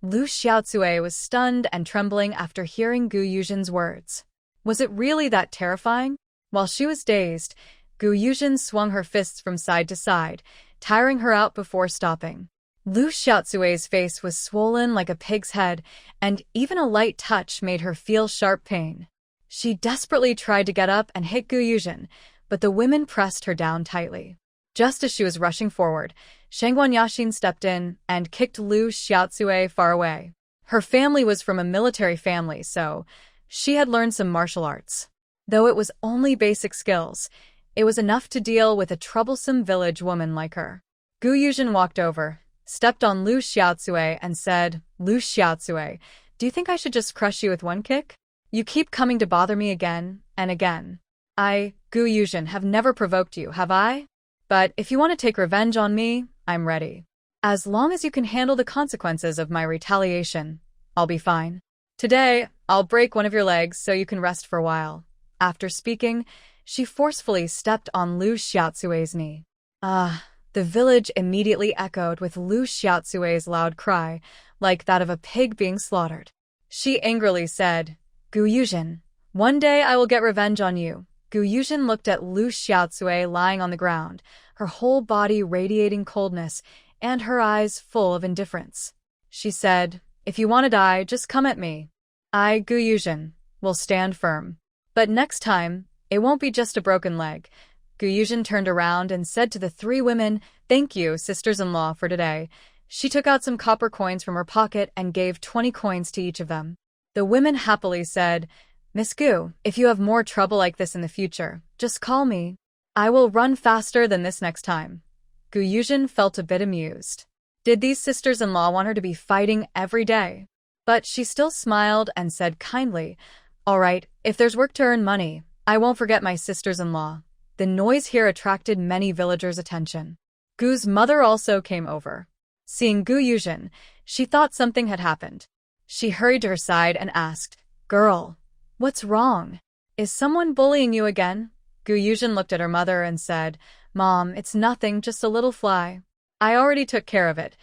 Lu Xiaozue was stunned and trembling after hearing Gu Yuzhen's words. Was it really that terrifying? While she was dazed, Gu Yuzhen swung her fists from side to side, tiring her out before stopping. Lu Xiaozue's face was swollen like a pig's head, and even a light touch made her feel sharp pain. She desperately tried to get up and hit Gu Yuzhen, but the women pressed her down tightly. Just as she was rushing forward, Shangguan Yaxin stepped in and kicked Lu Xiaozue far away. Her family was from a military family, so she had learned some martial arts. Though it was only basic skills, it was enough to deal with a troublesome village woman like her. Gu Yuzhen walked over, stepped on Lu Xiaozue and said, Lu Xiaozue, do you think I should just crush you with one kick? You keep coming to bother me again and again. I, Gu Yuzhen, have never provoked you, have I? But if you want to take revenge on me, I'm ready. As long as you can handle the consequences of my retaliation, I'll be fine. Today, I'll break one of your legs so you can rest for a while. After speaking, she forcefully stepped on Lu Xiaozue's knee. The village immediately echoed with Lu Xiaozue's loud cry, like that of a pig being slaughtered. She angrily said, Gu Yuzhen, one day I will get revenge on you. Gu Yuzhen looked at Lu Xiaozue lying on the ground, her whole body radiating coldness and her eyes full of indifference. She said, If you want to die, just come at me. I, Gu Yuzhen, will stand firm. But next time, it won't be just a broken leg. Gu Yuzhen turned around and said to the three women, Thank you, sisters-in-law, for today. She took out some copper coins from her pocket and gave 20 coins to each of them. The women happily said, Miss Gu, if you have more trouble like this in the future, just call me. I will run faster than this next time. Gu Yuzhen felt a bit amused. Did these sisters-in-law want her to be fighting every day? But she still smiled and said kindly, All right, if there's work to earn money, I won't forget my sisters-in-law. The noise here attracted many villagers' attention. Gu's mother also came over. Seeing Gu Yuzhen, she thought something had happened. She hurried to her side and asked, Girl, what's wrong? Is someone bullying you again? Gu Yuzhen looked at her mother and said, Mom, it's nothing, just a little fly. I already took care of it.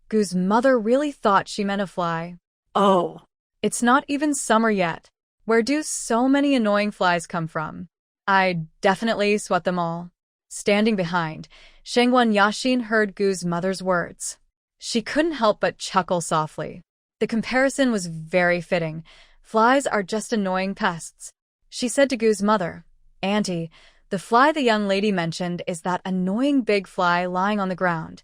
Gu's mother really thought she meant a fly. Oh. It's not even summer yet. Where do so many annoying flies come from? I'd definitely swat them all. Standing behind, Shangguan Yashin heard Gu's mother's words. She couldn't help but chuckle softly. The comparison was very fitting. Flies are just annoying pests. She said to Gu's mother, "Auntie, the fly the young lady mentioned is that annoying big fly lying on the ground."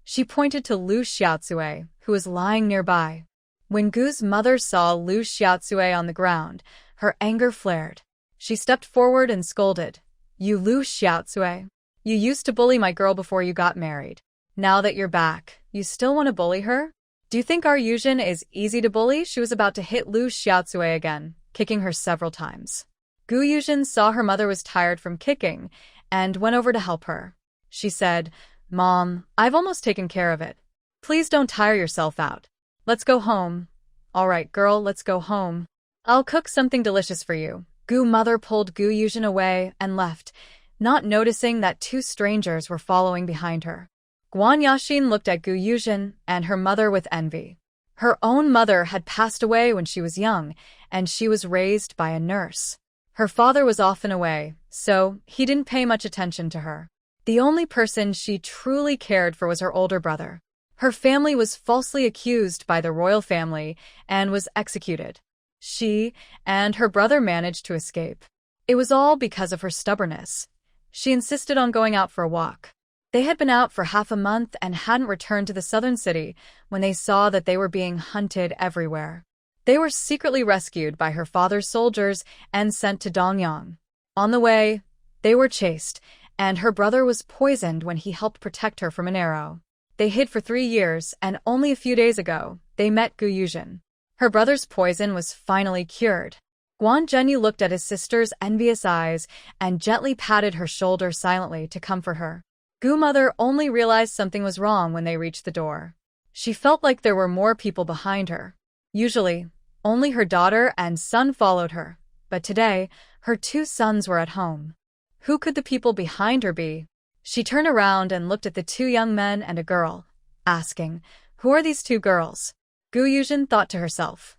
She pointed to Lu Xiaotsue, who was lying nearby. When Gu's mother saw Lu Xiaotsue on the ground, her anger flared. She stepped forward and scolded, "You Lu Xiaotsue, you used to bully my girl before you got married. Now that you're back, you still want to bully her? Do you think our Yuzhen is easy to bully?" She was about to hit Lu Xiaotsue again, kicking her several times. Gu Yuzhen saw her mother was tired from kicking and went over to help her. She said, "Mom, I've almost taken care of it. Please don't tire yourself out. Let's go home." "All right, girl, let's go home. I'll cook something delicious for you." Gu mother pulled Gu Yuzhen away and left, not noticing that two strangers were following behind her. Guan Yashin looked at Gu Yuzhen and her mother with envy. Her own mother had passed away when she was young, and she was raised by a nurse. Her father was often away, so he didn't pay much attention to her. The only person she truly cared for was her older brother. Her family was falsely accused by the royal family and was executed. She and her brother managed to escape. It was all because of her stubbornness. She insisted on going out for a walk. They had been out for half a month and hadn't returned to the southern city when they saw that they were being hunted everywhere. They were secretly rescued by her father's soldiers and sent to Dongyang. On the way, they were chased, and her brother was poisoned when he helped protect her from an arrow. They hid for 3 years, and only a few days ago, they met Gu Yuzhen. Her brother's poison was finally cured. Guan Zhenyu looked at his sister's envious eyes and gently patted her shoulder silently to comfort her. Gu mother only realized something was wrong when they reached the door. She felt like there were more people behind her. Usually, only her daughter and son followed her, but today, her 2 sons were at home. Who could the people behind her be? She turned around and looked at the 2 young men and a girl, asking, "Who are these 2 girls?" Gu Yuzhen thought to herself,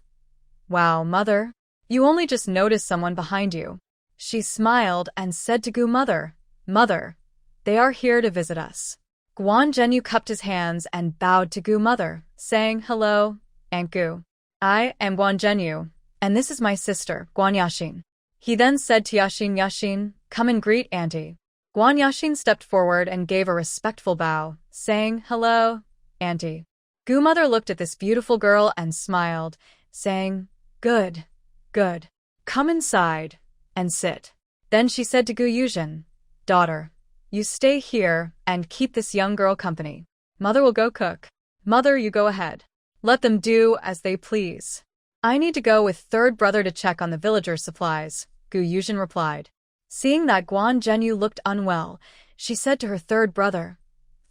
"Wow, mother, you only just noticed someone behind you." She smiled and said to Gu mother, "Mother, they are here to visit us." Guan Zhenyu cupped his hands and bowed to Gu mother, saying, "Hello, Aunt Gu. I am Guan Zhenyu, and this is my sister, Guan Yashin." He then said to Yashin, "Yashin, come and greet Auntie." Guan Yashin stepped forward and gave a respectful bow, saying, "Hello, Auntie." Gu mother looked at this beautiful girl and smiled, saying, "Good, good. Come inside and sit." Then she said to Gu Yuzhen, "Daughter, you stay here and keep this young girl company. Mother will go cook. Mother, you go ahead. Let them do as they please." "I need to go with 3rd brother to check on the villagers' supplies," Gu Yuzhen replied. Seeing that Guan Zhenyu looked unwell, she said to her 3rd brother,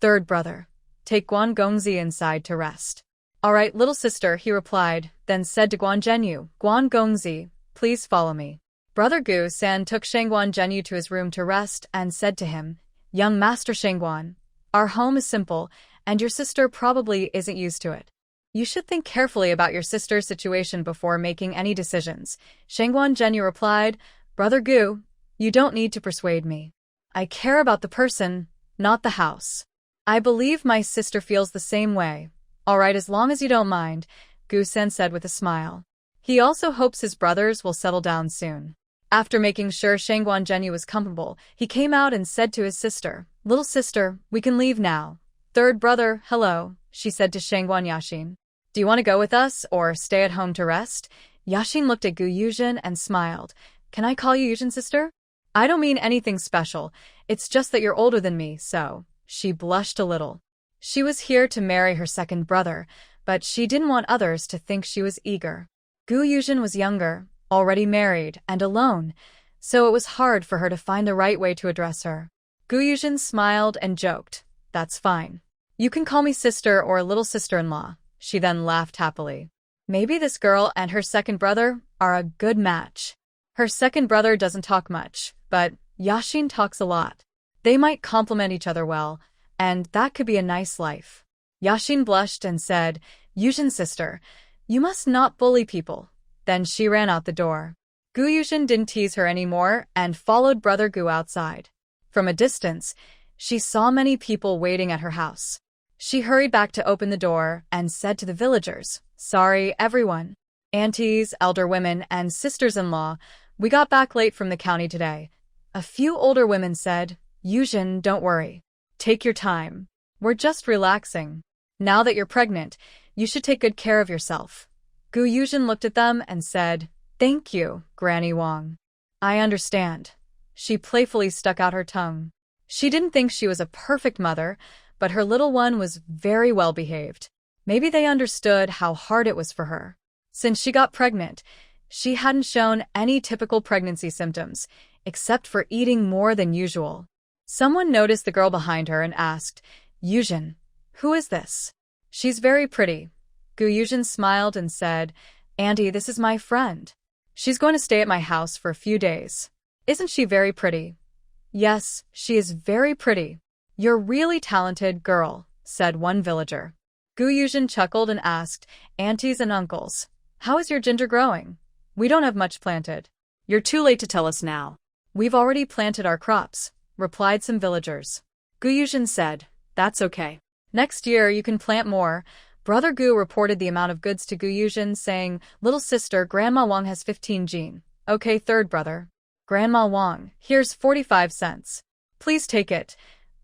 "3rd brother, take Guan Gongzi inside to rest." "All right, little sister," he replied, then said to Guan Zhenyu, "Guan Gongzi, please follow me." Brother Gu San took Shangguan Zhenyu to his room to rest and said to him, "Young Master Shangguan, our home is simple, and your sister probably isn't used to it. You should think carefully about your sister's situation before making any decisions." Shangguan Zhenyu replied, "Brother Gu, you don't need to persuade me. I care about the person, not the house. I believe my sister feels the same way." "All right, as long as you don't mind," Gu San said with a smile. He also hopes his brothers will settle down soon. After making sure Shangguan Zhenyu was comfortable, he came out and said to his sister, "Little sister, we can leave now." "3rd brother, hello," she said to Shangguan Yashin. "Do you want to go with us or stay at home to rest?" Yashin looked at Gu Yuzhen and smiled. "Can I call you Yuzhen sister?" "I don't mean anything special. It's just that you're older than me, so." She blushed a little. She was here to marry her 2nd brother, but she didn't want others to think she was eager. Gu Yuzhen was younger, already married, and alone, so it was hard for her to find the right way to address her. Gu Yuzhen smiled and joked, "That's fine. You can call me sister or little sister-in-law." She then laughed happily. Maybe this girl and her 2nd brother are a good match. Her 2nd brother doesn't talk much, but Yashin talks a lot. They might complement each other well, and that could be a nice life. Yashin blushed and said, "Yuzhen sister, you must not bully people." Then she ran out the door. Gu Yuzhen didn't tease her anymore and followed Brother Gu outside. From a distance, she saw many people waiting at her house. She hurried back to open the door and said to the villagers, "Sorry, everyone. Aunties, elder women, and sisters-in-law, we got back late from the county today." A few older women said, "Yuzhen, don't worry. Take your time. We're just relaxing. Now that you're pregnant, you should take good care of yourself." Gu Yuzhen looked at them and said, "Thank you, Granny Wang. I understand." She playfully stuck out her tongue. She didn't think she was a perfect mother, but her little one was very well behaved. Maybe they understood how hard it was for her. Since she got pregnant, she hadn't shown any typical pregnancy symptoms, except for eating more than usual. Someone noticed the girl behind her and asked, "Yuzhen, who is this?" "She's very pretty." Gu Yuzhen smiled and said, "Auntie, this is my friend. She's going to stay at my house for a few days. Isn't she very pretty?" "Yes, she is very pretty. You're really talented, girl," said one villager. Gu Yuzhen chuckled and asked, "Aunties and uncles, how is your ginger growing? We don't have much planted." "You're too late to tell us now." "We've already planted our crops," replied some villagers. Gu Yuzhen said, "That's okay. "Next year you can plant more." Brother Gu reported the amount of goods to Gu Yuzhen, saying, "Little sister, Grandma Wang has 15 jin. Okay, third brother. Grandma Wang, here's 45 cents. Please take it."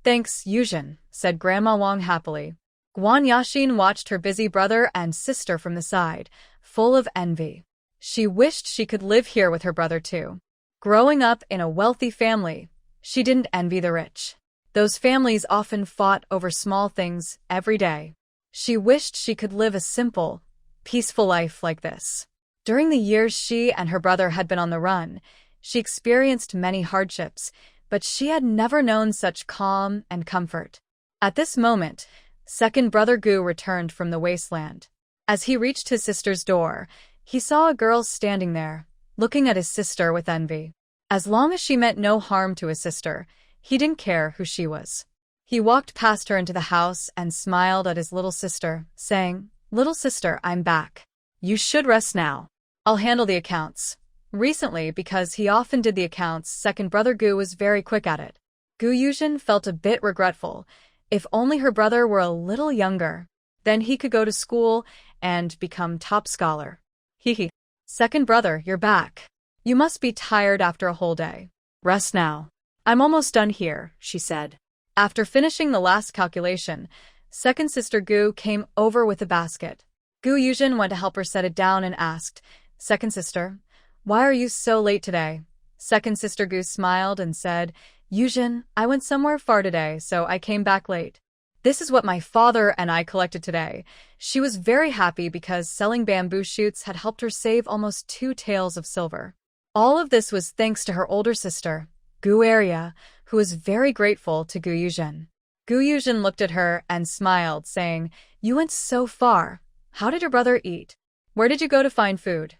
"Thanks, Yuzhen," said Grandma Wang happily. Guan Yaxin watched her busy brother and sister from the side, full of envy. She wished she could live here with her brother too. Growing up in a wealthy family, she didn't envy the rich. Those families often fought over small things every day. She wished she could live a simple, peaceful life like this. During the years she and her brother had been on the run, she experienced many hardships, but she had never known such calm and comfort. At this moment, second brother Gu returned from the wasteland. As he reached his sister's door, he saw a girl standing there, looking at his sister with envy. As long as she meant no harm to his sister, he didn't care who she was. He walked past her into the house and smiled at his little sister, saying, "Little sister, I'm back. You should rest now. I'll handle the accounts." Recently, because he often did the accounts, second brother Gu was very quick at it. Gu Yuzhen felt a bit regretful. If only her brother were a little younger, then he could go to school and become top scholar. Hee. "Second brother, you're back. You must be tired after a whole day. "Rest now. I'm almost done here," she said. After finishing the last calculation, second sister Gu came over with a basket. Gu Yuzhen went to help her set it down and asked, "Second sister, why are you so late today?" Second sister Gu smiled and said, "Yuzhen, I went somewhere far today, so I came back late. This is what my father and I collected today." She was very happy because selling bamboo shoots had helped her save almost 2 taels of silver. All of this was thanks to her older sister, Gu Area, who was very grateful to Gu Yuzhen. Gu Yuzhen looked at her and smiled, saying, "You went so far. How did your brother eat? Where did you go to find food?"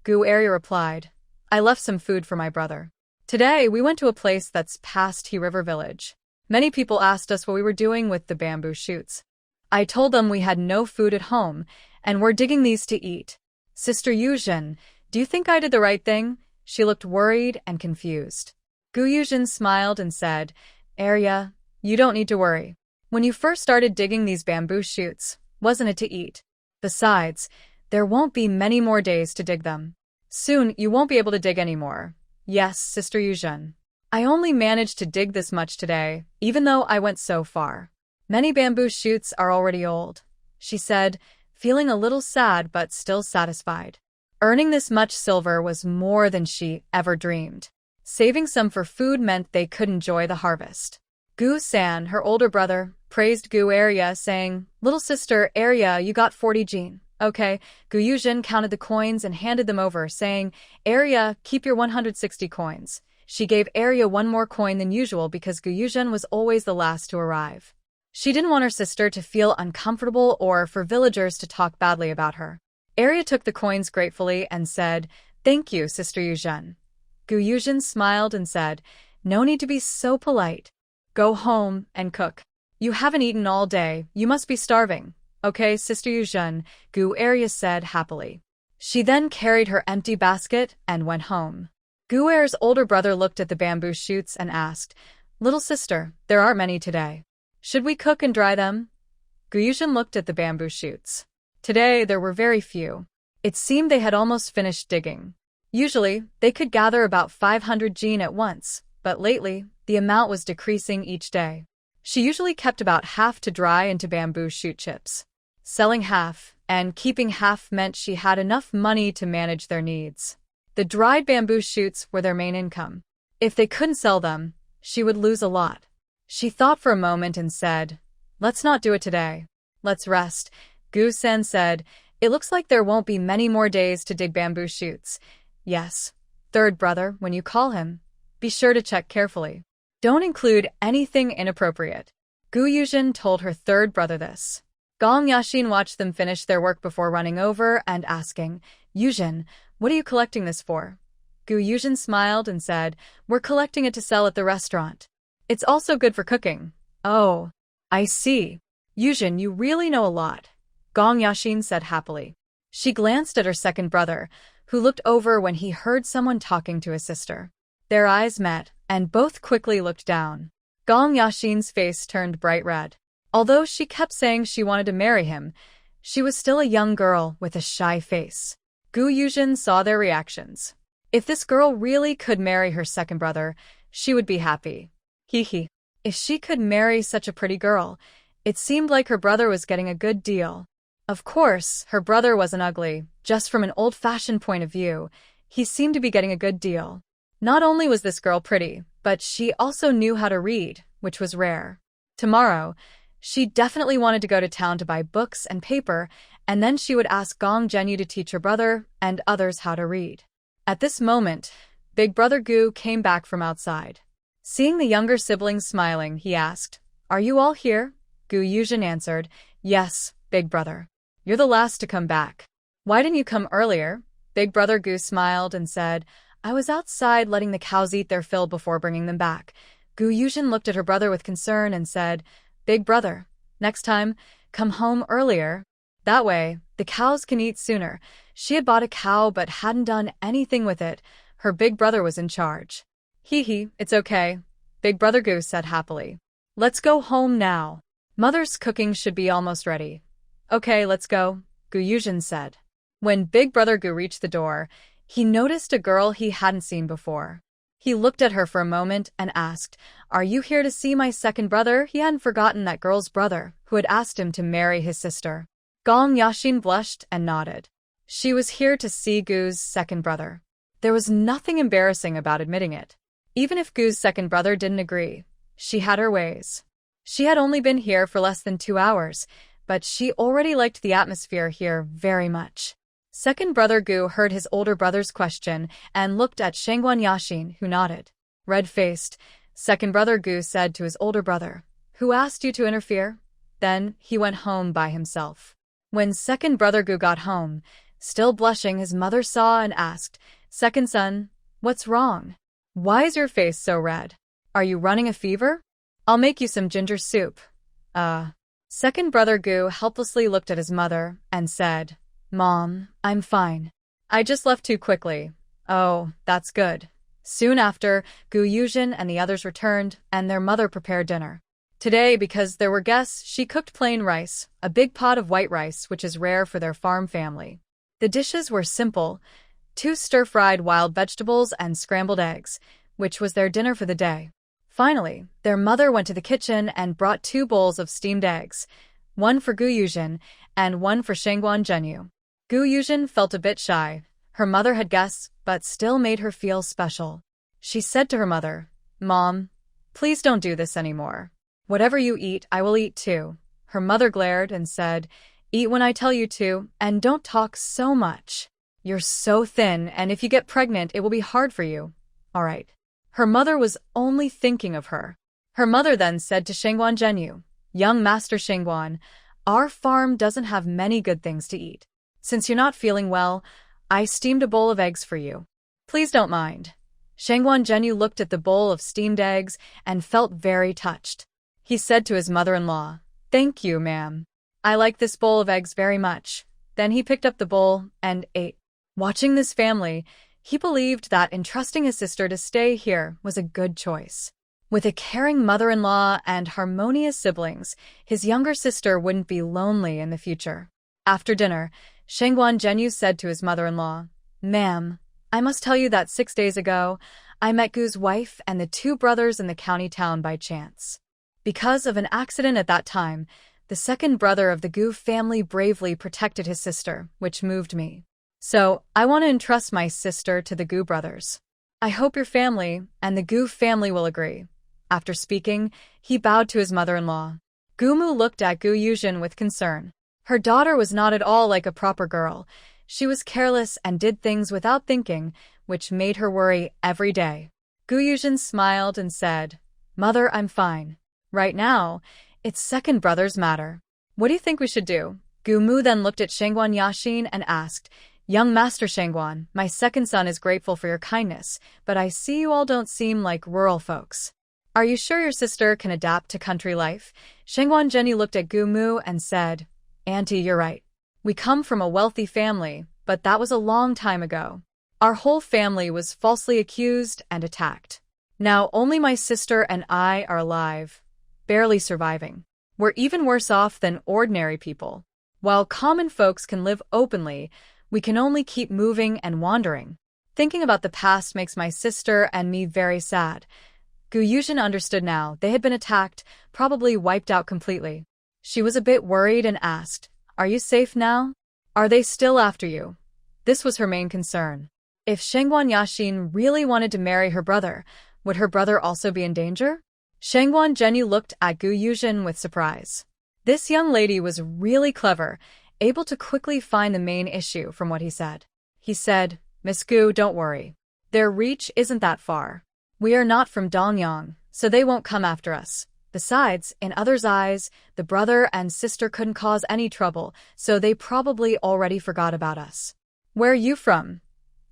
Gu Area replied, "I left some food for my brother. Today we went to a place that's past He River Village. Many people asked us what we were doing with the bamboo shoots. I told them we had no food at home, and we're digging these to eat." "Sister Yuzhen, do you think I did the right thing?" She looked worried and confused. Gu Yuzhen smiled and said, "Arya, you don't need to worry. When you first started digging these bamboo shoots, wasn't it to eat? Besides, there won't be many more days to dig them. Soon you won't be able to dig anymore." "Yes, Sister Yuzhen. I only managed to dig this much today, even though I went so far. Many bamboo shoots are already old," she said, feeling a little sad but still satisfied. Earning this much silver was more than she ever dreamed. Saving some for food meant they could enjoy the harvest. Gu San, her older brother, praised Gu Arya, saying, "Little sister Arya, you got 40 jin. Okay." Gu Yuzhen counted the coins and handed them over, saying, "Arya, keep your 160 coins. She gave Arya one more coin than usual because Gu Yuzhen was always the last to arrive. She didn't want her sister to feel uncomfortable or for villagers to talk badly about her. Arya took the coins gratefully and said, "Thank you, Sister Yuzhen." Gu Yuzhen smiled and said, "No need to be so polite. Go home and cook. You haven't eaten all day, you must be starving." "Okay, Sister Yuzhen," Gu Arya said happily. She then carried her empty basket and went home. Guer's older brother looked at the bamboo shoots and asked, "Little sister, there aren't many today. Should we cook and dry them?" Yuzhen looked at the bamboo shoots. Today there were very few. It seemed they had almost finished digging. Usually, they could gather about 500 jin at once, but lately, the amount was decreasing each day. She usually kept about half to dry into bamboo shoot chips. Selling half and keeping half meant she had enough money to manage their needs. The dried bamboo shoots were their main income. If they couldn't sell them, she would lose a lot. She thought for a moment and said, "Let's not do it today. Let's rest." Yuzhen said, "It looks like there won't be many more days to dig bamboo shoots." "Yes, third brother, when you call him, be sure to check carefully. Don't include anything inappropriate." Yuzhen told her third brother this. Gong Yashin watched them finish their work before running over and asking, "Yuzhen, what are you collecting this for?" Yuzhen smiled and said, "We're collecting it to sell at the restaurant. It's also good for cooking." "Oh, I see. Yuzhen, you really know a lot," Gong Yashin said happily. She glanced at her second brother, who looked over when he heard someone talking to his sister. Their eyes met, and both quickly looked down. Gong Yashin's face turned bright red. Although she kept saying she wanted to marry him, she was still a young girl with a shy face. Yuzhen saw their reactions. If this girl really could marry her second brother, she would be happy. Hee. If she could marry such a pretty girl, it seemed like her brother was getting a good deal. Of course, her brother wasn't ugly. Just from an old-fashioned point of view, he seemed to be getting a good deal. Not only was this girl pretty, but she also knew how to read, which was rare. Tomorrow, she definitely wanted to go to town to buy books and paper, and then she would ask Gong Zhenyu to teach her brother and others how to read. At this moment, Big Brother Gu came back from outside. Seeing the younger siblings smiling, he asked, "Are you all here?" Yuzhen answered, "Yes, Big Brother. You're the last to come back." "Why didn't you come earlier?" Big Brother Gu smiled and said, "I was outside letting the cows eat their fill before bringing them back." Yuzhen looked at her brother with concern and said, "Big Brother, next time, come home earlier. That way, the cows can eat sooner." She had bought a cow but hadn't done anything with it. Her big brother was in charge. Hee, it's okay," Big Brother Gu said happily. "Let's go home now. Mother's cooking should be almost ready." "Okay, let's go," Yuzhen said. When Big Brother Gu reached the door, he noticed a girl he hadn't seen before. He looked at her for a moment and asked, "Are you here to see my second brother?" He hadn't forgotten that girl's brother, who had asked him to marry his sister. Gong Yashin blushed and nodded. She was here to see Gu's second brother. There was nothing embarrassing about admitting it. Even if Gu's second brother didn't agree, she had her ways. She had only been here for less than 2 hours, but she already liked the atmosphere here very much. Second brother Gu heard his older brother's question and looked at Shangguan Yashin, who nodded. Red-faced, second brother Gu said to his older brother, "Who asked you to interfere?" Then he went home by himself. When second brother Gu got home, still blushing, his mother saw and asked, "Second son, what's wrong? Why is your face so red? Are you running a fever? I'll make you some ginger soup." Second brother Gu helplessly looked at his mother and said, "Mom, I'm fine. I just left too quickly." "Oh, that's good." Soon after, Yuzhen and the others returned, and their mother prepared dinner. Today, because there were guests, she cooked plain rice, a big pot of white rice, which is rare for their farm family. The dishes were simple: 2 stir-fried wild vegetables and scrambled eggs, which was their dinner for the day. Finally, their mother went to the kitchen and brought 2 bowls of steamed eggs, one for Yuzhen and one for Shangguan Zhenyu. Yuzhen felt a bit shy. Her mother had guests, but still made her feel special. She said to her mother, "Mom, please don't do this anymore. Whatever you eat, I will eat too." Her mother glared and said, "Eat when I tell you to, and don't talk so much. You're so thin, and if you get pregnant, it will be hard for you. All right." Her mother was only thinking of her. Her mother then said to Shangguan Zhenyu, "Young Master Shangguan, our farm doesn't have many good things to eat. Since you're not feeling well, I steamed a bowl of eggs for you. Please don't mind." Shangguan Zhenyu looked at the bowl of steamed eggs and felt very touched. He said to his mother-in-law, "Thank you, ma'am. I like this bowl of eggs very much." Then he picked up the bowl and ate. Watching this family, he believed that entrusting his sister to stay here was a good choice. With a caring mother-in-law and harmonious siblings, his younger sister wouldn't be lonely in the future. After dinner, Shengguan Zhenyu said to his mother-in-law, "Ma'am, I must tell you that 6 days ago, I met Gu's wife and the two brothers in the county town by chance. Because of an accident at that time, the second brother of the Gu family bravely protected his sister, which moved me. So, I want to entrust my sister to the Gu brothers. I hope your family and the Gu family will agree." After speaking, he bowed to his mother-in-law. Gu Mu looked at Gu Yuzhen with concern. Her daughter was not at all like a proper girl. She was careless and did things without thinking, which made her worry every day. Gu Yuzhen smiled and said, "Mother, I'm fine. Right now, it's second brothers matter. What do you think we should do?" Gu Mu then looked at Shengguan Yaxin and asked, "Young Master Shengguan, my second son is grateful for your kindness, but I see you all don't seem like rural folks. Are you sure your sister can adapt to country life?" Shengguan Zhenyu looked at Gu Mu and said, "Auntie, you're right. We come from a wealthy family, but that was a long time ago. Our whole family was falsely accused and attacked. Now only my sister and I are alive, barely surviving. We're even worse off than ordinary people. While common folks can live openly, we can only keep moving and wandering. Thinking about the past makes my sister and me very sad." Gu Yuzhen understood now. They had been attacked, probably wiped out completely. She was a bit worried and asked, "Are you safe now? Are they still after you?" This was her main concern. If Shengguan Yaxin really wanted to marry her brother, would her brother also be in danger? Shengguan Zhenyu looked at Gu Yuzhen with surprise. This young lady was really clever, able to quickly find the main issue from what he said. He said, "Miss Gu, don't worry. Their reach isn't that far. We are not from Dongyang, so they won't come after us. Besides, in others' eyes, the brother and sister couldn't cause any trouble, so they probably already forgot about us." "Where are you from?"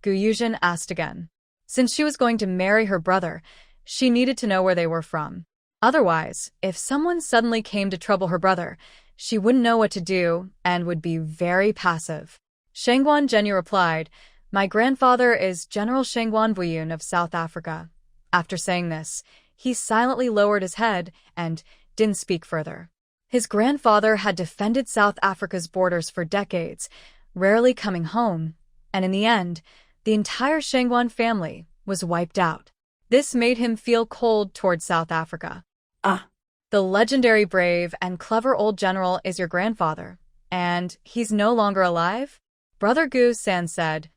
Gu Yuzhen asked again. Since she was going to marry her brother, she needed to know where they were from. Otherwise, if someone suddenly came to trouble her brother, she wouldn't know what to do and would be very passive. Shengguan Zhenyu replied, "My grandfather is General Shengguan Buyun of South Africa." After saying this, he silently lowered his head and didn't speak further. His grandfather had defended South Africa's borders for decades, rarely coming home, and in the end, the entire Shengguan family was wiped out. This made him feel cold toward South Africa. The legendary brave and clever old general is your grandfather, and he's no longer alive?" Brother Gu San said.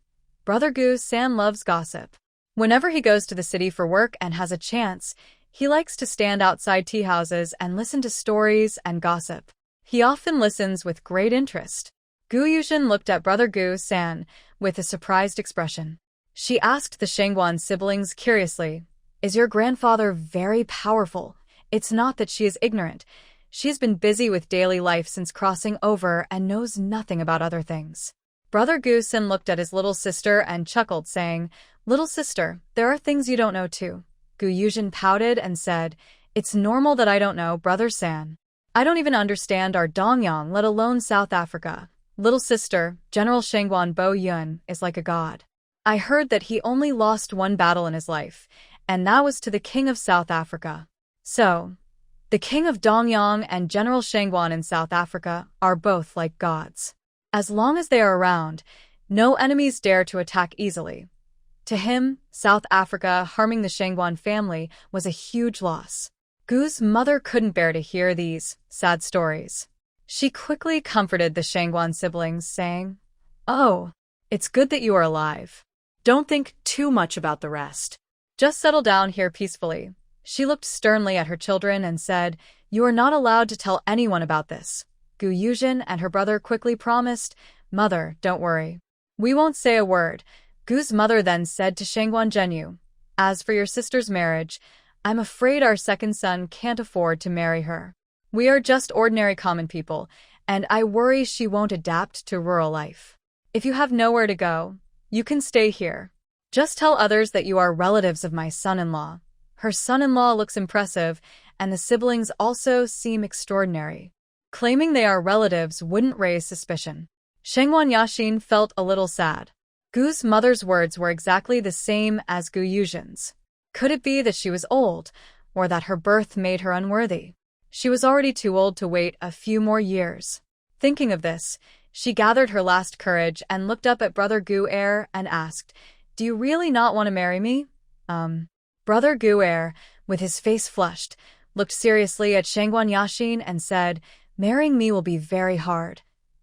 Brother Gu San loves gossip. Whenever he goes to the city for work and has a chance, he likes to stand outside tea houses and listen to stories and gossip. He often listens with great interest. Gu Yuzhen looked at Brother Gu San with a surprised expression. She asked the Shengguan siblings curiously, "Is your grandfather very powerful?" It's not that she is ignorant. She has been busy with daily life since crossing over and knows nothing about other things. Brother Gu San looked at his little sister and chuckled, saying, "Little sister, there are things you don't know too." Gu Yuzhen pouted and said, "It's normal that I don't know, Brother San. I don't even understand our Dongyang, let alone South Africa. Little sister, General Shengguan Bo Yun is like a god. I heard that he only lost one battle in his life, and that was to the King of South Africa. So, the King of Dongyang and General Shengguan in South Africa are both like gods. As long as they are around, no enemies dare to attack easily. To him, South Africa harming the Shengguan family was a huge loss." Gu's mother couldn't bear to hear these sad stories. She quickly comforted the Shengguan siblings, saying, "Oh, it's good that you are alive. Don't think too much about the rest. Just settle down here peacefully." She looked sternly at her children and said, "You are not allowed to tell anyone about this." Gu Yuzhen and her brother quickly promised, "Mother, don't worry. We won't say a word." Gu's mother then said to Shengguan Zhenyu, "As for your sister's marriage, I'm afraid our second son can't afford to marry her. We are just ordinary common people, and I worry she won't adapt to rural life. If you have nowhere to go, you can stay here. Just tell others that you are relatives of my son-in-law." Her son-in-law looks impressive, and the siblings also seem extraordinary. Claiming they are relatives wouldn't raise suspicion. Shengguan Yaxin felt a little sad. Gu's mother's words were exactly the same as Gu Yuzhen's. Could it be that she was old, or that her birth made her unworthy? She was already too old to wait a few more years. Thinking of this, she gathered her last courage and looked up at Brother Gu and asked, "Do you really not want to marry me?" Brother Gu, with his face flushed, looked seriously at Shangguan Yashin and said, "Marrying me will be very hard."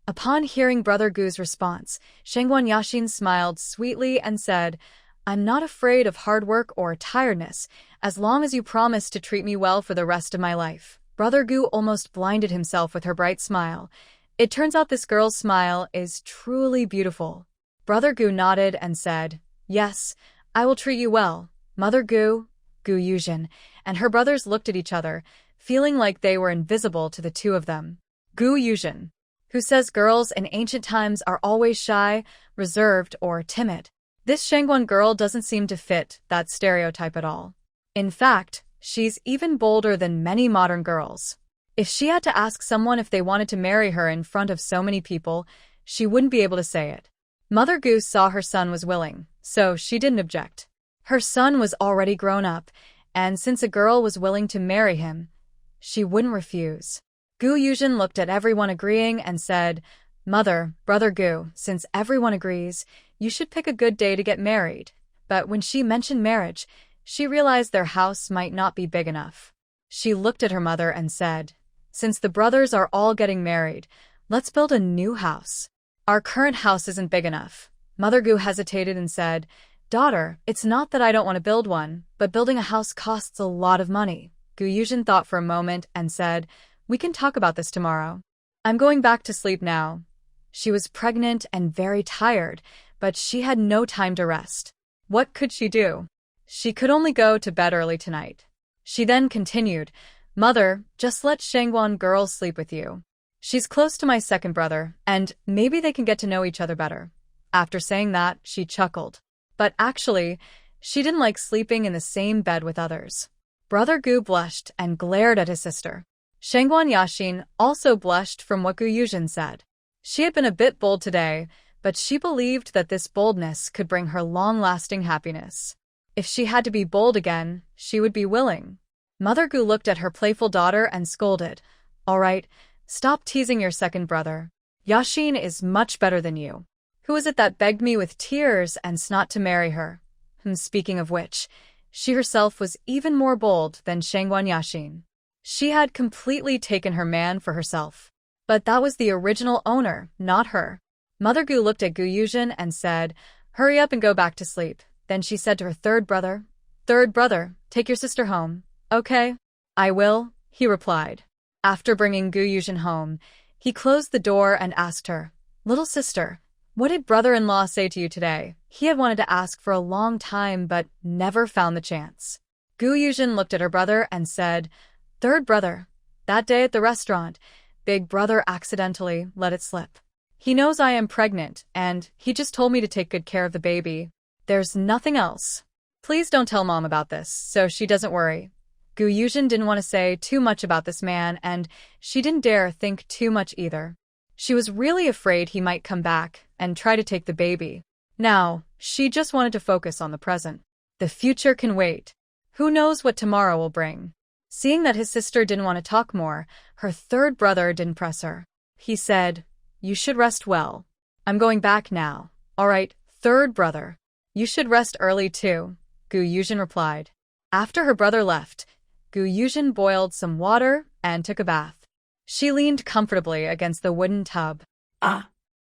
Upon hearing Brother Gu's response, Shangguan Yashin smiled sweetly and said, "I'm not afraid of hard work or tiredness, as long as you promise to treat me well for the rest of my life." Brother Gu almost blinded himself with her bright smile. It turns out this girl's smile is truly beautiful. Brother Gu nodded and said, "Yes, I will treat you well, Mother Gu." Gu Yuzhen and her brothers looked at each other, feeling like they were invisible to the two of them. Gu Yuzhen, who says girls in ancient times are always shy, reserved, or timid. This Shangguan girl doesn't seem to fit that stereotype at all. In fact, she's even bolder than many modern girls. If she had to ask someone if they wanted to marry her in front of so many people, she wouldn't be able to say it. Mother Goose saw her son was willing, so she didn't object. Her son was already grown up, and since a girl was willing to marry him, she wouldn't refuse. Gu Yuzhen looked at everyone agreeing and said, "Mother, Brother Gu, since everyone agrees, you should pick a good day to get married." But when she mentioned marriage, she realized their house might not be big enough. She looked at her mother and said, "Since the brothers are all getting married, let's build a new house. Our current house isn't big enough." Mother Gu hesitated and said, "Daughter, it's not that I don't want to build one, but building a house costs a lot of money." Gu Yuzhen thought for a moment and said, "We can talk about this tomorrow. I'm going back to sleep now." She was pregnant and very tired, but she had no time to rest. What could she do? She could only go to bed early tonight. She then continued, "Mother, just let Shangguan girl sleep with you. She's close to my second brother, and maybe they can get to know each other better." After saying that, she chuckled. But actually, she didn't like sleeping in the same bed with others. Brother Gu blushed and glared at his sister. Shangguan Yashin also blushed from what Gu Yuzhen said. She had been a bit bold today, but she believed that this boldness could bring her long-lasting happiness. If she had to be bold again, she would be willing. Mother Gu looked at her playful daughter and scolded, "All right, stop teasing your second brother. Yashin is much better than you. Who is it that begged me with tears and snot to marry her?" Speaking of which, she herself was even more bold than Shangguan Yashin. She had completely taken her man for herself. But that was the original owner, not her. Mother Gu looked at Gu Yuzhen and said, "Hurry up and go back to sleep." Then she said to her third brother, "Third brother, take your sister home." "Okay, I will," he replied. After bringing Gu Yuzhen home, he closed the door and asked her, "Little sister, what did brother-in-law say to you today?" He had wanted to ask for a long time but never found the chance. Gu Yuzhen looked at her brother and said, "Third brother, that day at the restaurant, big brother accidentally let it slip. He knows I am pregnant, and he just told me to take good care of the baby. There's nothing else. Please don't tell Mom about this, so she doesn't worry." Gu Yuzhen didn't want to say too much about this man, and she didn't dare think too much either. She was really afraid he might come back and try to take the baby. Now, she just wanted to focus on the present. The future can wait. Who knows what tomorrow will bring? Seeing that his sister didn't want to talk more, her third brother didn't press her. He said, "You should rest well. I'm going back now." "All right, third brother. You should rest early too," Gu Yuzhen replied. After her brother left, Gu Yuzhen boiled some water and took a bath. She leaned comfortably against the wooden tub.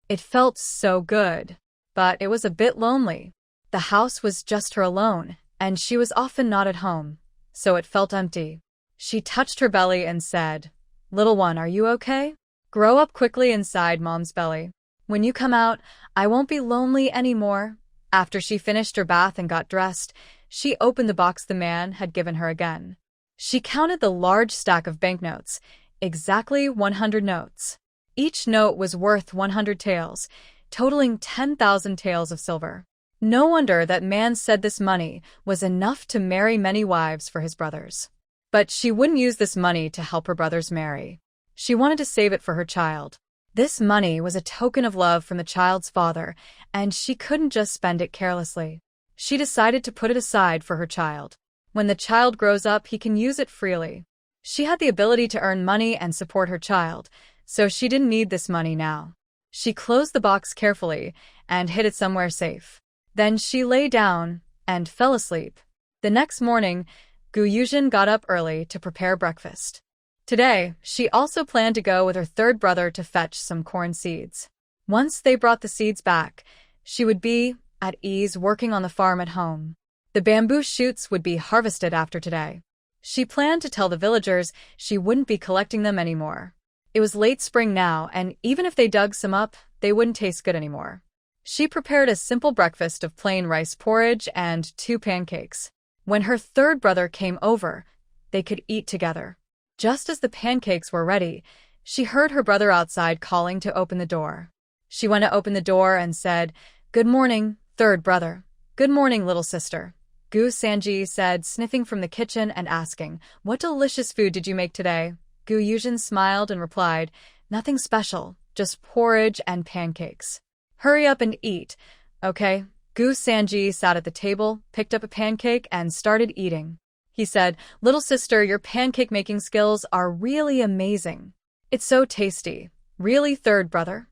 It felt so good, but it was a bit lonely. The house was just her alone, and she was often not at home, so it felt empty. She touched her belly and said, "Little one, are you okay? Grow up quickly inside Mom's belly. When you come out, I won't be lonely anymore." After she finished her bath and got dressed, she opened the box the man had given her again. She counted the large stack of banknotes, exactly 100 notes. Each note was worth 100 taels, totaling 10,000 taels of silver. No wonder that man said this money was enough to marry many wives for his brothers. But she wouldn't use this money to help her brothers marry. She wanted to save it for her child. This money was a token of love from the child's father, and she couldn't just spend it carelessly. She decided to put it aside for her child. When the child grows up, he can use it freely. She had the ability to earn money and support her child, so she didn't need this money now. She closed the box carefully and hid it somewhere safe. Then she lay down and fell asleep. The next morning, Yuzhen got up early to prepare breakfast. Today, she also planned to go with her third brother to fetch some corn seeds. Once they brought the seeds back, she would be at ease working on the farm at home. The bamboo shoots would be harvested after today. She planned to tell the villagers she wouldn't be collecting them anymore. It was late spring now, and even if they dug some up, they wouldn't taste good anymore. She prepared a simple breakfast of plain rice porridge and 2 pancakes. When her third brother came over, they could eat together. Just as the pancakes were ready, she heard her brother outside calling to open the door. She went to open the door and said, "Good morning, third brother." "Good morning, little sister," Gu Sanji said, sniffing from the kitchen and asking, "What delicious food did you make today?" Gu Yuzhen smiled and replied, "Nothing special, just porridge and pancakes." "Hurry up and eat, okay?" Gu Sanji sat at the table, picked up a pancake, and started eating. He said, "Little sister, your pancake-making skills are really amazing. It's so tasty." "Really, third brother?"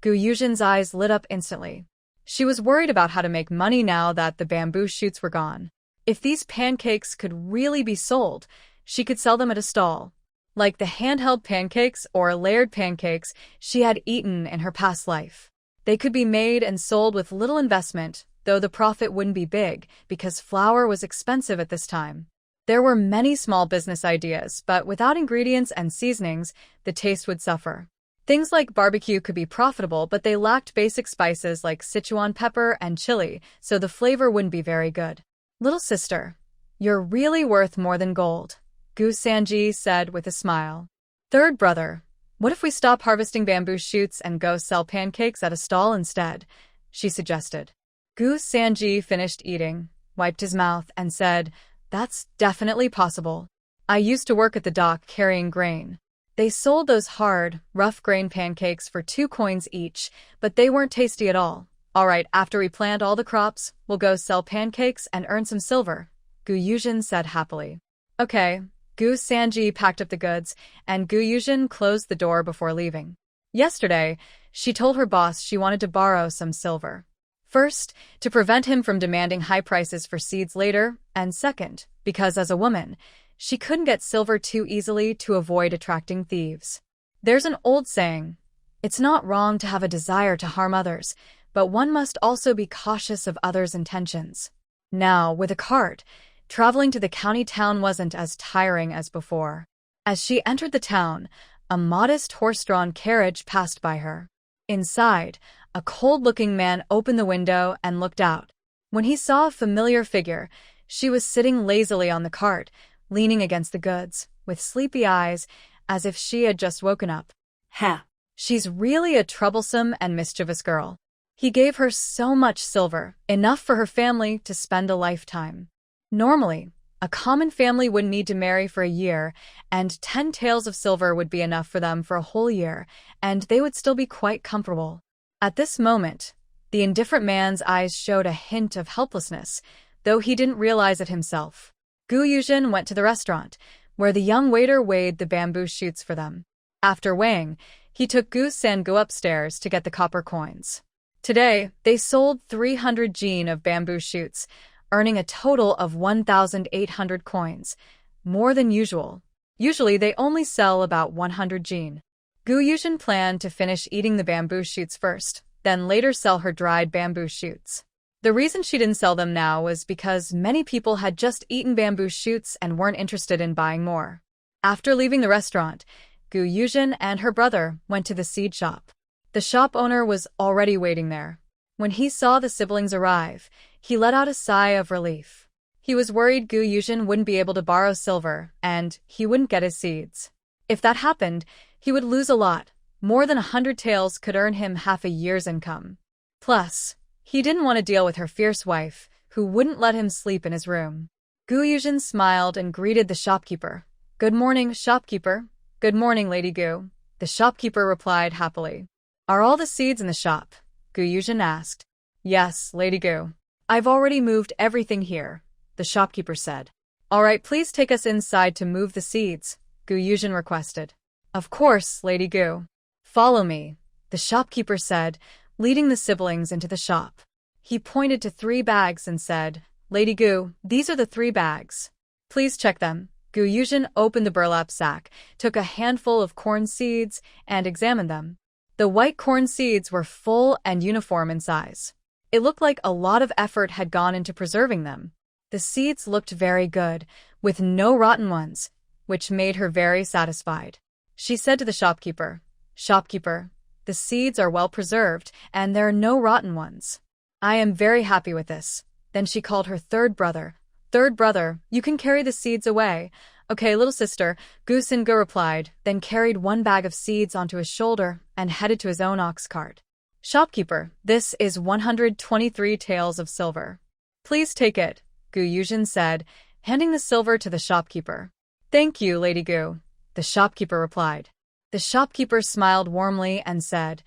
Gu Yuzhen's eyes lit up instantly. She was worried about how to make money now that the bamboo shoots were gone. If these pancakes could really be sold, she could sell them at a stall. Like the handheld pancakes or layered pancakes she had eaten in her past life. They could be made and sold with little investment, though the profit wouldn't be big because flour was expensive at this time. There were many small business ideas, but without ingredients and seasonings, the taste would suffer. Things like barbecue could be profitable, but they lacked basic spices like Sichuan pepper and chili, so the flavor wouldn't be very good. "Little sister, you're really worth more than gold," Gu Sanji said with a smile. "Third brother, what if we stop harvesting bamboo shoots and go sell pancakes at a stall instead?" she suggested. Gu Sanji finished eating, wiped his mouth, and said, "That's definitely possible. I used to work at the dock carrying grain. They sold those hard, rough grain pancakes for 2 coins each, but they weren't tasty at all. All right, after we plant all the crops, we'll go sell pancakes and earn some silver," Gu Yuzhen said happily. "Okay." Gu Sanji packed up the goods, and Gu Yuzhen closed the door before leaving. Yesterday, she told her boss she wanted to borrow some silver. First, to prevent him from demanding high prices for seeds later, and second, because as a woman, she couldn't get silver too easily to avoid attracting thieves. There's an old saying, "It's not wrong to have a desire to harm others, but one must also be cautious of others' intentions." Now, with a cart, traveling to the county town wasn't as tiring as before. As she entered the town, a modest horse-drawn carriage passed by her. Inside, a cold-looking man opened the window and looked out. When he saw a familiar figure, she was sitting lazily on the cart, leaning against the goods, with sleepy eyes, as if she had just woken up. Ha! She's really a troublesome and mischievous girl. He gave her so much silver, enough for her family to spend a lifetime. Normally, a common family wouldn't need to marry for a year, and 10 taels of silver would be enough for them for a whole year, and they would still be quite comfortable. At this moment, the indifferent man's eyes showed a hint of helplessness, though he didn't realize it himself. Gu Yuzhen went to the restaurant, where the young waiter weighed the bamboo shoots for them. After weighing, he took Gu Sangu upstairs to get the copper coins. Today, they sold 300 jin of bamboo shoots, earning a total of 1,800 coins, more than usual. Usually, they only sell about 100 jin. Gu Yuzhen planned to finish eating the bamboo shoots first, then later sell her dried bamboo shoots. The reason she didn't sell them now was because many people had just eaten bamboo shoots and weren't interested in buying more. After leaving the restaurant, Gu Yuzhen and her brother went to the seed shop. The shop owner was already waiting there. When he saw the siblings arrive, he let out a sigh of relief. He was worried Gu Yuzhen wouldn't be able to borrow silver, and he wouldn't get his seeds. If that happened, he would lose a lot. More than 100 taels could earn him half a year's income. Plus, he didn't want to deal with her fierce wife, who wouldn't let him sleep in his room. Gu Yuzhen smiled and greeted the shopkeeper. "Good morning, shopkeeper." "Good morning, Lady Gu." The shopkeeper replied happily. Are all the seeds in the shop? Gu Yuzhen asked. Yes, Lady Gu. I've already moved everything here, the shopkeeper said. All right, please take us inside to move the seeds, Gu Yuzhen requested. Of course, Lady Gu. Follow me, the shopkeeper said, leading the siblings into the shop. He pointed to 3 bags and said, Lady Gu, these are the 3 bags. Please check them. Gu Yuzhen opened the burlap sack, took a handful of corn seeds, and examined them. The white corn seeds were full and uniform in size. It looked like a lot of effort had gone into preserving them. The seeds looked very good, with no rotten ones, which made her very satisfied. She said to the shopkeeper, Shopkeeper, the seeds are well preserved, and there are no rotten ones. I am very happy with this. Then she called her third brother. Third brother, you can carry the seeds away. Okay, little sister, Gu Singu replied, then carried 1 bag of seeds onto his shoulder and headed to his own ox cart. Shopkeeper, this is 123 taels of silver. Please take it, Gu Yuzhen said, handing the silver to the shopkeeper. Thank you, Lady Gu, the shopkeeper replied. The shopkeeper smiled warmly and said,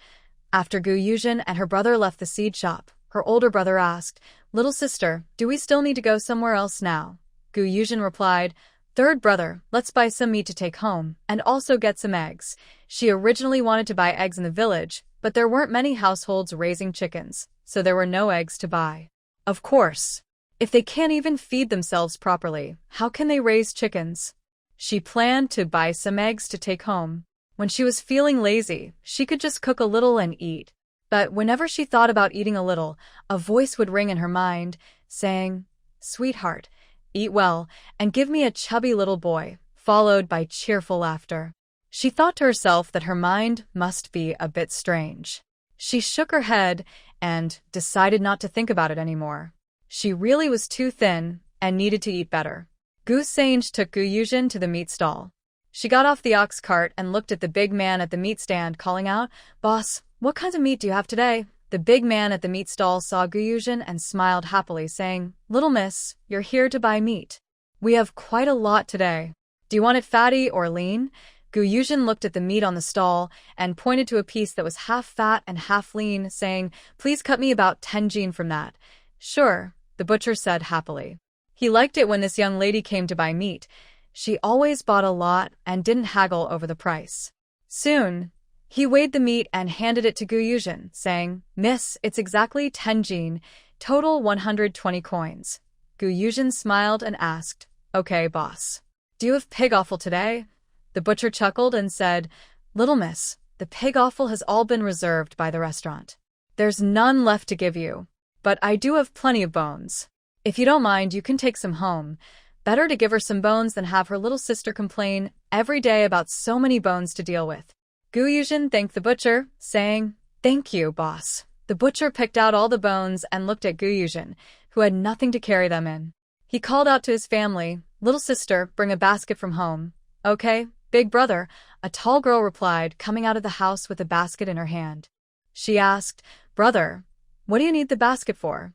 after Gu Yuzhen and her brother left the seed shop, her older brother asked, Little sister, do we still need to go somewhere else now? Gu Yuzhen replied, Third brother, let's buy some meat to take home, and also get some eggs. She originally wanted to buy eggs in the village, but there weren't many households raising chickens, so there were no eggs to buy. Of course. If they can't even feed themselves properly, how can they raise chickens? She planned to buy some eggs to take home. When she was feeling lazy, she could just cook a little and eat. But whenever she thought about eating a little, a voice would ring in her mind, saying, Sweetheart, eat well, and give me a chubby little boy, followed by cheerful laughter. She thought to herself that her mind must be a bit strange. She shook her head and decided not to think about it anymore. She really was too thin and needed to eat better. Gu Sange took Gu Yuzhen to the meat stall. She got off the ox cart and looked at the big man at the meat stand, calling out, Boss, what kinds of meat do you have today? The big man at the meat stall saw Gu Yuzhen and smiled happily, saying, Little miss, you're here to buy meat. We have quite a lot today. Do you want it fatty or lean? Gu Yuzhen looked at the meat on the stall and pointed to a piece that was half fat and half lean, saying, Please cut me about 10 jin from that. Sure, the butcher said happily. He liked it when this young lady came to buy meat. She always bought a lot and didn't haggle over the price. Soon, he weighed the meat and handed it to Gu Yuzhen, saying, Miss, it's exactly 10 jin, total 120 coins. Gu Yuzhen smiled and asked, Okay, boss. Do you have pig offal today? The butcher chuckled and said, Little miss, the pig offal has all been reserved by the restaurant. There's none left to give you, but I do have plenty of bones. If you don't mind, you can take some home. Better to give her some bones than have her little sister complain every day about so many bones to deal with. Gu Yuzhen thanked the butcher, saying, Thank you, boss. The butcher picked out all the bones and looked at Gu Yuzhen, who had nothing to carry them in. He called out to his family, Little sister, bring a basket from home. Okay, big brother, a tall girl replied, coming out of the house with a basket in her hand. She asked, Brother, what do you need the basket for?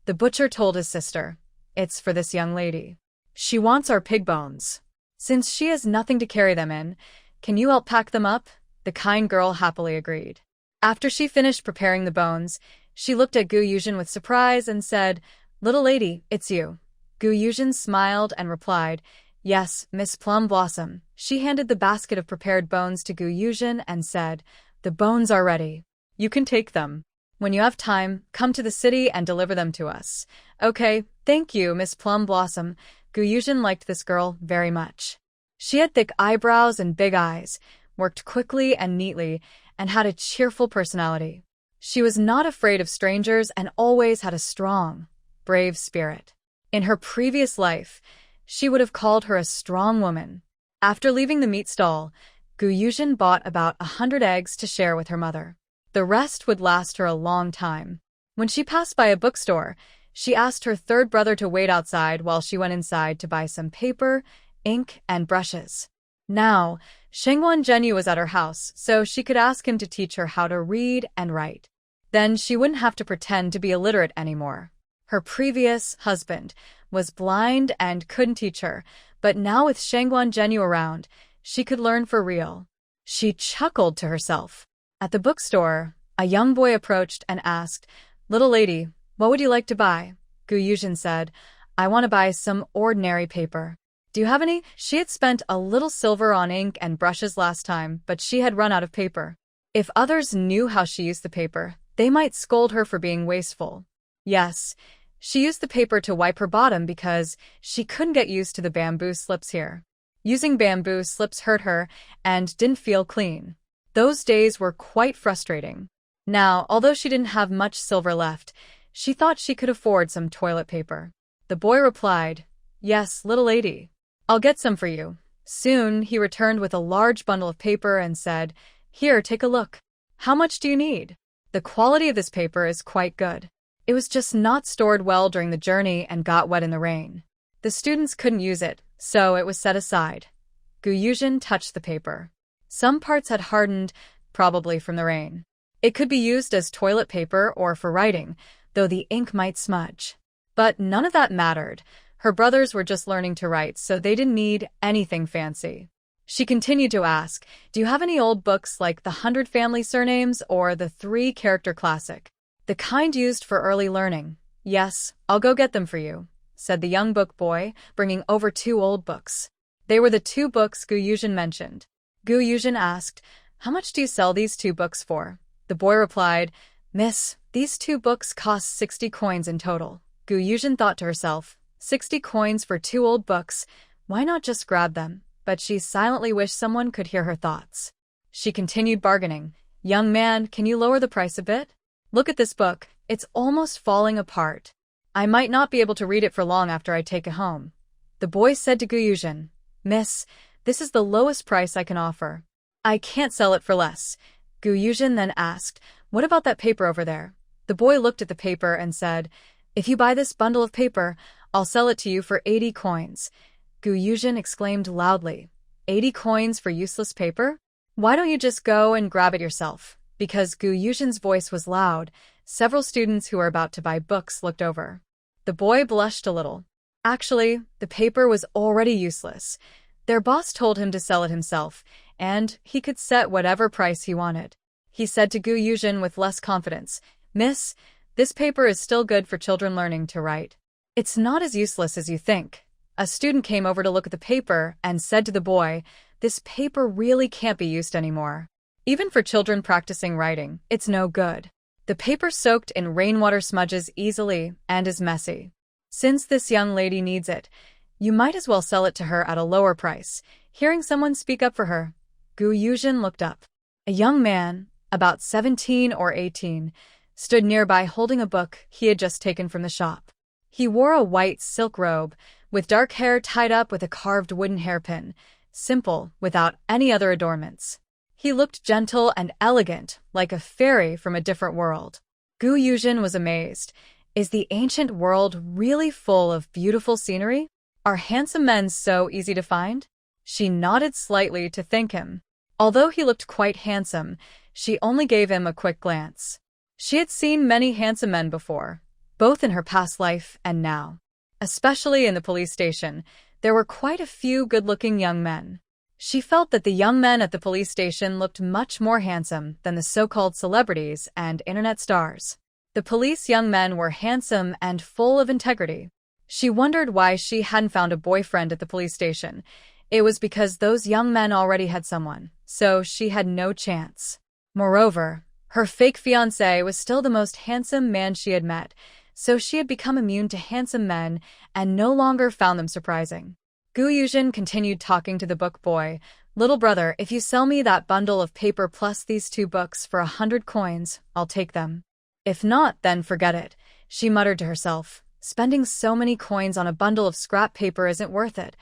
The butcher told his sister, It's for this young lady. She wants our pig bones. Since she has nothing to carry them in, can you help pack them up? The kind girl happily agreed. After she finished preparing the bones, she looked at Gu Yuzhen with surprise and said, Little lady, it's you. Gu Yuzhen smiled and replied, Yes, Miss Plum Blossom. She handed the basket of prepared bones to Gu Yuzhen and said, The bones are ready. You can take them. When you have time, come to the city and deliver them to us. Okay, thank you, Miss Plum Blossom. Gu Yuzhen liked this girl very much. She had thick eyebrows and big eyes, worked quickly and neatly, and had a cheerful personality. She was not afraid of strangers and always had a strong, brave spirit. In her previous life, she would have called her a strong woman. After leaving the meat stall, Gu Yuzhen bought about 100 eggs to share with her mother. The rest would last her a long time. When she passed by a bookstore, she asked her third brother to wait outside while she went inside to buy some paper, ink, and brushes. Now, Shengguan Zhenyu was at her house, so she could ask him to teach her how to read and write. Then she wouldn't have to pretend to be illiterate anymore. Her previous husband was blind and couldn't teach her, but now with Shengguan Zhenyu around, she could learn for real. She chuckled to herself. At the bookstore, a young boy approached and asked, "Little lady, what would you like to buy?" Yuzhen said, "I want to buy some ordinary paper. Do you have any?" She had spent a little silver on ink and brushes last time, but she had run out of paper. If others knew how she used the paper, they might scold her for being wasteful. Yes, she used the paper to wipe her bottom because she couldn't get used to the bamboo slips here. Using bamboo slips hurt her and didn't feel clean. Those days were quite frustrating. Now, although she didn't have much silver left, she thought she could afford some toilet paper. The boy replied, "Yes, little lady. I'll get some for you." Soon, he returned with a large bundle of paper and said, "Here, take a look. How much do you need?" The quality of this paper is quite good. It was just not stored well during the journey and got wet in the rain. The students couldn't use it, so it was set aside. Yuzhen touched the paper. Some parts had hardened, probably from the rain. It could be used as toilet paper or for writing, though the ink might smudge. But none of that mattered. Her brothers were just learning to write, so they didn't need anything fancy. She continued to ask, "Do you have any old books like the 100 Family Surnames or the 3-Character Classic? The kind used for early learning?" "Yes, I'll go get them for you," said the young book boy, bringing over 2 old books. They were the 2 books Yuzhen mentioned. Yuzhen asked, "How much do you sell these 2 books for?" The boy replied, "Miss, these 2 books cost 60 coins in total." Yuzhen thought to herself, 60 coins for 2 old books, why not just grab them? But she silently wished someone could hear her thoughts. She continued bargaining. "Young man, can you lower the price a bit? Look at this book, it's almost falling apart. I might not be able to read it for long after I take it home." The boy said to Yuzhen, "Miss, this is the lowest price I can offer. I can't sell it for less." Yuzhen then asked, "What about that paper over there?" The boy looked at the paper and said, "If you buy this bundle of paper, I'll sell it to you for 80 coins. Yuzhen exclaimed loudly, 80 coins for useless paper? Why don't you just go and grab it yourself?" Because Yuzhen's voice was loud, several students who were about to buy books looked over. The boy blushed a little. Actually, the paper was already useless. Their boss told him to sell it himself, and he could set whatever price he wanted. He said to Yuzhen with less confidence, "Miss, this paper is still good for children learning to write. It's not as useless as you think." A student came over to look at the paper and said to the boy, "This paper really can't be used anymore. Even for children practicing writing, it's no good. The paper soaked in rainwater smudges easily and is messy. Since this young lady needs it, you might as well sell it to her at a lower price." Hearing someone speak up for her, Yuzhen looked up. A young man, about 17 or 18, stood nearby holding a book he had just taken from the shop. He wore a white silk robe, with dark hair tied up with a carved wooden hairpin, simple, without any other adornments. He looked gentle and elegant, like a fairy from a different world. Yuzhen was amazed. Is the ancient world really full of beautiful scenery? Are handsome men so easy to find? She nodded slightly to thank him. Although he looked quite handsome, she only gave him a quick glance. She had seen many handsome men before, both in her past life and now. Especially in the police station, there were quite a few good-looking young men. She felt that the young men at the police station looked much more handsome than the so-called celebrities and internet stars. The police young men were handsome and full of integrity. She wondered why she hadn't found a boyfriend at the police station. It was because those young men already had someone, so she had no chance. Moreover, her fake fiancé was still the most handsome man she had met, so she had become immune to handsome men and no longer found them surprising. Yuzhen continued talking to the book boy. "Little brother, if you sell me that bundle of paper plus these 2 books for 100 coins, I'll take them. If not, then forget it," she muttered to herself. "Spending so many coins on a bundle of scrap paper isn't worth it.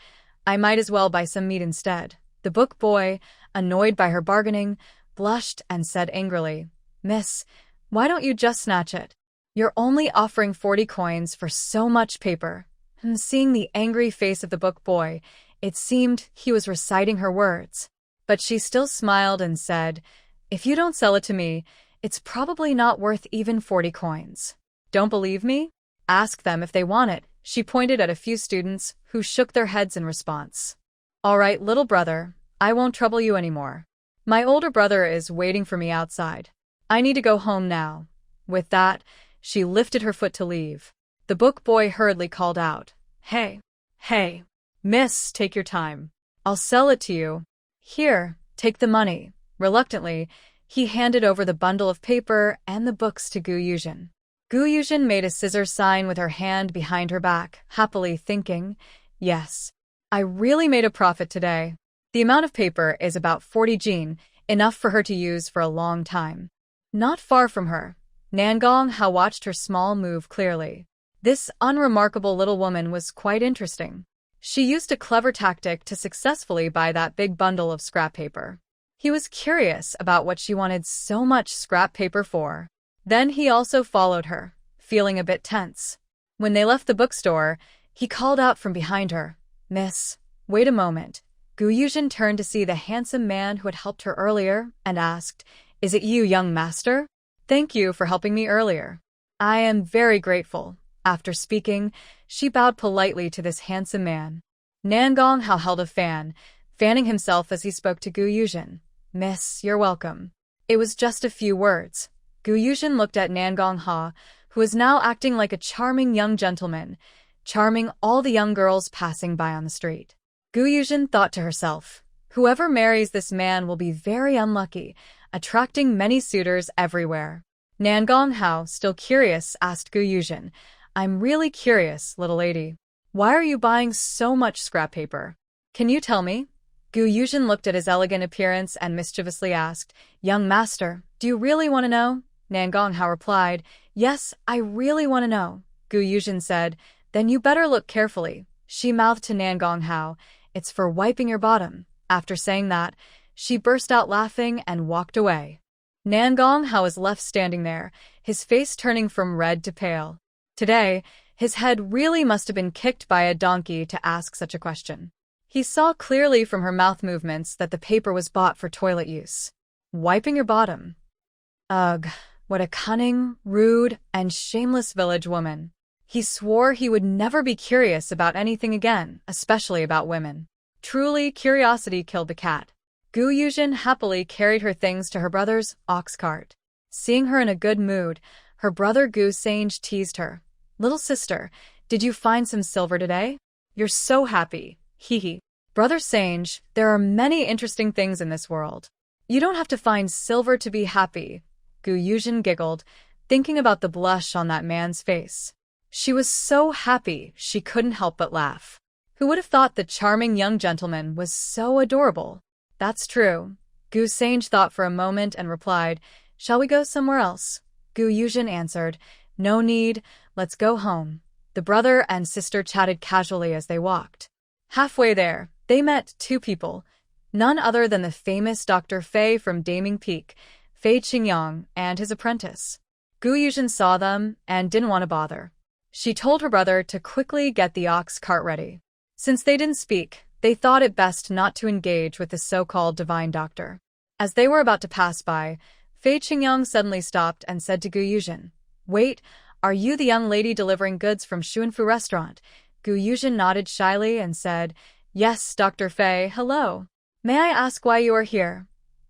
I might as well buy some meat instead." The book boy, annoyed by her bargaining, blushed and said angrily, "Miss, why don't you just snatch it? You're only offering 40 coins for so much paper." And seeing the angry face of the book boy, it seemed he was reciting her words. But she still smiled and said, "If you don't sell it to me, it's probably not worth even 40 coins. Don't believe me? Ask them if they want it." She pointed at a few students who shook their heads in response. "All right, little brother, I won't trouble you anymore. My older brother is waiting for me outside. I need to go home now. With that, she lifted her foot to leave. The book boy hurriedly called out, Hey, hey, miss, take your time. I'll sell it to you. Here, take the money. Reluctantly, he handed over the bundle of paper and the books to Yuzhen. Yuzhen made a scissor sign with her hand behind her back, happily thinking, Yes, I really made a profit today. The amount of paper is about 40 jin, enough for her to use for a long time. Not far from her, Nangong Hao watched her small move clearly. This unremarkable little woman was quite interesting. She used a clever tactic to successfully buy that big bundle of scrap paper. He was curious about what she wanted so much scrap paper for. Then he also followed her, feeling a bit tense. When they left the bookstore, he called out from behind her, Miss, wait a moment. Yuzhen turned to see the handsome man who had helped her earlier and asked, Is it you, young master? Thank you for helping me earlier. I am very grateful. After speaking, she bowed politely to this handsome man. Nangong Hao held a fan, fanning himself as he spoke to Yuzhen. Miss, you're welcome. It was just a few words. Yuzhen looked at Nangong Hao, who was now acting like a charming young gentleman, charming all the young girls passing by on the street. Yuzhen thought to herself, Whoever marries this man will be very unlucky, attracting many suitors everywhere. Nangong Hao, still curious, asked Yuzhen, I'm really curious, little lady. Why are you buying so much scrap paper? Can you tell me? Yuzhen looked at his elegant appearance and mischievously asked, Young master, do you really want to know? Nangong Hao replied, Yes, I really want to know. Yuzhen said, Then you better look carefully. She mouthed to Nangong Hao, It's for wiping your bottom. After saying that, she burst out laughing and walked away. Nangong Hao was left standing there, his face turning from red to pale. Today, his head really must have been kicked by a donkey to ask such a question. He saw clearly from her mouth movements that the paper was bought for toilet use. Wiping your bottom. Ugh, what a cunning, rude, and shameless village woman. He swore he would never be curious about anything again, especially about women. Truly, curiosity killed the cat. Yuzhen happily carried her things to her brother's ox cart. Seeing her in a good mood, her brother Sange teased her. Little sister, did you find some silver today? You're so happy. Hee hee. Brother Sange, there are many interesting things in this world. You don't have to find silver to be happy. Yuzhen giggled, thinking about the blush on that man's face. She was so happy she couldn't help but laugh. Who would have thought the charming young gentleman was so adorable? That's true. Sange thought for a moment and replied, Shall we go somewhere else? Yuzhen answered, No need, let's go home. The brother and sister chatted casually as they walked. Halfway there, they met two people, none other than the famous Dr. Fei from Daming Peak, Fei Qingyang, and his apprentice. Yuzhen saw them and didn't want to bother. She told her brother to quickly get the ox cart ready. Since they didn't speak, they thought it best not to engage with the so-called divine doctor. As they were about to pass by, Fei Qingyang suddenly stopped and said to Yuzhen, Wait, are you the young lady delivering goods from Xuanfu restaurant? Yuzhen nodded shyly and said, Yes, Dr. Fei, hello. May I ask why you are here?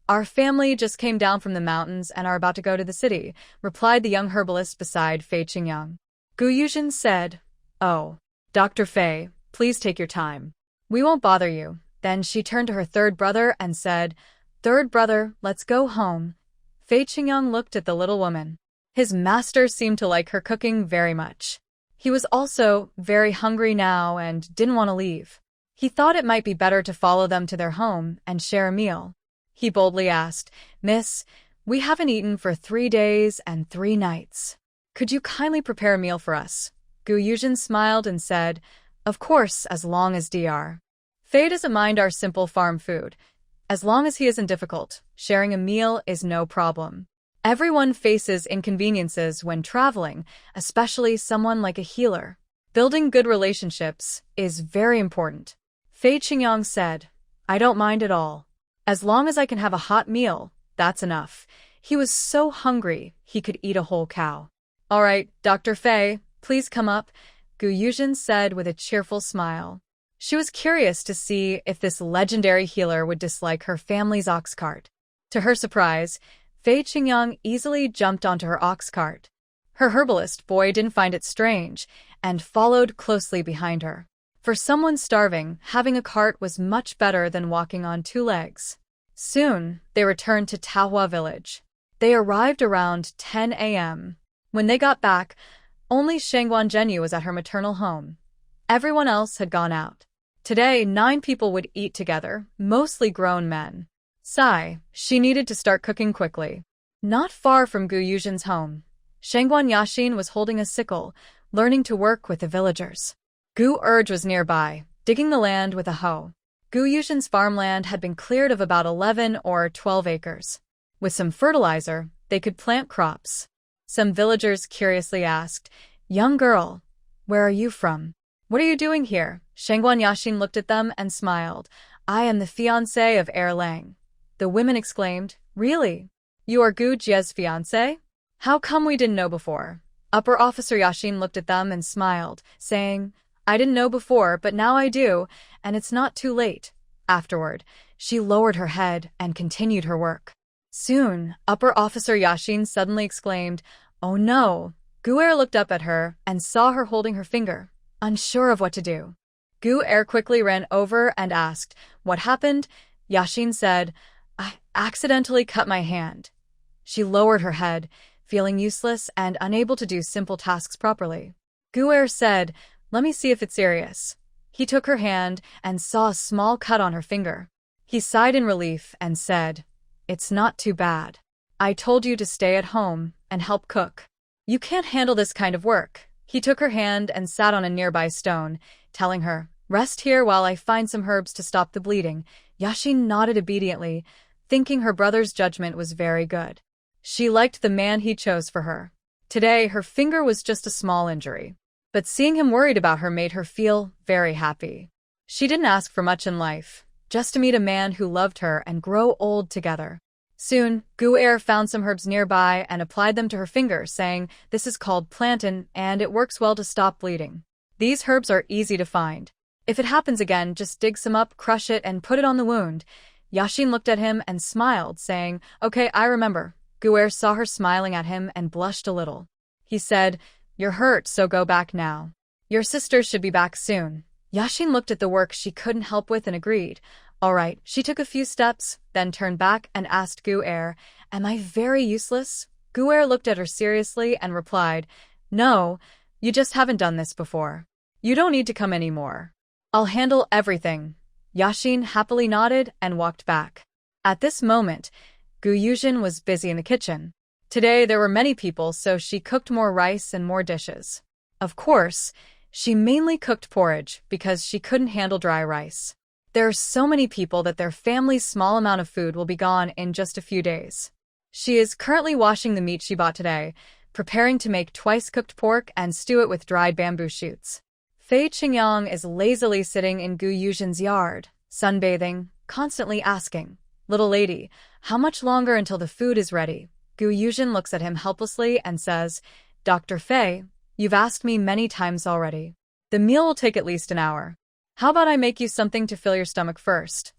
Our family just came down from the mountains and are about to go to the city, replied the young herbalist beside Fei Qingyang. Yuzhen said, Oh, Dr. Fei, please take your time. We won't bother you. Then she turned to her third brother and said, Third brother, let's go home. Fei Qingyang looked at the little woman. His master seemed to like her cooking very much. He was also very hungry now and didn't want to leave. He thought it might be better to follow them to their home and share a meal. He boldly asked, Miss, we haven't eaten for 3 days and 3 nights. Could you kindly prepare a meal for us? Yuzhen smiled and said, Of course, as long as Dr. Fei doesn't mind our simple farm food. As long as he isn't difficult, sharing a meal is no problem. Everyone faces inconveniences when traveling, especially someone like a healer. Building good relationships is very important. Fei Qingyang said, I don't mind at all. As long as I can have a hot meal, that's enough. He was so hungry, he could eat a whole cow. All right, Dr. Fei, please come up, Yuzhen said with a cheerful smile. She was curious to see if this legendary healer would dislike her family's ox cart. To her surprise, Fei Qingyang easily jumped onto her ox cart. Her herbalist boy didn't find it strange and followed closely behind her. For someone starving, having a cart was much better than walking on two legs. Soon, they returned to Taohua village. They arrived around 10 a.m. When they got back, only Shangguan Zhenyu was at her maternal home. Everyone else had gone out. Today, 9 people would eat together, mostly grown men. Sigh, she needed to start cooking quickly. Not far from Gu Yuzhen's home, Shangguan Yaxin was holding a sickle, learning to work with the villagers. Gu Urge was nearby, digging the land with a hoe. Gu Yuzhen's farmland had been cleared of about 11 or 12 acres. With some fertilizer, they could plant crops. Some villagers curiously asked, "Young girl, where are you from? What are you doing here?" Shangguan Yaxin looked at them and smiled. "I am the fiancé of Heir Lang." The women exclaimed, "Really? You are Gu Jie's fiancé? How come we didn't know before?" Upper Officer Yaxin looked at them and smiled, saying, "I didn't know before, but now I do, and it's not too late." Afterward, she lowered her head and continued her work. Soon, Upper Officer Yaxin suddenly exclaimed, "Oh no!" Gu looked up at her and saw her holding her finger, unsure of what to do. Gu quickly ran over and asked, "What happened?" Yaxin said, "I accidentally cut my hand." She lowered her head, feeling useless and unable to do simple tasks properly. Gu said, "Let me see if it's serious." He took her hand and saw a small cut on her finger. He sighed in relief and said, "It's not too bad. I told you to stay at home and help cook. You can't handle this kind of work." He took her hand and sat on a nearby stone, telling her, "Rest here while I find some herbs to stop the bleeding." Yaxin nodded obediently, thinking her brother's judgment was very good. She liked the man he chose for her. Today, her finger was just a small injury, but seeing him worried about her made her feel very happy. She didn't ask for much in life, just to meet a man who loved her and grow old together. Soon, Gu found some herbs nearby and applied them to her finger, saying, "This is called plantain, and it works well to stop bleeding. These herbs are easy to find. If it happens again, just dig some up, crush it, and put it on the wound." Yaxin looked at him and smiled, saying, "Okay, I remember." Gu saw her smiling at him and blushed a little. He said, "You're hurt, so go back now. Your sister should be back soon." Yaxin looked at the work she couldn't help with and agreed. "All right." She took a few steps, then turned back and asked Gu "Am I very useless?" Gu looked at her seriously and replied, "No, you just haven't done this before. You don't need to come anymore. I'll handle everything." Yaxin happily nodded and walked back. At this moment, Gu Yuzhen was busy in the kitchen. Today there were many people, so she cooked more rice and more dishes. Of course, she mainly cooked porridge because she couldn't handle dry rice. There are so many people that their family's small amount of food will be gone in just a few days. She is currently washing the meat she bought today, preparing to make twice-cooked pork and stew it with dried bamboo shoots. Fei Qingyang is lazily sitting in Gu Yuzhen's yard, sunbathing, constantly asking, "Little lady, how much longer until the food is ready?" Gu Yuzhen looks at him helplessly and says, "Dr. Fei, you've asked me many times already. The meal will take at least an hour. How about I make you something to fill your stomach first?"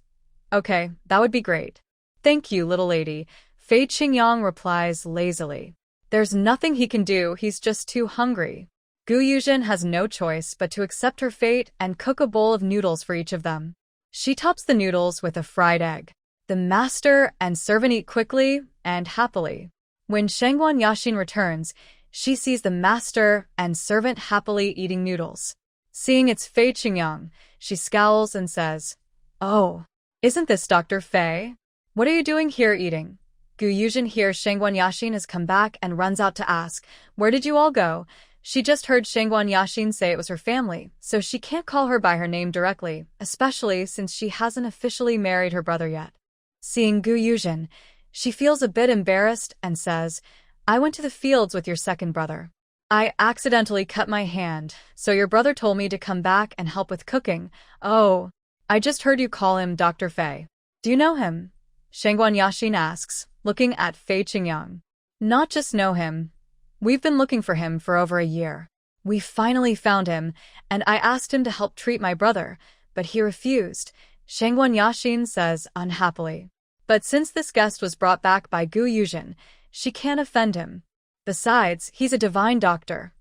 "Okay, that would be great." "Thank you, little lady," Fei Qingyang replies lazily. There's nothing he can do, he's just too hungry. Gu Yuzhen has no choice but to accept her fate and cook a bowl of noodles for each of them. She tops the noodles with a fried egg. The master and servant eat quickly and happily. When Shangguan Yaxin returns, she sees the master and servant happily eating noodles. Seeing it's Fei Qingyang, she scowls and says, "Oh, isn't this Dr. Fei? What are you doing here eating?" Gu Yuzhen hears Shangguan Yaxin has come back and runs out to ask, "Where did you all go?" She just heard Shangguan Yaxin say it was her family, so she can't call her by her name directly, especially since she hasn't officially married her brother yet. Seeing Gu Yuzhen, she feels a bit embarrassed and says, "I went to the fields with your second brother. I accidentally cut my hand, so your brother told me to come back and help with cooking." "Oh, I just heard you call him Dr. Fei. Do you know him?" Shangguan Yaxin asks, looking at Fei Qingyang. "Not just know him. We've been looking for him for over a year. We finally found him, and I asked him to help treat my brother, but he refused," Shangguan Yaxin says unhappily. But since this guest was brought back by Gu Yuzhen, she can't offend him. Besides, he's a divine doctor.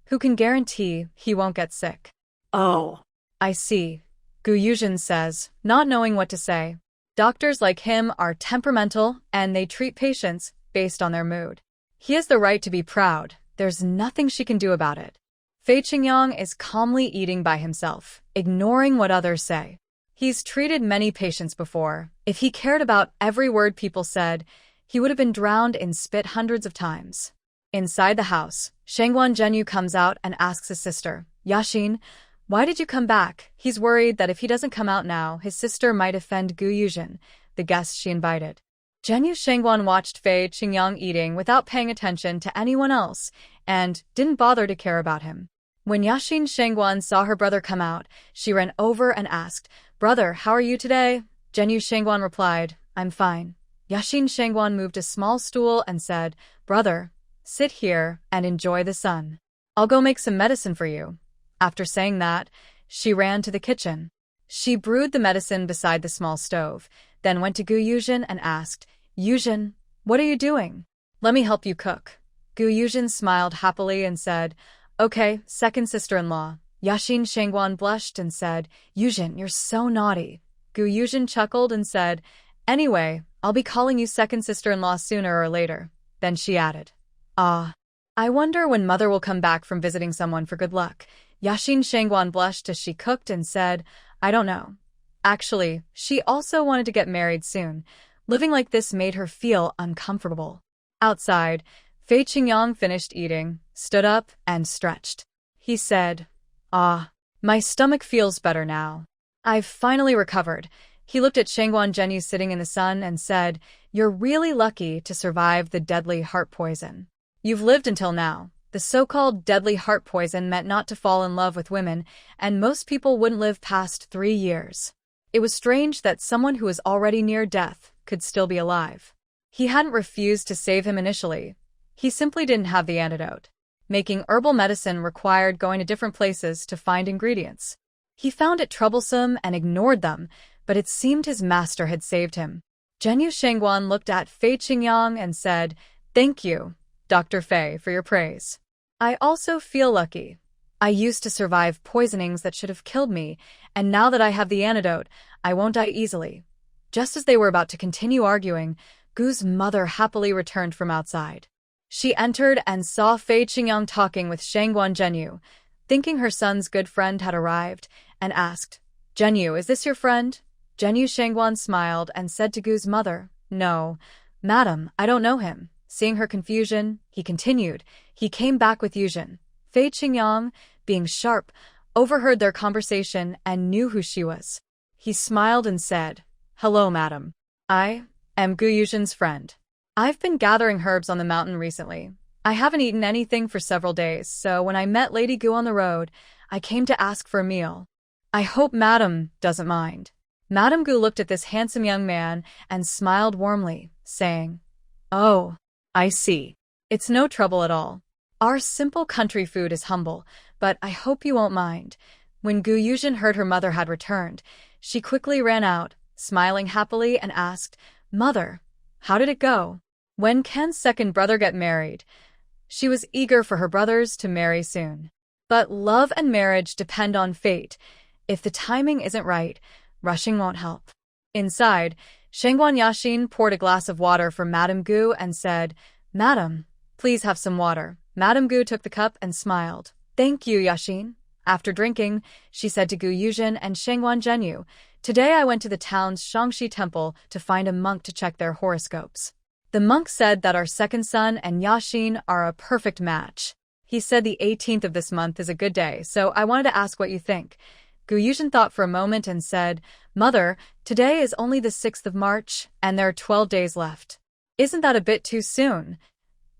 Who can guarantee he won't get sick? Oh, I see, Gu Yuzhen says, not knowing what to say. Doctors like him are temperamental, and they treat patients based on their mood. He has the right to be proud. There's nothing she can do about it. Fei Qingyang is calmly eating by himself, ignoring what others say. He's treated many patients before. If he cared about every word people said, he would have been drowned in spit hundreds of times. Inside the house, Shangguan Zhenyu comes out and asks his sister, Yaxin, why did you come back? He's worried that if he doesn't come out now, his sister might offend Gu Yuzhen, the guest she invited. Zhenyu Shangguan watched Fei Qingyang eating without paying attention to anyone else and didn't bother to care about him. When Yaxin Shangguan saw her brother come out, she ran over and asked, Brother, how are you today? Zhenyu Shangguan replied, I'm fine. Yaxin Shangguan moved a small stool and said, Brother, sit here and enjoy the sun. I'll go make some medicine for you. After saying that, she ran to the kitchen. She brewed the medicine beside the small stove, then went to Gu Yuzhen and asked, Yuzhen, what are you doing? Let me help you cook. Gu Yuzhen smiled happily and said, Okay, second sister-in-law. Yaxin Shangguan blushed and said, Yuzhen, you're so naughty. Gu Yuzhen chuckled and said, Anyway, I'll be calling you second sister-in-law sooner or later. Then she added, I wonder when mother will come back from visiting someone for good luck. Yaxin Shangguan blushed as she cooked and said, I don't know. Actually, she also wanted to get married soon. Living like this made her feel uncomfortable. Outside, Fei Qingyang finished eating, stood up, and stretched. He said, my stomach feels better now. I've finally recovered. He looked at Shangguan Zhenyu sitting in the sun and said, You're really lucky to survive the deadly heart poison. You've lived until now. The so-called deadly heart poison meant not to fall in love with women, and most people wouldn't live past 3 years. It was strange that someone who was already near death could still be alive. He hadn't refused to save him initially. He simply didn't have the antidote. Making herbal medicine required going to different places to find ingredients. He found it troublesome and ignored them, but it seemed his master had saved him. Zhenyu Shangguan looked at Fei Qingyang and said, Thank you, Dr. Fei, for your praise. I also feel lucky. I used to survive poisonings that should have killed me, and now that I have the antidote, I won't die easily. Just as they were about to continue arguing, Gu's mother happily returned from outside. She entered and saw Fei Qingyang talking with Shangguan Zhenyu, thinking her son's good friend had arrived, and asked, Zhenyu, is this your friend? Zhenyu Shangguan smiled and said to Gu's mother, No, madam, I don't know him. Seeing her confusion, he continued, He came back with Yuzhen. Fei Qingyang, being sharp, overheard their conversation and knew who she was. He smiled and said, Hello, madam. I am Gu Yuzhen's friend. I've been gathering herbs on the mountain recently. I haven't eaten anything for several days, so when I met Lady Gu on the road, I came to ask for a meal. I hope madam doesn't mind. Madame Gu looked at this handsome young man and smiled warmly, saying, Oh, I see. It's no trouble at all. Our simple country food is humble, but I hope you won't mind. When Gu Yuzhen heard her mother had returned, she quickly ran out, smiling happily, and asked, Mother, how did it go? When can second brother get married? She was eager for her brothers to marry soon. But love and marriage depend on fate. If the timing isn't right, rushing won't help. Inside, Shangguan Yaxin poured a glass of water for Madame Gu and said, Madam, please have some water. Madame Gu took the cup and smiled. Thank you, Yaxin. After drinking, she said to Gu Yuzhen and Shangguan Zhenyu, Today I went to the town's Shangxi temple to find a monk to check their horoscopes. The monk said that our second son and Yaxin are a perfect match. He said the 18th of this month is a good day, so I wanted to ask what you think. Gu Yuzhen thought for a moment and said, Mother, today is only the 6th of March, and there are 12 days left. Isn't that a bit too soon?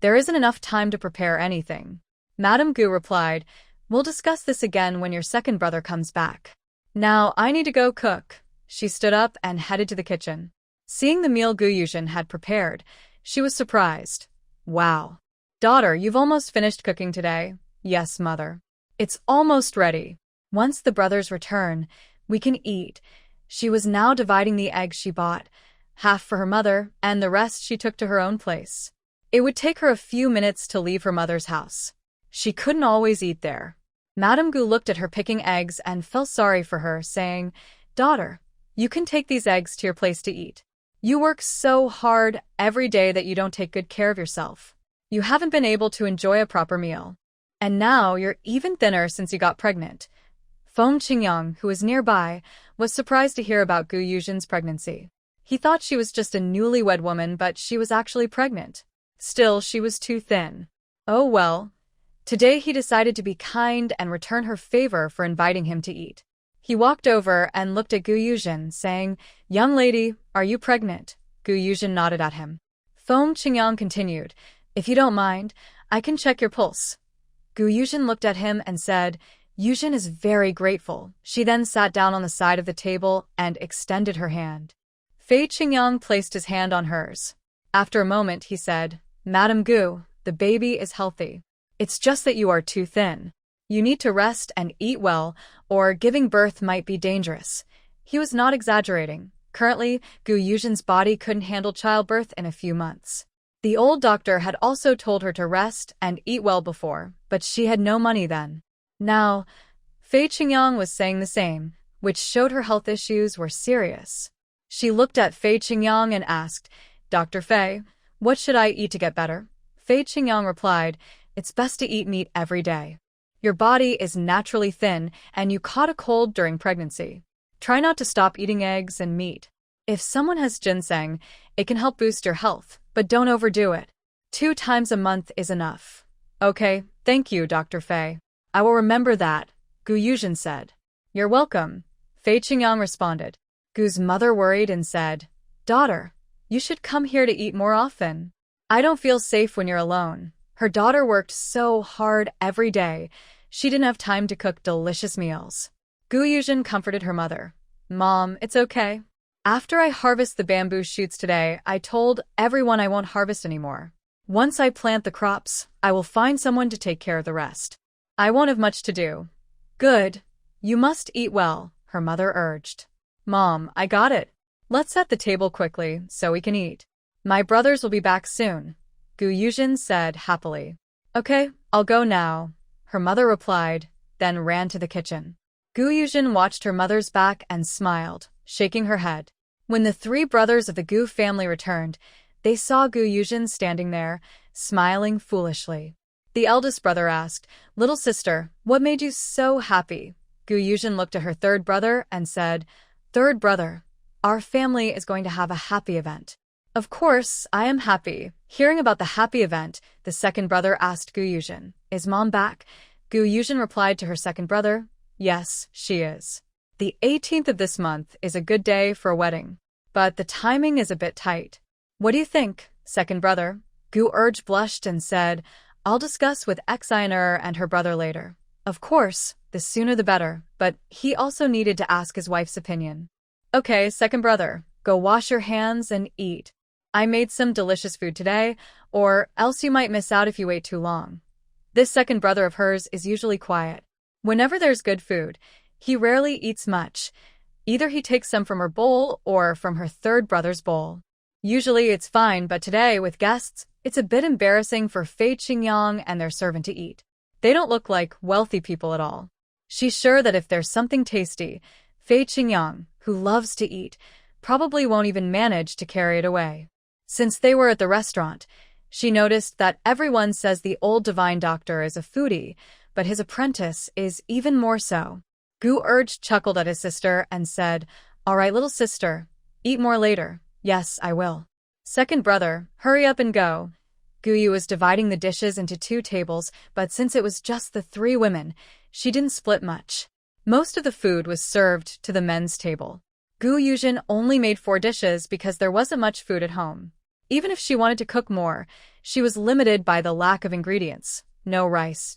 There isn't enough time to prepare anything. Madame Gu replied, We'll discuss this again when your second brother comes back. Now I need to go cook. She stood up and headed to the kitchen. Seeing the meal Gu Yuzhen had prepared, she was surprised. Wow. Daughter, you've almost finished cooking today. Yes, mother. It's almost ready. Once the brothers return, we can eat. She was now dividing the eggs she bought. half for her mother, and the rest she took to her own place. It would take her a few minutes to leave her mother's house. She couldn't always eat there. Madame Gu looked at her picking eggs and felt sorry for her, saying, "Daughter, you can take these eggs to your place to eat. You work so hard every day that you don't take good care of yourself. You haven't been able to enjoy a proper meal. And now you're even thinner since you got pregnant." Feng Qingyang, who was nearby, was surprised to hear about Gu Yuzhen's pregnancy. He thought she was just a newlywed woman, but she was actually pregnant. Still, she was too thin. Oh well. Today he decided to be kind and return her favor for inviting him to eat. He walked over and looked at Gu Yuzhen, saying, "Young lady, are you pregnant?" Gu Yuzhen nodded at him. Feng Qingyang continued, "If you don't mind, I can check your pulse." Gu Yuzhen looked at him and said, "Yuzhen is very grateful." She then sat down on the side of the table and extended her hand. Fei Qingyang placed his hand on hers. After a moment, he said, "Madame Gu, the baby is healthy. It's just that you are too thin. You need to rest and eat well, or giving birth might be dangerous." He was not exaggerating. Currently, Gu Yuzhen's body couldn't handle childbirth in a few months. The old doctor had also told her to rest and eat well before, but she had no money then. Now, Fei Qingyang was saying the same, which showed her health issues were serious. She looked at Fei Qingyang and asked, "Dr. Fei, what should I eat to get better?" Fei Qingyang replied, "It's best to eat meat every day. Your body is naturally thin, and you caught a cold during pregnancy. Try not to stop eating eggs and meat. If someone has ginseng, it can help boost your health, but don't overdo it. 2 times a month is enough." "Okay, thank you, Dr. Fei. I will remember that," Gu Yuzhen said. "You're welcome," Fei Qingyang responded. Gu's mother worried and said, "Daughter, you should come here to eat more often. I don't feel safe when you're alone." Her daughter worked so hard every day, she didn't have time to cook delicious meals. Gu Yuzhen comforted her mother. "Mom, it's okay. After I harvest the bamboo shoots today, I told everyone I won't harvest anymore. Once I plant the crops, I will find someone to take care of the rest. I won't have much to do." "Good. You must eat well," her mother urged. "Mom, I got it. Let's set the table quickly so we can eat. My brothers will be back soon," Gu Yuzhen said happily. "Okay, I'll go now," her mother replied, then ran to the kitchen. Gu Yuzhen watched her mother's back and smiled, shaking her head. When the 3 brothers of the Gu family returned, they saw Gu Yuzhen standing there, smiling foolishly. The eldest brother asked, "Little sister, what made you so happy?" Gu Yuzhen looked at her third brother and said, "Third brother, our family is going to have a happy event." "Of course, I am happy." Hearing about the happy event, the second brother asked Gu Yuzhen, "Is Mom back?" Gu Yuzhen replied to her second brother, "Yes, she is. The 18th of this month is a good day for a wedding, but the timing is a bit tight." "What do you think, second brother?" Gu urged blushed and said, "I'll discuss with Xiner and her brother later." Of course, the sooner the better, but he also needed to ask his wife's opinion. "Okay, second brother, go wash your hands and eat. I made some delicious food today, or else you might miss out if you wait too long." This second brother of hers is usually quiet. Whenever there's good food, he rarely eats much. Either he takes some from her bowl or from her third brother's bowl. Usually it's fine, but today, with guests, it's a bit embarrassing for Fei Qingyang and their servant to eat. They don't look like wealthy people at all. She's sure that if there's something tasty, Fei Qingyang, who loves to eat, probably won't even manage to carry it away. Since they were at the restaurant, she noticed that everyone says the old divine doctor is a foodie, but his apprentice is even more so. Gu urged chuckled at his sister and said, "All right, little sister, eat more later." "Yes, I will." "Second brother, hurry up and go." Guyu was dividing the dishes into 2 tables, but since it was just the 3 women, she didn't split much. Most of the food was served to the men's table. Gu Yuzhen only made 4 dishes because there wasn't much food at home. Even if she wanted to cook more, she was limited by the lack of ingredients. No rice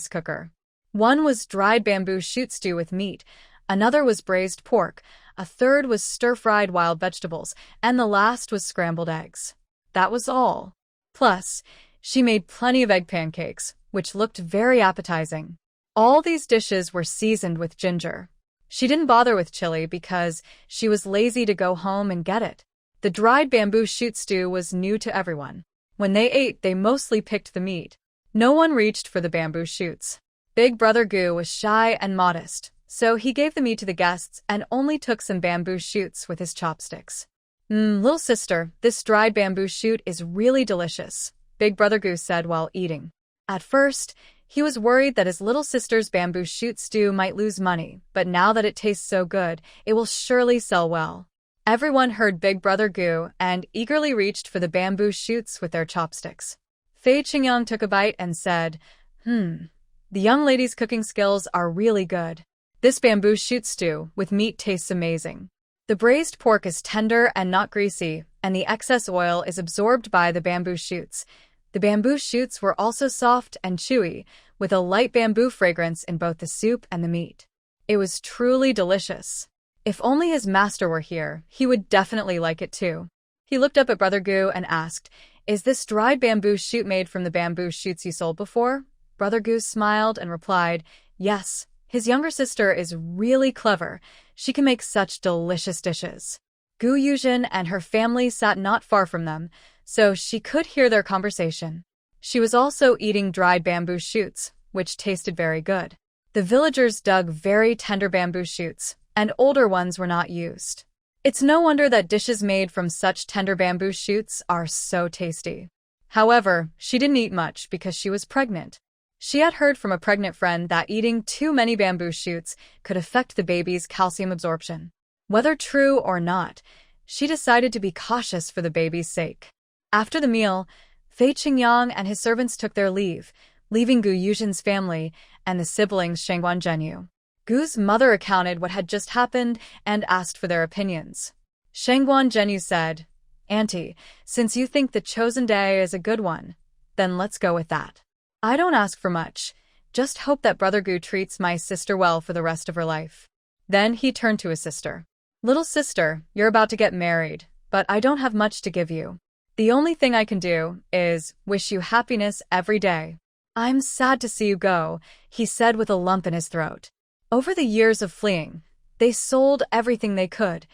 cooker. One was dried bamboo shoot stew with meat, another was braised pork, a third was stir-fried wild vegetables, and the last was scrambled eggs. That was all. Plus, she made plenty of egg pancakes, which looked very appetizing. All these dishes were seasoned with ginger. She didn't bother with chili because she was lazy to go home and get it. The dried bamboo shoot stew was new to everyone. When they ate, they mostly picked the meat. No one reached for the bamboo shoots. Big Brother Gu was shy and modest, so he gave the meat to the guests and only took some bamboo shoots with his chopsticks. Little sister, this dried bamboo shoot is really delicious, Big Brother Gu said while eating. At first, he was worried that his little sister's bamboo shoot stew might lose money, but now that it tastes so good, it will surely sell well. Everyone heard Big Brother Gu and eagerly reached for the bamboo shoots with their chopsticks. Fei Qingyang took a bite and said, the young lady's cooking skills are really good. This bamboo shoot stew with meat tastes amazing. The braised pork is tender and not greasy, and the excess oil is absorbed by the bamboo shoots. The bamboo shoots were also soft and chewy, with a light bamboo fragrance in both the soup and the meat. It was truly delicious. If only his master were here, he would definitely like it too. He looked up at Brother Gu and asked, "Is this dried bamboo shoot made from the bamboo shoots you sold before?" Brother Gu smiled and replied, "Yes. His younger sister is really clever. She can make such delicious dishes." Gu Yuzhen and her family sat not far from them, so she could hear their conversation. She was also eating dried bamboo shoots, which tasted very good. The villagers dug very tender bamboo shoots, and older ones were not used. It's no wonder that dishes made from such tender bamboo shoots are so tasty. However, she didn't eat much because she was pregnant. She had heard from a pregnant friend that eating too many bamboo shoots could affect the baby's calcium absorption. Whether true or not, she decided to be cautious for the baby's sake. After the meal, Fei Qingyang and his servants took their leave, leaving Gu Yuzhen's family and the siblings Shangguan Zhenyu. Gu's mother recounted what had just happened and asked for their opinions. Shangguan Zhenyu said, "Auntie, since you think the chosen day is a good one, then let's go with that. I don't ask for much, just hope that Brother Gu treats my sister well for the rest of her life." Then he turned to his sister. "Little sister, you're about to get married, but I don't have much to give you. The only thing I can do is wish you happiness every day." "I'm sad to see you go," he said with a lump in his throat. Over the years of fleeing, they sold everything they could,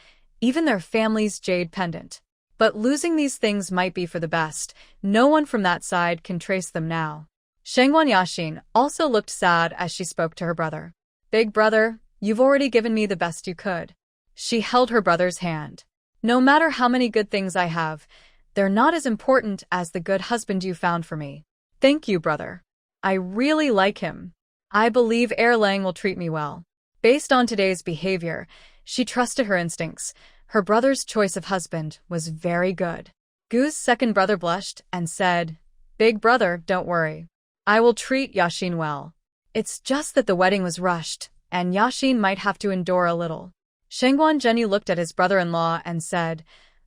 even their family's jade pendant. But losing these things might be for the best. No one from that side can trace them now. Shangguan Yaxin also looked sad as she spoke to her brother. "Big brother, you've already given me the best you could." She held her brother's hand. "No matter how many good things I have, they're not as important as the good husband you found for me. Thank you, brother. I really like him. I believe Erlang will treat me well." Based on today's behavior, she trusted her instincts. Her brother's choice of husband was very good. Gu's second brother blushed and said, "Big brother, don't worry. I will treat Yaxin well. It's just that the wedding was rushed, and Yaxin might have to endure a little." Shangguan Zhenyu looked at his brother-in-law and said,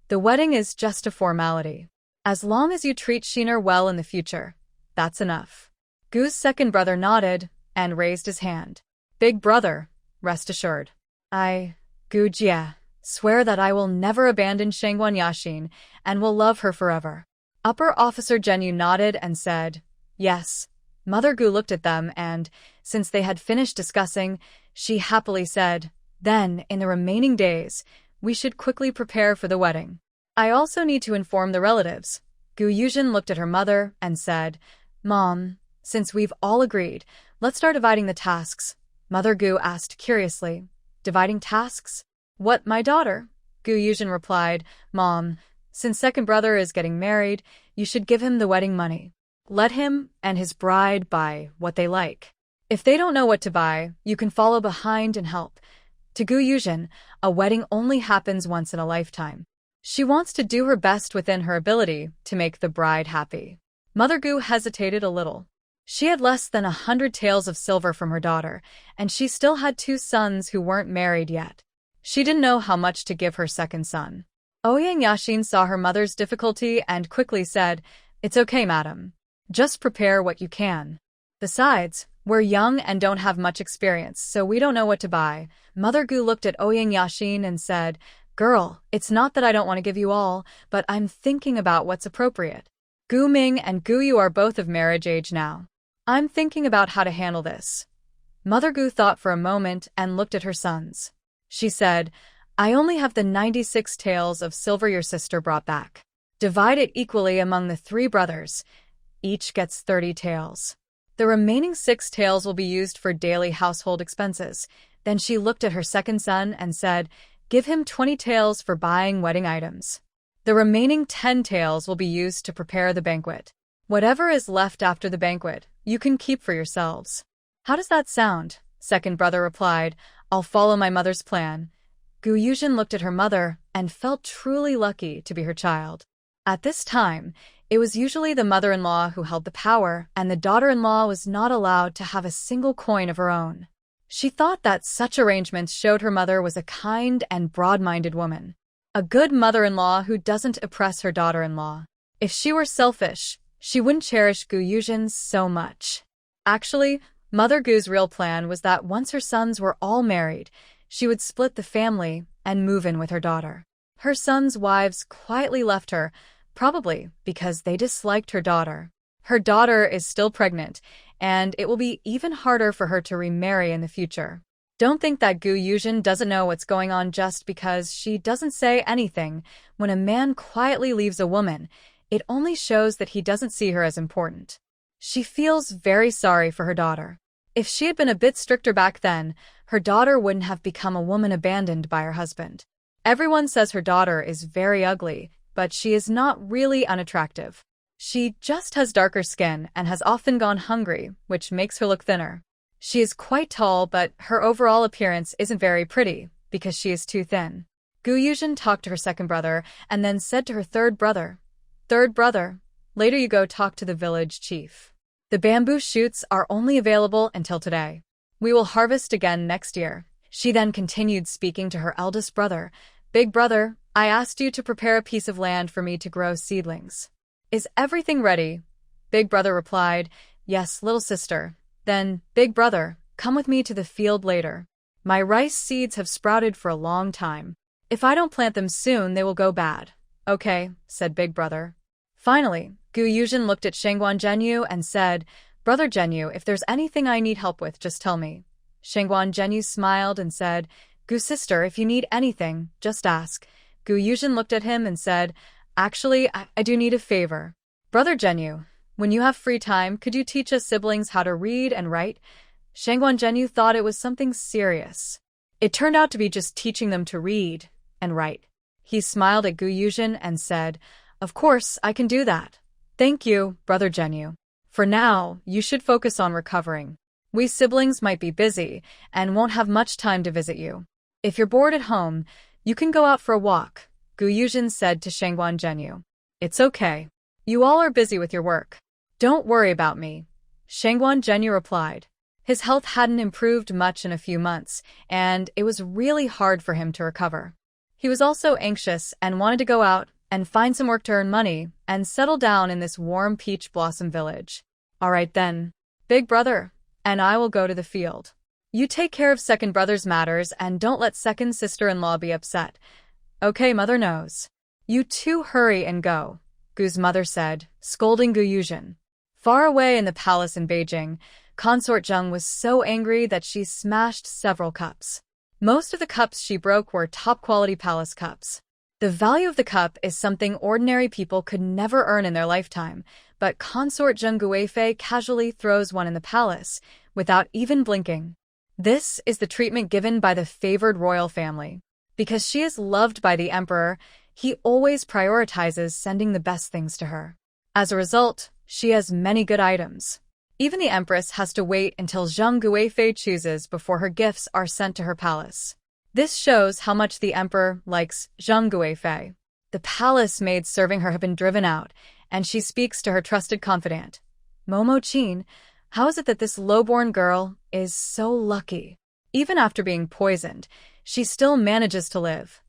"The wedding is just a formality. As long as you treat Shiner well in the future, that's enough." Gu's second brother nodded and raised his hand. "Big brother, rest assured. I, Gu Jie, swear that I will never abandon Shangguan Yaxin and will love her forever." Upper Officer Zhenyu nodded and said, "Yes." Mother Gu looked at them and, since they had finished discussing, she happily said, "Then, in the remaining days, we should quickly prepare for the wedding. I also need to inform the relatives." Gu Yuzhen looked at her mother and said, "Mom, since we've all agreed, let's start dividing the tasks." Mother Gu asked curiously, "Dividing tasks? What, my daughter?" Gu Yuzhen replied, "Mom, since second brother is getting married, you should give him the wedding money. Let him and his bride buy what they like. If they don't know what to buy, you can follow behind and help." To Gu Yuzhen, a wedding only happens once in a lifetime. She wants to do her best within her ability to make the bride happy. Mother Gu hesitated a little. She had less than 100 taels of silver from her daughter, and she still had 2 sons who weren't married yet. She didn't know how much to give her second son. Ouyang Yaxin saw her mother's difficulty and quickly said, "It's okay, madam. Just prepare what you can. Besides, we're young and don't have much experience, so we don't know what to buy." Mother Gu looked at Ouyang Yaxin and said, "Girl, it's not that I don't want to give you all, but I'm thinking about what's appropriate. Gu Ming and Gu Yu are both of marriage age now. I'm thinking about how to handle this." Mother Gu thought for a moment and looked at her sons. She said, I only have the 96 taels of silver your sister brought back. Divide it equally among the 3 brothers. Each gets 30 taels. The remaining 6 taels will be used for daily household expenses. Then she looked at her second son and said, give him 20 taels for buying wedding items. The remaining 10 taels will be used to prepare the banquet. Whatever is left after the banquet, you can keep for yourselves. How does that sound? Second brother replied, I'll follow my mother's plan. Yuzhen looked at her mother and felt truly lucky to be her child. At this time, it was usually the mother-in-law who held the power, and the daughter-in-law was not allowed to have a single coin of her own. She thought that such arrangements showed her mother was a kind and broad-minded woman. A good mother-in-law who doesn't oppress her daughter-in-law. If she were selfish, she wouldn't cherish Yuzhen so much. Actually, Mother Gu's real plan was that once her sons were all married, she would split the family and move in with her daughter. Her sons' wives quietly left her, probably because they disliked her daughter. Her daughter is still pregnant, and it will be even harder for her to remarry in the future. Don't think that Yuzhen doesn't know what's going on just because she doesn't say anything. When a man quietly leaves a woman, it only shows that he doesn't see her as important. She feels very sorry for her daughter. If she had been a bit stricter back then, her daughter wouldn't have become a woman abandoned by her husband. Everyone says her daughter is very ugly, but she is not really unattractive. She just has darker skin and has often gone hungry, which makes her look thinner. She is quite tall, but her overall appearance isn't very pretty because she is too thin. Yuzhen talked to her second brother and then said to her third brother, Third brother, later you go talk to the village chief. The bamboo shoots are only available until today. We will harvest again next year. She then continued speaking to her eldest brother. Big brother, I asked you to prepare a piece of land for me to grow seedlings. Is everything ready? Big brother replied, Yes, little sister. Then, big brother, come with me to the field later. My rice seeds have sprouted for a long time. If I don't plant them soon, they will go bad. Okay, said big brother. Finally, Yuzhen looked at Shangguan Zhenyu and said, Brother Zhenyu, if there's anything I need help with, just tell me. Shangguan Zhenyu smiled and said, Sister, if you need anything, just ask. Yuzhen looked at him and said, Actually, I do need a favor. Brother Zhenyu, when you have free time, could you teach us siblings how to read and write? Shangguan Zhenyu thought it was something serious. It turned out to be just teaching them to read and write. He smiled at Yuzhen and said, Of course, I can do that. Thank you, Brother Zhenyu. For now, you should focus on recovering. We siblings might be busy and won't have much time to visit you. If you're bored at home, you can go out for a walk, Yuzhen said to Shangguan Zhenyu. It's okay. You all are busy with your work. Don't worry about me, Shangguan Zhenyu replied. His health hadn't improved much in a few months, and it was really hard for him to recover. He was also anxious and wanted to go out and find some work to earn money and settle down in this warm peach blossom village. All right then, big brother, and I will go to the field. You take care of second brother's matters and don't let second sister-in-law be upset. Okay, mother knows. You two hurry and go, Gu's mother said, scolding Yuzhen. Far away in the palace in Beijing, Consort Zheng was so angry that she smashed several cups. Most of the cups she broke were top-quality palace cups. The value of the cup is something ordinary people could never earn in their lifetime, but Consort Zheng Guifei casually throws one in the palace, without even blinking. This is the treatment given by the favored royal family. Because she is loved by the emperor, he always prioritizes sending the best things to her. As a result, she has many good items. Even the empress has to wait until Zheng Guifei chooses before her gifts are sent to her palace. This shows how much the emperor likes Zheng Guifei. The palace maids serving her have been driven out, and she speaks to her trusted confidant. Momo Qin, how is it that this lowborn girl is so lucky? Even after being poisoned, she still manages to live.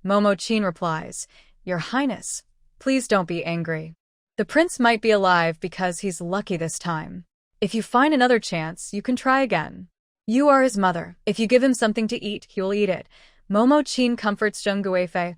Momo Qin replies, Your Highness, please don't be angry. The prince might be alive because he's lucky this time. If you find another chance, you can try again. You are his mother. If you give him something to eat, he will eat it. Momo Qin comforts Zheng Guifei.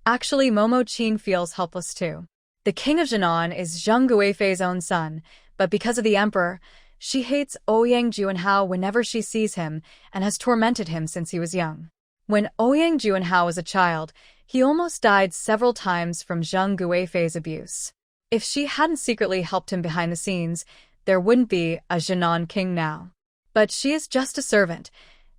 Actually, Momo Qin feels helpless too. The king of Jinan is Zheng Guifei's own son, but because of the emperor, she hates Ouyang Juanhao whenever she sees him and has tormented him since he was young. When Ouyang Juanhao was a child, he almost died several times from Zheng Guifei's abuse. If she hadn't secretly helped him behind the scenes, there wouldn't be a Zhenan king now. But she is just a servant.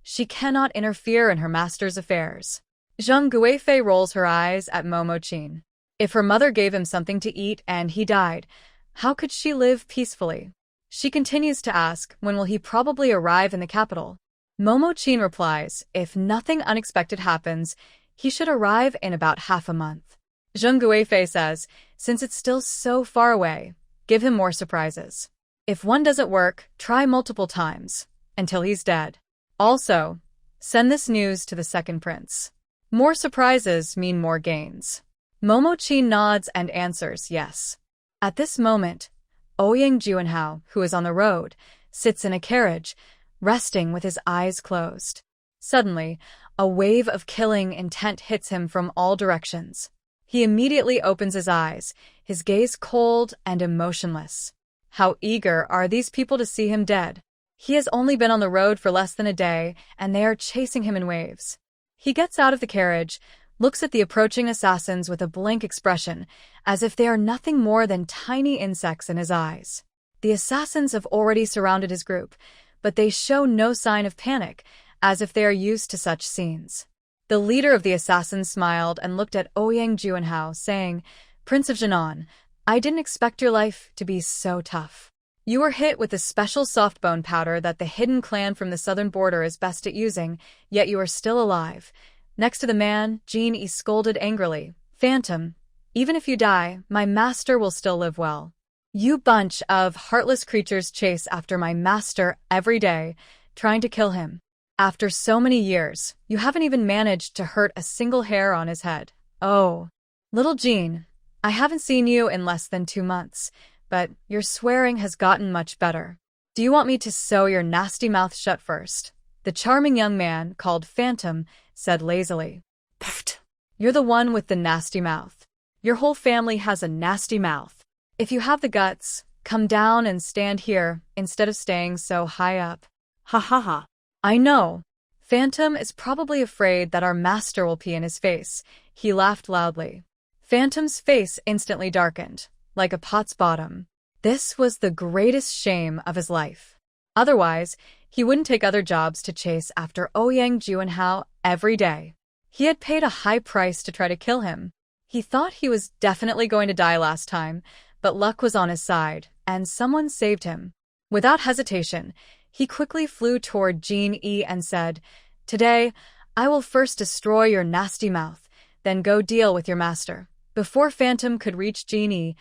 She cannot interfere in her master's affairs. Zheng Guifei rolls her eyes at Momo Qin. If her mother gave him something to eat and he died, how could she live peacefully? She continues to ask, when will he probably arrive in the capital? Momo Qin replies, if nothing unexpected happens, he should arrive in about half a month. Zheng Guifei says, since it's still so far away, give him more surprises. If one doesn't work, try multiple times, until he's dead. Also, send this news to the second prince. More surprises mean more gains. Momo Qin nods and answers yes. At this moment, Ouyang Juanhao, who is on the road, sits in a carriage, resting with his eyes closed. Suddenly, a wave of killing intent hits him from all directions. He immediately opens his eyes, his gaze cold and emotionless. How eager are these people to see him dead? He has only been on the road for less than a day, and they are chasing him in waves. He gets out of the carriage, looks at the approaching assassins with a blank expression, as if they are nothing more than tiny insects in his eyes. The assassins have already surrounded his group, but they show no sign of panic, as if they are used to such scenes. The leader of the assassins smiled and looked at Ouyang Juanhao, saying, Prince of Zhenan, I didn't expect your life to be so tough. You were hit with a special soft bone powder that the hidden clan from the southern border is best at using, yet you are still alive. Next to the man, Jin Yi scolded angrily, Phantom, even if you die, my master will still live well. You bunch of heartless creatures chase after my master every day, trying to kill him. After so many years, you haven't even managed to hurt a single hair on his head. Oh, little Jin, I haven't seen you in less than 2 months, but your swearing has gotten much better. Do you want me to sew your nasty mouth shut first? The charming young man, called Phantom, said lazily. Pfft! You're the one with the nasty mouth. Your whole family has a nasty mouth. If you have the guts, come down and stand here instead of staying so high up. Ha ha ha. I know. Phantom is probably afraid that our master will pee in his face. He laughed loudly. Phantom's face instantly darkened, like a pot's bottom. This was the greatest shame of his life. Otherwise, he wouldn't take other jobs to chase after Ouyang Juanhao every day. He had paid a high price to try to kill him. He thought he was definitely going to die last time, but luck was on his side, and someone saved him. Without hesitation, he quickly flew toward Jin Yi and said, Today, I will first destroy your nasty mouth, then go deal with your master. Before Phantom could reach Jin Yi,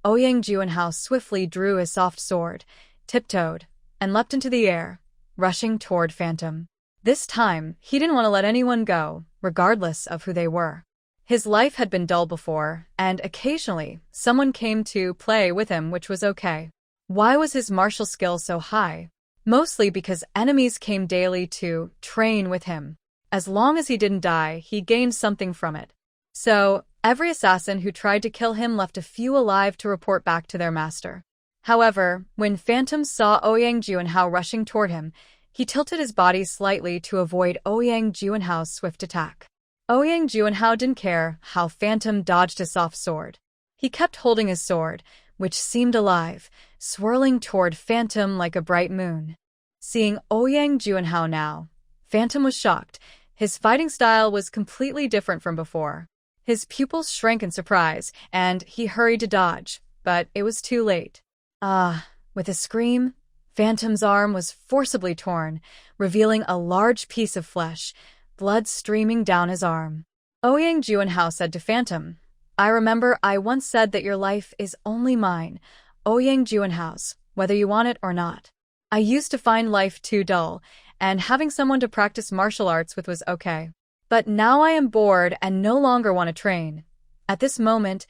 Ouyang Juanhao swiftly drew his soft sword, tiptoed, and leapt into the air, rushing toward Phantom. This time, he didn't want to let anyone go, regardless of who they were. His life had been dull before, and occasionally, someone came to play with him, which was okay. Why was his martial skill so high? Mostly because enemies came daily to train with him. As long as he didn't die, he gained something from it. So, every assassin who tried to kill him left a few alive to report back to their master. However, when Phantom saw Ouyang Juanhao rushing toward him, he tilted his body slightly to avoid Ouyang Juanhao's swift attack. Ouyang Juanhao didn't care how Phantom dodged his soft sword. He kept holding his sword, which seemed alive, swirling toward Phantom like a bright moon. Seeing Ouyang Juanhao now, Phantom was shocked. His fighting style was completely different from before. His pupils shrank in surprise, and he hurried to dodge, but it was too late. With a scream, Phantom's arm was forcibly torn, revealing a large piece of flesh, blood streaming down his arm. Ouyang Juanhao said to Phantom, I remember I once said that your life is only mine, Ouyang Juanhao's, whether you want it or not. I used to find life too dull, and having someone to practice martial arts with was okay. But now I am bored and no longer want to train. At this moment,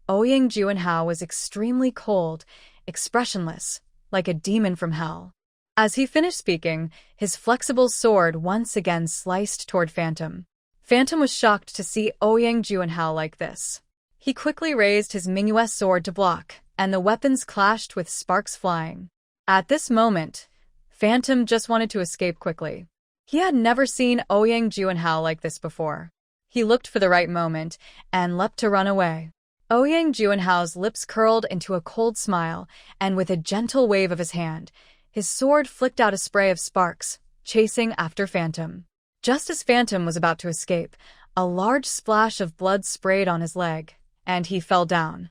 Ouyang Juanhao was extremely cold, expressionless, like a demon from hell. As he finished speaking, his flexible sword once again sliced toward Phantom. Phantom was shocked to see Ouyang Juanhao like this. He quickly raised his manhwa sword to block, and the weapons clashed with sparks flying. At this moment, Phantom just wanted to escape quickly. He had never seen Ouyang Juanhao like this before. He looked for the right moment and leapt to run away. Ouyang Juanhao's lips curled into a cold smile, and with a gentle wave of his hand, his sword flicked out a spray of sparks, chasing after Phantom. Just as Phantom was about to escape, a large splash of blood sprayed on his leg, and he fell down.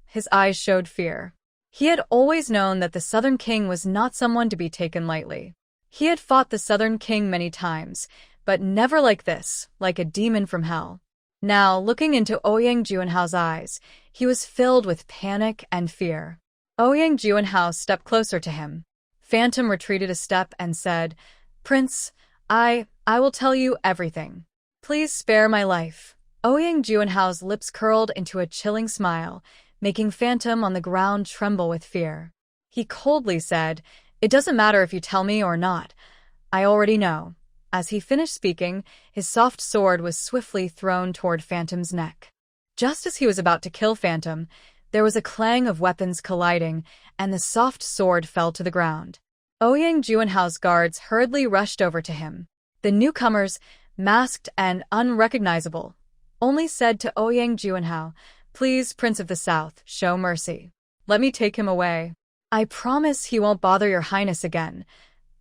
His eyes showed fear. He had always known that the Southern King was not someone to be taken lightly. He had fought the Southern King many times, but never like this, like a demon from hell. Now, looking into Ouyang Juanhao's eyes, he was filled with panic and fear. Ouyang Juanhao stepped closer to him. Phantom retreated a step and said, "Prince, I will tell you everything. Please spare my life." Ouyang Juanhao's lips curled into a chilling smile, making Phantom on the ground tremble with fear. He coldly said, "It doesn't matter if you tell me or not. I already know." As he finished speaking, his soft sword was swiftly thrown toward Phantom's neck. Just as he was about to kill Phantom, there was a clang of weapons colliding, and the soft sword fell to the ground. Ouyang Juanhao's guards hurriedly rushed over to him. The newcomers, masked and unrecognizable, only said to Ouyang Juanhao, "Please, Prince of the South, show mercy. Let me take him away. I promise he won't bother your highness again."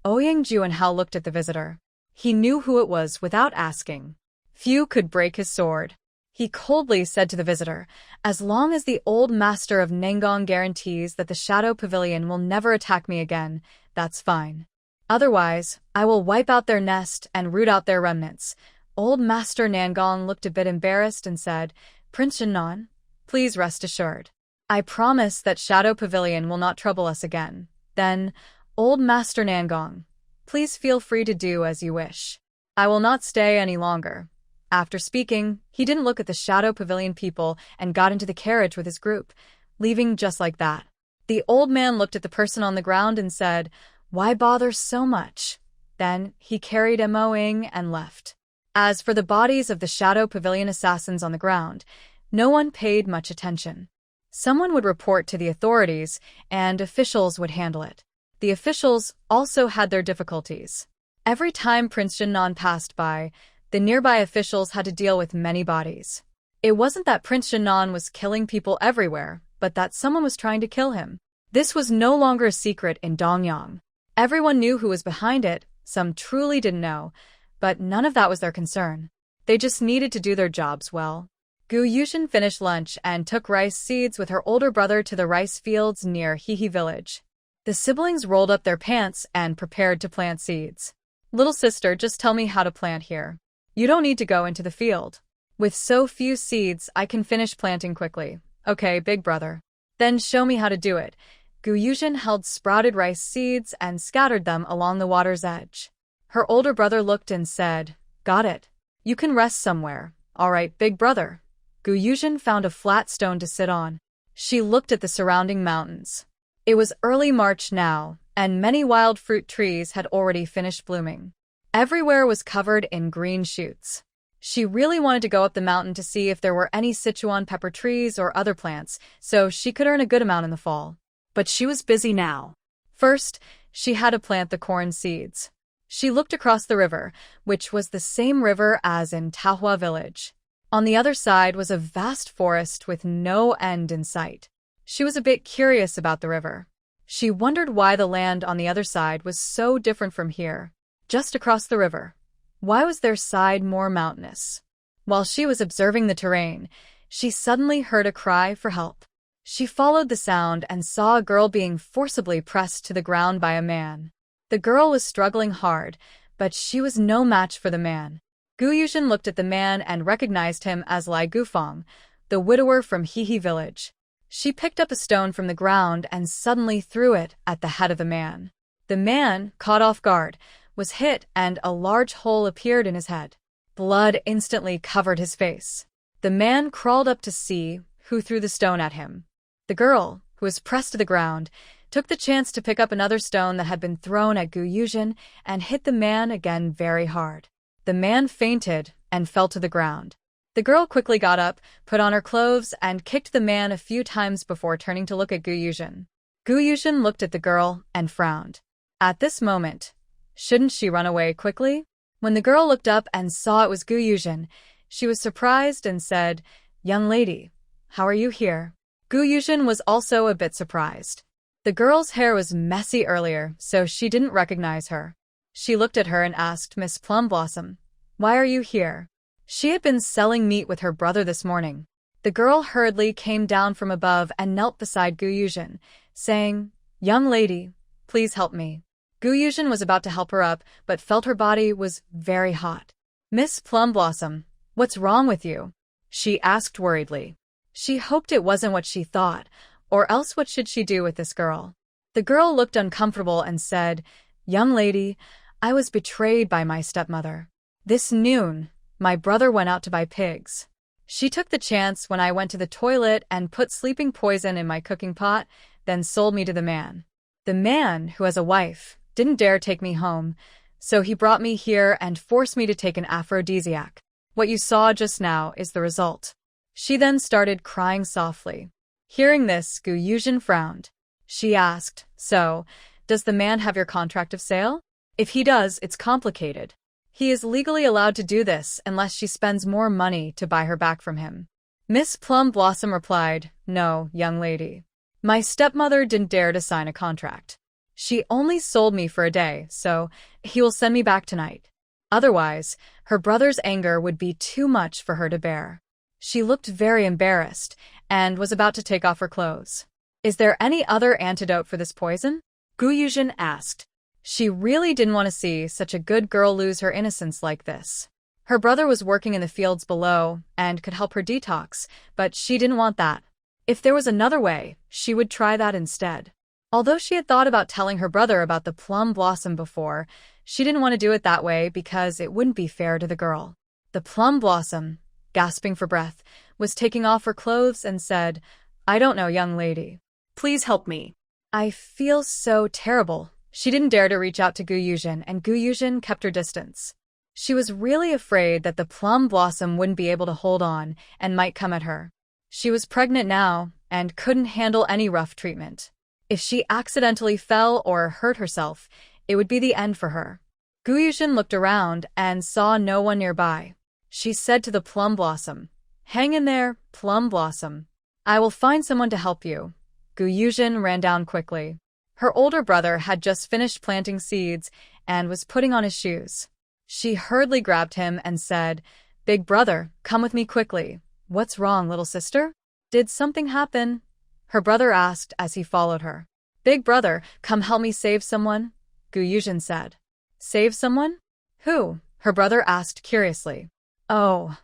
Ouyang Juanhao looked at the visitor. He knew who it was without asking. Few could break his sword. He coldly said to the visitor, "As long as the old master of Nangong guarantees that the Shadow Pavilion will never attack me again, that's fine. Otherwise, I will wipe out their nest and root out their remnants." Old Master Nangong looked a bit embarrassed and said, "Prince Shannon, please rest assured. I promise that Shadow Pavilion will not trouble us again." Then, Old Master Nangong, "Please feel free to do as you wish. I will not stay any longer." After speaking, he didn't look at the Shadow Pavilion people and got into the carriage with his group, leaving just like that. The old man looked at the person on the ground and said, "Why bother so much?" Then he carried Moing and left. As for the bodies of the Shadow Pavilion assassins on the ground, no one paid much attention. Someone would report to the authorities, and officials would handle it. The officials also had their difficulties. Every time Prince Shannon passed by, the nearby officials had to deal with many bodies. It wasn't that Prince Shannon was killing people everywhere, but that someone was trying to kill him. This was no longer a secret in Dongyang. Everyone knew who was behind it, some truly didn't know, but none of that was their concern. They just needed to do their jobs well. Yuzhen finished lunch and took rice seeds with her older brother to the rice fields near Hehe village. The siblings rolled up their pants and prepared to plant seeds. "Little sister, just tell me how to plant here. You don't need to go into the field. With so few seeds, I can finish planting quickly." "Okay, big brother. Then show me how to do it." Yuzhen held sprouted rice seeds and scattered them along the water's edge. Her older brother looked and said, "Got it. You can rest somewhere." "All right, big brother." Yuzhen found a flat stone to sit on. She looked at the surrounding mountains. It was early March now, and many wild fruit trees had already finished blooming. Everywhere was covered in green shoots. She really wanted to go up the mountain to see if there were any Sichuan pepper trees or other plants, so she could earn a good amount in the fall. But she was busy now. First, she had to plant the corn seeds. She looked across the river, which was the same river as in Tahua village. On the other side was a vast forest with no end in sight. She was a bit curious about the river. She wondered why the land on the other side was so different from here, just across the river. Why was their side more mountainous? While she was observing the terrain, she suddenly heard a cry for help. She followed the sound and saw a girl being forcibly pressed to the ground by a man. The girl was struggling hard, but she was no match for the man. Yuzhen looked at the man and recognized him as Lai Gufang, the widower from Hehe village. She picked up a stone from the ground and suddenly threw it at the head of the man. The man, caught off guard, was hit and a large hole appeared in his head. Blood instantly covered his face. The man crawled up to see who threw the stone at him. The girl, who was pressed to the ground, took the chance to pick up another stone that had been thrown at Yuzhen and hit the man again very hard. The man fainted and fell to the ground. The girl quickly got up, put on her clothes, and kicked the man a few times before turning to look at Yuzhen. Yuzhen looked at the girl and frowned. At this moment, Shouldn't she run away quickly? When the girl looked up and saw it was Gu Yuzhen, she was surprised and said, "Young lady, how are you here?" Gu Yuzhen was also a bit surprised. The girl's hair was messy earlier, so she didn't recognize her. She looked at her and asked Miss Plum Blossom, "Why are you here?" She had been selling meat with her brother this morning. The girl hurriedly came down from above and knelt beside Gu Yuzhen, saying, "Young lady, please help me." Gu Yuzhen was about to help her up, but felt her body was very hot. "Miss Plum Blossom, what's wrong with you?" she asked worriedly. She hoped it wasn't what she thought, or else what should she do with this girl? The girl looked uncomfortable and said, "Young lady, I was betrayed by my stepmother. This noon, my brother went out to buy pigs. She took the chance when I went to the toilet and put sleeping poison in my cooking pot, then sold me to the man. The man, who has a wife, didn't dare take me home, so he brought me here and forced me to take an aphrodisiac. What you saw just now is the result." She then started crying softly. Hearing this, Gu Yuzhen frowned. She asked, "So, does the man have your contract of sale? If he does, it's complicated. He is legally allowed to do this unless she spends more money to buy her back from him." Miss Plum Blossom replied, "No, young lady. My stepmother didn't dare to sign a contract. She only sold me for a day, so he will send me back tonight. Otherwise, her brother's anger would be too much for her to bear." She looked very embarrassed and was about to take off her clothes. "Is there any other antidote for this poison?" Gu Yuzhen asked. She really didn't want to see such a good girl lose her innocence like this. Her brother was working in the fields below and could help her detox, but she didn't want that. If there was another way, she would try that instead. Although she had thought about telling her brother about the plum blossom before, she didn't want to do it that way because it wouldn't be fair to the girl. The plum blossom, gasping for breath, was taking off her clothes and said, "I don't know, young lady. Please help me. I feel so terrible." She didn't dare to reach out to Gu Yuzhen, and Gu Yuzhen kept her distance. She was really afraid that the plum blossom wouldn't be able to hold on and might come at her. She was pregnant now and couldn't handle any rough treatment. If she accidentally fell or hurt herself, it would be the end for her. Gu Yuzhen looked around and saw no one nearby. She said to the plum blossom, "Hang in there, plum blossom. I will find someone to help you." Gu Yuzhen ran down quickly. Her older brother had just finished planting seeds and was putting on his shoes. She hurriedly grabbed him and said, "Big brother, come with me quickly." "What's wrong, little sister? Did something happen?" her brother asked as he followed her. "Big brother, come help me save someone," Gu Yuzhen said. "Save someone? Who?" her brother asked curiously. "Oh,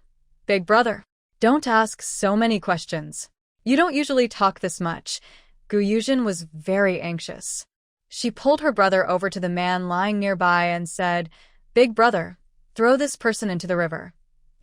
big brother. Don't ask so many questions. You don't usually talk this much." Gu Yuzhen was very anxious. She pulled her brother over to the man lying nearby and said, "Big brother, throw this person into the river.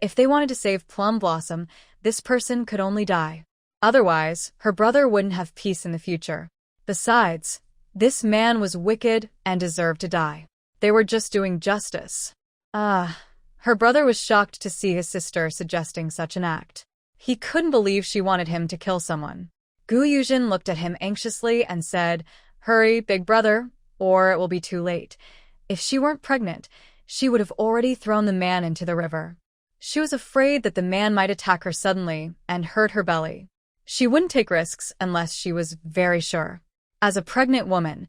If they wanted to save Plum Blossom, this person could only die. Otherwise, her brother wouldn't have peace in the future. Besides, this man was wicked and deserved to die. They were just doing justice." Her brother was shocked to see his sister suggesting such an act. He couldn't believe she wanted him to kill someone. Gu Yuzhen looked at him anxiously and said, "Hurry, big brother, or it will be too late." If she weren't pregnant, she would have already thrown the man into the river. She was afraid that the man might attack her suddenly and hurt her belly. She wouldn't take risks unless she was very sure. As a pregnant woman,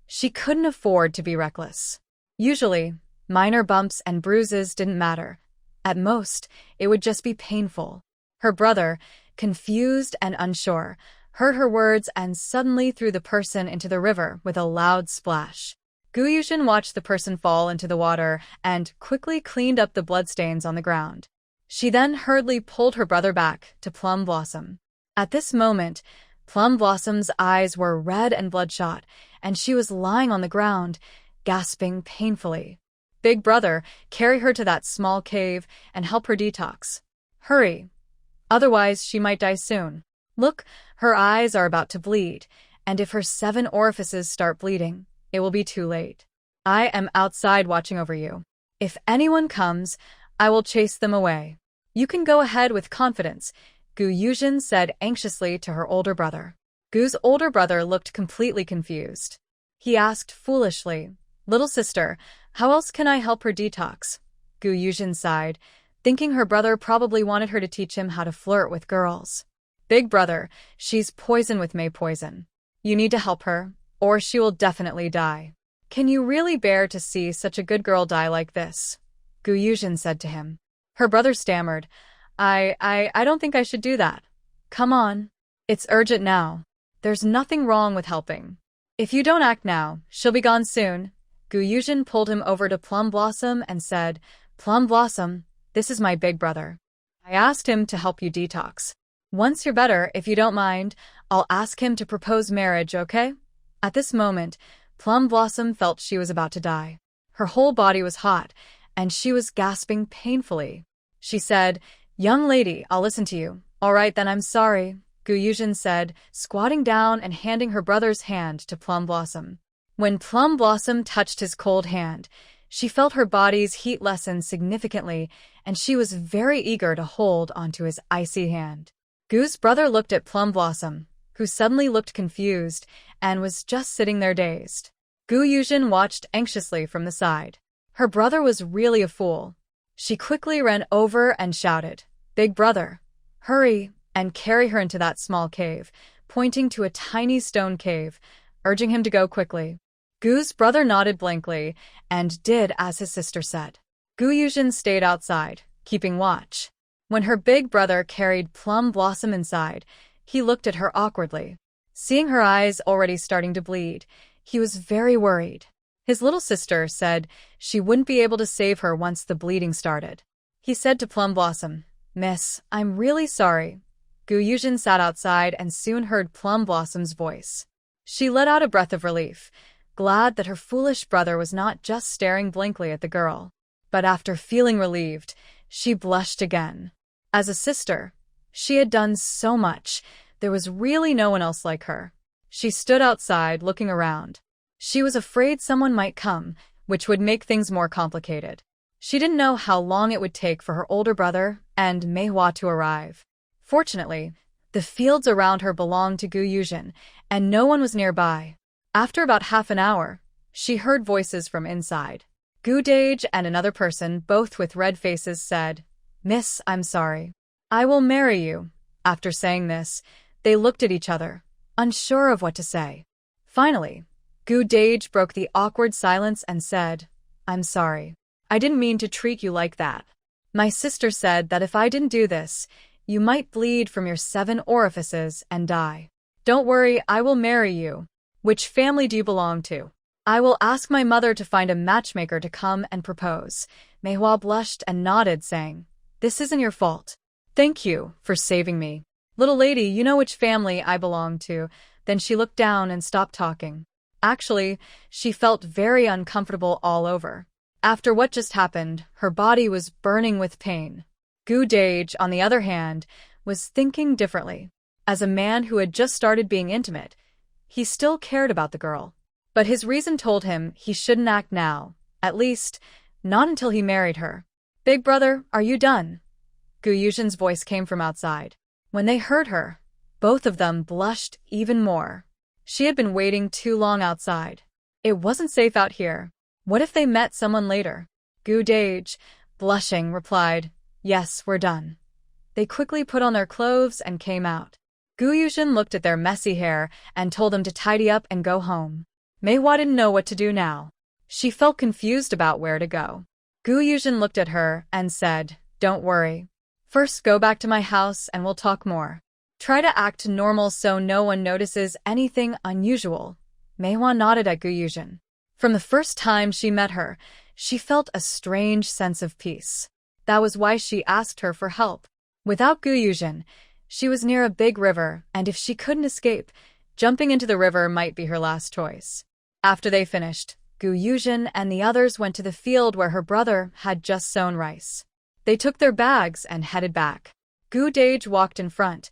she couldn't afford to be reckless. Usually, minor bumps and bruises didn't matter. At most, it would just be painful. Her brother, confused and unsure, heard her words and suddenly threw the person into the river with a loud splash. Gu Yuzhen watched the person fall into the water and quickly cleaned up the bloodstains on the ground. She then hurriedly pulled her brother back to Plum Blossom. At this moment, Plum Blossom's eyes were red and bloodshot, and she was lying on the ground, gasping painfully. "Big brother, carry her to that small cave and help her detox. Hurry. Otherwise, she might die soon. Look, her eyes are about to bleed, and if her 7 orifices start bleeding, it will be too late. I am outside watching over you. If anyone comes, I will chase them away. You can go ahead with confidence," Gu Yuzhen said anxiously to her older brother. Gu's older brother looked completely confused. He asked foolishly, "Little sister, How else can I help her detox? Gu Yuzhen sighed, thinking her brother probably wanted her to teach him how to flirt with girls. Big brother, she's poison with May poison. You need to help her, or she will definitely die. Can you really bear to see such a good girl die like this? Gu Yuzhen said to him. Her brother stammered, I don't think I should do that. Come on. It's urgent now. There's nothing wrong with helping. If you don't act now, she'll be gone soon. Gu Yuzhen pulled him over to Plum Blossom and said, Plum Blossom, this is my big brother. I asked him to help you detox. Once you're better, if you don't mind, I'll ask him to propose marriage, okay? At this moment, Plum Blossom felt she was about to die. Her whole body was hot, and she was gasping painfully. She said, Young lady, I'll listen to you. All right, then I'm sorry, Gu Yuzhen said, squatting down and handing her brother's hand to Plum Blossom. When Plum Blossom touched his cold hand, she felt her body's heat lessen significantly, and she was very eager to hold onto his icy hand. Gu's brother looked at Plum Blossom, who suddenly looked confused and was just sitting there dazed. Gu Yuzhen watched anxiously from the side. Her brother was really a fool. She quickly ran over and shouted, Big brother, hurry and carry her into that small cave, pointing to a tiny stone cave, urging him to go quickly. Gu's brother nodded blankly and did as his sister said. Gu Yuzhen stayed outside, keeping watch. When her big brother carried Plum Blossom inside, he looked at her awkwardly. Seeing her eyes already starting to bleed, he was very worried. His little sister said she wouldn't be able to save her once the bleeding started. He said to Plum Blossom, Miss, I'm really sorry. Gu Yuzhen sat outside and soon heard Plum Blossom's voice. She let out a breath of relief, glad that her foolish brother was not just staring blankly at the girl. But after feeling relieved, she blushed again. As a sister, she had done so much. There was really no one else like her. She stood outside, looking around. She was afraid someone might come, which would make things more complicated. She didn't know how long it would take for her older brother and manhwa to arrive. Fortunately, the fields around her belonged to Gu Yuzhen, and no one was nearby. After about half an hour, she heard voices from inside. Gu Dage and another person, both with red faces, said, Miss, I'm sorry. I will marry you. After saying this, they looked at each other, unsure of what to say. Finally, Gu Dage broke the awkward silence and said, I'm sorry. I didn't mean to treat you like that. My sister said that if I didn't do this, you might bleed from your 7 orifices and die. Don't worry, I will marry you. Which family do you belong to? I will ask my mother to find a matchmaker to come and propose. Manhwa blushed and nodded, saying, This isn't your fault. Thank you for saving me. Little lady, you know which family I belong to. Then she looked down and stopped talking. Actually, she felt very uncomfortable all over. After what just happened, her body was burning with pain. Gu Dage, on the other hand, was thinking differently. As a man who had just started being intimate, he still cared about the girl. But his reason told him he shouldn't act now, at least, not until he married her. Big brother, are you done? Gu Yuzhen's voice came from outside. When they heard her, both of them blushed even more. She had been waiting too long outside. It wasn't safe out here. What if they met someone later? Gu Dage, blushing, replied, Yes, we're done. They quickly put on their clothes and came out. Gu Yuzhen looked at their messy hair and told them to tidy up and go home. Manhwa didn't know what to do now. She felt confused about where to go. Gu Yuzhen looked at her and said, Don't worry. First go back to my house and we'll talk more. Try to act normal so no one notices anything unusual. Manhwa nodded at Gu Yuzhen. From the first time she met her, she felt a strange sense of peace. That was why she asked her for help. Without Gu Yuzhen, she was near a big river, and if she couldn't escape, jumping into the river might be her last choice. After they finished, Gu Yuzhen and the others went to the field where her brother had just sown rice. They took their bags and headed back. Gu Dage walked in front,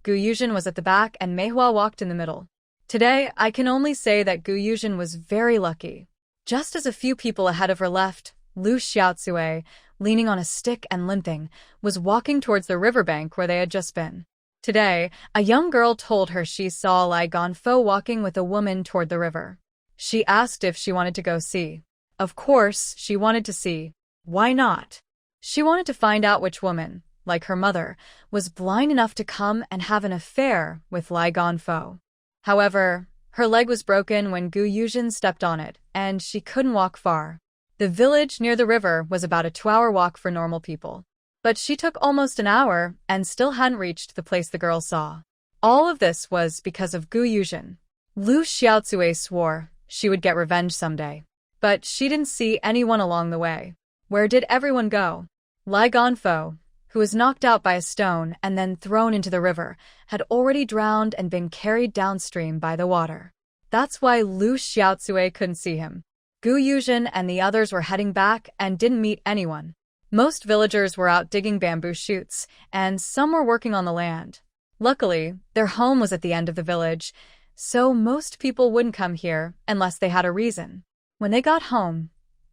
Gu Yuzhen was at the back, and Manhwa walked in the middle. Today, I can only say that Gu Yuzhen was very lucky. Just as a few people ahead of her left, Lu Xiaotsue, leaning on a stick and limping, was walking towards the riverbank where they had just been. Today, a young girl told her she saw Lai Gonfo walking with a woman toward the river. She asked if she wanted to go see. Of course, she wanted to see. Why not? She wanted to find out which woman, like her mother, was blind enough to come and have an affair with Lai Gonfo. However, her leg was broken when Gu Yuzhen stepped on it, and she couldn't walk far. The village near the river was about a 2-hour walk for normal people. But she took almost an hour and still hadn't reached the place the girl saw. All of this was because of Gu Yuzhen. Lu Xiaozue swore she would get revenge someday. But she didn't see anyone along the way. Where did everyone go? Lai Gonfo, who was knocked out by a stone and then thrown into the river, had already drowned and been carried downstream by the water. That's why Lu Xiaozue couldn't see him. Gu Yuzhen and the others were heading back and didn't meet anyone. Most villagers were out digging bamboo shoots, and some were working on the land. Luckily, their home was at the end of the village, so most people wouldn't come here unless they had a reason. When they got home,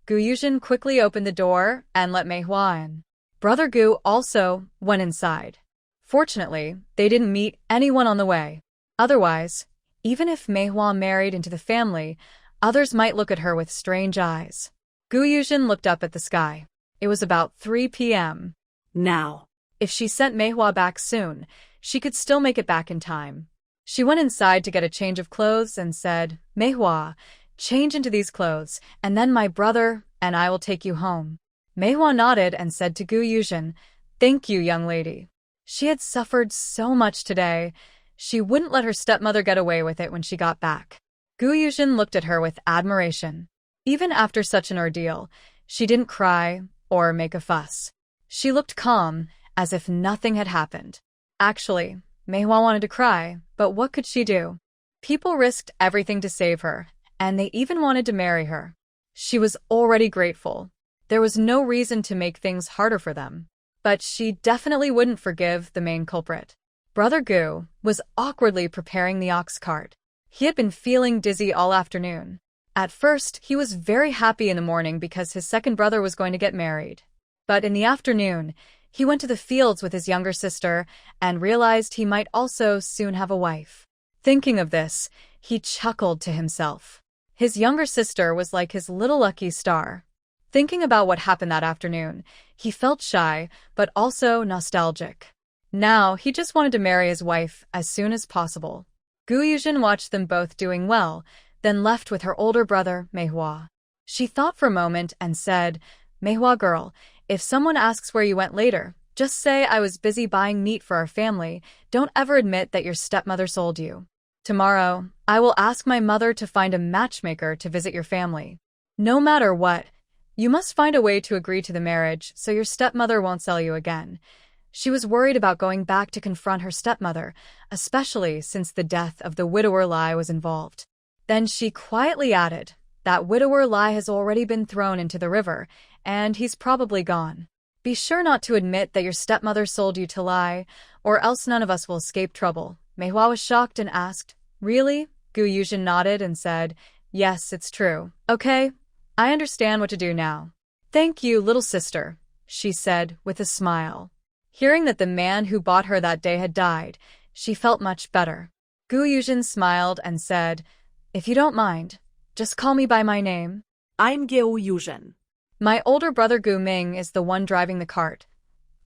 Gu Yuzhen quickly opened the door and let manhwa in. Brother Gu also went inside. Fortunately, they didn't meet anyone on the way. Otherwise, even if manhwa married into the family, others might look at her with strange eyes. Gu Yuzhen looked up at the sky. It was about 3 p.m. Now, if she sent manhwa back soon, she could still make it back in time. She went inside to get a change of clothes and said, "Manhwa, change into these clothes, and then my brother and I will take you home." Manhwa nodded and said to Gu Yuzhen, "Thank you, young lady." She had suffered so much today. She wouldn't let her stepmother get away with it when she got back. Gu Yuzhen looked at her with admiration. Even after such an ordeal, she didn't cry or make a fuss. She looked calm, as if nothing had happened. Actually, manhwa wanted to cry, but what could she do? People risked everything to save her, and they even wanted to marry her. She was already grateful. There was no reason to make things harder for them. But she definitely wouldn't forgive the main culprit. Brother Gu was awkwardly preparing the ox cart. He had been feeling dizzy all afternoon. At first, he was very happy in the morning because his second brother was going to get married. But in the afternoon, he went to the fields with his younger sister and realized he might also soon have a wife. Thinking of this, he chuckled to himself. His younger sister was like his little lucky star. Thinking about what happened that afternoon, he felt shy, but also nostalgic. Now, he just wanted to marry his wife as soon as possible. Gu Yuzhen watched them both doing well, then left with her older brother, manhwa. She thought for a moment and said, "Manhwa girl, if someone asks where you went later, just say I was busy buying meat for our family. Don't ever admit that your stepmother sold you. Tomorrow, I will ask my mother to find a matchmaker to visit your family. No matter what, you must find a way to agree to the marriage so your stepmother won't sell you again." She was worried about going back to confront her stepmother, especially since the death of the widower Lai was involved. Then she quietly added, "That widower Lai has already been thrown into the river, and he's probably gone. Be sure not to admit that your stepmother sold you to Lai, or else none of us will escape trouble." Manhwa was shocked and asked, "Really?" Gu Yuzhen nodded and said, "Yes, it's true. Okay, I understand what to do now." "Thank you, little sister," she said with a smile. Hearing that the man who bought her that day had died, she felt much better. Gu Yuzhen smiled and said, "If you don't mind, just call me by my name." I'm Gu Yuzhen. "My older brother Gu Ming is the one driving the cart."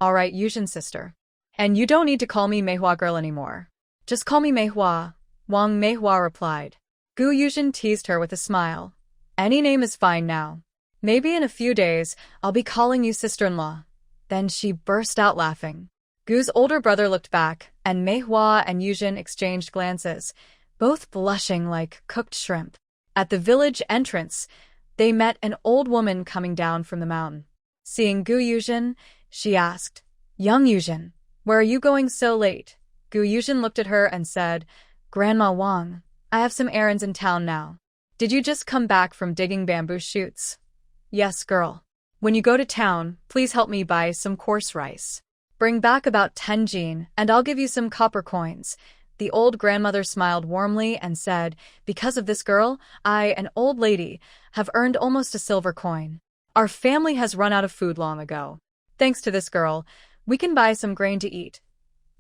"All right, Yuzhen sister. And you don't need to call me manhwa girl anymore. Just call me manhwa," Wang Manhwa replied. Gu Yuzhen teased her with a smile. "Any name is fine now. Maybe in a few days, I'll be calling you sister-in-law." Then she burst out laughing. Gu's older brother looked back, and manhwa and Yuzhen exchanged glances, both blushing like cooked shrimp. At the village entrance, they met an old woman coming down from the mountain. Seeing Gu Yuzhen, she asked, "Young Yuzhen, where are you going so late?" Gu Yuzhen looked at her and said, "Grandma Wang, I have some errands in town now." "Did you just come back from digging bamboo shoots?" "Yes, girl. When you go to town, please help me buy some coarse rice. Bring back about 10 jin, and I'll give you some copper coins." The old grandmother smiled warmly and said, "Because of this girl, I, an old lady, have earned almost a silver coin. Our family has run out of food long ago. Thanks to this girl, we can buy some grain to eat."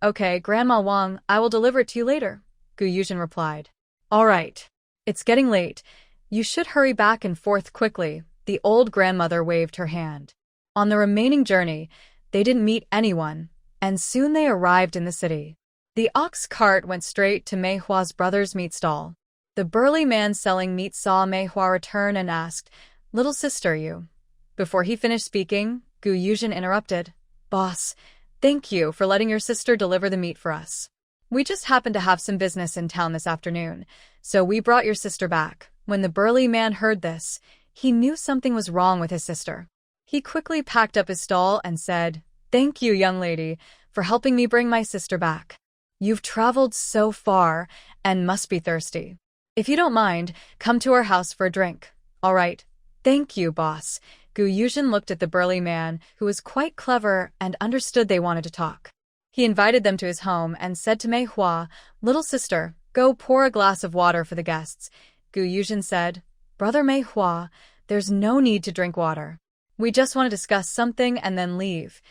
"Okay, Grandma Wang, I will deliver it to you later," Gu Yuzhen replied. "All right. It's getting late. You should hurry back and forth quickly. The old grandmother waved her hand. On the remaining journey, they didn't meet anyone, and soon they arrived in the city. The ox cart went straight to Manhwa's brother's meat stall. The burly man selling meat saw Manhwa return and asked, "Little sister, you?" Before he finished speaking, Yuzhen interrupted. "Boss, thank you for letting your sister deliver the meat for us. We just happened to have some business in town this afternoon, so we brought your sister back." When the burly man heard this, he knew something was wrong with his sister. He quickly packed up his stall and said, "Thank you, young lady, for helping me bring my sister back. You've traveled so far and must be thirsty. If you don't mind, come to our house for a drink." "All right. Thank you, boss." Yuzhen looked at the burly man, who was quite clever and understood they wanted to talk. He invited them to his home and said to Manhwa, "Little sister, go pour a glass of water for the guests." Yuzhen said, "Brother Manhwa, there's no need to drink water. We just want to discuss something and then leave."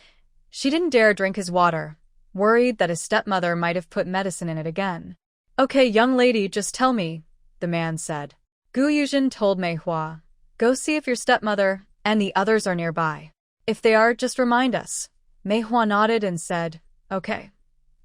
She didn't dare drink his water, worried that his stepmother might have put medicine in it again. "Okay, young lady, just tell me," the man said. Yuzhen told Manhwa, "Go see if your stepmother and the others are nearby. If they are, just remind us." Manhwa nodded and said, "Okay."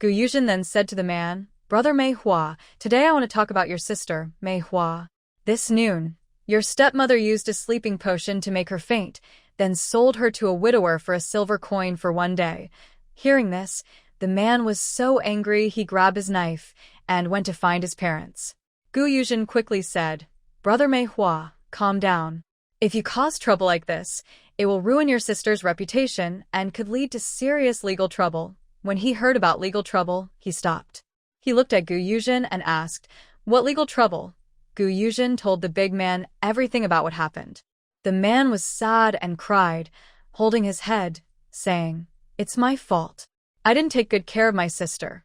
Yuzhen then said to the man, "Brother Manhwa, today I want to talk about your sister, Manhwa. This noon, your stepmother used a sleeping potion to make her faint, then sold her to a widower for a silver coin for 1 day. Hearing this, the man was so angry he grabbed his knife and went to find his parents. Yuzhen quickly said, "Brother Manhwa, calm down. If you cause trouble like this, it will ruin your sister's reputation and could lead to serious legal trouble." When he heard about legal trouble, he stopped. He looked at Yuzhen and asked, "What legal trouble?" Yuzhen told the big man everything about what happened. The man was sad and cried, holding his head, saying, "It's my fault. I didn't take good care of my sister."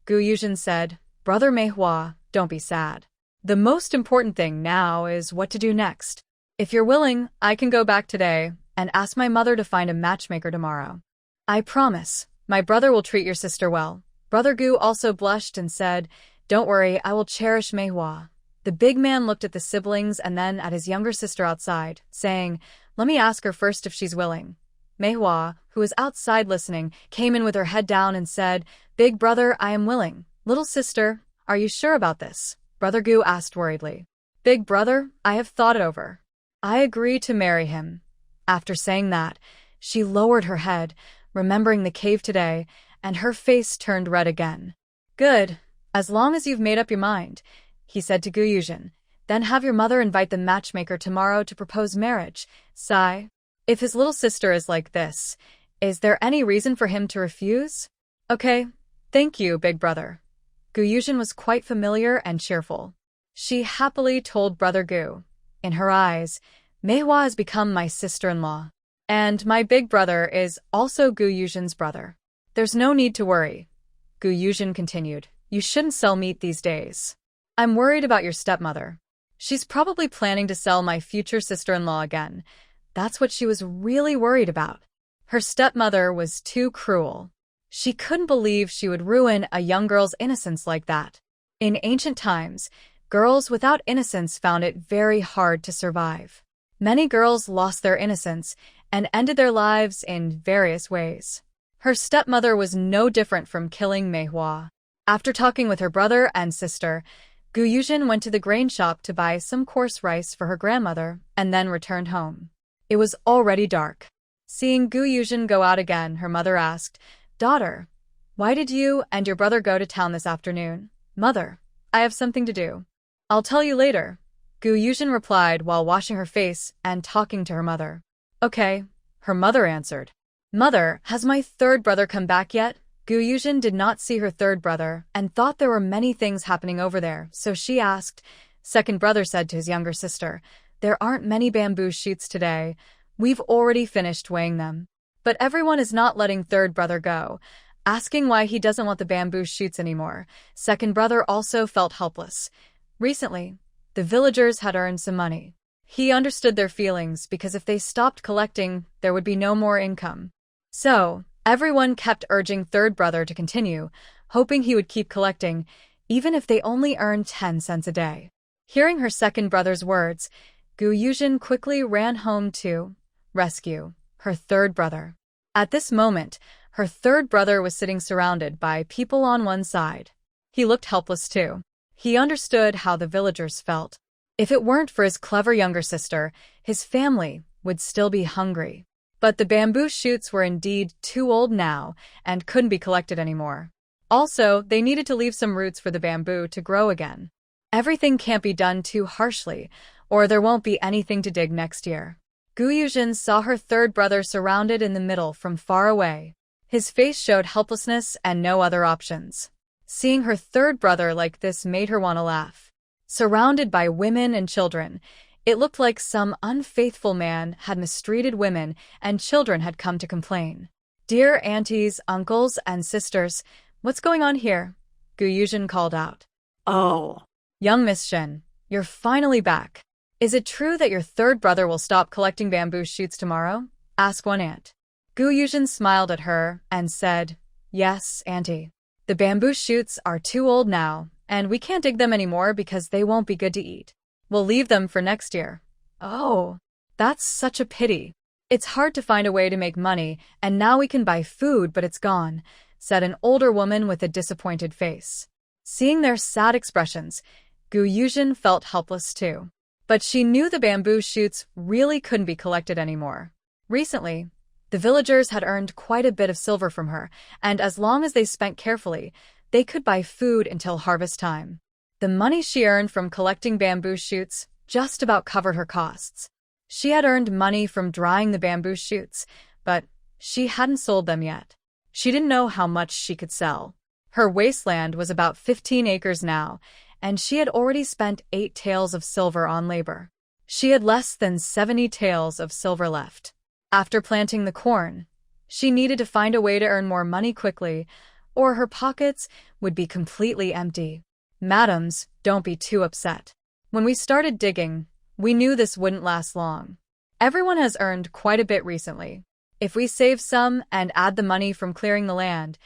Yuzhen said, "Brother Manhwa, don't be sad. The most important thing now is what to do next. If you're willing, I can go back today and ask my mother to find a matchmaker tomorrow. I promise, my brother will treat your sister well." Brother Gu also blushed and said, "Don't worry, I will cherish Manhwa." The big man looked at the siblings and then at his younger sister outside, saying, "Let me ask her first if she's willing." Manhwa, who was outside listening, came in with her head down and said, "Big brother, I am willing." "Little sister, are you sure about this?" Brother Gu asked worriedly. "Big brother, I have thought it over. I agree to marry him." After saying that, she lowered her head, remembering the cave today, and her face turned red again. "Good, as long as you've made up your mind," he said to Yuzhen. "Then have your mother invite the matchmaker tomorrow to propose marriage." Sigh. If his little sister is like this, is there any reason for him to refuse? "Okay, thank you, big brother." Yuzhen was quite familiar and cheerful. She happily told Brother Gu, in her eyes, "Manhwa has become my sister-in-law. And my big brother is also Yuzhen's brother. There's no need to worry." Yuzhen continued, "You shouldn't sell meat these days. I'm worried about your stepmother. She's probably planning to sell my future sister-in-law again." That's what she was really worried about. Her stepmother was too cruel. She couldn't believe she would ruin a young girl's innocence like that. In ancient times, girls without innocence found it very hard to survive. Many girls lost their innocence and ended their lives in various ways. Her stepmother was no different from killing Manhwa. After talking with her brother and sister, Yuzhen went to the grain shop to buy some coarse rice for her grandmother and then returned home. It was already dark. Seeing Yuzhen go out again, her mother asked, "Daughter, why did you and your brother go to town this afternoon?" "Mother, I have something to do. I'll tell you later," Yuzhen replied while washing her face and talking to her mother. "Okay," her mother answered. "Mother, has my third brother come back yet?" Yuzhen did not see her third brother and thought there were many things happening over there, so she asked. Second brother said to his younger sister, "There aren't many bamboo shoots today. We've already finished weighing them." But everyone is not letting third brother go, asking why he doesn't want the bamboo shoots anymore. Second brother also felt helpless. Recently, the villagers had earned some money. He understood their feelings because if they stopped collecting, there would be no more income. So, everyone kept urging third brother to continue, hoping he would keep collecting, even if they only earned 10 cents a day. Hearing her second brother's words, Yuzhen quickly ran home to rescue her third brother. At this moment, her third brother was sitting surrounded by people on one side. He looked helpless too. He understood how the villagers felt. If it weren't for his clever younger sister, his family would still be hungry. But the bamboo shoots were indeed too old now and couldn't be collected anymore. Also, they needed to leave some roots for the bamboo to grow again. Everything can't be done too harshly, or there won't be anything to dig next year. Yuzhen saw her third brother surrounded in the middle from far away. His face showed helplessness and no other options. Seeing her third brother like this made her want to laugh. Surrounded by women and children, it looked like some unfaithful man had mistreated women and children had come to complain. "Dear aunties, uncles, and sisters, what's going on here?" Yuzhen called out. Oh. "Young Miss Shen, you're finally back. Is it true that your third brother will stop collecting bamboo shoots tomorrow?" asked one aunt. Yuzhen smiled at her and said, "Yes, auntie. The bamboo shoots are too old now, and we can't dig them anymore because they won't be good to eat. We'll leave them for next year." "Oh, that's such a pity. It's hard to find a way to make money, and now we can buy food, but it's gone," said an older woman with a disappointed face. Seeing their sad expressions, Yuzhen felt helpless too. But she knew the bamboo shoots really couldn't be collected anymore. Recently, the villagers had earned quite a bit of silver from her, and as long as they spent carefully, they could buy food until harvest time. The money she earned from collecting bamboo shoots just about covered her costs. She had earned money from drying the bamboo shoots, but she hadn't sold them yet. She didn't know how much she could sell. Her wasteland was about 15 acres now, and she had already spent 8 taels of silver on labor. She had less than 70 taels of silver left. After planting the corn, she needed to find a way to earn more money quickly, or her pockets would be completely empty. "Madams, don't be too upset. When we started digging, we knew this wouldn't last long. Everyone has earned quite a bit recently. If we save some and add the money from clearing the land,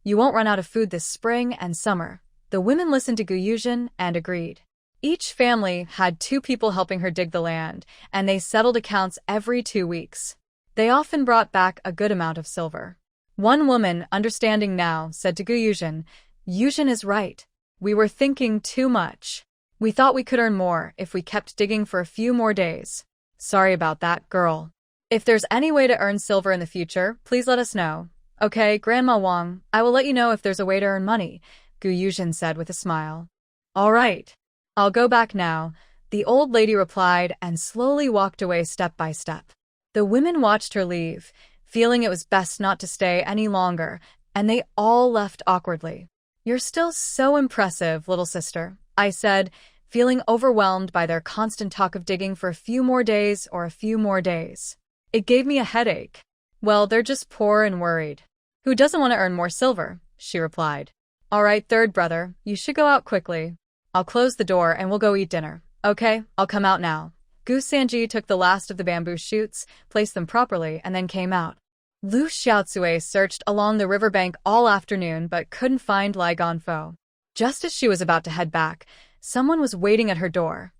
you won't run out of food this spring and summer." The women listened to Yuzhen and agreed. Each family had 2 people helping her dig the land, and they settled accounts every 2 weeks. They often brought back a good amount of silver. One woman, understanding now, said to Yuzhen, "Yuzhen is right. We were thinking too much. We thought we could earn more if we kept digging for a few more days. Sorry about that, girl. If there's any way to earn silver in the future, please let us know." "Okay, Grandma Wang, I will let you know if there's a way to earn money," Yuzhen said with a smile. "All right. I'll go back now," the old lady replied and slowly walked away step by step. The women watched her leave, feeling it was best not to stay any longer, and they all left awkwardly. "You're still so impressive, little sister," I said, feeling overwhelmed by their constant talk of digging for a few more days or a few more days. It gave me a headache. "Well, they're just poor and worried. Who doesn't want to earn more silver?" she replied. "All right, third brother, you should go out quickly. I'll close the door and we'll go eat dinner." "Okay, I'll come out now." Sanji took the last of the bamboo shoots, placed them properly, and then came out. Lu Xiaotsui searched along the riverbank all afternoon but couldn't find Lai Ganfo. Just as she was about to head back, someone was waiting at her door.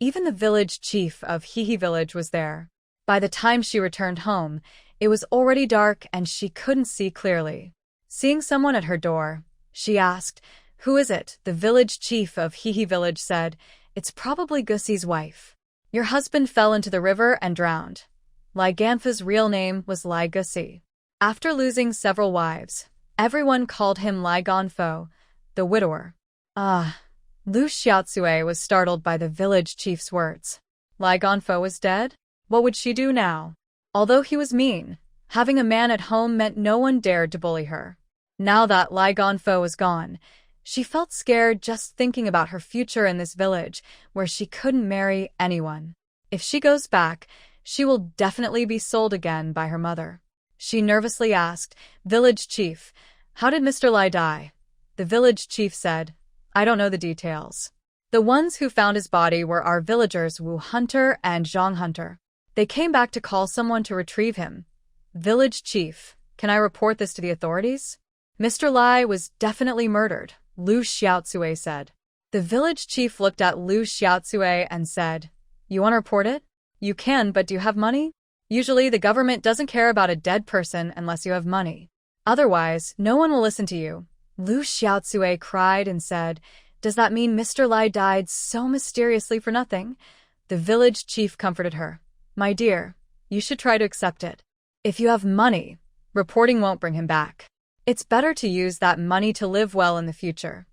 Even the village chief of Hehe village was there. By the time she returned home, it was already dark and she couldn't see clearly. Seeing someone at her door, she asked, "Who is it?" The village chief of Hehe village said, "It's probably Gussie's wife. Your husband fell into the river and drowned." Lai Ganfa's real name was Lai Gussie. After losing several wives, everyone called him Lai Ganfo, the widower. Lu Xiaotsui was startled by the village chief's words. Lai Ganfo was dead? What would she do now? Although he was mean, having a man at home meant no one dared to bully her. Now that Lai Ganfo was gone, she felt scared just thinking about her future in this village where she couldn't marry anyone. If she goes back, she will definitely be sold again by her mother. She nervously asked, "Village chief, how did Mr. Lai die?" The village chief said, "I don't know the details. The ones who found his body were our villagers Wu Hunter and Zhang Hunter. They came back to call someone to retrieve him." "Village chief, can I report this to the authorities?" "Mr. Lai was definitely murdered," Lu Xiaotsui said. The village chief looked at Lu Xiaotsui and said, You want to report it? You can, but do you have money? Usually, the government doesn't care about a dead person unless you have money. Otherwise, no one will listen to you. Lu Xiaotsue cried and said, Does that mean Mr. Lai died so mysteriously for nothing? The village chief comforted her. My dear, you should try to accept it. If you have money, reporting won't bring him back. It's better to use that money to live well in the future.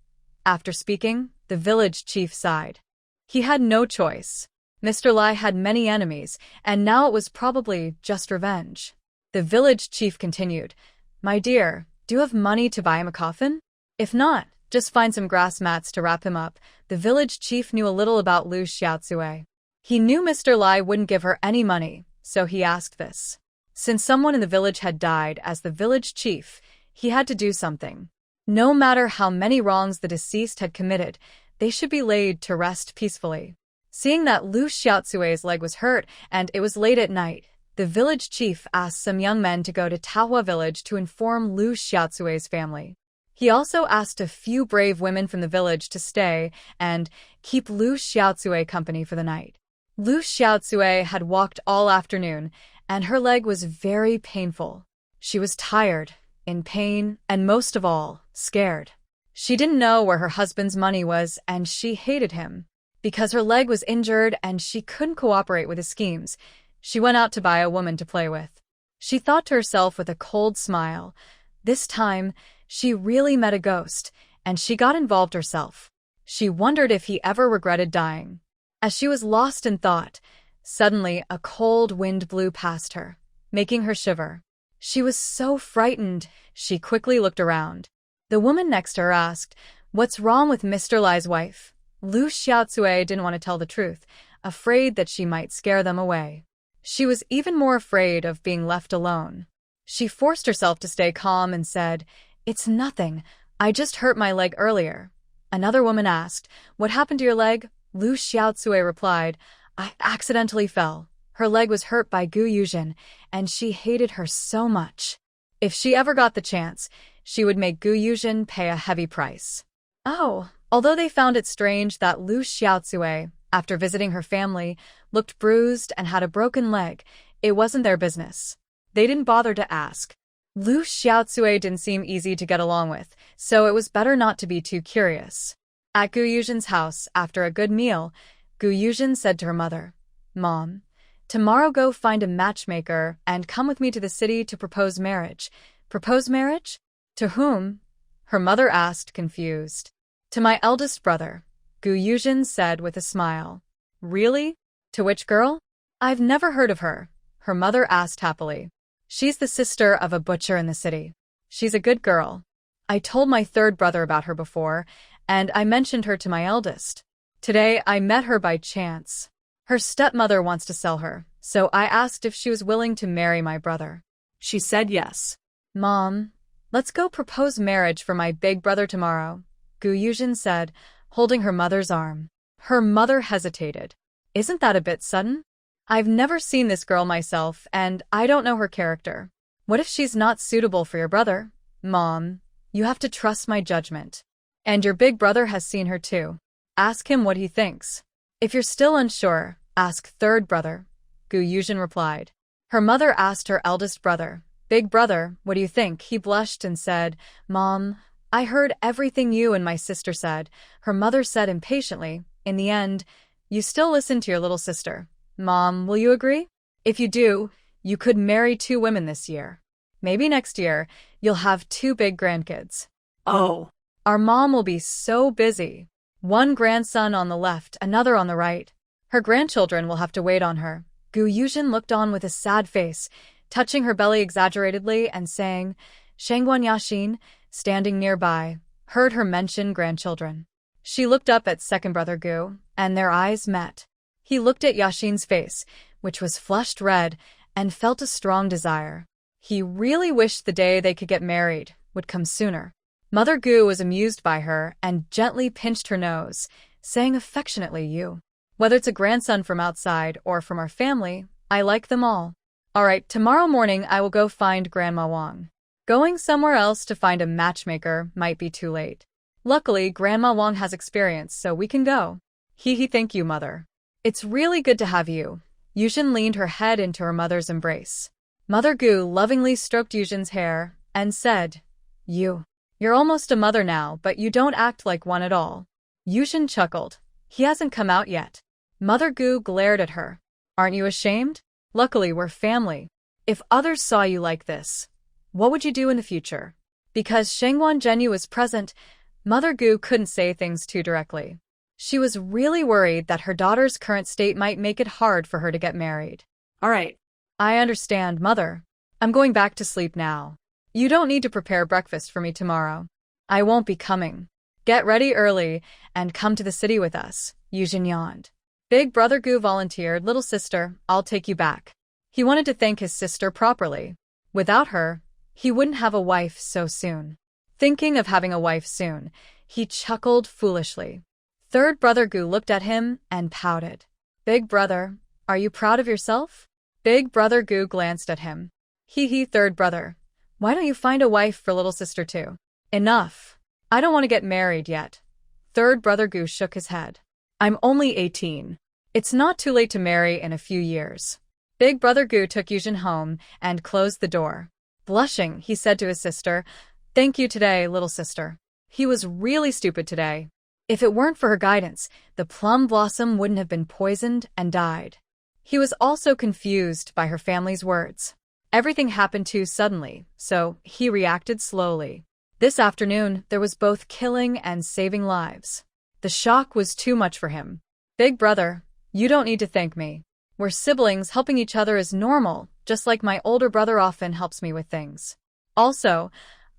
After speaking, the village chief sighed. He had no choice. Mr. Lai had many enemies, and now it was probably just revenge. The village chief continued, My dear, do you have money to buy him a coffin? If not, just find some grass mats to wrap him up. The village chief knew a little about Lu Xiaotsue. He knew Mr. Lai wouldn't give her any money, so he asked this. Since someone in the village had died as the village chief, he had to do something. No matter how many wrongs the deceased had committed, they should be laid to rest peacefully. Seeing that Lu Xiaotsue's leg was hurt and it was late at night, the village chief asked some young men to go to Tahua village to inform Lu Xiaotsue's family. He also asked a few brave women from the village to stay and keep Lu Xiaotsue company for the night. Lu Xiaotsue had walked all afternoon, and her leg was very painful. She was tired, in pain, and most of all, scared. She didn't know where her husband's money was, and she hated him. Because her leg was injured and she couldn't cooperate with his schemes, she went out to buy a woman to play with. She thought to herself with a cold smile, this time, she really met a ghost, and she got involved herself. She wondered if he ever regretted dying. As she was lost in thought, suddenly a cold wind blew past her, making her shiver. She was so frightened, she quickly looked around. The woman next to her asked, What's wrong with Mr. Lai's wife? Lu Xiaotsue didn't want to tell the truth, afraid that she might scare them away. She was even more afraid of being left alone. She forced herself to stay calm and said, It's nothing. I just hurt my leg earlier. Another woman asked, What happened to your leg? Lu Xiaotsue replied, I accidentally fell. Her leg was hurt by Gu Yuzhen, and she hated her so much. If she ever got the chance, she would make Gu Yuzhen pay a heavy price. Oh, although they found it strange that Lu Xiaotsue, after visiting her family, looked bruised and had a broken leg, it wasn't their business. They didn't bother to ask. Lu Xiaotsue didn't seem easy to get along with, so it was better not to be too curious. At Gu Yuzhen's house, after a good meal, Gu Yuzhen said to her mother, Mom, tomorrow go find a matchmaker and come with me to the city to propose marriage. Propose marriage? To whom? Her mother asked, confused. To my eldest brother, Gu Yuzhen said with a smile. Really? To which girl? I've never heard of her, her mother asked happily. She's the sister of a butcher in the city. She's a good girl. I told my third brother about her before, and I mentioned her to my eldest. Today I met her by chance. Her stepmother wants to sell her, so I asked if she was willing to marry my brother. She said yes. Mom, let's go propose marriage for my big brother tomorrow, Gu Yuzhen said, holding her mother's arm. Her mother hesitated. Isn't that a bit sudden? I've never seen this girl myself, and I don't know her character. What if she's not suitable for your brother? Mom, you have to trust my judgment. And your big brother has seen her too. Ask him what he thinks. If you're still unsure, ask third brother, Gu Yuzhen replied. Her mother asked her eldest brother, Big brother, what do you think? He blushed and said, Mom, I heard everything you and my sister said. Her mother said impatiently, in the end, you still listen to your little sister. Mom, will you agree? If you do, you could marry 2 women this year. Maybe next year, you'll have 2 big grandkids. Oh. Our mom will be so busy. 1 grandson on the left, another on the right. Her grandchildren will have to wait on her. Gu Yuzhen looked on with a sad face, touching her belly exaggeratedly and saying, Shangguan Yaxin, standing nearby, heard her mention grandchildren. She looked up at second brother Gu, and their eyes met. He looked at Yaxin's face, which was flushed red, and felt a strong desire. He really wished the day they could get married would come sooner. Mother Gu was amused by her and gently pinched her nose, saying affectionately, You. Whether it's a grandson from outside or from our family, I like them all. All right, tomorrow morning I will go find Grandma Wang. Going somewhere else to find a matchmaker might be too late. Luckily, Grandma Wang has experience, so we can go. Thank you, Mother. It's really good to have you. Yuzhen leaned her head into her mother's embrace. Mother Gu lovingly stroked Yuzhen's hair and said, You're almost a mother now, but you don't act like one at all. Yuzhen chuckled. He hasn't come out yet. Mother Gu glared at her. Aren't you ashamed? Luckily, we're family. If others saw you like this, what would you do in the future? Because Shengwan Zhenyu was present, Mother Gu couldn't say things too directly. She was really worried that her daughter's current state might make it hard for her to get married. All right. I understand, Mother. I'm going back to sleep now. You don't need to prepare breakfast for me tomorrow. I won't be coming. Get ready early and come to the city with us, Yuzhen yawned. Big brother Gu volunteered, little sister, I'll take you back. He wanted to thank his sister properly. Without her, he wouldn't have a wife so soon. Thinking of having a wife soon, he chuckled foolishly. Third brother Gu looked at him and pouted. Big brother, are you proud of yourself? Big brother Gu glanced at him. Hee, third brother. Why don't you find a wife for little sister too? Enough. I don't want to get married yet. Third brother Gu shook his head. I'm only 18. It's not too late to marry in a few years. Big brother Gu took Yuzhen home and closed the door. Blushing, he said to his sister, Thank you today, little sister. He was really stupid today. If it weren't for her guidance, the plum blossom wouldn't have been poisoned and died. He was also confused by her family's words. Everything happened too suddenly, so he reacted slowly. This afternoon, there was both killing and saving lives. The shock was too much for him. Big brother, you don't need to thank me. We're siblings, helping each other is normal, just like my older brother often helps me with things. Also,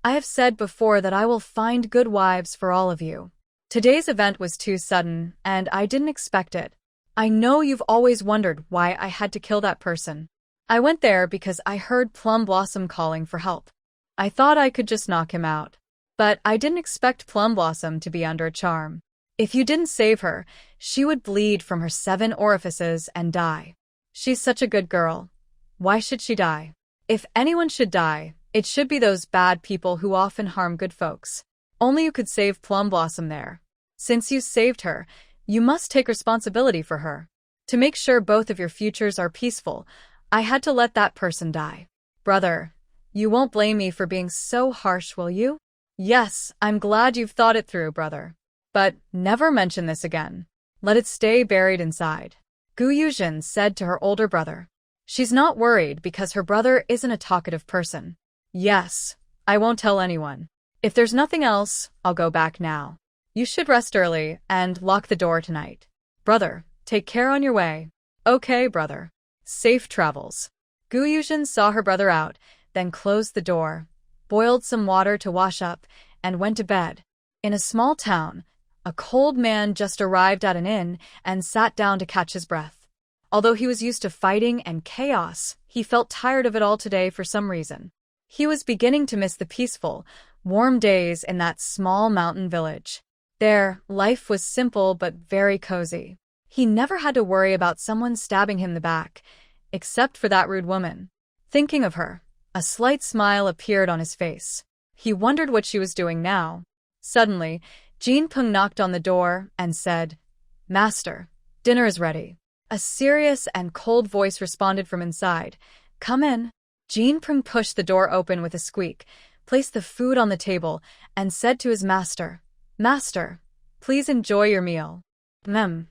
I have said before that I will find good wives for all of you. Today's event was too sudden, and I didn't expect it. I know you've always wondered why I had to kill that person. I went there because I heard Plum Blossom calling for help. I thought I could just knock him out. But I didn't expect Plum Blossom to be under a charm. If you didn't save her, she would bleed from her 7 orifices and die. She's such a good girl. Why should she die? If anyone should die, it should be those bad people who often harm good folks. Only you could save Plum Blossom there. Since you saved her, you must take responsibility for her. To make sure both of your futures are peaceful, I had to let that person die. Brother, you won't blame me for being so harsh, will you? Yes, I'm glad you've thought it through, brother. But never mention this again. Let it stay buried inside. Gu Yuzhen said to her older brother. She's not worried because her brother isn't a talkative person. Yes, I won't tell anyone. If there's nothing else, I'll go back now. You should rest early and lock the door tonight. Brother, take care on your way. Okay, brother. Safe travels. Gu Yuzhen saw her brother out, then closed the door, boiled some water to wash up, and went to bed. In a small town, a cold man just arrived at an inn and sat down to catch his breath. Although he was used to fighting and chaos, he felt tired of it all today for some reason. He was beginning to miss the peaceful, warm days in that small mountain village. There, life was simple but very cozy. He never had to worry about someone stabbing him in the back, except for that rude woman. Thinking of her, a slight smile appeared on his face. He wondered what she was doing now. Suddenly, Jean Peng knocked on the door and said, Master, dinner is ready. A serious and cold voice responded from inside. Come in. Jean Peng pushed the door open with a squeak, placed the food on the table, and said to his master, Master, please enjoy your meal.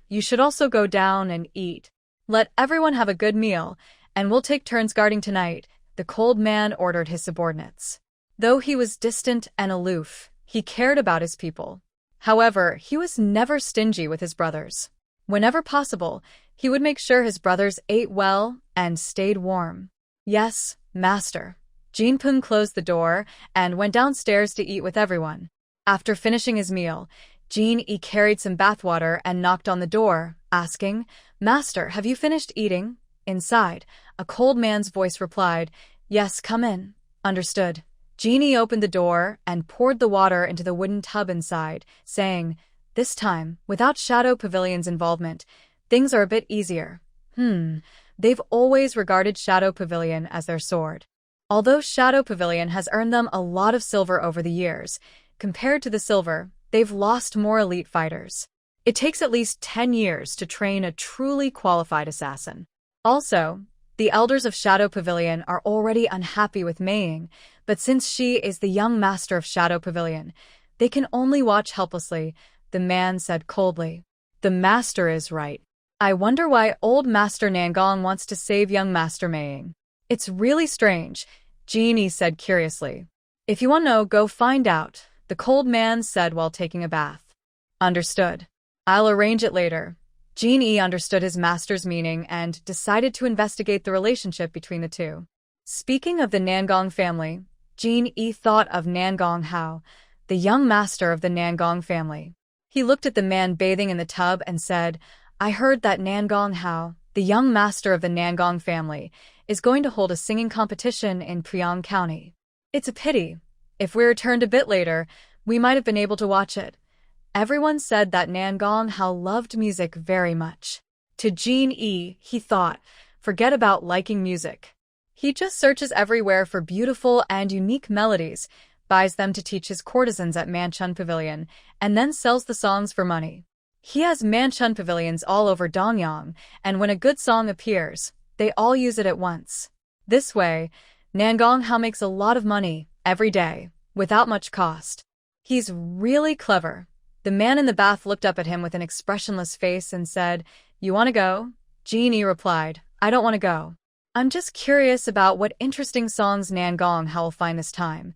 You should also go down and eat. Let everyone have a good meal, and we'll take turns guarding tonight, the cold man ordered his subordinates. Though he was distant and aloof, he cared about his people. However, he was never stingy with his brothers. Whenever possible, he would make sure his brothers ate well and stayed warm. Yes, master. Jean Peng closed the door and went downstairs to eat with everyone. After finishing his meal, Jean carried some bathwater and knocked on the door, asking, Master, have you finished eating? Inside, a cold man's voice replied, Yes, come in. Understood. Jeannie opened the door and poured the water into the wooden tub inside, saying, This time, without Shadow Pavilion's involvement, things are a bit easier. They've always regarded Shadow Pavilion as their sword. Although Shadow Pavilion has earned them a lot of silver over the years, compared to the silver, they've lost more elite fighters. It takes at least 10 years to train a truly qualified assassin. Also, the elders of Shadow Pavilion are already unhappy with Maying, but since she is the young master of Shadow Pavilion, they can only watch helplessly, the man said coldly. The master is right. I wonder why old Master Nangong wants to save young Master Maying. It's really strange, Genie said curiously. If you want to know, go find out, the cold man said while taking a bath. Understood. I'll arrange it later. Genie understood his master's meaning and decided to investigate the relationship between the two. Speaking of the Nangong family, Genie thought of Nangong Hao, the young master of the Nangong family. He looked at the man bathing in the tub and said, I heard that Nangong Hao, the young master of the Nangong family, is going to hold a singing competition in Priang County. It's a pity. If we returned a bit later, we might have been able to watch it. Everyone said that Nangong Hao loved music very much. To Genie, he thought, forget about liking music. He just searches everywhere for beautiful and unique melodies, buys them to teach his courtesans at Manchun Pavilion, and then sells the songs for money. He has Manchun Pavilions all over Dongyang, and when a good song appears, they all use it at once. This way, Nangong Hao makes a lot of money every day, without much cost. He's really clever. The man in the bath looked up at him with an expressionless face and said, You want to go? Genie replied, I don't want to go. I'm just curious about what interesting songs Nangong Hao will find this time.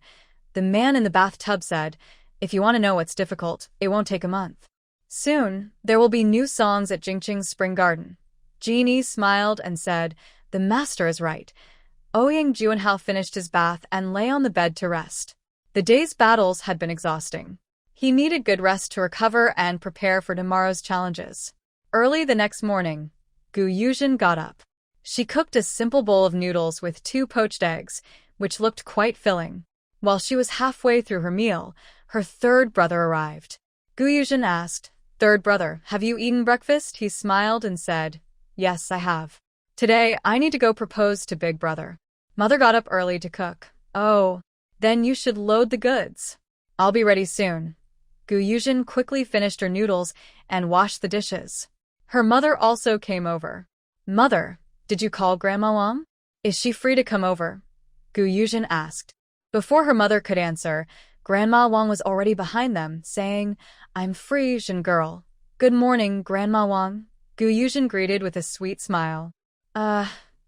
The man in the bathtub said, If you want to know what's difficult, it won't take a month. Soon, there will be new songs at Jingqing's Spring Garden. Genie smiled and said, The master is right. Ouyang Juanhao finished his bath and lay on the bed to rest. The day's battles had been exhausting. He needed good rest to recover and prepare for tomorrow's challenges. Early the next morning, Yuzhen got up. She cooked a simple bowl of noodles with 2 poached eggs, which looked quite filling. While she was halfway through her meal, her third brother arrived. Yuzhen asked, Third brother, have you eaten breakfast? He smiled and said, Yes, I have. Today, I need to go propose to big brother. Mother got up early to cook. Oh, then you should load the goods. I'll be ready soon. Yuzhen quickly finished her noodles and washed the dishes. Her mother also came over. Mother, did you call Grandma Wang? Is she free to come over? Yuzhen asked. Before her mother could answer, Grandma Wang was already behind them, saying, I'm free, Zhen girl. Good morning, Grandma Wang. Yuzhen greeted with a sweet smile.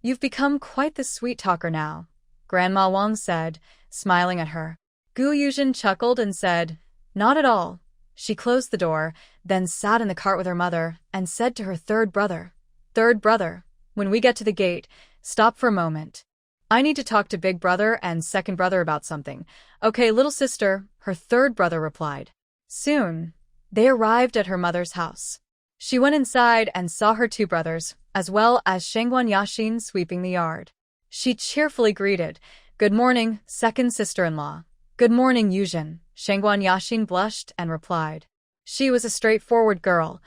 You've become quite the sweet talker now, Grandma Wang said, smiling at her. Yuzhen chuckled and said, Not at all. She closed the door, then sat in the cart with her mother, and said to her third brother, Third brother, when we get to the gate, stop for a moment. I need to talk to big brother and second brother about something. Okay, little sister, her third brother replied. Soon, they arrived at her mother's house. She went inside and saw her 2 brothers, as well as Shangguan Yaxin sweeping the yard. She cheerfully greeted, Good morning, second sister-in-law. Good morning, Yuzhen. Shangguan Yaxin blushed and replied. She was a straightforward girl,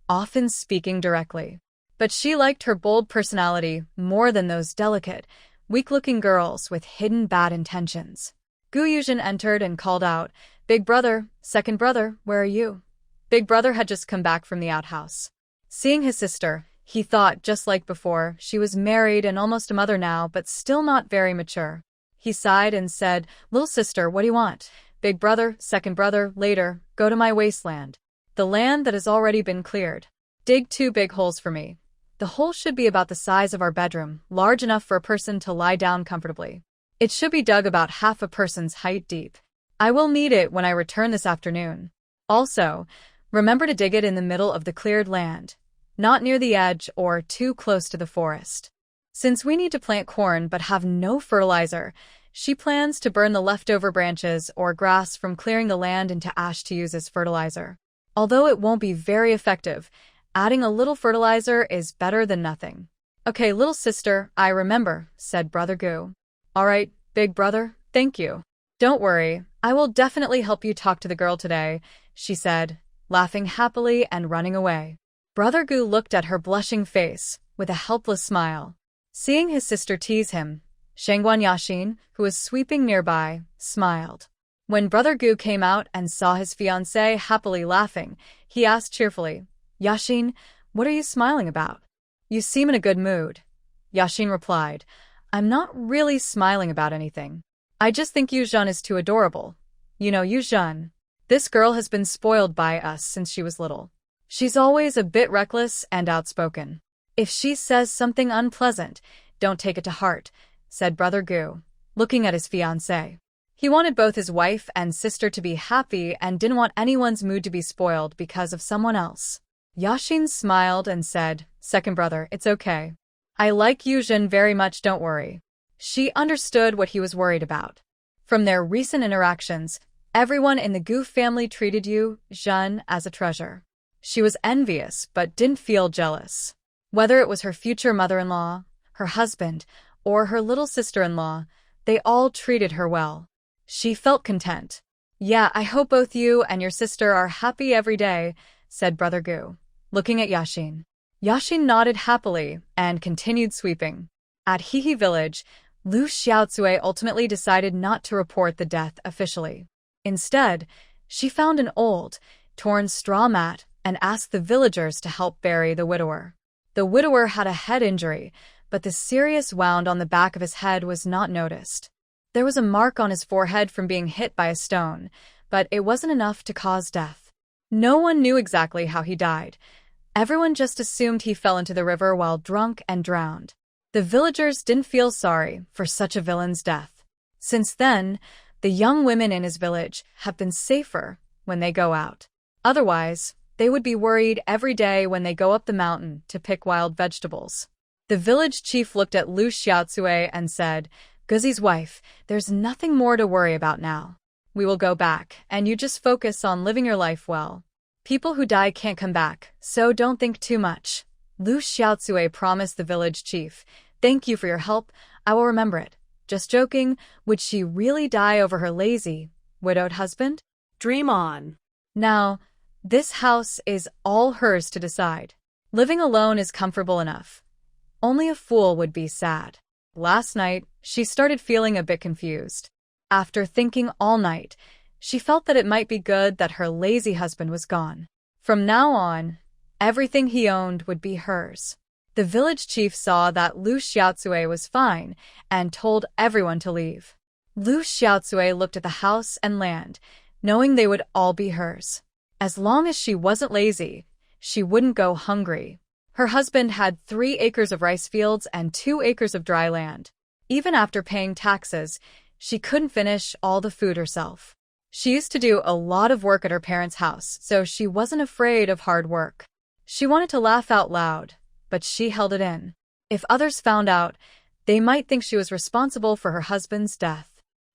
often speaking directly. But she liked her bold personality more than those delicate, weak-looking girls with hidden bad intentions. Yuzhen entered and called out, Big brother, second brother, where are you? Big brother had just come back from the outhouse. Seeing his sister, he thought, just like before, she was married and almost a mother now, but still not very mature. He sighed and said, Little sister, what do you want? Big brother, second brother, later, go to my wasteland. The land that has already been cleared. Dig 2 big holes for me. The hole should be about the size of our bedroom, large enough for a person to lie down comfortably. It should be dug about half a person's height deep. I will need it when I return this afternoon. Also, remember to dig it in the middle of the cleared land, not near the edge or too close to the forest. Since we need to plant corn but have no fertilizer, she plans to burn the leftover branches or grass from clearing the land into ash to use as fertilizer. Although it won't be very effective, adding a little fertilizer is better than nothing. Okay, little sister, I remember, said Brother Gu. All right, big brother, thank you. Don't worry, I will definitely help you talk to the girl today, she said, laughing happily and running away. Brother Gu looked at her blushing face with a helpless smile. Seeing his sister tease him, Shangguan Yaxin, who was sweeping nearby, smiled. When Brother Gu came out and saw his fiancée happily laughing, he asked cheerfully, Yashin, what are you smiling about? You seem in a good mood. Yashin replied, I'm not really smiling about anything. I just think Yuzhen is too adorable. You know Yuzhen. This girl has been spoiled by us since she was little. She's always a bit reckless and outspoken. If she says something unpleasant, don't take it to heart, said Brother Gu, looking at his fiancée. He wanted both his wife and sister to be happy and didn't want anyone's mood to be spoiled because of someone else. Yashin smiled and said, Second brother, it's okay. I like Yuzhen very much, don't worry. She understood what he was worried about. From their recent interactions, everyone in the Gu family treated Yuzhen as a treasure. She was envious but didn't feel jealous. Whether it was her future mother-in-law, her husband, or her little sister-in-law, they all treated her well. She felt content. Yeah, I hope both you and your sister are happy every day, said Brother Gu, looking at Yashin. Yashin nodded happily and continued sweeping. At Hehe village, Lu Xiaocui ultimately decided not to report the death officially. Instead, she found an old, torn straw mat and asked the villagers to help bury the widower. The widower had a head injury, but the serious wound on the back of his head was not noticed. There was a mark on his forehead from being hit by a stone, but it wasn't enough to cause death. No one knew exactly how he died. Everyone just assumed he fell into the river while drunk and drowned. The villagers didn't feel sorry for such a villain's death. Since then, the young women in his village have been safer when they go out. Otherwise, they would be worried every day when they go up the mountain to pick wild vegetables. The village chief looked at Lu Xiaocui and said, Guzi's wife, there's nothing more to worry about now. We will go back, and you just focus on living your life well. People who die can't come back, so don't think too much. Lu Xiaocui promised the village chief, Thank you for your help, I will remember it. Just joking, would she really die over her lazy, widowed husband? Dream on. Now, this house is all hers to decide. Living alone is comfortable enough. Only a fool would be sad. Last night, she started feeling a bit confused. After thinking all night, she felt that it might be good that her lazy husband was gone. From now on, everything he owned would be hers. The village chief saw that Lu Xiaocui was fine and told everyone to leave. Lu Xiaocui looked at the house and land, knowing they would all be hers. As long as she wasn't lazy, she wouldn't go hungry. Her husband had 3 acres of rice fields and 2 acres of dry land. Even after paying taxes, she couldn't finish all the food herself. She used to do a lot of work at her parents' house, so she wasn't afraid of hard work. She wanted to laugh out loud, but she held it in. If others found out, they might think she was responsible for her husband's death.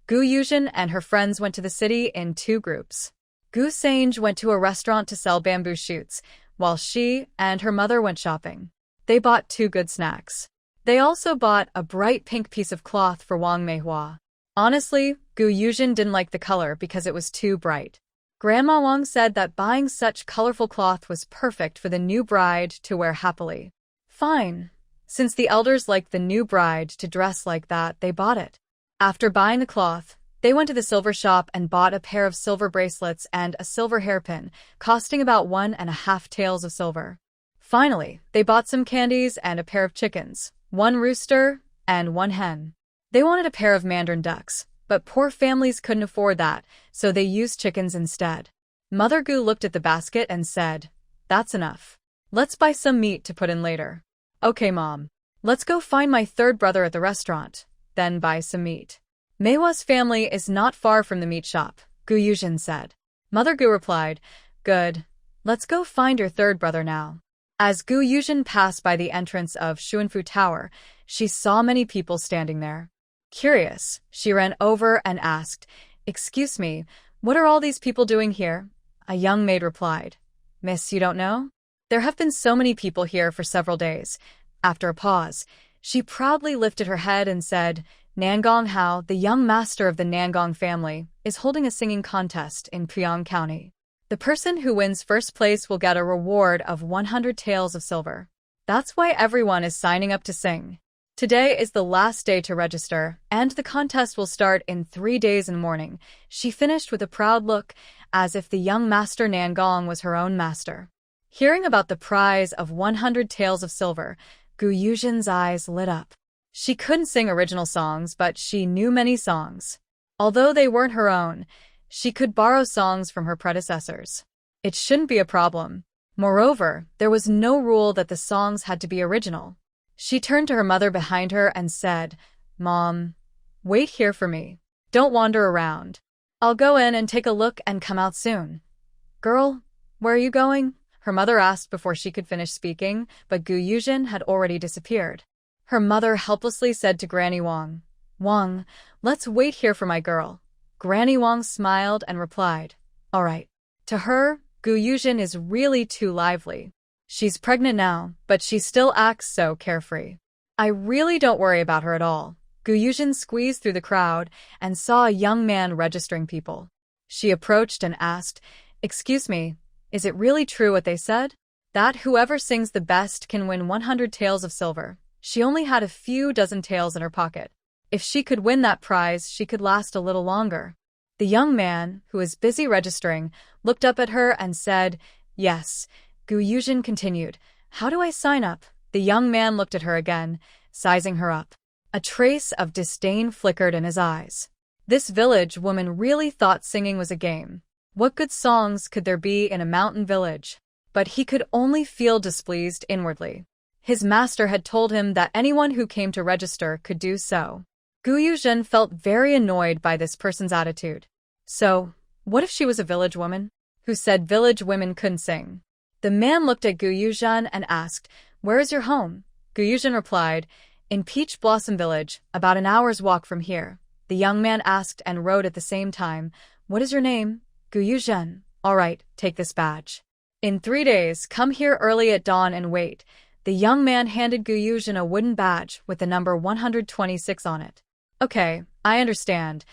Gu Yuzhen and her friends went to the city in 2 groups. Gu Sange went to a restaurant to sell bamboo shoots, while she and her mother went shopping. They bought 2 good snacks. They also bought a bright pink piece of cloth for Wang Meihua. Honestly, Gu Yuzhen didn't like the color because it was too bright. Grandma Wang said that buying such colorful cloth was perfect for the new bride to wear happily. Fine. Since the elders liked the new bride to dress like that, they bought it. After buying the cloth, they went to the silver shop and bought a pair of silver bracelets and a silver hairpin, costing about 1.5 taels of silver. Finally, they bought some candies and a pair of chickens, 1 rooster and 1 hen. They wanted a pair of mandarin ducks, but poor families couldn't afford that, so they used chickens instead. Mother Gu looked at the basket and said, That's enough. Let's buy some meat to put in later. Okay, Mom. Let's go find my 3rd brother at the restaurant, then buy some meat. Meihua's family is not far from the meat shop, Gu Yuzhen said. Mother Gu replied, Good. Let's go find your 3rd brother now. As Gu Yuzhen passed by the entrance of Xuanfu Tower, she saw many people standing there. Curious, she ran over and asked, Excuse me, what are all these people doing here? A young maid replied, Miss, you don't know? There have been so many people here for several days. After a pause, she proudly lifted her head and said, Nangong Hao, the young master of the Nangong family, is holding a singing contest in Puyang County. The person who wins first place will get a reward of 100 taels of silver. That's why everyone is signing up to sing. Today is the last day to register, and the contest will start in 3 days and morning. She finished with a proud look, as if the young master Nangong was her own master. Hearing about the prize of 100 taels of silver, Gu Yuzhen's eyes lit up. She couldn't sing original songs, but she knew many songs. Although they weren't her own, she could borrow songs from her predecessors. It shouldn't be a problem. Moreover, there was no rule that the songs had to be original. She turned to her mother behind her and said, "Mom, wait here for me. Don't wander around. I'll go in and take a look and come out soon." "Girl, where are you going?" her mother asked before she could finish speaking, but Gu Yuzhen had already disappeared. Her mother helplessly said to Granny Wang, "Wang, let's wait here for my girl." Granny Wang smiled and replied, "All right." To her, Gu Yuzhen is really too lively. She's pregnant now, but she still acts so carefree. I really don't worry about her at all. Gu Yuzhen squeezed through the crowd and saw a young man registering people. She approached and asked, "Excuse me, is it really true what they said? That whoever sings the best can win 100 taels of silver?" She only had a few dozen taels in her pocket. If she could win that prize, she could last a little longer. The young man, who was busy registering, looked up at her and said, "Yes." Gu Yuzhen continued, "How do I sign up?" The young man looked at her again, sizing her up. A trace of disdain flickered in his eyes. This village woman really thought singing was a game. What good songs could there be in a mountain village? But he could only feel displeased inwardly. His master had told him that anyone who came to register could do so. Gu Yuzhen felt very annoyed by this person's attitude. So, what if she was a village woman who said village women couldn't sing? The man looked at Gu Yuzhen and asked, "Where is your home?" Gu Yuzhen replied, "In Peach Blossom Village, about an hour's walk from here." The young man asked and wrote at the same time, "What is your name?" "Gu Yuzhen." "All right, take this badge. In 3 days, come here early at dawn and wait." The young man handed Gu Yuzhen a wooden badge with the number 126 on it. "Okay, I understand."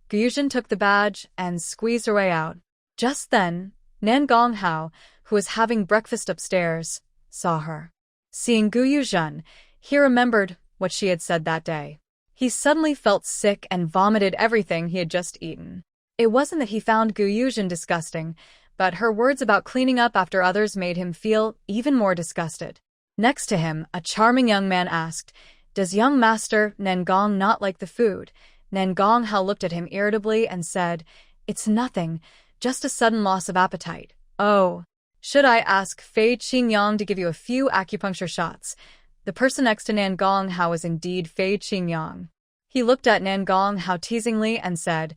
Gu Yuzhen took the badge and squeezed her way out. Just then, Nan Gonghao, who was having breakfast upstairs, saw her. Seeing Gu Yuzhen, he remembered what she had said that day. He suddenly felt sick and vomited everything he had just eaten. It wasn't that he found Gu Yuzhen disgusting, but her words about cleaning up after others made him feel even more disgusted. Next to him, a charming young man asked, "Does young master Nangong not like the food?" Nan Gonghao looked at him irritably and said, "It's nothing, just a sudden loss of appetite." "Oh, should I ask Fei Qingyang to give you a few acupuncture shots?" The person next to Nan Gonghao was indeed Fei Qingyang. He looked at Nan Gonghao teasingly and said,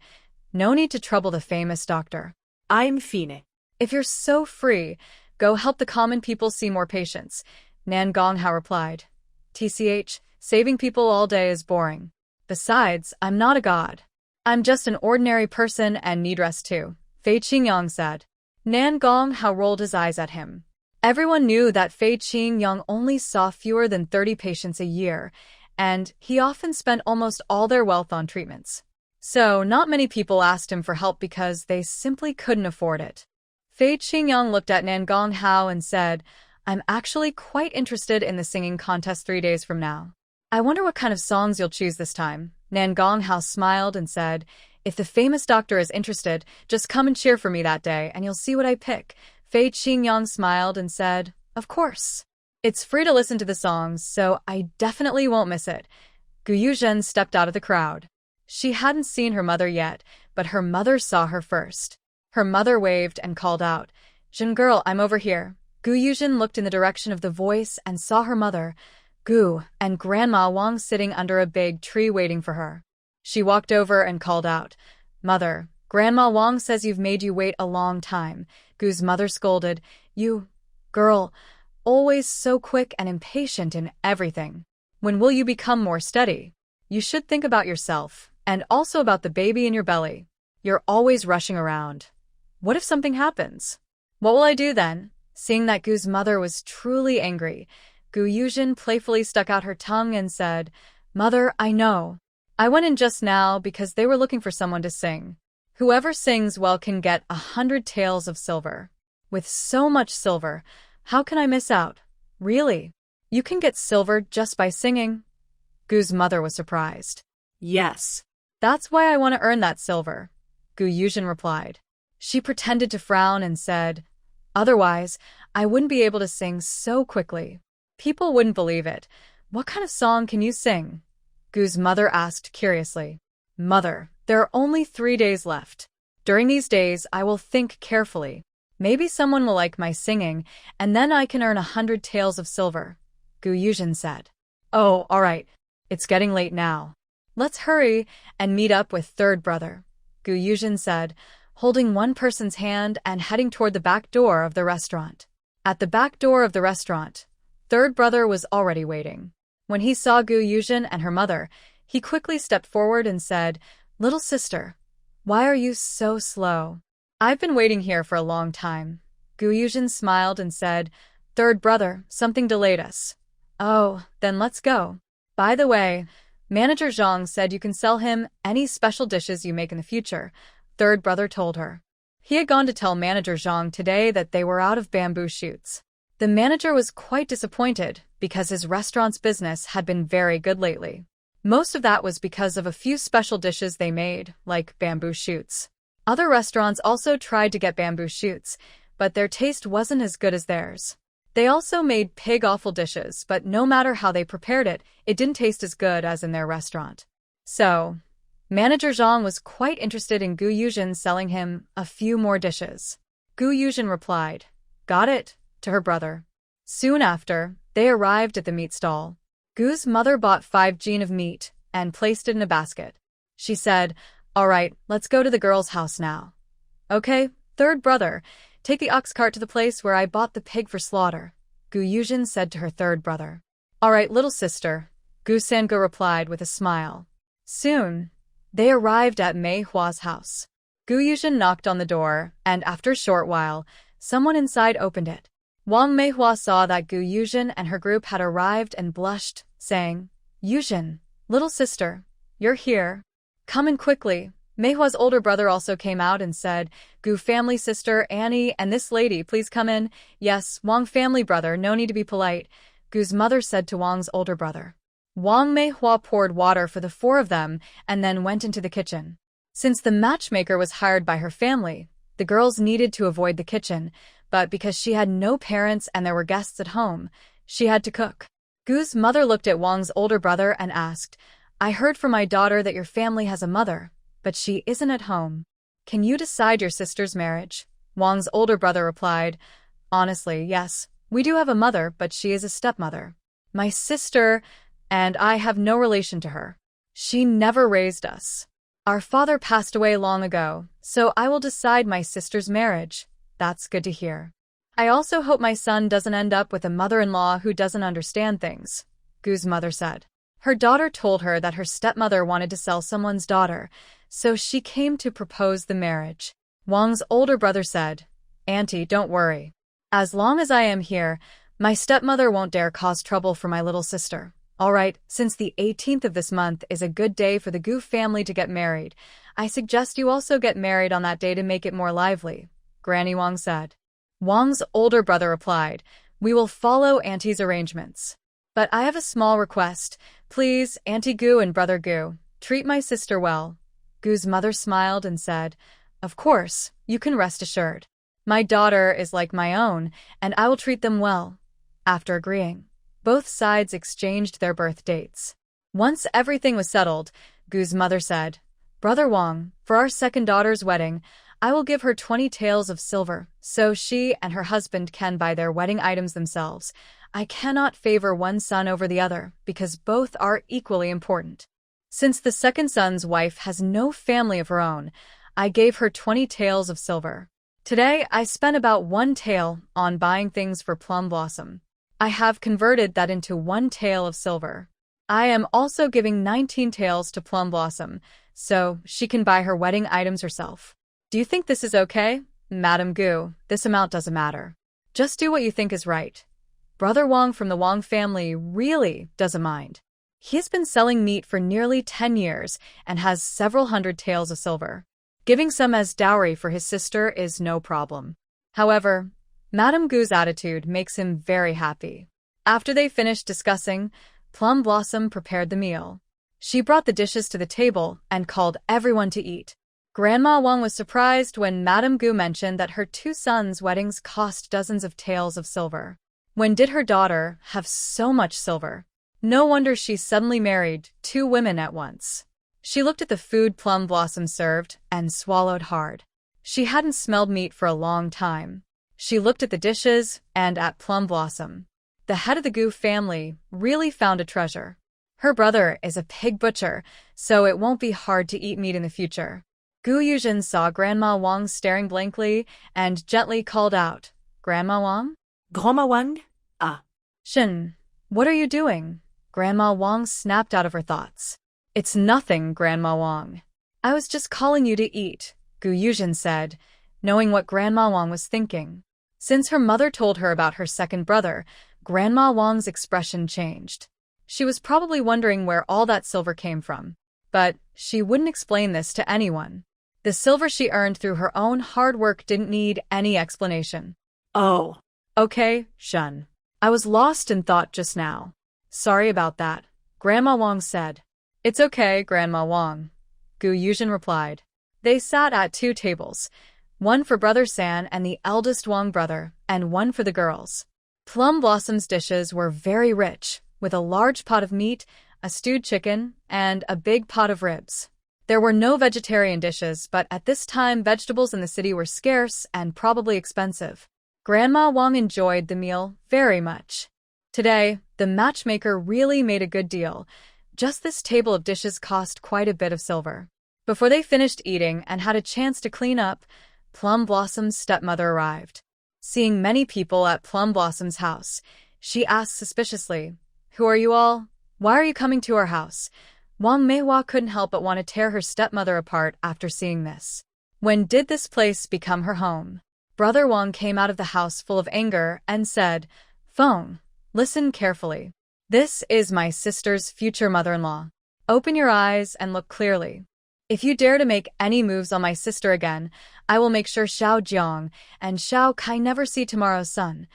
"No need to trouble the famous doctor. I'm Fine. If you're so free, go help the common people see more patients." Nan Gonghao replied, "TCH, saving people all day is boring. Besides, I'm not a god. I'm just an ordinary person and need rest too," Fei Qingyang said. Nan Gonghao rolled his eyes at him. Everyone knew that Fei Qingyang only saw fewer than 30 patients a year, and he often spent almost all their wealth on treatments. So, not many people asked him for help because they simply couldn't afford it. Fei Qingyang looked at Nan Gonghao and said, "I'm actually quite interested in the singing contest 3 days from now. I wonder what kind of songs you'll choose this time." Nan Gonghao smiled and said, "If the famous doctor is interested, just come and cheer for me that day, and you'll see what I pick." Fei Qingyang smiled and said, "Of course. It's free to listen to the songs, so I definitely won't miss it." Gu Yuzhen stepped out of the crowd. She hadn't seen her mother yet, but her mother saw her first. Her mother waved and called out, "Zhen girl, I'm over here." Gu Yuzhen looked in the direction of the voice and saw her mother, Gu, and Grandma Wang sitting under a big tree waiting for her. She walked over and called out, "Mother, Grandma Wang says you've made you wait a long time." Gu's mother scolded, "You, girl, always so quick and impatient in everything. When will you become more steady? You should think about yourself, and also about the baby in your belly. You're always rushing around. What if something happens? What will I do then?" Seeing that Gu's mother was truly angry, Gu Yuzhen playfully stuck out her tongue and said, "Mother, I know. I went in just now because they were looking for someone to sing. Whoever sings well can get 100 taels of silver. With so much silver, how can I miss out? Really? You can get silver just by singing?" Gu's mother was surprised. Yes. That's why I want to earn that silver, Yuzhen replied. She pretended to frown and said, otherwise, I wouldn't be able to sing so quickly. People wouldn't believe it. What kind of song can you sing? Gu's mother asked curiously. Mother, there are only 3 days left. During these days, I will think carefully. Maybe someone will like my singing, and then I can earn 100 taels of silver, Yuzhen said. Oh, all right. It's getting late now. Let's hurry and meet up with third brother, Yuzhen said, holding one person's hand and heading toward the back door of the restaurant. At the back door of the restaurant, third brother was already waiting. When he saw Yuzhen and her mother, he quickly stepped forward and said, Little sister, why are you so slow? I've been waiting here for a long time. Yuzhen smiled and said, Third brother, something delayed us. Oh, then let's go. By the way, Manager Zhang said you can sell him any special dishes you make in the future, third brother told her. He had gone to tell Manager Zhang today that they were out of bamboo shoots. The manager was quite disappointed because his restaurant's business had been very good lately. Most of that was because of a few special dishes they made, like bamboo shoots. Other restaurants also tried to get bamboo shoots, but their taste wasn't as good as theirs. They also made pig offal dishes, but no matter how they prepared it, it didn't taste as good as in their restaurant. So, Manager Zhang was quite interested in Yuzhen selling him a few more dishes. Yuzhen replied, Got it, to her brother. Soon after, they arrived at the meat stall. Gu's mother bought 5 jin of meat and placed it in a basket. She said, All right, let's go to the girl's house now. Okay, third brother, take the ox cart to the place where I bought the pig for slaughter, Yuzhen said to her third brother. All right, little sister, Sango replied with a smile. Soon, they arrived at manhwa's house. Yuzhen knocked on the door, and after a short while, someone inside opened it. Manhwa saw that Yuzhen and her group had arrived and blushed, saying, Yuzhen, little sister, you're here. Come in quickly. Manhwa's older brother also came out and said, Gu family sister, Annie, and this lady, please come in. Yes, Wang family brother, no need to be polite, Gu's mother said to Wang's older brother. Manhwa poured water for the 4 of them and then went into the kitchen. Since the matchmaker was hired by her family, the girls needed to avoid the kitchen, but because she had no parents and there were guests at home, she had to cook. Gu's mother looked at Wang's older brother and asked, I heard from my daughter that your family has a mother, but she isn't at home. Can you decide your sister's marriage? Wang's older brother replied, Honestly, yes, we do have a mother, but she is a stepmother. My sister and I have no relation to her. She never raised us. Our father passed away long ago, so I will decide my sister's marriage. That's good to hear. I also hope my son doesn't end up with a mother-in-law who doesn't understand things, Gu's mother said. Her daughter told her that her stepmother wanted to sell someone's daughter, so she came to propose the marriage. Wang's older brother said, Auntie, don't worry. As long as I am here, my stepmother won't dare cause trouble for my little sister. All right, since the 18th of this month is a good day for the Gu family to get married, I suggest you also get married on that day to make it more lively, Granny Wang said. Wang's older brother replied, We will follow Auntie's arrangements. But I have a small request. Please, Auntie Gu and Brother Gu, treat my sister well. Gu's mother smiled and said, Of course, you can rest assured. My daughter is like my own, and I will treat them well. After agreeing, both sides exchanged their birth dates. Once everything was settled, Gu's mother said, Brother Wang, for our second daughter's wedding, I will give her 20 taels of silver, so she and her husband can buy their wedding items themselves. I cannot favor one son over the other, because both are equally important. Since the second son's wife has no family of her own, I gave her 20 taels of silver. Today, I spent about 1 tael on buying things for Plum Blossom. I have converted that into 1 tael of silver. I am also giving 19 taels to Plum Blossom, so she can buy her wedding items herself. Do you think this is okay? Madam Gu, this amount doesn't matter. Just do what you think is right. Brother Wang from the Wang family really doesn't mind. He has been selling meat for nearly 10 years and has several hundred taels of silver. Giving some as dowry for his sister is no problem. However, Madam Gu's attitude makes him very happy. After they finished discussing, Plum Blossom prepared the meal. She brought the dishes to the table and called everyone to eat. Grandma Wang was surprised when Madame Gu mentioned that her two sons' weddings cost dozens of taels of silver. When did her daughter have so much silver? No wonder she suddenly married two women at once. She looked at the food Plum Blossom served and swallowed hard. She hadn't smelled meat for a long time. She looked at the dishes and at Plum Blossom. The head of the Gu family really found a treasure. Her brother is a pig butcher, so it won't be hard to eat meat in the future. Gu Yuzhen saw Grandma Wang staring blankly and gently called out, "Grandma Wang?" Grandma Wang? Ah. "Shin, what are you doing?" Grandma Wang snapped out of her thoughts. "It's nothing, Grandma Wang. I was just calling you to eat," Gu Yuzhen said, knowing what Grandma Wang was thinking. Since her mother told her about her second brother, Grandma Wang's expression changed. She was probably wondering where all that silver came from. But she wouldn't explain this to anyone. The silver she earned through her own hard work didn't need any explanation. Oh. "Okay, Shun. I was lost in thought just now. Sorry about that," Grandma Wang said. "It's okay, Grandma Wang," Gu Yuzhen replied. They sat at two tables, one for Brother San and the eldest Wang brother, and one for the girls. Plum Blossom's dishes were very rich, with a large pot of meat, a stewed chicken, and a big pot of ribs. There were no vegetarian dishes, but at this time vegetables in the city were scarce and probably expensive. Grandma Wang enjoyed the meal very much. Today, the matchmaker really made a good deal. Just this table of dishes cost quite a bit of silver. Before they finished eating and had a chance to clean up, Plum Blossom's stepmother arrived. Seeing many people at Plum Blossom's house, she asked suspiciously, "Who are you all? Why are you coming to our house?" Wang Meihua couldn't help but want to tear her stepmother apart after seeing this. When did this place become her home? Brother Wang came out of the house full of anger and said, "Feng, listen carefully. This is my sister's future mother-in-law. Open your eyes and look clearly. If you dare to make any moves on my sister again, I will make sure Xiao Jiang and Xiao Kai never see tomorrow's sun."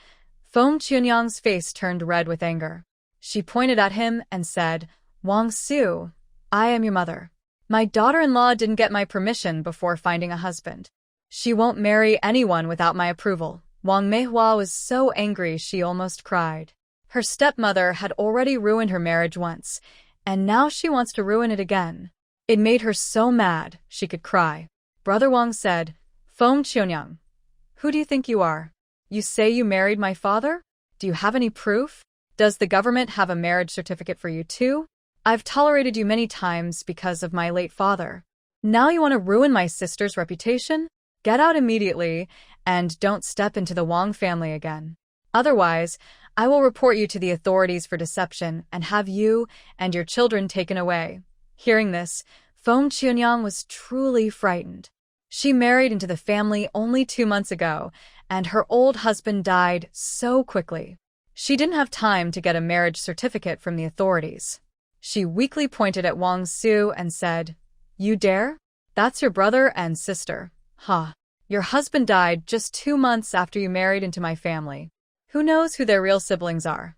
Feng Chunyang's face turned red with anger. She pointed at him and said, "Wang Su, I am your mother. My daughter-in-law didn't get my permission before finding a husband. She won't marry anyone without my approval." Wang Meihua was so angry she almost cried. Her stepmother had already ruined her marriage once, and now she wants to ruin it again. It made her so mad she could cry. Brother Wang said, "Feng Chunyang, who do you think you are? You say you married my father? Do you have any proof? Does the government have a marriage certificate for you too? I've tolerated you many times because of my late father. Now you want to ruin my sister's reputation? Get out immediately and don't step into the Wang family again. Otherwise, I will report you to the authorities for deception and have you and your children taken away." Hearing this, Feng Chunyang was truly frightened. She married into the family only 2 months ago, and her old husband died so quickly. She didn't have time to get a marriage certificate from the authorities. She weakly pointed at Wang Su and said, "You dare? That's your brother and sister. Huh. Your husband died just 2 months after you married into my family. Who knows who their real siblings are?"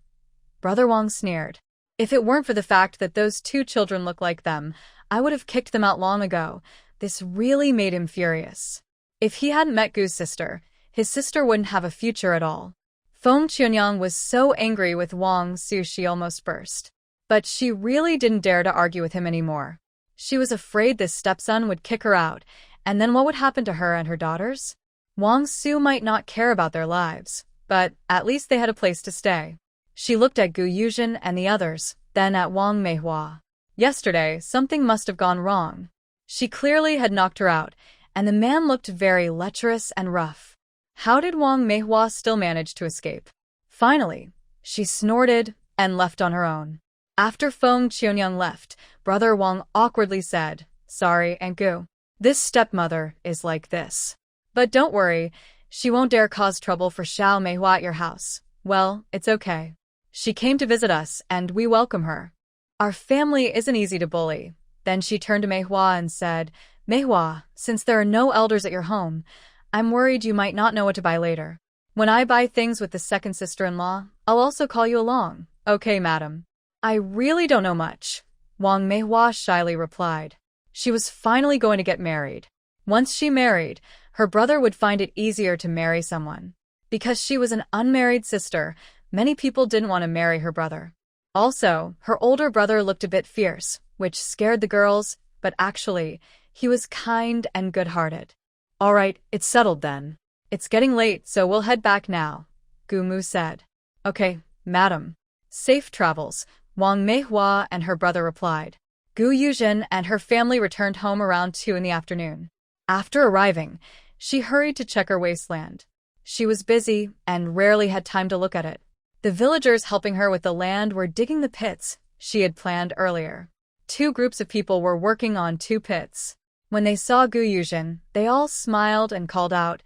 Brother Wang sneered. "If it weren't for the fact that those 2 children look like them, I would have kicked them out long ago." This really made him furious. If he hadn't met Gu's sister, his sister wouldn't have a future at all. Feng Chunyang was so angry with Wang Su she almost burst. But she really didn't dare to argue with him anymore. She was afraid this stepson would kick her out, and then what would happen to her and her daughters? Wang Su might not care about their lives, but at least they had a place to stay. She looked at Gu Yuzhen and the others, then at Wang Meihua. Yesterday, something must have gone wrong. She clearly had knocked her out, and the man looked very lecherous and rough. How did Wang Meihua still manage to escape? Finally, she snorted and left on her own. After Feng Chunyang left, Brother Wang awkwardly said, "Sorry, Aunt Gu. This stepmother is like this. But don't worry, she won't dare cause trouble for Xiao Meihua at your house. Well, it's okay. She came to visit us, and we welcome her. Our family isn't easy to bully." Then she turned to Meihua and said, "Meihua, since there are no elders at your home, I'm worried you might not know what to buy later. When I buy things with the second sister-in-law, I'll also call you along." "Okay, madam." I really don't know much, Wang Meihua shyly replied. She was finally going to get married. Once she married, her brother would find it easier to marry someone. Because she was an unmarried sister, many people didn't want to marry her brother. Also, her older brother looked a bit fierce, which scared the girls, but actually, he was kind and good-hearted. All right, it's settled then. It's getting late, so we'll head back now, Gu Mu said. Okay, madam. Safe travels, Wang Meihua and her brother replied. Gu Yuzhen and her family returned home around 2 in the afternoon. After arriving, she hurried to check her wasteland. She was busy and rarely had time to look at it. The villagers helping her with the land were digging the pits she had planned earlier. 2 groups of people were working on 2 pits. When they saw Gu Yuzhen, they all smiled and called out,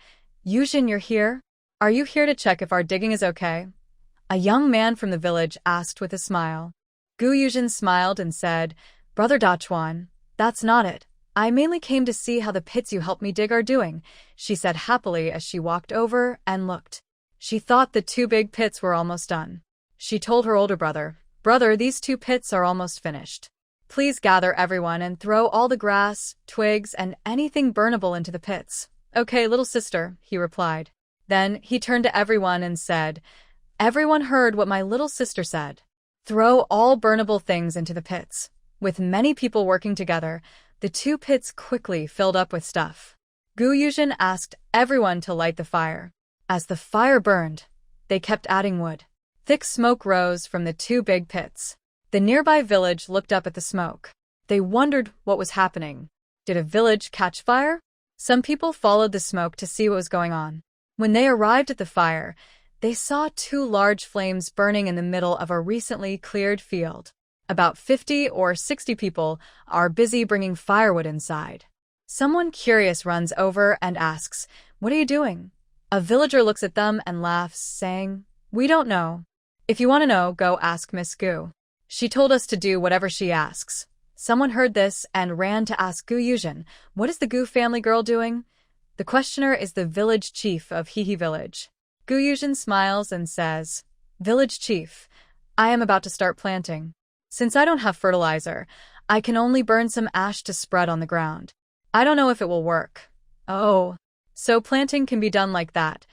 Yuzhen, you're here? Are you here to check if our digging is okay? A young man from the village asked with a smile. Gu Yuzhen smiled and said, Brother Dachuan, that's not it. I mainly came to see how the pits you helped me dig are doing, she said happily as she walked over and looked. She thought the 2 big pits were almost done. She told her older brother, Brother, these 2 pits are almost finished. Please gather everyone and throw all the grass, twigs, and anything burnable into the pits. Okay, little sister, he replied. Then he turned to everyone and said, Everyone heard what my little sister said. Throw all burnable things into the pits. With many people working together, the 2 pits quickly filled up with stuff. Gu Yuzhen asked everyone to light the fire. As the fire burned, they kept adding wood. Thick smoke rose from the 2 big pits. The nearby village looked up at the smoke. They wondered what was happening. Did a village catch fire? Some people followed the smoke to see what was going on. When they arrived at the fire, they saw 2 large flames burning in the middle of a recently cleared field. About 50 or 60 people are busy bringing firewood inside. Someone curious runs over and asks, What are you doing? A villager looks at them and laughs, saying, We don't know. If you want to know, go ask Miss Gu. She told us to do whatever she asks. Someone heard this and ran to ask Gu Yuzhen, What is the Gu family girl doing? The questioner is the village chief of Hehe village. Gu Yuzhen smiles and says, Village chief, I am about to start planting. Since I don't have fertilizer, I can only burn some ash to spread on the ground. I don't know if it will work. Oh, so planting can be done like that?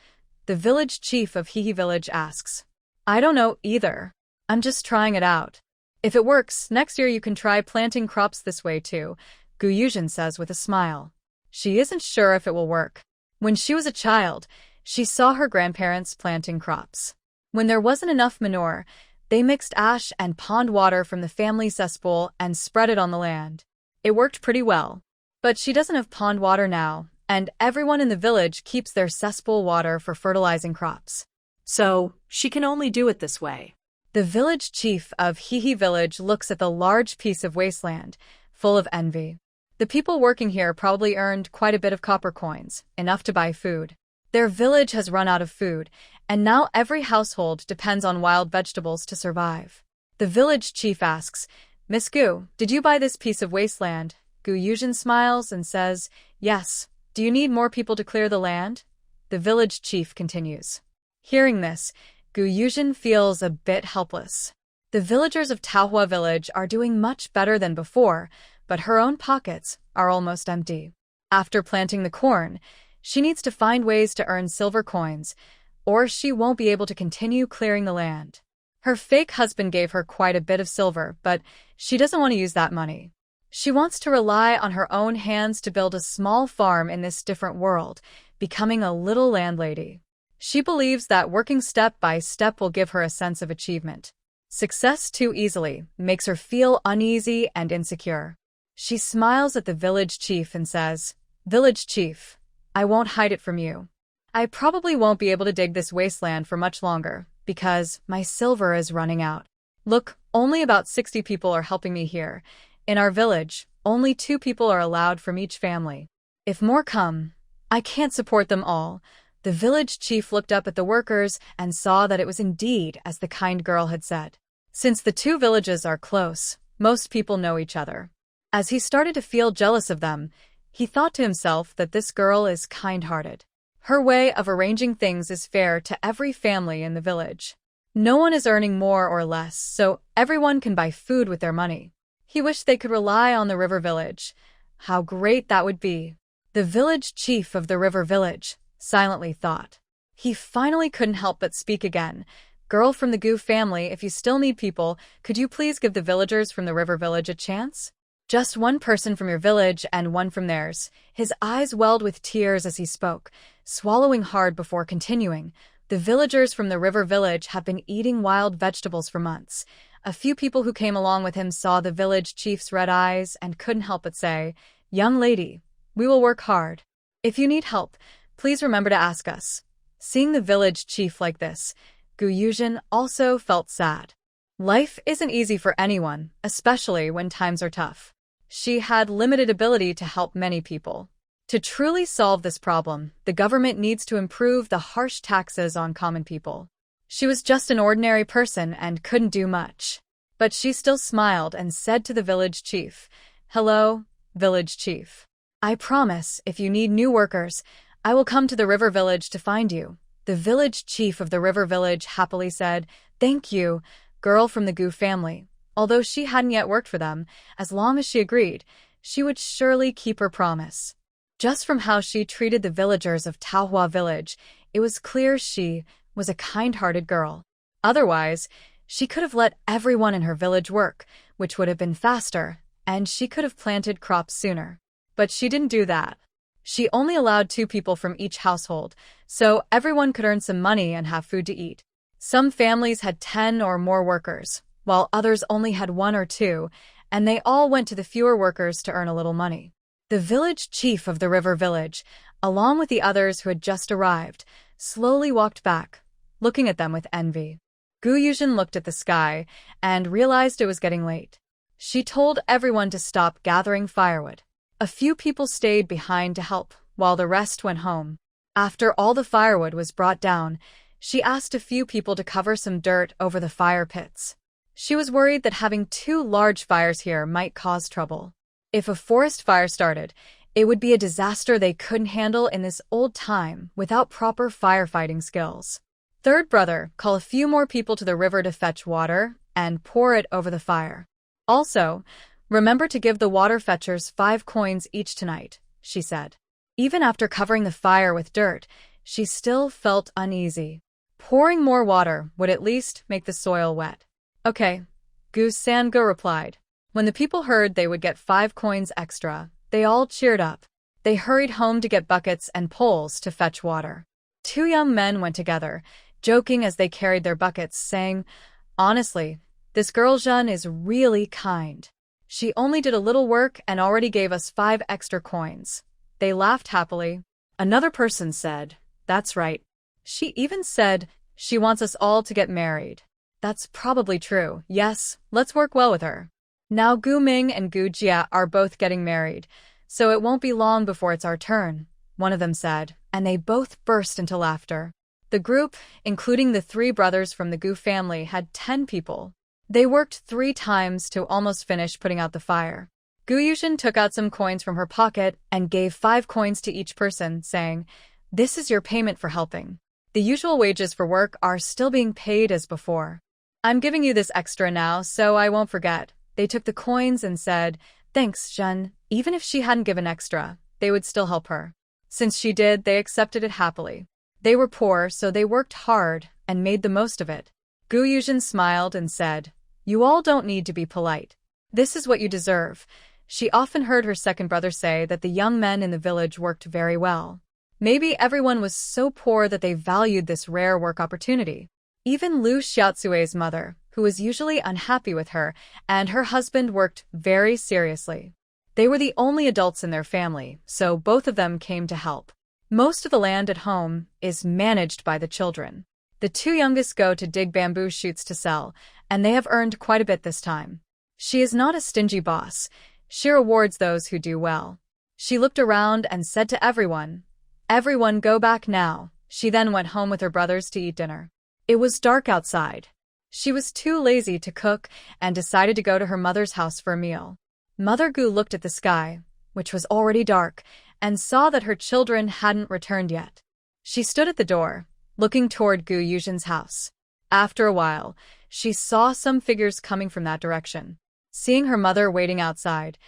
The village chief of Hehe village asks. I don't know either. I'm just trying it out. If it works, next year you can try planting crops this way too, Gu Yuzhen says with a smile. She isn't sure if it will work. When she was a child, she saw her grandparents planting crops. When there wasn't enough manure, they mixed ash and pond water from the family cesspool and spread it on the land. It worked pretty well. But she doesn't have pond water now, and everyone in the village keeps their cesspool water for fertilizing crops. So, she can only do it this way. The village chief of Hehe village looks at the large piece of wasteland, full of envy. The people working here probably earned quite a bit of copper coins, enough to buy food. Their village has run out of food, and now every household depends on wild vegetables to survive. The village chief asks, Miss Gu, did you buy this piece of wasteland? Gu Yuzhen smiles and says, Yes. Do you need more people to clear the land? The village chief continues. Hearing this, Gu Yuzhen feels a bit helpless. The villagers of Taohua village are doing much better than before, but her own pockets are almost empty. After planting the corn, she needs to find ways to earn silver coins, or she won't be able to continue clearing the land. Her fake husband gave her quite a bit of silver, but she doesn't want to use that money. She wants to rely on her own hands to build a small farm in this different world, becoming a little landlady. She believes that working step by step will give her a sense of achievement. Success too easily makes her feel uneasy and insecure. She smiles at the village chief and says, Village chief, I won't hide it from you. I probably won't be able to dig this wasteland for much longer, because my silver is running out. Look, only about 60 people are helping me here. In our village, only 2 people are allowed from each family. If more come, I can't support them all. The village chief looked up at the workers and saw that it was indeed as the kind girl had said. Since the 2 villages are close, most people know each other. As he started to feel jealous of them, he thought to himself that this girl is kind-hearted. Her way of arranging things is fair to every family in the village. No one is earning more or less, so everyone can buy food with their money. He wished they could rely on the river village. How great that would be. The village chief of the river village silently thought. He finally couldn't help but speak again. Girl from the Gu family, if you still need people, could you please give the villagers from the river village a chance? Just one person from your village and one from theirs. His eyes welled with tears as he spoke, swallowing hard before continuing. The villagers from the river village have been eating wild vegetables for months. A few people who came along with him saw the village chief's red eyes and couldn't help but say, "Young lady, we will work hard. If you need help, please remember to ask us." Seeing the village chief like this, Yuzhen also felt sad. Life isn't easy for anyone, especially when times are tough. She had limited ability to help many people. To truly solve this problem, the government needs to improve the harsh taxes on common people. She was just an ordinary person and couldn't do much. But she still smiled and said to the village chief, "Hello, village chief. I promise, if you need new workers, I will come to the river village to find you." The village chief of the river village happily said, "Thank you, girl from the Gu family." Although she hadn't yet worked for them, as long as she agreed, she would surely keep her promise. Just from how she treated the villagers of Taohua village, it was clear she was a kind-hearted girl. Otherwise, she could have let everyone in her village work, which would have been faster, and she could have planted crops sooner. But she didn't do that. She only allowed 2 people from each household, so everyone could earn some money and have food to eat. Some families had 10 or more workers, while others only had 1 or 2, and they all went to the fewer workers to earn a little money. The village chief of the river village, along with the others who had just arrived, slowly walked back, looking at them with envy. Yuzhen looked at the sky and realized it was getting late. She told everyone to stop gathering firewood. A few people stayed behind to help, while the rest went home. After all the firewood was brought down, she asked a few people to cover some dirt over the fire pits. She was worried that having 2 large fires here might cause trouble. If a forest fire started, it would be a disaster they couldn't handle in this old time without proper firefighting skills. Third brother, call a few more people to the river to fetch water and pour it over the fire. Also, remember to give the water fetchers 5 coins each tonight, she said. Even after covering the fire with dirt, she still felt uneasy. Pouring more water would at least make the soil wet. Okay, Gu Sanga replied. When the people heard they would get 5 coins extra, they all cheered up. They hurried home to get buckets and poles to fetch water. 2 young men went together, joking as they carried their buckets, saying, "Honestly, this girl Yuzhen is really kind. She only did a little work and already gave us 5 extra coins." They laughed happily. Another person said, "That's right. She even said she wants us all to get married." That's probably true. Yes, let's work well with her. Now Gu Ming and Gu Jia are both getting married, so it won't be long before it's our turn, one of them said, and they both burst into laughter. The group, including the 3 brothers from the Gu family, had 10 people. They worked 3 times to almost finish putting out the fire. Yuzhen took out some coins from her pocket and gave 5 coins to each person, saying, "This is your payment for helping. The usual wages for work are still being paid as before. I'm giving you this extra now, so I won't forget." They took the coins and said, "Thanks, Yuzhen." Even if she hadn't given extra, they would still help her. Since she did, they accepted it happily. They were poor, so they worked hard and made the most of it. Yuzhen smiled and said, "You all don't need to be polite. This is what you deserve." She often heard her second brother say that the young men in the village worked very well. Maybe everyone was so poor that they valued this rare work opportunity. Even Lu Xiaozui's mother, who was usually unhappy with her, and her husband worked very seriously. They were the only adults in their family, so both of them came to help. Most of the land at home is managed by the children. The 2 youngest go to dig bamboo shoots to sell, and they have earned quite a bit this time. She is not a stingy boss. She rewards those who do well. She looked around and said to everyone, "Everyone go back now." She then went home with her brothers to eat dinner. It was dark outside. She was too lazy to cook and decided to go to her mother's house for a meal. Mother Gu looked at the sky, which was already dark, and saw that her children hadn't returned yet. She stood at the door, looking toward Yuzhen's house. After a while, she saw some figures coming from that direction. Seeing her mother waiting outside,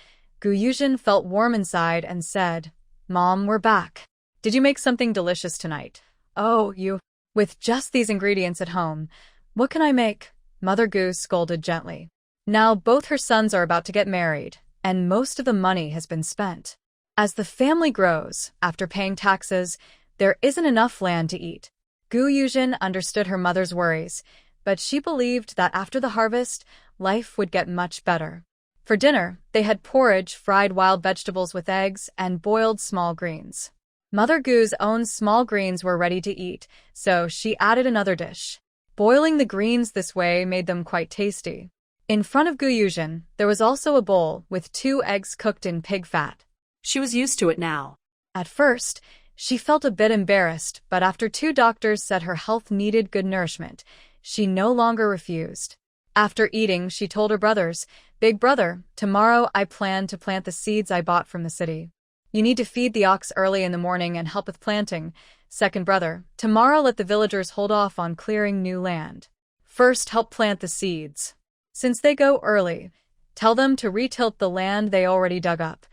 Yuzhen felt warm inside and said, "Mom, we're back. Did you make something delicious tonight?" "Oh, you. With just these ingredients at home, what can I make?" Mother Goose scolded gently. Now both her sons are about to get married, and most of the money has been spent. As the family grows, after paying taxes, there isn't enough land to eat. Yuzhen understood her mother's worries, but she believed that after the harvest, life would get much better. For dinner, they had porridge, fried wild vegetables with eggs, and boiled small greens. Mother Goo's own small greens were ready to eat, so she added another dish. Boiling the greens this way made them quite tasty. In front of Yuzhen, there was also a bowl with 2 eggs cooked in pig fat. She was used to it now. At first, she felt a bit embarrassed, but after 2 doctors said her health needed good nourishment, she no longer refused. After eating, she told her brothers, "Big brother, tomorrow I plan to plant the seeds I bought from the city. You need to feed the ox early in the morning and help with planting. Second brother, tomorrow let the villagers hold off on clearing new land. First help plant the seeds. Since they go early, tell them to retilt the land they already dug up.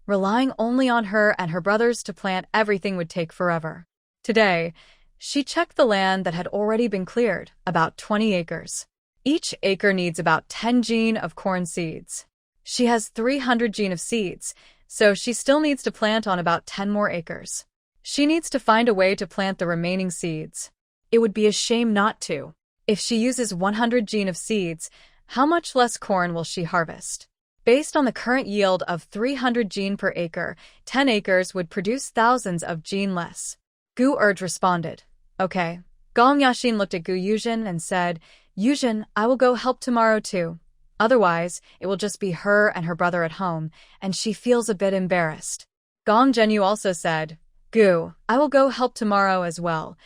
Relying only on her and her brothers to plant everything would take forever." Today, she checked the land that had already been cleared, about 20 acres. Each acre needs about 10 gene of corn seeds. She has 300 gene of seeds, so she still needs to plant on about 10 more acres. She needs to find a way to plant the remaining seeds. It would be a shame not to. If she uses 100 gene of seeds, how much less corn will she harvest? Based on the current yield of 300 gene per acre, 10 acres would produce thousands of gene less. Urge responded. "Okay." Gong Yashin looked at Yuzhen and said, "Yuzhen, I will go help tomorrow too. Otherwise, it will just be her and her brother at home, and she feels a bit embarrassed." Gong Zhenyu also said, I will go help tomorrow as well,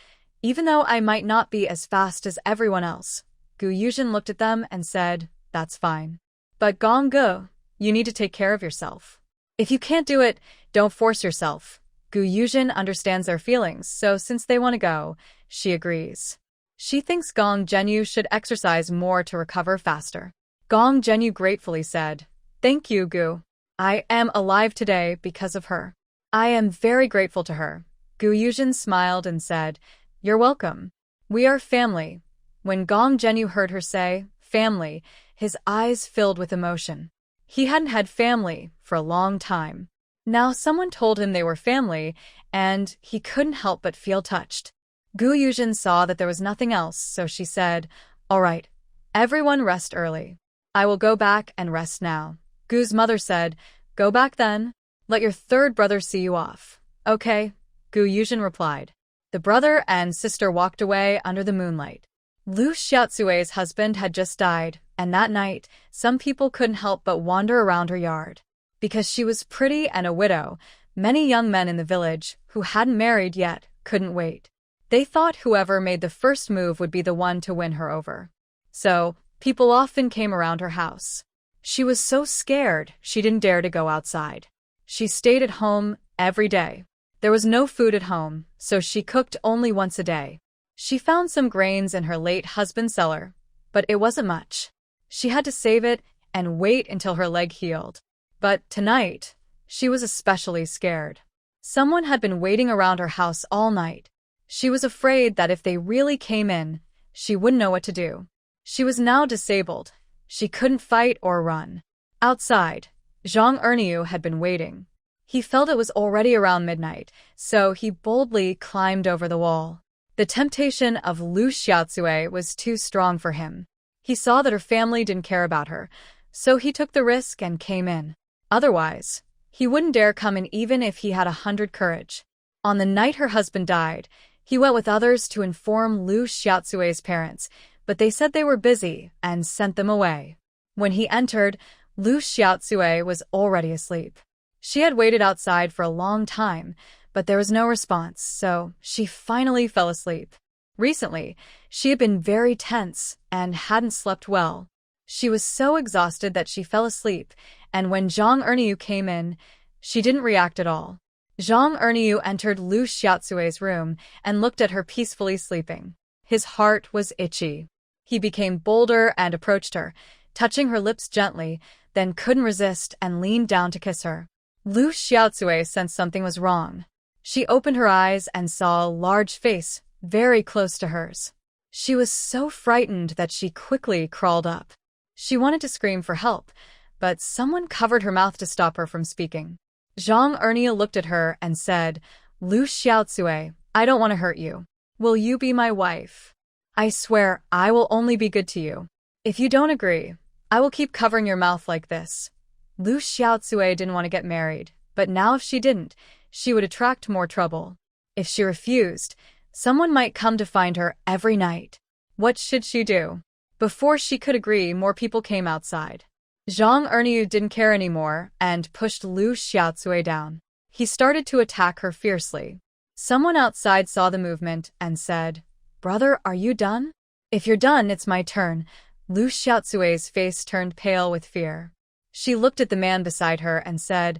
even though I might not be as fast as everyone else." Yuzhen looked at them and said, "That's fine. But Gong Gu, you need to take care of yourself. If you can't do it, don't force yourself." Yuzhen understands their feelings, so since they want to go, she agrees. She thinks Gong Zhenyu should exercise more to recover faster. Gong Zhenyu gratefully said, "Thank you, Gu. I am alive today because of her. I am very grateful to her." Yuzhen smiled and said, "You're welcome. We are family." When Gong Zhenyu heard her say, "family," his eyes filled with emotion. He hadn't had family for a long time. Now someone told him they were family, and he couldn't help but feel touched. Yuzhen saw that there was nothing else, so she said, "All right, everyone rest early. I will go back and rest now." Gu's mother said, "Go back then. Let your third brother see you off." "Okay," Yuzhen replied. The brother and sister walked away under the moonlight. Lu Xiaozui's husband had just died, and that night, some people couldn't help but wander around her yard. Because she was pretty and a widow, many young men in the village, who hadn't married yet, couldn't wait. They thought whoever made the first move would be the one to win her over. So, people often came around her house. She was so scared, she didn't dare to go outside. She stayed at home every day. There was no food at home, so she cooked only once a day. She found some grains in her late husband's cellar, but it wasn't much. She had to save it and wait until her leg healed. But tonight, she was especially scared. Someone had been waiting around her house all night. She was afraid that if they really came in, she wouldn't know what to do. She was now disabled. She couldn't fight or run. Outside, Zhang Erniu had been waiting. He felt it was already around midnight, so he boldly climbed over the wall. The temptation of Lu Xiaozui was too strong for him. He saw that her family didn't care about her, so he took the risk and came in. Otherwise, he wouldn't dare come in even if he had 100 courage. On the night her husband died, he went with others to inform Lu Xiaozui's parents, but they said they were busy and sent them away. When he entered, Lu Xiaozui was already asleep. She had waited outside for a long time, but there was no response, so she finally fell asleep. Recently, she had been very tense and hadn't slept well. She was so exhausted that she fell asleep, and when Zhang Erniu came in, she didn't react at all. Zhang Erniu entered Lu Xiaozui's room and looked at her peacefully sleeping. His heart was itchy. He became bolder and approached her, touching her lips gently, then couldn't resist and leaned down to kiss her. Lu Xiaotsui sensed something was wrong. She opened her eyes and saw a large face very close to hers. She was so frightened that she quickly crawled up. She wanted to scream for help, but someone covered her mouth to stop her from speaking. Zhang Ernia looked at her and said, Lu Xiaotsui, I don't want to hurt you. Will you be my wife? I swear I will only be good to you. If you don't agree, I will keep covering your mouth like this. Lu Xiaotsui didn't want to get married, but now if she didn't, she would attract more trouble. If she refused, someone might come to find her every night. What should she do? Before she could agree, more people came outside. Zhang Erniu didn't care anymore and pushed Lu Xiaotsui down. He started to attack her fiercely. Someone outside saw the movement and said, Brother, are you done? If you're done, it's my turn. Lu Xiaotsui's face turned pale with fear. She looked at the man beside her and said,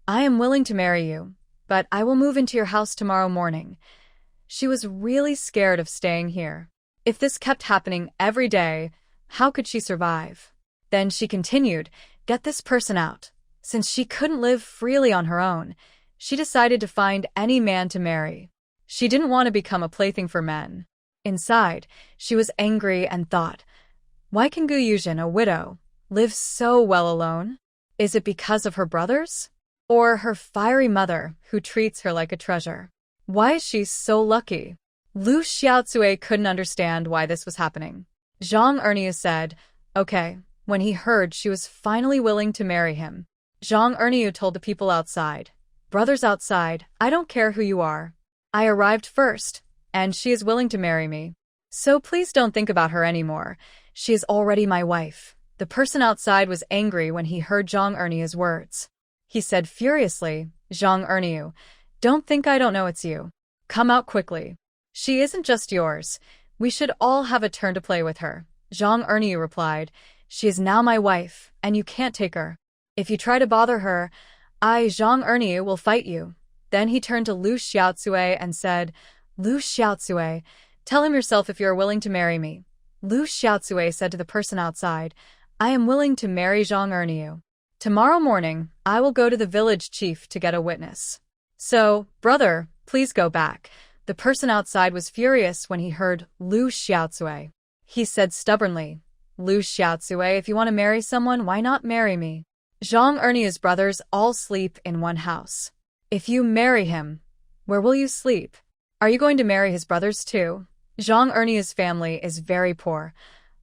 I am willing to marry you, but I will move into your house tomorrow morning. She was really scared of staying here. If this kept happening every day, how could she survive? Then she continued, Get this person out. Since she couldn't live freely on her own, she decided to find any man to marry. She didn't want to become a plaything for men. Inside, she was angry and thought, why can Gu Yuzhen, a widow, live so well alone? Is it because of her brothers? Or her fiery mother, who treats her like a treasure? Why is she so lucky? Lu Xiaotsui couldn't understand why this was happening. Zhang Ernia said, okay, when he heard she was finally willing to marry him. Zhang Erniu told the people outside, Brothers outside, I don't care who you are. I arrived first, and she is willing to marry me. So please don't think about her anymore. She is already my wife. The person outside was angry when he heard Zhang Erniu's words. He said furiously, Zhang Erniu, don't think I don't know it's you. Come out quickly. She isn't just yours. We should all have a turn to play with her. Zhang Erniu replied, She is now my wife, and you can't take her. If you try to bother her, I, Zhang Erniu, will fight you. Then he turned to Lu Xiaotsui and said, Lu Xiaotsui, tell him yourself if you are willing to marry me. Lu Xiaotsui said to the person outside, I am willing to marry Zhang Erniu. Tomorrow morning, I will go to the village chief to get a witness. So, brother, please go back. The person outside was furious when he heard Lu Xiaotsui. He said stubbornly, Lu Xiaotsui, if you want to marry someone, why not marry me? Zhang Erniu's brothers all sleep in one house. If you marry him, where will you sleep? Are you going to marry his brothers too? Zhang Erniu's family is very poor.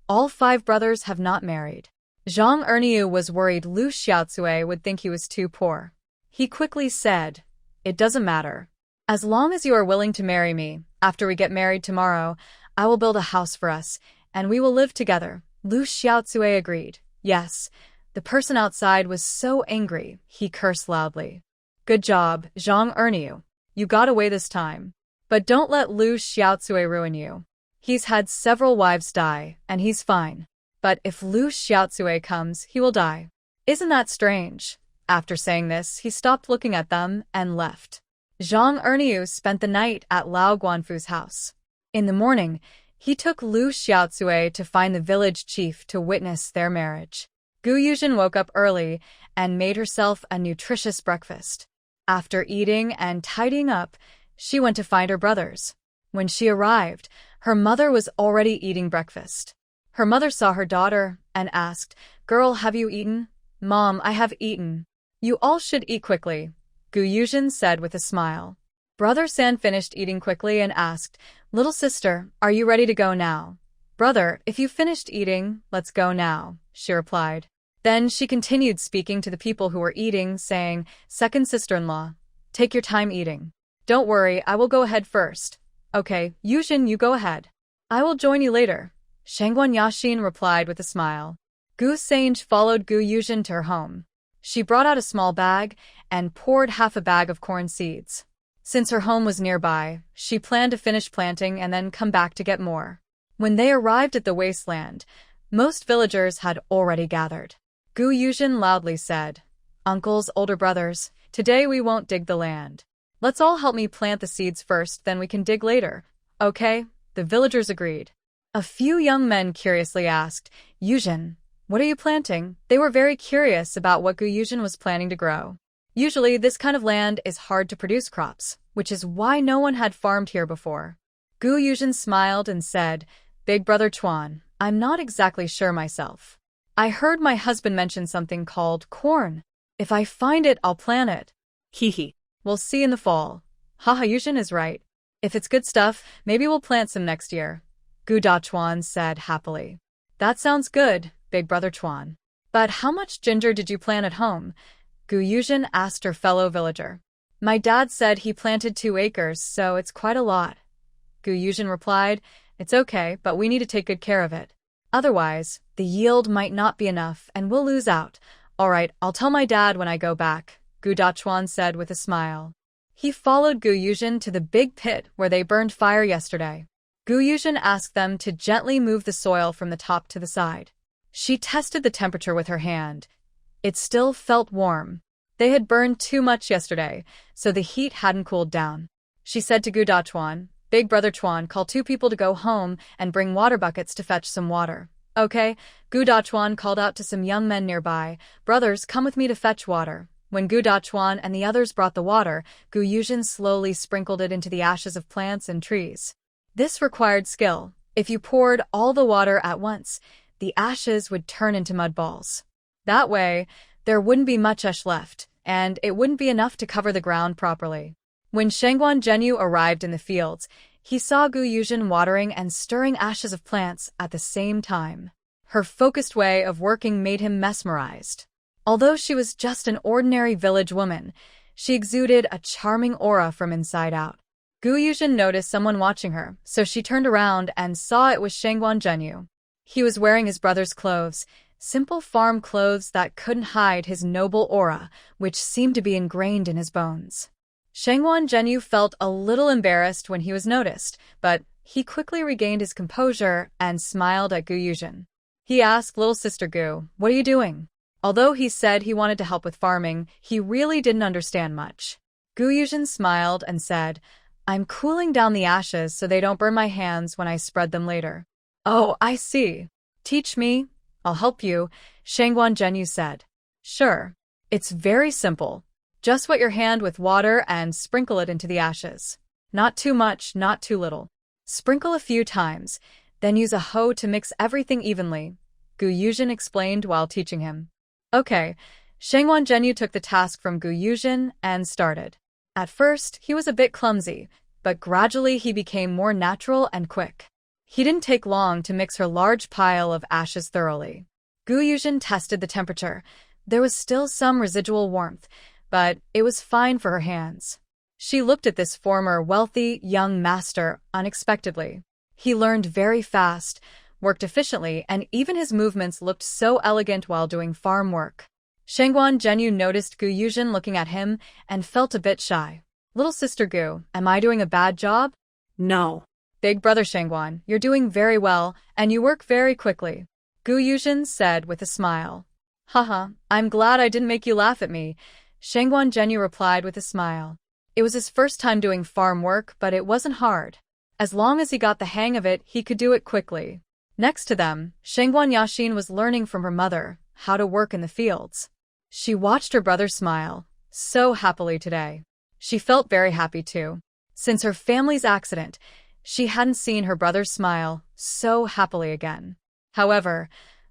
All 5 brothers have not married. Zhang Erniu was worried Lu Xiaotsui would think he was too poor. He quickly said, It doesn't matter. As long as you are willing to marry me, after we get married tomorrow, I will build a house for us, and we will live together. Lu Xiaotsui agreed. Yes. The person outside was so angry, he cursed loudly. Good job, Zhang Erniu. You got away this time. But don't let Lu Xiaotsui ruin you. He's had several wives die, and he's fine. But if Lu Xiaotsui comes, he will die. Isn't that strange? After saying this, he stopped looking at them and left. Zhang Erniu spent the night at Lao Guanfu's house. In the morning, he took Lu Xiaotsui to find the village chief to witness their marriage. Gu Yuzhen woke up early and made herself a nutritious breakfast. After eating and tidying up, she went to find her brothers. When she arrived, her mother was already eating breakfast. Her mother saw her daughter and asked, Girl, have you eaten? Mom, I have eaten. You all should eat quickly, Gu Yuzhen said with a smile. Brother San finished eating quickly and asked, Little sister, are you ready to go now? Brother, if you finished eating, let's go now, she replied. Then she continued speaking to the people who were eating, saying, Second sister-in-law, take your time eating. Don't worry, I will go ahead first. Okay, Yuzhen, you go ahead. I will join you later. Shangguan Yaxin replied with a smile. Gu Sange followed Gu Yuzhen to her home. She brought out a small bag and poured half a bag of corn seeds. Since her home was nearby, she planned to finish planting and then come back to get more. When they arrived at the wasteland, most villagers had already gathered. Gu Yuzhen loudly said, Uncles, older brothers, today we won't dig the land. Let's all help me plant the seeds first, then we can dig later. Okay? the villagers agreed. A few young men curiously asked, Yuzhen, what are you planting? They were very curious about what Yuzhen was planning to grow. Usually, this kind of land is hard to produce crops, which is why no one had farmed here before. Yuzhen smiled and said, Big Brother Chuan, I'm not exactly sure myself. I heard my husband mention something called corn. If I find it, I'll plant it. Hee hee. We'll see in the fall. Haha, Yuzhen is right. If it's good stuff, maybe we'll plant some next year. Gu Chuan said happily. That sounds good, Big Brother Chuan. But how much ginger did you plant at home? Yuzhen asked her fellow villager. My dad said he planted 2 acres, so it's quite a lot. Yuzhen replied, It's okay, but we need to take good care of it. Otherwise, the yield might not be enough and we'll lose out. All right, I'll tell my dad when I go back, Gu Chuan said with a smile. He followed Yuzhen to the big pit where they burned fire yesterday. Yuzhen asked them to gently move the soil from the top to the side. She tested the temperature with her hand. It still felt warm. They had burned too much yesterday, so the heat hadn't cooled down. She said to Gu Chuan, Big Brother Chuan, call 2 people to go home and bring water buckets to fetch some water. Okay, Gu Chuan called out to some young men nearby, Brothers, come with me to fetch water. When Gu Chuan and the others brought the water, Yuzhen slowly sprinkled it into the ashes of plants and trees. This required skill. If you poured all the water at once, the ashes would turn into mud balls. That way, there wouldn't be much ash left, and it wouldn't be enough to cover the ground properly. When Shangguan Zhenyu arrived in the fields, he saw Yuzhen watering and stirring ashes of plants at the same time. Her focused way of working made him mesmerized. Although she was just an ordinary village woman, she exuded a charming aura from inside out. Yuzhen noticed someone watching her, so she turned around and saw it was Shangguan Zhenyu. He was wearing his brother's clothes, simple farm clothes that couldn't hide his noble aura, which seemed to be ingrained in his bones. Shangguan Zhenyu felt a little embarrassed when he was noticed, but he quickly regained his composure and smiled at Yuzhen. He asked little sister Gu, What are you doing? Although he said he wanted to help with farming, he really didn't understand much. Yuzhen smiled and said, I'm cooling down the ashes so they don't burn my hands when I spread them later. Oh, I see. Teach me. I'll help you, Shangguan Zhenyu said. Sure. It's very simple. Just wet your hand with water and sprinkle it into the ashes. Not too much, not too little. Sprinkle a few times, then use a hoe to mix everything evenly, Yuzhen explained while teaching him. Okay, Shangguan Zhenyu took the task from Yuzhen and started. At first, he was a bit clumsy, but gradually he became more natural and quick. He didn't take long to mix her large pile of ashes thoroughly. Yuzhen tested the temperature. There was still some residual warmth, but it was fine for her hands. She looked at this former wealthy young master unexpectedly. He learned very fast, worked efficiently, and even his movements looked so elegant while doing farm work. Shangguan Zhenyu noticed Yuzhen looking at him and felt a bit shy. Little sister Gu, am I doing a bad job? No. Big brother Shangguan, you're doing very well, and you work very quickly, Yuzhen said with a smile. Haha, I'm glad I didn't make you laugh at me, Shangguan Zhenyu replied with a smile. It was his first time doing farm work, but it wasn't hard. As long as he got the hang of it, he could do it quickly. Next to them, Shangguan Yaxin was learning from her mother how to work in the fields. She watched her brother smile so happily today. She felt very happy too. Since her family's accident, she hadn't seen her brother smile so happily again. However,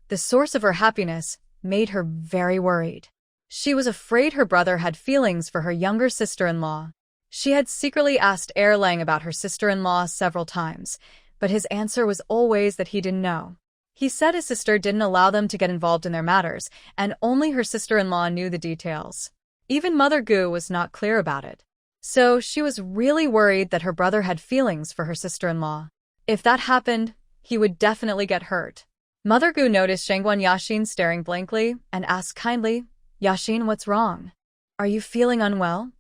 the source of her happiness made her very worried. She was afraid her brother had feelings for her younger sister-in-law. She had secretly asked Erlang about her sister-in-law several times, but his answer was always that he didn't know. He said his sister didn't allow them to get involved in their matters, and only her sister-in-law knew the details. Even Mother Gu was not clear about it. So she was really worried that her brother had feelings for her sister-in-law. If that happened, he would definitely get hurt. Mother Gu noticed Shangguan Yaxin staring blankly and asked kindly, Yaxin, what's wrong? Are you feeling unwell?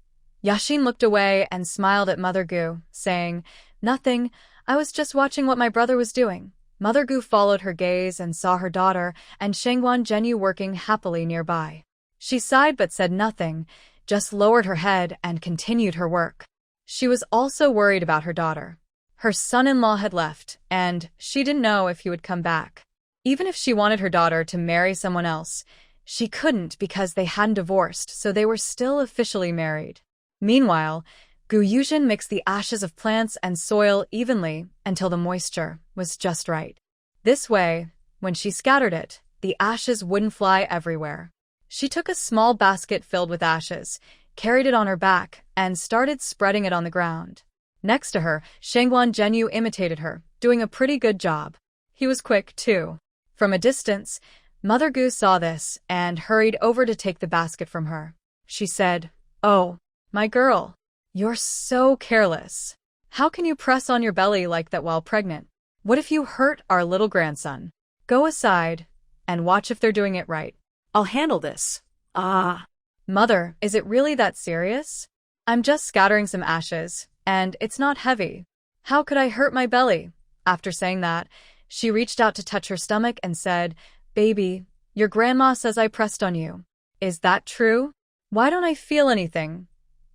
Yaxin looked away and smiled at Mother Gu, saying, Nothing, I was just watching what my brother was doing. Mother Gu followed her gaze and saw her daughter and Shangguan Zhenyu working happily nearby. She sighed but said nothing, just lowered her head and continued her work. She was also worried about her daughter. Her son-in-law had left, and she didn't know if he would come back. Even if she wanted her daughter to marry someone else, she couldn't because they hadn't divorced, so they were still officially married. Meanwhile, Yuzhen mixed the ashes of plants and soil evenly until the moisture was just right. This way, when she scattered it, the ashes wouldn't fly everywhere. She took a small basket filled with ashes, carried it on her back, and started spreading it on the ground. Next to her, Shangguan Zhenyu imitated her, doing a pretty good job. He was quick, too. From a distance, Mother Gu saw this and hurried over to take the basket from her. She said, "Oh, my girl, you're so careless. How can you press on your belly like that while pregnant? What if you hurt our little grandson? Go aside and watch if they're doing it right." I'll handle this. Ah. Mother, is it really that serious? I'm just scattering some ashes, and it's not heavy. How could I hurt my belly? After saying that, she reached out to touch her stomach and said, "Baby, your grandma says I pressed on you. Is that true? Why don't I feel anything?"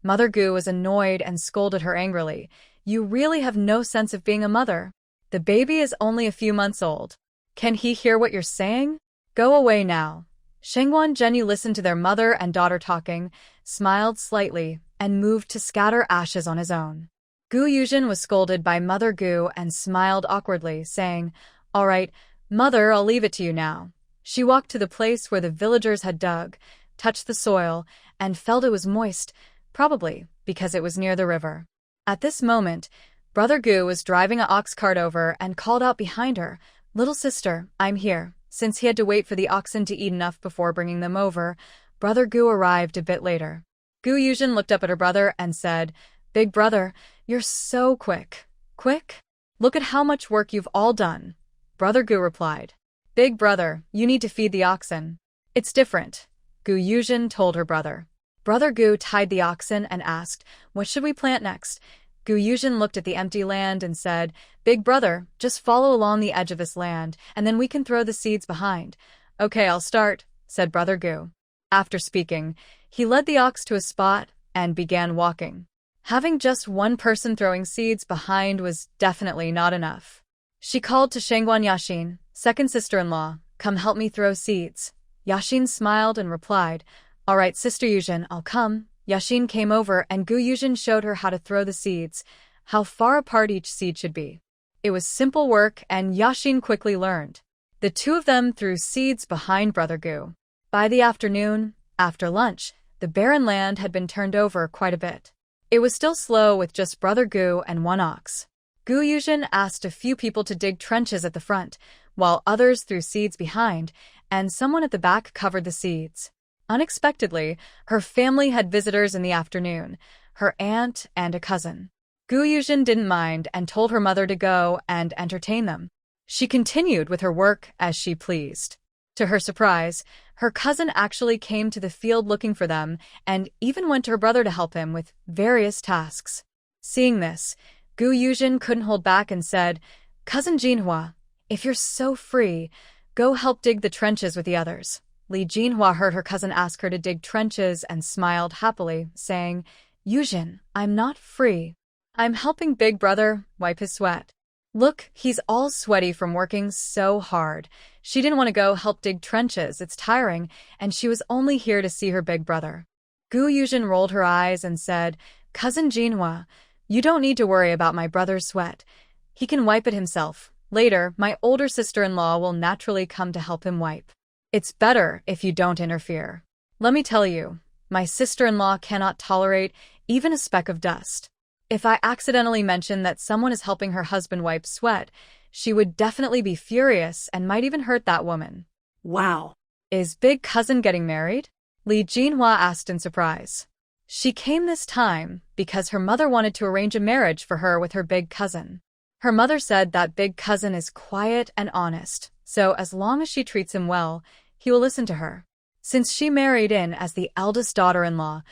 Mother Gu was annoyed and scolded her angrily. "You really have no sense of being a mother. The baby is only a few months old. Can he hear what you're saying? Go away now." Shangguan Zhenyu listened to their mother and daughter talking, smiled slightly, and moved to scatter ashes on his own. Yuzhen was scolded by Mother Gu and smiled awkwardly, saying, "All right, Mother, I'll leave it to you now." She walked to the place where the villagers had dug, touched the soil, and felt it was moist, probably because it was near the river. At this moment, Brother Gu was driving an ox cart over and called out behind her, "Little sister, I'm here." Since he had to wait for the oxen to eat enough before bringing them over, Brother Gu arrived a bit later. Yuzhen looked up at her brother and said, "Big brother, you're so quick. Quick? Look at how much work you've all done." Brother Gu replied, "Big brother, you need to feed the oxen." "It's different," Yuzhen told her brother. Brother Gu tied the oxen and asked, "What should we plant next?" Yuzhen looked at the empty land and said, "Big brother, just follow along the edge of this land, and then we can throw the seeds behind." "Okay, I'll start," said Brother Gu. After speaking, he led the ox to a spot and began walking. Having just one person throwing seeds behind was definitely not enough. She called to Shangguan Yashin, second sister-in-law, "Come help me throw seeds." Yashin smiled and replied, "All right, Sister Yuzhen, I'll come." Yashin came over and Yuzhen showed her how to throw the seeds, how far apart each seed should be. It was simple work and Yashin quickly learned. The two of them threw seeds behind Brother Gu. By the afternoon, after lunch, the barren land had been turned over quite a bit. It was still slow with just Brother Gu and one ox. Yuzhen asked a few people to dig trenches at the front, while others threw seeds behind, and someone at the back covered the seeds. Unexpectedly, her family had visitors in the afternoon, her aunt and a cousin. Yuzhen didn't mind and told her mother to go and entertain them. She continued with her work as she pleased. To her surprise, her cousin actually came to the field looking for them and even went to her brother to help him with various tasks. Seeing this, Yuzhen couldn't hold back and said, "Cousin Jinhua, if you're so free, go help dig the trenches with the others." Li Jinhua heard her cousin ask her to dig trenches and smiled happily, saying, "Yuzhen, I'm not free. I'm helping Big Brother wipe his sweat. Look, he's all sweaty from working so hard." She didn't want to go help dig trenches, it's tiring, and she was only here to see her big brother. Yuzhen rolled her eyes and said, "Cousin Jinhua, you don't need to worry about my brother's sweat. He can wipe it himself. Later, my older sister-in-law will naturally come to help him wipe. It's better if you don't interfere. Let me tell you, my sister-in-law cannot tolerate even a speck of dust. If I accidentally mention that someone is helping her husband wipe sweat, she would definitely be furious and might even hurt that woman." Wow. "Is Big Cousin getting married?" Li Jinhua asked in surprise. She came this time because her mother wanted to arrange a marriage for her with her big cousin. Her mother said that Big Cousin is quiet and honest, so as long as she treats him well, he will listen to her. Since she married in as the eldest daughter-in-law,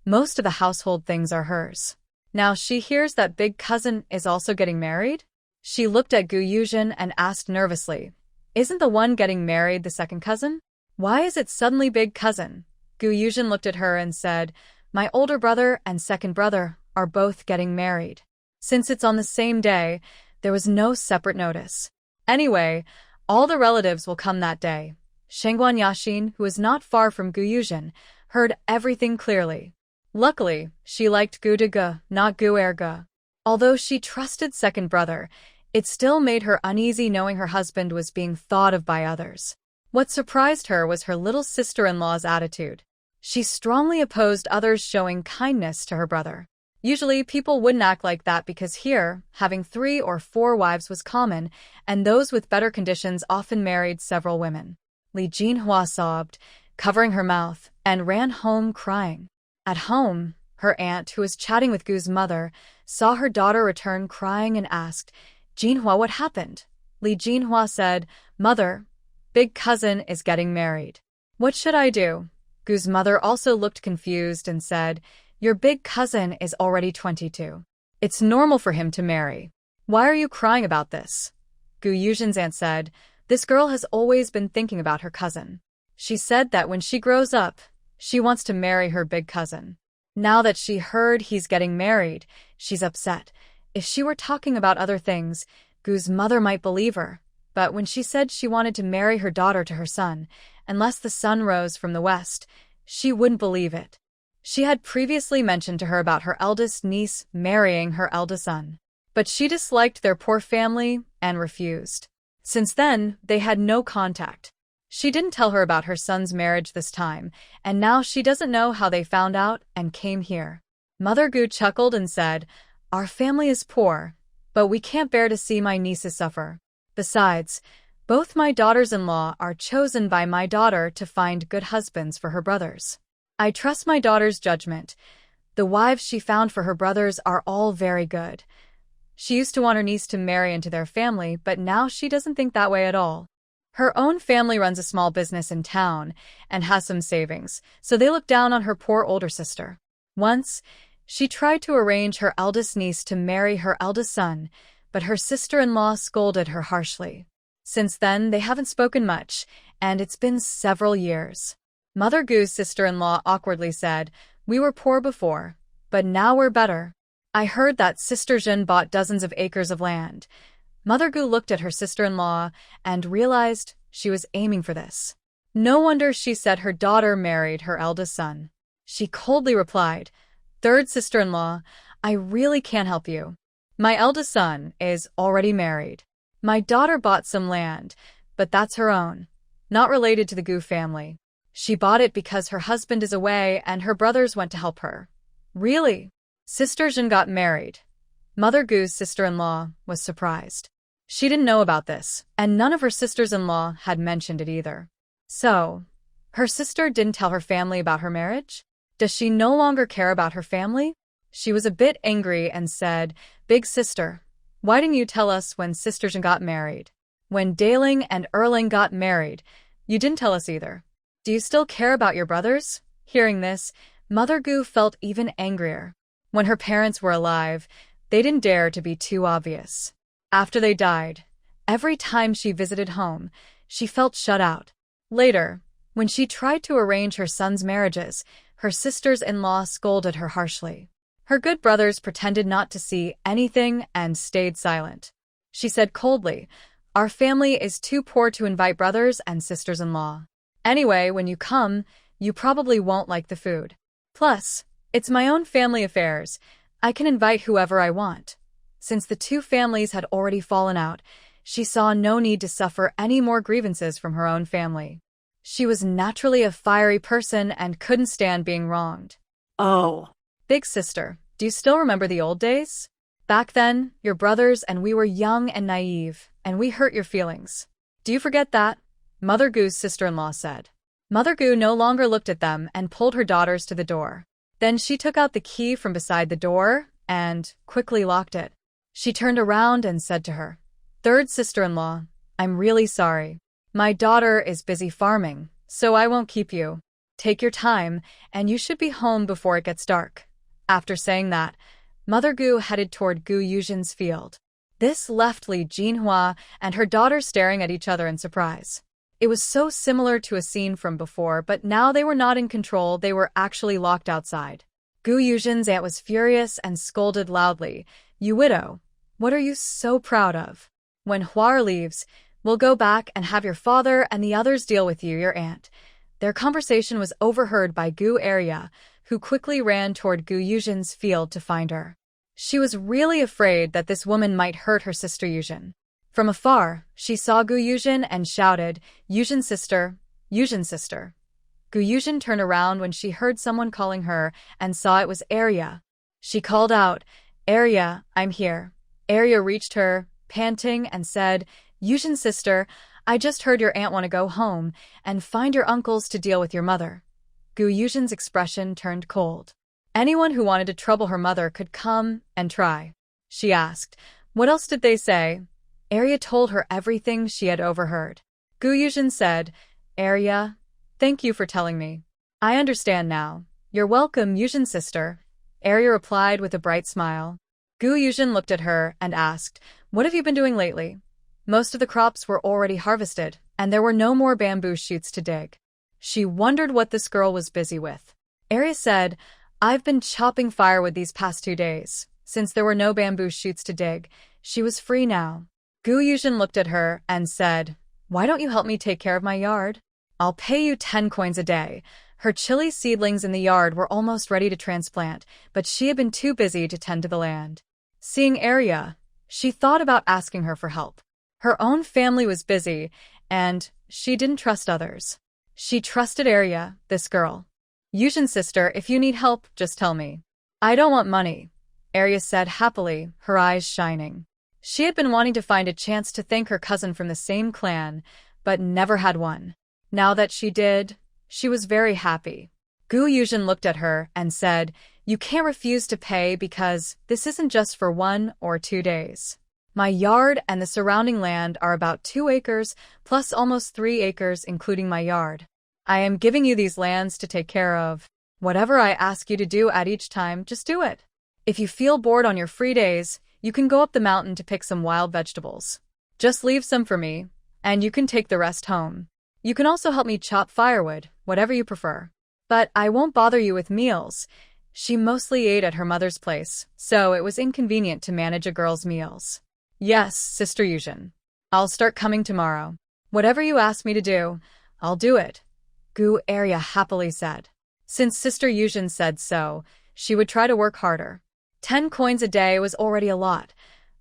most of the household things are hers. Now she hears that Big Cousin is also getting married? She looked at Yuzhen and asked nervously, "Isn't the one getting married the second cousin? Why is it suddenly Big Cousin?" Yuzhen looked at her and said, "My older brother and second brother are both getting married." Since it's on the same day, there was no separate notice. Anyway, all the relatives will come that day. Shangguan Yaxin, who was not far from Gu Yuzhen, heard everything clearly. Luckily, she liked Gu Dege, not Gu Erge. Although she trusted second brother, it still made her uneasy knowing her husband was being thought of by others. What surprised her was her little sister-in-law's attitude. She strongly opposed others showing kindness to her brother. Usually, people wouldn't act like that because here, having 3 or 4 wives was common, and those with better conditions often married several women. Li Jinhua sobbed, covering her mouth, and ran home crying. At home, her aunt, who was chatting with Gu's mother, saw her daughter return crying and asked, "Jinhua, what happened?" Li Jinhua said, "Mother, big cousin is getting married." "What should I do?" Gu's mother also looked confused and said, "Your big cousin is already 22. It's normal for him to marry. Why are you crying about this?" Gu Yuzhen's aunt said, "This girl has always been thinking about her cousin. She said that when she grows up, she wants to marry her big cousin. Now that she heard he's getting married, she's upset. If she were talking about other things, Gu's mother might believe her. But when she said she wanted to marry her daughter to her son, unless the sun rose from the west, she wouldn't believe it. She had previously mentioned to her about her eldest niece marrying her eldest son. But she disliked their poor family and refused. Since then, they had no contact. She didn't tell her about her son's marriage this time, and now she doesn't know how they found out and came here." Mother Gu chuckled and said, "Our family is poor, but we can't bear to see my nieces suffer. Besides, both my daughters-in-law are chosen by my daughter to find good husbands for her brothers. I trust my daughter's judgment. The wives she found for her brothers are all very good. She used to want her niece to marry into their family, but now she doesn't think that way at all. Her own family runs a small business in town and has some savings, so they look down on her poor older sister. Once, she tried to arrange her eldest niece to marry her eldest son, but her sister-in-law scolded her harshly. Since then, they haven't spoken much, and it's been several years." Mother Gu's sister-in-law awkwardly said, "We were poor before, but now we're better. I heard that Sister Yuzhen bought dozens of acres of land." Mother Gu looked at her sister-in-law and realized she was aiming for this. No wonder she said her daughter married her eldest son. She coldly replied, "Third sister-in-law, I really can't help you. My eldest son is already married. My daughter bought some land, but that's her own, not related to the Gu family. She bought it because her husband is away and her brothers went to help her." "Really?" Sister Yuzhen got married. Mother Gu's sister-in-law was surprised. She didn't know about this, and none of her sisters-in-law had mentioned it either. So, her sister didn't tell her family about her marriage? Does she no longer care about her family? She was a bit angry and said, "Big sister, why didn't you tell us when Sister Yuzhen got married? When Daling and Erling got married, you didn't tell us either. Do you still care about your brothers?" Hearing this, Mother Gu felt even angrier. When her parents were alive, they didn't dare to be too obvious. After they died, every time she visited home, she felt shut out. Later, when she tried to arrange her sons' marriages, her sisters-in-law scolded her harshly. Her good brothers pretended not to see anything and stayed silent. She said coldly, "Our family is too poor to invite brothers and sisters-in-law. Anyway, when you come, you probably won't like the food. Plus, it's my own family affairs. I can invite whoever I want." Since the two families had already fallen out, she saw no need to suffer any more grievances from her own family. She was naturally a fiery person and couldn't stand being wronged. Oh. "Big sister, do you still remember the old days? Back then, your brothers and we were young and naive, and we hurt your feelings. Do you forget that?" Mother Gu's sister-in-law said. Mother Gu no longer looked at them and pulled her daughters to the door. Then she took out the key from beside the door and quickly locked it. She turned around and said to her, "Third sister-in-law, I'm really sorry. My daughter is busy farming, so I won't keep you. Take your time, and you should be home before it gets dark." After saying that, Mother Gu headed toward Gu Yuzhen's field. This left Li Jinhua and her daughter staring at each other in surprise. It was so similar to a scene from before, but now they were not in control, they were actually locked outside. Gu Yuzhen's aunt was furious and scolded loudly, You widow, what are you so proud of? When Huar leaves, we'll go back and have your father and the others deal with you, your aunt. Their conversation was overheard by Gu Area, who quickly ran toward Gu Yuzhen's field to find her. She was really afraid that this woman might hurt her sister Yuzhen. From afar, she saw Gu Yuzhen and shouted, Yuzhen sister, Yuzhen sister. Gu Yuzhen turned around when she heard someone calling her and saw it was Area. She called out, Area, I'm here. Area reached her, panting, and said, Yuzhen sister, I just heard your aunt want to go home and find your uncles to deal with your mother. Gu Yuzhen's expression turned cold. Anyone who wanted to trouble her mother could come and try. She asked, what else did they say? Area told her everything she had overheard. Gu Yuzhen said, Area, thank you for telling me. I understand now. You're welcome, Yuzhen sister. Area replied with a bright smile. Gu Yuzhen looked at her and asked, what have you been doing lately? Most of the crops were already harvested, and there were no more bamboo shoots to dig. She wondered what this girl was busy with. Area said, I've been chopping firewood these past 2 days. Since there were no bamboo shoots to dig, she was free now. Gu Yuzhen looked at her and said, why don't you help me take care of my yard? I'll pay you 10 coins a day. Her chili seedlings in the yard were almost ready to transplant, but she had been too busy to tend to the land. Seeing Area, she thought about asking her for help. Her own family was busy, and she didn't trust others. She trusted Area, this girl. Yuzhen sister, if you need help, just tell me. I don't want money, Area said happily, her eyes shining. She had been wanting to find a chance to thank her cousin from the same clan, but never had one. Now that she did, she was very happy. Gu Yuzhen looked at her and said, you can't refuse to pay because this isn't just for 1 or 2 days. My yard and the surrounding land are about 2 acres, plus almost 3 acres including my yard. I am giving you these lands to take care of. Whatever I ask you to do at each time, just do it. If you feel bored on your free days, you can go up the mountain to pick some wild vegetables. Just leave some for me, and you can take the rest home. You can also help me chop firewood, whatever you prefer. But I won't bother you with meals. She mostly ate at her mother's place, so it was inconvenient to manage a girl's meals. Yes, Sister Yuzhen. I'll start coming tomorrow. Whatever you ask me to do, I'll do it, Gu Area happily said. Since Sister Yuzhen said so, she would try to work harder. 10 coins a day was already a lot.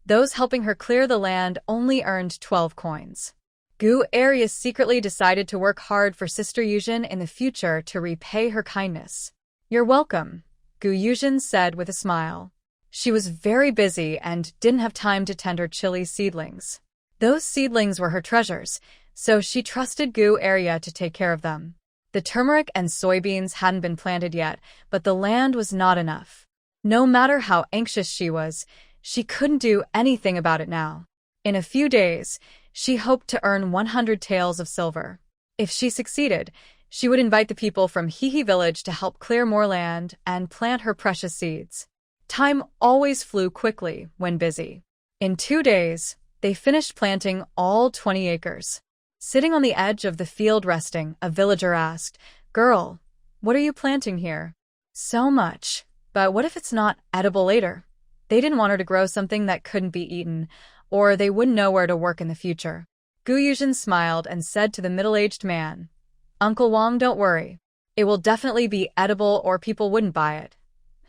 Those helping her clear the land only earned 12 coins. Gu Area secretly decided to work hard for Sister Yuzhen in the future to repay her kindness. You're welcome, Gu Yuzhen said with a smile. She was very busy and didn't have time to tend her chili seedlings. Those seedlings were her treasures, so she trusted Gu Area to take care of them. The turmeric and soybeans hadn't been planted yet, but the land was not enough. No matter how anxious she couldn't do anything about it now. In a few days, she hoped to earn 100 taels of silver. If she succeeded, she would invite the people from Hihi village to help clear more land and plant her precious seeds. Time always flew quickly when busy. In 2 days, they finished planting all 20 acres. Sitting on the edge of the field resting, a villager asked, Girl, what are you planting here? So much. But what if it's not edible later? They didn't want her to grow something that couldn't be eaten, or they wouldn't know where to work in the future. Gu Yuzhen smiled and said to the middle-aged man, Uncle Wang, don't worry. It will definitely be edible or people wouldn't buy it.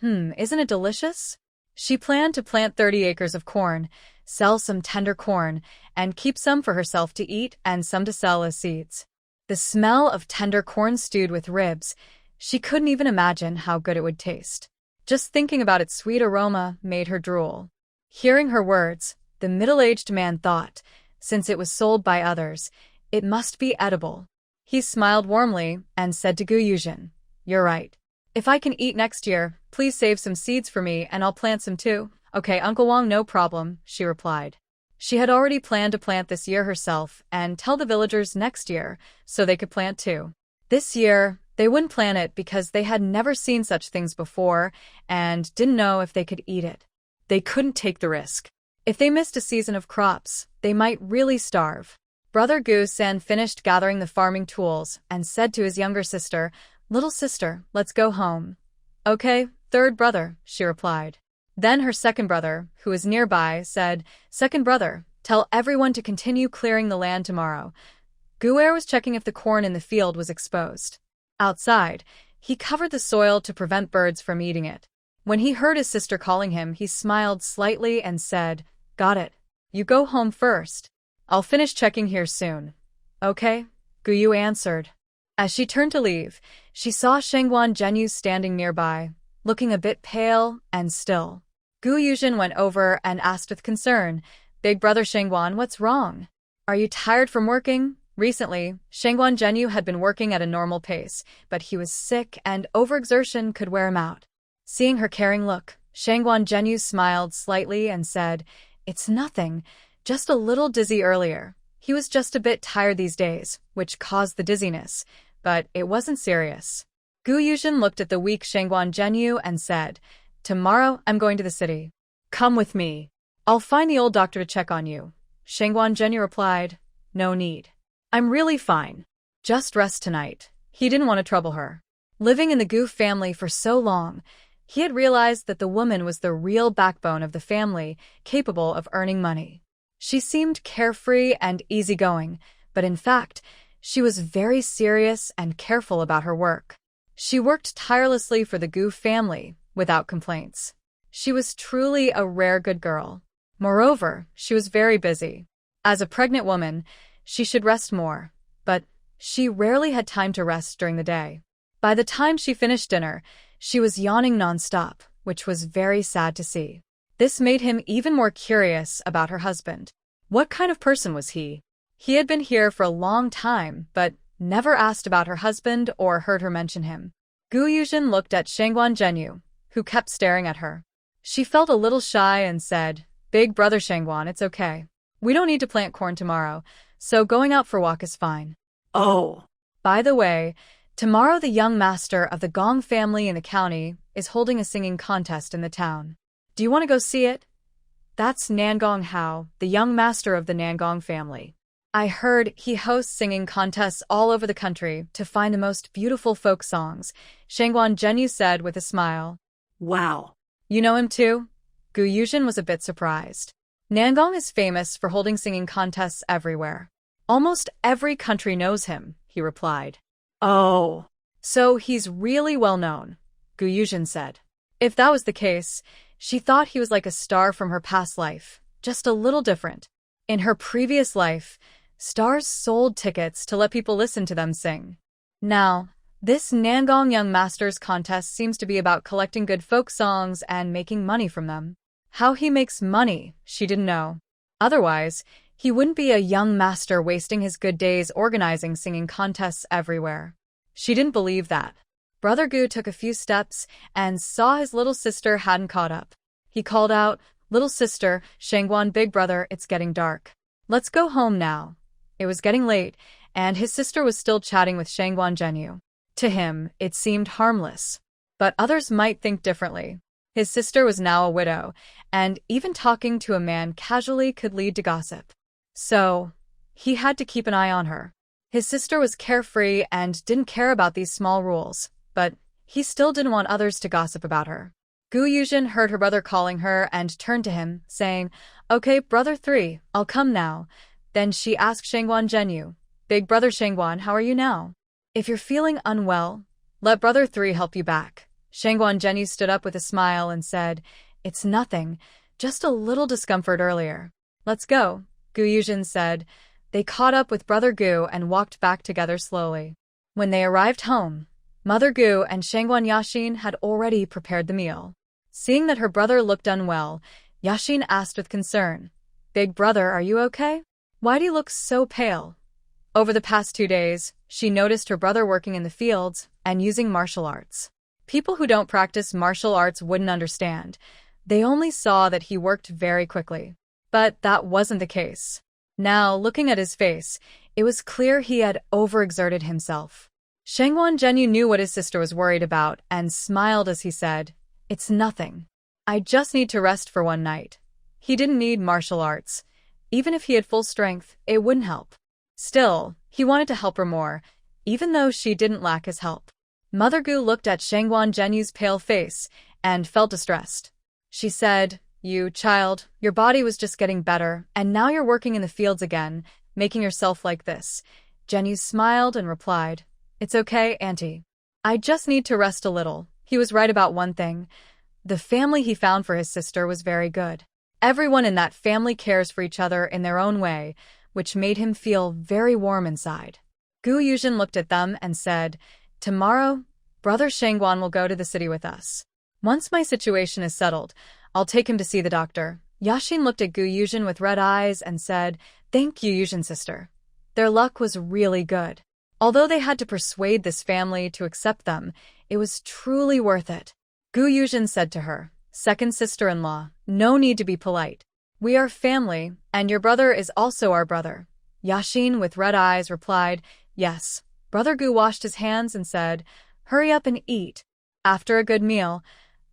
Isn't it delicious? She planned to plant 30 acres of corn, sell some tender corn, and keep some for herself to eat and some to sell as seeds. The smell of tender corn stewed with ribs, she couldn't even imagine how good it would taste. Just thinking about its sweet aroma made her drool. Hearing her words, the middle-aged man thought, since it was sold by others, it must be edible. He smiled warmly and said to Gu Yuzhen, You're right. If I can eat next year, please save some seeds for me and I'll plant some too. Okay, Uncle Wang, no problem, she replied. She had already planned to plant this year herself and tell the villagers next year so they could plant too. This year, they wouldn't plant it because they had never seen such things before and didn't know if they could eat it. They couldn't take the risk. If they missed a season of crops, they might really starve. Brother Gu San finished gathering the farming tools and said to his younger sister, Little sister, let's go home. Okay, third brother, she replied. Then her second brother, who was nearby, said, "Second brother, tell everyone to continue clearing the land tomorrow." Guer was checking if the corn in the field was exposed. Outside, he covered the soil to prevent birds from eating it. When he heard his sister calling him, he smiled slightly and said, "Got it. You go home first. I'll finish checking here soon." "Okay," Guyu answered. As she turned to leave, she saw Shengguan Zhenyu standing nearby, looking a bit pale and still. Yuzhen went over and asked with concern, "Big brother Shengguan, what's wrong? Are you tired from working?" Recently, Shengguan Zhenyu had been working at a normal pace, but he was sick and overexertion could wear him out. Seeing her caring look, Shengguan Zhenyu smiled slightly and said, "It's nothing, just a little dizzy earlier. He was just a bit tired these days, which caused the dizziness, but it wasn't serious." Yuzhen looked at the weak Shengguan Zhenyu and said, "Tomorrow I'm going to the city. Come with me. I'll find the old doctor to check on you." Shengguan Zhenyu replied, "No need. I'm really fine. Just rest tonight." He didn't want to trouble her. Living in the Gu family for so long, he had realized that the woman was the real backbone of the family, capable of earning money. She seemed carefree and easygoing, but in fact, she was very serious and careful about her work. She worked tirelessly for the Gu family, without complaints. She was truly a rare good girl. Moreover, she was very busy. As a pregnant woman, she should rest more, but she rarely had time to rest during the day. By the time she finished dinner, she was yawning nonstop, which was very sad to see. This made him even more curious about her husband. What kind of person was he? He had been here for a long time, but never asked about her husband or heard her mention him. Yuzhen looked at Shengguan Zhenyu, who kept staring at her. She felt a little shy and said, "Big brother Shengguan, it's okay. We don't need to plant corn tomorrow, so going out for a walk is fine." Oh. By the way, tomorrow the young master of the Gong family in the county is holding a singing contest in the town. Do you want to go see it? That's Nangong Hao, the young master of the Nangong family. I heard he hosts singing contests all over the country to find the most beautiful folk songs, Shengguan Zhenyu said with a smile. Wow. You know him too? Yuzhen was a bit surprised. Nangong is famous for holding singing contests everywhere. Almost every country knows him, he replied. Oh. So he's really well known, Yuzhen said. If that was the case, she thought he was like a star from her past life, just a little different. In her previous life, stars sold tickets to let people listen to them sing. Now, this Nangong Young Masters contest seems to be about collecting good folk songs and making money from them. How he makes money, she didn't know. Otherwise, he wouldn't be a young master wasting his good days organizing singing contests everywhere. She didn't believe that. Brother Gu took a few steps and saw his little sister hadn't caught up. He called out, "Little sister, Shengguan big brother, it's getting dark. Let's go home now." It was getting late, and his sister was still chatting with Shengguan Zhenyu. To him, it seemed harmless. But others might think differently. His sister was now a widow, and even talking to a man casually could lead to gossip. So, he had to keep an eye on her. His sister was carefree and didn't care about these small rules, but he still didn't want others to gossip about her. Yuzhen heard her brother calling her and turned to him, saying, "Okay, brother 3, I'll come now." Then she asked Shengguan Zhenyu, "Big brother Shengguan, how are you now? If you're feeling unwell, let brother 3 help you back." Shengguan Zhenyu stood up with a smile and said, "It's nothing, just a little discomfort earlier." "Let's go," Yuzhen said. They caught up with brother Gu and walked back together slowly. When they arrived home, Mother Gu and Shengguan Yashin had already prepared the meal. Seeing that her brother looked unwell, Yashin asked with concern, "Big brother, are you okay? Why do you look so pale?" Over the past 2 days, she noticed her brother working in the fields and using martial arts. People who don't practice martial arts wouldn't understand. They only saw that he worked very quickly. But that wasn't the case. Now, looking at his face, it was clear he had overexerted himself. Shengguan Zhenyu knew what his sister was worried about and smiled as he said, "It's nothing. I just need to rest for one night." He didn't need martial arts. Even if he had full strength, it wouldn't help. Still, he wanted to help her more, even though she didn't lack his help. Mother Gu looked at Shengguan Zhenyu's pale face and felt distressed. She said, "You, child, your body was just getting better, and now you're working in the fields again, making yourself like this." Zhenyu smiled and replied, "It's okay, Auntie. I just need to rest a little." He was right about one thing. The family he found for his sister was very good. Everyone in that family cares for each other in their own way, which made him feel very warm inside. Yuzhen looked at them and said, "Tomorrow, Brother Shangguan will go to the city with us. Once my situation is settled, I'll take him to see the doctor." Yashin looked at Yuzhen with red eyes and said, "Thank you, Yuzhen sister." Their luck was really good. Although they had to persuade this family to accept them, it was truly worth it. Yuzhen said to her, "Second sister-in-law, no need to be polite. We are family, and your brother is also our brother." Yashin, with red eyes, replied, "Yes." Brother Gu washed his hands and said, "Hurry up and eat. After a good meal,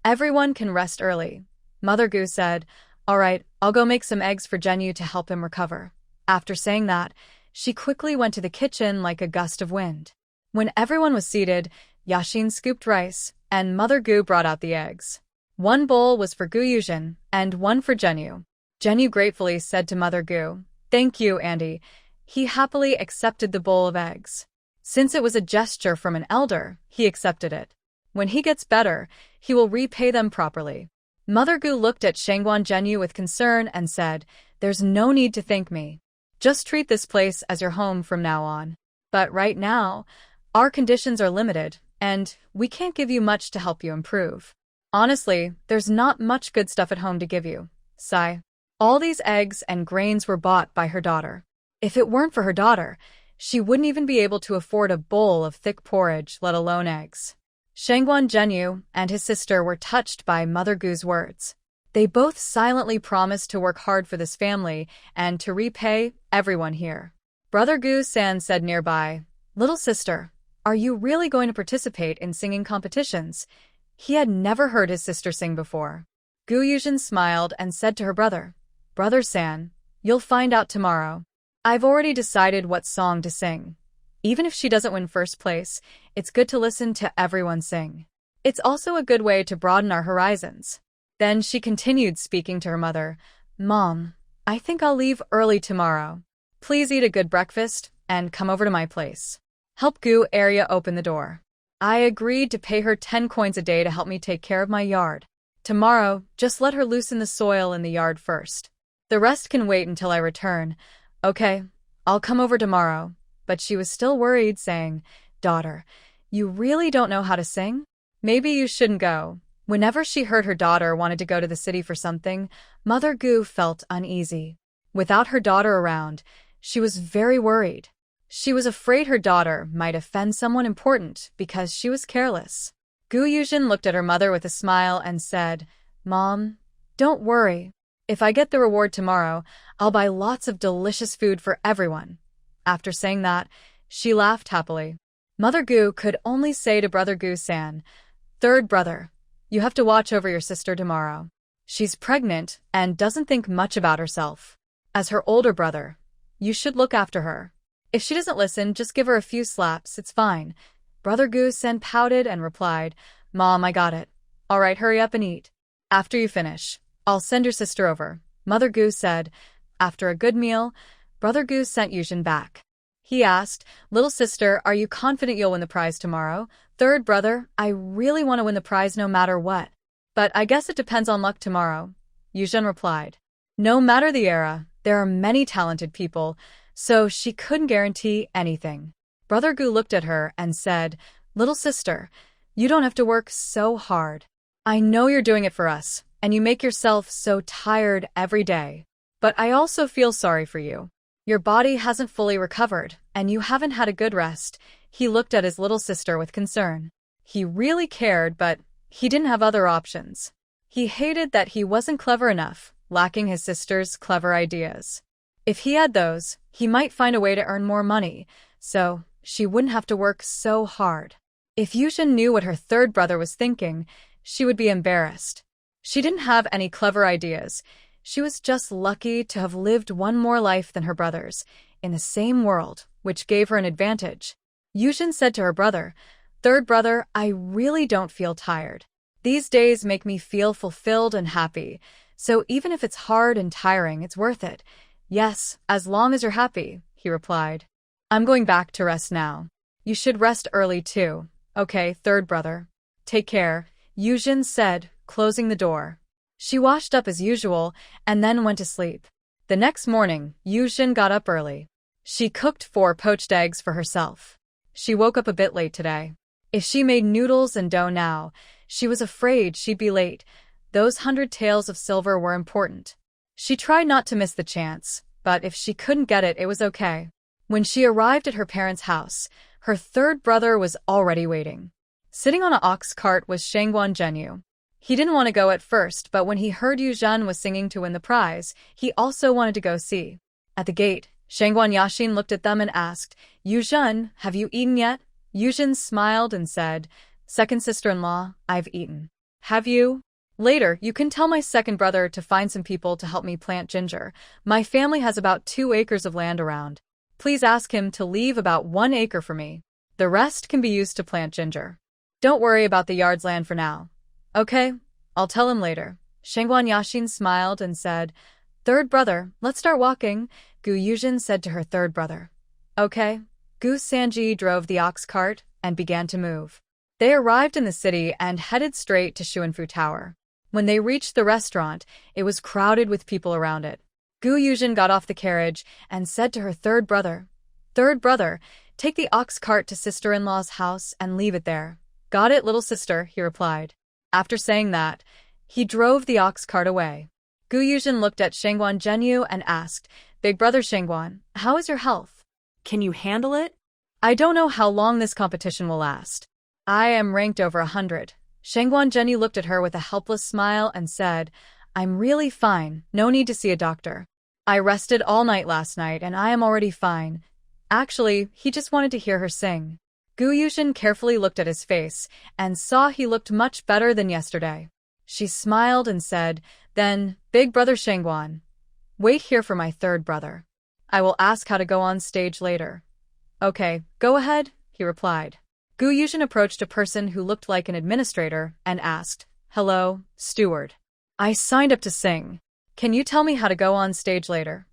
everyone can rest early." Mother Gu said, "All right, I'll go make some eggs for Zhenyu to help him recover." After saying that, she quickly went to the kitchen like a gust of wind. When everyone was seated, Yashin scooped rice, and Mother Gu brought out the eggs. One bowl was for Yuzhen, and one for Zhenyu. Zhenyu gratefully said to Mother Gu, "Thank you, Auntie." He happily accepted the bowl of eggs. Since it was a gesture from an elder, he accepted it. When he gets better, he will repay them properly. Mother Gu looked at Shangguan Zhenyu with concern and said, "There's no need to thank me. Just treat this place as your home from now on. But right now, our conditions are limited, and we can't give you much to help you improve. Honestly, there's not much good stuff at home to give you." Sigh. All these eggs and grains were bought by her daughter. If it weren't for her daughter, she wouldn't even be able to afford a bowl of thick porridge, let alone eggs. Shangguan Zhenyu and his sister were touched by Mother Gu's words. They both silently promised to work hard for this family and to repay everyone here. Brother Gu San said nearby, "Little sister, are you really going to participate in singing competitions?" He had never heard his sister sing before. Yuzhen smiled and said to her brother, "Brother San, you'll find out tomorrow. I've already decided what song to sing. Even if she doesn't win first place, it's good to listen to everyone sing. It's also a good way to broaden our horizons." Then she continued speaking to her mother, "Mom, I think I'll leave early tomorrow. Please eat a good breakfast and come over to my place. Help Gu area open the door. I agreed to pay her 10 coins a day to help me take care of my yard. Tomorrow, just let her loosen the soil in the yard first. The rest can wait until I return." "Okay, I'll come over tomorrow." But she was still worried, saying, "Daughter, you really don't know how to sing? Maybe you shouldn't go." Whenever she heard her daughter wanted to go to the city for something, Mother Gu felt uneasy. Without her daughter around, she was very worried. She was afraid her daughter might offend someone important because she was careless. Yuzhen looked at her mother with a smile and said, "Mom, don't worry. If I get the reward tomorrow, I'll buy lots of delicious food for everyone." After saying that, she laughed happily. Mother Gu could only say to Brother Gu San, "Third brother, you have to watch over your sister tomorrow. She's pregnant and doesn't think much about herself. As her older brother, you should look after her. If she doesn't listen, just give her a few slaps, it's fine." Brother Gu San pouted and replied, "Mom, I got it. All right, hurry up and eat. After you finish, I'll send your sister over." Mother Gu said. After a good meal, Brother Gu sent Yuzhen back. He asked, "Little sister, are you confident you'll win the prize tomorrow?" "Third brother, I really want to win the prize no matter what. But I guess it depends on luck tomorrow," Yuzhen replied. No matter the era, there are many talented people, so she couldn't guarantee anything. Brother Gu looked at her and said, "Little sister, you don't have to work so hard. I know you're doing it for us, and you make yourself so tired every day. But I also feel sorry for you. Your body hasn't fully recovered, and you haven't had a good rest." He looked at his little sister with concern. He really cared, but he didn't have other options. He hated that he wasn't clever enough, lacking his sister's clever ideas. If he had those, he might find a way to earn more money, so she wouldn't have to work so hard. If Yuzhen knew what her third brother was thinking, she would be embarrassed. She didn't have any clever ideas. She was just lucky to have lived one more life than her brothers, in the same world, which gave her an advantage. Yuzhen said to her brother, "Third brother, I really don't feel tired. These days make me feel fulfilled and happy, so even if it's hard and tiring, it's worth it. Yes, as long as you're happy, he replied. I'm going back to rest now. You should rest early too. Okay, third brother. Take care, Yuzhen said, closing the door. She washed up as usual and then went to sleep. The next morning, Yuzhen got up early. She cooked 4 poached eggs for herself. She woke up a bit late today. If she made noodles and dough now, she was afraid she'd be late. Those 100 taels of silver were important. She tried not to miss the chance, but if she couldn't get it, it was okay. When she arrived at her parents' house, her third brother was already waiting. Sitting on an ox cart was Shangguan Zhenyu. He didn't want to go at first, but when he heard Yuzhen was singing to win the prize, he also wanted to go see. At the gate, Shangguan Yashin looked at them and asked, Yuzhen, have you eaten yet? Yuzhen smiled and said, Second sister-in-law, I've eaten. Have you? Later, you can tell my second brother to find some people to help me plant ginger. My family has about 2 acres of land around. Please ask him to leave about 1 acre for me. The rest can be used to plant ginger. Don't worry about the yard's land for now. Okay, I'll tell him later. Shangguan Yashin smiled and said, Third brother, let's start walking, Gu Yuzhen said to her third brother. Okay. Gu Sanji drove the ox cart and began to move. They arrived in the city and headed straight to Xuanfu Tower. When they reached the restaurant, it was crowded with people around it. Gu Yuzhen got off the carriage and said to her third brother, Third brother, take the ox cart to sister-in-law's house and leave it there. Got it, little sister, he replied. After saying that, he drove the ox cart away. Gu Yuzhen looked at Shangguan Zhenyu and asked, Big brother Shangguan, how is your health? Can you handle it? I don't know how long this competition will last. I am ranked over 100. Shangguan Zhenyu looked at her with a helpless smile and said, I'm really fine, no need to see a doctor. I rested all night last night and I am already fine. Actually, he just wanted to hear her sing. Gu Yuzhen carefully looked at his face and saw he looked much better than yesterday. She smiled and said, Then, big brother Shangguan, wait here for my third brother. I will ask how to go on stage later. Okay, go ahead, he replied. Gu Yuzhen approached a person who looked like an administrator and asked, Hello, steward. I signed up to sing. Can you tell me how to go on stage later?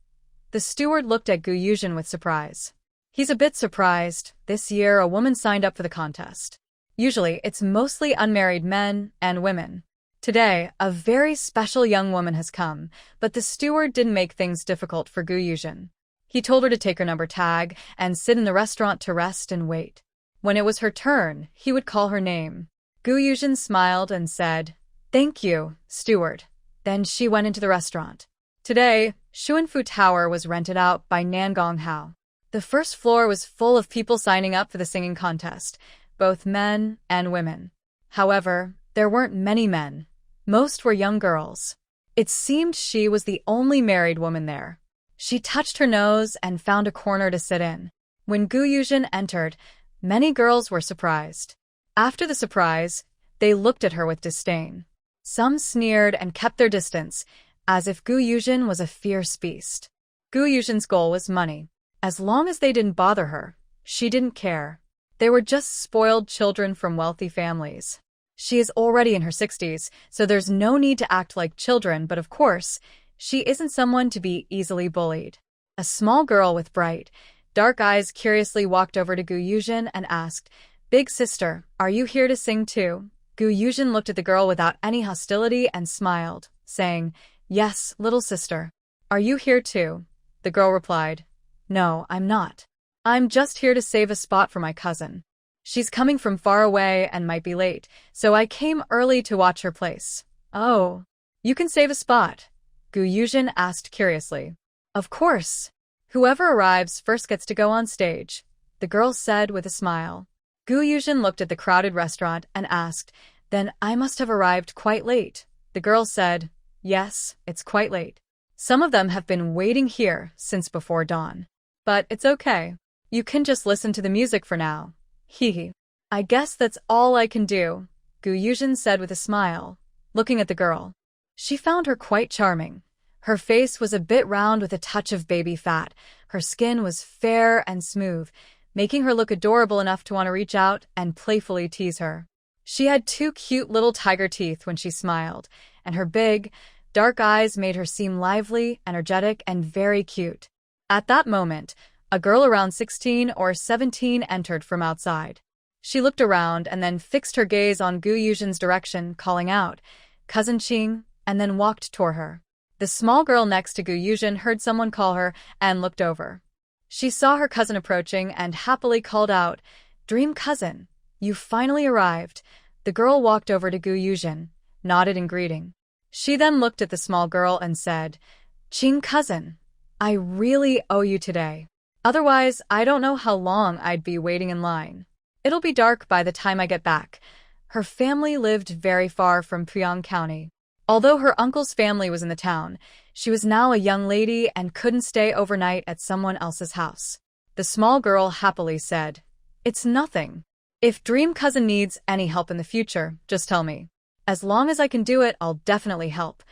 The steward looked at Gu Yuzhen with surprise. He's a bit surprised. This year, a woman signed up for the contest. Usually, it's mostly unmarried men and women. Today, a very special young woman has come, but the steward didn't make things difficult for Gu Yuzhen. He told her to take her number tag and sit in the restaurant to rest and wait. When it was her turn, he would call her name. Gu Yuzhen smiled and said, Thank you, steward. Then she went into the restaurant. Today, Xuanfu Tower was rented out by Nangong Hao. The first floor was full of people signing up for the singing contest, both men and women. However, there weren't many men. Most were young girls. It seemed she was the only married woman there. She touched her nose and found a corner to sit in. When Gu Yuzhen entered, many girls were surprised. After the surprise, they looked at her with disdain. Some sneered and kept their distance, as if Gu Yuzhen was a fierce beast. Gu Yuzhen's goal was money. As long as they didn't bother her, she didn't care. They were just spoiled children from wealthy families. She is already in her 60s, so there's no need to act like children, but of course, she isn't someone to be easily bullied. A small girl with bright, dark eyes curiously walked over to Gu Yuzhen and asked, Big sister, are you here to sing too? Gu Yuzhen looked at the girl without any hostility and smiled, saying, Yes, little sister. Are you here too? The girl replied, No, I'm not. I'm just here to save a spot for my cousin. She's coming from far away and might be late, so I came early to watch her place. Oh, you can save a spot? Gu Yuzhen asked curiously. Of course. Whoever arrives first gets to go on stage, the girl said with a smile. Gu Yuzhen looked at the crowded restaurant and asked, Then I must have arrived quite late. The girl said, Yes, it's quite late. Some of them have been waiting here since before dawn. But it's okay. You can just listen to the music for now. Hee. I guess that's all I can do, Gu Yuzhen said with a smile, looking at the girl. She found her quite charming. Her face was a bit round with a touch of baby fat. Her skin was fair and smooth, making her look adorable enough to want to reach out and playfully tease her. She had two cute little tiger teeth when she smiled, and her big, dark eyes made her seem lively, energetic, and very cute. At that moment, a girl around 16 or 17 entered from outside. She looked around and then fixed her gaze on Gu Yuzhen's direction, calling out, "Cousin Qing," and then walked toward her. The small girl next to Gu Yuzhen heard someone call her and looked over. She saw her cousin approaching and happily called out, "Dream cousin, you finally arrived." The girl walked over to Gu Yuzhen, nodded in greeting. She then looked at the small girl and said, "Qing cousin, I really owe you today. Otherwise, I don't know how long I'd be waiting in line. It'll be dark by the time I get back." Her family lived very far from Puyang County. Although her uncle's family was in the town, she was now a young lady and couldn't stay overnight at someone else's house. The small girl happily said, "It's nothing. If Dream Cousin needs any help in the future, just tell me. As long as I can do it, I'll definitely help."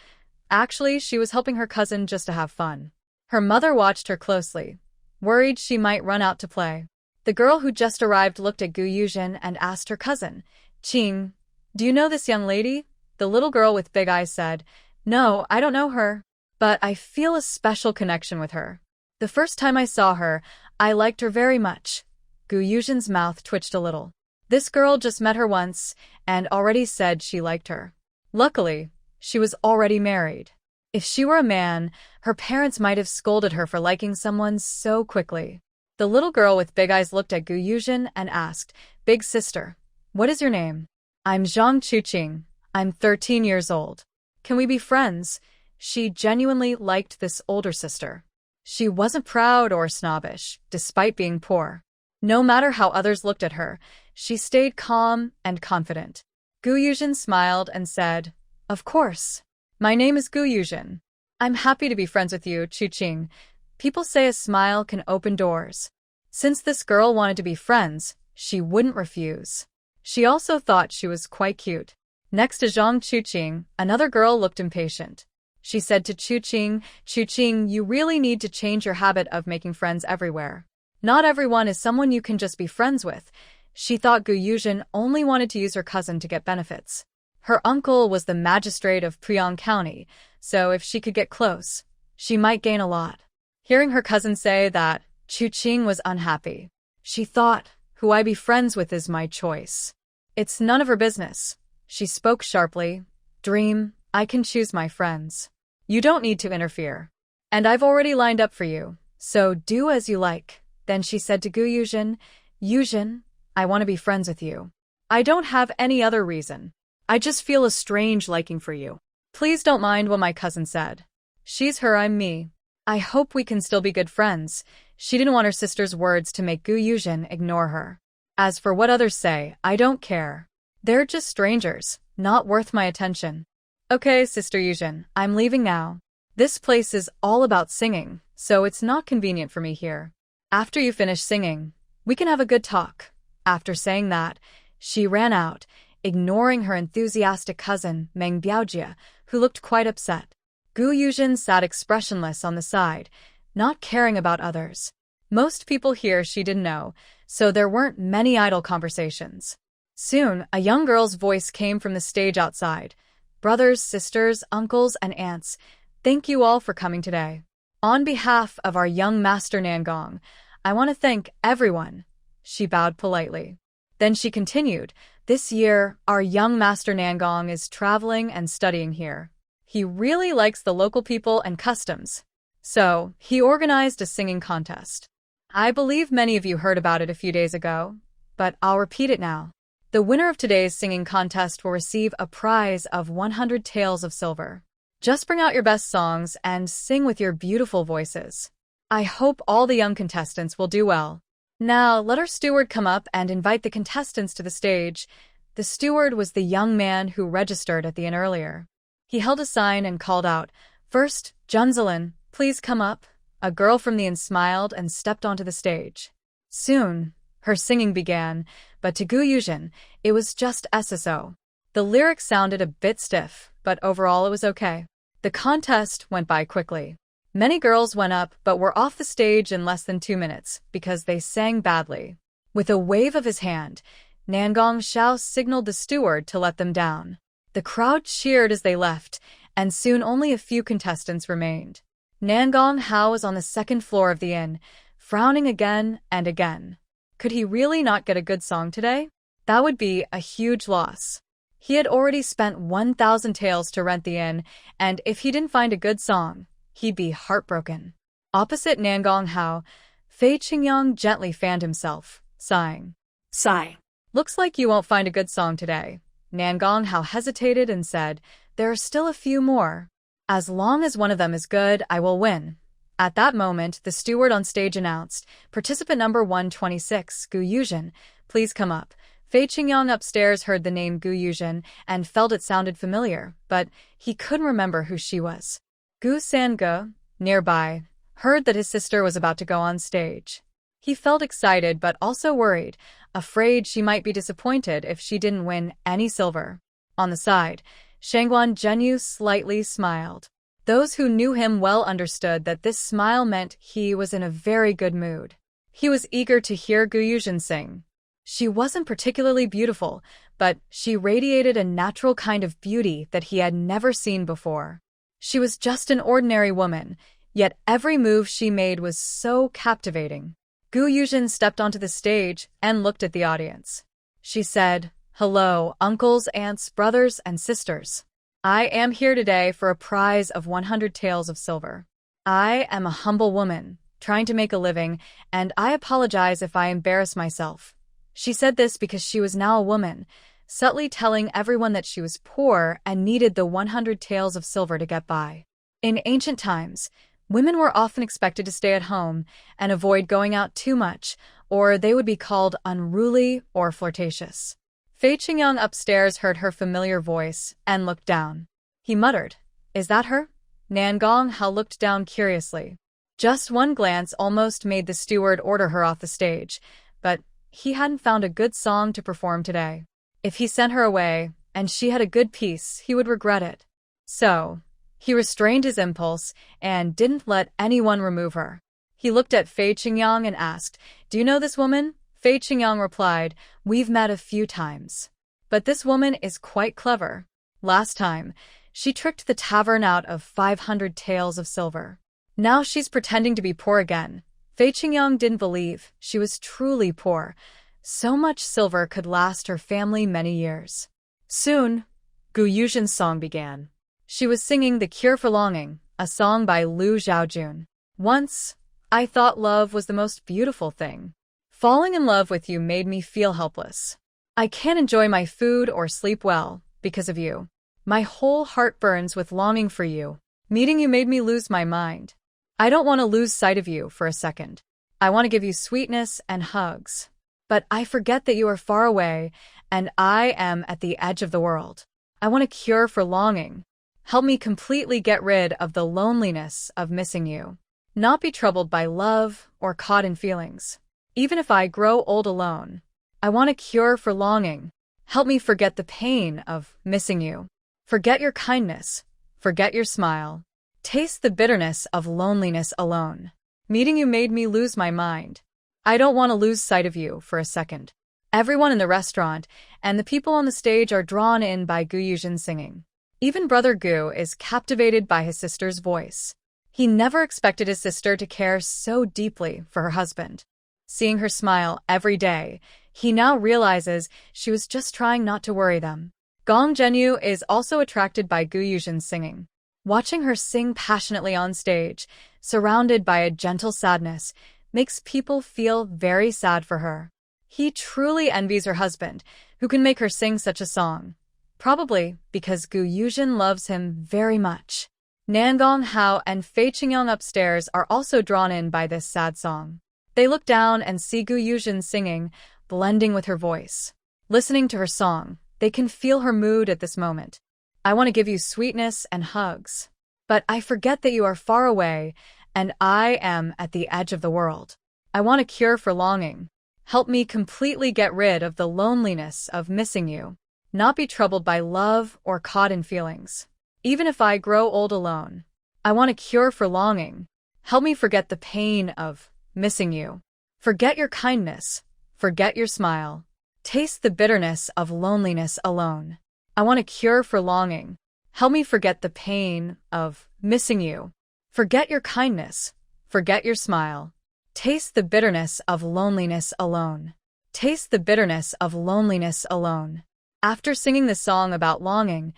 Actually, she was helping her cousin just to have fun. Her mother watched her closely, worried she might run out to play. The girl who just arrived looked at Gu Yuzhen and asked her cousin, "Qing, do you know this young lady?" The little girl with big eyes said, "No, I don't know her, but I feel a special connection with her. The first time I saw her, I liked her very much." Gu Yuzhen's mouth twitched a little. This girl just met her once and already said she liked her. Luckily, she was already married. If she were a man, her parents might have scolded her for liking someone so quickly. The little girl with big eyes looked at Gu Yuzhen and asked, "Big sister, what is your name?" "I'm Zhang Chuqing. I'm 13 years old. Can we be friends?" She genuinely liked this older sister. She wasn't proud or snobbish, despite being poor. No matter how others looked at her, she stayed calm and confident. Gu Yuzhen smiled and said, "Of course. My name is Gu Yuzhen. I'm happy to be friends with you, Chuqing. People say a smile can open doors." Since this girl wanted to be friends, she wouldn't refuse. She also thought she was quite cute. Next to Zhang Chuqing, another girl looked impatient. She said to Chuqing, "Chuqing, you really need to change your habit of making friends everywhere. Not everyone is someone you can just be friends with." She thought Gu Yuzhen only wanted to use her cousin to get benefits. Her uncle was the magistrate of Puyang County, so if she could get close, she might gain a lot. Hearing her cousin say that, Chuqing was unhappy. She thought, "Who I be friends with is my choice. It's none of her business." She spoke sharply, "Dream, I can choose my friends. You don't need to interfere. And I've already lined up for you, so do as you like." Then she said to Gu Yuzhen, "Yuzhen, I want to be friends with you. I don't have any other reason. I just feel a strange liking for you. Please don't mind what my cousin said. She's her, I'm me. I hope we can still be good friends." She didn't want her sister's words to make Gu Yuzhen ignore her. "As for what others say, I don't care. They're just strangers, not worth my attention." "Okay, Sister Yuzhen, I'm leaving now. This place is all about singing, so it's not convenient for me here. After you finish singing, we can have a good talk." After saying that, she ran out, ignoring her enthusiastic cousin, Meng Biaojia, who looked quite upset. Gu Yuzhen sat expressionless on the side, not caring about others. Most people here she didn't know, so there weren't many idle conversations. Soon, a young girl's voice came from the stage outside. "Brothers, sisters, uncles, and aunts, thank you all for coming today. On behalf of our young master Nangong, I want to thank everyone." She bowed politely. Then she continued, "This year, our young master Nangong is traveling and studying here. He really likes the local people and customs. So, he organized a singing contest. I believe many of you heard about it a few days ago, but I'll repeat it now. The winner of today's singing contest will receive a prize of 100 taels of silver. Just bring out your best songs and sing with your beautiful voices. I hope all the young contestants will do well. Now, let our steward come up and invite the contestants to the stage." The steward was the young man who registered at the inn earlier. He held a sign and called out, "First, Junzelin, please come up." A girl from the inn smiled and stepped onto the stage. Soon, her singing began, but to Gu Yuzhen, it was just SSO. The lyrics sounded a bit stiff, but overall it was okay. The contest went by quickly. Many girls went up but were off the stage in less than 2 minutes because they sang badly. With a wave of his hand, Nangong Xiao signaled the steward to let them down. The crowd cheered as they left, and soon only a few contestants remained. Nangong Hao was on the second floor of the inn, frowning again and again. Could he really not get a good song today? That would be a huge loss. He had already spent 1,000 taels to rent the inn, and if he didn't find a good song, he'd be heartbroken. Opposite Nangong Hao, Fei Qingyang gently fanned himself, sighing. Sigh. Looks like you won't find a good song today. Nangong Hao hesitated and said, there are still a few more. As long as one of them is good, I will win. At that moment, the steward on stage announced, participant number 126, Gu Yuzhen, please come up. Fei Qingyang upstairs heard the name Gu Yuzhen and felt it sounded familiar, but he couldn't remember who she was. Gu Sanga, nearby, heard that his sister was about to go on stage. He felt excited but also worried, afraid she might be disappointed if she didn't win any silver. On the side, Shangguan Zhenyu slightly smiled. Those who knew him well understood that this smile meant he was in a very good mood. He was eager to hear Gu Yuzhen sing. She wasn't particularly beautiful, but she radiated a natural kind of beauty that he had never seen before. She was just an ordinary woman, yet every move she made was so captivating. Gu Yuzhen stepped onto the stage and looked at the audience. She said, hello, uncles, aunts, brothers, and sisters. I am here today for a prize of 100 taels of silver. I am a humble woman, trying to make a living, and I apologize if I embarrass myself. She said this because she was now a woman, subtly telling everyone that she was poor and needed the 100 taels of silver to get by. In ancient times, women were often expected to stay at home and avoid going out too much, or they would be called unruly or flirtatious. Fei Qingyang upstairs heard her familiar voice and looked down. He muttered, is that her? Nangong Hao looked down curiously. Just one glance almost made the steward order her off the stage, but he hadn't found a good song to perform today. If he sent her away and she had a good piece, he would regret it. So, he restrained his impulse and didn't let anyone remove her. He looked at Fei Qingyang and asked, do you know this woman? Fei Qingyang replied, we've met a few times. But this woman is quite clever. Last time, she tricked the tavern out of 500 taels of silver. Now she's pretending to be poor again. Fei Qingyang didn't believe she was truly poor. So much silver could last her family many years. Soon, Gu Yuzhen's song began. She was singing The Cure for Longing, a song by Liu Zhaojun. Once, I thought love was the most beautiful thing. Falling in love with you made me feel helpless. I can't enjoy my food or sleep well because of you. My whole heart burns with longing for you. Meeting you made me lose my mind. I don't want to lose sight of you for a second. I want to give you sweetness and hugs. But I forget that you are far away and I am at the edge of the world. I want a cure for longing. Help me completely get rid of the loneliness of missing you. Not be troubled by love or caught in feelings. Even if I grow old alone, I want a cure for longing. Help me forget the pain of missing you. Forget your kindness. Forget your smile. Taste the bitterness of loneliness alone. Meeting you made me lose my mind. I don't want to lose sight of you for a second. Everyone in the restaurant and the people on the stage are drawn in by Gu Yuzhen singing. Even Brother Gu is captivated by his sister's voice. He never expected his sister to care so deeply for her husband. Seeing her smile every day, he now realizes she was just trying not to worry them. Gong Zhenyu is also attracted by Gu Yuzhen's singing. Watching her sing passionately on stage, surrounded by a gentle sadness, makes people feel very sad for her. He truly envies her husband, who can make her sing such a song. Probably because Gu Yuzhen loves him very much. Nangong Hao and Fei Qingyang upstairs are also drawn in by this sad song. They look down and see Gu Yuzhen singing, blending with her voice. Listening to her song, they can feel her mood at this moment. I want to give you sweetness and hugs. But I forget that you are far away, and I am at the edge of the world. I want a cure for longing. Help me completely get rid of the loneliness of missing you. Not be troubled by love or caught in feelings. Even if I grow old alone, I want a cure for longing. Help me forget the pain of missing you. Forget your kindness. Forget your smile. Taste the bitterness of loneliness alone. I want a cure for longing. Help me forget the pain of missing you. Forget your kindness. Forget your smile. Taste the bitterness of loneliness alone. Taste the bitterness of loneliness alone. After singing the song about longing,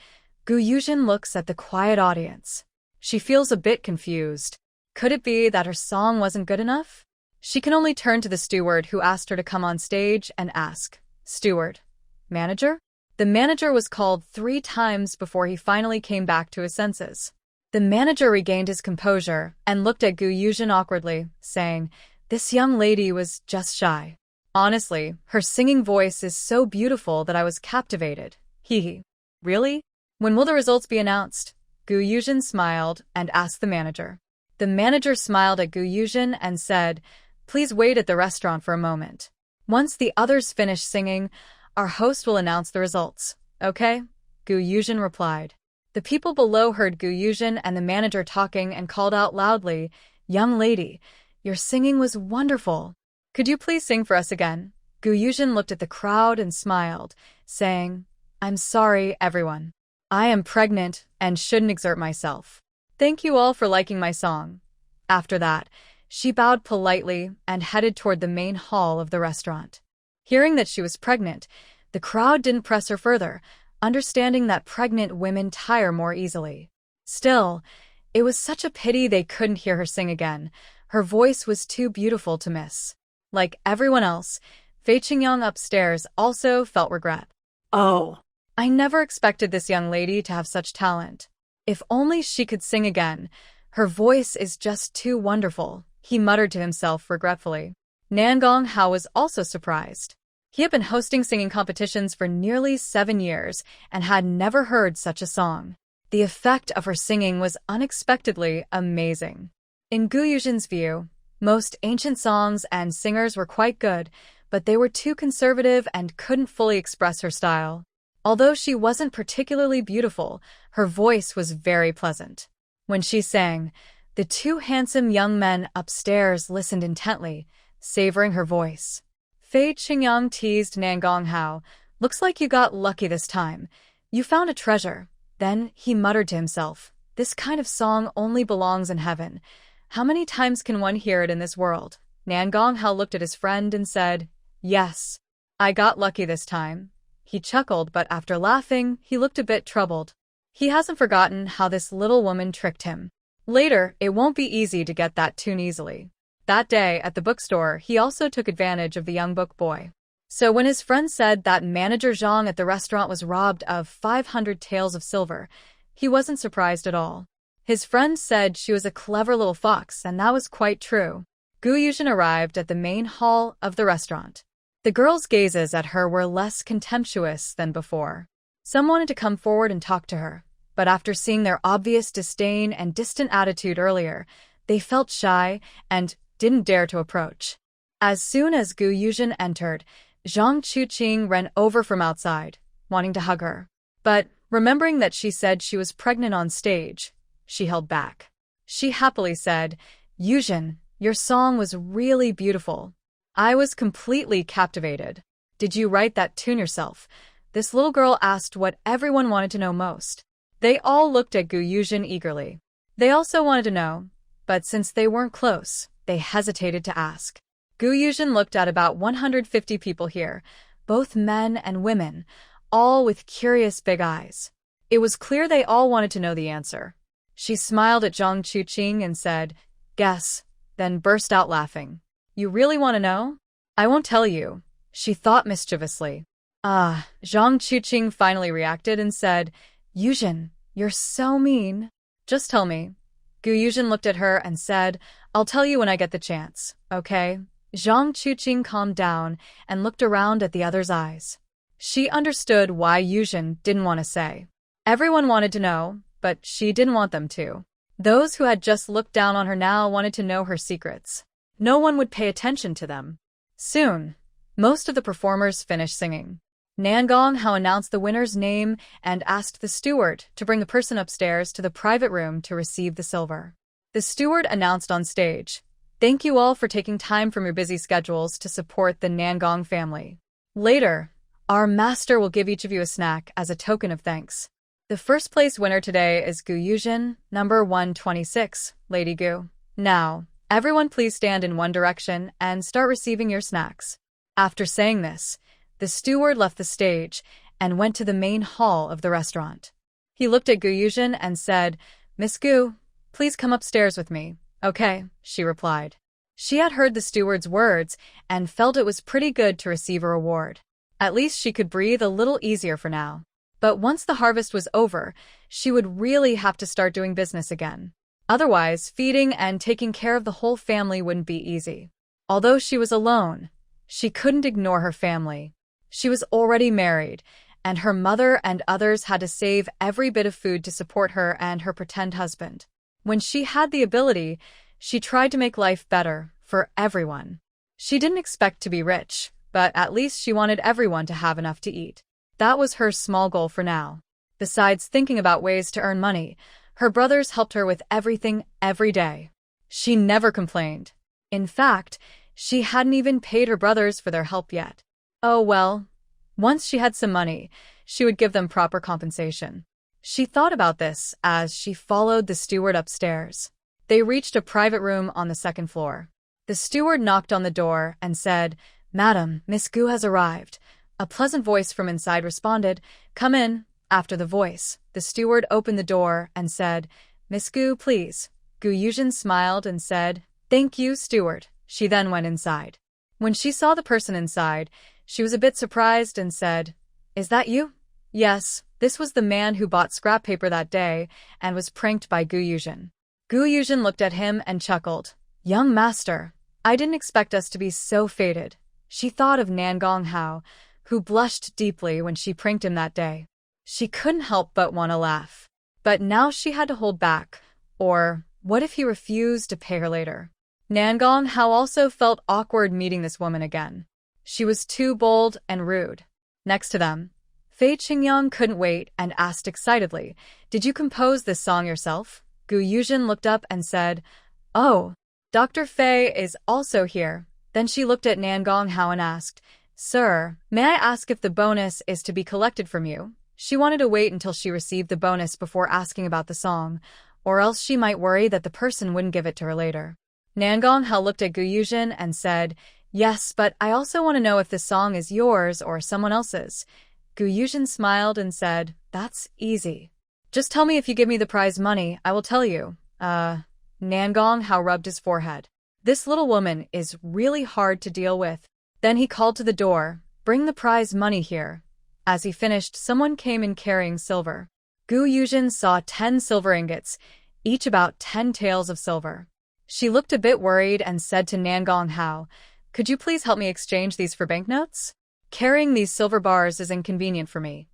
Yuzhen looks at the quiet audience. She feels a bit confused. Could it be that her song wasn't good enough? She can only turn to the steward who asked her to come on stage and ask, "Steward, manager?" The manager was called 3 times before he finally came back to his senses. The manager regained his composure and looked at Yuzhen awkwardly, saying, "This young lady was just shy. Honestly, her singing voice is so beautiful that I was captivated. Hee. Really? When will the results be announced?" Yuzhen smiled and asked the manager. The manager smiled at Yuzhen and said, "Please wait at the restaurant for a moment. Once the others finish singing, our host will announce the results. Okay?" Yuzhen replied. The people below heard Yuzhen and the manager talking and called out loudly, "Young lady, your singing was wonderful. Could you please sing for us again?" Yuzhen looked at the crowd and smiled, saying, "I'm sorry, everyone. I am pregnant and shouldn't exert myself. Thank you all for liking my song." After that, she bowed politely and headed toward the main hall of the restaurant. Hearing that she was pregnant, the crowd didn't press her further, understanding that pregnant women tire more easily. Still, it was such a pity they couldn't hear her sing again. Her voice was too beautiful to miss. Like everyone else, Fei Qingyang upstairs also felt regret. Oh, I never expected this young lady to have such talent. If only she could sing again. Her voice is just too wonderful, he muttered to himself regretfully. Nangong Hao was also surprised. He had been hosting singing competitions for nearly 7 years and had never heard such a song. The effect of her singing was unexpectedly amazing. In Yuzhen's view, most ancient songs and singers were quite good, but they were too conservative and couldn't fully express her style. Although she wasn't particularly beautiful, her voice was very pleasant. When she sang, the 2 handsome young men upstairs listened intently, savoring her voice. Fei Qingyang teased Nangong Hao, "Looks like you got lucky this time. You found a treasure." Then he muttered to himself, "This kind of song only belongs in heaven. How many times can one hear it in this world?" Nangong Hao looked at his friend and said, "Yes, I got lucky this time." He chuckled, but after laughing, he looked a bit troubled. He hasn't forgotten how this little woman tricked him. Later, it won't be easy to get that tune easily. That day, at the bookstore, he also took advantage of the young book boy. So when his friend said that manager Zhang at the restaurant was robbed of 500 taels of silver, he wasn't surprised at all. His friend said she was a clever little fox, and that was quite true. Yuzhen arrived at the main hall of the restaurant. The girls' gazes at her were less contemptuous than before. Some wanted to come forward and talk to her, but after seeing their obvious disdain and distant attitude earlier, they felt shy and didn't dare to approach. As soon as Yuzhen entered, Zhang Chuqing ran over from outside, wanting to hug her. But, remembering that she said she was pregnant on stage, she held back. She happily said, "Yuzhen, your song was really beautiful. I was completely captivated. Did you write that tune yourself?" This little girl asked what everyone wanted to know most. They all looked at Yuzhen eagerly. They also wanted to know, but since they weren't close, they hesitated to ask. Yuzhen looked at about 150 people here, both men and women, all with curious big eyes. It was clear they all wanted to know the answer. She smiled at Zhang Chuqing and said, "Guess," then burst out laughing. "You really want to know? I won't tell you," she thought mischievously. Zhang Chuqing finally reacted and said, "Yuzhen, you're so mean. Just tell me." Yuzhen looked at her and said, "I'll tell you when I get the chance, okay?" Zhang Chuqing calmed down and looked around at the others' eyes. She understood why Yuzhen didn't want to say. Everyone wanted to know, but she didn't want them to. Those who had just looked down on her now wanted to know her secrets. No one would pay attention to them. Soon, most of the performers finished singing. Nangong Hao announced the winner's name and asked the steward to bring the person upstairs to the private room to receive the silver. The steward announced on stage, "Thank you all for taking time from your busy schedules to support the Nangong family." Later, Our master will give each of you a snack as a token of thanks. The first place winner today is Yuzhen, number 126, Lady Gu. Now, everyone please stand in one direction and start receiving your snacks. After saying this, the steward left the stage and went to the main hall of the restaurant. He looked at Yuzhen and said, Miss Gu, please come upstairs with me. Okay, she replied. She had heard the steward's words and felt it was pretty good to receive a reward. At least she could breathe a little easier for now. But once the harvest was over, she would really have to start doing business again. Otherwise, feeding and taking care of the whole family wouldn't be easy. Although she was alone, she couldn't ignore her family. She was already married, and her mother and others had to save every bit of food to support her and her pretend husband. When she had the ability, she tried to make life better for everyone. She didn't expect to be rich, but at least she wanted everyone to have enough to eat. That was her small goal for now. Besides thinking about ways to earn money, her brothers helped her with everything every day. She never complained. In fact, she hadn't even paid her brothers for their help yet. Oh well, once she had some money, she would give them proper compensation. She thought about this as she followed the steward upstairs. They reached a private room on the second floor. The steward knocked on the door and said, Madam, Miss Gu has arrived. A pleasant voice from inside responded, Come in. After the voice, the steward opened the door and said, Miss Gu, please. Yuzhen smiled and said, Thank you, steward. She then went inside. When she saw the person inside, she was a bit surprised and said, Is that you? Yes, this was the man who bought scrap paper that day and was pranked by Yuzhen. Yuzhen looked at him and chuckled. Young master, I didn't expect us to be so fated. She thought of Nangong Hao, who blushed deeply when she pranked him that day. She couldn't help but want to laugh. But now she had to hold back. Or, what if he refused to pay her later? Nangong Hao also felt awkward meeting this woman again. She was too bold and rude. Next to them, Fei Qingyang couldn't wait and asked excitedly, Did you compose this song yourself? Yuzhen looked up and said, Oh, Dr. Fei is also here. Then she looked at Nangong Hao and asked, Sir, may I ask if the bonus is to be collected from you? She wanted to wait until she received the bonus before asking about the song, or else she might worry that the person wouldn't give it to her later. Nangong Hao looked at Yuzhen and said, Yes, but I also want to know if the song is yours or someone else's. Yuzhen smiled and said, That's easy. Just tell me if you give me the prize money, I will tell you. Nangong Hao rubbed his forehead. This little woman is really hard to deal with. Then he called to the door, Bring the prize money here. As he finished, someone came in carrying silver. Yuzhen saw 10 silver ingots, each about 10 taels of silver. She looked a bit worried and said to Nangong Hao, Could you please help me exchange these for banknotes? Carrying these silver bars is inconvenient for me.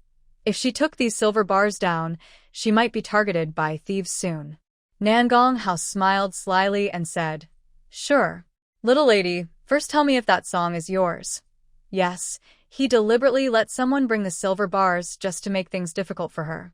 If she took these silver bars down, she might be targeted by thieves soon. Nangong Hao smiled slyly and said, Sure. Little lady, first tell me if that song is yours. Yes, he deliberately let someone bring the silver bars just to make things difficult for her.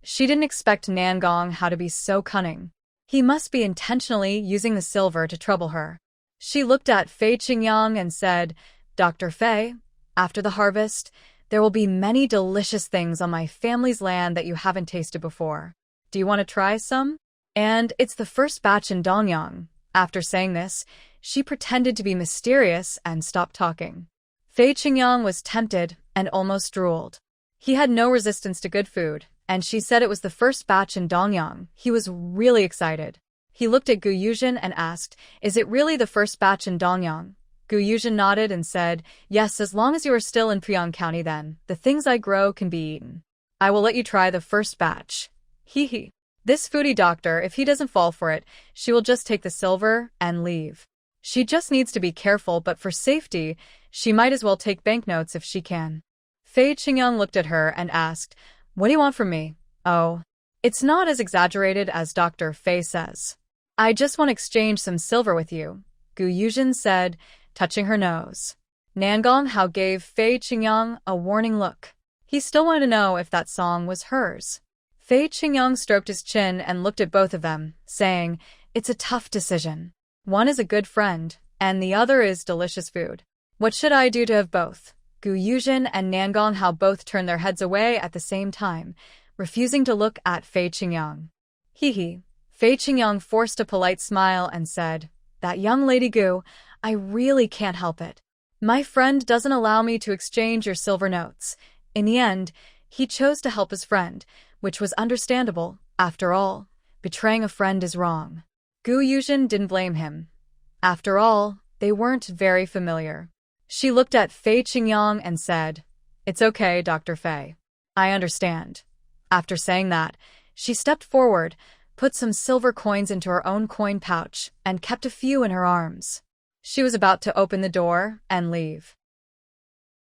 She didn't expect Nangong Hao to be so cunning. He must be intentionally using the silver to trouble her. She looked at Fei Qingyang and said, Dr. Fei, after the harvest, there will be many delicious things on my family's land that you haven't tasted before. Do you want to try some? And it's the first batch in Dongyang. After saying this, she pretended to be mysterious and stopped talking. Fei Qingyang was tempted and almost drooled. He had no resistance to good food, and she said it was the first batch in Dongyang. He was really excited. He looked at Yuzhen and asked, Is it really the first batch in Dongyang? Yuzhen nodded and said, Yes, as long as you are still in Puyang County then, the things I grow can be eaten. I will let you try the first batch. Hee hee. This foodie doctor, if he doesn't fall for it, she will just take the silver and leave. She just needs to be careful, but for safety, she might as well take banknotes if she can. Fei Qingyang looked at her and asked, What do you want from me? Oh, it's not as exaggerated as Dr. Fei says. I just want to exchange some silver with you, Yuzhen said, touching her nose. Nangong Hao gave Fei Qingyang a warning look. He still wanted to know if that song was hers. Fei Qingyang stroked his chin and looked at both of them, saying, It's a tough decision. One is a good friend, and the other is delicious food. What should I do to have both? Yuzhen and Nangonghao both turned their heads away at the same time, refusing to look at Fei Qingyang. Hee. Fei Qingyang forced a polite smile and said, "That young lady Gu, I really can't help it. My friend doesn't allow me to exchange your silver notes." In the end, he chose to help his friend, which was understandable. After all, betraying a friend is wrong. Gu Yuzhen didn't blame him. After all, they weren't very familiar. She looked at Fei Qingyang and said, "It's okay, Dr. Fei. I understand." After saying that, she stepped forward, put some silver coins into her own coin pouch, and kept a few in her arms. She was about to open the door and leave.